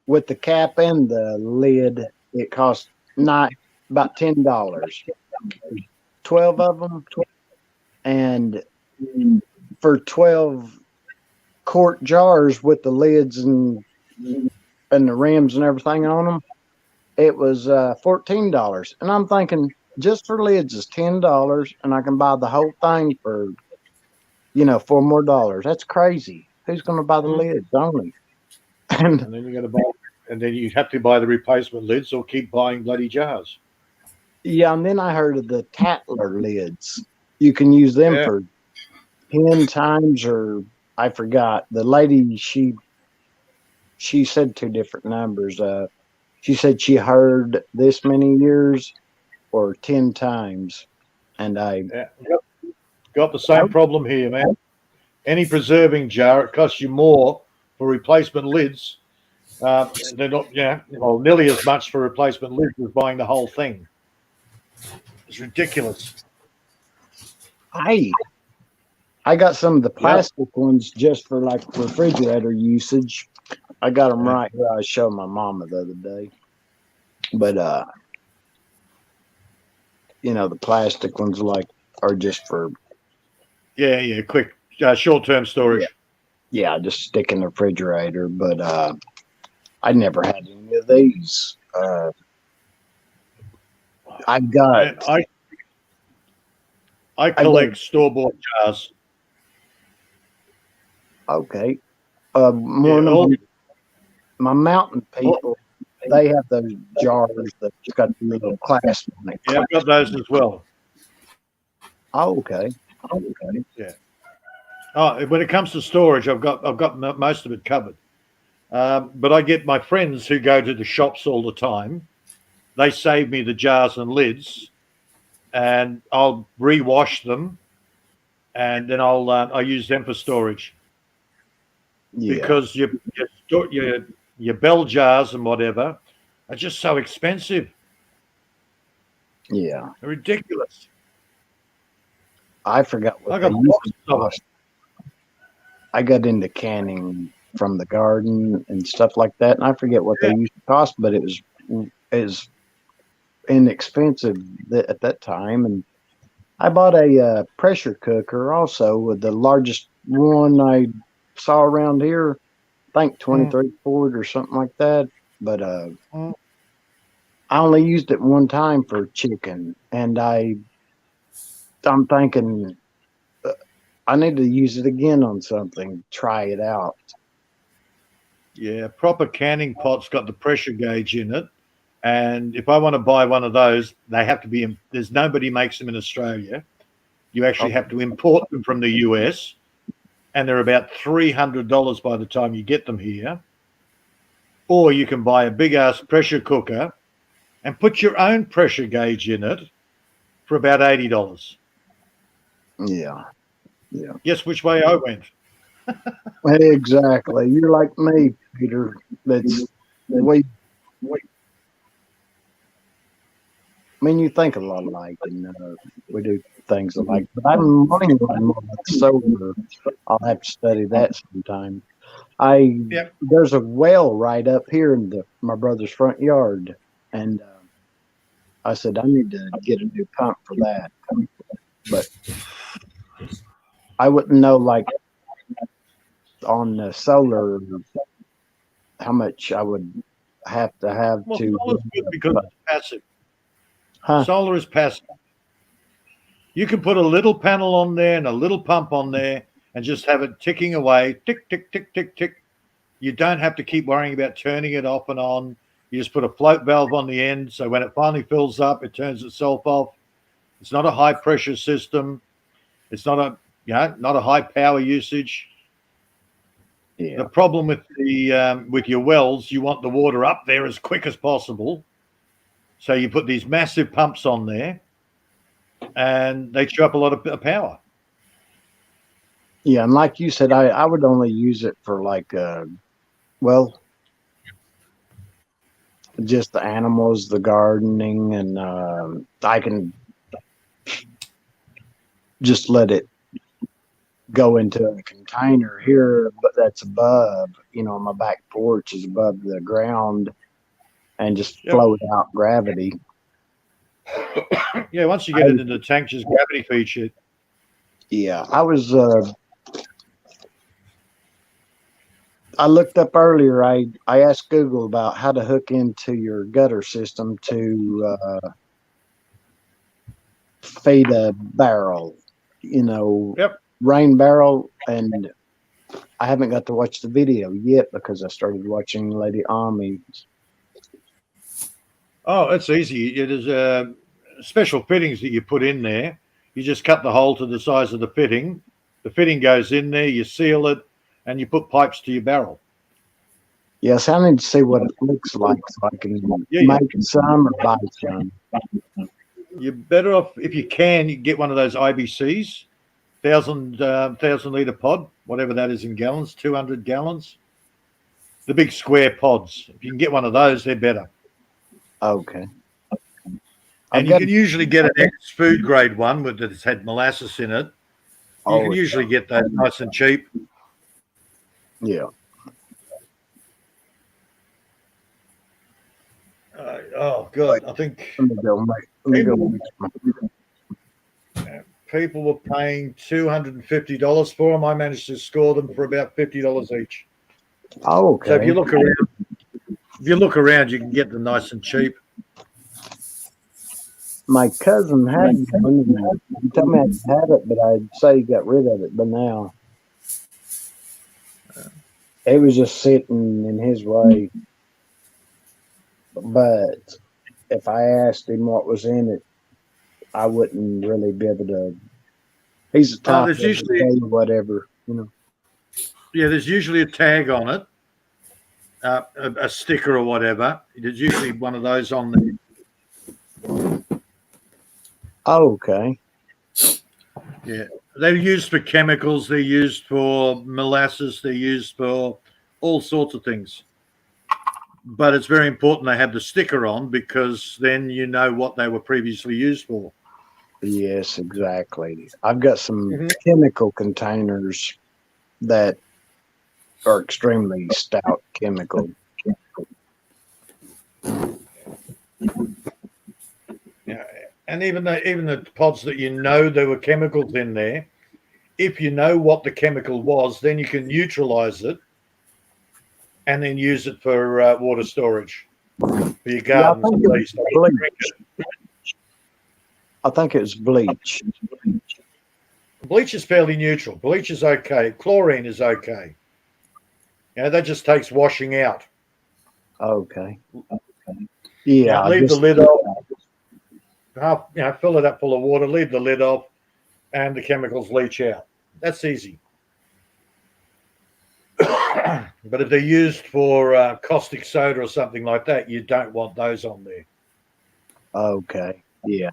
with the cap and the lid, it cost about $10. 12 of them, and for 12 quart jars with the lids and the rims and everything on them, it was $14. And I'm thinking, just for lids is $10, and I can buy the whole thing for $4 more. That's crazy. Who's going to buy the lids only? And then you got to buy, and then you have to buy the replacement lids or keep buying bloody jars. Yeah, and then I heard of the Tatler lids. You can use them Yeah. for 10 times, or I forgot. The lady, she said two different numbers. She said she heard this many years or 10 times. And Yeah. Got the same problem here, man. Any preserving jar, it costs you more for replacement lids. They're not, well, nearly as much for replacement lids as buying the whole thing. It's ridiculous. I got some of the Yep. plastic ones just for like refrigerator usage. I got them Yeah. right here. I showed my mama the other day. But the plastic ones are just for Quick, short-term storage. just stick in the refrigerator. But I never had any of these. I got Man, I collect store-bought jars. okay. Yeah, More than my mountain people, they have those jars that got the little clasp on it. yeah, I've got those as well. Oh, okay. Yeah. Oh, when it comes to storage, I've got most of it covered. But I get my friends who go to the shops all the time. They save me the jars and lids, and I'll rewash them, and then I use them for storage. Yeah. Because your bell jars and whatever are just so expensive. Yeah. They're ridiculous. I forgot I what got they used boxes to of cost. I got into canning from the garden and stuff like that, and I forget what they used to cost, but it was inexpensive at that time. And I bought a pressure cooker also, with the largest one I saw around here. I think 23 quart or something like that. But I only used it one time for chicken, and I'm thinking I need to use it again on something. Try it out. Yeah, proper canning pot's got the pressure gauge in it. And if I want to buy one of those, they have to be there's nobody makes them in Australia. You actually have to import them from the US, and they're about $300 by the time you get them here. Or you can buy a big ass pressure cooker and put your own pressure gauge in it for about $80. Yeah. Guess which way I went? Exactly. You're like me, Peter. We. I mean, you think a lot alike, and we do things alike. But I'm learning more about solar. I'll have to study that sometime. There's a well right up here in my brother's front yard, and I said I need to get a new pump for that. But I wouldn't know, like, on the solar, how much I would have to have to. Solar's good because it's passive. Huh? Solar is passive. You can put a little panel on there and a little pump on there and just have it ticking away, tick, tick, tick, tick, tick. You don't have to keep worrying about turning it off and on. You just put a float valve on the end, so when it finally fills up, it turns itself off. It's not a high pressure system. It's not a high power usage. Yeah. The problem with with your wells, you want the water up there as quick as possible. So you put these massive pumps on there, and they chew up a lot of power. Yeah, and like you said, I would only use it for just the animals, the gardening, and I can just let it go into a container here, but that's above, my back porch is above the ground, and just flow it out gravity. Yeah, once you get it into the tank, just gravity feeds it. Yeah, I looked up earlier. I asked Google about how to hook into your gutter system to feed a barrel, rain barrel, and I haven't got to watch the video yet because I started watching Lady Ami. Oh, it's easy. It is special fittings that you put in there. You just cut the hole to the size of the fitting. The fitting goes in there, you seal it, and you put pipes to your barrel. Yes, I need to see what it looks like so I can make some or buy some. You're better off, if you can, you get one of those IBCs, 1,000 litre pod, whatever that is in gallons, 200 gallons. The big square pods. If you can get one of those, they're better. Okay. And you can usually get an ex-food grade one that's had molasses in it. You can usually get those nice and cheap. Yeah. Oh, God, I think people were paying $250 for them. I managed to score them for about $50 each. Oh, okay. So if you look around, you can get them nice and cheap. My cousin had one. He told me I had it, but I'd say he got rid of it. But now it was just sitting in his way. But if I asked him what was in it, I wouldn't really be able to. He's the type there's usually whatever, you know. Yeah, there's usually a tag on it, a sticker or whatever. There's usually one of those on there. Oh, okay. Yeah, they're used for chemicals. They're used for molasses. They're used for all sorts of things. But it's very important they have the sticker on because then you know what they were previously used for. Yes, exactly. I've got some chemical containers that are extremely stout chemical. Yeah, and even the pods that you know there were chemicals in there, if you know what the chemical was, then you can neutralize it and then use it for water storage for your gardens at least. I think it was bleach. Bleach is fairly neutral. Bleach is okay. Chlorine is okay. You know, that just takes washing out. Okay. Yeah. Leave the lid off. Fill it up full of water, leave the lid off, and the chemicals leach out. That's easy. But if they're used for caustic soda or something like that, you don't want those on there. Okay. Yeah.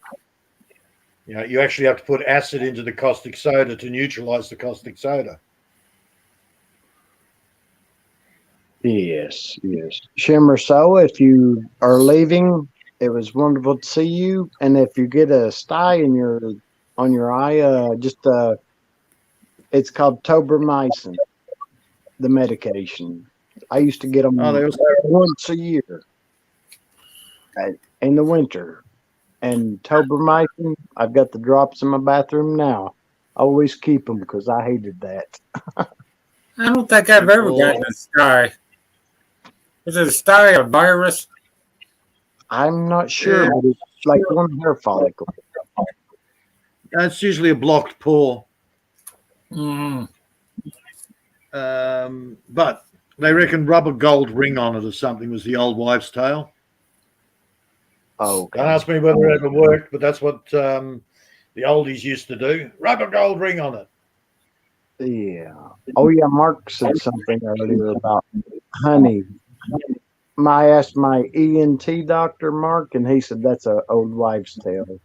You know, you actually have to put acid into the caustic soda to neutralize the caustic soda. Yes. Shimmer, so if you are leaving, it was wonderful to see you. And if you get a sty on your eye, it's called tobramycin, the medication. I used to get them once a year in the winter. And tobramycin, I've got the drops in my bathroom now. I always keep them because I hated that. I don't think I've ever gotten a sty. Is it a sty a virus? I'm not sure, but it's like one hair follicle. That's usually a blocked pore. But they reckon rubber gold ring on it or something was the old wives' tale. Oh, okay. Don't ask me whether it ever worked, but that's what the oldies used to do. Rubber gold ring on it. Yeah. Oh, yeah. Mark said something earlier about honey. I asked my ENT doctor, Mark, and he said that's an old wives' tale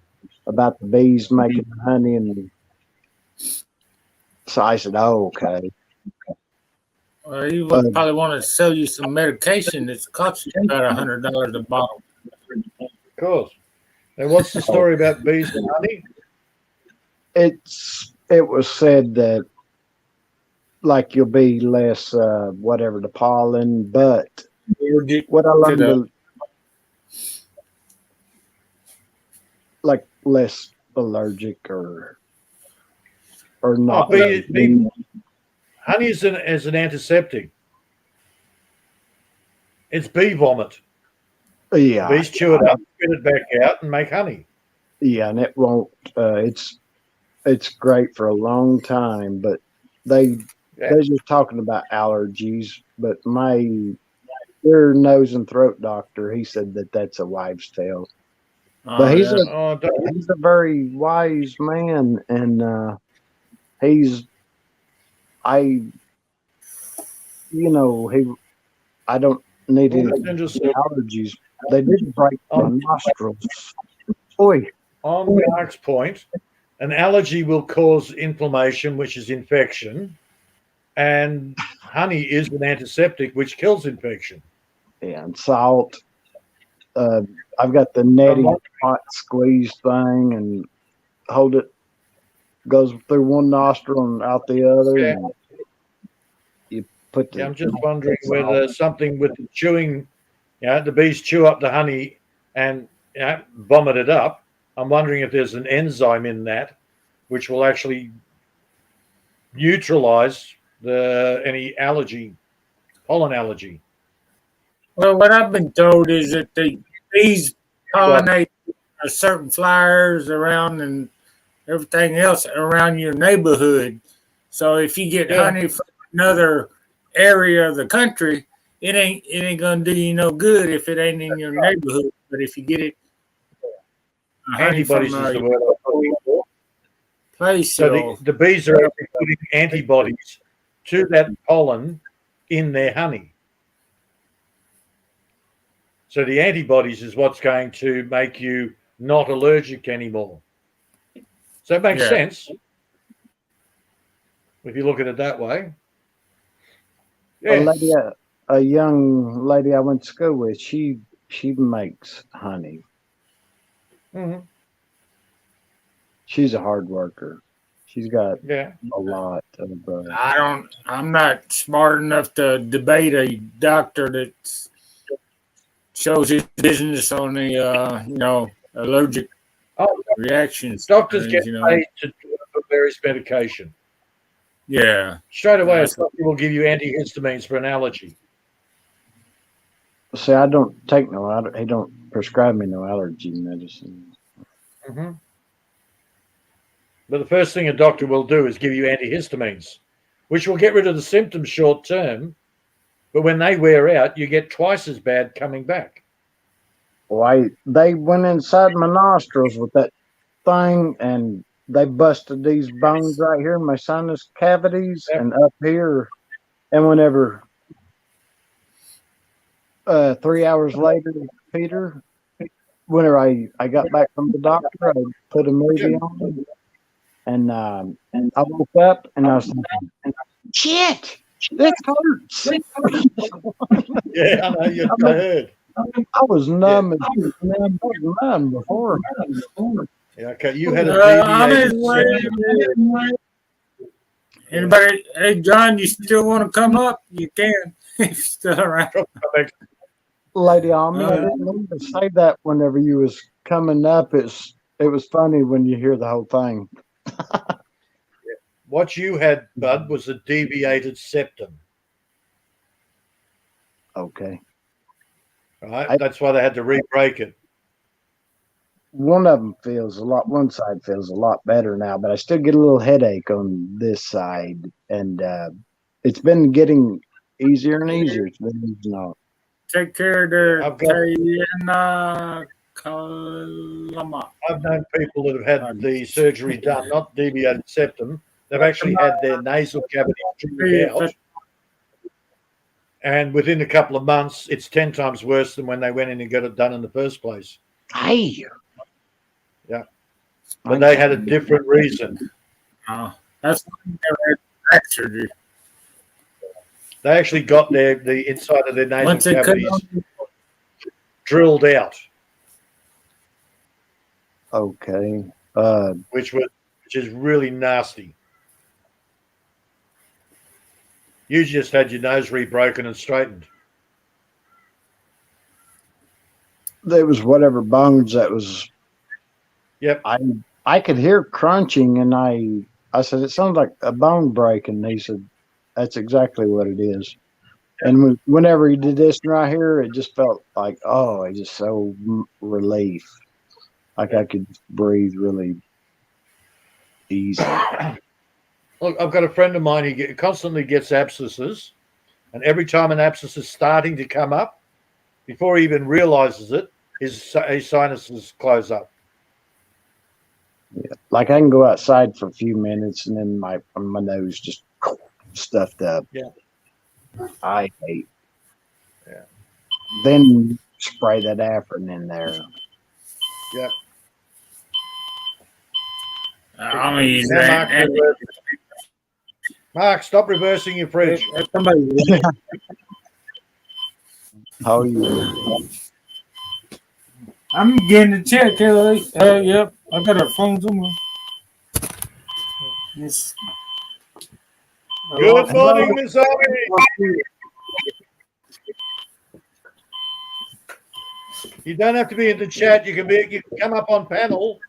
about the bees making honey. And so I said, oh, okay. Well, he would probably want to sell you some medication that's costs you about $100 a bottle. Of course. And what's the story about bees and honey? It was said that like you'll be less whatever the pollen, but what I learned like less allergic or not. Honey is an antiseptic. It's bee vomit. Yeah. Bees chew it up, spit it back out, and make honey. Yeah, and it won't. It's great for a long time, but they're just talking about allergies. But my ear, nose, and throat doctor, he said that's a wives' tale. But he's yeah. he's a very wise man, and he's I he I don't need any allergies. They did break my nostrils. Oi, On Mark's point, an allergy will cause inflammation, which is infection, and honey is an antiseptic, which kills infection. yeah, and salt. I've got the neti pot squeeze thing, and hold it goes through one nostril and out the other. Yeah. And you put the. Yeah, I'm just wondering whether something with the chewing, the bees chew up the honey and vomit it up. I'm wondering if there's an enzyme in that which will actually neutralize any pollen allergy. Well, what I've been told is that the bees pollinate certain flowers around and everything else around your neighborhood. So if you get honey from another area of the country, it ain't gonna do you no good if it ain't in your neighborhood. But if you get it, honey from Antibodies is the word I'm looking for. place, So the bees are actually putting antibodies to that pollen in their honey. So the antibodies is what's going to make you not allergic anymore. So it makes sense if you look at it that way. Yeah. A young lady I went to school with, she makes honey. Mm-hmm. She's a hard worker. She's got a lot of. I'm not smart enough to debate a doctor that shows his business on the allergic reactions. Doctors get paid to for various medication. Yeah. Straight away, a doctor will give you antihistamines for an allergy. See, I don't take he don't prescribe me no allergy medicine. Mm-hmm. But the first thing a doctor will do is give you antihistamines, which will get rid of the symptoms short term. But when they wear out, you get twice as bad coming back. Why, they went inside my nostrils with that thing, and they busted these bones right here in my sinus cavities and up here. And whenever 3 hours later, Peter, whenever I got back from the doctor, I put a movie on, and I woke up and I was like, shit, this hurts. Yeah, I know, I heard. I was numb and numb before. Yeah, okay, you had a Anybody? Hey, John, you still want to come up? You can. If still around. Lady Ami, I didn't mean to say that whenever you was coming up. It was funny when you hear the whole thing. What you had, Bud, was a deviated septum. Okay. Right? That's why they had to re-break it. One of them one side feels a lot better now, but I still get a little headache on this side. And it's been getting easier and easier. It's been easing off. Take care of their I've known people that have had the surgery done, not deviated septum. They've actually had their nasal cavity drilled out. And within a couple of months, it's 10 times worse than when they went in and got it done in the first place. Hey. Yeah. But they had a different reason. That's surgery. They actually got the inside of their nasal cavities drilled out. Okay. Which is really nasty. You just had your nose re-broken and straightened. There was whatever bones that was. Yep. I could hear crunching, and I said, it sounds like a bone breaking. And he said, that's exactly what it is. And whenever he did this right here, it just felt like, it's just so relief. Like I could breathe really easy. Look, I've got a friend of mine who constantly gets abscesses, and every time an abscess is starting to come up, before he even realizes it, his sinuses close up. Like I can go outside for a few minutes and then my nose just stuffed up. Yeah. I hate. Yeah. Then spray that Afrin in there. Yeah. I'm gonna use Now, that. Mark, stop reversing your fridge. Somebody, How you? I'm getting the check, Kelly. Yep, I got her phone somewhere. Yes. Good morning, Miss Army. You don't have to be in the chat. You can come up on panel.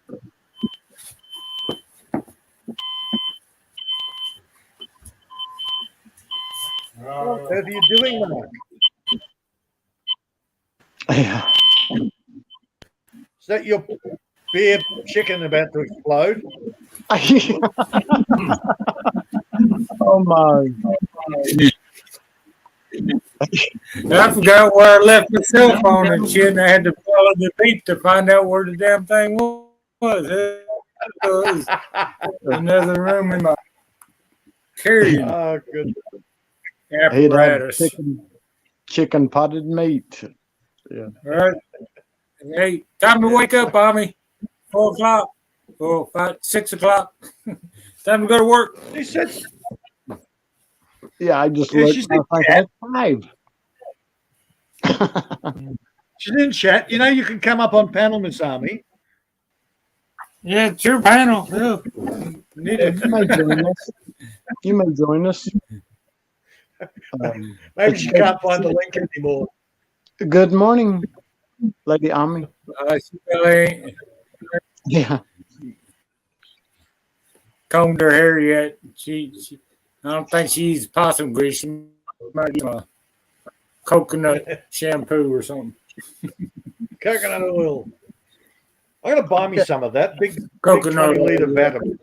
Whatever you doing, Mark? Yeah. Is that your beer chicken about to explode? Oh my! I forgot where I left my cell phone and shit, and I had to follow the beat to find out where the damn thing was. It was another room in my carrying Oh, good. He'd had apparatus. chicken potted meat. Yeah. All right. Hey, time to wake up, Tommy. 4 o'clock. 4, 5, 6 o'clock. Time to go to work. She said, Yeah, I just Yeah, looked. she's I was like, in that's 5. she's in chat. You know, you can come up on panel, Miss Army. Yeah, it's your panel. Yeah. Need You it. may join us. You may join us. Maybe she can't find the link anymore. Good morning, Lady Ami. She probably ain't Yeah. combed her hair yet. I don't think she uses possum grease. She might use a coconut shampoo or something. Coconut oil. I'm going to buy me some of that. Big Coconut 20-liter oil. vat of it.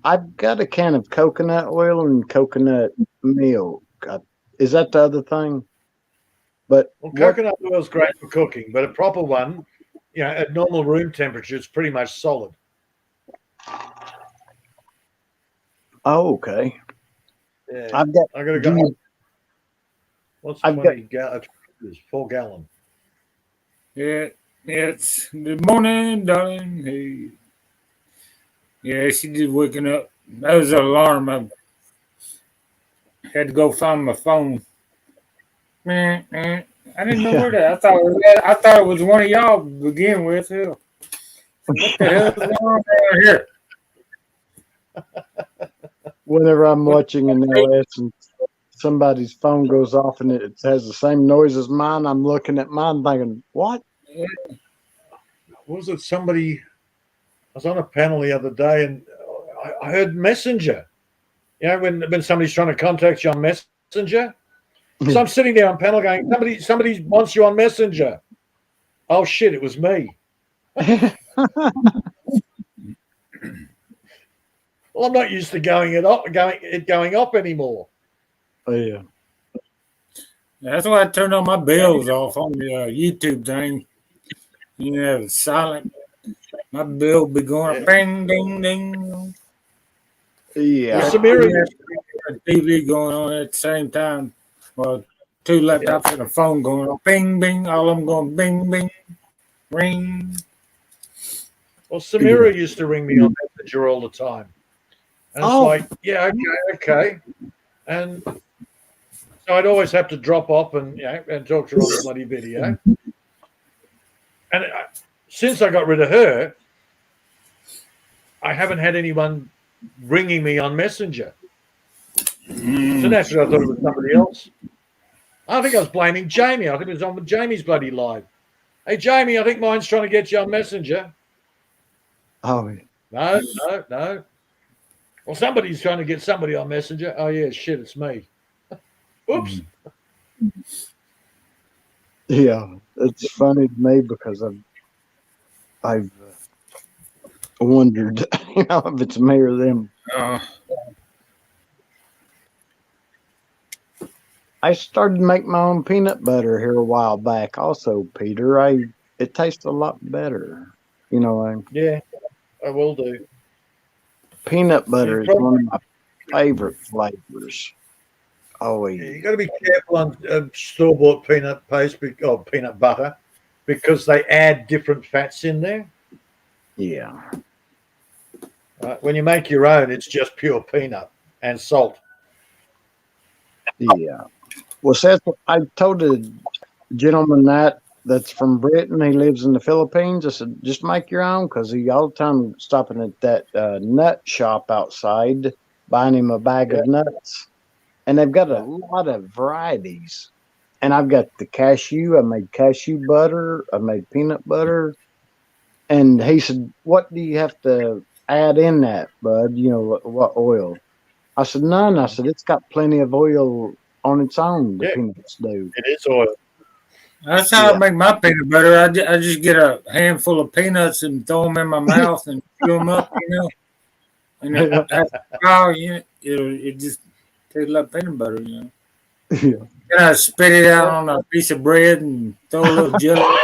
I've got a can of coconut oil and coconut milk. Is that the other thing? But Well, coconut oil is great for cooking, but a proper one, you know, at normal room temperature, it's pretty much solid. Oh, okay. Yeah. I've got. I got to do go. you- What's I've 20 gallons? 4 gallon. Yeah, it's good morning, darling. Hey. Yeah, she just waking up. That was an alarm. I had to go find my phone. I didn't know where that. I thought it was one of y'all to begin with. Hell. What the hell is going on down here? Whenever I'm watching an LS and somebody's phone goes off and it has the same noise as mine, I'm looking at mine thinking, what? Was it somebody? I was on a panel the other day and I heard Messenger. You know, when somebody's trying to contact you on Messenger. So I'm sitting there on panel going, somebody wants you on Messenger. Oh shit, it was me. Well, I'm not used to going up anymore. Oh, yeah. That's why I turned on my bells off on the YouTube thing. You know, it's silent. My bell be going up, bang, ding, ding. Yeah. Well, Samira, TV going on at the same time. Well, 2 laptops and a phone going on, bing, bing. All of them going, bing, bing, ring. Well, Samira used to ring me on Messenger all the time. And it's like, yeah, okay. And so I'd always have to drop off and talk to her on the bloody video. And since I got rid of her, I haven't had anyone ringing me on Messenger. So naturally, I thought it was somebody else. I think I was blaming Jamie. I think it was on Jamie's bloody live. Hey, Jamie, I think mine's trying to get you on Messenger. Oh, No. Well, somebody's trying to get somebody on Messenger. Oh, yeah, shit, it's me. Oops. yeah. It's funny to me because I've wondered, if it's me or them. I started to make my own peanut butter here a while back. Also, Peter, I it tastes a lot better. You know, Yeah, I will do. peanut butter is probably- one of my favorite flavors. Oh, Yeah, you got to be careful on store-bought peanut paste or peanut butter because they add different fats in there. yeah. When you make your own, it's just pure peanut and salt. Yeah. Well, Seth, I told a gentleman that's from Britain. He lives in the Philippines. I said, just make your own because he all the time stopping at that nut shop outside, buying him a bag of nuts. And they've got a lot of varieties. And I've got the cashew. I made cashew butter. I made peanut butter. And he said, what do you have to add in that, bud? You know, what oil? I said, none. I said, it's got plenty of oil on its own, the peanuts do. It is oil. That's how I make my peanut butter. I just get a handful of peanuts and throw them in my mouth and chew them up, you know. And after a while, it just tastes like peanut butter, you know. Yeah. Then I spit it out on a piece of bread and throw a little jelly.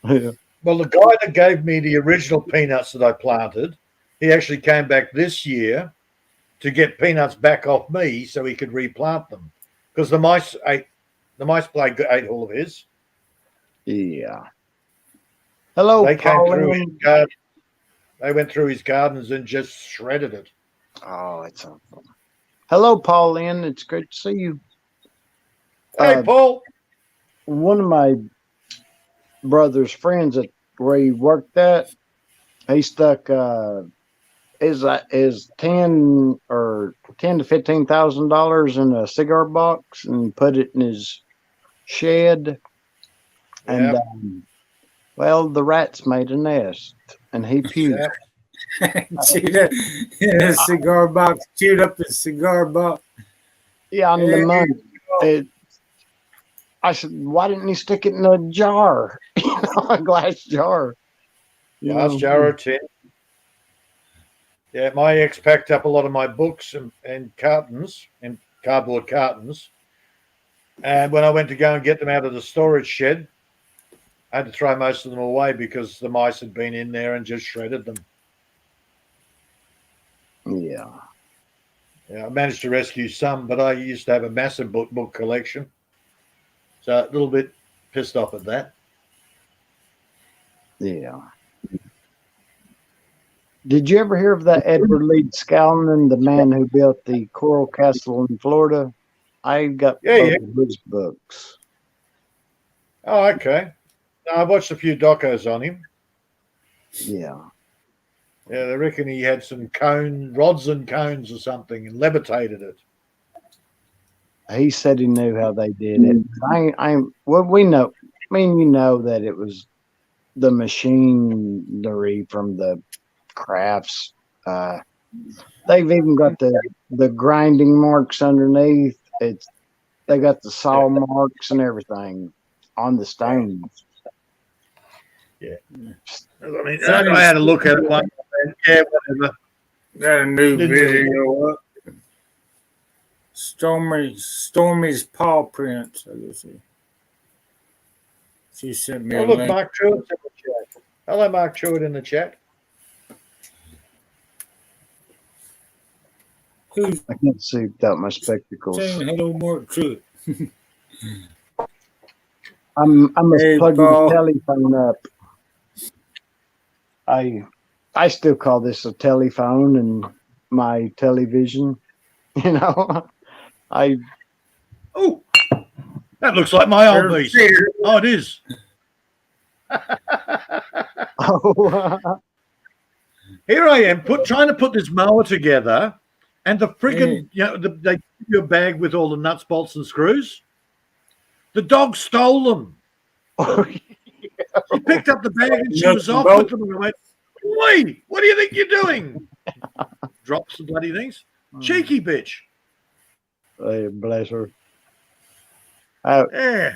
Yeah. Well, the guy that gave me the original peanuts that I planted, he actually came back this year to get peanuts back off me so he could replant them because the mice ate all of his. Yeah. Hello, They came through his Pauline. garden. They went through his gardens and just shredded it. Oh, it's awesome. Hello, Pauline. It's great to see you. Hey, Paul. One of my brother's friends at where he worked at, he stuck is $10 to $15,000 in a cigar box and put it in his shed. And well, the rats made a nest, and he puked. In a cigar box, chewed up the cigar box. Yeah, on the money. I said, why didn't he stick it in a jar? A glass jar. Glass jar or tin. Yeah, my ex packed up a lot of my books and cartons and cardboard cartons. And when I went to go and get them out of the storage shed, I had to throw most of them away because the mice had been in there and just shredded them. Yeah. Yeah, I managed to rescue some, but I used to have a massive book collection. So a little bit pissed off at that. Yeah. Did you ever hear of that Edward Lee Scowlin, the man who built the Coral Castle in Florida? I got both of his books. Oh, okay. No, I watched a few docos on him. Yeah. Yeah, they reckon he had some rods and cones or something and levitated it. He said he knew how they did it. Well, we know. I mean, you know that it was the machinery from the crafts. They've even got the grinding marks underneath. They got the saw marks and everything on the stones. Yeah. I mean, I had a look at it one day. Yeah, whatever. Got a new video up. Stormy's paw prints. I guess she sent me a look, link. Mark Truitt's in the chat. Hello, Mark Truitt in the chat. I can't see without my spectacles. Saying hello, Mark Truitt. I must plug Paul. the telephone up. I still call this a telephone and my television. You know, Oh, that looks like my old piece. Oh, it is. Here I am trying to put this mower together, and the friggin' they give you a bag with all the nuts, bolts, and screws. The dog stole them. She picked up the bag and she was off with them. And I went, "Oi, what do you think you're doing?" Drops the bloody things. Cheeky bitch. Hey, bless her. Yeah.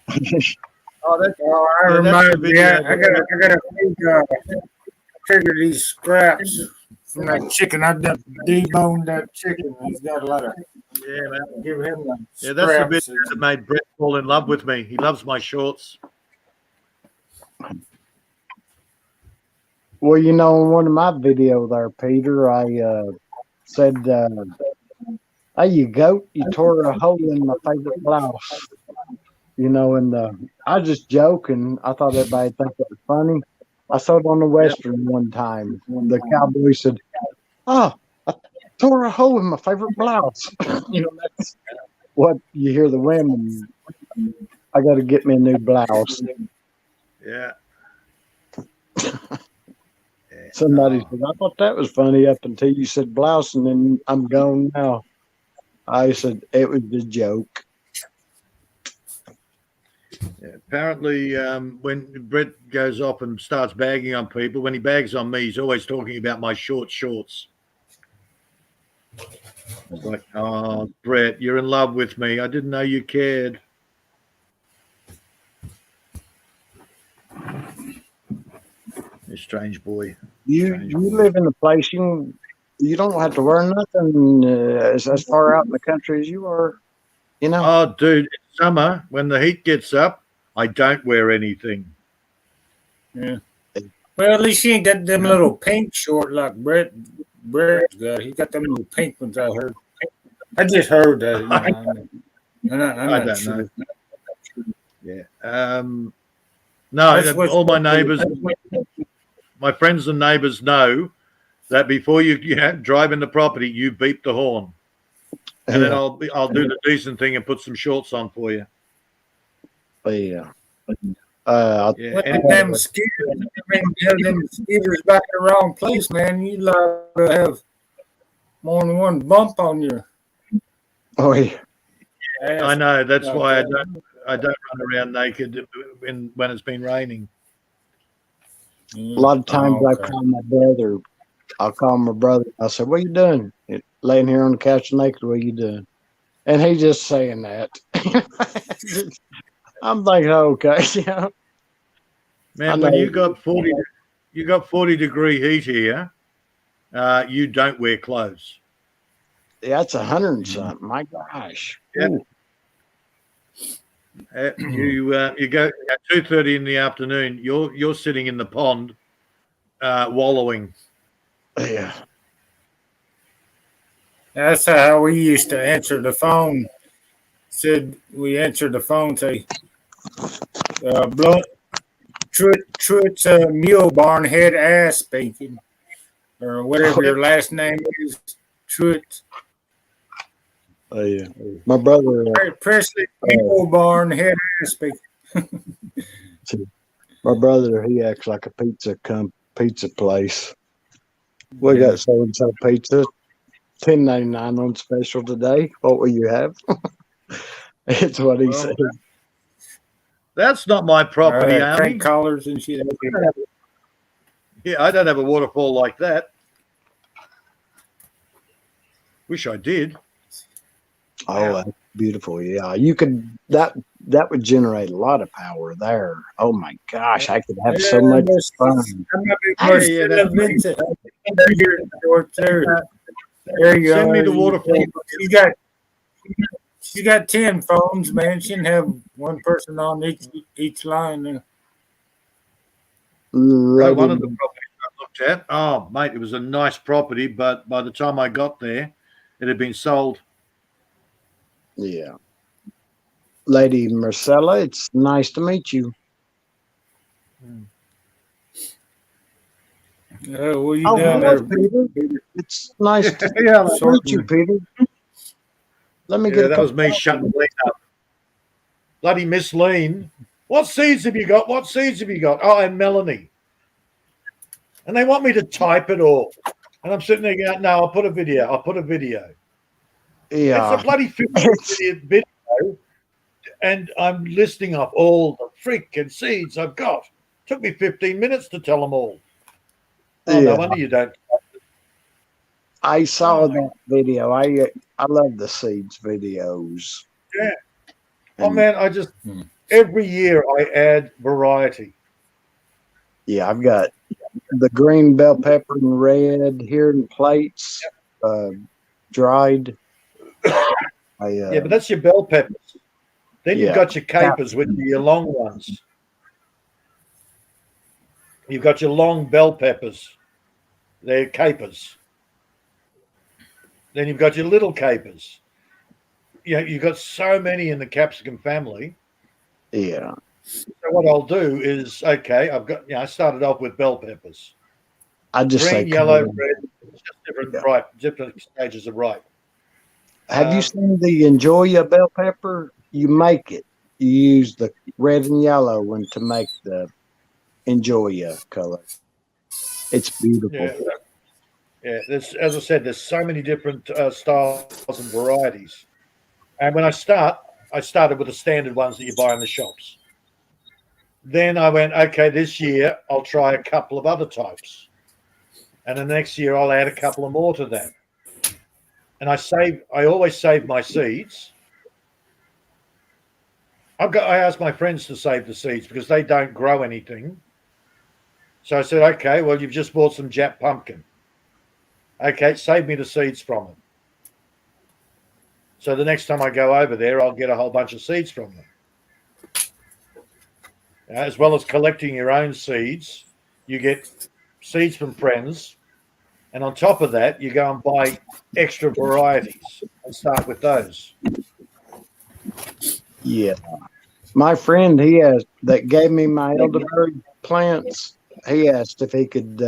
I remember. I gotta figure these scraps from that chicken. I done deboned that chicken. He's got a lot of. Yeah, man. Give him the Yeah, that's the bit scraps. that made Brett fall in love with me. He loves my shorts. Well, you know, in one of my videos there, Peter, I said, "Hey, you goat, you tore a hole in my favorite blouse." You know, and I was just joking. I thought everybody thought that was funny. I saw it on the Western one time. The cowboy said, "Oh, I tore a hole in my favorite blouse." You know, that's what you hear the women. I got to get me a new blouse. Yeah. Somebody said, "I thought that was funny up until you said blouse, and then I'm gone now." I said, "It was a joke." Yeah, apparently, when Brett goes off and starts bagging on people, when he bags on me, he's always talking about my short shorts. It's like, oh, Brett, you're in love with me. I didn't know you cared. You strange boy. You live in a place you don't have to wear nothing as far out in the country as you are. You know. Oh, dude, in summer, when the heat gets up, I don't wear anything. Yeah. Well, at least he ain't got them little pink short like Brett's got. He got them little pink ones. I heard. I just heard that. You know, I'm not sure. Know. Yeah. No, all my neighbours, my friends and neighbours know that before you drive in the property, you beep the horn, and then I'll do the decent thing and put some shorts on for you. Yeah. Them skeeters, them skeeters back in the wrong place, man. You like to have more than one bump on you. Oh yeah. I know. That's why I don't run around naked when it's been raining. A lot of times I call my brother. I'll call my brother. I said, "What are you doing? Laying here on the couch naked? What are you doing?" And he's just saying that. I'm thinking, okay, yeah. Man, when you got 40-degree heat here, you don't wear clothes. Yeah, it's 100 and something. My gosh. Yeah. You go at 2:30 in the afternoon. You're sitting in the pond, wallowing. Yeah. That's how we used to answer the phone. Said we answered the phone, say, "Blunt, Truitt's mule barn head ass spanking," or whatever your last name is, Truitt. Oh yeah, my brother Presley mule barn head ass spanking. My brother, he acts like a pizza place. We got so and so pizza, $10.99 on special today. What will you have? It's what he said. That's not my property, Army. Crank collars and shit. Yeah, I don't have a waterfall like that. Wish I did. Oh, that's beautiful. Yeah, you could that would generate a lot of power there. Oh my gosh, I could have so much fun. There you go. Send me the waterfall. She's got 10 phones, man. She can have one person on each line there. Right. One of the properties I looked at, oh mate, it was a nice property, but by the time I got there, it had been sold. Yeah. Lady Marcella, it's nice to meet you. What are you doing there, Peter? It's nice to meet you, Peter. Let me get that was me shutting Lean up. Bloody Miss Lean. What seeds have you got? What seeds have you got? Oh, and Melanie. And they want me to type it all. And I'm sitting there going, no, I'll put a video. Yeah. It's a bloody 15-minute video. And I'm listing off all the freaking seeds I've got. Took me 15 minutes to tell them all. Oh, no wonder you don't. I saw that video. I love the seeds videos. Yeah. Oh, man, I just, every year I add variety. Yeah, I've got the green bell pepper and red here in plates, dried. Yeah, but that's your bell peppers. Then you've Yeah. got your capers, which are your long ones. You've got your long bell peppers. They're capers. Then you've got your little capers. You've got so many in the capsicum family. Yeah. So what I'll do is, okay, I started off with bell peppers. I just say Green, yellow, color. red, it's just different Yeah. different stages of ripe. Have you seen the Enjoya bell pepper? You make it. You use the red and yellow one to make the Enjoya color. It's beautiful. Yeah. There's, as I said, there's so many different styles and varieties. And when I started with the standard ones that you buy in the shops. Then I went, okay, this year I'll try a couple of other types. And the next year I'll add a couple of more to that. And I always save my seeds. I asked my friends to save the seeds because they don't grow anything. So I said, okay, well, you've just bought some Jap pumpkin. Okay, save me the seeds from it. So the next time I go over there, I'll get a whole bunch of seeds from them. As well as collecting your own seeds, you get seeds from friends. And on top of that, you go and buy extra varieties and start with those. Yeah. My friend, that gave me my elderberry plants. He asked if he could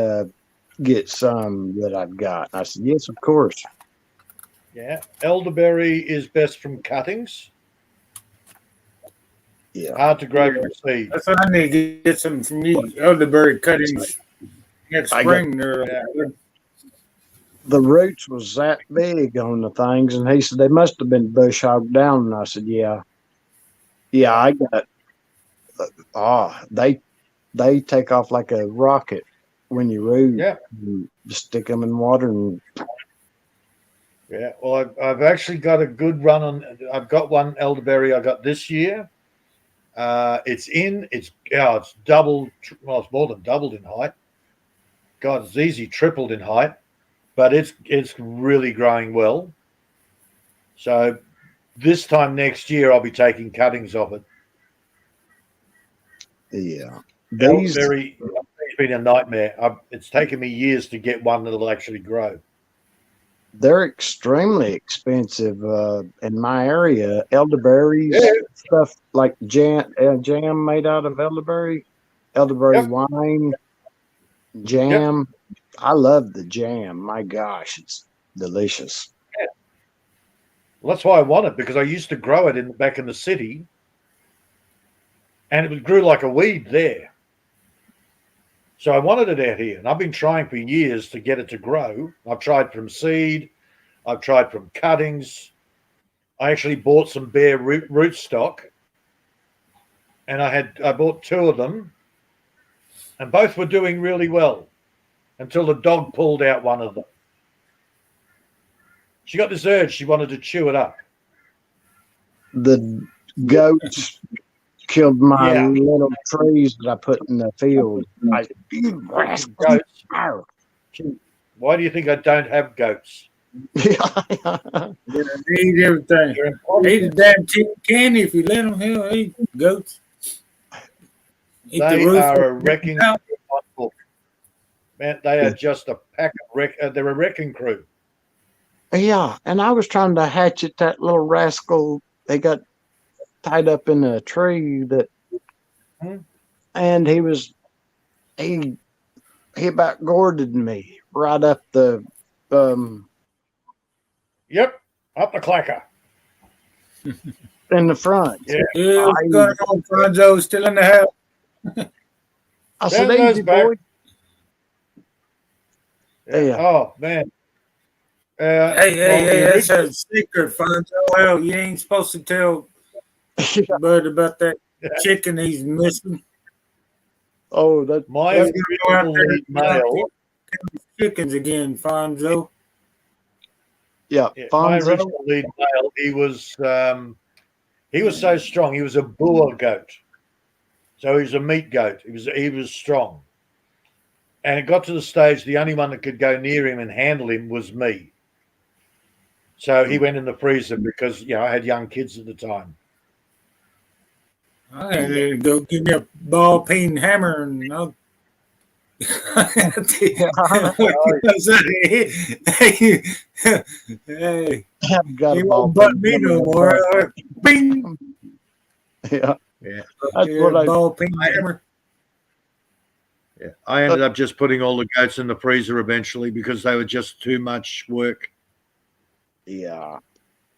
get some that I've got. I said, yes, of course. Yeah, elderberry is best from cuttings. Yeah, hard to grow from seed. That's what I need to get some from you. Elderberry cuttings next spring. The roots was that big on the things, and he said they must have been bush hogged down. And I said, yeah, I got. They take off like a rocket when you root. Yeah, you just stick them in water and. Yeah, well, I've actually got a good run on. I've got one elderberry I got this year. It's doubled. Well, it's more than doubled in height. God, it's easy tripled in height, but it's really growing well. So this time next year, I'll be taking cuttings of it. Yeah, Elderberry, it's been a nightmare. It's taken me years to get one that'll actually grow. They're extremely expensive in my area. Elderberries, stuff like jam made out of elderberry wine, jam. Yep. I love the jam. My gosh, it's delicious. Yeah. Well, that's why I want it, because I used to grow it back in the city, and it grew like a weed there. So I wanted it out here, and I've been trying for years to get it to grow. I've tried from seed. I've tried from cuttings. I actually bought some bare root stock, and I bought 2 of them, and both were doing really well until the dog pulled out one of them. She got this urge. She wanted to chew it up. The goats killed my little trees that I put in the field. Goats. Why do you think I don't have goats? They eat everything. They eat the damn chicken candy if you let them. Hell, eat goats. They are a wrecking crew. Man, they are just a pack of they're a wrecking crew. Yeah, and I was trying to hatchet that little rascal. They got tied up in a tree and he about gored me right up the Yep, up the clacker. In the front. Yeah, what's going on? Fonzo's still in the house. I said, easy, boy. Yeah. Oh, man. Hey, that's a secret, Fonzo. Well, you ain't supposed to tell Bud about that chicken he's missing. Oh, that's my male. Chickens again, Fonzo. Yeah, my original lead male. He was so strong. He was a Boer goat, so he was a meat goat. He was strong. And it got to the stage the only one that could go near him and handle him was me. So he went in the freezer because I had young kids at the time. I had to go get me a ball peen hammer and I'll hey, I've got he a ball won't butt peen me hammer no in the more. back. Bing! Yeah, Yeah. that's what I. Ball peen hammer. Yeah. I ended up just putting all the goats in the freezer eventually because they were just too much work. Yeah,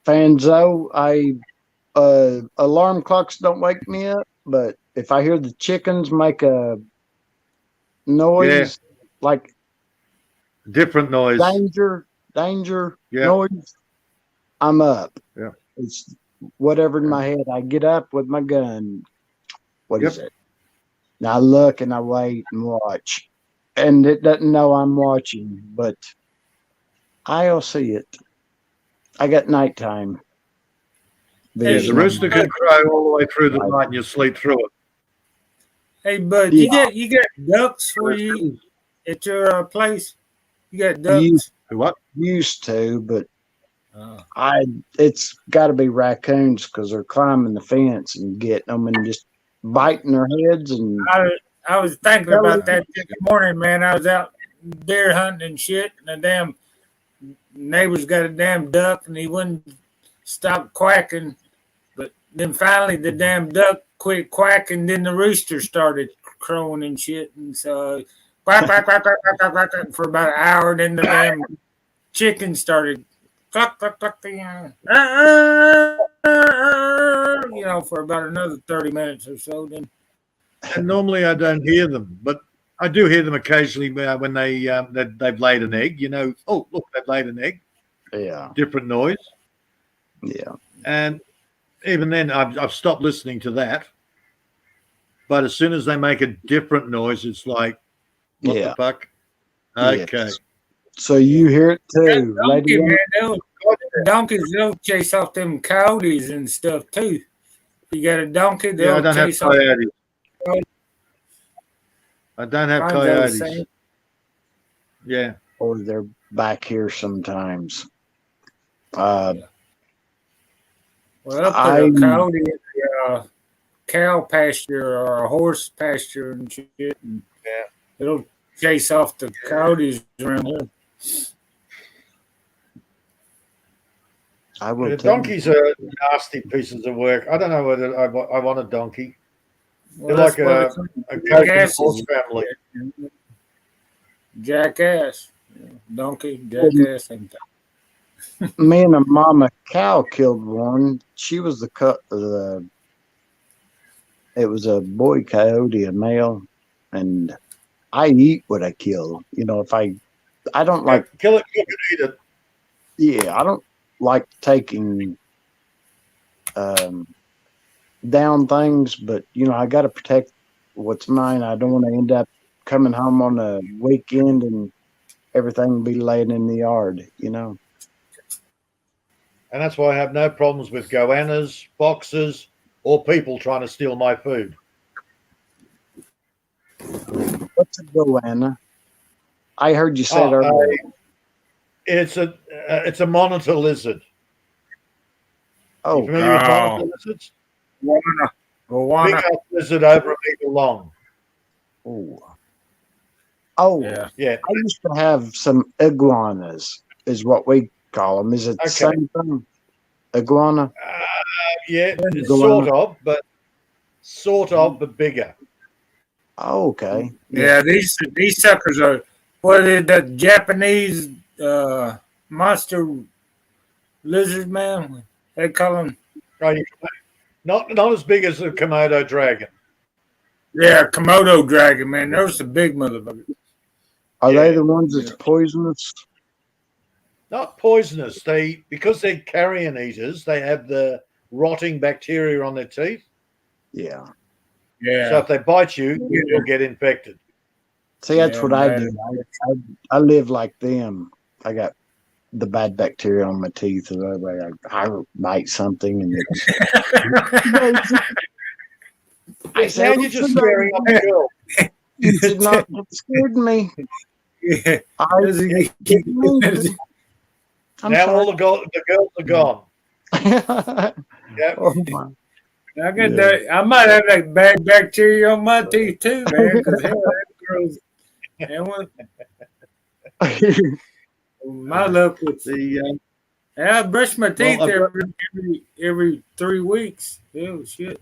Fanzo, alarm clocks don't wake me up, but if I hear the chickens make a noise like Different noise. danger noise, I'm up. Yeah. It's whatever in my head. I get up with my gun. What is it? Now I look and I wait and watch. And it doesn't know I'm watching, but I'll see it. I got nighttime. Yeah, the rooster can crow all the way through the night and you sleep through it. Hey, bud, you get ducks for you at your place? You got ducks? What? Used to, but it's got to be raccoons because they're climbing the fence and getting them and just biting their heads. And I was thinking about that this morning, man. I was out deer hunting and shit, and the damn neighbor's got a damn duck, and he wouldn't stop quacking. But then finally, the damn duck quit quacking. Then the rooster started crowing and shit, and so quack quack quack quack quack quack, quack, quack for about an hour. Then the damn chicken started cluck cluck cluck, for about another 30 minutes or so. Then. And normally I don't hear them, but I do hear them occasionally when they've laid an egg. Oh look, they've laid an egg. Yeah. Different noise. Yeah. And even then, I've stopped listening to that. But as soon as they make a different noise, it's like, what the fuck? Okay. Yes. So you hear it too, donkey, man, donkeys, they'll chase off them coyotes and stuff too. You got a donkey, they'll I don't have chase off coyotes. I don't have coyotes. Yeah. Or they're back here sometimes. Well, I'll put a coyote in the cow pasture or a horse pasture and shit. And it'll chase off the coyotes around here. The donkeys are nasty pieces of work. I don't know whether I want a donkey. Well, they're like a goat in the horse family. Jackass. Donkey, jackass, same thing. Me and a mama cow killed one. She was it was a boy coyote, a male, and I eat what I kill. If I don't like kill it, you can eat it. Yeah, I don't like taking down things, but I got to protect what's mine. I don't want to end up coming home on a weekend and everything be laying in the yard. And that's why I have no problems with goannas, boxers, or people trying to steal my food. What's a goanna? I heard you say it earlier. It's a monitor lizard. Oh, you familiar with monitor lizards? Goanna. Big lizard over a meter long. Oh, yeah. I used to have some iguanas, is what we call them. Is it the same thing? Iguana? Yeah, iguana. Sort of, but bigger. Oh, okay. Yeah, these suckers are the Japanese monster lizard, man. They call them. Not as big as the Komodo dragon. Yeah, Komodo dragon, man. Those are big motherfuckers. Are they the ones that's poisonous? Not poisonous. Because they're carrion eaters, they have the rotting bacteria on their teeth. Yeah. Yeah. So if they bite you, you'll get infected. See, that's what I do. I live like them. I got the bad bacteria on my teeth, and I bite something, and you're just scaring up the girl. You should not have scared me. Yeah. I Doesn't didn't mean to. I'm Now all sorry. the girls are gone. Yep. Oh my. I got Yeah. that. I might have that bad bacteria on my teeth too, man. Because hell, that grows. And my luck with The I brush my teeth I've got- every 3 weeks. Oh shit.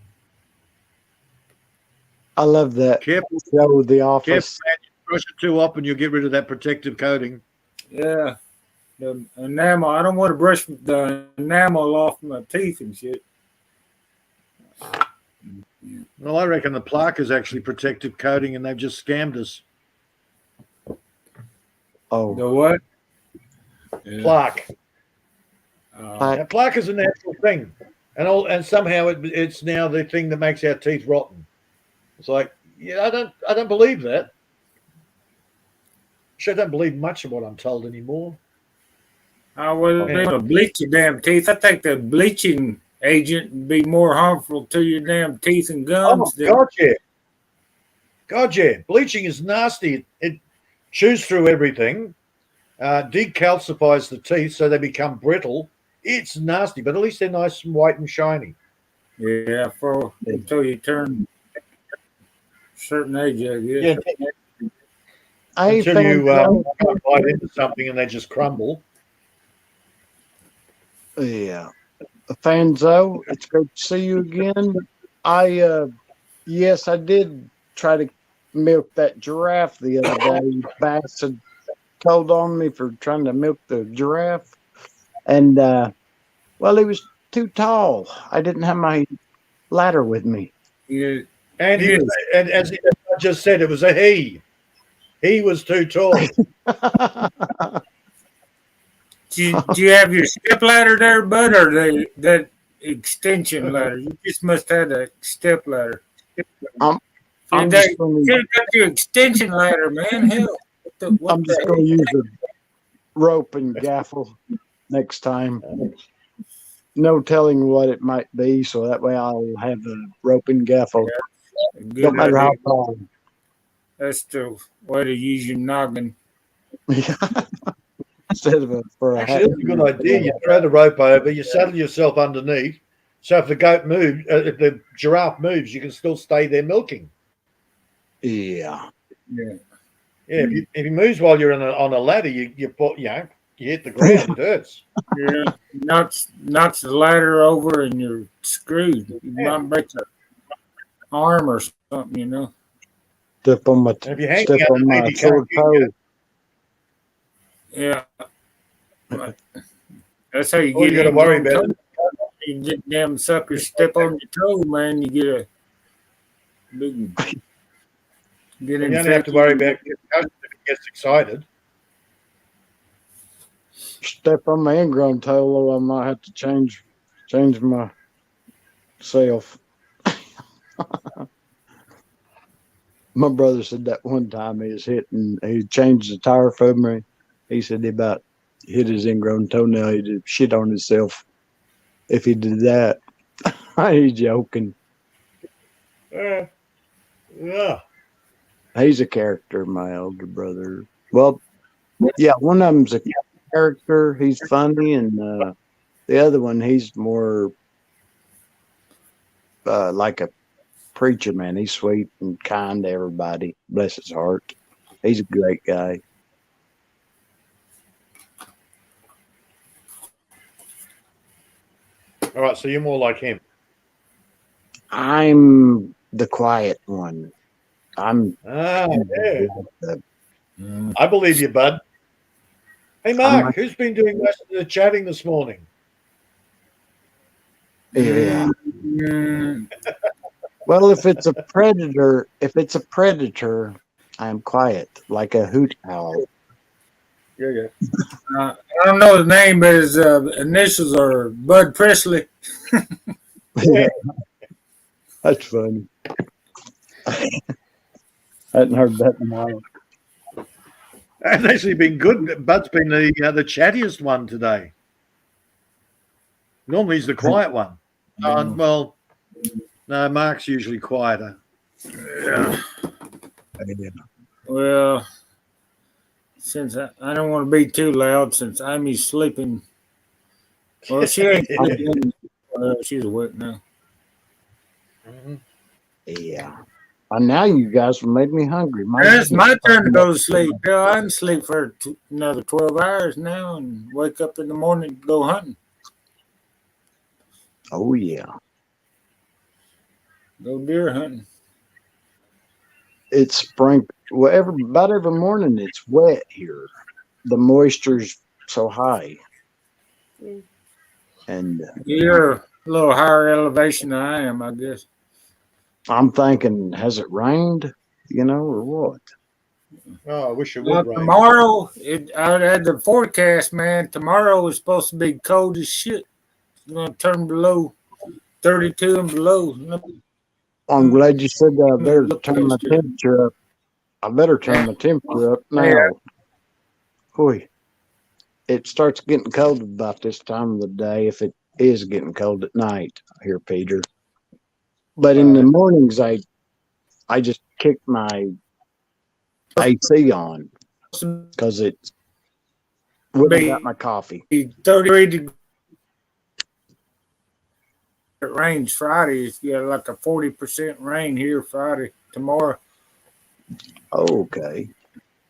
I love that careful, show, The careful, Office. man. You brush it too often, you'll get rid of that protective coating. Yeah. The enamel. I don't want to brush the enamel off my teeth and shit. Well, I reckon the plaque is actually protective coating, and they've just scammed us. Oh, The what? Yeah. Plaque. Plaque. Now, plaque is a natural thing, and somehow it's now the thing that makes our teeth rotten. It's like, yeah, I don't believe that. Actually, I don't believe much of what I'm told anymore. I wouldn't be able to bleach your damn teeth. I think the bleaching agent would be more harmful to your damn teeth and gums. Oh, God, yeah. Bleaching is nasty. It chews through everything, decalcifies the teeth so they become brittle. It's nasty, but at least they're nice and white and shiny. Yeah, until you turn a certain age, I guess. Yeah, I until you found bite into something and they just crumble. yeah. Fanzo, it's great to see you again. Yes, I did try to milk that giraffe the other day. Bass had told on me for trying to milk the giraffe. And, well, he was too tall. I didn't have my ladder with me. Yeah. And and as I just said, it was a he. He was too tall. Do you have your step ladder there, bud, or that extension ladder? You just must have a step ladder. I'm You just gonna, got your extension ladder, man. Hell, I'm just going to use a rope and gaffle next time. No telling what it might be, so that way I'll have a rope and gaffle. Good No matter how idea. tall. That's the way to use your noggin. Instead of for a Actually, that's a good idea. You throw the rope over, you saddle yourself underneath. So if the goat moves, if the giraffe moves, you can still stay there milking. Yeah. Yeah. Yeah. If he moves while you're on a ladder, you hit the ground. It hurts. Yeah. Knocks the ladder over and you're screwed. You might break the arm or something, you know. Step on my And if you're hanging step on my underneath, you short can't toe. Yeah. That's how you All get you got to in worry on about toe. You get damn suckers step on your toe, man. You get a big you only have to worry about concussion if it gets excited. Step on my ingrown toe, or I might have to change myself. My brother said that one time he changed the tire for me. He said he about hit his ingrown toenail. He did shit on himself if he did that. I ain't joking. Yeah. He's a character, my elder brother. Well, yeah, one of them's a character. He's funny, and the other one, he's more like a preacher, man. He's sweet and kind to everybody. Bless his heart. He's a great guy. All right, so you're more like him. I'm the quiet one. Yeah. I believe you, bud. Hey, Mark, who's been doing most of the chatting this morning? Yeah. Well, if it's a predator, I'm quiet, like a hoot owl. Yeah. I don't know his name, but his initials are Bud Presley. Yeah. That's funny. I hadn't heard that in a while. That's actually been good. Bud's been the chattiest one today. Normally he's the quiet one. Well, no, Mark's usually quieter. Yeah. Well, since I don't want to be too loud, since Amy's sleeping. Well, she ain't sleeping. She's awake now. Yeah. And now you guys have made me hungry. It's my turn to go to sleep. Hell, I can sleep for another 12 hours now and wake up in the morning to go hunting. Oh, yeah. Go deer hunting. It's spring. Well, about every morning it's wet here. The moisture's so high. And you're a little higher elevation than I am, I guess. I'm thinking, has it rained? Or what? Oh, I wish it would rain. Tomorrow, I had the forecast, man. Tomorrow is supposed to be cold as shit. It's going to turn below 32 and below. I'm glad you said that. I better turn my temperature up. I better turn my temperature up now. Boy, it starts getting cold about this time of the day if it is getting cold at night here, Peter. But in the mornings, I just kick my AC on because it's when I got my coffee. 33 degrees. It rains Friday. It's got like a 40% rain here Friday, tomorrow. Okay.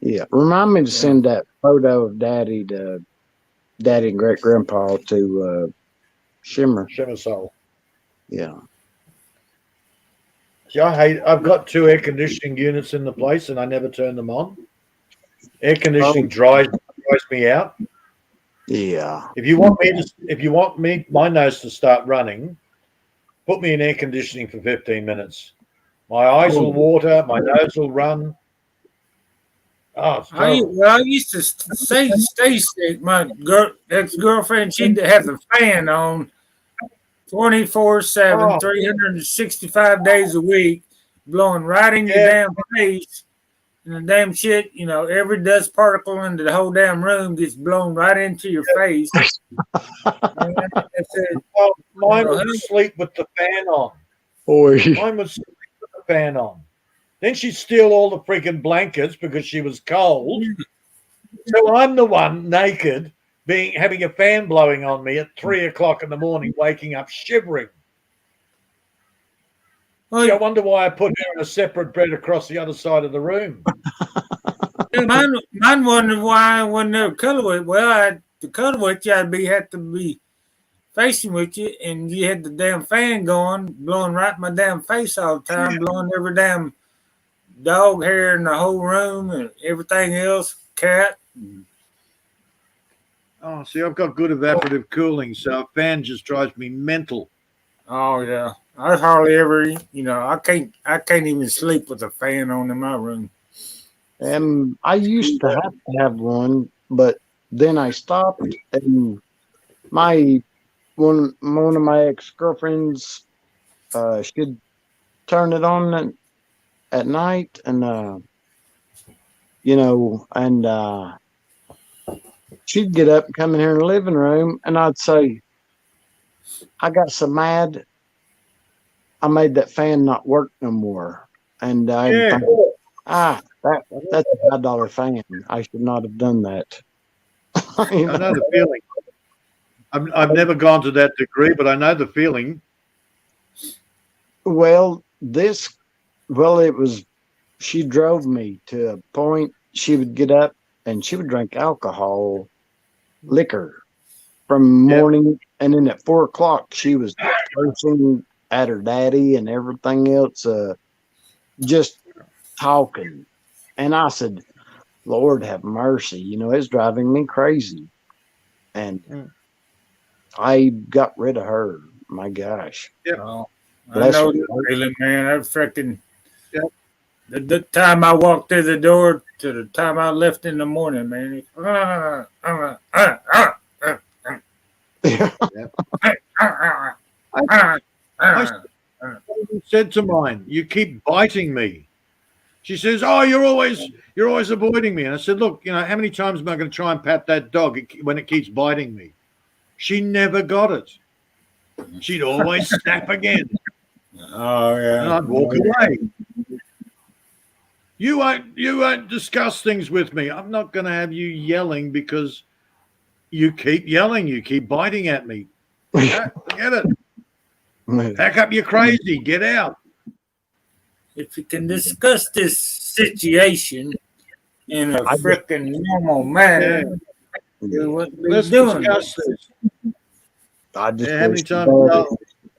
Yeah. Remind me to send that photo of Daddy and Great Grandpa to Shimmer Soul. Yeah. See, I've got 2 air conditioning units in the place and I never turn them on. Air conditioning dries me out. Yeah. If you want my nose to start running, put me in air conditioning for 15 minutes. My eyes will water, my nose will run. Oh, it's terrible. I used to say Stacy, my ex-girlfriend, she'd have the fan on 24/7, 365 days a week, blowing right in your damn face. And the damn shit, every dust particle in the whole damn room gets blown right into your face. Mine would sleep with the fan on. Mine would sleep with the fan on. Then she'd steal all the freaking blankets because she was cold. So I'm the one naked, having a fan blowing on me at 3 o'clock in the morning, waking up shivering. I wonder why I put her in a separate bed across the other side of the room. Mine wondered why I wasn't there cuddle with. Well, to cuddle with you, I'd have to be facing with you, and you had the damn fan going, blowing right in my damn face all the time, blowing every damn dog hair in the whole room and everything else, cat. Oh, see, I've got good evaporative cooling, so a fan just drives me mental. Oh yeah, I hardly ever, I can't even sleep with a fan on in my room. I used to have one, but then I stopped, and one of my ex-girlfriends, she'd turn it on at night, and she'd get up and come in here in the living room, and I'd say, I got so mad, I made that fan not work no more. And I thought, that's a $5 fan. I should not have done that. I know the feeling. I've never gone to that degree, but I know the feeling. Well, she drove me to a point. She would get up and she would drink liquor from morning. And then at 4 o'clock, she was cursing at her daddy and everything else, just talking. And I said, Lord have mercy, it's driving me crazy. And I got rid of her. My gosh. I know the feeling, man. I freaking the time I walked through the door to the time I left in the morning, man. I said to mine, you keep biting me. She says, oh, you're always avoiding me. And I said, look, how many times am I going to try and pat that dog when it keeps biting me? She never got it. She'd always snap again. Oh, yeah. And I'd walk away. You won't discuss things with me. I'm not going to have you yelling because you keep yelling. You keep biting at me. Forget it. Pack up your crazy. Get out. If you can discuss this situation in a freaking normal manner, you wouldn't be Let's doing discuss this. this. I just How many wish times? the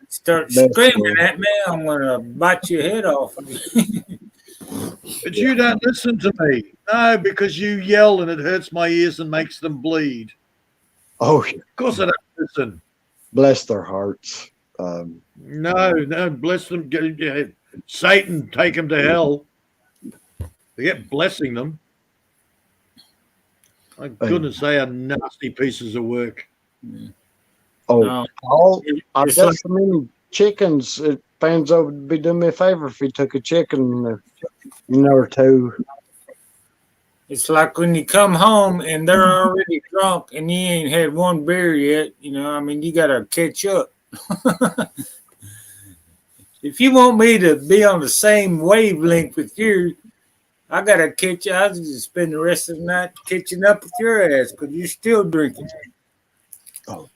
Start best screaming for at me, I'm gonna bite your head off. But you don't listen to me. No, because you yell and it hurts my ears and makes them bleed. Oh, Of course I don't listen. bless their hearts. No, bless them. Satan, take them to hell. Forget blessing them. My goodness, they are nasty pieces of work. Oh, I it's got like- so many chickens. Fanzo would be doing me a favor if he took a chicken, or two. It's like when you come home and they're already drunk and you ain't had one beer yet, I mean, you gotta catch up. If you want me to be on the same wavelength with you, I gotta catch you. I just spend the rest of the night catching up with your ass because you're still drinking. Oh.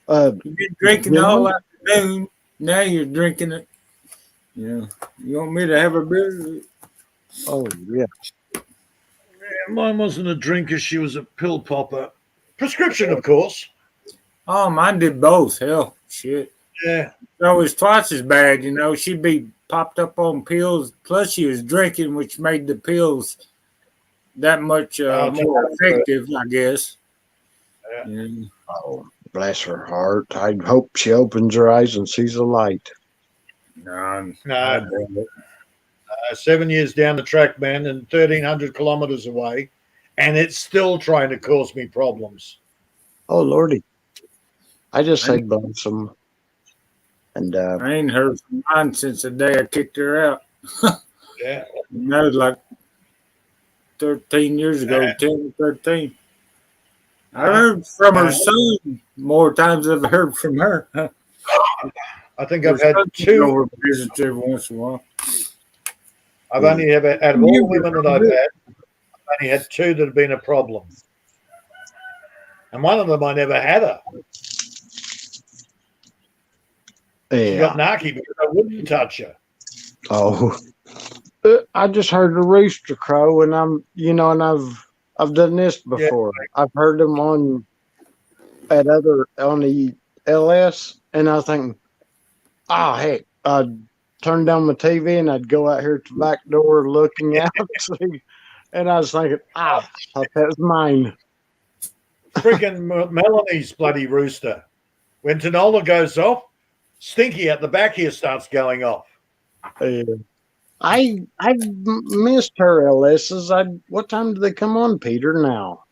You've been drinking all afternoon. Now you're drinking it. You want me to have a beer? Oh, yeah. Mine wasn't a drinker. She was a pill popper. Prescription, of course. Oh, mine did both. Hell, shit. Yeah. So it was twice as bad, She'd be popped up on pills. Plus, she was drinking, which made the pills that much more effective, I guess. Yeah. Oh, bless her heart. I hope she opens her eyes and sees a light. No. 7 years down the track, man, and 1,300 kilometers away, and it's still trying to cause me problems. Oh, Lordy. I just say bless them. And I ain't heard from mine since the day I kicked her out. Yeah. That was like 13 years ago, 10 or 13. I heard from her son more times than I've heard from her. I think I've had two. Over visit every once in a while. I've only ever, out of all the women that I've had, I've only had two that have been a problem. And one of them, I never had her. She got narky because I wouldn't touch her. Oh, I just heard a rooster crow, and and I've done this before. Yeah. I've heard them on the LS, and I was thinking, heck, I'd turn down my TV and I'd go out here to the back door looking out, and I was thinking, I thought that was mine. Freaking Melanie's bloody rooster. When Tanola goes off, Stinky at the back here starts going off. I missed her LSs. What time do they come on, Peter? Now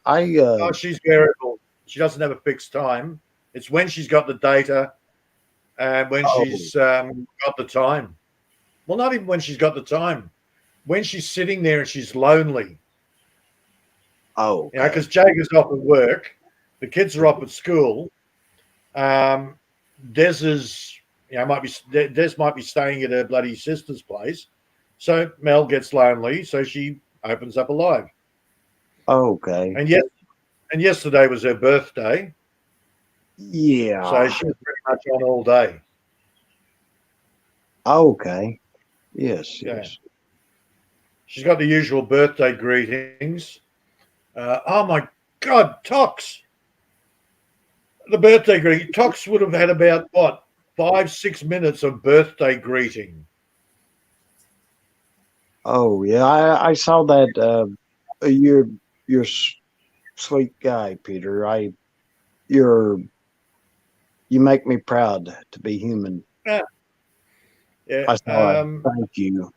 she's variable. She doesn't have a fixed time. It's when she's got the data, and when she's got the time. Well, not even when she's got the time. When she's sitting there and she's lonely. Oh, because Jager's off at work, the kids are off at school. Des is, Des might be staying at her bloody sister's place. So Mel gets lonely, so she opens up a live. Okay. And yesterday was her birthday. Yeah. So she was pretty much on all day. Okay. Yes. She's got the usual birthday greetings. Oh my God, Tox. The birthday greeting. Tox would have had about 5-6 minutes of birthday greeting. Oh yeah, I saw that. You're sweet guy, Peter. You make me proud to be human. Yeah. I saw thank you.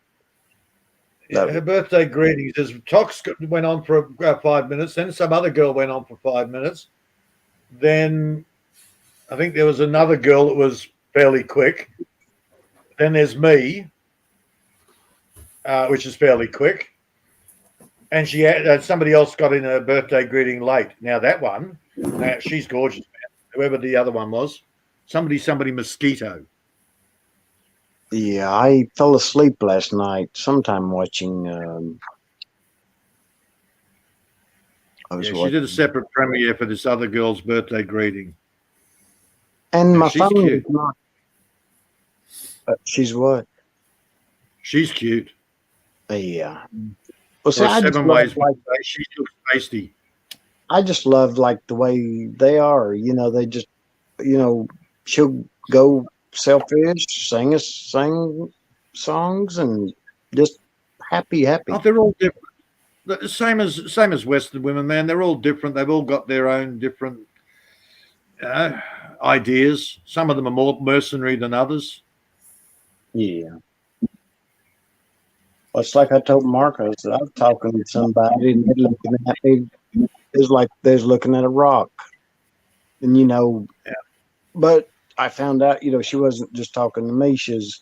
Her birthday greetings is Tox went on for 5 minutes. Then some other girl went on for 5 minutes. Then I think there was another girl that was fairly quick. Then there's me, which is fairly quick. And she had somebody else got in her birthday greeting late. Now that one, she's gorgeous, man. Whoever the other one was, somebody mosquito. Yeah, I fell asleep last night sometime watching. I was Yeah, she did a watching. separate premiere for this other girl's birthday greeting. And Yeah, my she's phone is cute. not. She's what? She's cute. Yeah. Well, see, Or I just seven love ways one like day. She looks tasty. I just love like the way they are. They just she'll go selfish, sing songs, and just Oh, happy. they're all different. The same as Western women, man. They're all different. They've all got their own different uh, ideas. Some of them are more mercenary than others. Yeah. Well, it's like I told Marcos, I was talking to somebody and they're looking at me. It's like they're looking at a rock. And, Yeah. but I found out, she wasn't just talking to me. She was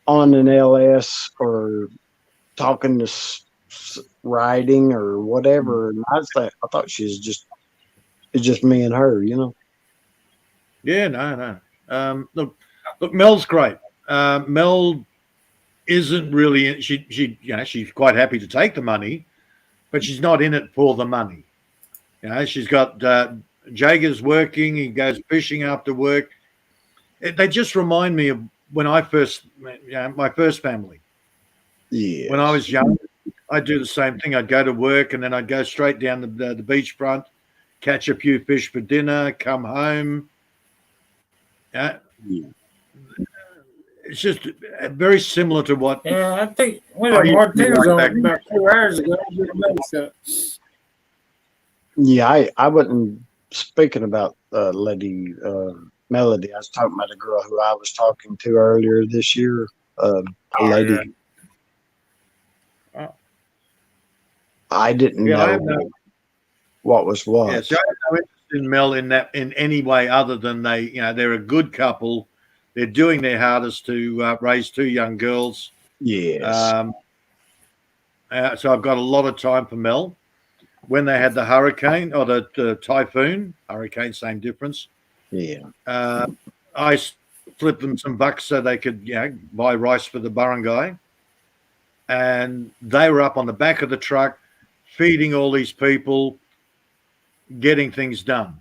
on an LS or talking to riding or whatever. And I thought it's just me and her. Yeah, no. Look, Mel's great. Mel isn't really she's quite happy to take the money, but she's not in it for the money. She's got Jager's working. He goes fishing after work. They just remind me of when I first, my first family. Yeah. When I was young, I'd do the same thing. I'd go to work and then I'd go straight down the beachfront, catch a few fish for dinner, come home. Yeah. It's just very similar to what. Yeah, I think we I had used more to be things like on back it about 2 hours ago. I didn't notice that. Yeah, I wasn't speaking about Lady Melody. I was talking about a girl who I was talking to earlier this year. A lady. Oh. I didn't Yeah, I know have no. what was what. Yeah, so I have no interest in Mel in any way other than they're a good couple. They're doing their hardest to raise two young girls. Yes. So I've got a lot of time for Mel. When they had the hurricane or the typhoon, hurricane, same difference. Yeah. I flipped them some bucks so they could buy rice for the barangay. And they were up on the back of the truck feeding all these people, getting things done.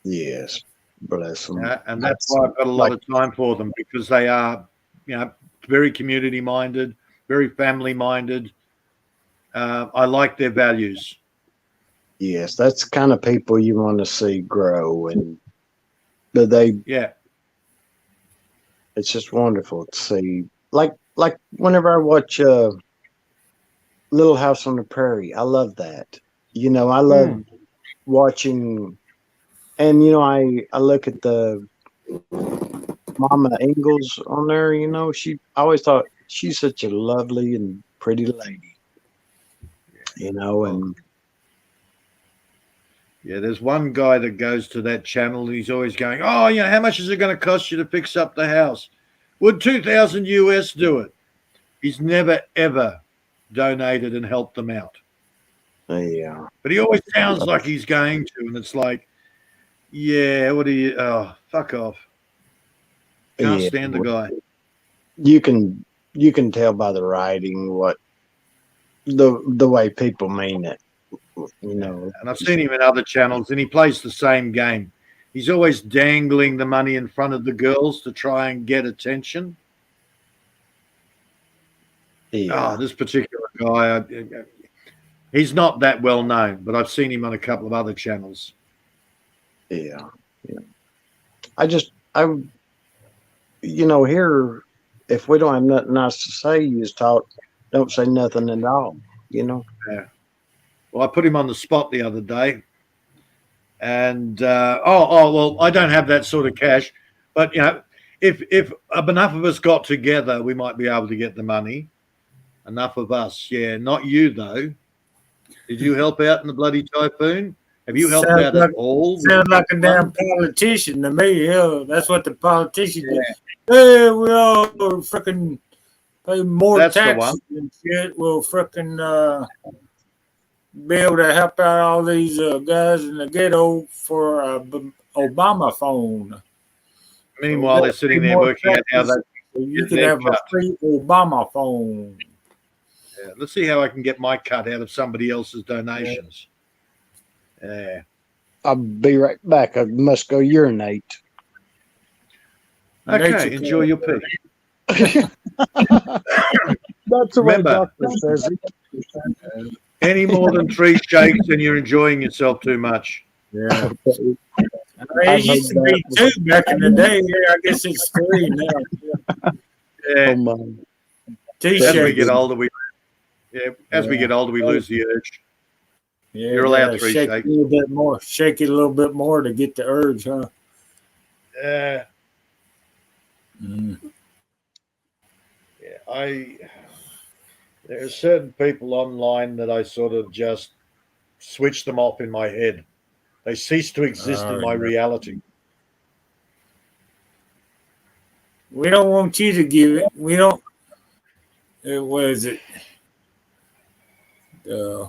Yes. Bless them. And that's why I've got a lot of time for them, because they are, very community minded, very family minded. I like their values. Yes, that's the kind of people you want to see grow, but it's just wonderful to see. Like whenever I watch Little House on the Prairie, I love that. I love watching, and I look at the Mama Ingalls on there. I always thought she's such a lovely and pretty lady. And yeah, there's one guy that goes to that channel and he's always going, oh, how much is it going to cost you to fix up the house? Would 2,000 US do it? He's never, ever donated and helped them out. Yeah. But he always sounds like he's going to, and it's like, yeah, what do you, fuck off. Can't stand the guy. You can tell by the writing what the way people mean it. And I've seen him in other channels, and he plays the same game. He's always dangling the money in front of the girls to try and get attention. Yeah. This particular guy, he's not that well known, but I've seen him on a couple of other channels. Yeah. Here, if we don't have nothing nice to say, you just don't say nothing at all. Yeah. Well, I put him on the spot the other day, and well, I don't have that sort of cash, but if enough of us got together, we might be able to get the money. Enough of us, yeah, not you though. Did you help out in the bloody typhoon? Have you helped out at all? Sounds like a damn politician to me. Yeah, that's what the politicians do. Hey, we all freaking pay more taxes and shit. We'll freaking be able to help out all these guys in the ghetto for Obama phone. Meanwhile, they're sitting there working out how they You could have a free Obama phone. Yeah, let's see how I can get my cut out of somebody else's donations. Yeah. I'll be right back. I must go urinate. Okay, enjoy your pee. That's the way doctor says it. Any more than 3 shakes and you're enjoying yourself too much. Yeah. It used to be 2 back in the day. Yeah, I guess it's 3 now. Yeah. Oh my. As we get older, we get older, we lose the urge. Yeah, you're allowed 3 shake shakes. A little bit more. Shake it a little bit more to get the urge, huh? Yeah. Mm. Yeah, there are certain people online that I sort of just switch them off in my head. They cease to exist in my reality. We don't want you to give it. We don't. What is it? They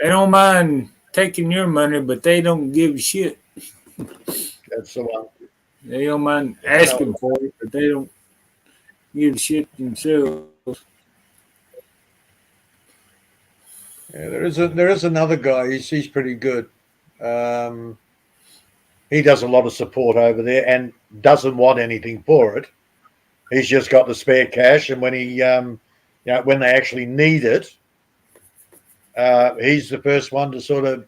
don't mind taking your money, but they don't give a shit. That's the one. They don't mind asking for it, but they don't give a shit themselves. Yeah, there is another guy. He's pretty good. He does a lot of support over there and doesn't want anything for it. He's just got the spare cash, and when when they actually need it, he's the first one to sort of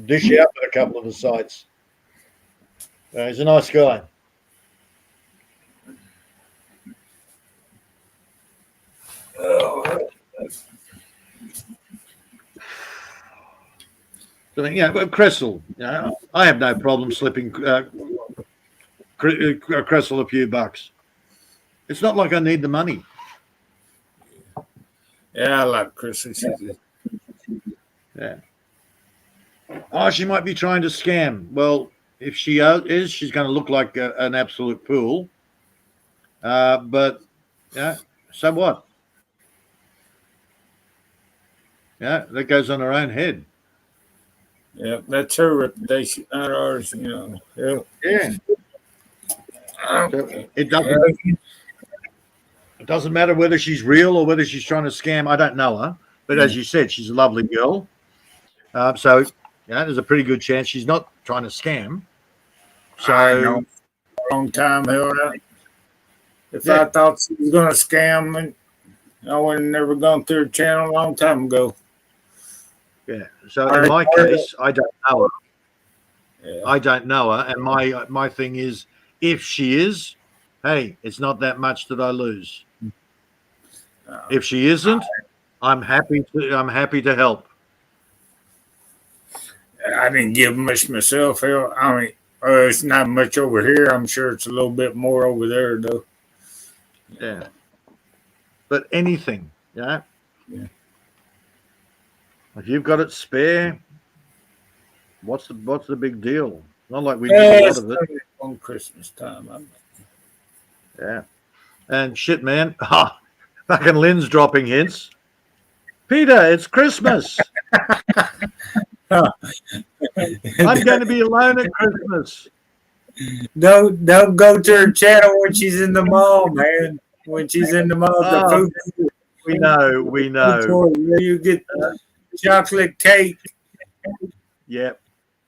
dish out at a couple of the sites. He's a nice guy. So, but Cressel, I have no problem slipping Cressel a few bucks. It's not like I need the money. Yeah, I like Cressel. Yeah. Oh, she might be trying to scam. Well, if she is, she's going to look like an absolute fool. But yeah, so what? Yeah, that goes on her own head. Yeah, that's her reputation, not ours. Yeah. So it doesn't matter whether she's real or whether she's trying to scam. I don't know her, but as you said, she's a lovely girl. So there's a pretty good chance she's not trying to scam. So I know. Long time, if I thought she was going to scam, I would have never gone through her channel a long time ago. Yeah. So in my case, I don't know her. Yeah. I don't know her, and my thing is, if she is, hey, it's not that much that I lose. If she isn't, I'm happy to help. I didn't give much myself. I mean, it's not much over here. I'm sure it's a little bit more over there, though. Yeah. But anything, yeah. If you've got it spare, what's the big deal? Not like we do a lot of it on Christmas time. Yeah. And shit, man. Fucking Lynn's dropping hints. Peter, it's Christmas. I'm going to be alone at Christmas. Don't go to her channel when she's in the mall, man. When she's in the mall, the food. We know. You get chocolate cake. Yep.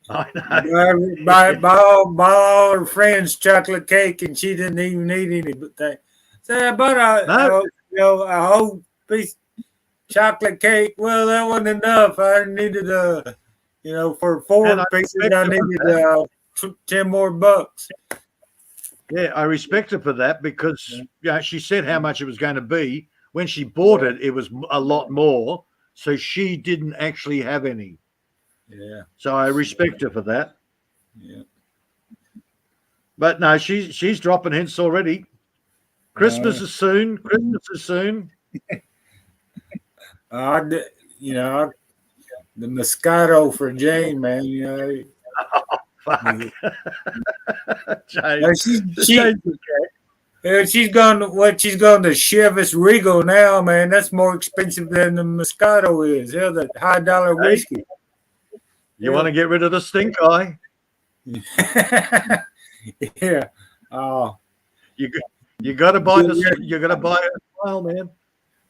I know. Buy all her friends chocolate cake, and she didn't even eat any. But they said, "But a whole piece chocolate cake. Well, that wasn't enough. I needed for 4 pieces, I needed 10 more bucks." Yeah, I respect her for that because she said how much it was going to be. When she bought it, it was a lot more. So she didn't actually have any. Yeah. So I respect her for that. Yeah. But no, she's dropping hints already. Christmas is soon. The Moscato for Jane, man. Fuck. She's going to Chivas Regal now, man. That's more expensive than the Moscato is. Yeah, the high dollar whiskey. You want to get rid of the stink eye? Yeah. Oh, You got to buy you got to buy it as well, man.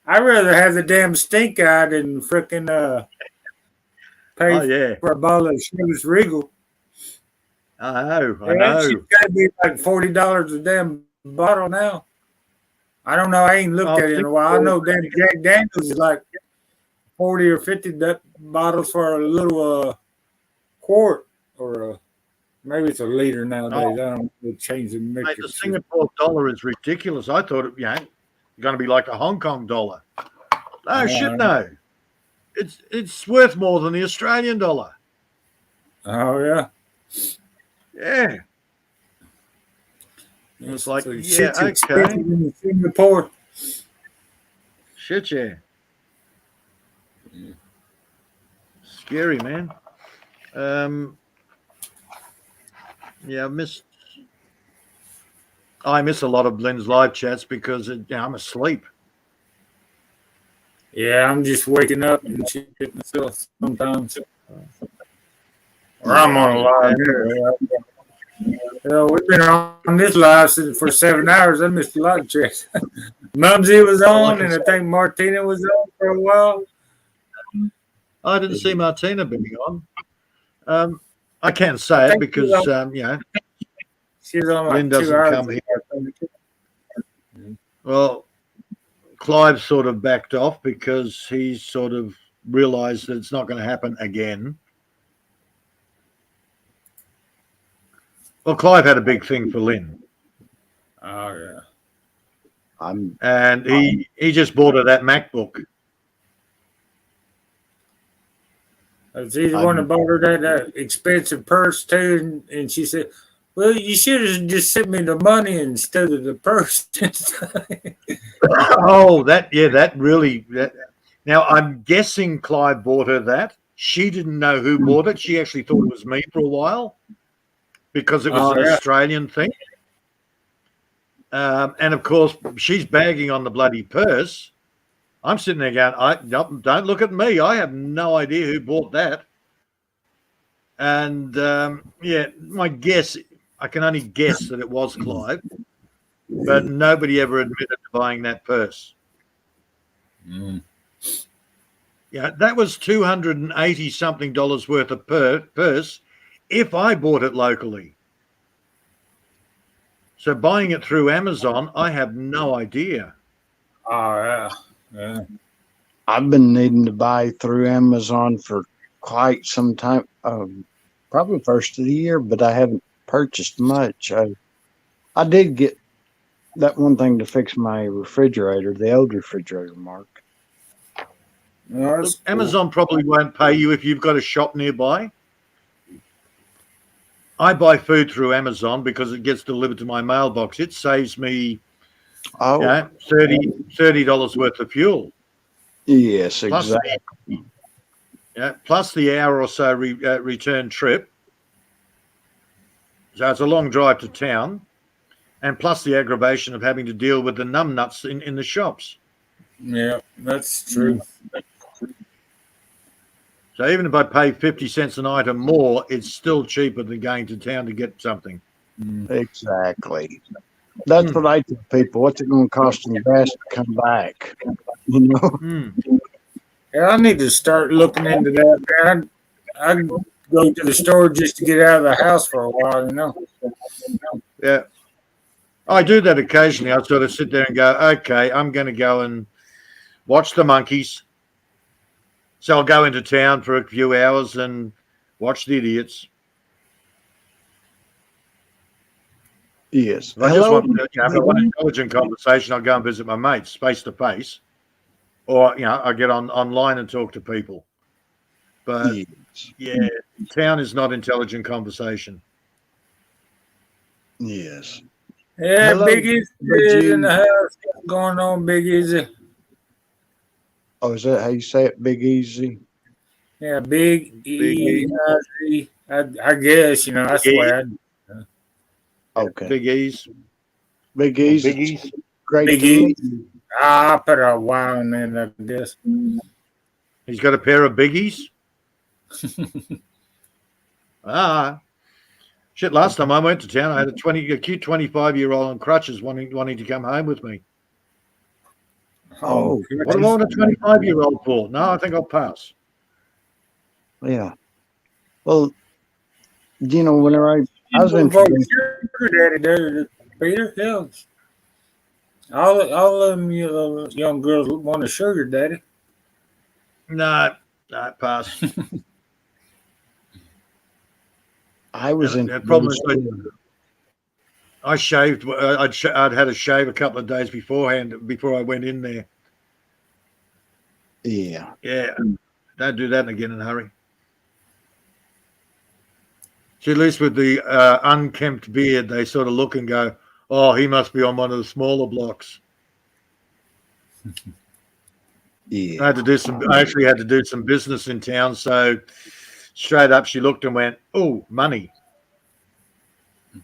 I'd rather have the damn stink eye than frickin' pay Oh yeah, for a bottle of Chivas Regal. I know. I Yeah, that shit's know. gotta be like $40 a damn bottle now. I don't know. I ain't looked I at it in think a while. I know damn Jack Daniels is like 40 or 50 bottles for a little quart, or maybe it's a liter nowadays. I don't know. They change the mate, metric the shit. Singapore dollar is ridiculous. I thought it, going to be like a Hong Kong dollar. No shit, no. It's worth more than the Australian dollar. Oh yeah. Yeah. It's like, So yeah, shit's okay. expensive in Singapore. Shit, yeah. Scary, man. Yeah, I miss a lot of Lynn's live chats because I'm asleep. Yeah, I'm just waking up and shit myself sometimes. Or I'm on a live anyway. We've been on this live for 7 hours. I missed a lot of chats. Mumsy was on, and I think Martina was on for a while. I didn't see Martina being on. I can't say it because she's on like Lynn 2 doesn't hours. come here. Well, Clive sort of backed off because he's sort of realised that it's not going to happen again. Well, Clive had a big thing for Lynn. Oh yeah. And he just bought her that MacBook. He's the one that bought her that expensive purse too, and she said, "Well, you should have just sent me the money instead of the purse." Oh, that really. Now I'm guessing Clive bought her that. She didn't know who bought it. She actually thought it was me for a while because it was an Australian thing. And of course, she's bagging on the bloody purse. I'm sitting there going, don't look at me. I have no idea who bought that. And my guess, I can only guess that it was Clive, but nobody ever admitted to buying that purse. Yeah, that was $280 something worth of purse if I bought it locally. So buying it through Amazon, I have no idea. Oh yeah. I've been needing to buy through Amazon for quite some time, probably first of the year, but I haven't purchased much. I did get that one thing to fix my refrigerator, the old refrigerator, Mark. Look, Amazon probably won't pay you if you've got a shop nearby. I buy food through Amazon because it gets delivered to my mailbox. It saves me $30 worth of fuel. Yes, exactly. Plus the hour or so return trip. So it's a long drive to town. And plus the aggravation of having to deal with the numbnuts in the shops. Yeah, that's true. So even if I pay 50 cents an item more, it's still cheaper than going to town to get something. Exactly. That's what I tell people. What's it going to cost them gas to come back? You know? Yeah, I need to start looking into that, man. I go to the store just to get out of the house for a while, you know. Yeah. I do that occasionally. I sort of sit there and go, okay, I'm going to go and watch the monkeys. So I'll go into town for a few hours and watch the idiots. Yes. If I just want, if I want an intelligent conversation, I'll go and visit my mates face to face. Or, I get online and talk to people. But, town is not intelligent conversation. Yes. Yeah, Big Easy in the house. What's going on, Big Easy? Oh, is that how you say it, Big Easy? Yeah, Big E-I-Z. I guess, I swear. Okay. Big E's. Big E's. Big E's. Great. Big E. I put a wow in there, I guess. He's got a pair of biggies. Shit, last time I went to town, I had a cute 25-year-old on crutches wanting to come home with me. Oh, What do I want a 25-year-old for? No, I think I'll pass. yeah. Well, whenever I was introduced, Daddy there, Peter. Yeah. All of them young girls want a sugar daddy. No, pass. I was The problem is introduced. I shaved. I'd had a shave a couple of days beforehand before I went in there. Yeah. Yeah, don't do that again in a hurry. See, at least with the unkempt beard, they sort of look and go, "Oh, he must be on one of the smaller blocks." Yeah. I actually had to do some business in town, so straight up she looked and went, "Oh, money."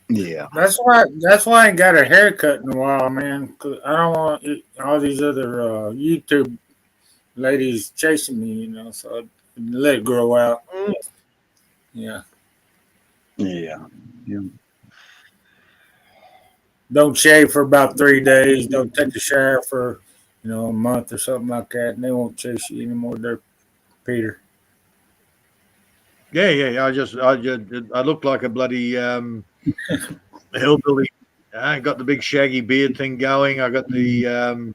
Yeah. That's why I ain't got a haircut in a while, man. 'Cause I don't want all these other YouTube ladies chasing me, So I let it grow out. Yeah. Yeah. Don't shave for about 3 days. Don't take a shower for a month or something like that, and they won't chase you anymore. There, Peter. Yeah. I looked like a bloody hillbilly. I got the big shaggy beard thing going. I got the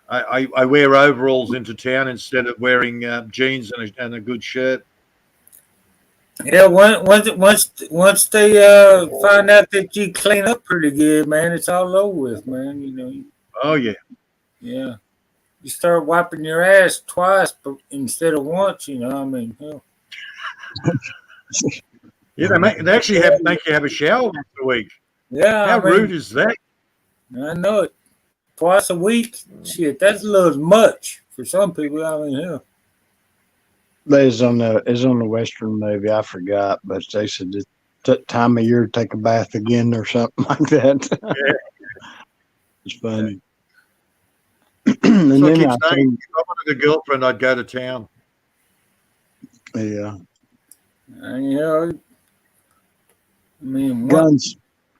I wear overalls into town instead of wearing jeans and a good shirt. Yeah, once they find out that you clean up pretty good, man, it's all over with, man. Oh yeah. Yeah. You start wiping your ass twice instead of once, Yeah, they actually make you have a shower once a week. Yeah. How rude is that? I know it. Twice a week? Shit, that's a little much for some people. It's on the Western movie. I forgot, but they said it's that time of year to take a bath again or something like that. Yeah. It's funny. And then I keep saying, if I wanted a girlfriend, I'd go to town. Yeah.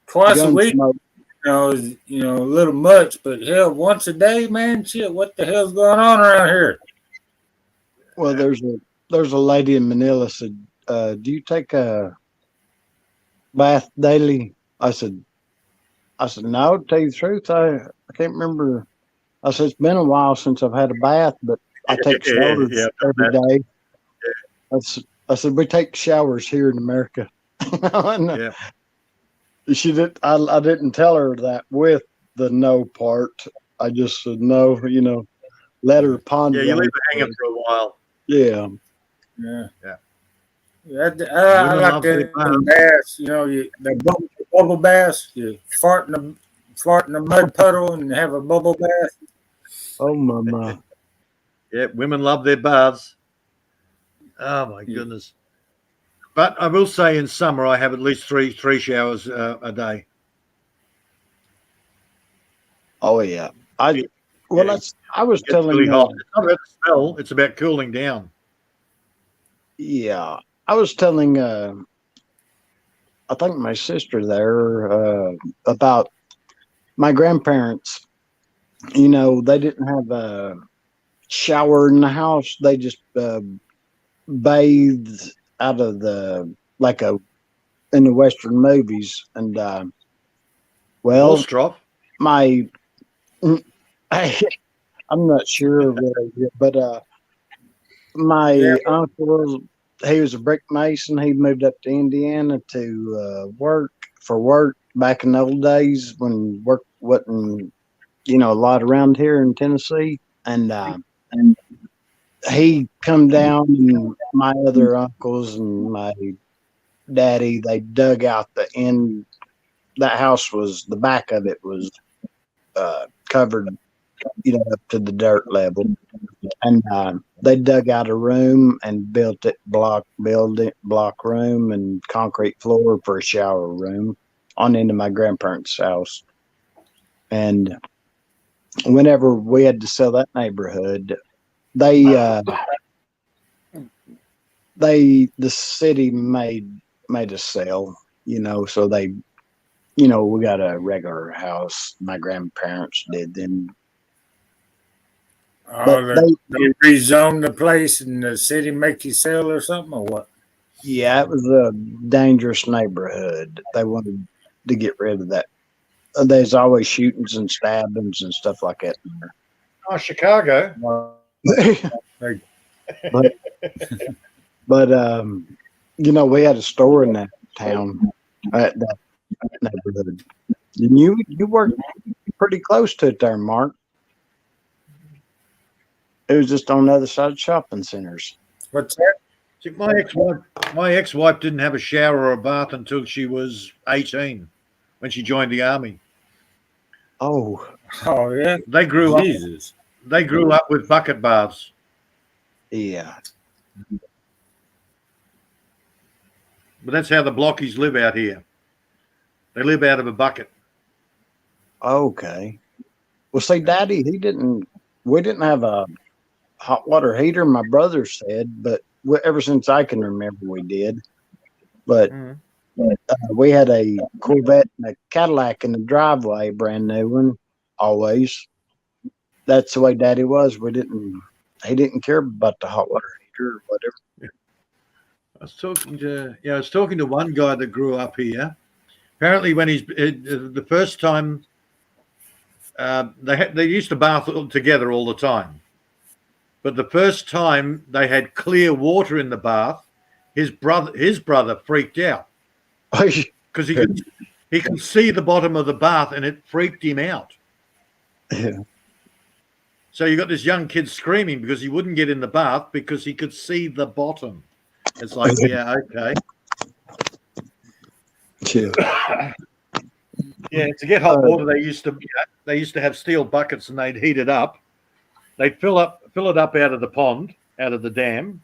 Twice a week, is a little much, but hell, once a day, man, shit, what the hell's going on around here? Well, there's a lady in Manila said, "Do you take a bath daily?" I said, "No, to tell you the truth, I can't remember." I said, "It's been a while since I've had a bath, but I take showers every day." I said, "We take showers here in America." Yeah. She did. I didn't tell her that with the no part. I just said no. Let her ponder. Yeah, you leave it hanging for a while. Yeah. I like the baths. The bubble baths. You fart in a mud puddle and have a bubble bath. Oh my. Yeah, women love their baths. Oh my goodness. But I will say, in summer, I have at least three showers a day. Oh yeah. I was telling really hot. It's not about the smell; it's about cooling down. Yeah, I was telling I think my sister there about my grandparents. They didn't have a shower in the house. They just bathed out of in the Western movies. And I'm not sure really, but my uncle, he was a brick mason. He moved up to Indiana to work back in the old days when work wasn't a lot around here in Tennessee. And he come down, and my other uncles and my daddy, they dug out the end. That house the back of it was covered, up to the dirt level. And they dug out a room and built it block room and concrete floor for a shower room on into my grandparents' house. And whenever we had to sell that neighborhood, they the city made us sell, so they, we got a regular house. My grandparents did then. But they rezoned the place and the city make you sell or something or what? Yeah, it was a dangerous neighborhood. They wanted to get rid of that. There's always shootings and stabbings and stuff like that in there. Oh, Chicago. Like, but we had a store in that town, that neighborhood. And you worked pretty close to it there, Mark. It was just on the other side of shopping centers. what's that? See, my ex-wife didn't have a shower or a bath until she was 18, when she joined the army. Oh yeah. They grew Jesus. up. They grew up with bucket baths. Yeah. But that's how the blockies live out here. They live out of a bucket. Okay. Well, see, Daddy, we didn't have a hot water heater, my brother said, but ever since I can remember, we did. But we had a Corvette and a Cadillac in the driveway, brand new one, always. That's the way Daddy was. He didn't care about the hot water heater or whatever. I was talking to one guy that grew up here. Apparently, when the first time they used to bath together all the time, but the first time they had clear water in the bath, his brother freaked out because he could see the bottom of the bath and it freaked him out. Yeah. So you got this young kid screaming because he wouldn't get in the bath because he could see the bottom. It's like, yeah, okay. Yeah. Yeah, to get hot water, they used to have steel buckets and they'd heat it up. They'd fill it up out of the pond, out of the dam,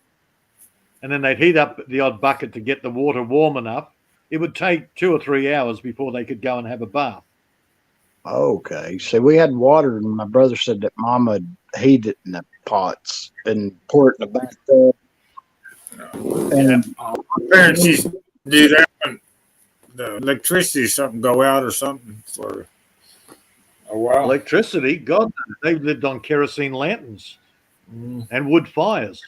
and then they'd heat up the odd bucket to get the water warm enough. It would take 2 or 3 hours before they could go and have a bath. Okay. So we had water, and my brother said that Mama would heat it in the pots and pour it in the bathtub. And my parents used to do that when the electricity or something go out or something for a while. Electricity, God, they lived on kerosene lanterns and wood fires.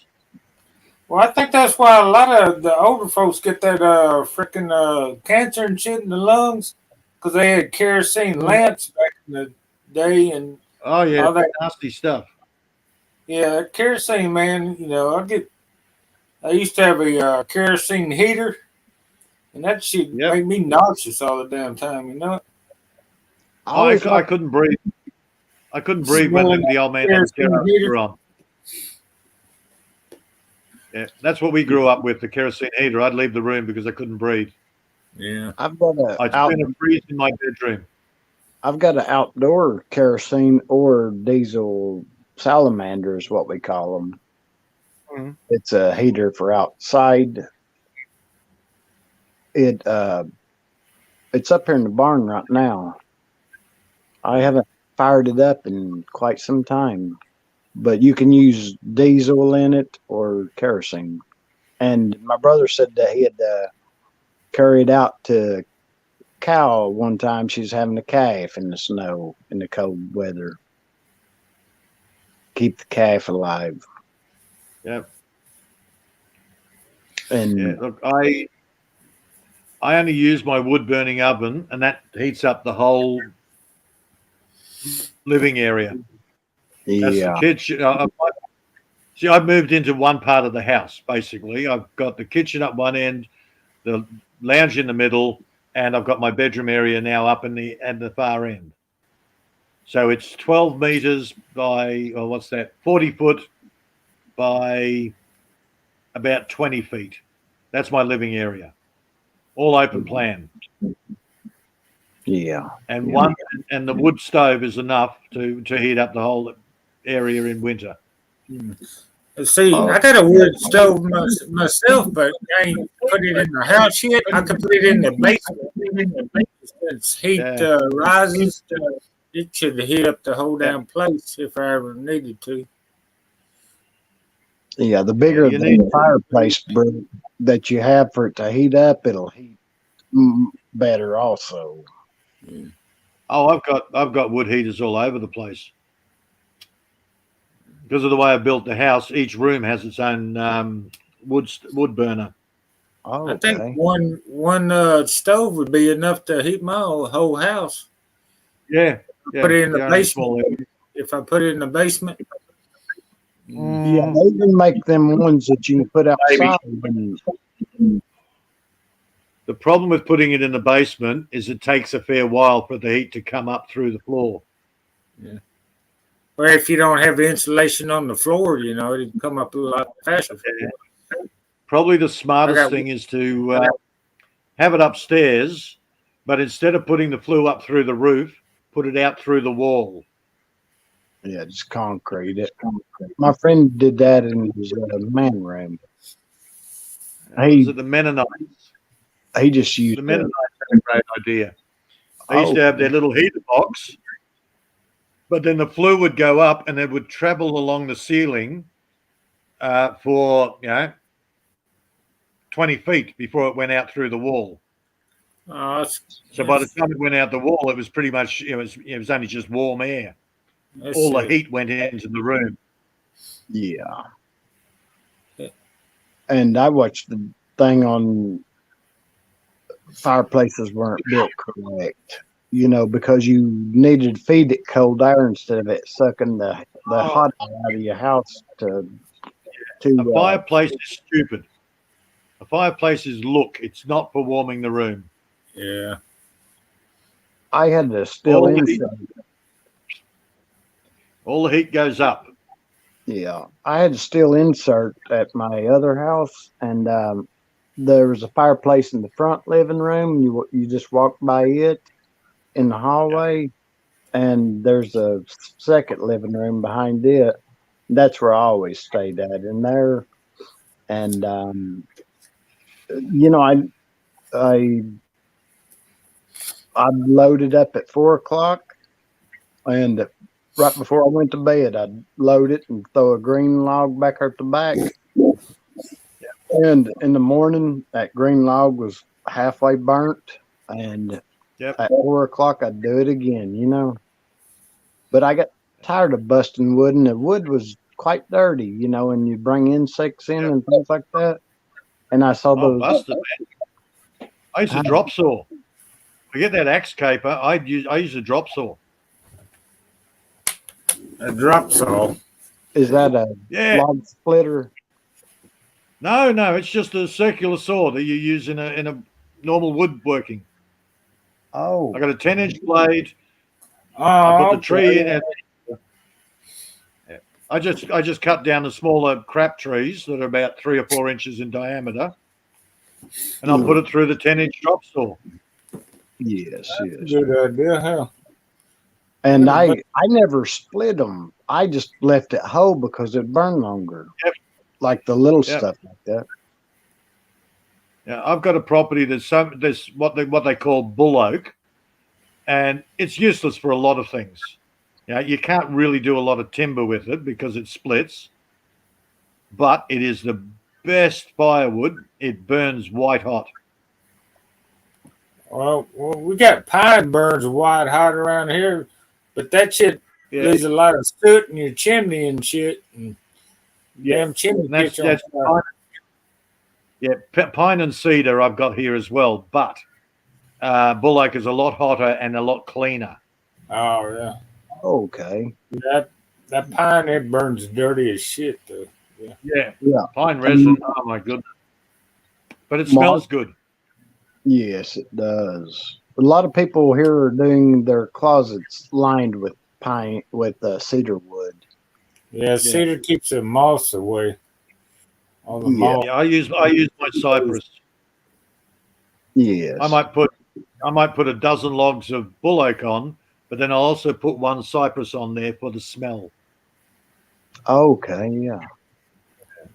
Well, I think that's why a lot of the older folks get that freaking cancer and shit in the lungs because they had kerosene lamps back in the day and oh yeah, all that nasty stuff. Yeah, kerosene, man. I used to have a kerosene heater, and that shit made me nauseous all the damn time. You know. I couldn't breathe. I couldn't breathe when the old man had the kerosene on. Yeah, that's what we grew up with, the kerosene heater. I'd leave the room because I couldn't breathe. Yeah. I'd spend a freeze in my bedroom. I've got an outdoor kerosene or diesel salamander is what we call them. Mm-hmm. It's a heater for outside. It's up here in the barn right now. I haven't fired it up in quite some time, but you can use diesel in it or kerosene. And my brother said that he had carry it out to cow one time. She was having a calf in the snow in the cold weather. Keep the calf alive. Yep. And look, I only use my wood burning oven, and that heats up the whole living area. Yeah. See, I've moved into one part of the house. Basically, I've got the kitchen up one end, the lounge in the middle, and I've got my bedroom area now up at the far end. So it's 12 meters by, 40 foot by about 20 feet. That's my living area. All open plan. Yeah. And and the wood stove is enough to heat up the whole area in winter. See, I got a wood stove myself, but I ain't put it in the house yet. I could put it in the basement. Since heat rises, it should heat up the whole damn place if I ever needed to. Yeah, the bigger you the need- fireplace that you have for it to heat up, it'll heat better also. Oh, I've got wood heaters all over the place. Because of the way I built the house, each room has its own wood burner. Oh, I think one stove would be enough to heat my whole house. Yeah, Put it in the yeah, basement. If I put it in the basement. Yeah, they even make them ones that you can put outside. The problem with putting it in the basement is it takes a fair while for the heat to come up through the floor. Yeah. Or if you don't have insulation on the floor, it'd come up a lot faster. Yeah. Probably the smartest thing is to have it upstairs, but instead of putting the flue up through the roof, put it out through the wall. Yeah, just concrete it. My friend did that in his man room. Was it the Mennonites? He just used the Mennonites had a great idea. They used to have their little heater box, but then the flue would go up and it would travel along the ceiling for 20 feet before it went out through the wall. So by the time it went out the wall, it was pretty much it was only just warm air. All the heat went into the room. Yeah. And I watched the thing on fireplaces weren't built correct, because you needed to feed it cold air instead of it sucking the hot air out of your house to a fireplace is stupid. A fireplace is it's not for warming the room. Yeah. I had to still insert. All the heat goes up. Yeah, I had to still insert at my other house, and there was a fireplace in the front living room. You just walk by it in the hallway, and there's a second living room behind it. That's where I always stayed at in there, and I loaded up at 4:00, and right before I went to bed, I'd load it and throw a green log back at the back. And in the morning, that green log was halfway burnt, and at 4:00, I'd do it again, But I got tired of busting wood, and the wood was quite dirty, and you bring insects in and things like that. And I saw those. Busted, man. I used a drop saw. Forget that axe caper. I use a drop saw. A drop saw. Is that a log splitter? No, it's just a circular saw that you use in a normal woodworking. Oh. I got a 10-inch blade. I put the tree in. I just cut down the smaller crap trees that are about 3 or 4 inches in diameter, and I'll put it through the 10-inch drop saw. Yes. Good idea, huh? And I never split them. I just left it whole because it burned longer. Like the little stuff like that. Yeah, I've got a property that's what they call bull oak, and it's useless for a lot of things. You can't really do a lot of timber with it because it splits, but it is the best firewood. It burns white hot. Well, we got pine burns white hot around here, but that shit leaves a lot of soot in your chimney and shit. And damn chimney gets on fire. Pine and cedar I've got here as well, but bull oak is a lot hotter and a lot cleaner. Oh yeah. Okay. That pine, it burns dirty as shit though. Yeah. Pine resin. Oh my goodness. But it smells good. Yes, it does. A lot of people here are doing their closets lined with cedar wood. Yeah, cedar keeps the moths away. All the moths. Yeah, I use my cypress. Yes. I might put a dozen logs of bull oak on, but then I'll also put one cypress on there for the smell. Okay, yeah.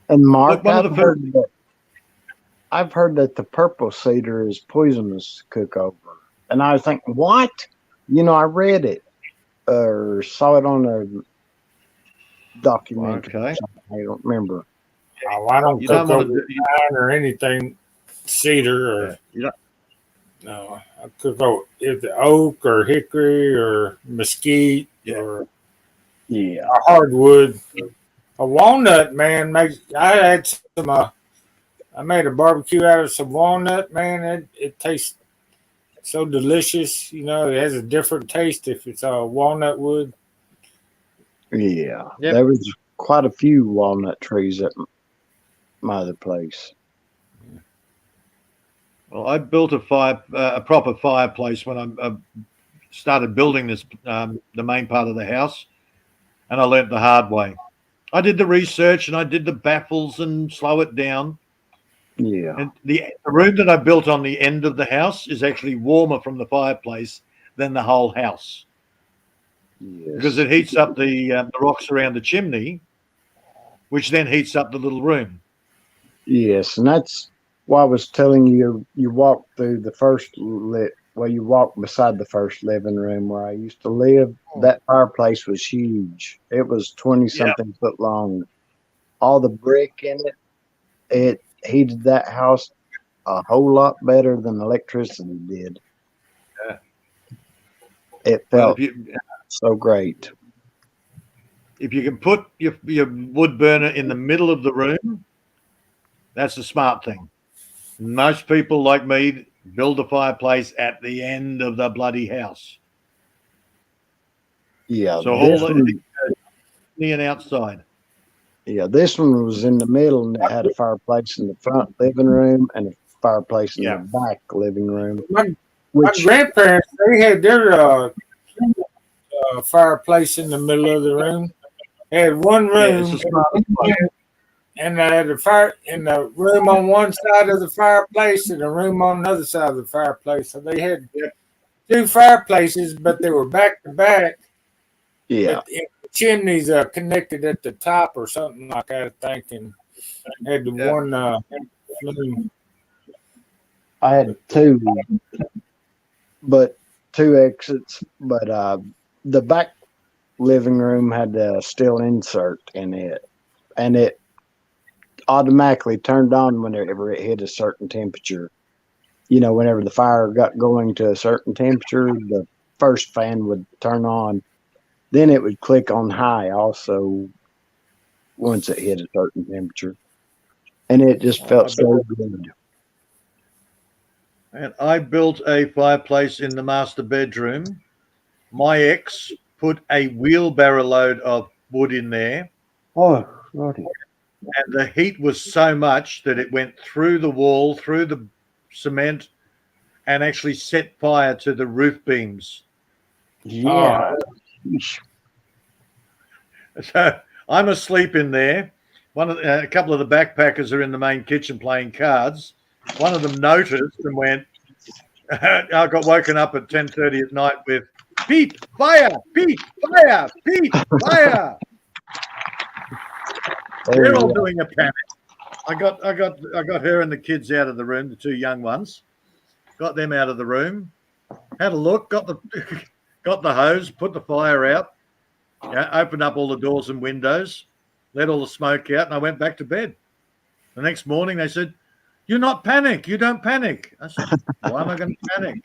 And Mark, I've heard that the purple cedar is poisonous to cook over. And I was thinking, what? I read it or saw it on a documentary. Okay. I don't remember. Oh, I don't You cook don't want over to. pine or anything cedar or You don't, no. I cook over either oak or hickory or mesquite yeah. or Yeah. a hardwood. A walnut, man, makes. I had some. I made a barbecue out of some walnut, man. It tastes so delicious. You know, it has a different taste if it's walnut wood. Yeah. Yep. There was quite a few walnut trees at my other place. Well, I built a proper fireplace when I started building this, the main part of the house, and I learnt the hard way. I did the research and I did the baffles and slow it down. Yeah. And the room that I built on the end of the house is actually warmer from the fireplace than the whole house because Yes. it heats up the rocks around the chimney, which then heats up the little room. Yes, and that's why I was telling you. You walk through the first you walk beside the first living room where I used to live. That fireplace was huge. It was 20 Yeah. something foot long. All the brick in it, it heated that house a whole lot better than electricity did. Yeah. It Well, felt so great. if you can put your wood burner in the middle of the room, that's the smart thing. Most people like me build a fireplace at the end of the bloody house. Yeah, So this all one, the and outside. yeah, this one was in the middle and it had a fireplace in the front living room and a fireplace in the Yeah. back living room. My Which grandparents, they had their fireplace in the middle of the room. They had one Yeah, it's room, a smart place. and they had the fire in the room on one side of the fireplace and a room on the other side of the fireplace. So they had two fireplaces, but they were back to back. yeah, But the chimneys connected at the top or something like that, I think, and had the Yeah. one flame. I had two, but two exits. But the back living room had a steel insert in it, and it automatically turned on whenever it hit a certain temperature. You know, whenever the fire got going to a certain temperature, the first fan would turn on. Then it would click on high also once it hit a certain temperature. And it just I felt bet. so good. And I built a fireplace in the master bedroom. My ex put a wheelbarrow load of wood in there, Oh, righty. and the heat was so much that it went through the wall, through the cement, and actually set fire to the roof beams. Yeah. So I'm asleep in there. A couple of the backpackers are in the main kitchen playing cards. One of them noticed and went. I got woken up at 10:30 at night with Pete, fire, Pete, fire, Pete, fire. They're all doing a panic. I got her and the kids out of the room, the two young ones. Got them out of the room. Had a look. Got the hose. Put the fire out. Opened up all the doors and windows. Let all the smoke out, and I went back to bed. The next morning, they said, "You're not panic. You don't panic." I said, "Why am I going to panic?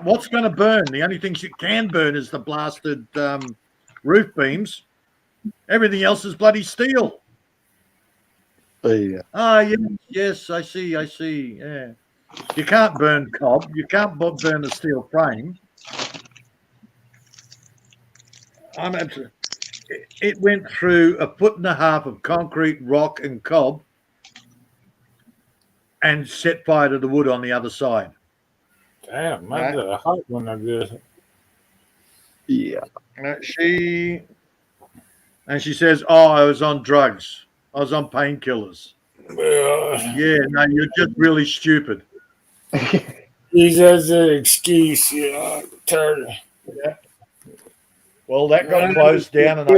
What's going to burn? The only things you can burn is the blasted roof beams. Everything else is bloody steel." Yeah. Ah, yes, I see. Yeah, you can't burn cob. You can't burn a steel frame. It went through 1.5 foot of concrete, rock, and cob, and set fire to the wood on the other side. Damn, that's a hot one, I guess. Yeah. She says, "Oh, I was on drugs. I was on painkillers." Yeah, no, you're just really stupid. Use as an excuse, turn. Yeah. Well, that got closed down, and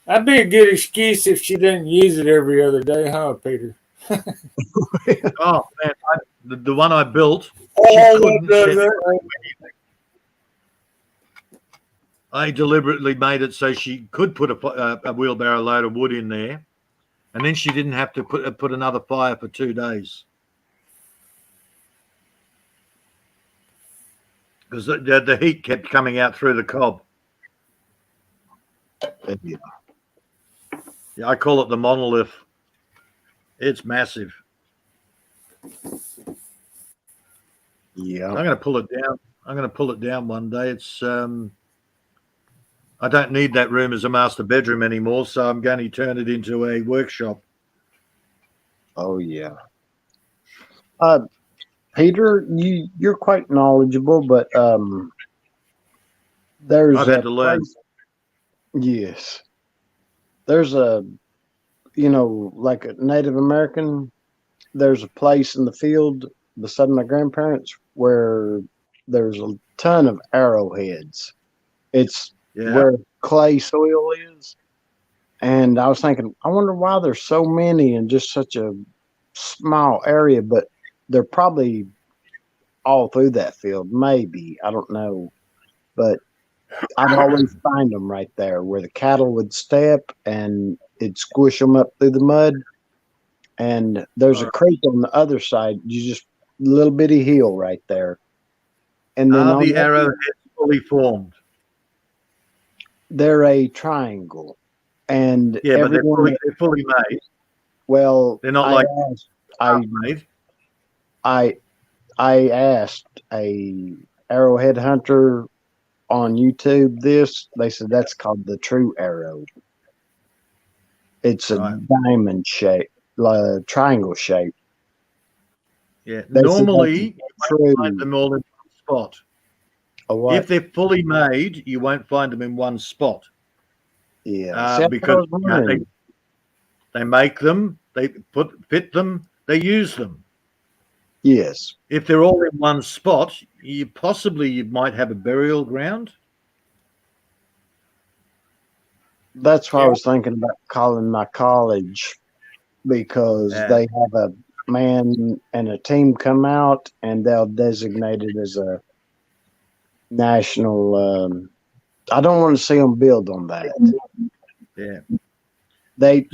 That'd be a good excuse if she didn't use it every other day, huh, Peter? Oh man, the one I built, she Oh, couldn't set fire to anything. I deliberately made it so she could put a wheelbarrow load of wood in there, and then she didn't have to put another fire for 2 days. Because the heat kept coming out through the cob. Yeah. Yeah, I call it the monolith. It's massive. Yeah. I'm going to pull it down. I'm going to pull it down one day. It's I don't need that room as a master bedroom anymore, so I'm going to turn it into a workshop. Oh yeah. Peter, you're quite knowledgeable, but there's I've had to learn. place. Yes, there's a like a Native American. There's a place in the field beside my grandparents where there's a ton of arrowheads. It's Yeah. where clay soil is, and I was thinking, I wonder why there's so many in just such a small area, but they're probably all through that field. Maybe, I don't know, but I'd always find them right there where the cattle would step and it'd squish them up through the mud. And there's a creek on the other side. You just little bitty hill right there. And then Are on the arrowheads fully formed? they're a triangle, and Yeah, but they're everyone. fully made. Well, They're not I like asked, I made. I asked a arrowhead hunter on YouTube this. They said that's called the true arrow. It's a Right. diamond shape, triangle shape. Yeah. They said Normally, that's you true. won't find them all in one spot. A what? If they're fully made, you won't find them in one spot. Yeah. See, that's what I Because was wondering. they make them, they fit them, they use them. Yes. If they're all in one spot, you might have a burial ground. That's why I was thinking about calling my college, because Yeah. they have a man and a team come out and they'll designate it as a national. I don't want to see them build on that. Yeah. They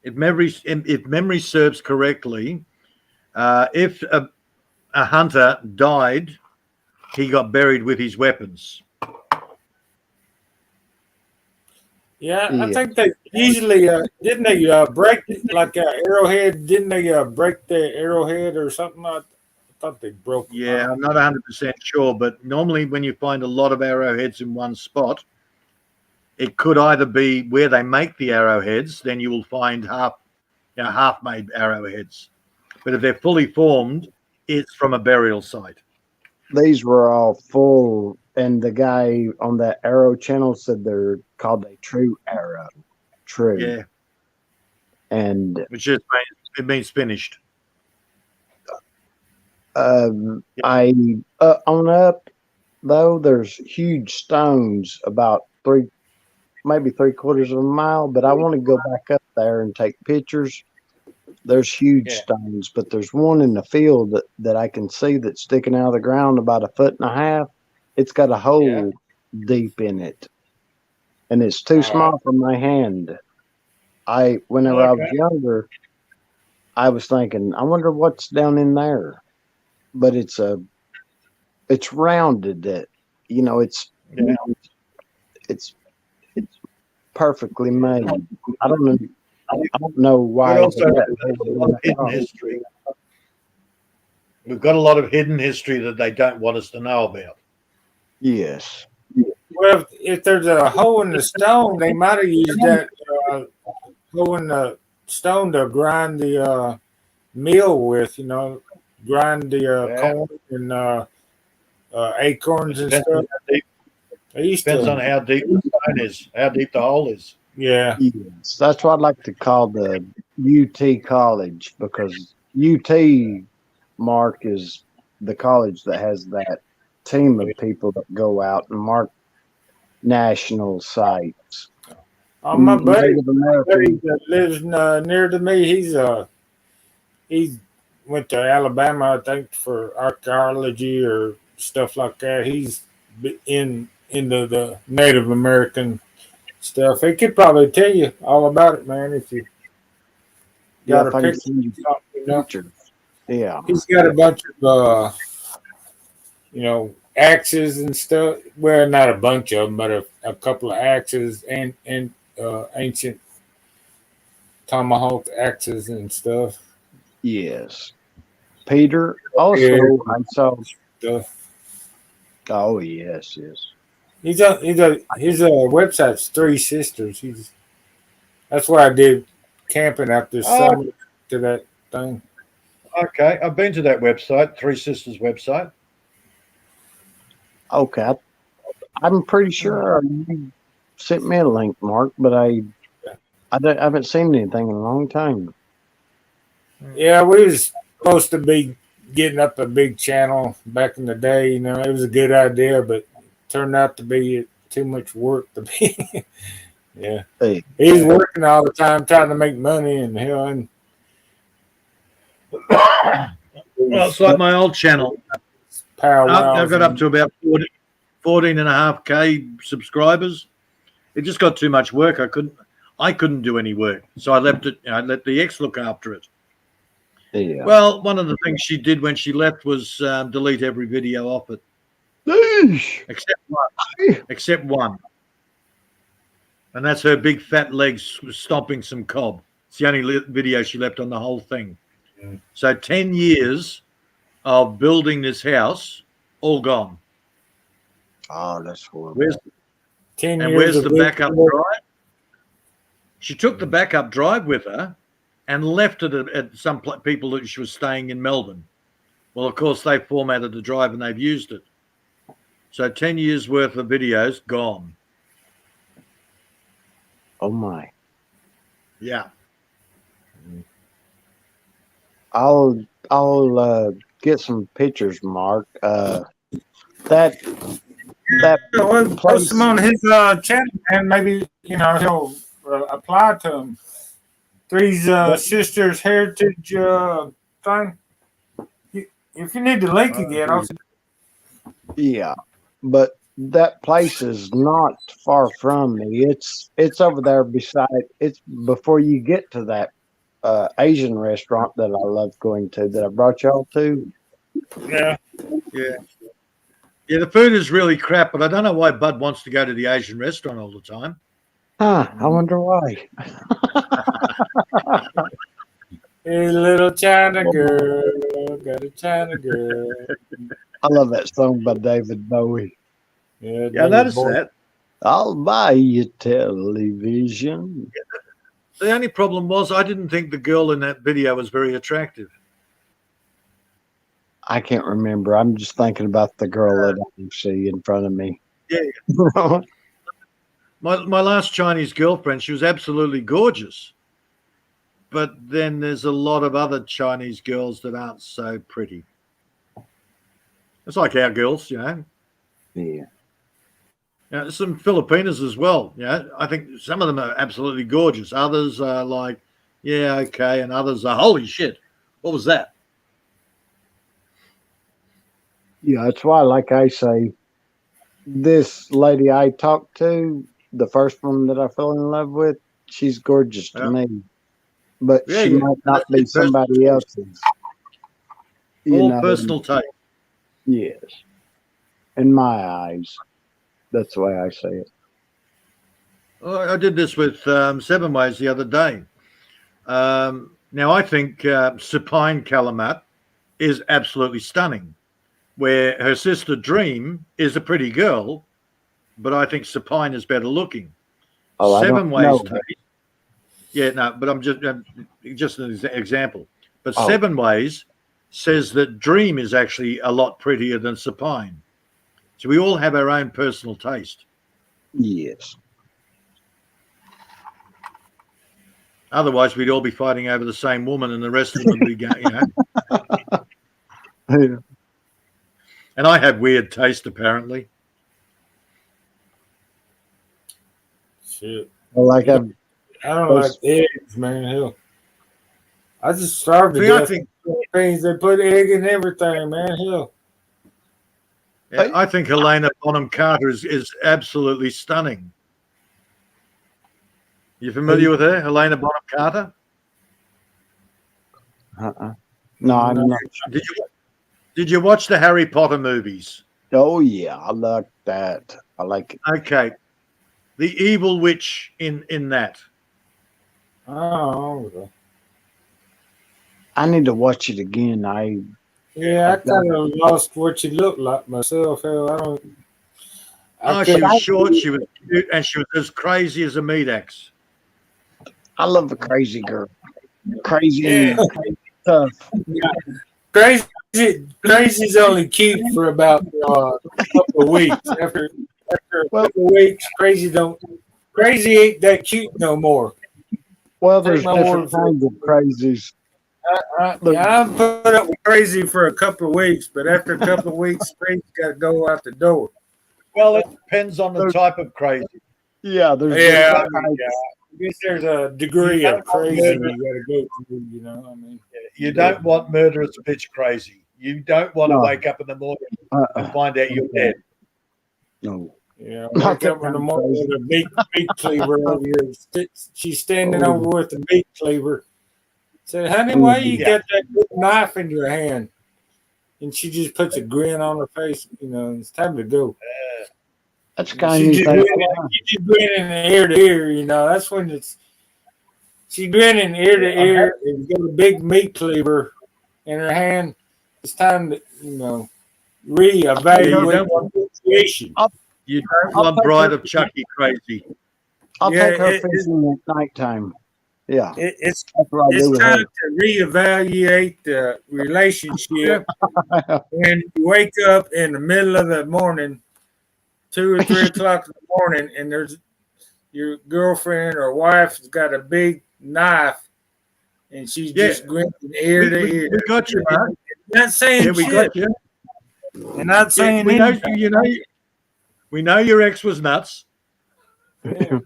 if memory serves correctly, if a hunter died, he got buried with his weapons. Yeah, I think they usually didn't they break like arrowhead? Didn't they break the arrowhead or something? I thought they broke. Yeah, I'm not 100% sure, but normally when you find a lot of arrowheads in one spot, it could either be where they make the arrowheads, then you will find half-made arrowheads. But if they're fully formed, it's from a burial site. These were all full, and the guy on that arrow channel said they're called a true arrow. True. Yeah. And which just means finished. I on up though, there's huge stones about maybe 3/4 of a mile, but I want to go back up there and take pictures. There's huge stones, but there's one in the field that I can see that's sticking out of the ground about 1.5 feet. It's got a hole deep in it, and it's too small for my hand. Whenever I was younger, I was thinking, I wonder what's down in there. But it's rounded. It's perfectly made. I don't know why. We also have a lot of hidden history. We've got a lot of hidden history that they don't want us to know about. Yes. Well, if there's a hole in the stone, they might have used that hole in the stone to grind the meal with. Grind the corn and acorns and stuff. Depends on how deep the stone is, how deep the hole is. Yeah. Yes. That's what I'd like to call the UT college, because UT, Mark, is the college that has that team of people that go out and mark national sites. My buddy that lives near to me, he went to Alabama, I think, for archaeology or stuff like that. He's in into the Native American stuff. He could probably tell you all about it, man, if you Yeah, got a if I can picture. send you You know, pictures. Yeah. he's got a bunch of axes and stuff. Well, not a bunch of them, but a couple of axes and ancient tomahawk axes and stuff. Yes. Peter, Yeah, also, I saw. stuff. Oh, yes, yes. His website's Three Sisters. That's why I did camping after Oh, summer to that thing. okay. I've been to that website, Three Sisters website. Okay. I'm pretty sure you sent me a link, Mark, but I haven't seen anything in a long time. Yeah, we was supposed to be getting up a big channel back in the day. It was a good idea, but turned out to be too much work to be. Yeah, Hey, he's working all the time trying to make money, and hell, and Well, it's like my old channel. I've got up to about 14.5K subscribers. It just got too much work. I couldn't do any work, so I left it. I let the ex look after it. yeah. Well, one of the things she did when she left was delete every video off it, Eesh. except one, and that's her big fat legs stomping some cob. It's the only video she left on the whole thing. So 10 years of building this house, all gone. Oh, that's horrible. 10 years Where's the of backup drive? She took the backup drive with her and left it at some people that she was staying in Melbourne. Well, of course, they formatted the drive and they've used it. So 10 years worth of videos gone. Oh, my. Yeah. I'll get some pictures, Mark. That Post place. him on his channel, and maybe he'll apply to him. Three Sisters Heritage thing. If you need the link again, I'll send Yeah, but that place is not far from me. It's over there beside. It's before you get to that Asian restaurant that I love going to that I brought y'all to. Yeah. Yeah, the food is really crap, but I don't know why Bud wants to go to the Asian restaurant all the time. Huh, I wonder why. Hey, little China girl, got a China girl. I love that song by David Bowie. Yeah, I noticed that. I'll buy you television. The only problem was I didn't think the girl in that video was very attractive. I can't remember. I'm just thinking about the girl that I see in front of me. Yeah. My last Chinese girlfriend, she was absolutely gorgeous. But then there's a lot of other Chinese girls that aren't so pretty. It's like our girls, Yeah. There's some Filipinas as well. I think some of them are absolutely gorgeous. Others are like, yeah, okay. And others are, holy shit, what was that? Yeah, that's why, like I say, this lady I talked to, the first one that I fell in love with, she's gorgeous to me. But she might not be somebody else's. All personal taste. Yes. In my eyes. That's the way I say it. I did this with Seven Ways the other day. Now, I think Supine Calumet is absolutely stunning, where her sister Dream is a pretty girl, but I think Supine is better looking. Oh, Seven Ways know. taste. Yeah, no, but I'm just an example. But Oh. Seven Ways says that Dream is actually a lot prettier than Supine. So we all have our own personal taste. Yes. Otherwise, we'd all be fighting over the same woman, and the rest of them would be going, Yeah. And I have weird taste, apparently. Shit. Well, like I don't like eggs, man. Hell, I just starved to See, I death. think Things they put egg in everything, man. Hell. Yeah, I think Helena Bonham Carter is absolutely stunning. You familiar with her, Helena Bonham Carter? No, I'm No. not. Did you watch the Harry Potter movies? Oh yeah, I like that. I like it. Okay, the evil witch in that. Oh, okay. I need to watch it again. Yeah, I kind of lost what she looked like myself. Hell, I don't. I She couldn't. was short, she was cute, and she was as crazy as a meat axe. I love a crazy girl. Crazy Yeah. and crazy tough. Crazy's only cute for about a couple of weeks. After a couple of weeks, Crazy ain't that cute no more. Well, Take there's my different word for kinds of crazies. I put up with Crazy for a couple of weeks, but after a couple of weeks, Crazy got to go out the door. Well, it depends on the type of crazy. Yeah, there's Yeah, different I guess there's a degree of crazy you got to go through. You know, I mean, You don't want murderous bitch crazy. You don't want to No. wake up in the morning and find out you're dead. No. yeah, Not wake that up in the kind of morning crazy. with a meat cleaver over here. She's standing over with a meat cleaver. Said, "Honey, why you got that good knife in your hand?" And she just puts a grin on her face. You know, it's time to go. That's kind She of just grinning ear to ear. You know, that's when she's grinning ear to ear and got a big meat cleaver in her hand. It's time to reevaluate the situation. You don't want Bride of Chucky crazy. I'll take her it- fishing at nighttime. Yeah. It's That's what I do it's with time her. to reevaluate the relationship when you wake up in the middle of the morning, 2 or 3 o'clock in the morning, and there's your girlfriend or wife has got a big knife, and she's just grinning ear to ear. We got you, man. Not saying we shit. got you. They're not saying we know anything. we know your ex was nuts. Yeah.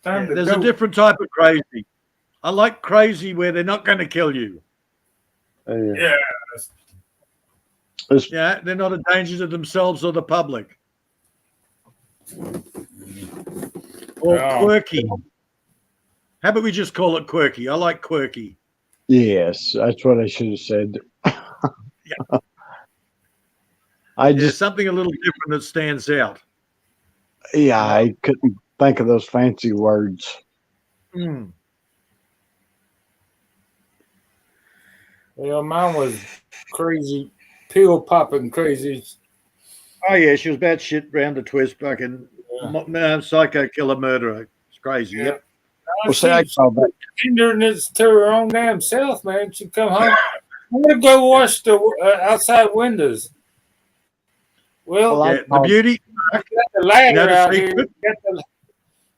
Time to There's go. a different type of crazy. I like crazy where they're not going to kill you. Yeah. Yeah, they're not a danger to themselves or the public. Or quirky. How about we just call it quirky? I like quirky. Yes, that's what I should have said. There's something a little different that stands out. Yeah, I couldn't think of those fancy words. Mm. Well, mine was crazy, pill popping crazy. Oh yeah, she was bad shit round the twist, fucking psycho killer murderer. It's crazy. Yep. Well, she's hindering this to her own damn self, man. She come home. I'm gonna go wash the outside windows. Well, the beauty. You got the ladder out here. secret?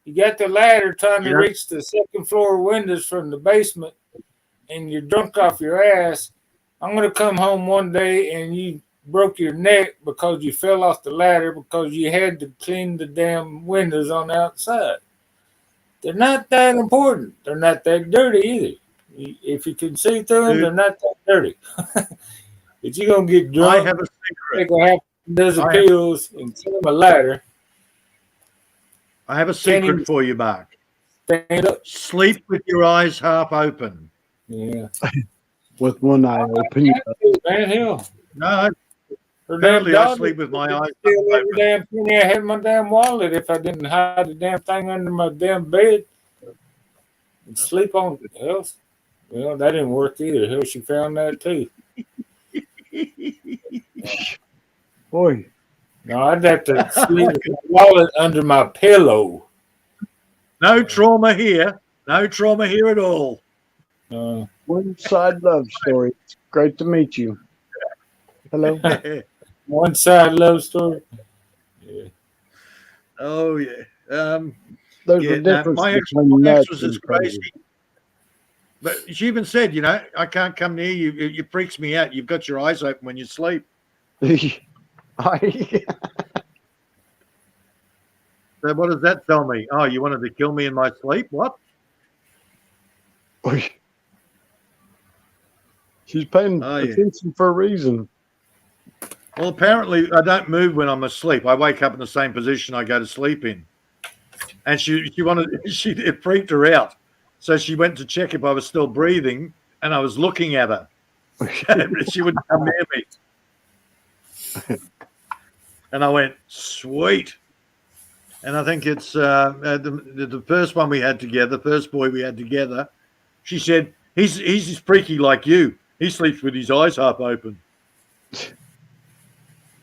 You got the ladder trying to Yeah. reach the second floor windows from the basement, and you're drunk off your ass. I'm gonna come home one day and you broke your neck because you fell off the ladder because you had to clean the damn windows on the outside. They're not that important. They're not that dirty either. If you can see through them, they're not that dirty. But you're gonna get drunk. I have a secret. Take a half a dozen pills and climb a ladder. I have a secret for you, Mark. Stand up. Sleep with your eyes half open. Yeah. With one eye open. Man, hell. No. Her Apparently damn I dog sleep with my eyes steal every damn penny I had in my damn wallet if I didn't hide the damn thing under my damn bed and sleep on it. Hell, well, that didn't work either. Hell, she found that too. Boy. No, I'd have to sleep with my wallet under my pillow. No trauma here. No trauma here at all. One side love story. It's great to meet you. Hello. One side love story. Yeah. Oh yeah. There's yeah, a difference my ex between nuts was as and crazy. But she even said, I can't come near you. It freaks me out. You've got your eyes open when you sleep. So what does that tell me? Oh, you wanted to kill me in my sleep? What? She's paying attention for a reason. Well, apparently I don't move when I'm asleep. I wake up in the same position I go to sleep in. And she wanted it freaked her out. So she went to check if I was still breathing, and I was looking at her. She wouldn't come near me. And I went, sweet. And I think it's the first one we had together, first boy we had together. She said, he's freaky like you. He sleeps with his eyes half open.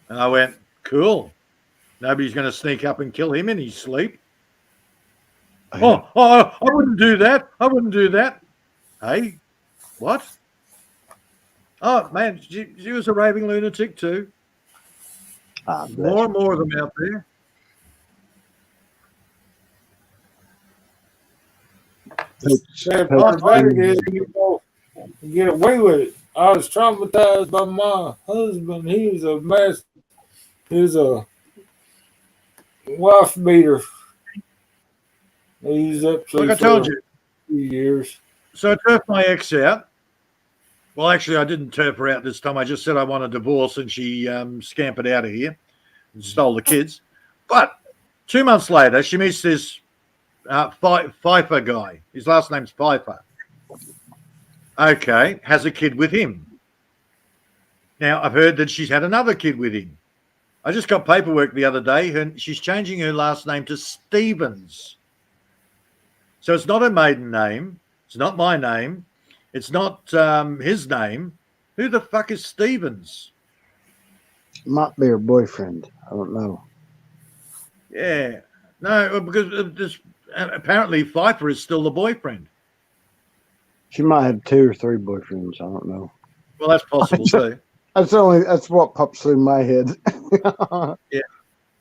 And I went, cool. Nobody's going to sneak up and kill him in his sleep. Oh, I wouldn't do that. I wouldn't do that. Hey, what? Oh, man, she was a raving lunatic too. More and more of them out there. Sad part about it is you get away with it. I was traumatized by my husband. He was a mess. He was a wife beater. He's up to Like I told you, a few years. So I turfed my ex out. Well, actually, I didn't turf her out this time. I just said I want a divorce, and she scampered out of here and stole the kids. But 2 months later, she meets this Pfeiffer guy. His last name's Pfeiffer. Okay, has a kid with him. Now, I've heard that she's had another kid with him. I just got paperwork the other day. She's changing her last name to Stevens. So it's not her maiden name. It's not my name. It's not his name. Who the fuck is Stevens? Might be her boyfriend. I don't know. Yeah. No, because apparently Pfeiffer is still the boyfriend. She might have 2 or 3 boyfriends. I don't know. Well, that's possible too. That's what pops through my head. Yeah.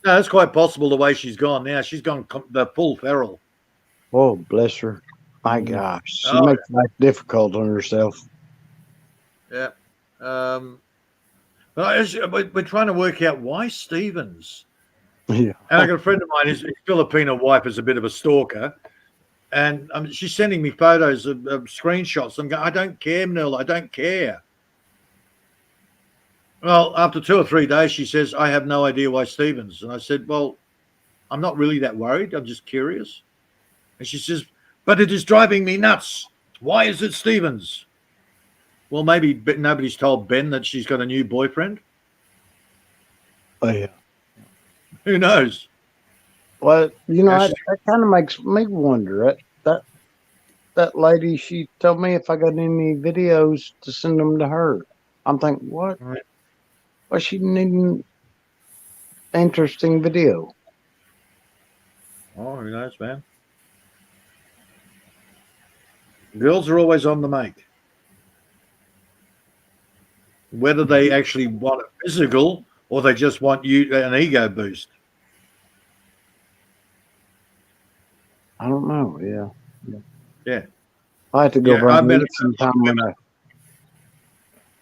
No, that's quite possible the way she's gone now. She's gone the full feral. Oh, bless her. My gosh. She Oh, makes life difficult on herself. Yeah. But we're trying to work out why Stevens. Yeah. And I got a friend of mine, his Filipino wife is a bit of a stalker. And she's sending me photos of screenshots. I'm going, I don't care, Manil. I don't care. Well, after 2 or 3 days, she says, I have no idea why Stevens. And I said, well, I'm not really that worried. I'm just curious. And she says, but it is driving me nuts. Why is it Stevens? Well, maybe nobody's told Ben that she's got a new boyfriend. Oh, yeah. Who knows? Well, you know, Yeah, that kind of makes me wonder. That lady, she told me if I got any videos to send them to her. I'm thinking, what? Right. Why she needing interesting video? Oh, who knows, man? Girls are always on the make. Whether they actually want a physical or they just want an ego boost. I don't know. Yeah. Yeah. I had to go Yeah, around sometime when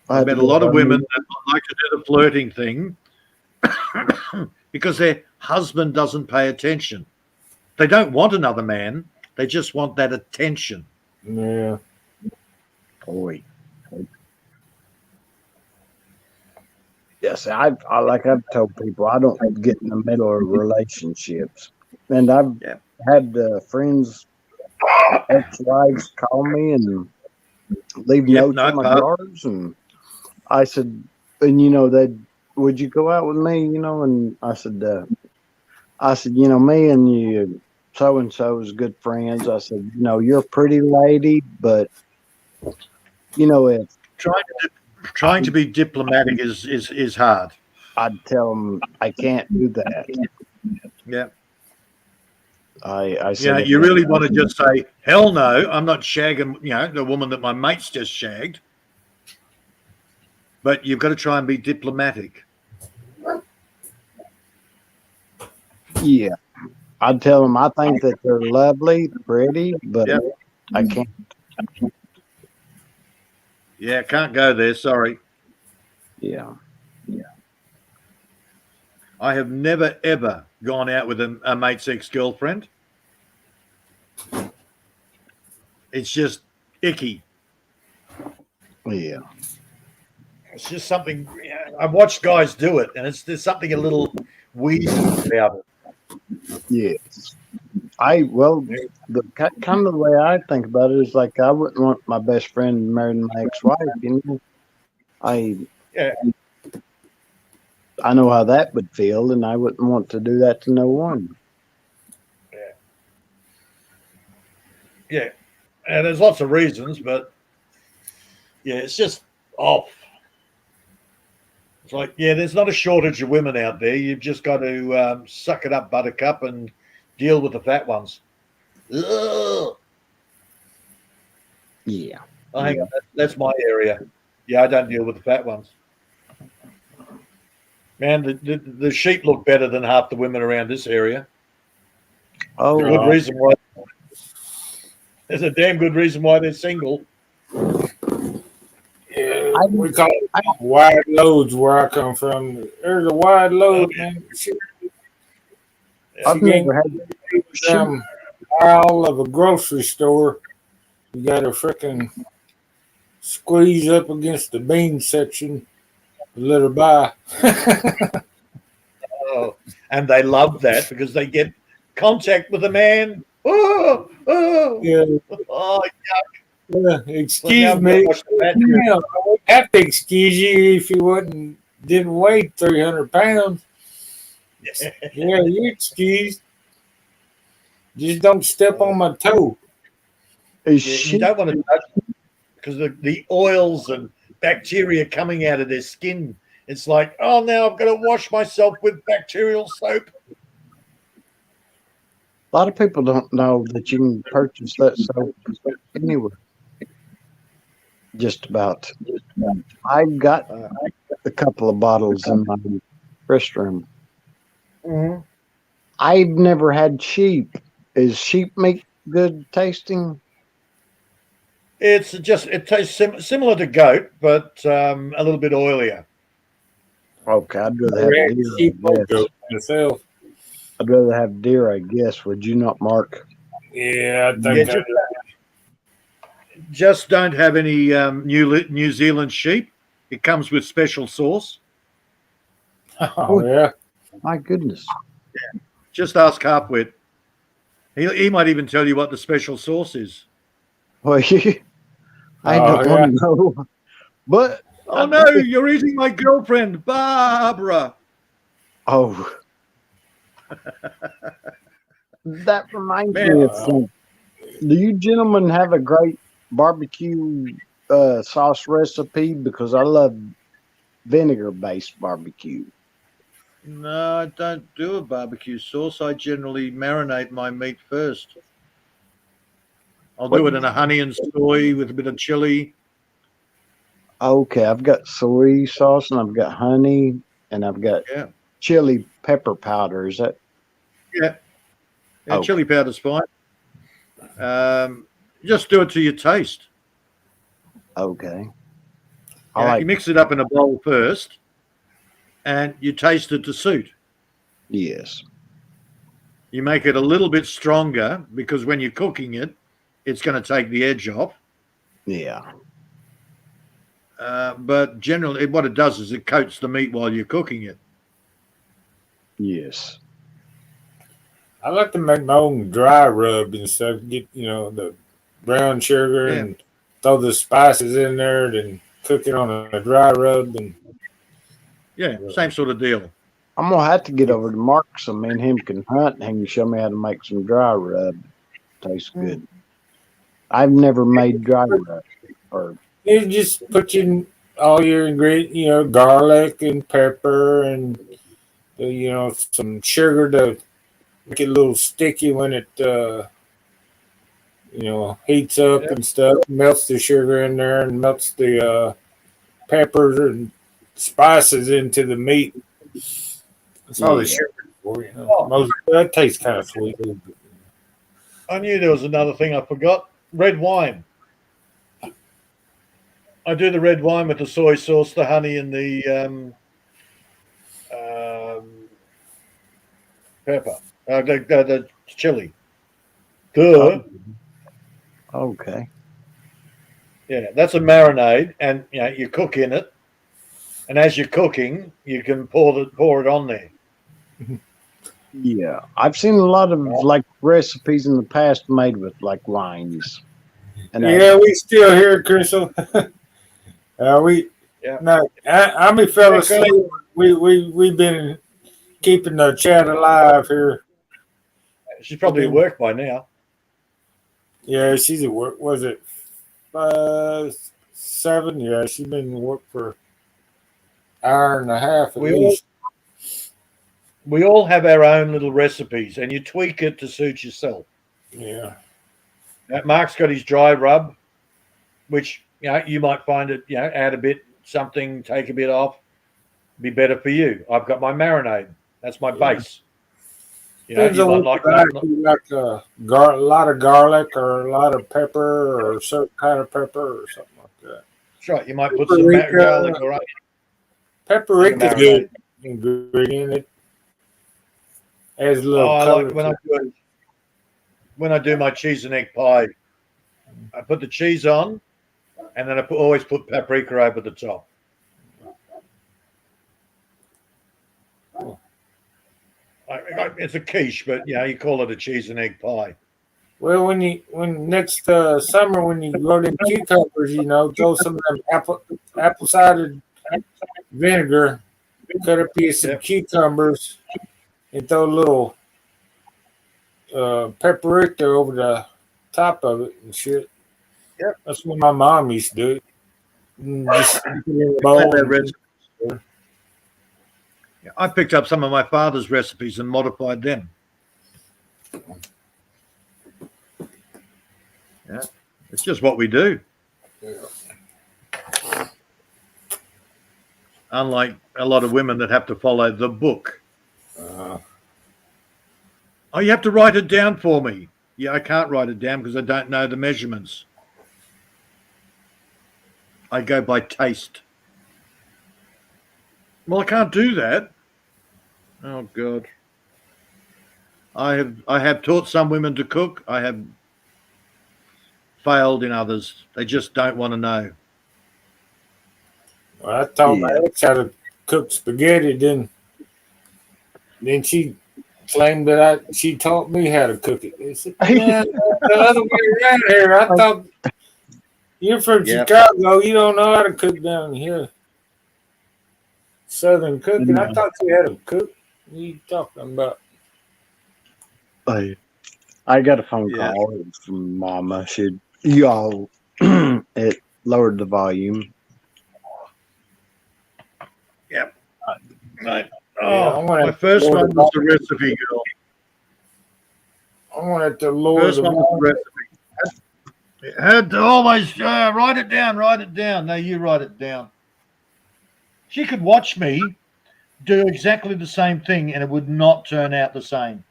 I met a lot of women that like to do the flirting thing because their husband doesn't pay attention. They don't want another man. They just want that attention. Yeah. Boy. Yes, I've told people I don't get in the middle of relationships, and I've had friends, ex-wives call me and leave notes on my drawers, and I said, and you know, would you go out with me? You know, and I said, you know, me and you, so and so is good friends. I said, you know, you're a pretty lady, but you know, if trying to be diplomatic is hard. I'd tell them I can't do that. Yeah. I said, you really want to just say, hell no, I'm not shagging, the woman that my mate's just shagged. But you've got to try and be diplomatic. Yeah. I'd tell them I think that they're lovely, pretty, but I can't. Yeah, can't go there. Sorry. Yeah. I have never, ever gone out with a mate's ex-girlfriend. It's just icky. Yeah. It's just something, I've watched guys do it, and there's something a little wheezy about it. Yes. The kind of the way I think about it is like I wouldn't want my best friend marrying my ex-wife. I Yeah. I know how that would feel, and I wouldn't want to do that to no one. Yeah, and there's lots of reasons, but yeah, it's just off. It's like, yeah, there's not a shortage of women out there. You've just got to suck it up, buttercup, and deal with the fat ones. Ugh. Yeah. Oh, hang on, that's my area. Yeah, I don't deal with the fat ones. Man, the sheep look better than half the women around this area. Oh, There's a good reason why. There's a damn good reason why they're single. Yeah, we call it wide loads where I come from. There's a wide load, man. I've never had some aisle of a grocery store. You got to frickin' squeeze up against the bean section to let her buy. Oh, and they love that because they get contact with a man. Oh, Yeah. Oh, yeah. Excuse me. I would have to excuse you if you didn't weigh 300 pounds. Yeah, you're excused. Just don't step on my toe. You don't want to touch because the oils and bacteria coming out of their skin. It's like, oh, now I've got to wash myself with bacterial soap. A lot of people don't know that you can purchase that soap anywhere. Just about. I've got a couple of bottles in my restroom. Mm-hmm. I've never had sheep. Is sheep meat good tasting? It tastes similar to goat, but a little bit oilier. Okay, I'd rather have deer. I guess. I'd rather have deer, I guess. Would you not, Mark? Yeah, I think just don't have any New Zealand sheep. It comes with special sauce. Oh yeah. My goodness. Yeah. Just ask Harpwit. He might even tell you what the special sauce is. Well, I don't want to know. But oh no, you're eating my girlfriend, Barbara. Oh. That reminds me of something. Do you gentlemen have a great barbecue sauce recipe? Because I love vinegar-based barbecue. No, I don't do a barbecue sauce. I generally marinate my meat first. I'll do it in a honey and soy with a bit of chili. Okay, I've got soy sauce and I've got honey and I've got chili pepper powder. Is that? Yeah. Chili powder's fine. Just do it to your taste. Okay. You mix it up in a bowl first, and you taste it to suit. Yes. You make it a little bit stronger because when you're cooking it, it's going to take the edge off. Yeah. But generally, what it does is it coats the meat while you're cooking it. Yes. I like to make my own dry rub and stuff. Get the brown sugar and throw the spices in there, and cook it on a dry rub. And same sort of deal. I'm gonna have to get over to Mark so me and him can hunt and he can show me how to make some dry rub. Tastes good. I've never made dry rub. Or you just put in all your ingredients, garlic and pepper and some sugar to make it a little sticky when it heats up and stuff. Melts the sugar in there and melts the peppers and spices into the meat. That's all the sugar for. That tastes kind of sweet. I knew there was another thing I forgot. Red wine. I do the red wine with the soy sauce, the honey, and the pepper, the chili. Duh. Okay. Yeah, that's a marinade, and you cook in it, And as you're cooking, you can pour it on there. Yeah, I've seen a lot of like recipes in the past made with like rinds. And Yeah, we still here, Crystal. We Yeah. no, Amy fell asleep. We've been keeping the chat alive here. She's probably at work by now. Yeah, she's at work. Was it 7? Yeah, she's been at work for an hour and a half at least. We all have our own little recipes, and you tweak it to suit yourself. Yeah. Mark's got his dry rub, which you might find it. Add a bit something, take a bit off, be better for you. I've got my marinade. That's my base. Depends on what you like a lot of garlic or a lot of pepper or a certain kind of pepper or something like that. That's right. You might put some garlic or onion. Paprika is good ingredient. It adds a little color. When I do my cheese and egg pie, I put the cheese on, and then I always put paprika over the top. It's a quiche, but you call it a cheese and egg pie. Well, when next summer when you grow them cucumbers, throw some of them apple cider vinegar, cut a piece of cucumbers, and throw a little paprika over the top of it and shit. Yep. That's what my mom used to do. Just stick it in a bowl. I picked up some of my father's recipes and modified them. Yeah, it's just what we do. Yeah. Unlike a lot of women that have to follow the book. You have to write it down for me. Yeah, I can't write it down because I don't know the measurements. I go by taste. Well, I can't do that. Oh God. I have taught some women to cook. I have failed in others. They just don't want to know. Well, I taught my ex how to cook spaghetti. Then she claimed that she taught me how to cook it. I said, man, the other way around here. I thought you're from Chicago. You don't know how to cook down here. Southern cooking. I thought you had to cook. What are you talking about? I got a phone call from Mama. It lowered the volume. Yep. Right. My first one was the recipe girl. I wanted to lower the recipe. Had to always write it down. Write it down. No, you write it down. She could watch me do exactly the same thing, and it would not turn out the same.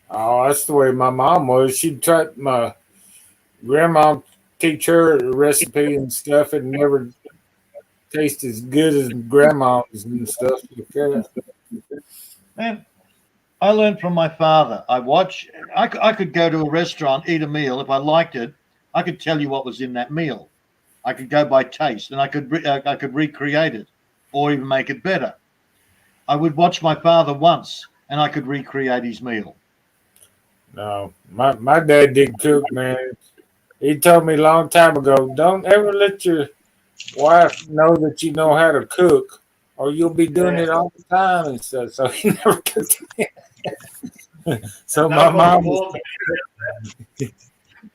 Oh, that's the way my mom was. She'd try my grandma teach her the recipe and stuff. It never taste as good as grandma's and stuff like that. Man, I learned from my father. I could go to a restaurant, eat a meal. If I liked it, I could tell you what was in that meal. I could go by taste, and I could recreate it or even make it better. I would watch my father once, and I could recreate his meal. No, my dad did cook, man. He told me a long time ago, don't ever let your wife know that you know how to cook, or you'll be doing it all the time and stuff. So he never cooked it. So my mom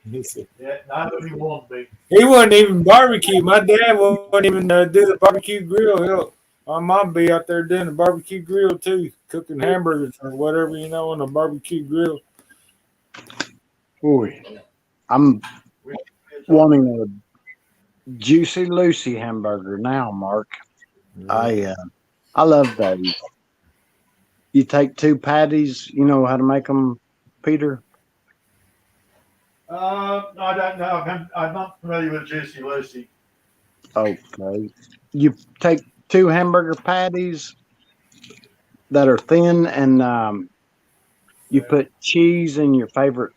nobody warned me. He wasn't even barbecue. My dad wouldn't even do the barbecue grill. My mom be out there doing the barbecue grill too, cooking hamburgers or whatever, on a barbecue grill. Boy, I'm wanting a Juicy Lucy hamburger now, Mark. I love those. You take 2 patties. You know how to make them, Peter? I don't know. I'm not familiar with Juicy Lucy. Okay. You take 2 hamburger patties that are thin, and you put cheese and your favorite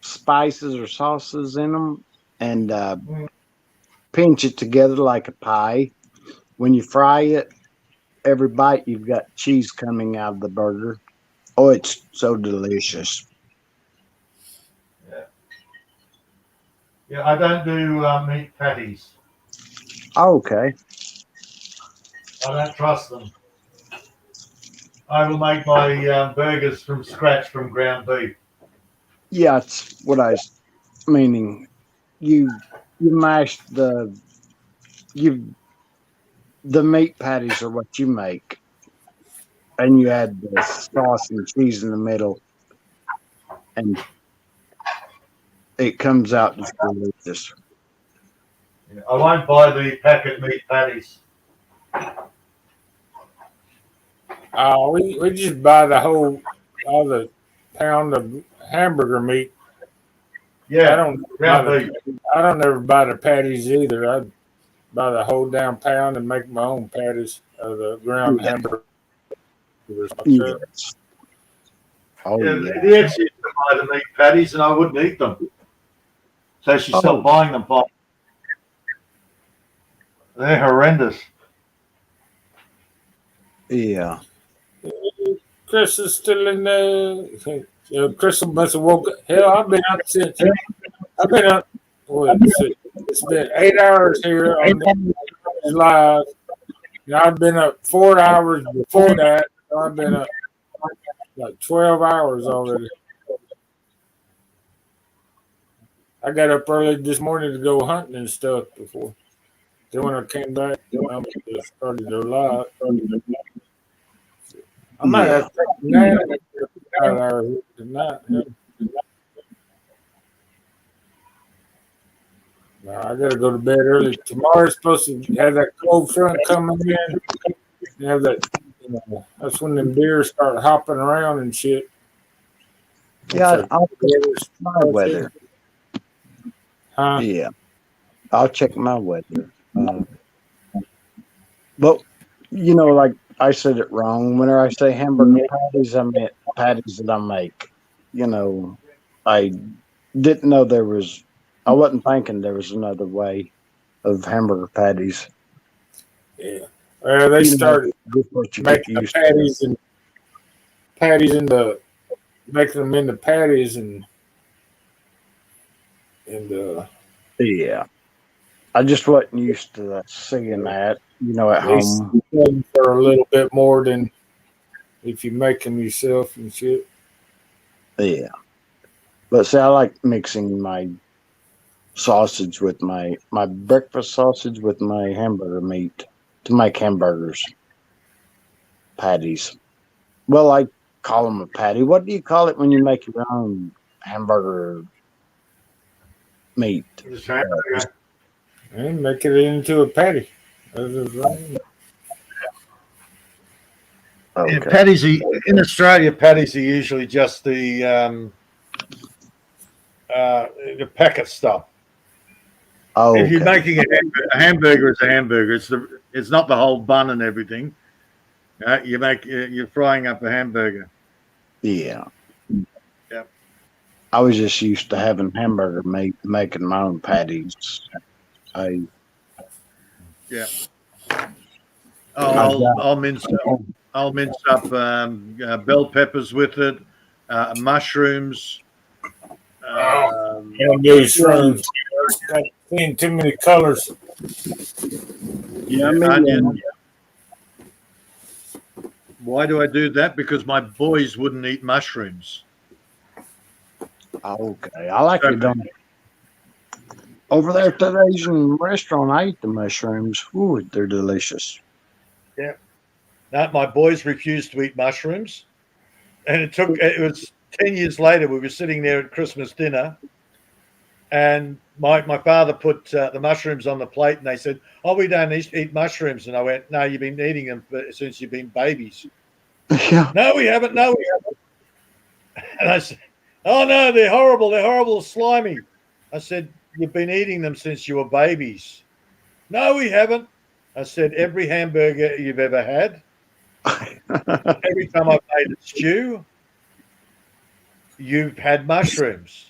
spices or sauces in them, and pinch it together like a pie. When you fry it, every bite you've got cheese coming out of the burger. Oh, it's so delicious. Yeah, I don't do meat patties. Okay. I don't trust them. I will make my burgers from scratch from ground beef. Yeah, it's what I was meaning. You mash you the meat patties are what you make, and you add the sauce and cheese in the middle, and it comes out just delicious. Yeah, I won't buy the packet meat patties. We just buy all the pound of hamburger meat. Yeah, I don't ground beef. I don't ever buy the patties either. I buy the whole damn pound and make my own patties of the ground Yeah. hamburgers myself. Yes. Oh Yeah, yeah. the ex used to buy the meat patties, and I wouldn't eat them. So she stopped buying them. They're horrendous. Yeah. Chris is still in there. Chris must have woke up. Hell, I've been up since. I've been up. It's been 8 hours here on the live. And I've been up 4 hours before that. So I've been up like 12 hours already. I got up early this morning to go hunting and stuff before. Then when I came back, I started to live. I might have to take a nap tonight. No, I gotta go to bed early. Tomorrow's supposed to have that cold front coming in. You have that. That's when the deers start hopping around and shit. Yeah, I'll check my weather. Huh? Yeah, I'll check my weather. But like I said it wrong. Whenever I say hamburger patties, I meant patties that I make. I didn't know there was. I wasn't thinking there was another way of hamburger patties. Yeah. They started making the patties making them into patties and yeah. I just wasn't used to seeing that, at home. For a little bit more than if you make them yourself and shit. Yeah. But see, I like mixing my sausage with my breakfast sausage with my hamburger meat to make hamburgers. Patties. Well, I call them a patty. What do you call it when you make your own hamburger meat? And make it into a patty. Okay. Yeah, patties in Australia, patties are usually just the packet stuff. Oh, if you're making a hamburger, it's a hamburger. It's not the whole bun and everything. You're frying up a hamburger. Yeah. Yeah. I was just used to having hamburger meat, making my own patties. Yeah. I'll mince up bell peppers with it, mushrooms. Mushrooms. I've seen too many colors. Yeah, onion. Why do I do that? Because my boys wouldn't eat mushrooms. Okay, I like it done. Over there at that Asian restaurant, I eat the mushrooms. Ooh, they're delicious. Yeah. No, my boys refused to eat mushrooms. And it was 10 years later, we were sitting there at Christmas dinner, and my father put the mushrooms on the plate, and they said, "Oh, we don't eat mushrooms." And I went, "No, you've been eating them since you've been babies." Yeah. No, we haven't. No, we haven't. And I said, "Oh, no, they're horrible. They're horrible, slimy." I said, "You've been eating them since you were babies." No, we haven't. I said, "Every hamburger you've ever had, every time I've made a stew, you've had mushrooms."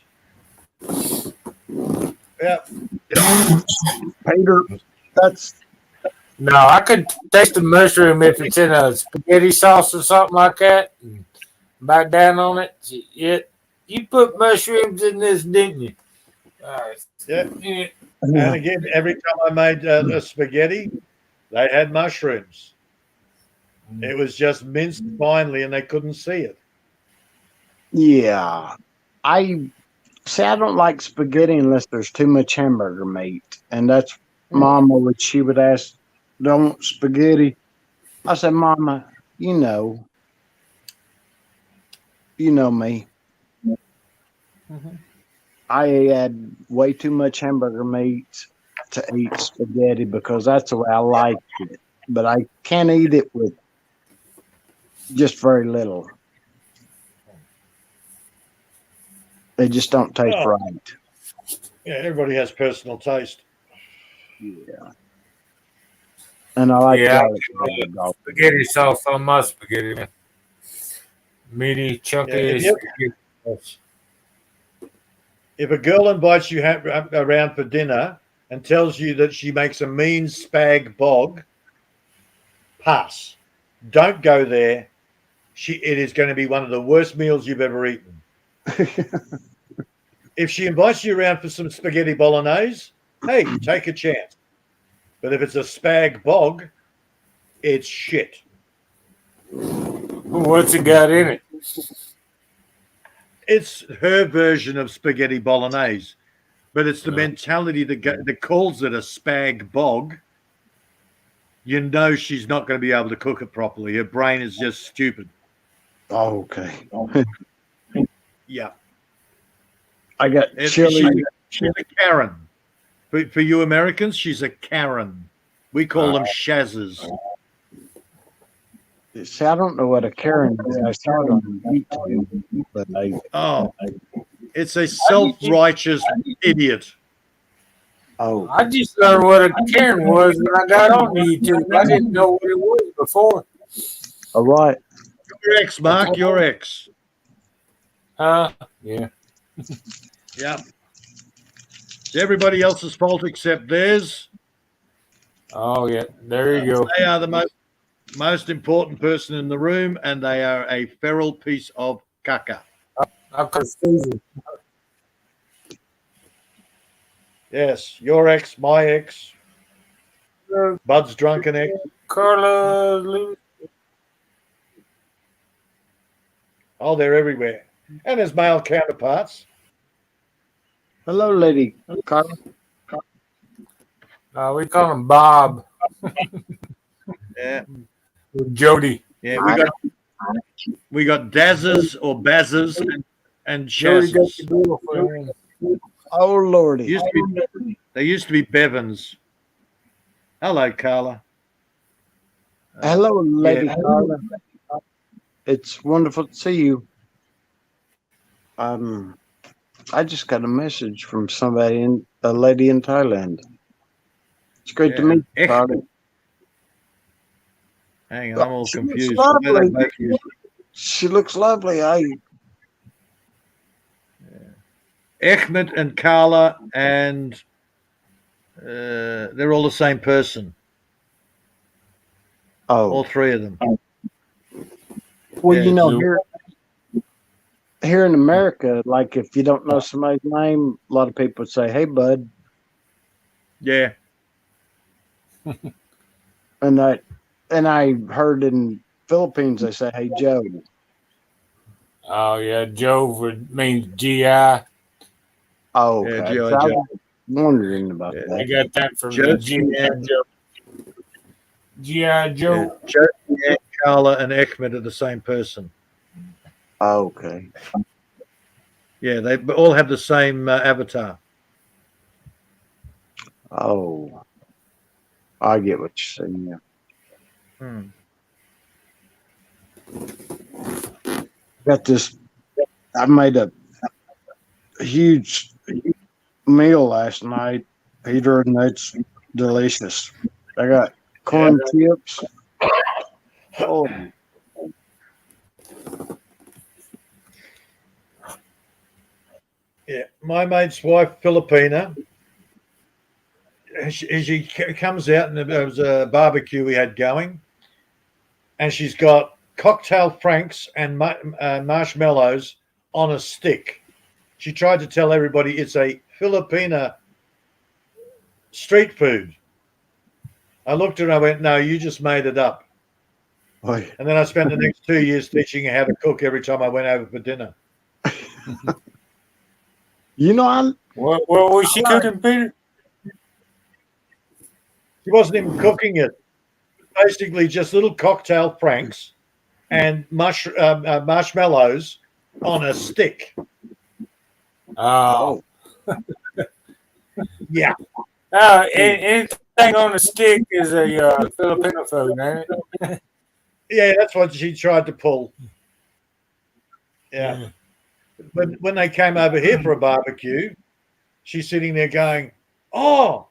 Yeah. Peter, that's No, I could taste the mushroom if it's in a spaghetti sauce or something like that. And bite down on it. You put mushrooms in this, didn't you? Yeah. Yeah. And again, every time I made a spaghetti, they had mushrooms. It was just minced finely, and they couldn't see it. yeah. I see. I don't like spaghetti unless there's too much hamburger meat, and that's Mama. Would she would ask, "Don't spaghetti?" I said, "Mama, you know me. I add way too much hamburger meat to eat spaghetti because that's the way I like it. But I can't eat it with just very little. They just don't taste Oh. right." Yeah, everybody has personal taste. Yeah. And I like Yeah, garlic butter. spaghetti sauce on my spaghetti. Man. Meaty, chunky Yeah, spaghetti sauce. if a girl invites you around for dinner and tells you that she makes a mean spag bog, pass. Don't go there. It is going to be one of the worst meals you've ever eaten. If she invites you around for some spaghetti bolognese, hey, take a chance. But if it's a spag bog, it's shit. What's it got in it? It's her version of spaghetti bolognese, but it's the mentality that calls it a spag bog. You know she's not going to be able to cook it properly. Her brain is just stupid. Oh, okay. Yeah. I got chili. She's a Karen. For you Americans, she's a Karen. We call them shazzers. See, I don't know what a Karen is. I saw it on YouTube, but it's a self-righteous idiot. Oh, I just learned what a Karen was when I got on YouTube. I didn't know what it was before. all right. Your ex, Mark. Your ex. Yeah. Yeah. It's everybody else's fault except theirs. Oh yeah, there you go. They are the most important person in the room, and they are a feral piece of caca. I'm confused. Yes, your ex, my ex, Bud's drunken ex. Carla. Oh, they're everywhere. And there's male counterparts. Hello, Lady Carla. We call him Bob. Yeah. Jody. Yeah, we got Dazzers or Bazzers and Jody got Shazzers. the girlfriend. Oh, Lordy. They used to be Bevins. Hello, Carla. Hello, Lady Carla. It's wonderful to see you. I just got a message from a lady in Thailand. It's great to meet you, Carla. Hang on, I'm all confused. She looks lovely. Ahmed and Carla, and they're all the same person. Oh, all three of them. Well, here in America, like if you don't know somebody's name, a lot of people would say, "Hey, bud." Yeah. And I heard in Philippines they say, "Hey, Joe." Oh yeah, Joe means GI. Oh, okay. Yeah, So Joe. I was wondering about I that. got that from the GI Joe. GI Joe. Joe, Carla, and Ahmed are the same person. Oh, okay. Yeah, they all have the same avatar. Oh, I get what you're saying. Yeah. Got this. I made a huge meal last night, Peter, and it's delicious. I got corn chips. Oh. Yeah, my mate's wife, Filipina, she comes out, and there was a barbecue we had going, and she's got cocktail franks and marshmallows on a stick. She tried to tell everybody it's a Filipina street food. I looked at her and I went, no, you just made it up. Boy. And then I spent the next 2 years teaching her how to cook every time I went over for dinner. You know, What was she cooking, Peter? She wasn't even cooking it. Basically, just little cocktail franks and marshmallows on a stick. Oh. Yeah. Anything on a stick is a Filipino food, ain't it? Yeah, that's what she tried to pull. Yeah. But when they came over here for a barbecue, she's sitting there going, "Oh,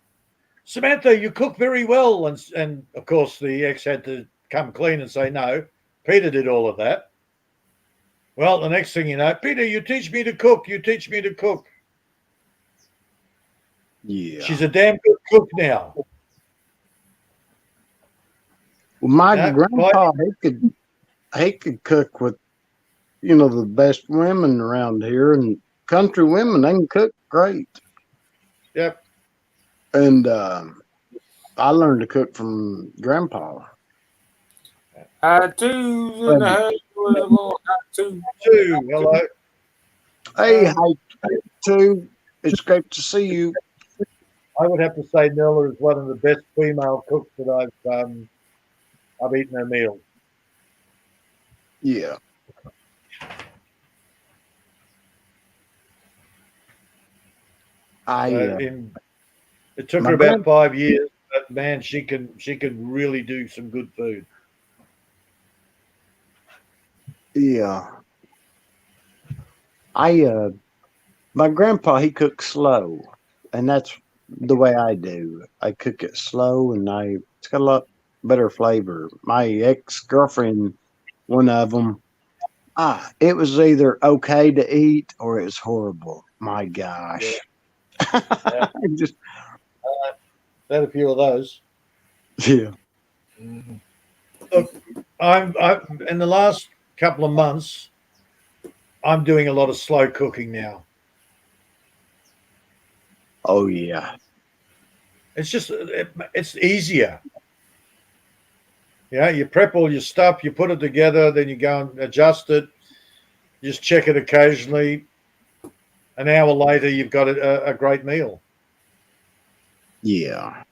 Samantha, you cook very well." And of course, the ex had to come clean and say, "No, Peter did all of that." Well, the next thing you know, Peter, you teach me to cook. You teach me to cook. yeah. She's a damn good cook now. Well, my Yeah, grandpa, he could cook with, the best women around here, and country women, they can cook great. Yep. And I learned to cook from grandpa. Two in the house. Two. Hello. Hey, hi, two. It's great to see you. I would have to say Nella is one of the best female cooks that I've eaten her meal. Yeah. It took her about 5 years, but man, she can really do some good food. Yeah. My grandpa, he cooks slow, and that's the way I do. I cook it slow, and it's got a lot better flavor. My ex-girlfriend, one of them, it was either okay to eat or it was horrible. My gosh. Yeah. Just had a few of those. Yeah. Look, I'm in the last couple of months, I'm doing a lot of slow cooking now. Oh yeah. It's just it's easier. Yeah, you prep all your stuff, you put it together, then you go and adjust it. You just check it occasionally. An hour later, you've got a great meal. Yeah.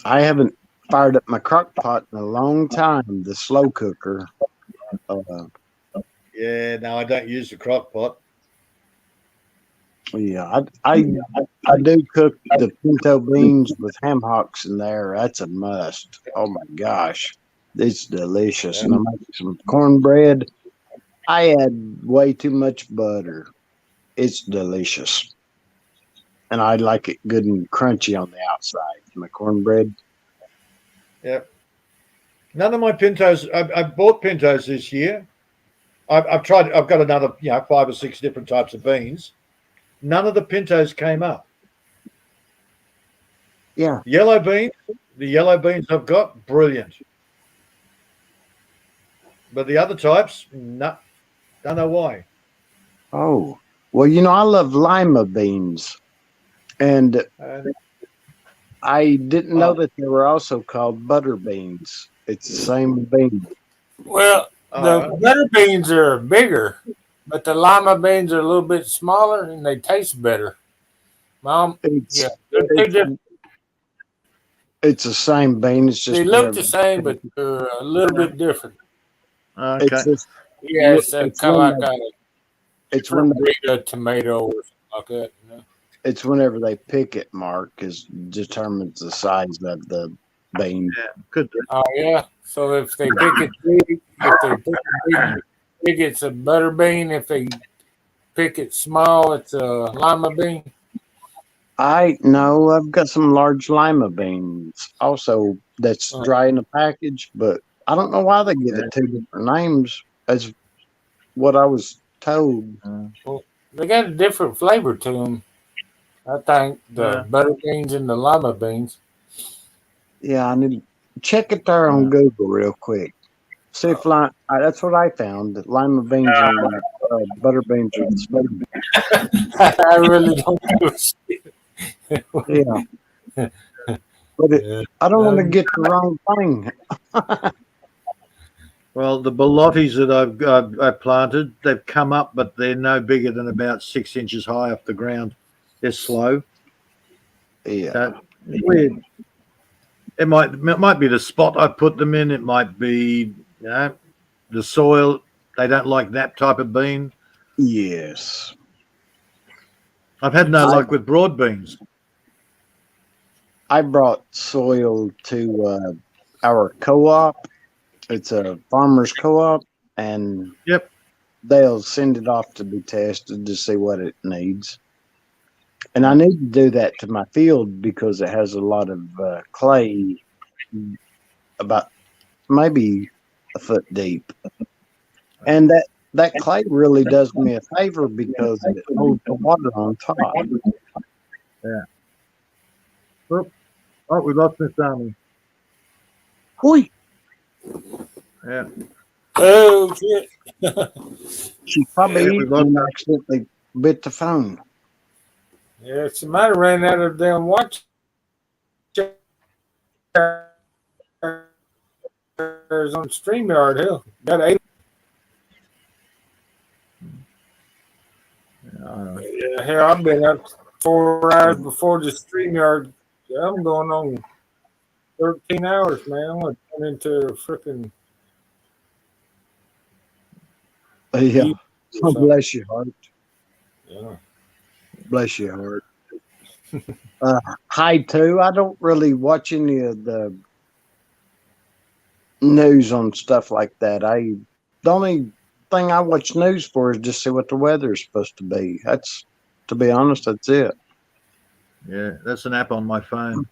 I haven't fired up my crock pot in a long time, the slow cooker. Yeah, no, I don't use the crock pot. Yeah, I do cook the pinto beans with ham hocks in there. That's a must. Oh my gosh, it's delicious. And I make some cornbread. I add way too much butter. It's delicious, and I like it good and crunchy on the outside. My cornbread. Yep. None of my pintos. I've bought pintos this year. I've tried. I've got another, 5 or 6 different types of beans. None of the pintos came up. Yeah. Yellow beans. The yellow beans I've got, brilliant. But the other types, no. Don't know why. Oh, well, I love lima beans, and I didn't know that they were also called butter beans. It's the same bean. Well, the butter beans are bigger, but the lima beans are a little bit smaller and they taste better. Mom, it's the same bean. It's just they look the same, but they're a little bit different. Okay. It's kind of like it's when a tomato or something like that. It's whenever they pick it, Mark, determines the size of the bean. Yeah, good. Oh yeah. So if they pick it big, big, it's a butter bean. If they pick it small, it's a lima bean. I know I've got some large lima beans also that's dry in the package, but I don't know why they give it 2 different names. That's what I was told. Well, they got a different flavor to them. I think the butter beans and the lima beans. Yeah, I need to check it there on Google real quick. See if that's what I found. That lima beans and butter beans are the same. I really don't give a shit. Yeah, but I don't want to get the wrong thing. Well, the bolottis that I've planted, they've come up, but they're no bigger than about 6 inches high off the ground. They're slow. Yeah, weird. It might be the spot I put them in. It might be the soil. They don't like that type of bean. yes. I've had no luck with broad beans. I brought soil to our co-op. It's a farmer's co-op, and they'll send it off to be tested to see what it needs. And I need to do that to my field because it has a lot of clay, about maybe a foot deep. And that clay really does me a favor because it holds the water on top. Yeah. Oh, we lost Miss Army. Hoi. Yeah. Oh, shit. She probably accidentally bit the phone. Yeah, she might have ran out of damn watch on StreamYard. Hell, got 8. Yeah, hell, I've been up 4 hours before the StreamYard. I'm going on 13 hours, man. I'm going to turn into a freaking. Yeah. Oh, bless your heart. Yeah. Bless your heart. Hi, too. I don't really watch any of the news on stuff like that. The only thing I watch news for is just see what the weather is supposed to be. That's, to be honest, that's it. Yeah, that's an app on my phone.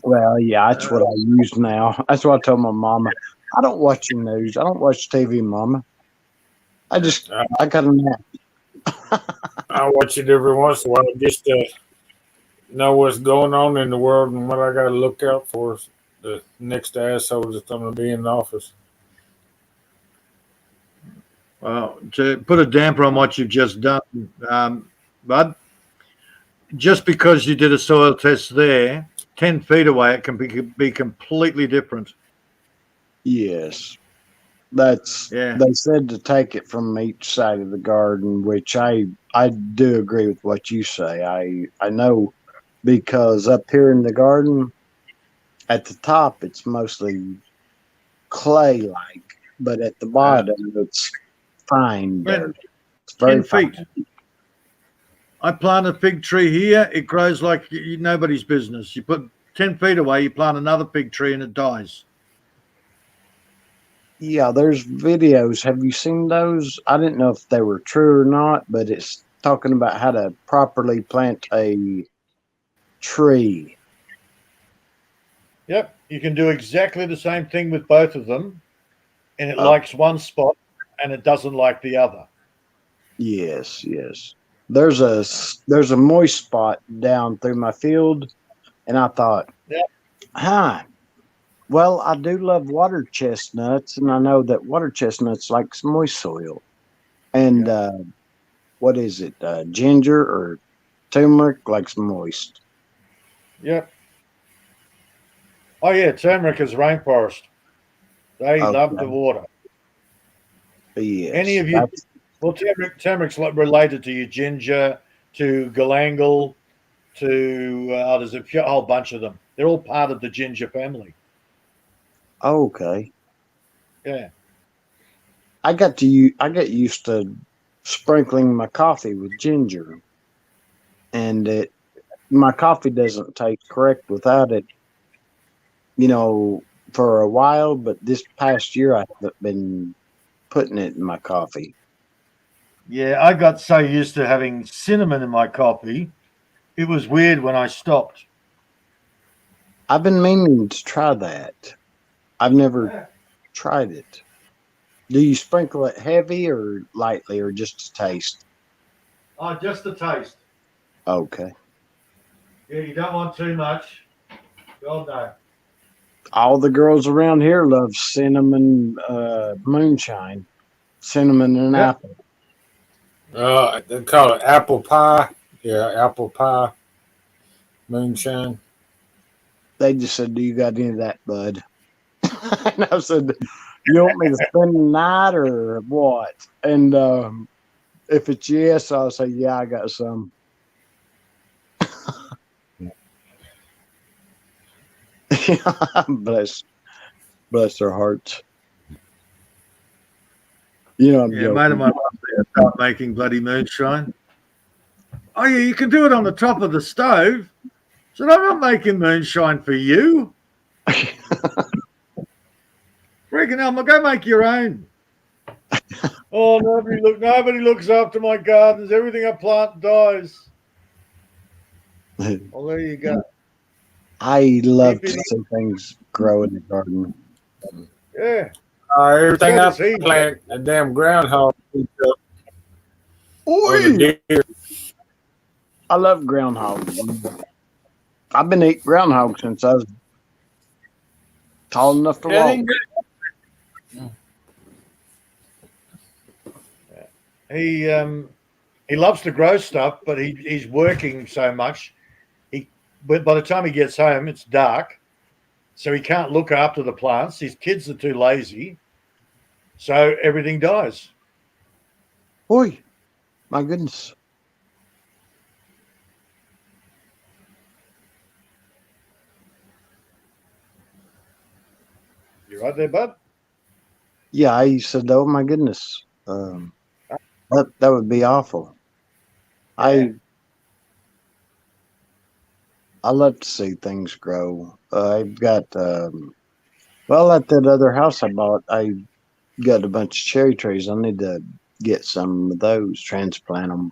Well, yeah, that's what I use now. That's what I told my mama. I don't watch the news. I don't watch TV, mama. I got a nap. I watch it every once in a while just to know what's going on in the world and what I got to look out for the next asshole that's going to be in office. Well, to put a damper on what you've just done, Bud, just because you did a soil test there, 10 feet away, it can be completely different. Yes. They said to take it from each side of the garden, which I do agree with what you say. I know because up here in the garden, at the top, it's mostly clay-like, but at the bottom, it's fine dirt. It's very 10 feet. Fine. I plant a fig tree here, it grows like nobody's business. You put 10 feet away, you plant another fig tree and it dies. Yeah, there's videos. Have you seen those? I didn't know if they were true or not, but it's talking about how to properly plant a tree. Yep, you can do exactly the same thing with both of them, and it likes one spot and it doesn't like the other. Yes, yes. There's a moist spot down through my field, and I thought, well, I do love water chestnuts, and I know that water chestnuts like some moist soil. And what is it? Ginger or turmeric likes moist. Yep. Oh yeah, turmeric is rainforest. They love the water. Yes. Any of you? Well, turmeric's related to your ginger, to galangal, to there's a whole bunch of them. They're all part of the ginger family. Okay. Yeah. I got used to sprinkling my coffee with ginger, and my coffee doesn't taste correct without it. You know, for a while, but this past year I haven't been putting it in my coffee. Yeah, I got so used to having cinnamon in my coffee, it was weird when I stopped. I've been meaning to try that. I've never tried it. Do you sprinkle it heavy or lightly or just a taste? Oh, just a taste. Okay. Yeah, you don't want too much. God no. All the girls around here love cinnamon moonshine, cinnamon and Yep. apple. They call it apple pie. Yeah, apple pie, moonshine. They just said, "Do you got any of that, bud?" And I said, "You want me to spend the night or what?" And if it's yes, I'll say, "Yeah, I got some." bless, bless their hearts. You know, I'm Yeah, mate of joking. mine start making bloody moonshine. Oh yeah, you can do it on the top of the stove. So I'm not making moonshine for you. Freaking hell, go make your own. Oh, nobody looks after my gardens. Everything I plant dies. Well, there you go. I love Keep to it. see things grow in the garden. Yeah. Everything So I does he. plant, a damn groundhog eats up, or Oi! the deer. I love groundhogs. I've been eating groundhogs since I was tall enough to Yeah, they walk. ain't good. He loves to grow stuff, but he's working so much. But by the time he gets home, it's dark, so he can't look after the plants. His kids are too lazy, so everything dies. Oi! My goodness. You right there, bud? Yeah, I said, "Oh my goodness, that would be awful." Yeah. I love to see things grow. I've got well, at that other house I bought, I got a bunch of cherry trees. I need to get some of those, transplant them.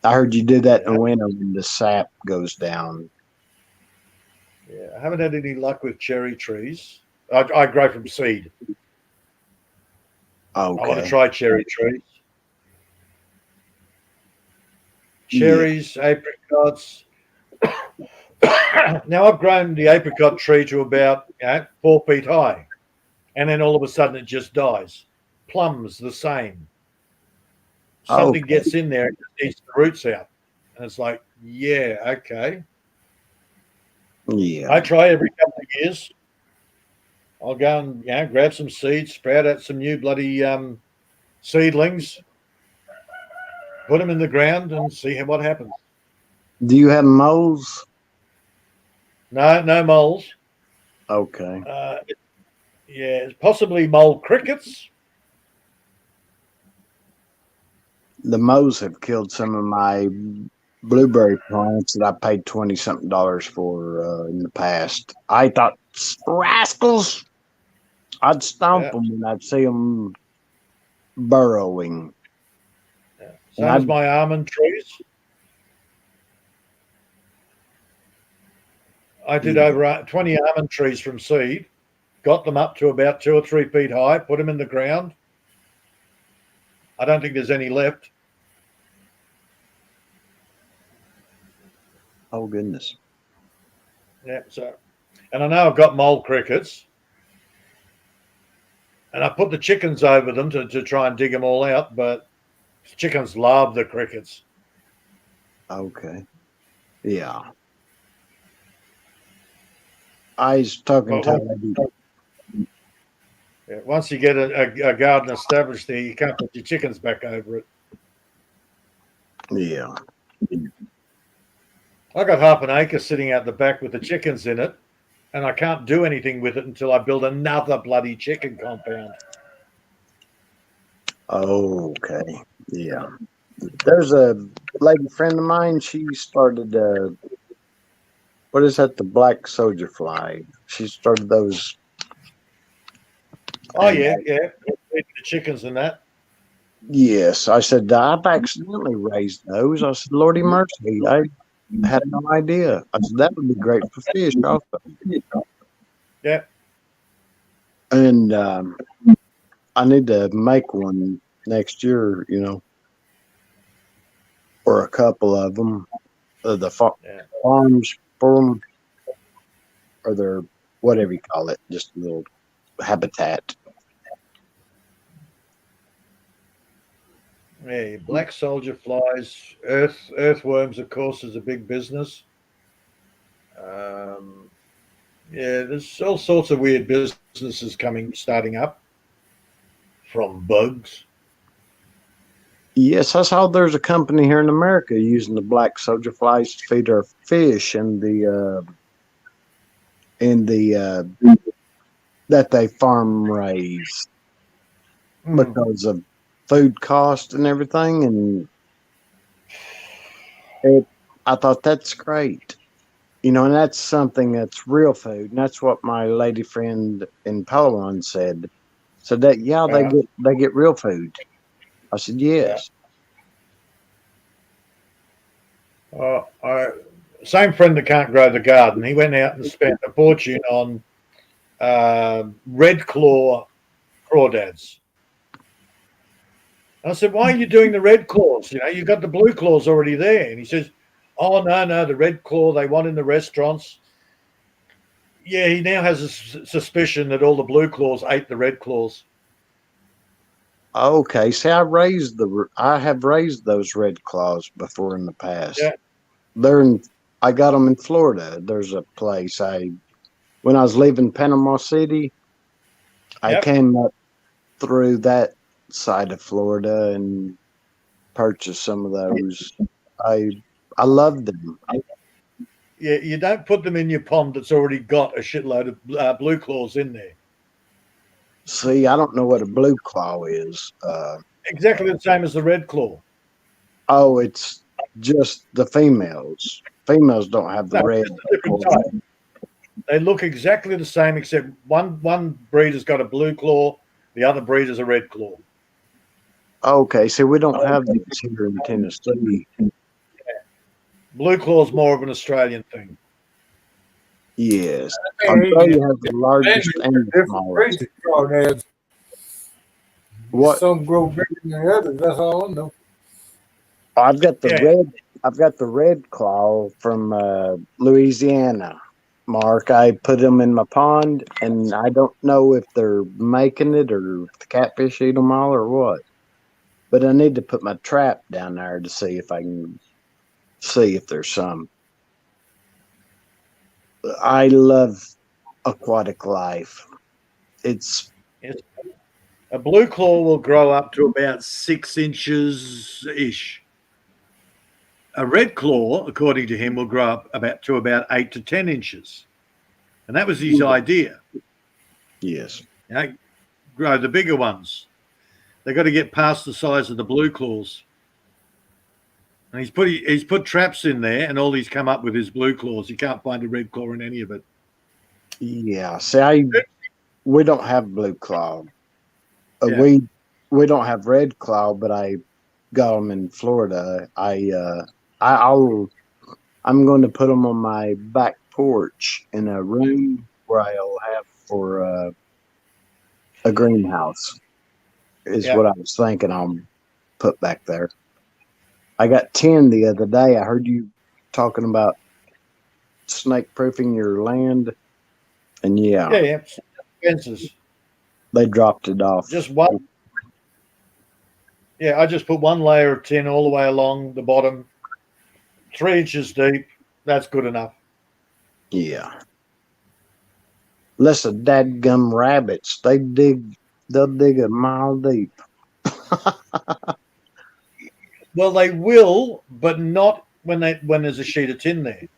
I heard you do that in the winter when the sap goes down. Yeah, I haven't had any luck with cherry trees. I grow from seed. I want to Okay. try cherry trees. Yeah. Cherries, apricots. Now I've grown the apricot tree to about 4 feet high, and then all of a sudden it just dies. Plums the same. Something Okay. gets in there and just eats the roots out, and it's like, yeah, okay. Yeah. I try every couple of years. I'll go and grab some seeds, sprout out some new bloody seedlings, put them in the ground, and see what happens. Do you have moles? No moles. Okay. Yeah, possibly mole crickets. The moles have killed some of my blueberry plants that I paid $20 something for in the past. I thought, rascals, I'd stomp Yeah. them and I'd see them burrowing. Same as my almond trees. I did over 20 almond trees from seed, got them up to about 2 or 3 feet high, put them in the ground. I don't think there's any left. Oh, goodness. Yeah, so, and I know I've got mole crickets, and I put the chickens over them to try and dig them all out, but chickens love the crickets. Okay. Yeah. I was talking to a lady. Yeah, once you get a garden established there, you can't put your chickens back over it. Yeah. I got half an acre sitting out the back with the chickens in it, and I can't do anything with it until I build another bloody chicken compound. Okay. Yeah. There's a lady friend of mine. She started, what is that? The black soldier fly. She started those. Oh, yeah. The chickens and that. Yes. I said, I've accidentally raised those. I said, Lordy mercy. I had no idea. I said, that would be great for fish also. Yeah. And I need to make one next year, or a couple of them. the Yeah. farms for them, or their whatever you call it, just a little habitat. Yeah, black soldier flies, earthworms, of course, is a big business. Um, yeah, there's all sorts of weird businesses starting up from bugs. Yes, I saw there's a company here in America using the black soldier flies to feed our fish in the that they farm raise because of food cost and everything. And I thought that's great, and that's something that's real food, and that's what my lady friend in Palawan said. So that yeah, Yeah, they get real food. I said yeah. yes. Same friend that can't grow the garden. He went out and spent a fortune on red claw crawdads. I said, "Why are you doing the red claws? You've got the blue claws already there." And he says, "Oh no, the red claw they want in the restaurants." Yeah, he now has a suspicion that all the blue claws ate the red claws. Okay, see, I have raised those red claws before in the past. Yeah, I got them in Florida. There's a place when I was leaving Panama City, I yep. came up through that side of Florida and purchased some of those. I I loved them. Yeah, you don't put them in your pond that's already got a shitload of blue claws in there. See, I don't know what a blue claw is. Exactly the same as the red claw. Oh, it's just the females. Females don't have the No, red just a different claws. type. They look exactly the same, except one breeder's got a blue claw, the other breeder's a red claw. Okay, see, we don't have these here in Tennessee. Blue claw's more of an Australian thing. Yes, Hey, Australia has the largest they're and the different smallest. breeds of crawdads. What Some grow bigger than the others. That's all I know. I've got the Yeah. red. I've got the red claw from Louisiana. Mark, I put them in my pond, and I don't know if they're making it or if the catfish eat them all or what. But I need to put my trap down there to see if I can see if there's some. I love aquatic life. It's Yes. A blue claw will grow up to about 6 inches ish. A red claw, according to him, will grow up to about 8 to 10 inches. And that was his idea. yes. Grow the bigger ones. They've got to get past the size of the blue claws. And he's put traps in there, and all he's come up with is blue claws. You can't find a red claw in any of it. Yeah. See, we don't have blue claw. Yeah. We don't have red claw, but I got them in Florida. I'm going to put them on my back porch in a room where I'll have for a greenhouse. Is Yeah. what I was thinking. I'll put back there. I got 10 the other day. I heard you talking about snake proofing your land, and Yeah. Fences. they dropped it off. Just one. Yeah, I just put one layer of tin all the way along the bottom, 3 inches deep. That's good enough. Yeah. Less of dadgum rabbits. They'll dig a mile deep. Well, they will, but not when there's a sheet of tin there.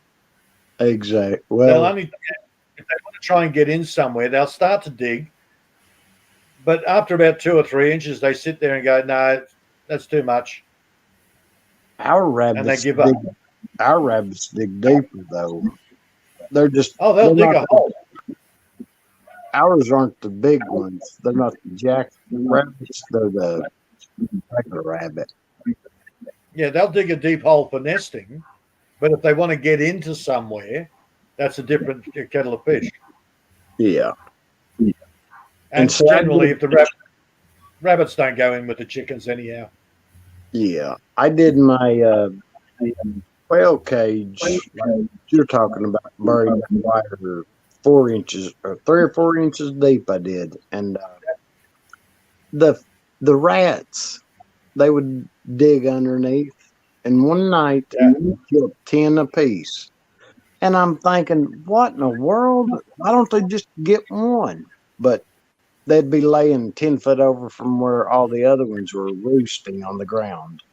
Exactly. They'll Well, only if they want to try and get in somewhere, they'll start to dig. But after about 2 or 3 inches, they sit there and go, "No, that's too much," our and they rabbits give up. our rabbits dig deeper though. They're just Oh, they'll dig not a hole. ours aren't the big ones. They're not the jack rabbits. They're the regular rabbit. Yeah, they'll dig a deep hole for nesting, but if they want to get into somewhere, that's a different kettle of fish. Yeah. And so generally, if the rabbits don't go in with the chickens anyhow. Yeah, I did my quail cage, like you're talking about, buried that wire 4 inches or 3 or 4 inches deep. I did, and the the rats, they would dig underneath, and one night killed 10 apiece. And I'm thinking, what in the world? Why don't they just get one? But they'd be laying 10 foot over from where all the other ones were roosting on the ground.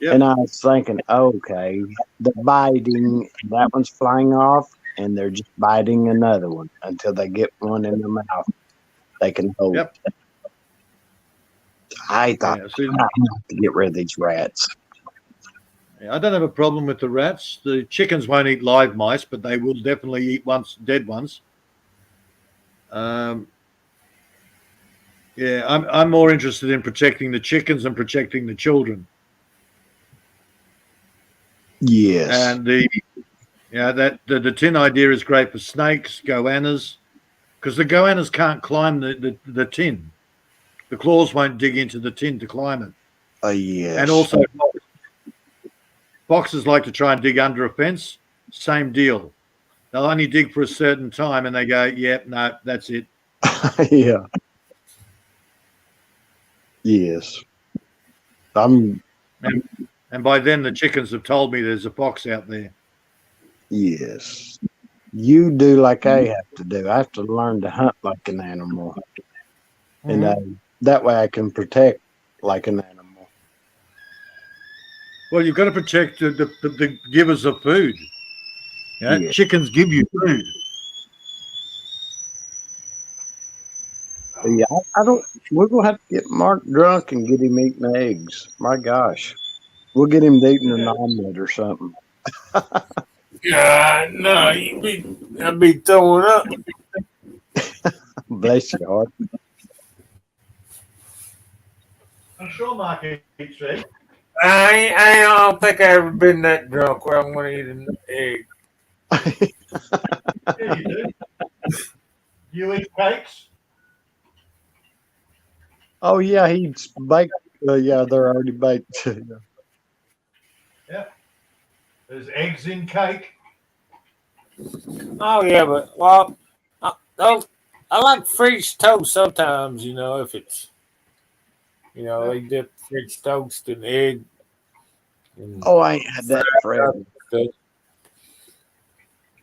Yep. And I was thinking, okay, the biting, that one's flying off, and they're just biting another one until they get one in their mouth they can hold. Yep. I thought, Yeah, see, I have to get rid of these rats. I don't have a problem with the rats. The chickens won't eat live mice, but they will definitely eat dead ones. Yeah, I'm more interested in protecting the chickens and protecting the children. Yes. And the tin idea is great for snakes, goannas, because the goannas can't climb the tin. The claws won't dig into the tin to climb it. Yes. And also, foxes like to try and dig under a fence. Same deal. They'll only dig for a certain time, and they go, "Yep, no, that's it." Yeah. Yes. And by then, the chickens have told me there's a fox out there. Yes. You do like I have to do. I have to learn to hunt like an animal. And that way I can protect like an animal. Well, you've got to protect the givers of food. Yeah. Chickens give you food. Yeah, I don't. We're gonna have to get Mark drunk and get him eating eggs. My gosh, we'll get him eating an omelet or something. No, I'd be throwing up. Bless your heart. I'm sure Mark eats eggs. I don't think I ever been that drunk where I'm going to eat an egg. Yeah, you do. You eat cakes? Oh yeah, he's baked. Yeah, they're already baked. Yeah. There's eggs in cake. Oh yeah, but I like French toast sometimes. If it's they dip French toast in egg. Oh, I ain't had that forever.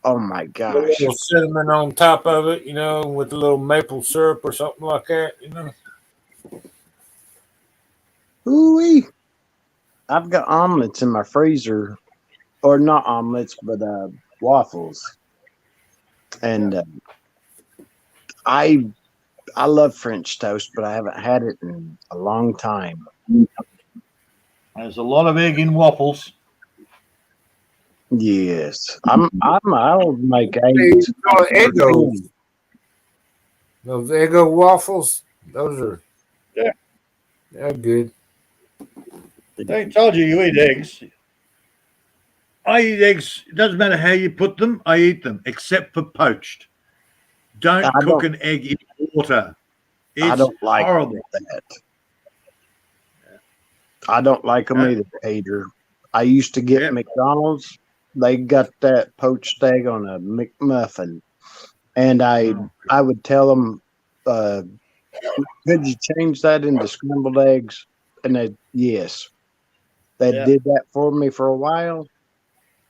Oh my A gosh. little cinnamon on top of it, with a little maple syrup or something like that, Ooh-wee. I've got omelets in my freezer, or not omelets, but waffles. And I love French toast, but I haven't had it in a long time. There's a lot of egg in waffles. Yes, I'll make eggs. Egos. Those Eggo waffles, those are they're good. They told you eat eggs. I eat eggs. It doesn't matter how you put them. I eat them, except for poached. Don't cook an egg in water. It's I don't like horrible. that. I don't like them either, Peter. I used to get McDonald's. They got that poached egg on a McMuffin, and I would tell them, "Could you change that into scrambled eggs?" And they yes, they did that for me for a while,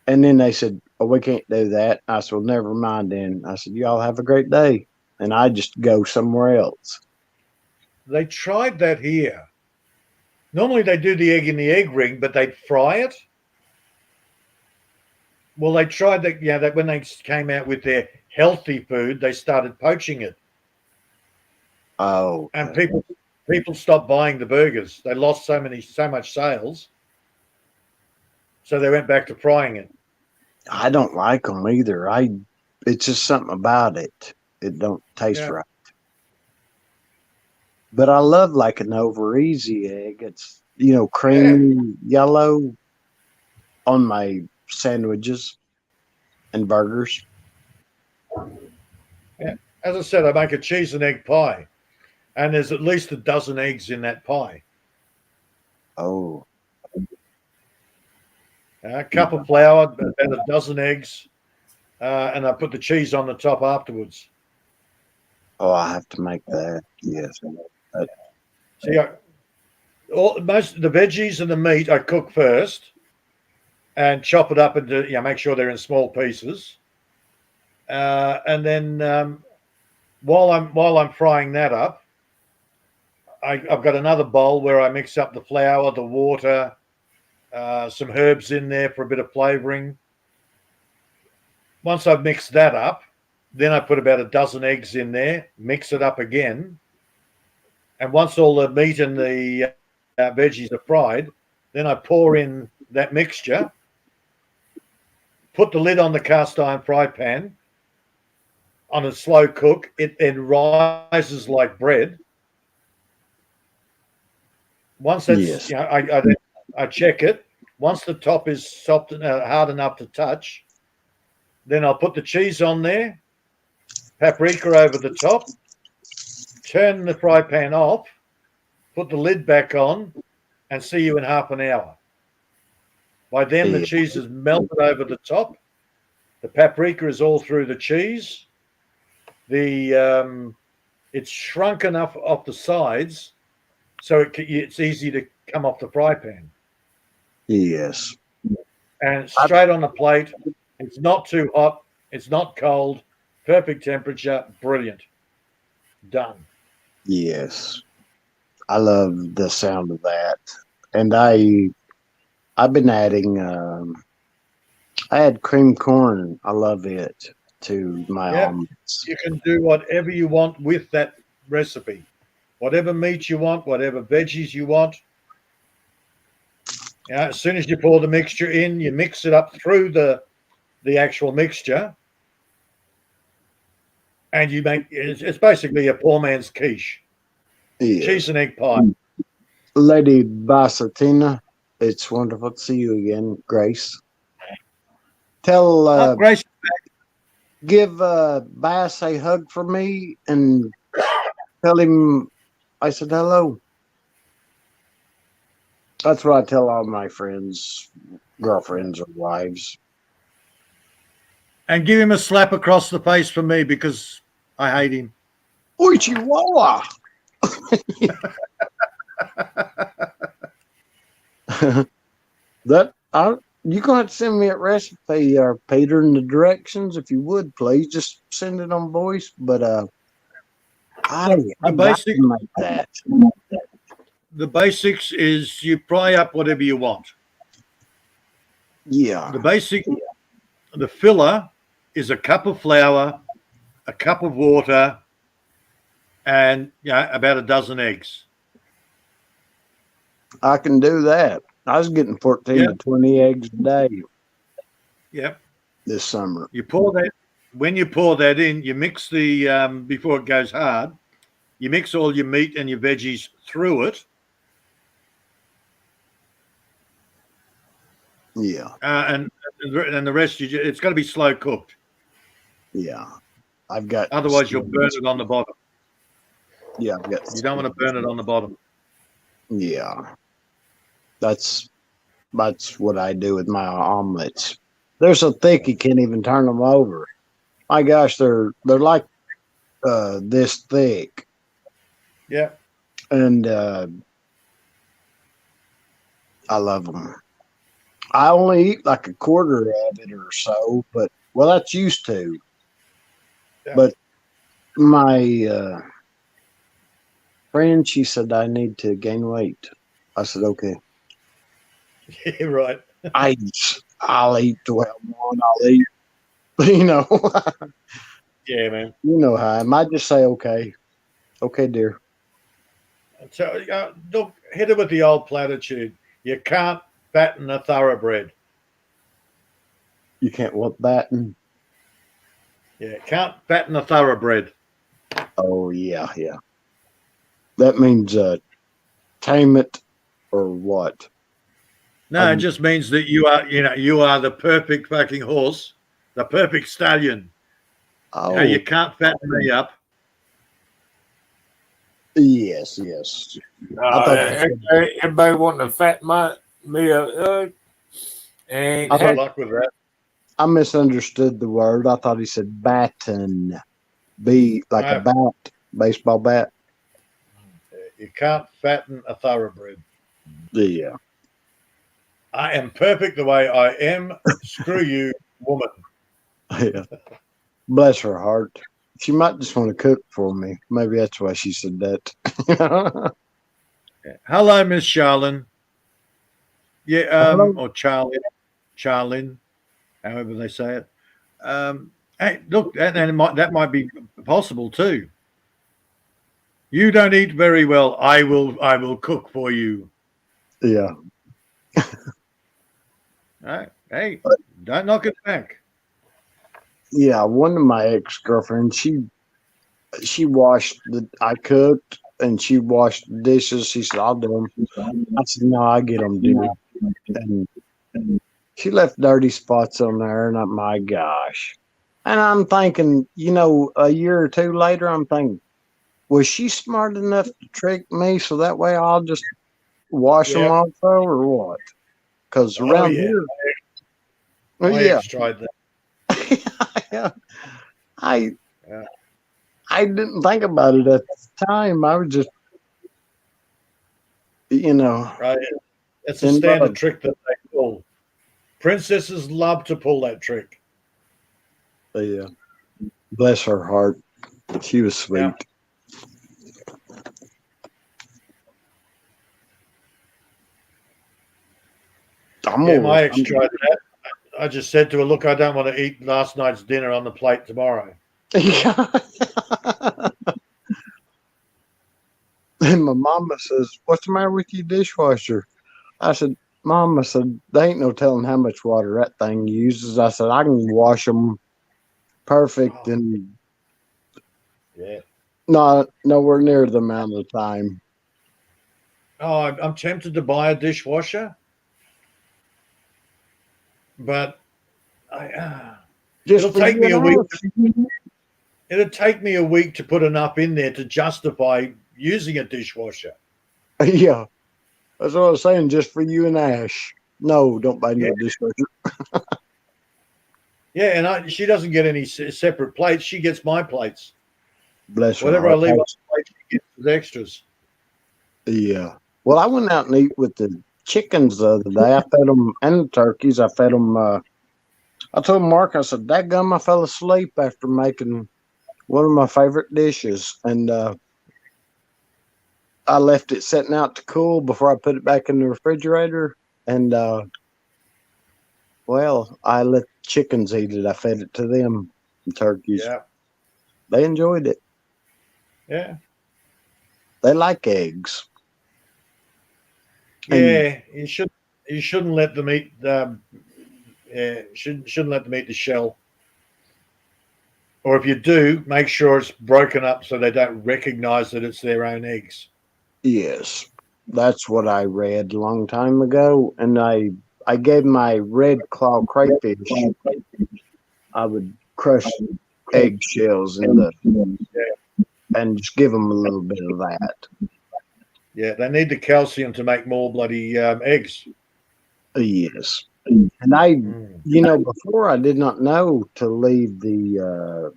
and then they said, "Oh, we can't do that." I said, "Well, never mind then." I said, "Y'all have a great day," and I just go somewhere else. They tried that here. Normally they do the egg in the egg ring, but they'd fry it. Well, they tried that. Yeah, that when they came out with their healthy food, they started poaching it. Oh, and people stopped buying the burgers. They lost so much sales, so they went back to frying it. I don't like them either. It's just something about it. It don't taste right. But I love like an over easy egg. It's creamy yellow on my sandwiches and burgers. Yeah. As I said, I make a cheese and egg pie, and there's at least a dozen eggs in that pie. Oh. A cup of flour, about a dozen eggs, and I put the cheese on the top afterwards. Oh, I have to make that. Yes. See, most of the veggies and the meat I cook first, and chop it up into, make sure they're in small pieces, and then while I'm frying that up, I've got another bowl where I mix up the flour, the water, some herbs in there for a bit of flavoring. Once I've mixed that up, then I put about a dozen eggs in there, mix it up again. And once all the meat and the veggies are fried, then I pour in that mixture, put the lid on the cast iron fry pan on a slow cook. It rises like bread. Once that's, Yes. I check it. Once the top is soft hard enough to touch, then I'll put the cheese on there, paprika over the top, turn the fry pan off, put the lid back on, and see you in half an hour. By then, the Yeah. cheese is melted over the top. The paprika is all through the cheese. It's shrunk enough off the sides so it's easy to come off the fry pan. Yes. And it's straight on the plate. It's not too hot. It's not cold. Perfect temperature. Brilliant. Done. Yes. I love the sound of that. And I've been adding I add cream corn. I love it to my Yep. omelets. You can do whatever you want with that recipe. Whatever meat you want, whatever veggies you want. As soon as you pour the mixture in, you mix it up through the actual mixture, and you make it's basically a poor man's quiche. Yes. Cheese and egg pie. Lady Basatina, it's wonderful to see you again, Grace. Tell Grace, give Bass a hug for me and tell him I said hello. That's what I tell all my friends, girlfriends, or wives. and give him a slap across the face for me because I hate him. Oi, Chihuahua! You're gonna have to send me a recipe, Peter, and the directions if you would, please. Just send it on voice. But I got to make that. The basics is you fry up whatever you want. Yeah. The filler is a cup of flour, a cup of water, and about a dozen eggs. I can do that. I was getting 14 to 20 eggs a day. Yep. This summer. You pour that. When you pour that in, you mix the before it goes hard. You mix all your meat and your veggies through it. Yeah. And the rest, it's got to be slow cooked. Yeah. I've got. Otherwise, you'll burn it on the bottom. Yeah, I've got. You don't want to burn it on the bottom. Yeah. That's what I do with my omelets. They're so thick you can't even turn them over. My gosh, they're like this thick. Yeah. And I love them. I only eat like a quarter of it or so, but that's used to. Yeah. But my friend, she said I need to gain weight. I said okay. Yeah, right. I'll eat 12 one. I'll eat, you know. Yeah, man. You know how I might just say okay, dear. So look, hit it with the old platitude. You can't fatten a thoroughbred. You can't what batten? Yeah, can't fatten a thoroughbred. Oh yeah. That means tame it or what? No, it just means that you are the perfect fucking horse, the perfect stallion. Oh, you can't fatten me up. Yes. Everybody wanting to fatten me up. Ain't Good thought- luck with that. I misunderstood the word. I thought he said baton. B like a bat, baseball bat. You can't fatten a thoroughbred. Yeah. I am perfect the way I am. Screw you, woman. Yeah. Bless her heart. She might just want to cook for me. Maybe that's why she said that. Hello, Miss Charlene. Yeah, Hello. or Charlene, however they say it. Hey, look, that might be possible too. You don't eat very well. I will cook for you. Yeah. Hey, don't knock it back. Yeah. One of my ex-girlfriends, she washed I cooked and she washed the dishes. She said, I'll do them. I said, no, I get them, dude. And she left dirty spots on there, and my gosh. And I'm thinking, a year or two later, I'm thinking, was she smart enough to trick me so that way I'll just wash them also, or what? Because around here, My ex tried that. I didn't think about it at the time. I was just, Right. It's a standard trick that they pull. Princesses love to pull that trick. Yeah. Bless her heart. She was sweet. Yeah. My ex tried that. I just said to her, look, I don't want to eat last night's dinner on the plate tomorrow. And my mama says, what's the matter with your dishwasher? I said, Mama said, they ain't no telling how much water that thing uses. I said, I can wash them perfect and not nowhere near the amount of time. Oh, I'm tempted to buy a dishwasher, but it'll take me a week. It'll take me a week to put enough in there to justify using a dishwasher. Yeah, that's what I was saying. Just for you and Ash. No, don't buy no dishwasher. Yeah, and she doesn't get any separate plates. She gets my plates. Bless her. Whatever I leave on the plate, she gets as extras. Yeah. Well, I went out and ate with the chickens the other day. I fed them, and the turkeys. I fed them. I told Mark, I said, dadgum, I fell asleep after making one of my favorite dishes. And I left it sitting out to cool before I put it back in the refrigerator. And, well, I let chickens eat it. I fed it to them, the turkeys. Yeah. They enjoyed it. Yeah. They like eggs. Yeah, you shouldn't let them eat shouldn't let them eat the shell. Or if you do, make sure it's broken up so they don't recognize that it's their own eggs. Yes. That's what I read a long time ago. And I gave my red claw crayfish. I would crush eggshells and just give them a little bit of that. Yeah, they need the calcium to make more bloody eggs. Yes. And I, before I did not know to leave the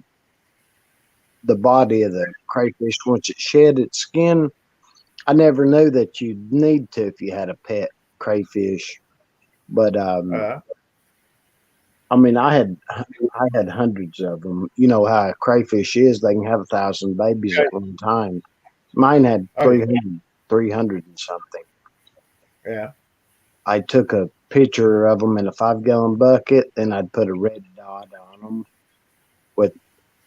body of the crayfish once it shed its skin. I never knew that you'd need to if you had a pet crayfish. But I mean, I had hundreds of them. You know how a crayfish is; they can have 1,000 babies at one time. Mine had 300 and something. Yeah. I took a picture of them in a 5-gallon bucket, then I'd put a red dot on them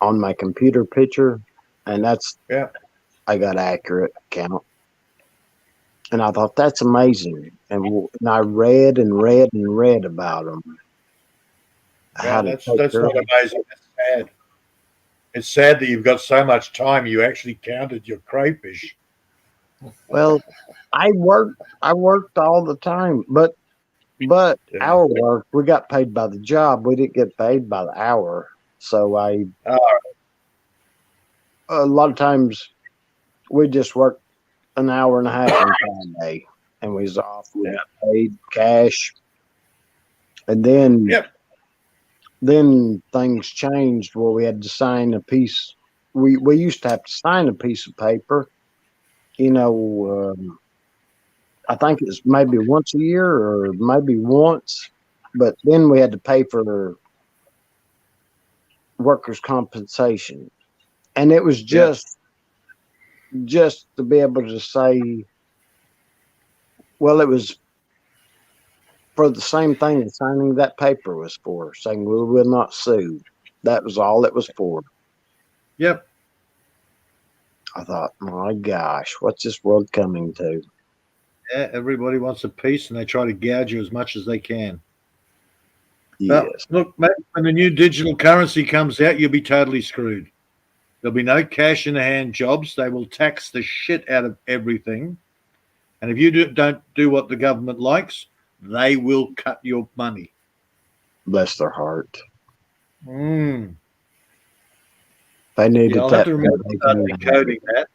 on my computer picture, and that's I got accurate count. And I thought that's amazing, and I read and read and read about them. Yeah, that's not amazing. That's sad. It's sad that you've got so much time. You actually counted your crayfish. Well, I worked all the time, but our work, we got paid by the job. We didn't get paid by the hour. So a lot of times we just worked an hour and a half on Friday, and we was off. We got paid cash. And then Yep. then things changed where we had to sign a piece. We used to have to sign a piece of paper. I think it's maybe once a year or maybe once, but then we had to pay for workers' compensation, and it was just to be able to say, well, it was for the same thing that signing that paper was for, saying we will not sue. That was all it was for. Yep. I thought, my gosh, what's this world coming to? Yeah, everybody wants a piece, and they try to gouge you as much as they can. Yes. Well, look, mate, when the new digital currency comes out, you'll be totally screwed. There'll be no cash in the hand jobs. They will tax the shit out of everything. And if you don't do what the government likes, they will cut your money. Bless their heart. Mm. They needed I'll that. have to remember to start decoding that.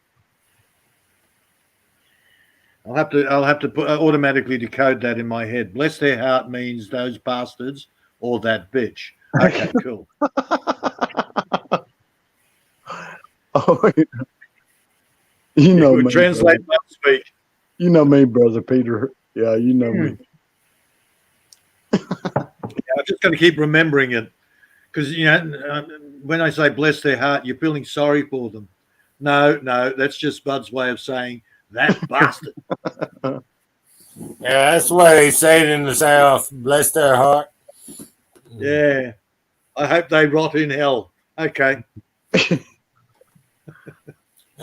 I'll have to put, automatically decode that in my head. Bless their heart means those bastards or that bitch. Okay, cool. Oh, you know me. Translate one speak. You know me, Brother Peter. Yeah, you know me. I'm just going to keep remembering it because, when I say bless their heart, you're feeling sorry for them. No, that's just Bud's way of saying that bastard. Yeah, that's the way they say it in the South. Bless their heart. Yeah. I hope they rot in hell. Okay.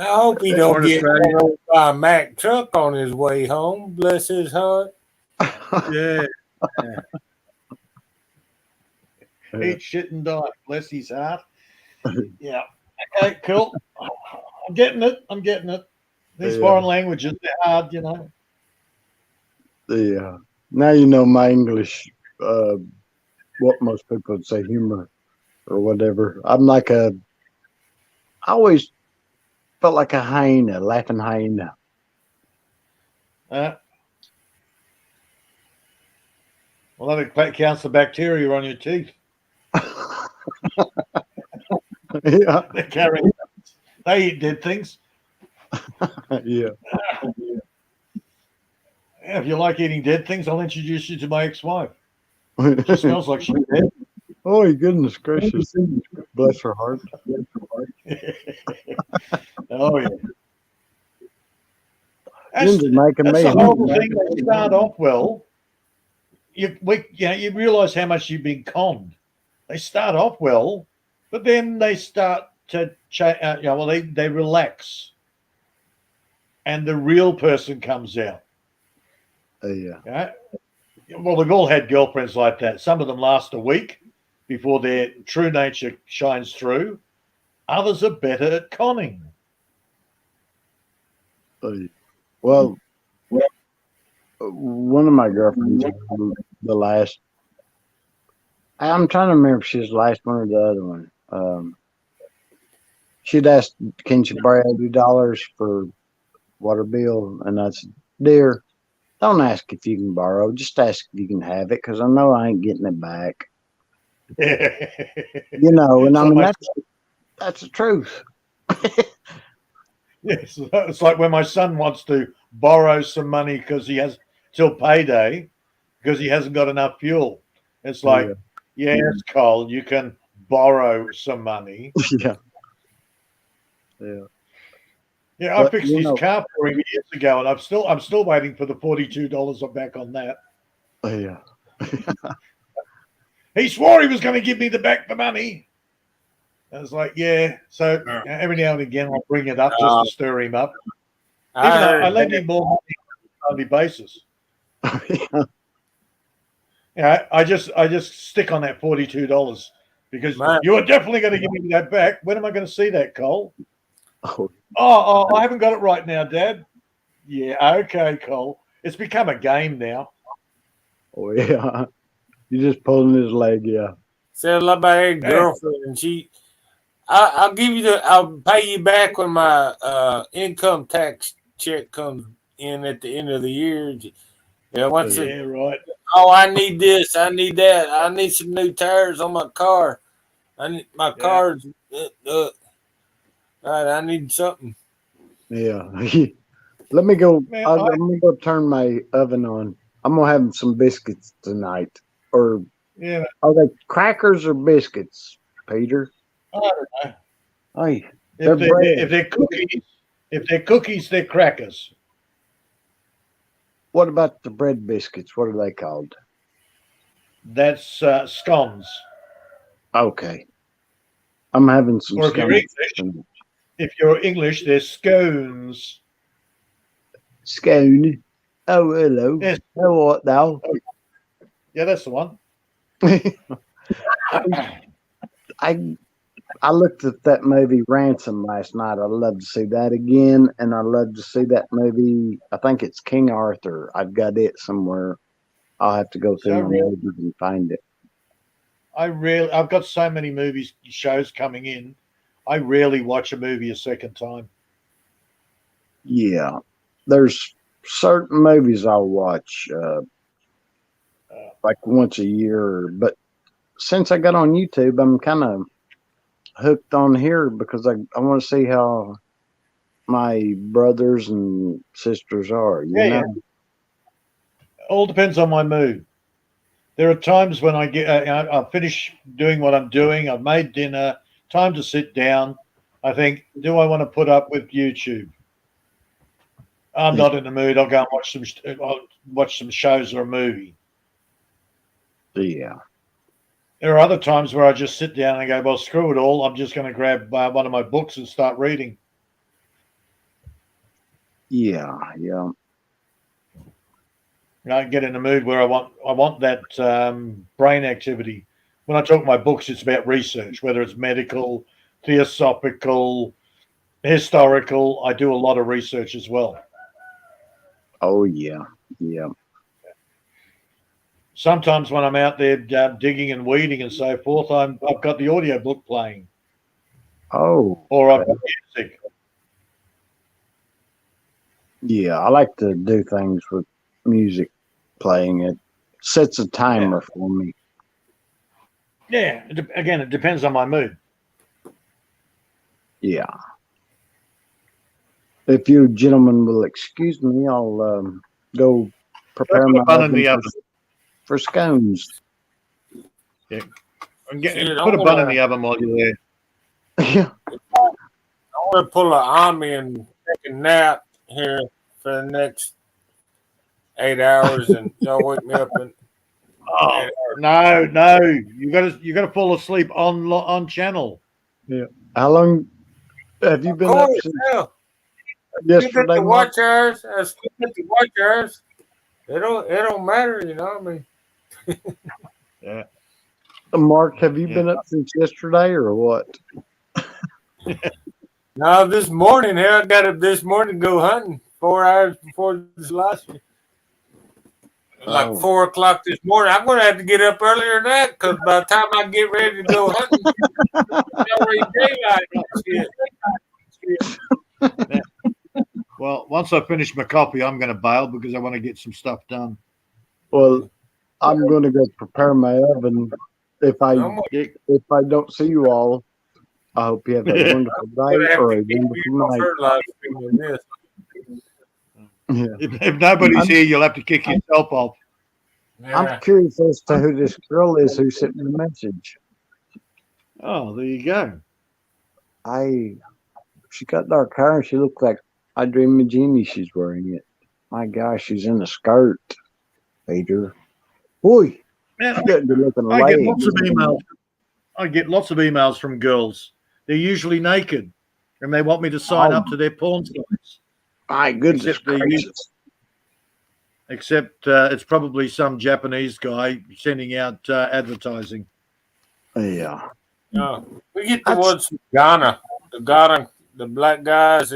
I hope he don't get run over by a Mack truck on his way home. Bless his heart. Yeah. Eat shit and die. Bless his heart. Yeah. Okay, cool. I'm getting it. These foreign languages, they're hard, Yeah. Now you know my English, what most people would say humor or whatever. I always felt like a hyena, laughing hyena. Well, that counts the bacteria on your teeth. Yeah. They eat dead things. Yeah. If you like eating dead things, I'll introduce you to my ex-wife. She smells like she's dead. Oh, goodness gracious. Bless her heart. Oh, yeah. That's the horrible thing. They start off well. You realize how much you've been conned. They start off well, but then they start to they relax, and the real person comes out. Yeah. Okay? Well, we've all had girlfriends like that. Some of them last a week before their true nature shines through. Others are better at conning. Well, one of my girlfriends, the last, I'm trying to remember if she's the last one or the other one. She'd asked, can she borrow $80 for water bill? And I said, dear, don't ask if you can borrow. Just ask if you can have it, because I know I ain't getting it back. And I mean, that's the truth. Yes, it's like when my son wants to borrow some money because he has till payday because he hasn't got enough fuel. It's like, yes, Cole, you can borrow some money. Yeah, I fixed his car for him years ago, and I'm still waiting for the $42 I'm back on that. Yeah. He swore he was going to give me the money. I was like, yeah. So every now and again, I'll bring it up just to stir him up. I lend him more money on a daily basis. Yeah, I just stick on that $42 because you are definitely going to give me that back. When am I going to see that, Cole? Oh, I haven't got it right now, Dad. Yeah, okay, Cole. It's become a game now. Oh yeah, you're just pulling his leg, yeah. Said a lot about her girlfriend, and I'll pay you back when my income tax check comes in at the end of the year. Yeah, right. Oh, I need this. I need that. I need some new tires on my car. I need my car's. All right, I need something. Yeah. Let me go. Man, I'm gonna go turn my oven on. I'm gonna have some biscuits tonight. Or yeah, are they crackers or biscuits, Peter? I don't know. Hey, they're bread. If they're cookies, they're crackers. What about the bread biscuits? What are they called? That's scones. Okay. I'm having some Or if you're scones. English, they're scones. Scone. Oh, hello. Yes. Hello, what now? Yeah, that's the one. I looked at that movie Ransom last night. I'd love to see that again, and I'd love to see that movie. I think it's King Arthur. I've got it somewhere. I'll have to go through my movies and find it. I've got so many shows coming in. I rarely watch a movie a second time. Yeah, there's certain movies I'll watch like once a year, but since I got on YouTube, I'm kind of hooked on here because I want to see how my brothers and sisters are. You know? Yeah. All depends on my mood. There are times when I finish doing what I'm doing. I've made dinner. Time to sit down. I think, do I want to put up with YouTube? I'm not in the mood. I'll go and watch some shows or a movie. Yeah. There are other times where I just sit down and go, well, screw it all. I'm just going to grab one of my books and start reading. Yeah. I get in the mood where I want that brain activity. When I talk my books, it's about research, whether it's medical, theosophical, historical. I do a lot of research as well. Oh, yeah. Sometimes when I'm out there digging and weeding and so forth, I've got the audio book playing. Oh. Or I've got music. Yeah, I like to do things with music playing. It sets a timer for me. Yeah. Again, it depends on my mood. Yeah. If you gentlemen will excuse me, I'll go prepare my oven for scones. Yeah. Put a bun in the oven while you're there. Yeah. I want to pull an Ami and take a nap here for the next 8 hours, and y'all wake me up. No, you got to fall asleep on channel. Yeah. How long have you been up since yesterday? The watch hours. I sleep at the watch hours. It don't matter, you know. I mean, yeah. Mark, have you been up since yesterday or what? No, this morning. I got up this morning to go hunting 4 hours before this last year. Like 4 o'clock this morning. I'm going to have to get up earlier than that because by the time I get ready to go hunting, it's already daylight. Well, once I finish my coffee, I'm going to bail because I want to get some stuff done. Well, I'm going to go prepare my oven. If I don't see you all, I hope you have a wonderful day or a wonderful night. Yeah. If nobody's here, you'll have to kick yourself off. Yeah. I'm curious as to who this girl is who sent me the message. Oh, there you go. She got dark hair and she looked like I Dream of Jeannie. She's wearing it. My gosh, she's in a skirt, Peter. Boy, man, I get lots of emails. I get lots of emails from girls. They're usually naked, and they want me to sign up to their porn sites. My goodness gracious. Except it's probably some Japanese guy sending out advertising. Yeah. We get the ones from Ghana. The black guys.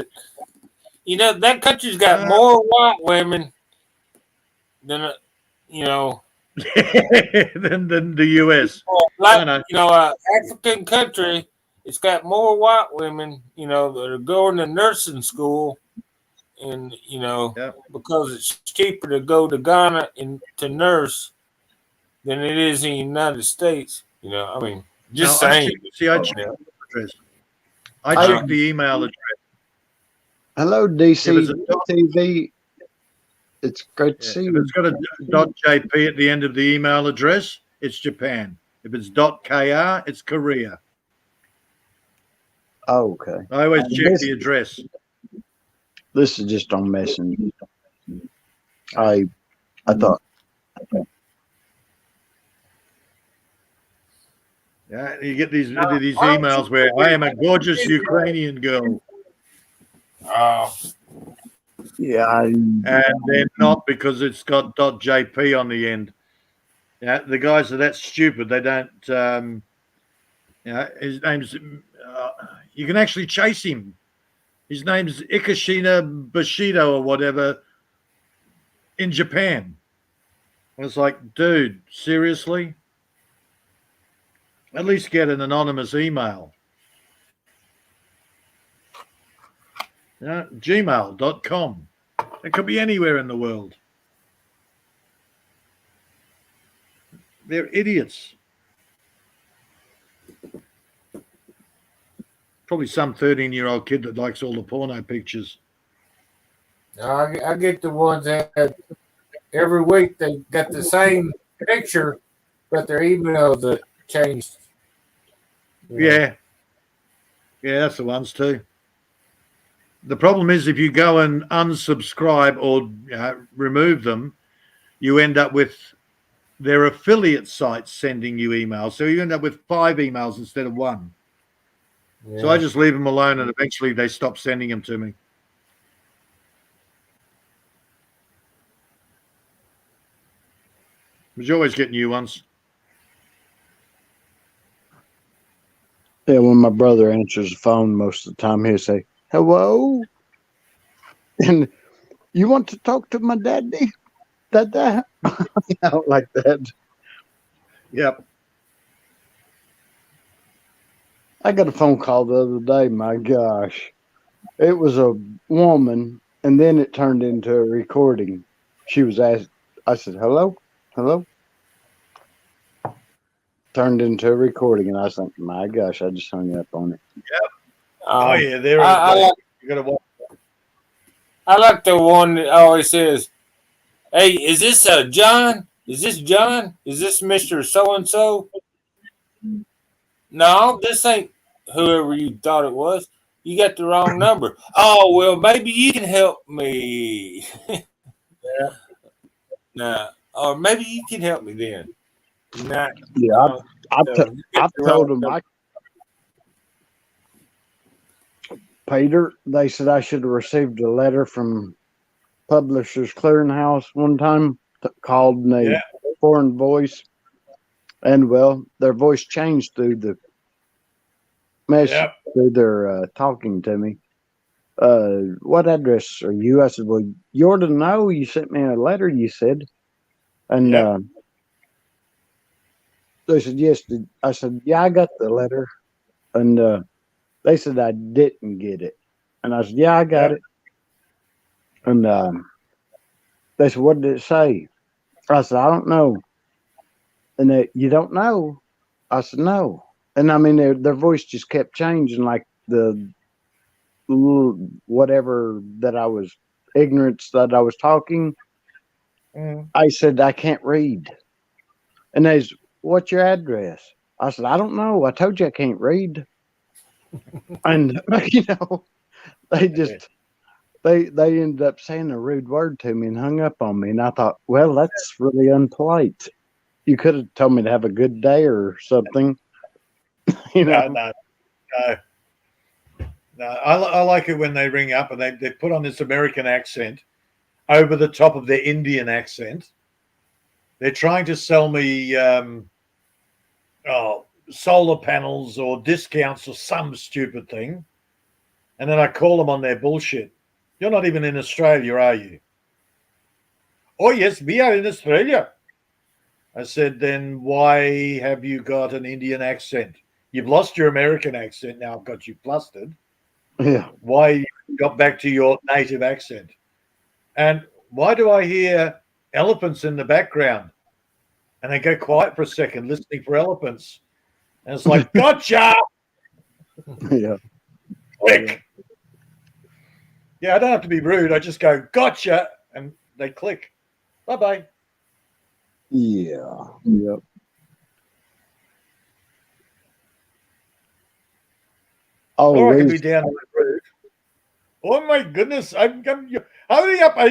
You know, that country's got more white women than, than the U.S. African country, it's got more white women, that are going to nursing school, and because it's cheaper to go to Ghana and to nurse than it is in the United States. You know, I mean, just No, saying. I checked Yeah. the address. I Hey, checked the email address. hello, If it's DC a dot, TV. It's great to yeah, see if you. it's got a .jp at the end of the email address, it's Japan. If it's .kr, it's Korea. Oh, okay. I always check This the address. this is just on Messenger. I thought. Yeah, you get these emails where I am a gorgeous Ukrainian girl, Yeah, and they're not because it's got .jp on the end. Yeah, the guys are that stupid. They don't. His name's. You can actually chase him. His name's Ikashina Bushido or whatever in Japan. And it's like, dude, seriously? At least get an anonymous email. Gmail.com. It could be anywhere in the world. They're idiots. Probably some 13-year-old kid that likes all the porno pictures. I get the ones that every week they got the same picture, but their emails are changed. Yeah. Yeah, that's the ones too. The problem is if you go and unsubscribe or remove them, you end up with their affiliate sites sending you emails. So you end up with 5 emails instead of 1. Yeah. So I just leave them alone and eventually they stop sending them to me. But you always get new ones. yeah. When my brother answers the phone, most of the time he'll say, "Hello," and you want to talk to my daddy? Dada? I don't like that. Yep. I got a phone call the other day. My gosh, it was a woman, and then it turned into a recording. She was asked. I said, "Hello, hello." Turned into a recording, and I was like, "My gosh!" I just hung up on it. Yep. Oh yeah, there you got to watch. I like the one that always says, "Hey, is this John? Is this John? Is this Mr. So and so?" No, this ain't whoever you thought it was. You got the wrong number. Oh well, maybe you can help me. Yeah. Nah, or maybe you can help me then. Nah, Yeah, I've you told them Peter. They said I should have received a letter from Publishers Clearinghouse one time called in a foreign voice, and well, their voice changed through the message through their talking to me. What address are you? I said, well, you ought to know. You sent me a letter. You said, and they said yes. I said, yeah, I got the letter, and they said I didn't get it, and I said, yeah, I got it, and they said, what did it say? I said, I don't know. And they, you don't know? I said, no. And I mean, their voice just kept changing, like the whatever that I was ignorance that I was talking. I said, I can't read. And they said, what's your address? I said, I don't know. I told you I can't read. And, they just, they ended up saying a rude word to me and hung up on me. And I thought, well, that's really unpolite. You could have told me to have a good day or something. No. I like it when they ring up and they put on this American accent over the top of their Indian accent. They're trying to sell me solar panels or discounts or some stupid thing. And then I call them on their bullshit. You're not even in Australia, are you? Oh, yes, we are in Australia. I said, then why have you got an Indian accent? You've lost your American accent. Now I've got you flustered. Yeah. Why you got back to your native accent? And why do I hear elephants in the background? and they go quiet for a second, listening for elephants. And it's like, gotcha! Yeah. Click. Yeah, I don't have to be rude. I just go, gotcha, and they click. Bye-bye. Yeah. Yep. Oh, Or I can there's be down rude. Oh my goodness! Hurry up! I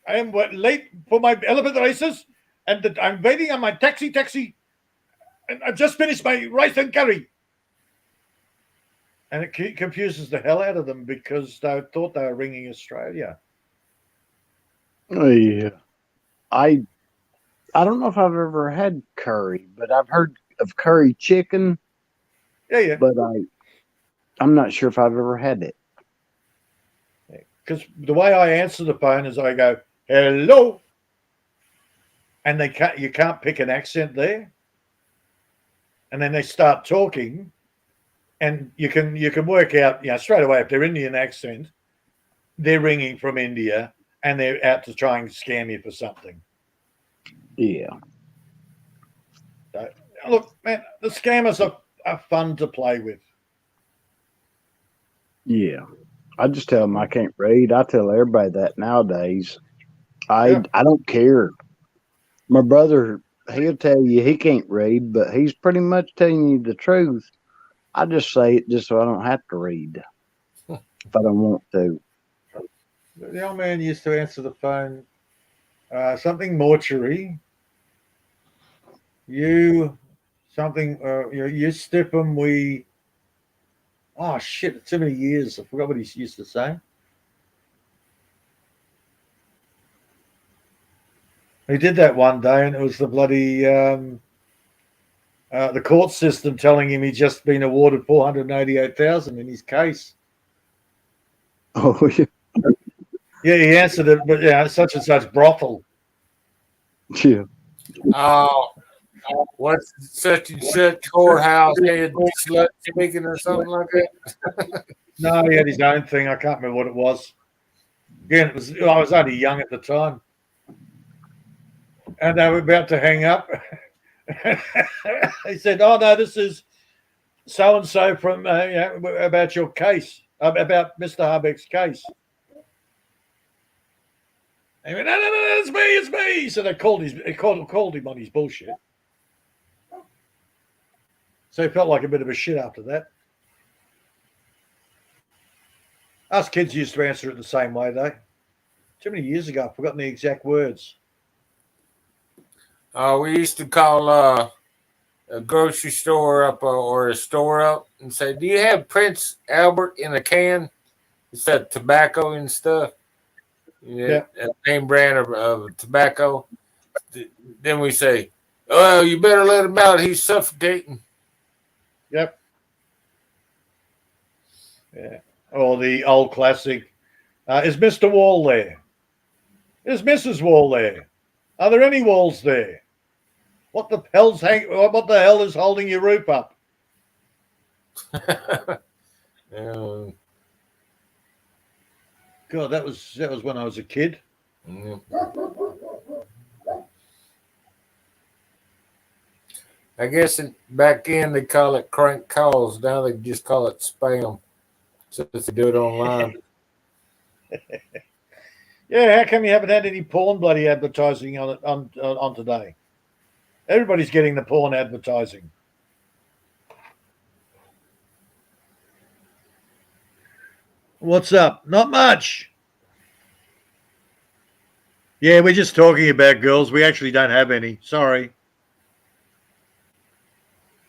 am late for my elephant races, and I'm waiting on my taxi, and I've just finished my rice and curry. And it confuses the hell out of them because they thought they were ringing Australia. oh, yeah. I don't know if I've ever had curry, but I've heard of curry chicken, Yeah. but I'm not sure if I've ever had it. Because the way I answer the phone is I go, hello. And you can't pick an accent there. And then they start talking, and you can work out, straight away if they're Indian accent, they're ringing from India and they're out to try and scam you for something. Yeah. So, look, man, the scammers are fun to play with. Yeah. I just tell them I can't read. I tell everybody that nowadays. I don't care. My brother, he'll tell you he can't read, but he's pretty much telling you the truth. I just say it just so I don't have to read if I don't want to. The old man used to answer the phone, something mortuary. You stip 'em, we. Oh shit! Too many years. I forgot what he used to say. He did that one day, and it was the bloody the court system telling him he'd just been awarded $488,000 in his case. Oh yeah. Yeah, he answered it, but such and such brothel. Yeah. Oh, what's such and such courthouse head slut speaking or something like that? No, he had his own thing. I can't remember what it was. Again, I was only young at the time. And they were about to hang up. He said, "Oh no, this is so and so from about your case, about Mr. Harbeck's case." He went, "No, it's me." So they called him on his bullshit. So he felt like a bit of a shit after that. Us kids used to answer it the same way, though. Too many years ago, I've forgotten the exact words. We used to call a grocery store up or a store up and say, "Do you have Prince Albert in a can?" It's that tobacco and stuff. Yeah. A name brand of tobacco. Then we say, "Oh, you better let him out. He's suffocating." Yep. Yeah. Or the old classic, is Mr. Wall there? Is Mrs. Wall there? Are there any walls there? What the hell is holding your roof up? God, that was when I was a kid. I guess back then they call it crank calls. Now they just call it spam. So they do it online. Yeah, how come you haven't had any porn bloody advertising on today? Everybody's getting the porn advertising. What's up? Not much. Yeah, we're just talking about girls. We actually don't have any. Sorry.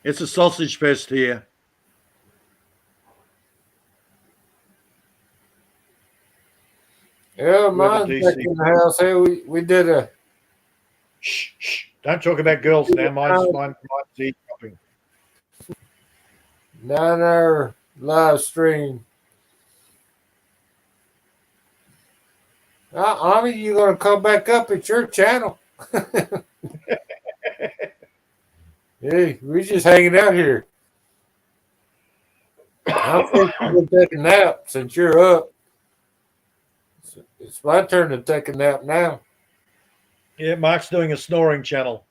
It's a sausage fest here. Yeah, mine's back in the house. Hey, we did a. Shh. Don't talk about girls now. Mine's eavesdropping. 9-hour live stream. Ami, you gonna come back up at your channel? Hey, we're just hanging out here. I'm going to take a nap since you're up. It's my turn to take a nap now. Yeah, Mark's doing a snoring channel.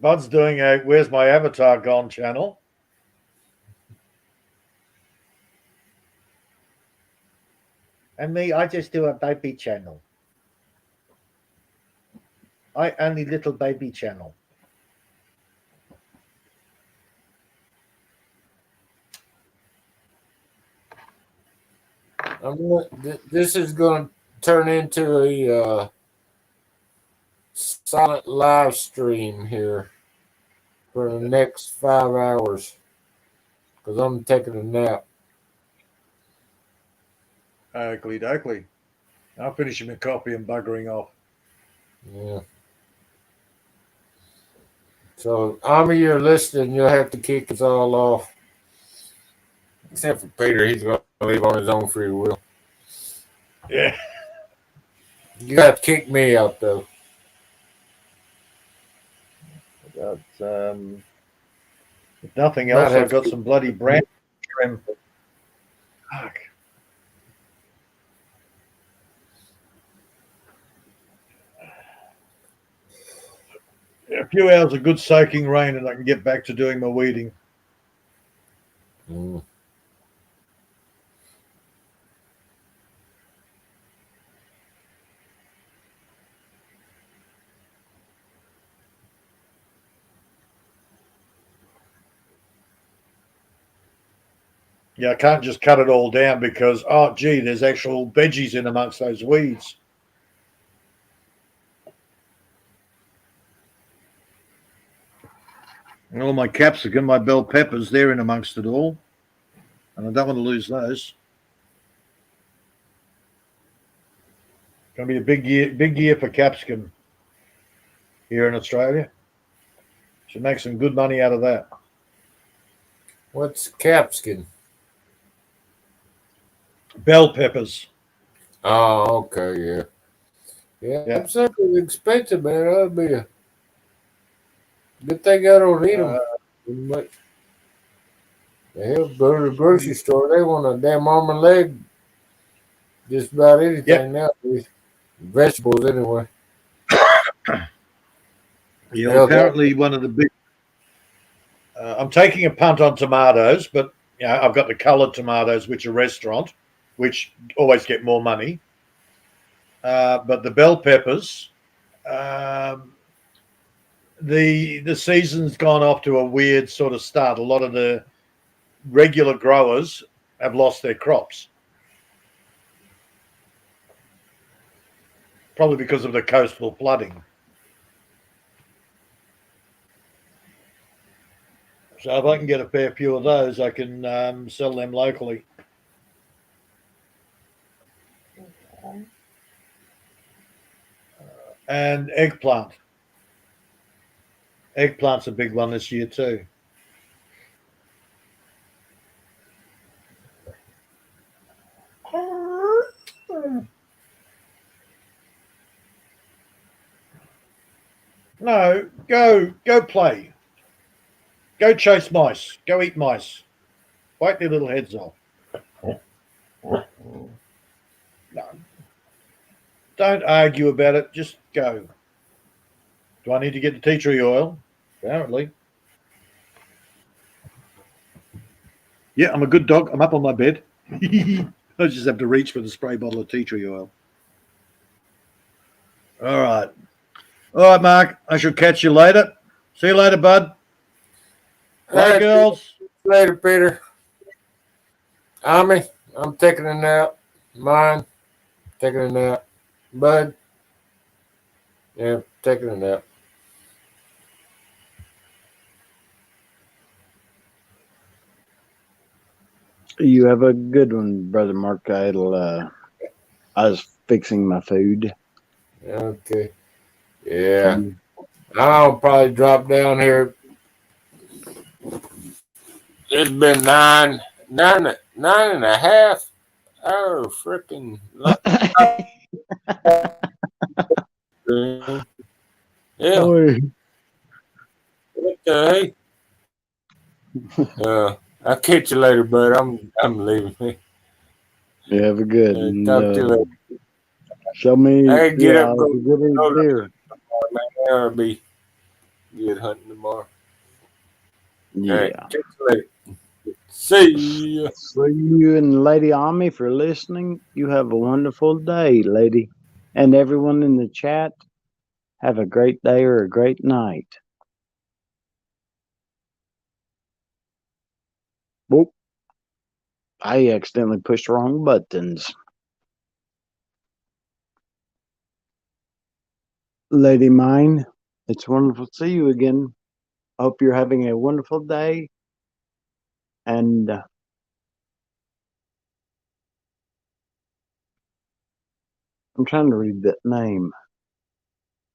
Bud's doing a "Where's My Avatar Gone" channel. And me, I just do a baby channel. I only little baby channel. This is going to turn into a silent live stream here for the next 5 hours because I'm taking a nap. Oakley dokley. I'm finishing my coffee and buggering off. Yeah. So, Ami, you're listening. You'll have to kick us all off. Except for Peter. He's going to leave on his own free will. Yeah. You got to kick me out, though. But, if nothing else, I've got some bloody brand trim. Fuck. A few hours of good soaking rain and I can get back to doing my weeding. Mm. Yeah, I can't just cut it all down because, oh, gee, there's actual veggies in amongst those weeds. And all my capsicum, my bell peppers, they're in amongst it all. And I don't want to lose those. Going to be a big year for capsicum here in Australia. Should make some good money out of that. What's capsicum? Bell peppers. Oh, okay, yeah. Yeah, it's something expensive, man. That'd be a good thing I don't eat them much. Hell, go to the grocery store. They want a damn arm and leg. Just about anything now. Vegetables, anyway. Yeah, apparently one of the big. I'm taking a punt on tomatoes, but I've got the coloured tomatoes, which are restaurant, which always get more money. But the bell peppers, the season's gone off to a weird sort of start. A lot of the regular growers have lost their crops, probably because of the coastal flooding. So if I can get a fair few of those, I can sell them locally. And eggplant. Eggplant's a big one this year too. No, go play. Go chase mice. Go eat mice. Bite their little heads off. No. Don't argue about it. Just go. Do I need to get the tea tree oil? Apparently. Yeah, I'm a good dog. I'm up on my bed. I just have to reach for the spray bottle of tea tree oil. All right. All right, Mark. I shall catch you later. See you later, bud. Bye, girls. Later, Peter. Ami, I'm taking a nap. Mine, taking a nap. Bud, yeah, taking a nap. You have a good one, Brother Mark. I was fixing my food. Okay. Yeah. I'll probably drop down here. It's been nine and a half. Oh, freaking. Yeah. Oy. What the heck? I'll catch you later, bud. I'm leaving. You have a good Talk to you later. show me. I gotta get up, Yeah, go it's a good to beer. man. I'll be good hunting tomorrow. All right, Yeah. catch you later. See ya. See you and Lady Ami for listening. You have a wonderful day, lady. And everyone in the chat, have a great day or a great night. Whoop. I accidentally pushed the wrong buttons. Lady mine, it's wonderful to see you again. I hope you're having a wonderful day. And I'm trying to read that name.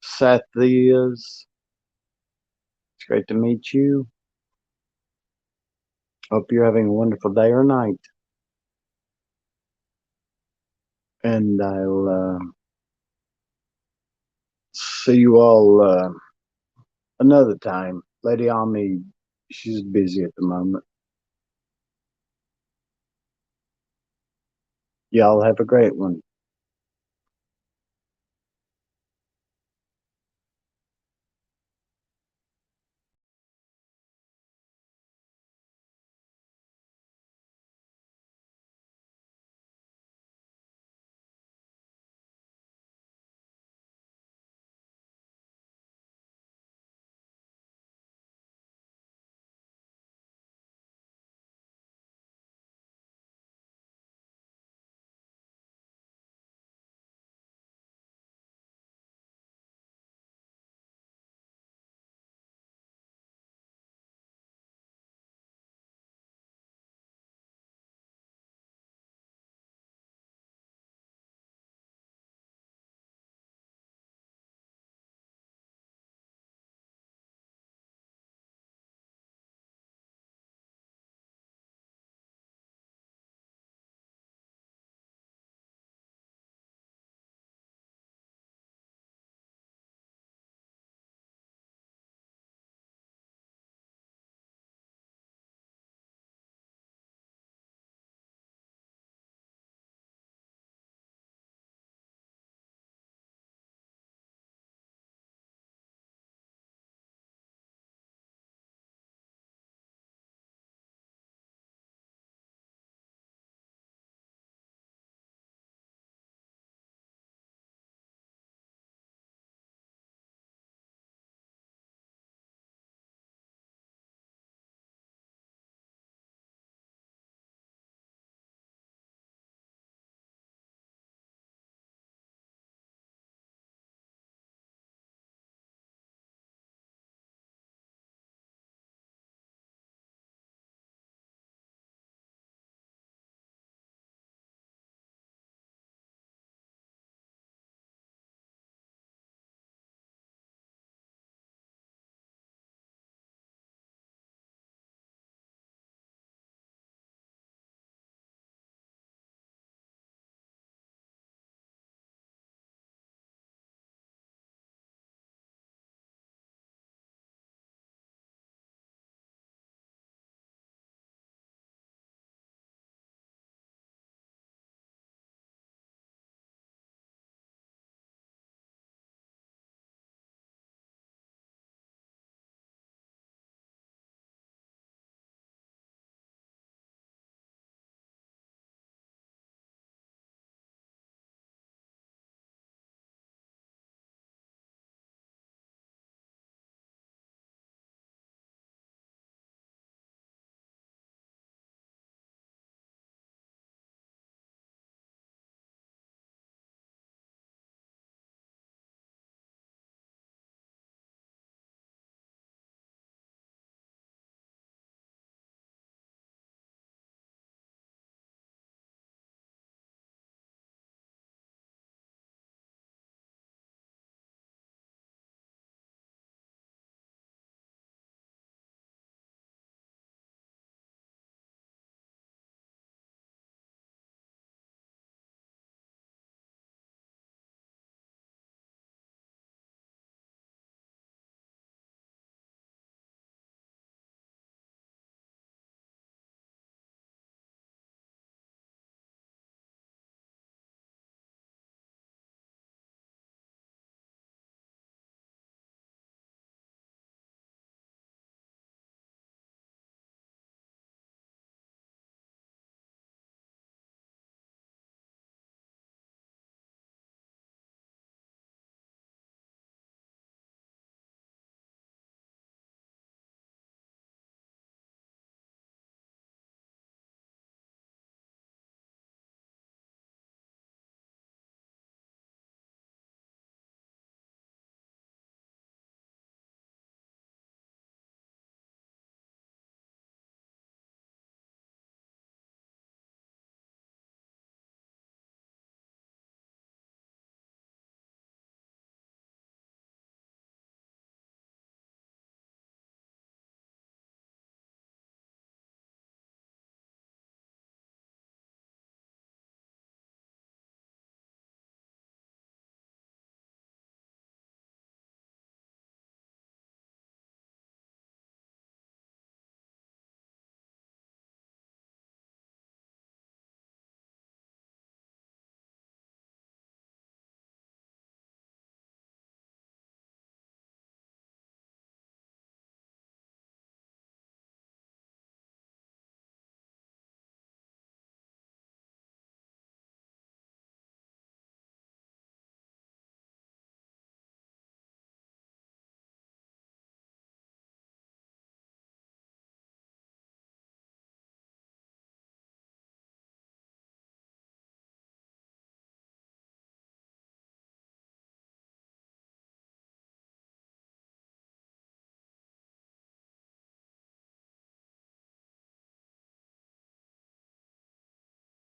Sathia's. It's great to meet you. Hope you're having a wonderful day or night. And I'll see you all another time. Lady Ami, she's busy at the moment. Y'all have a great one.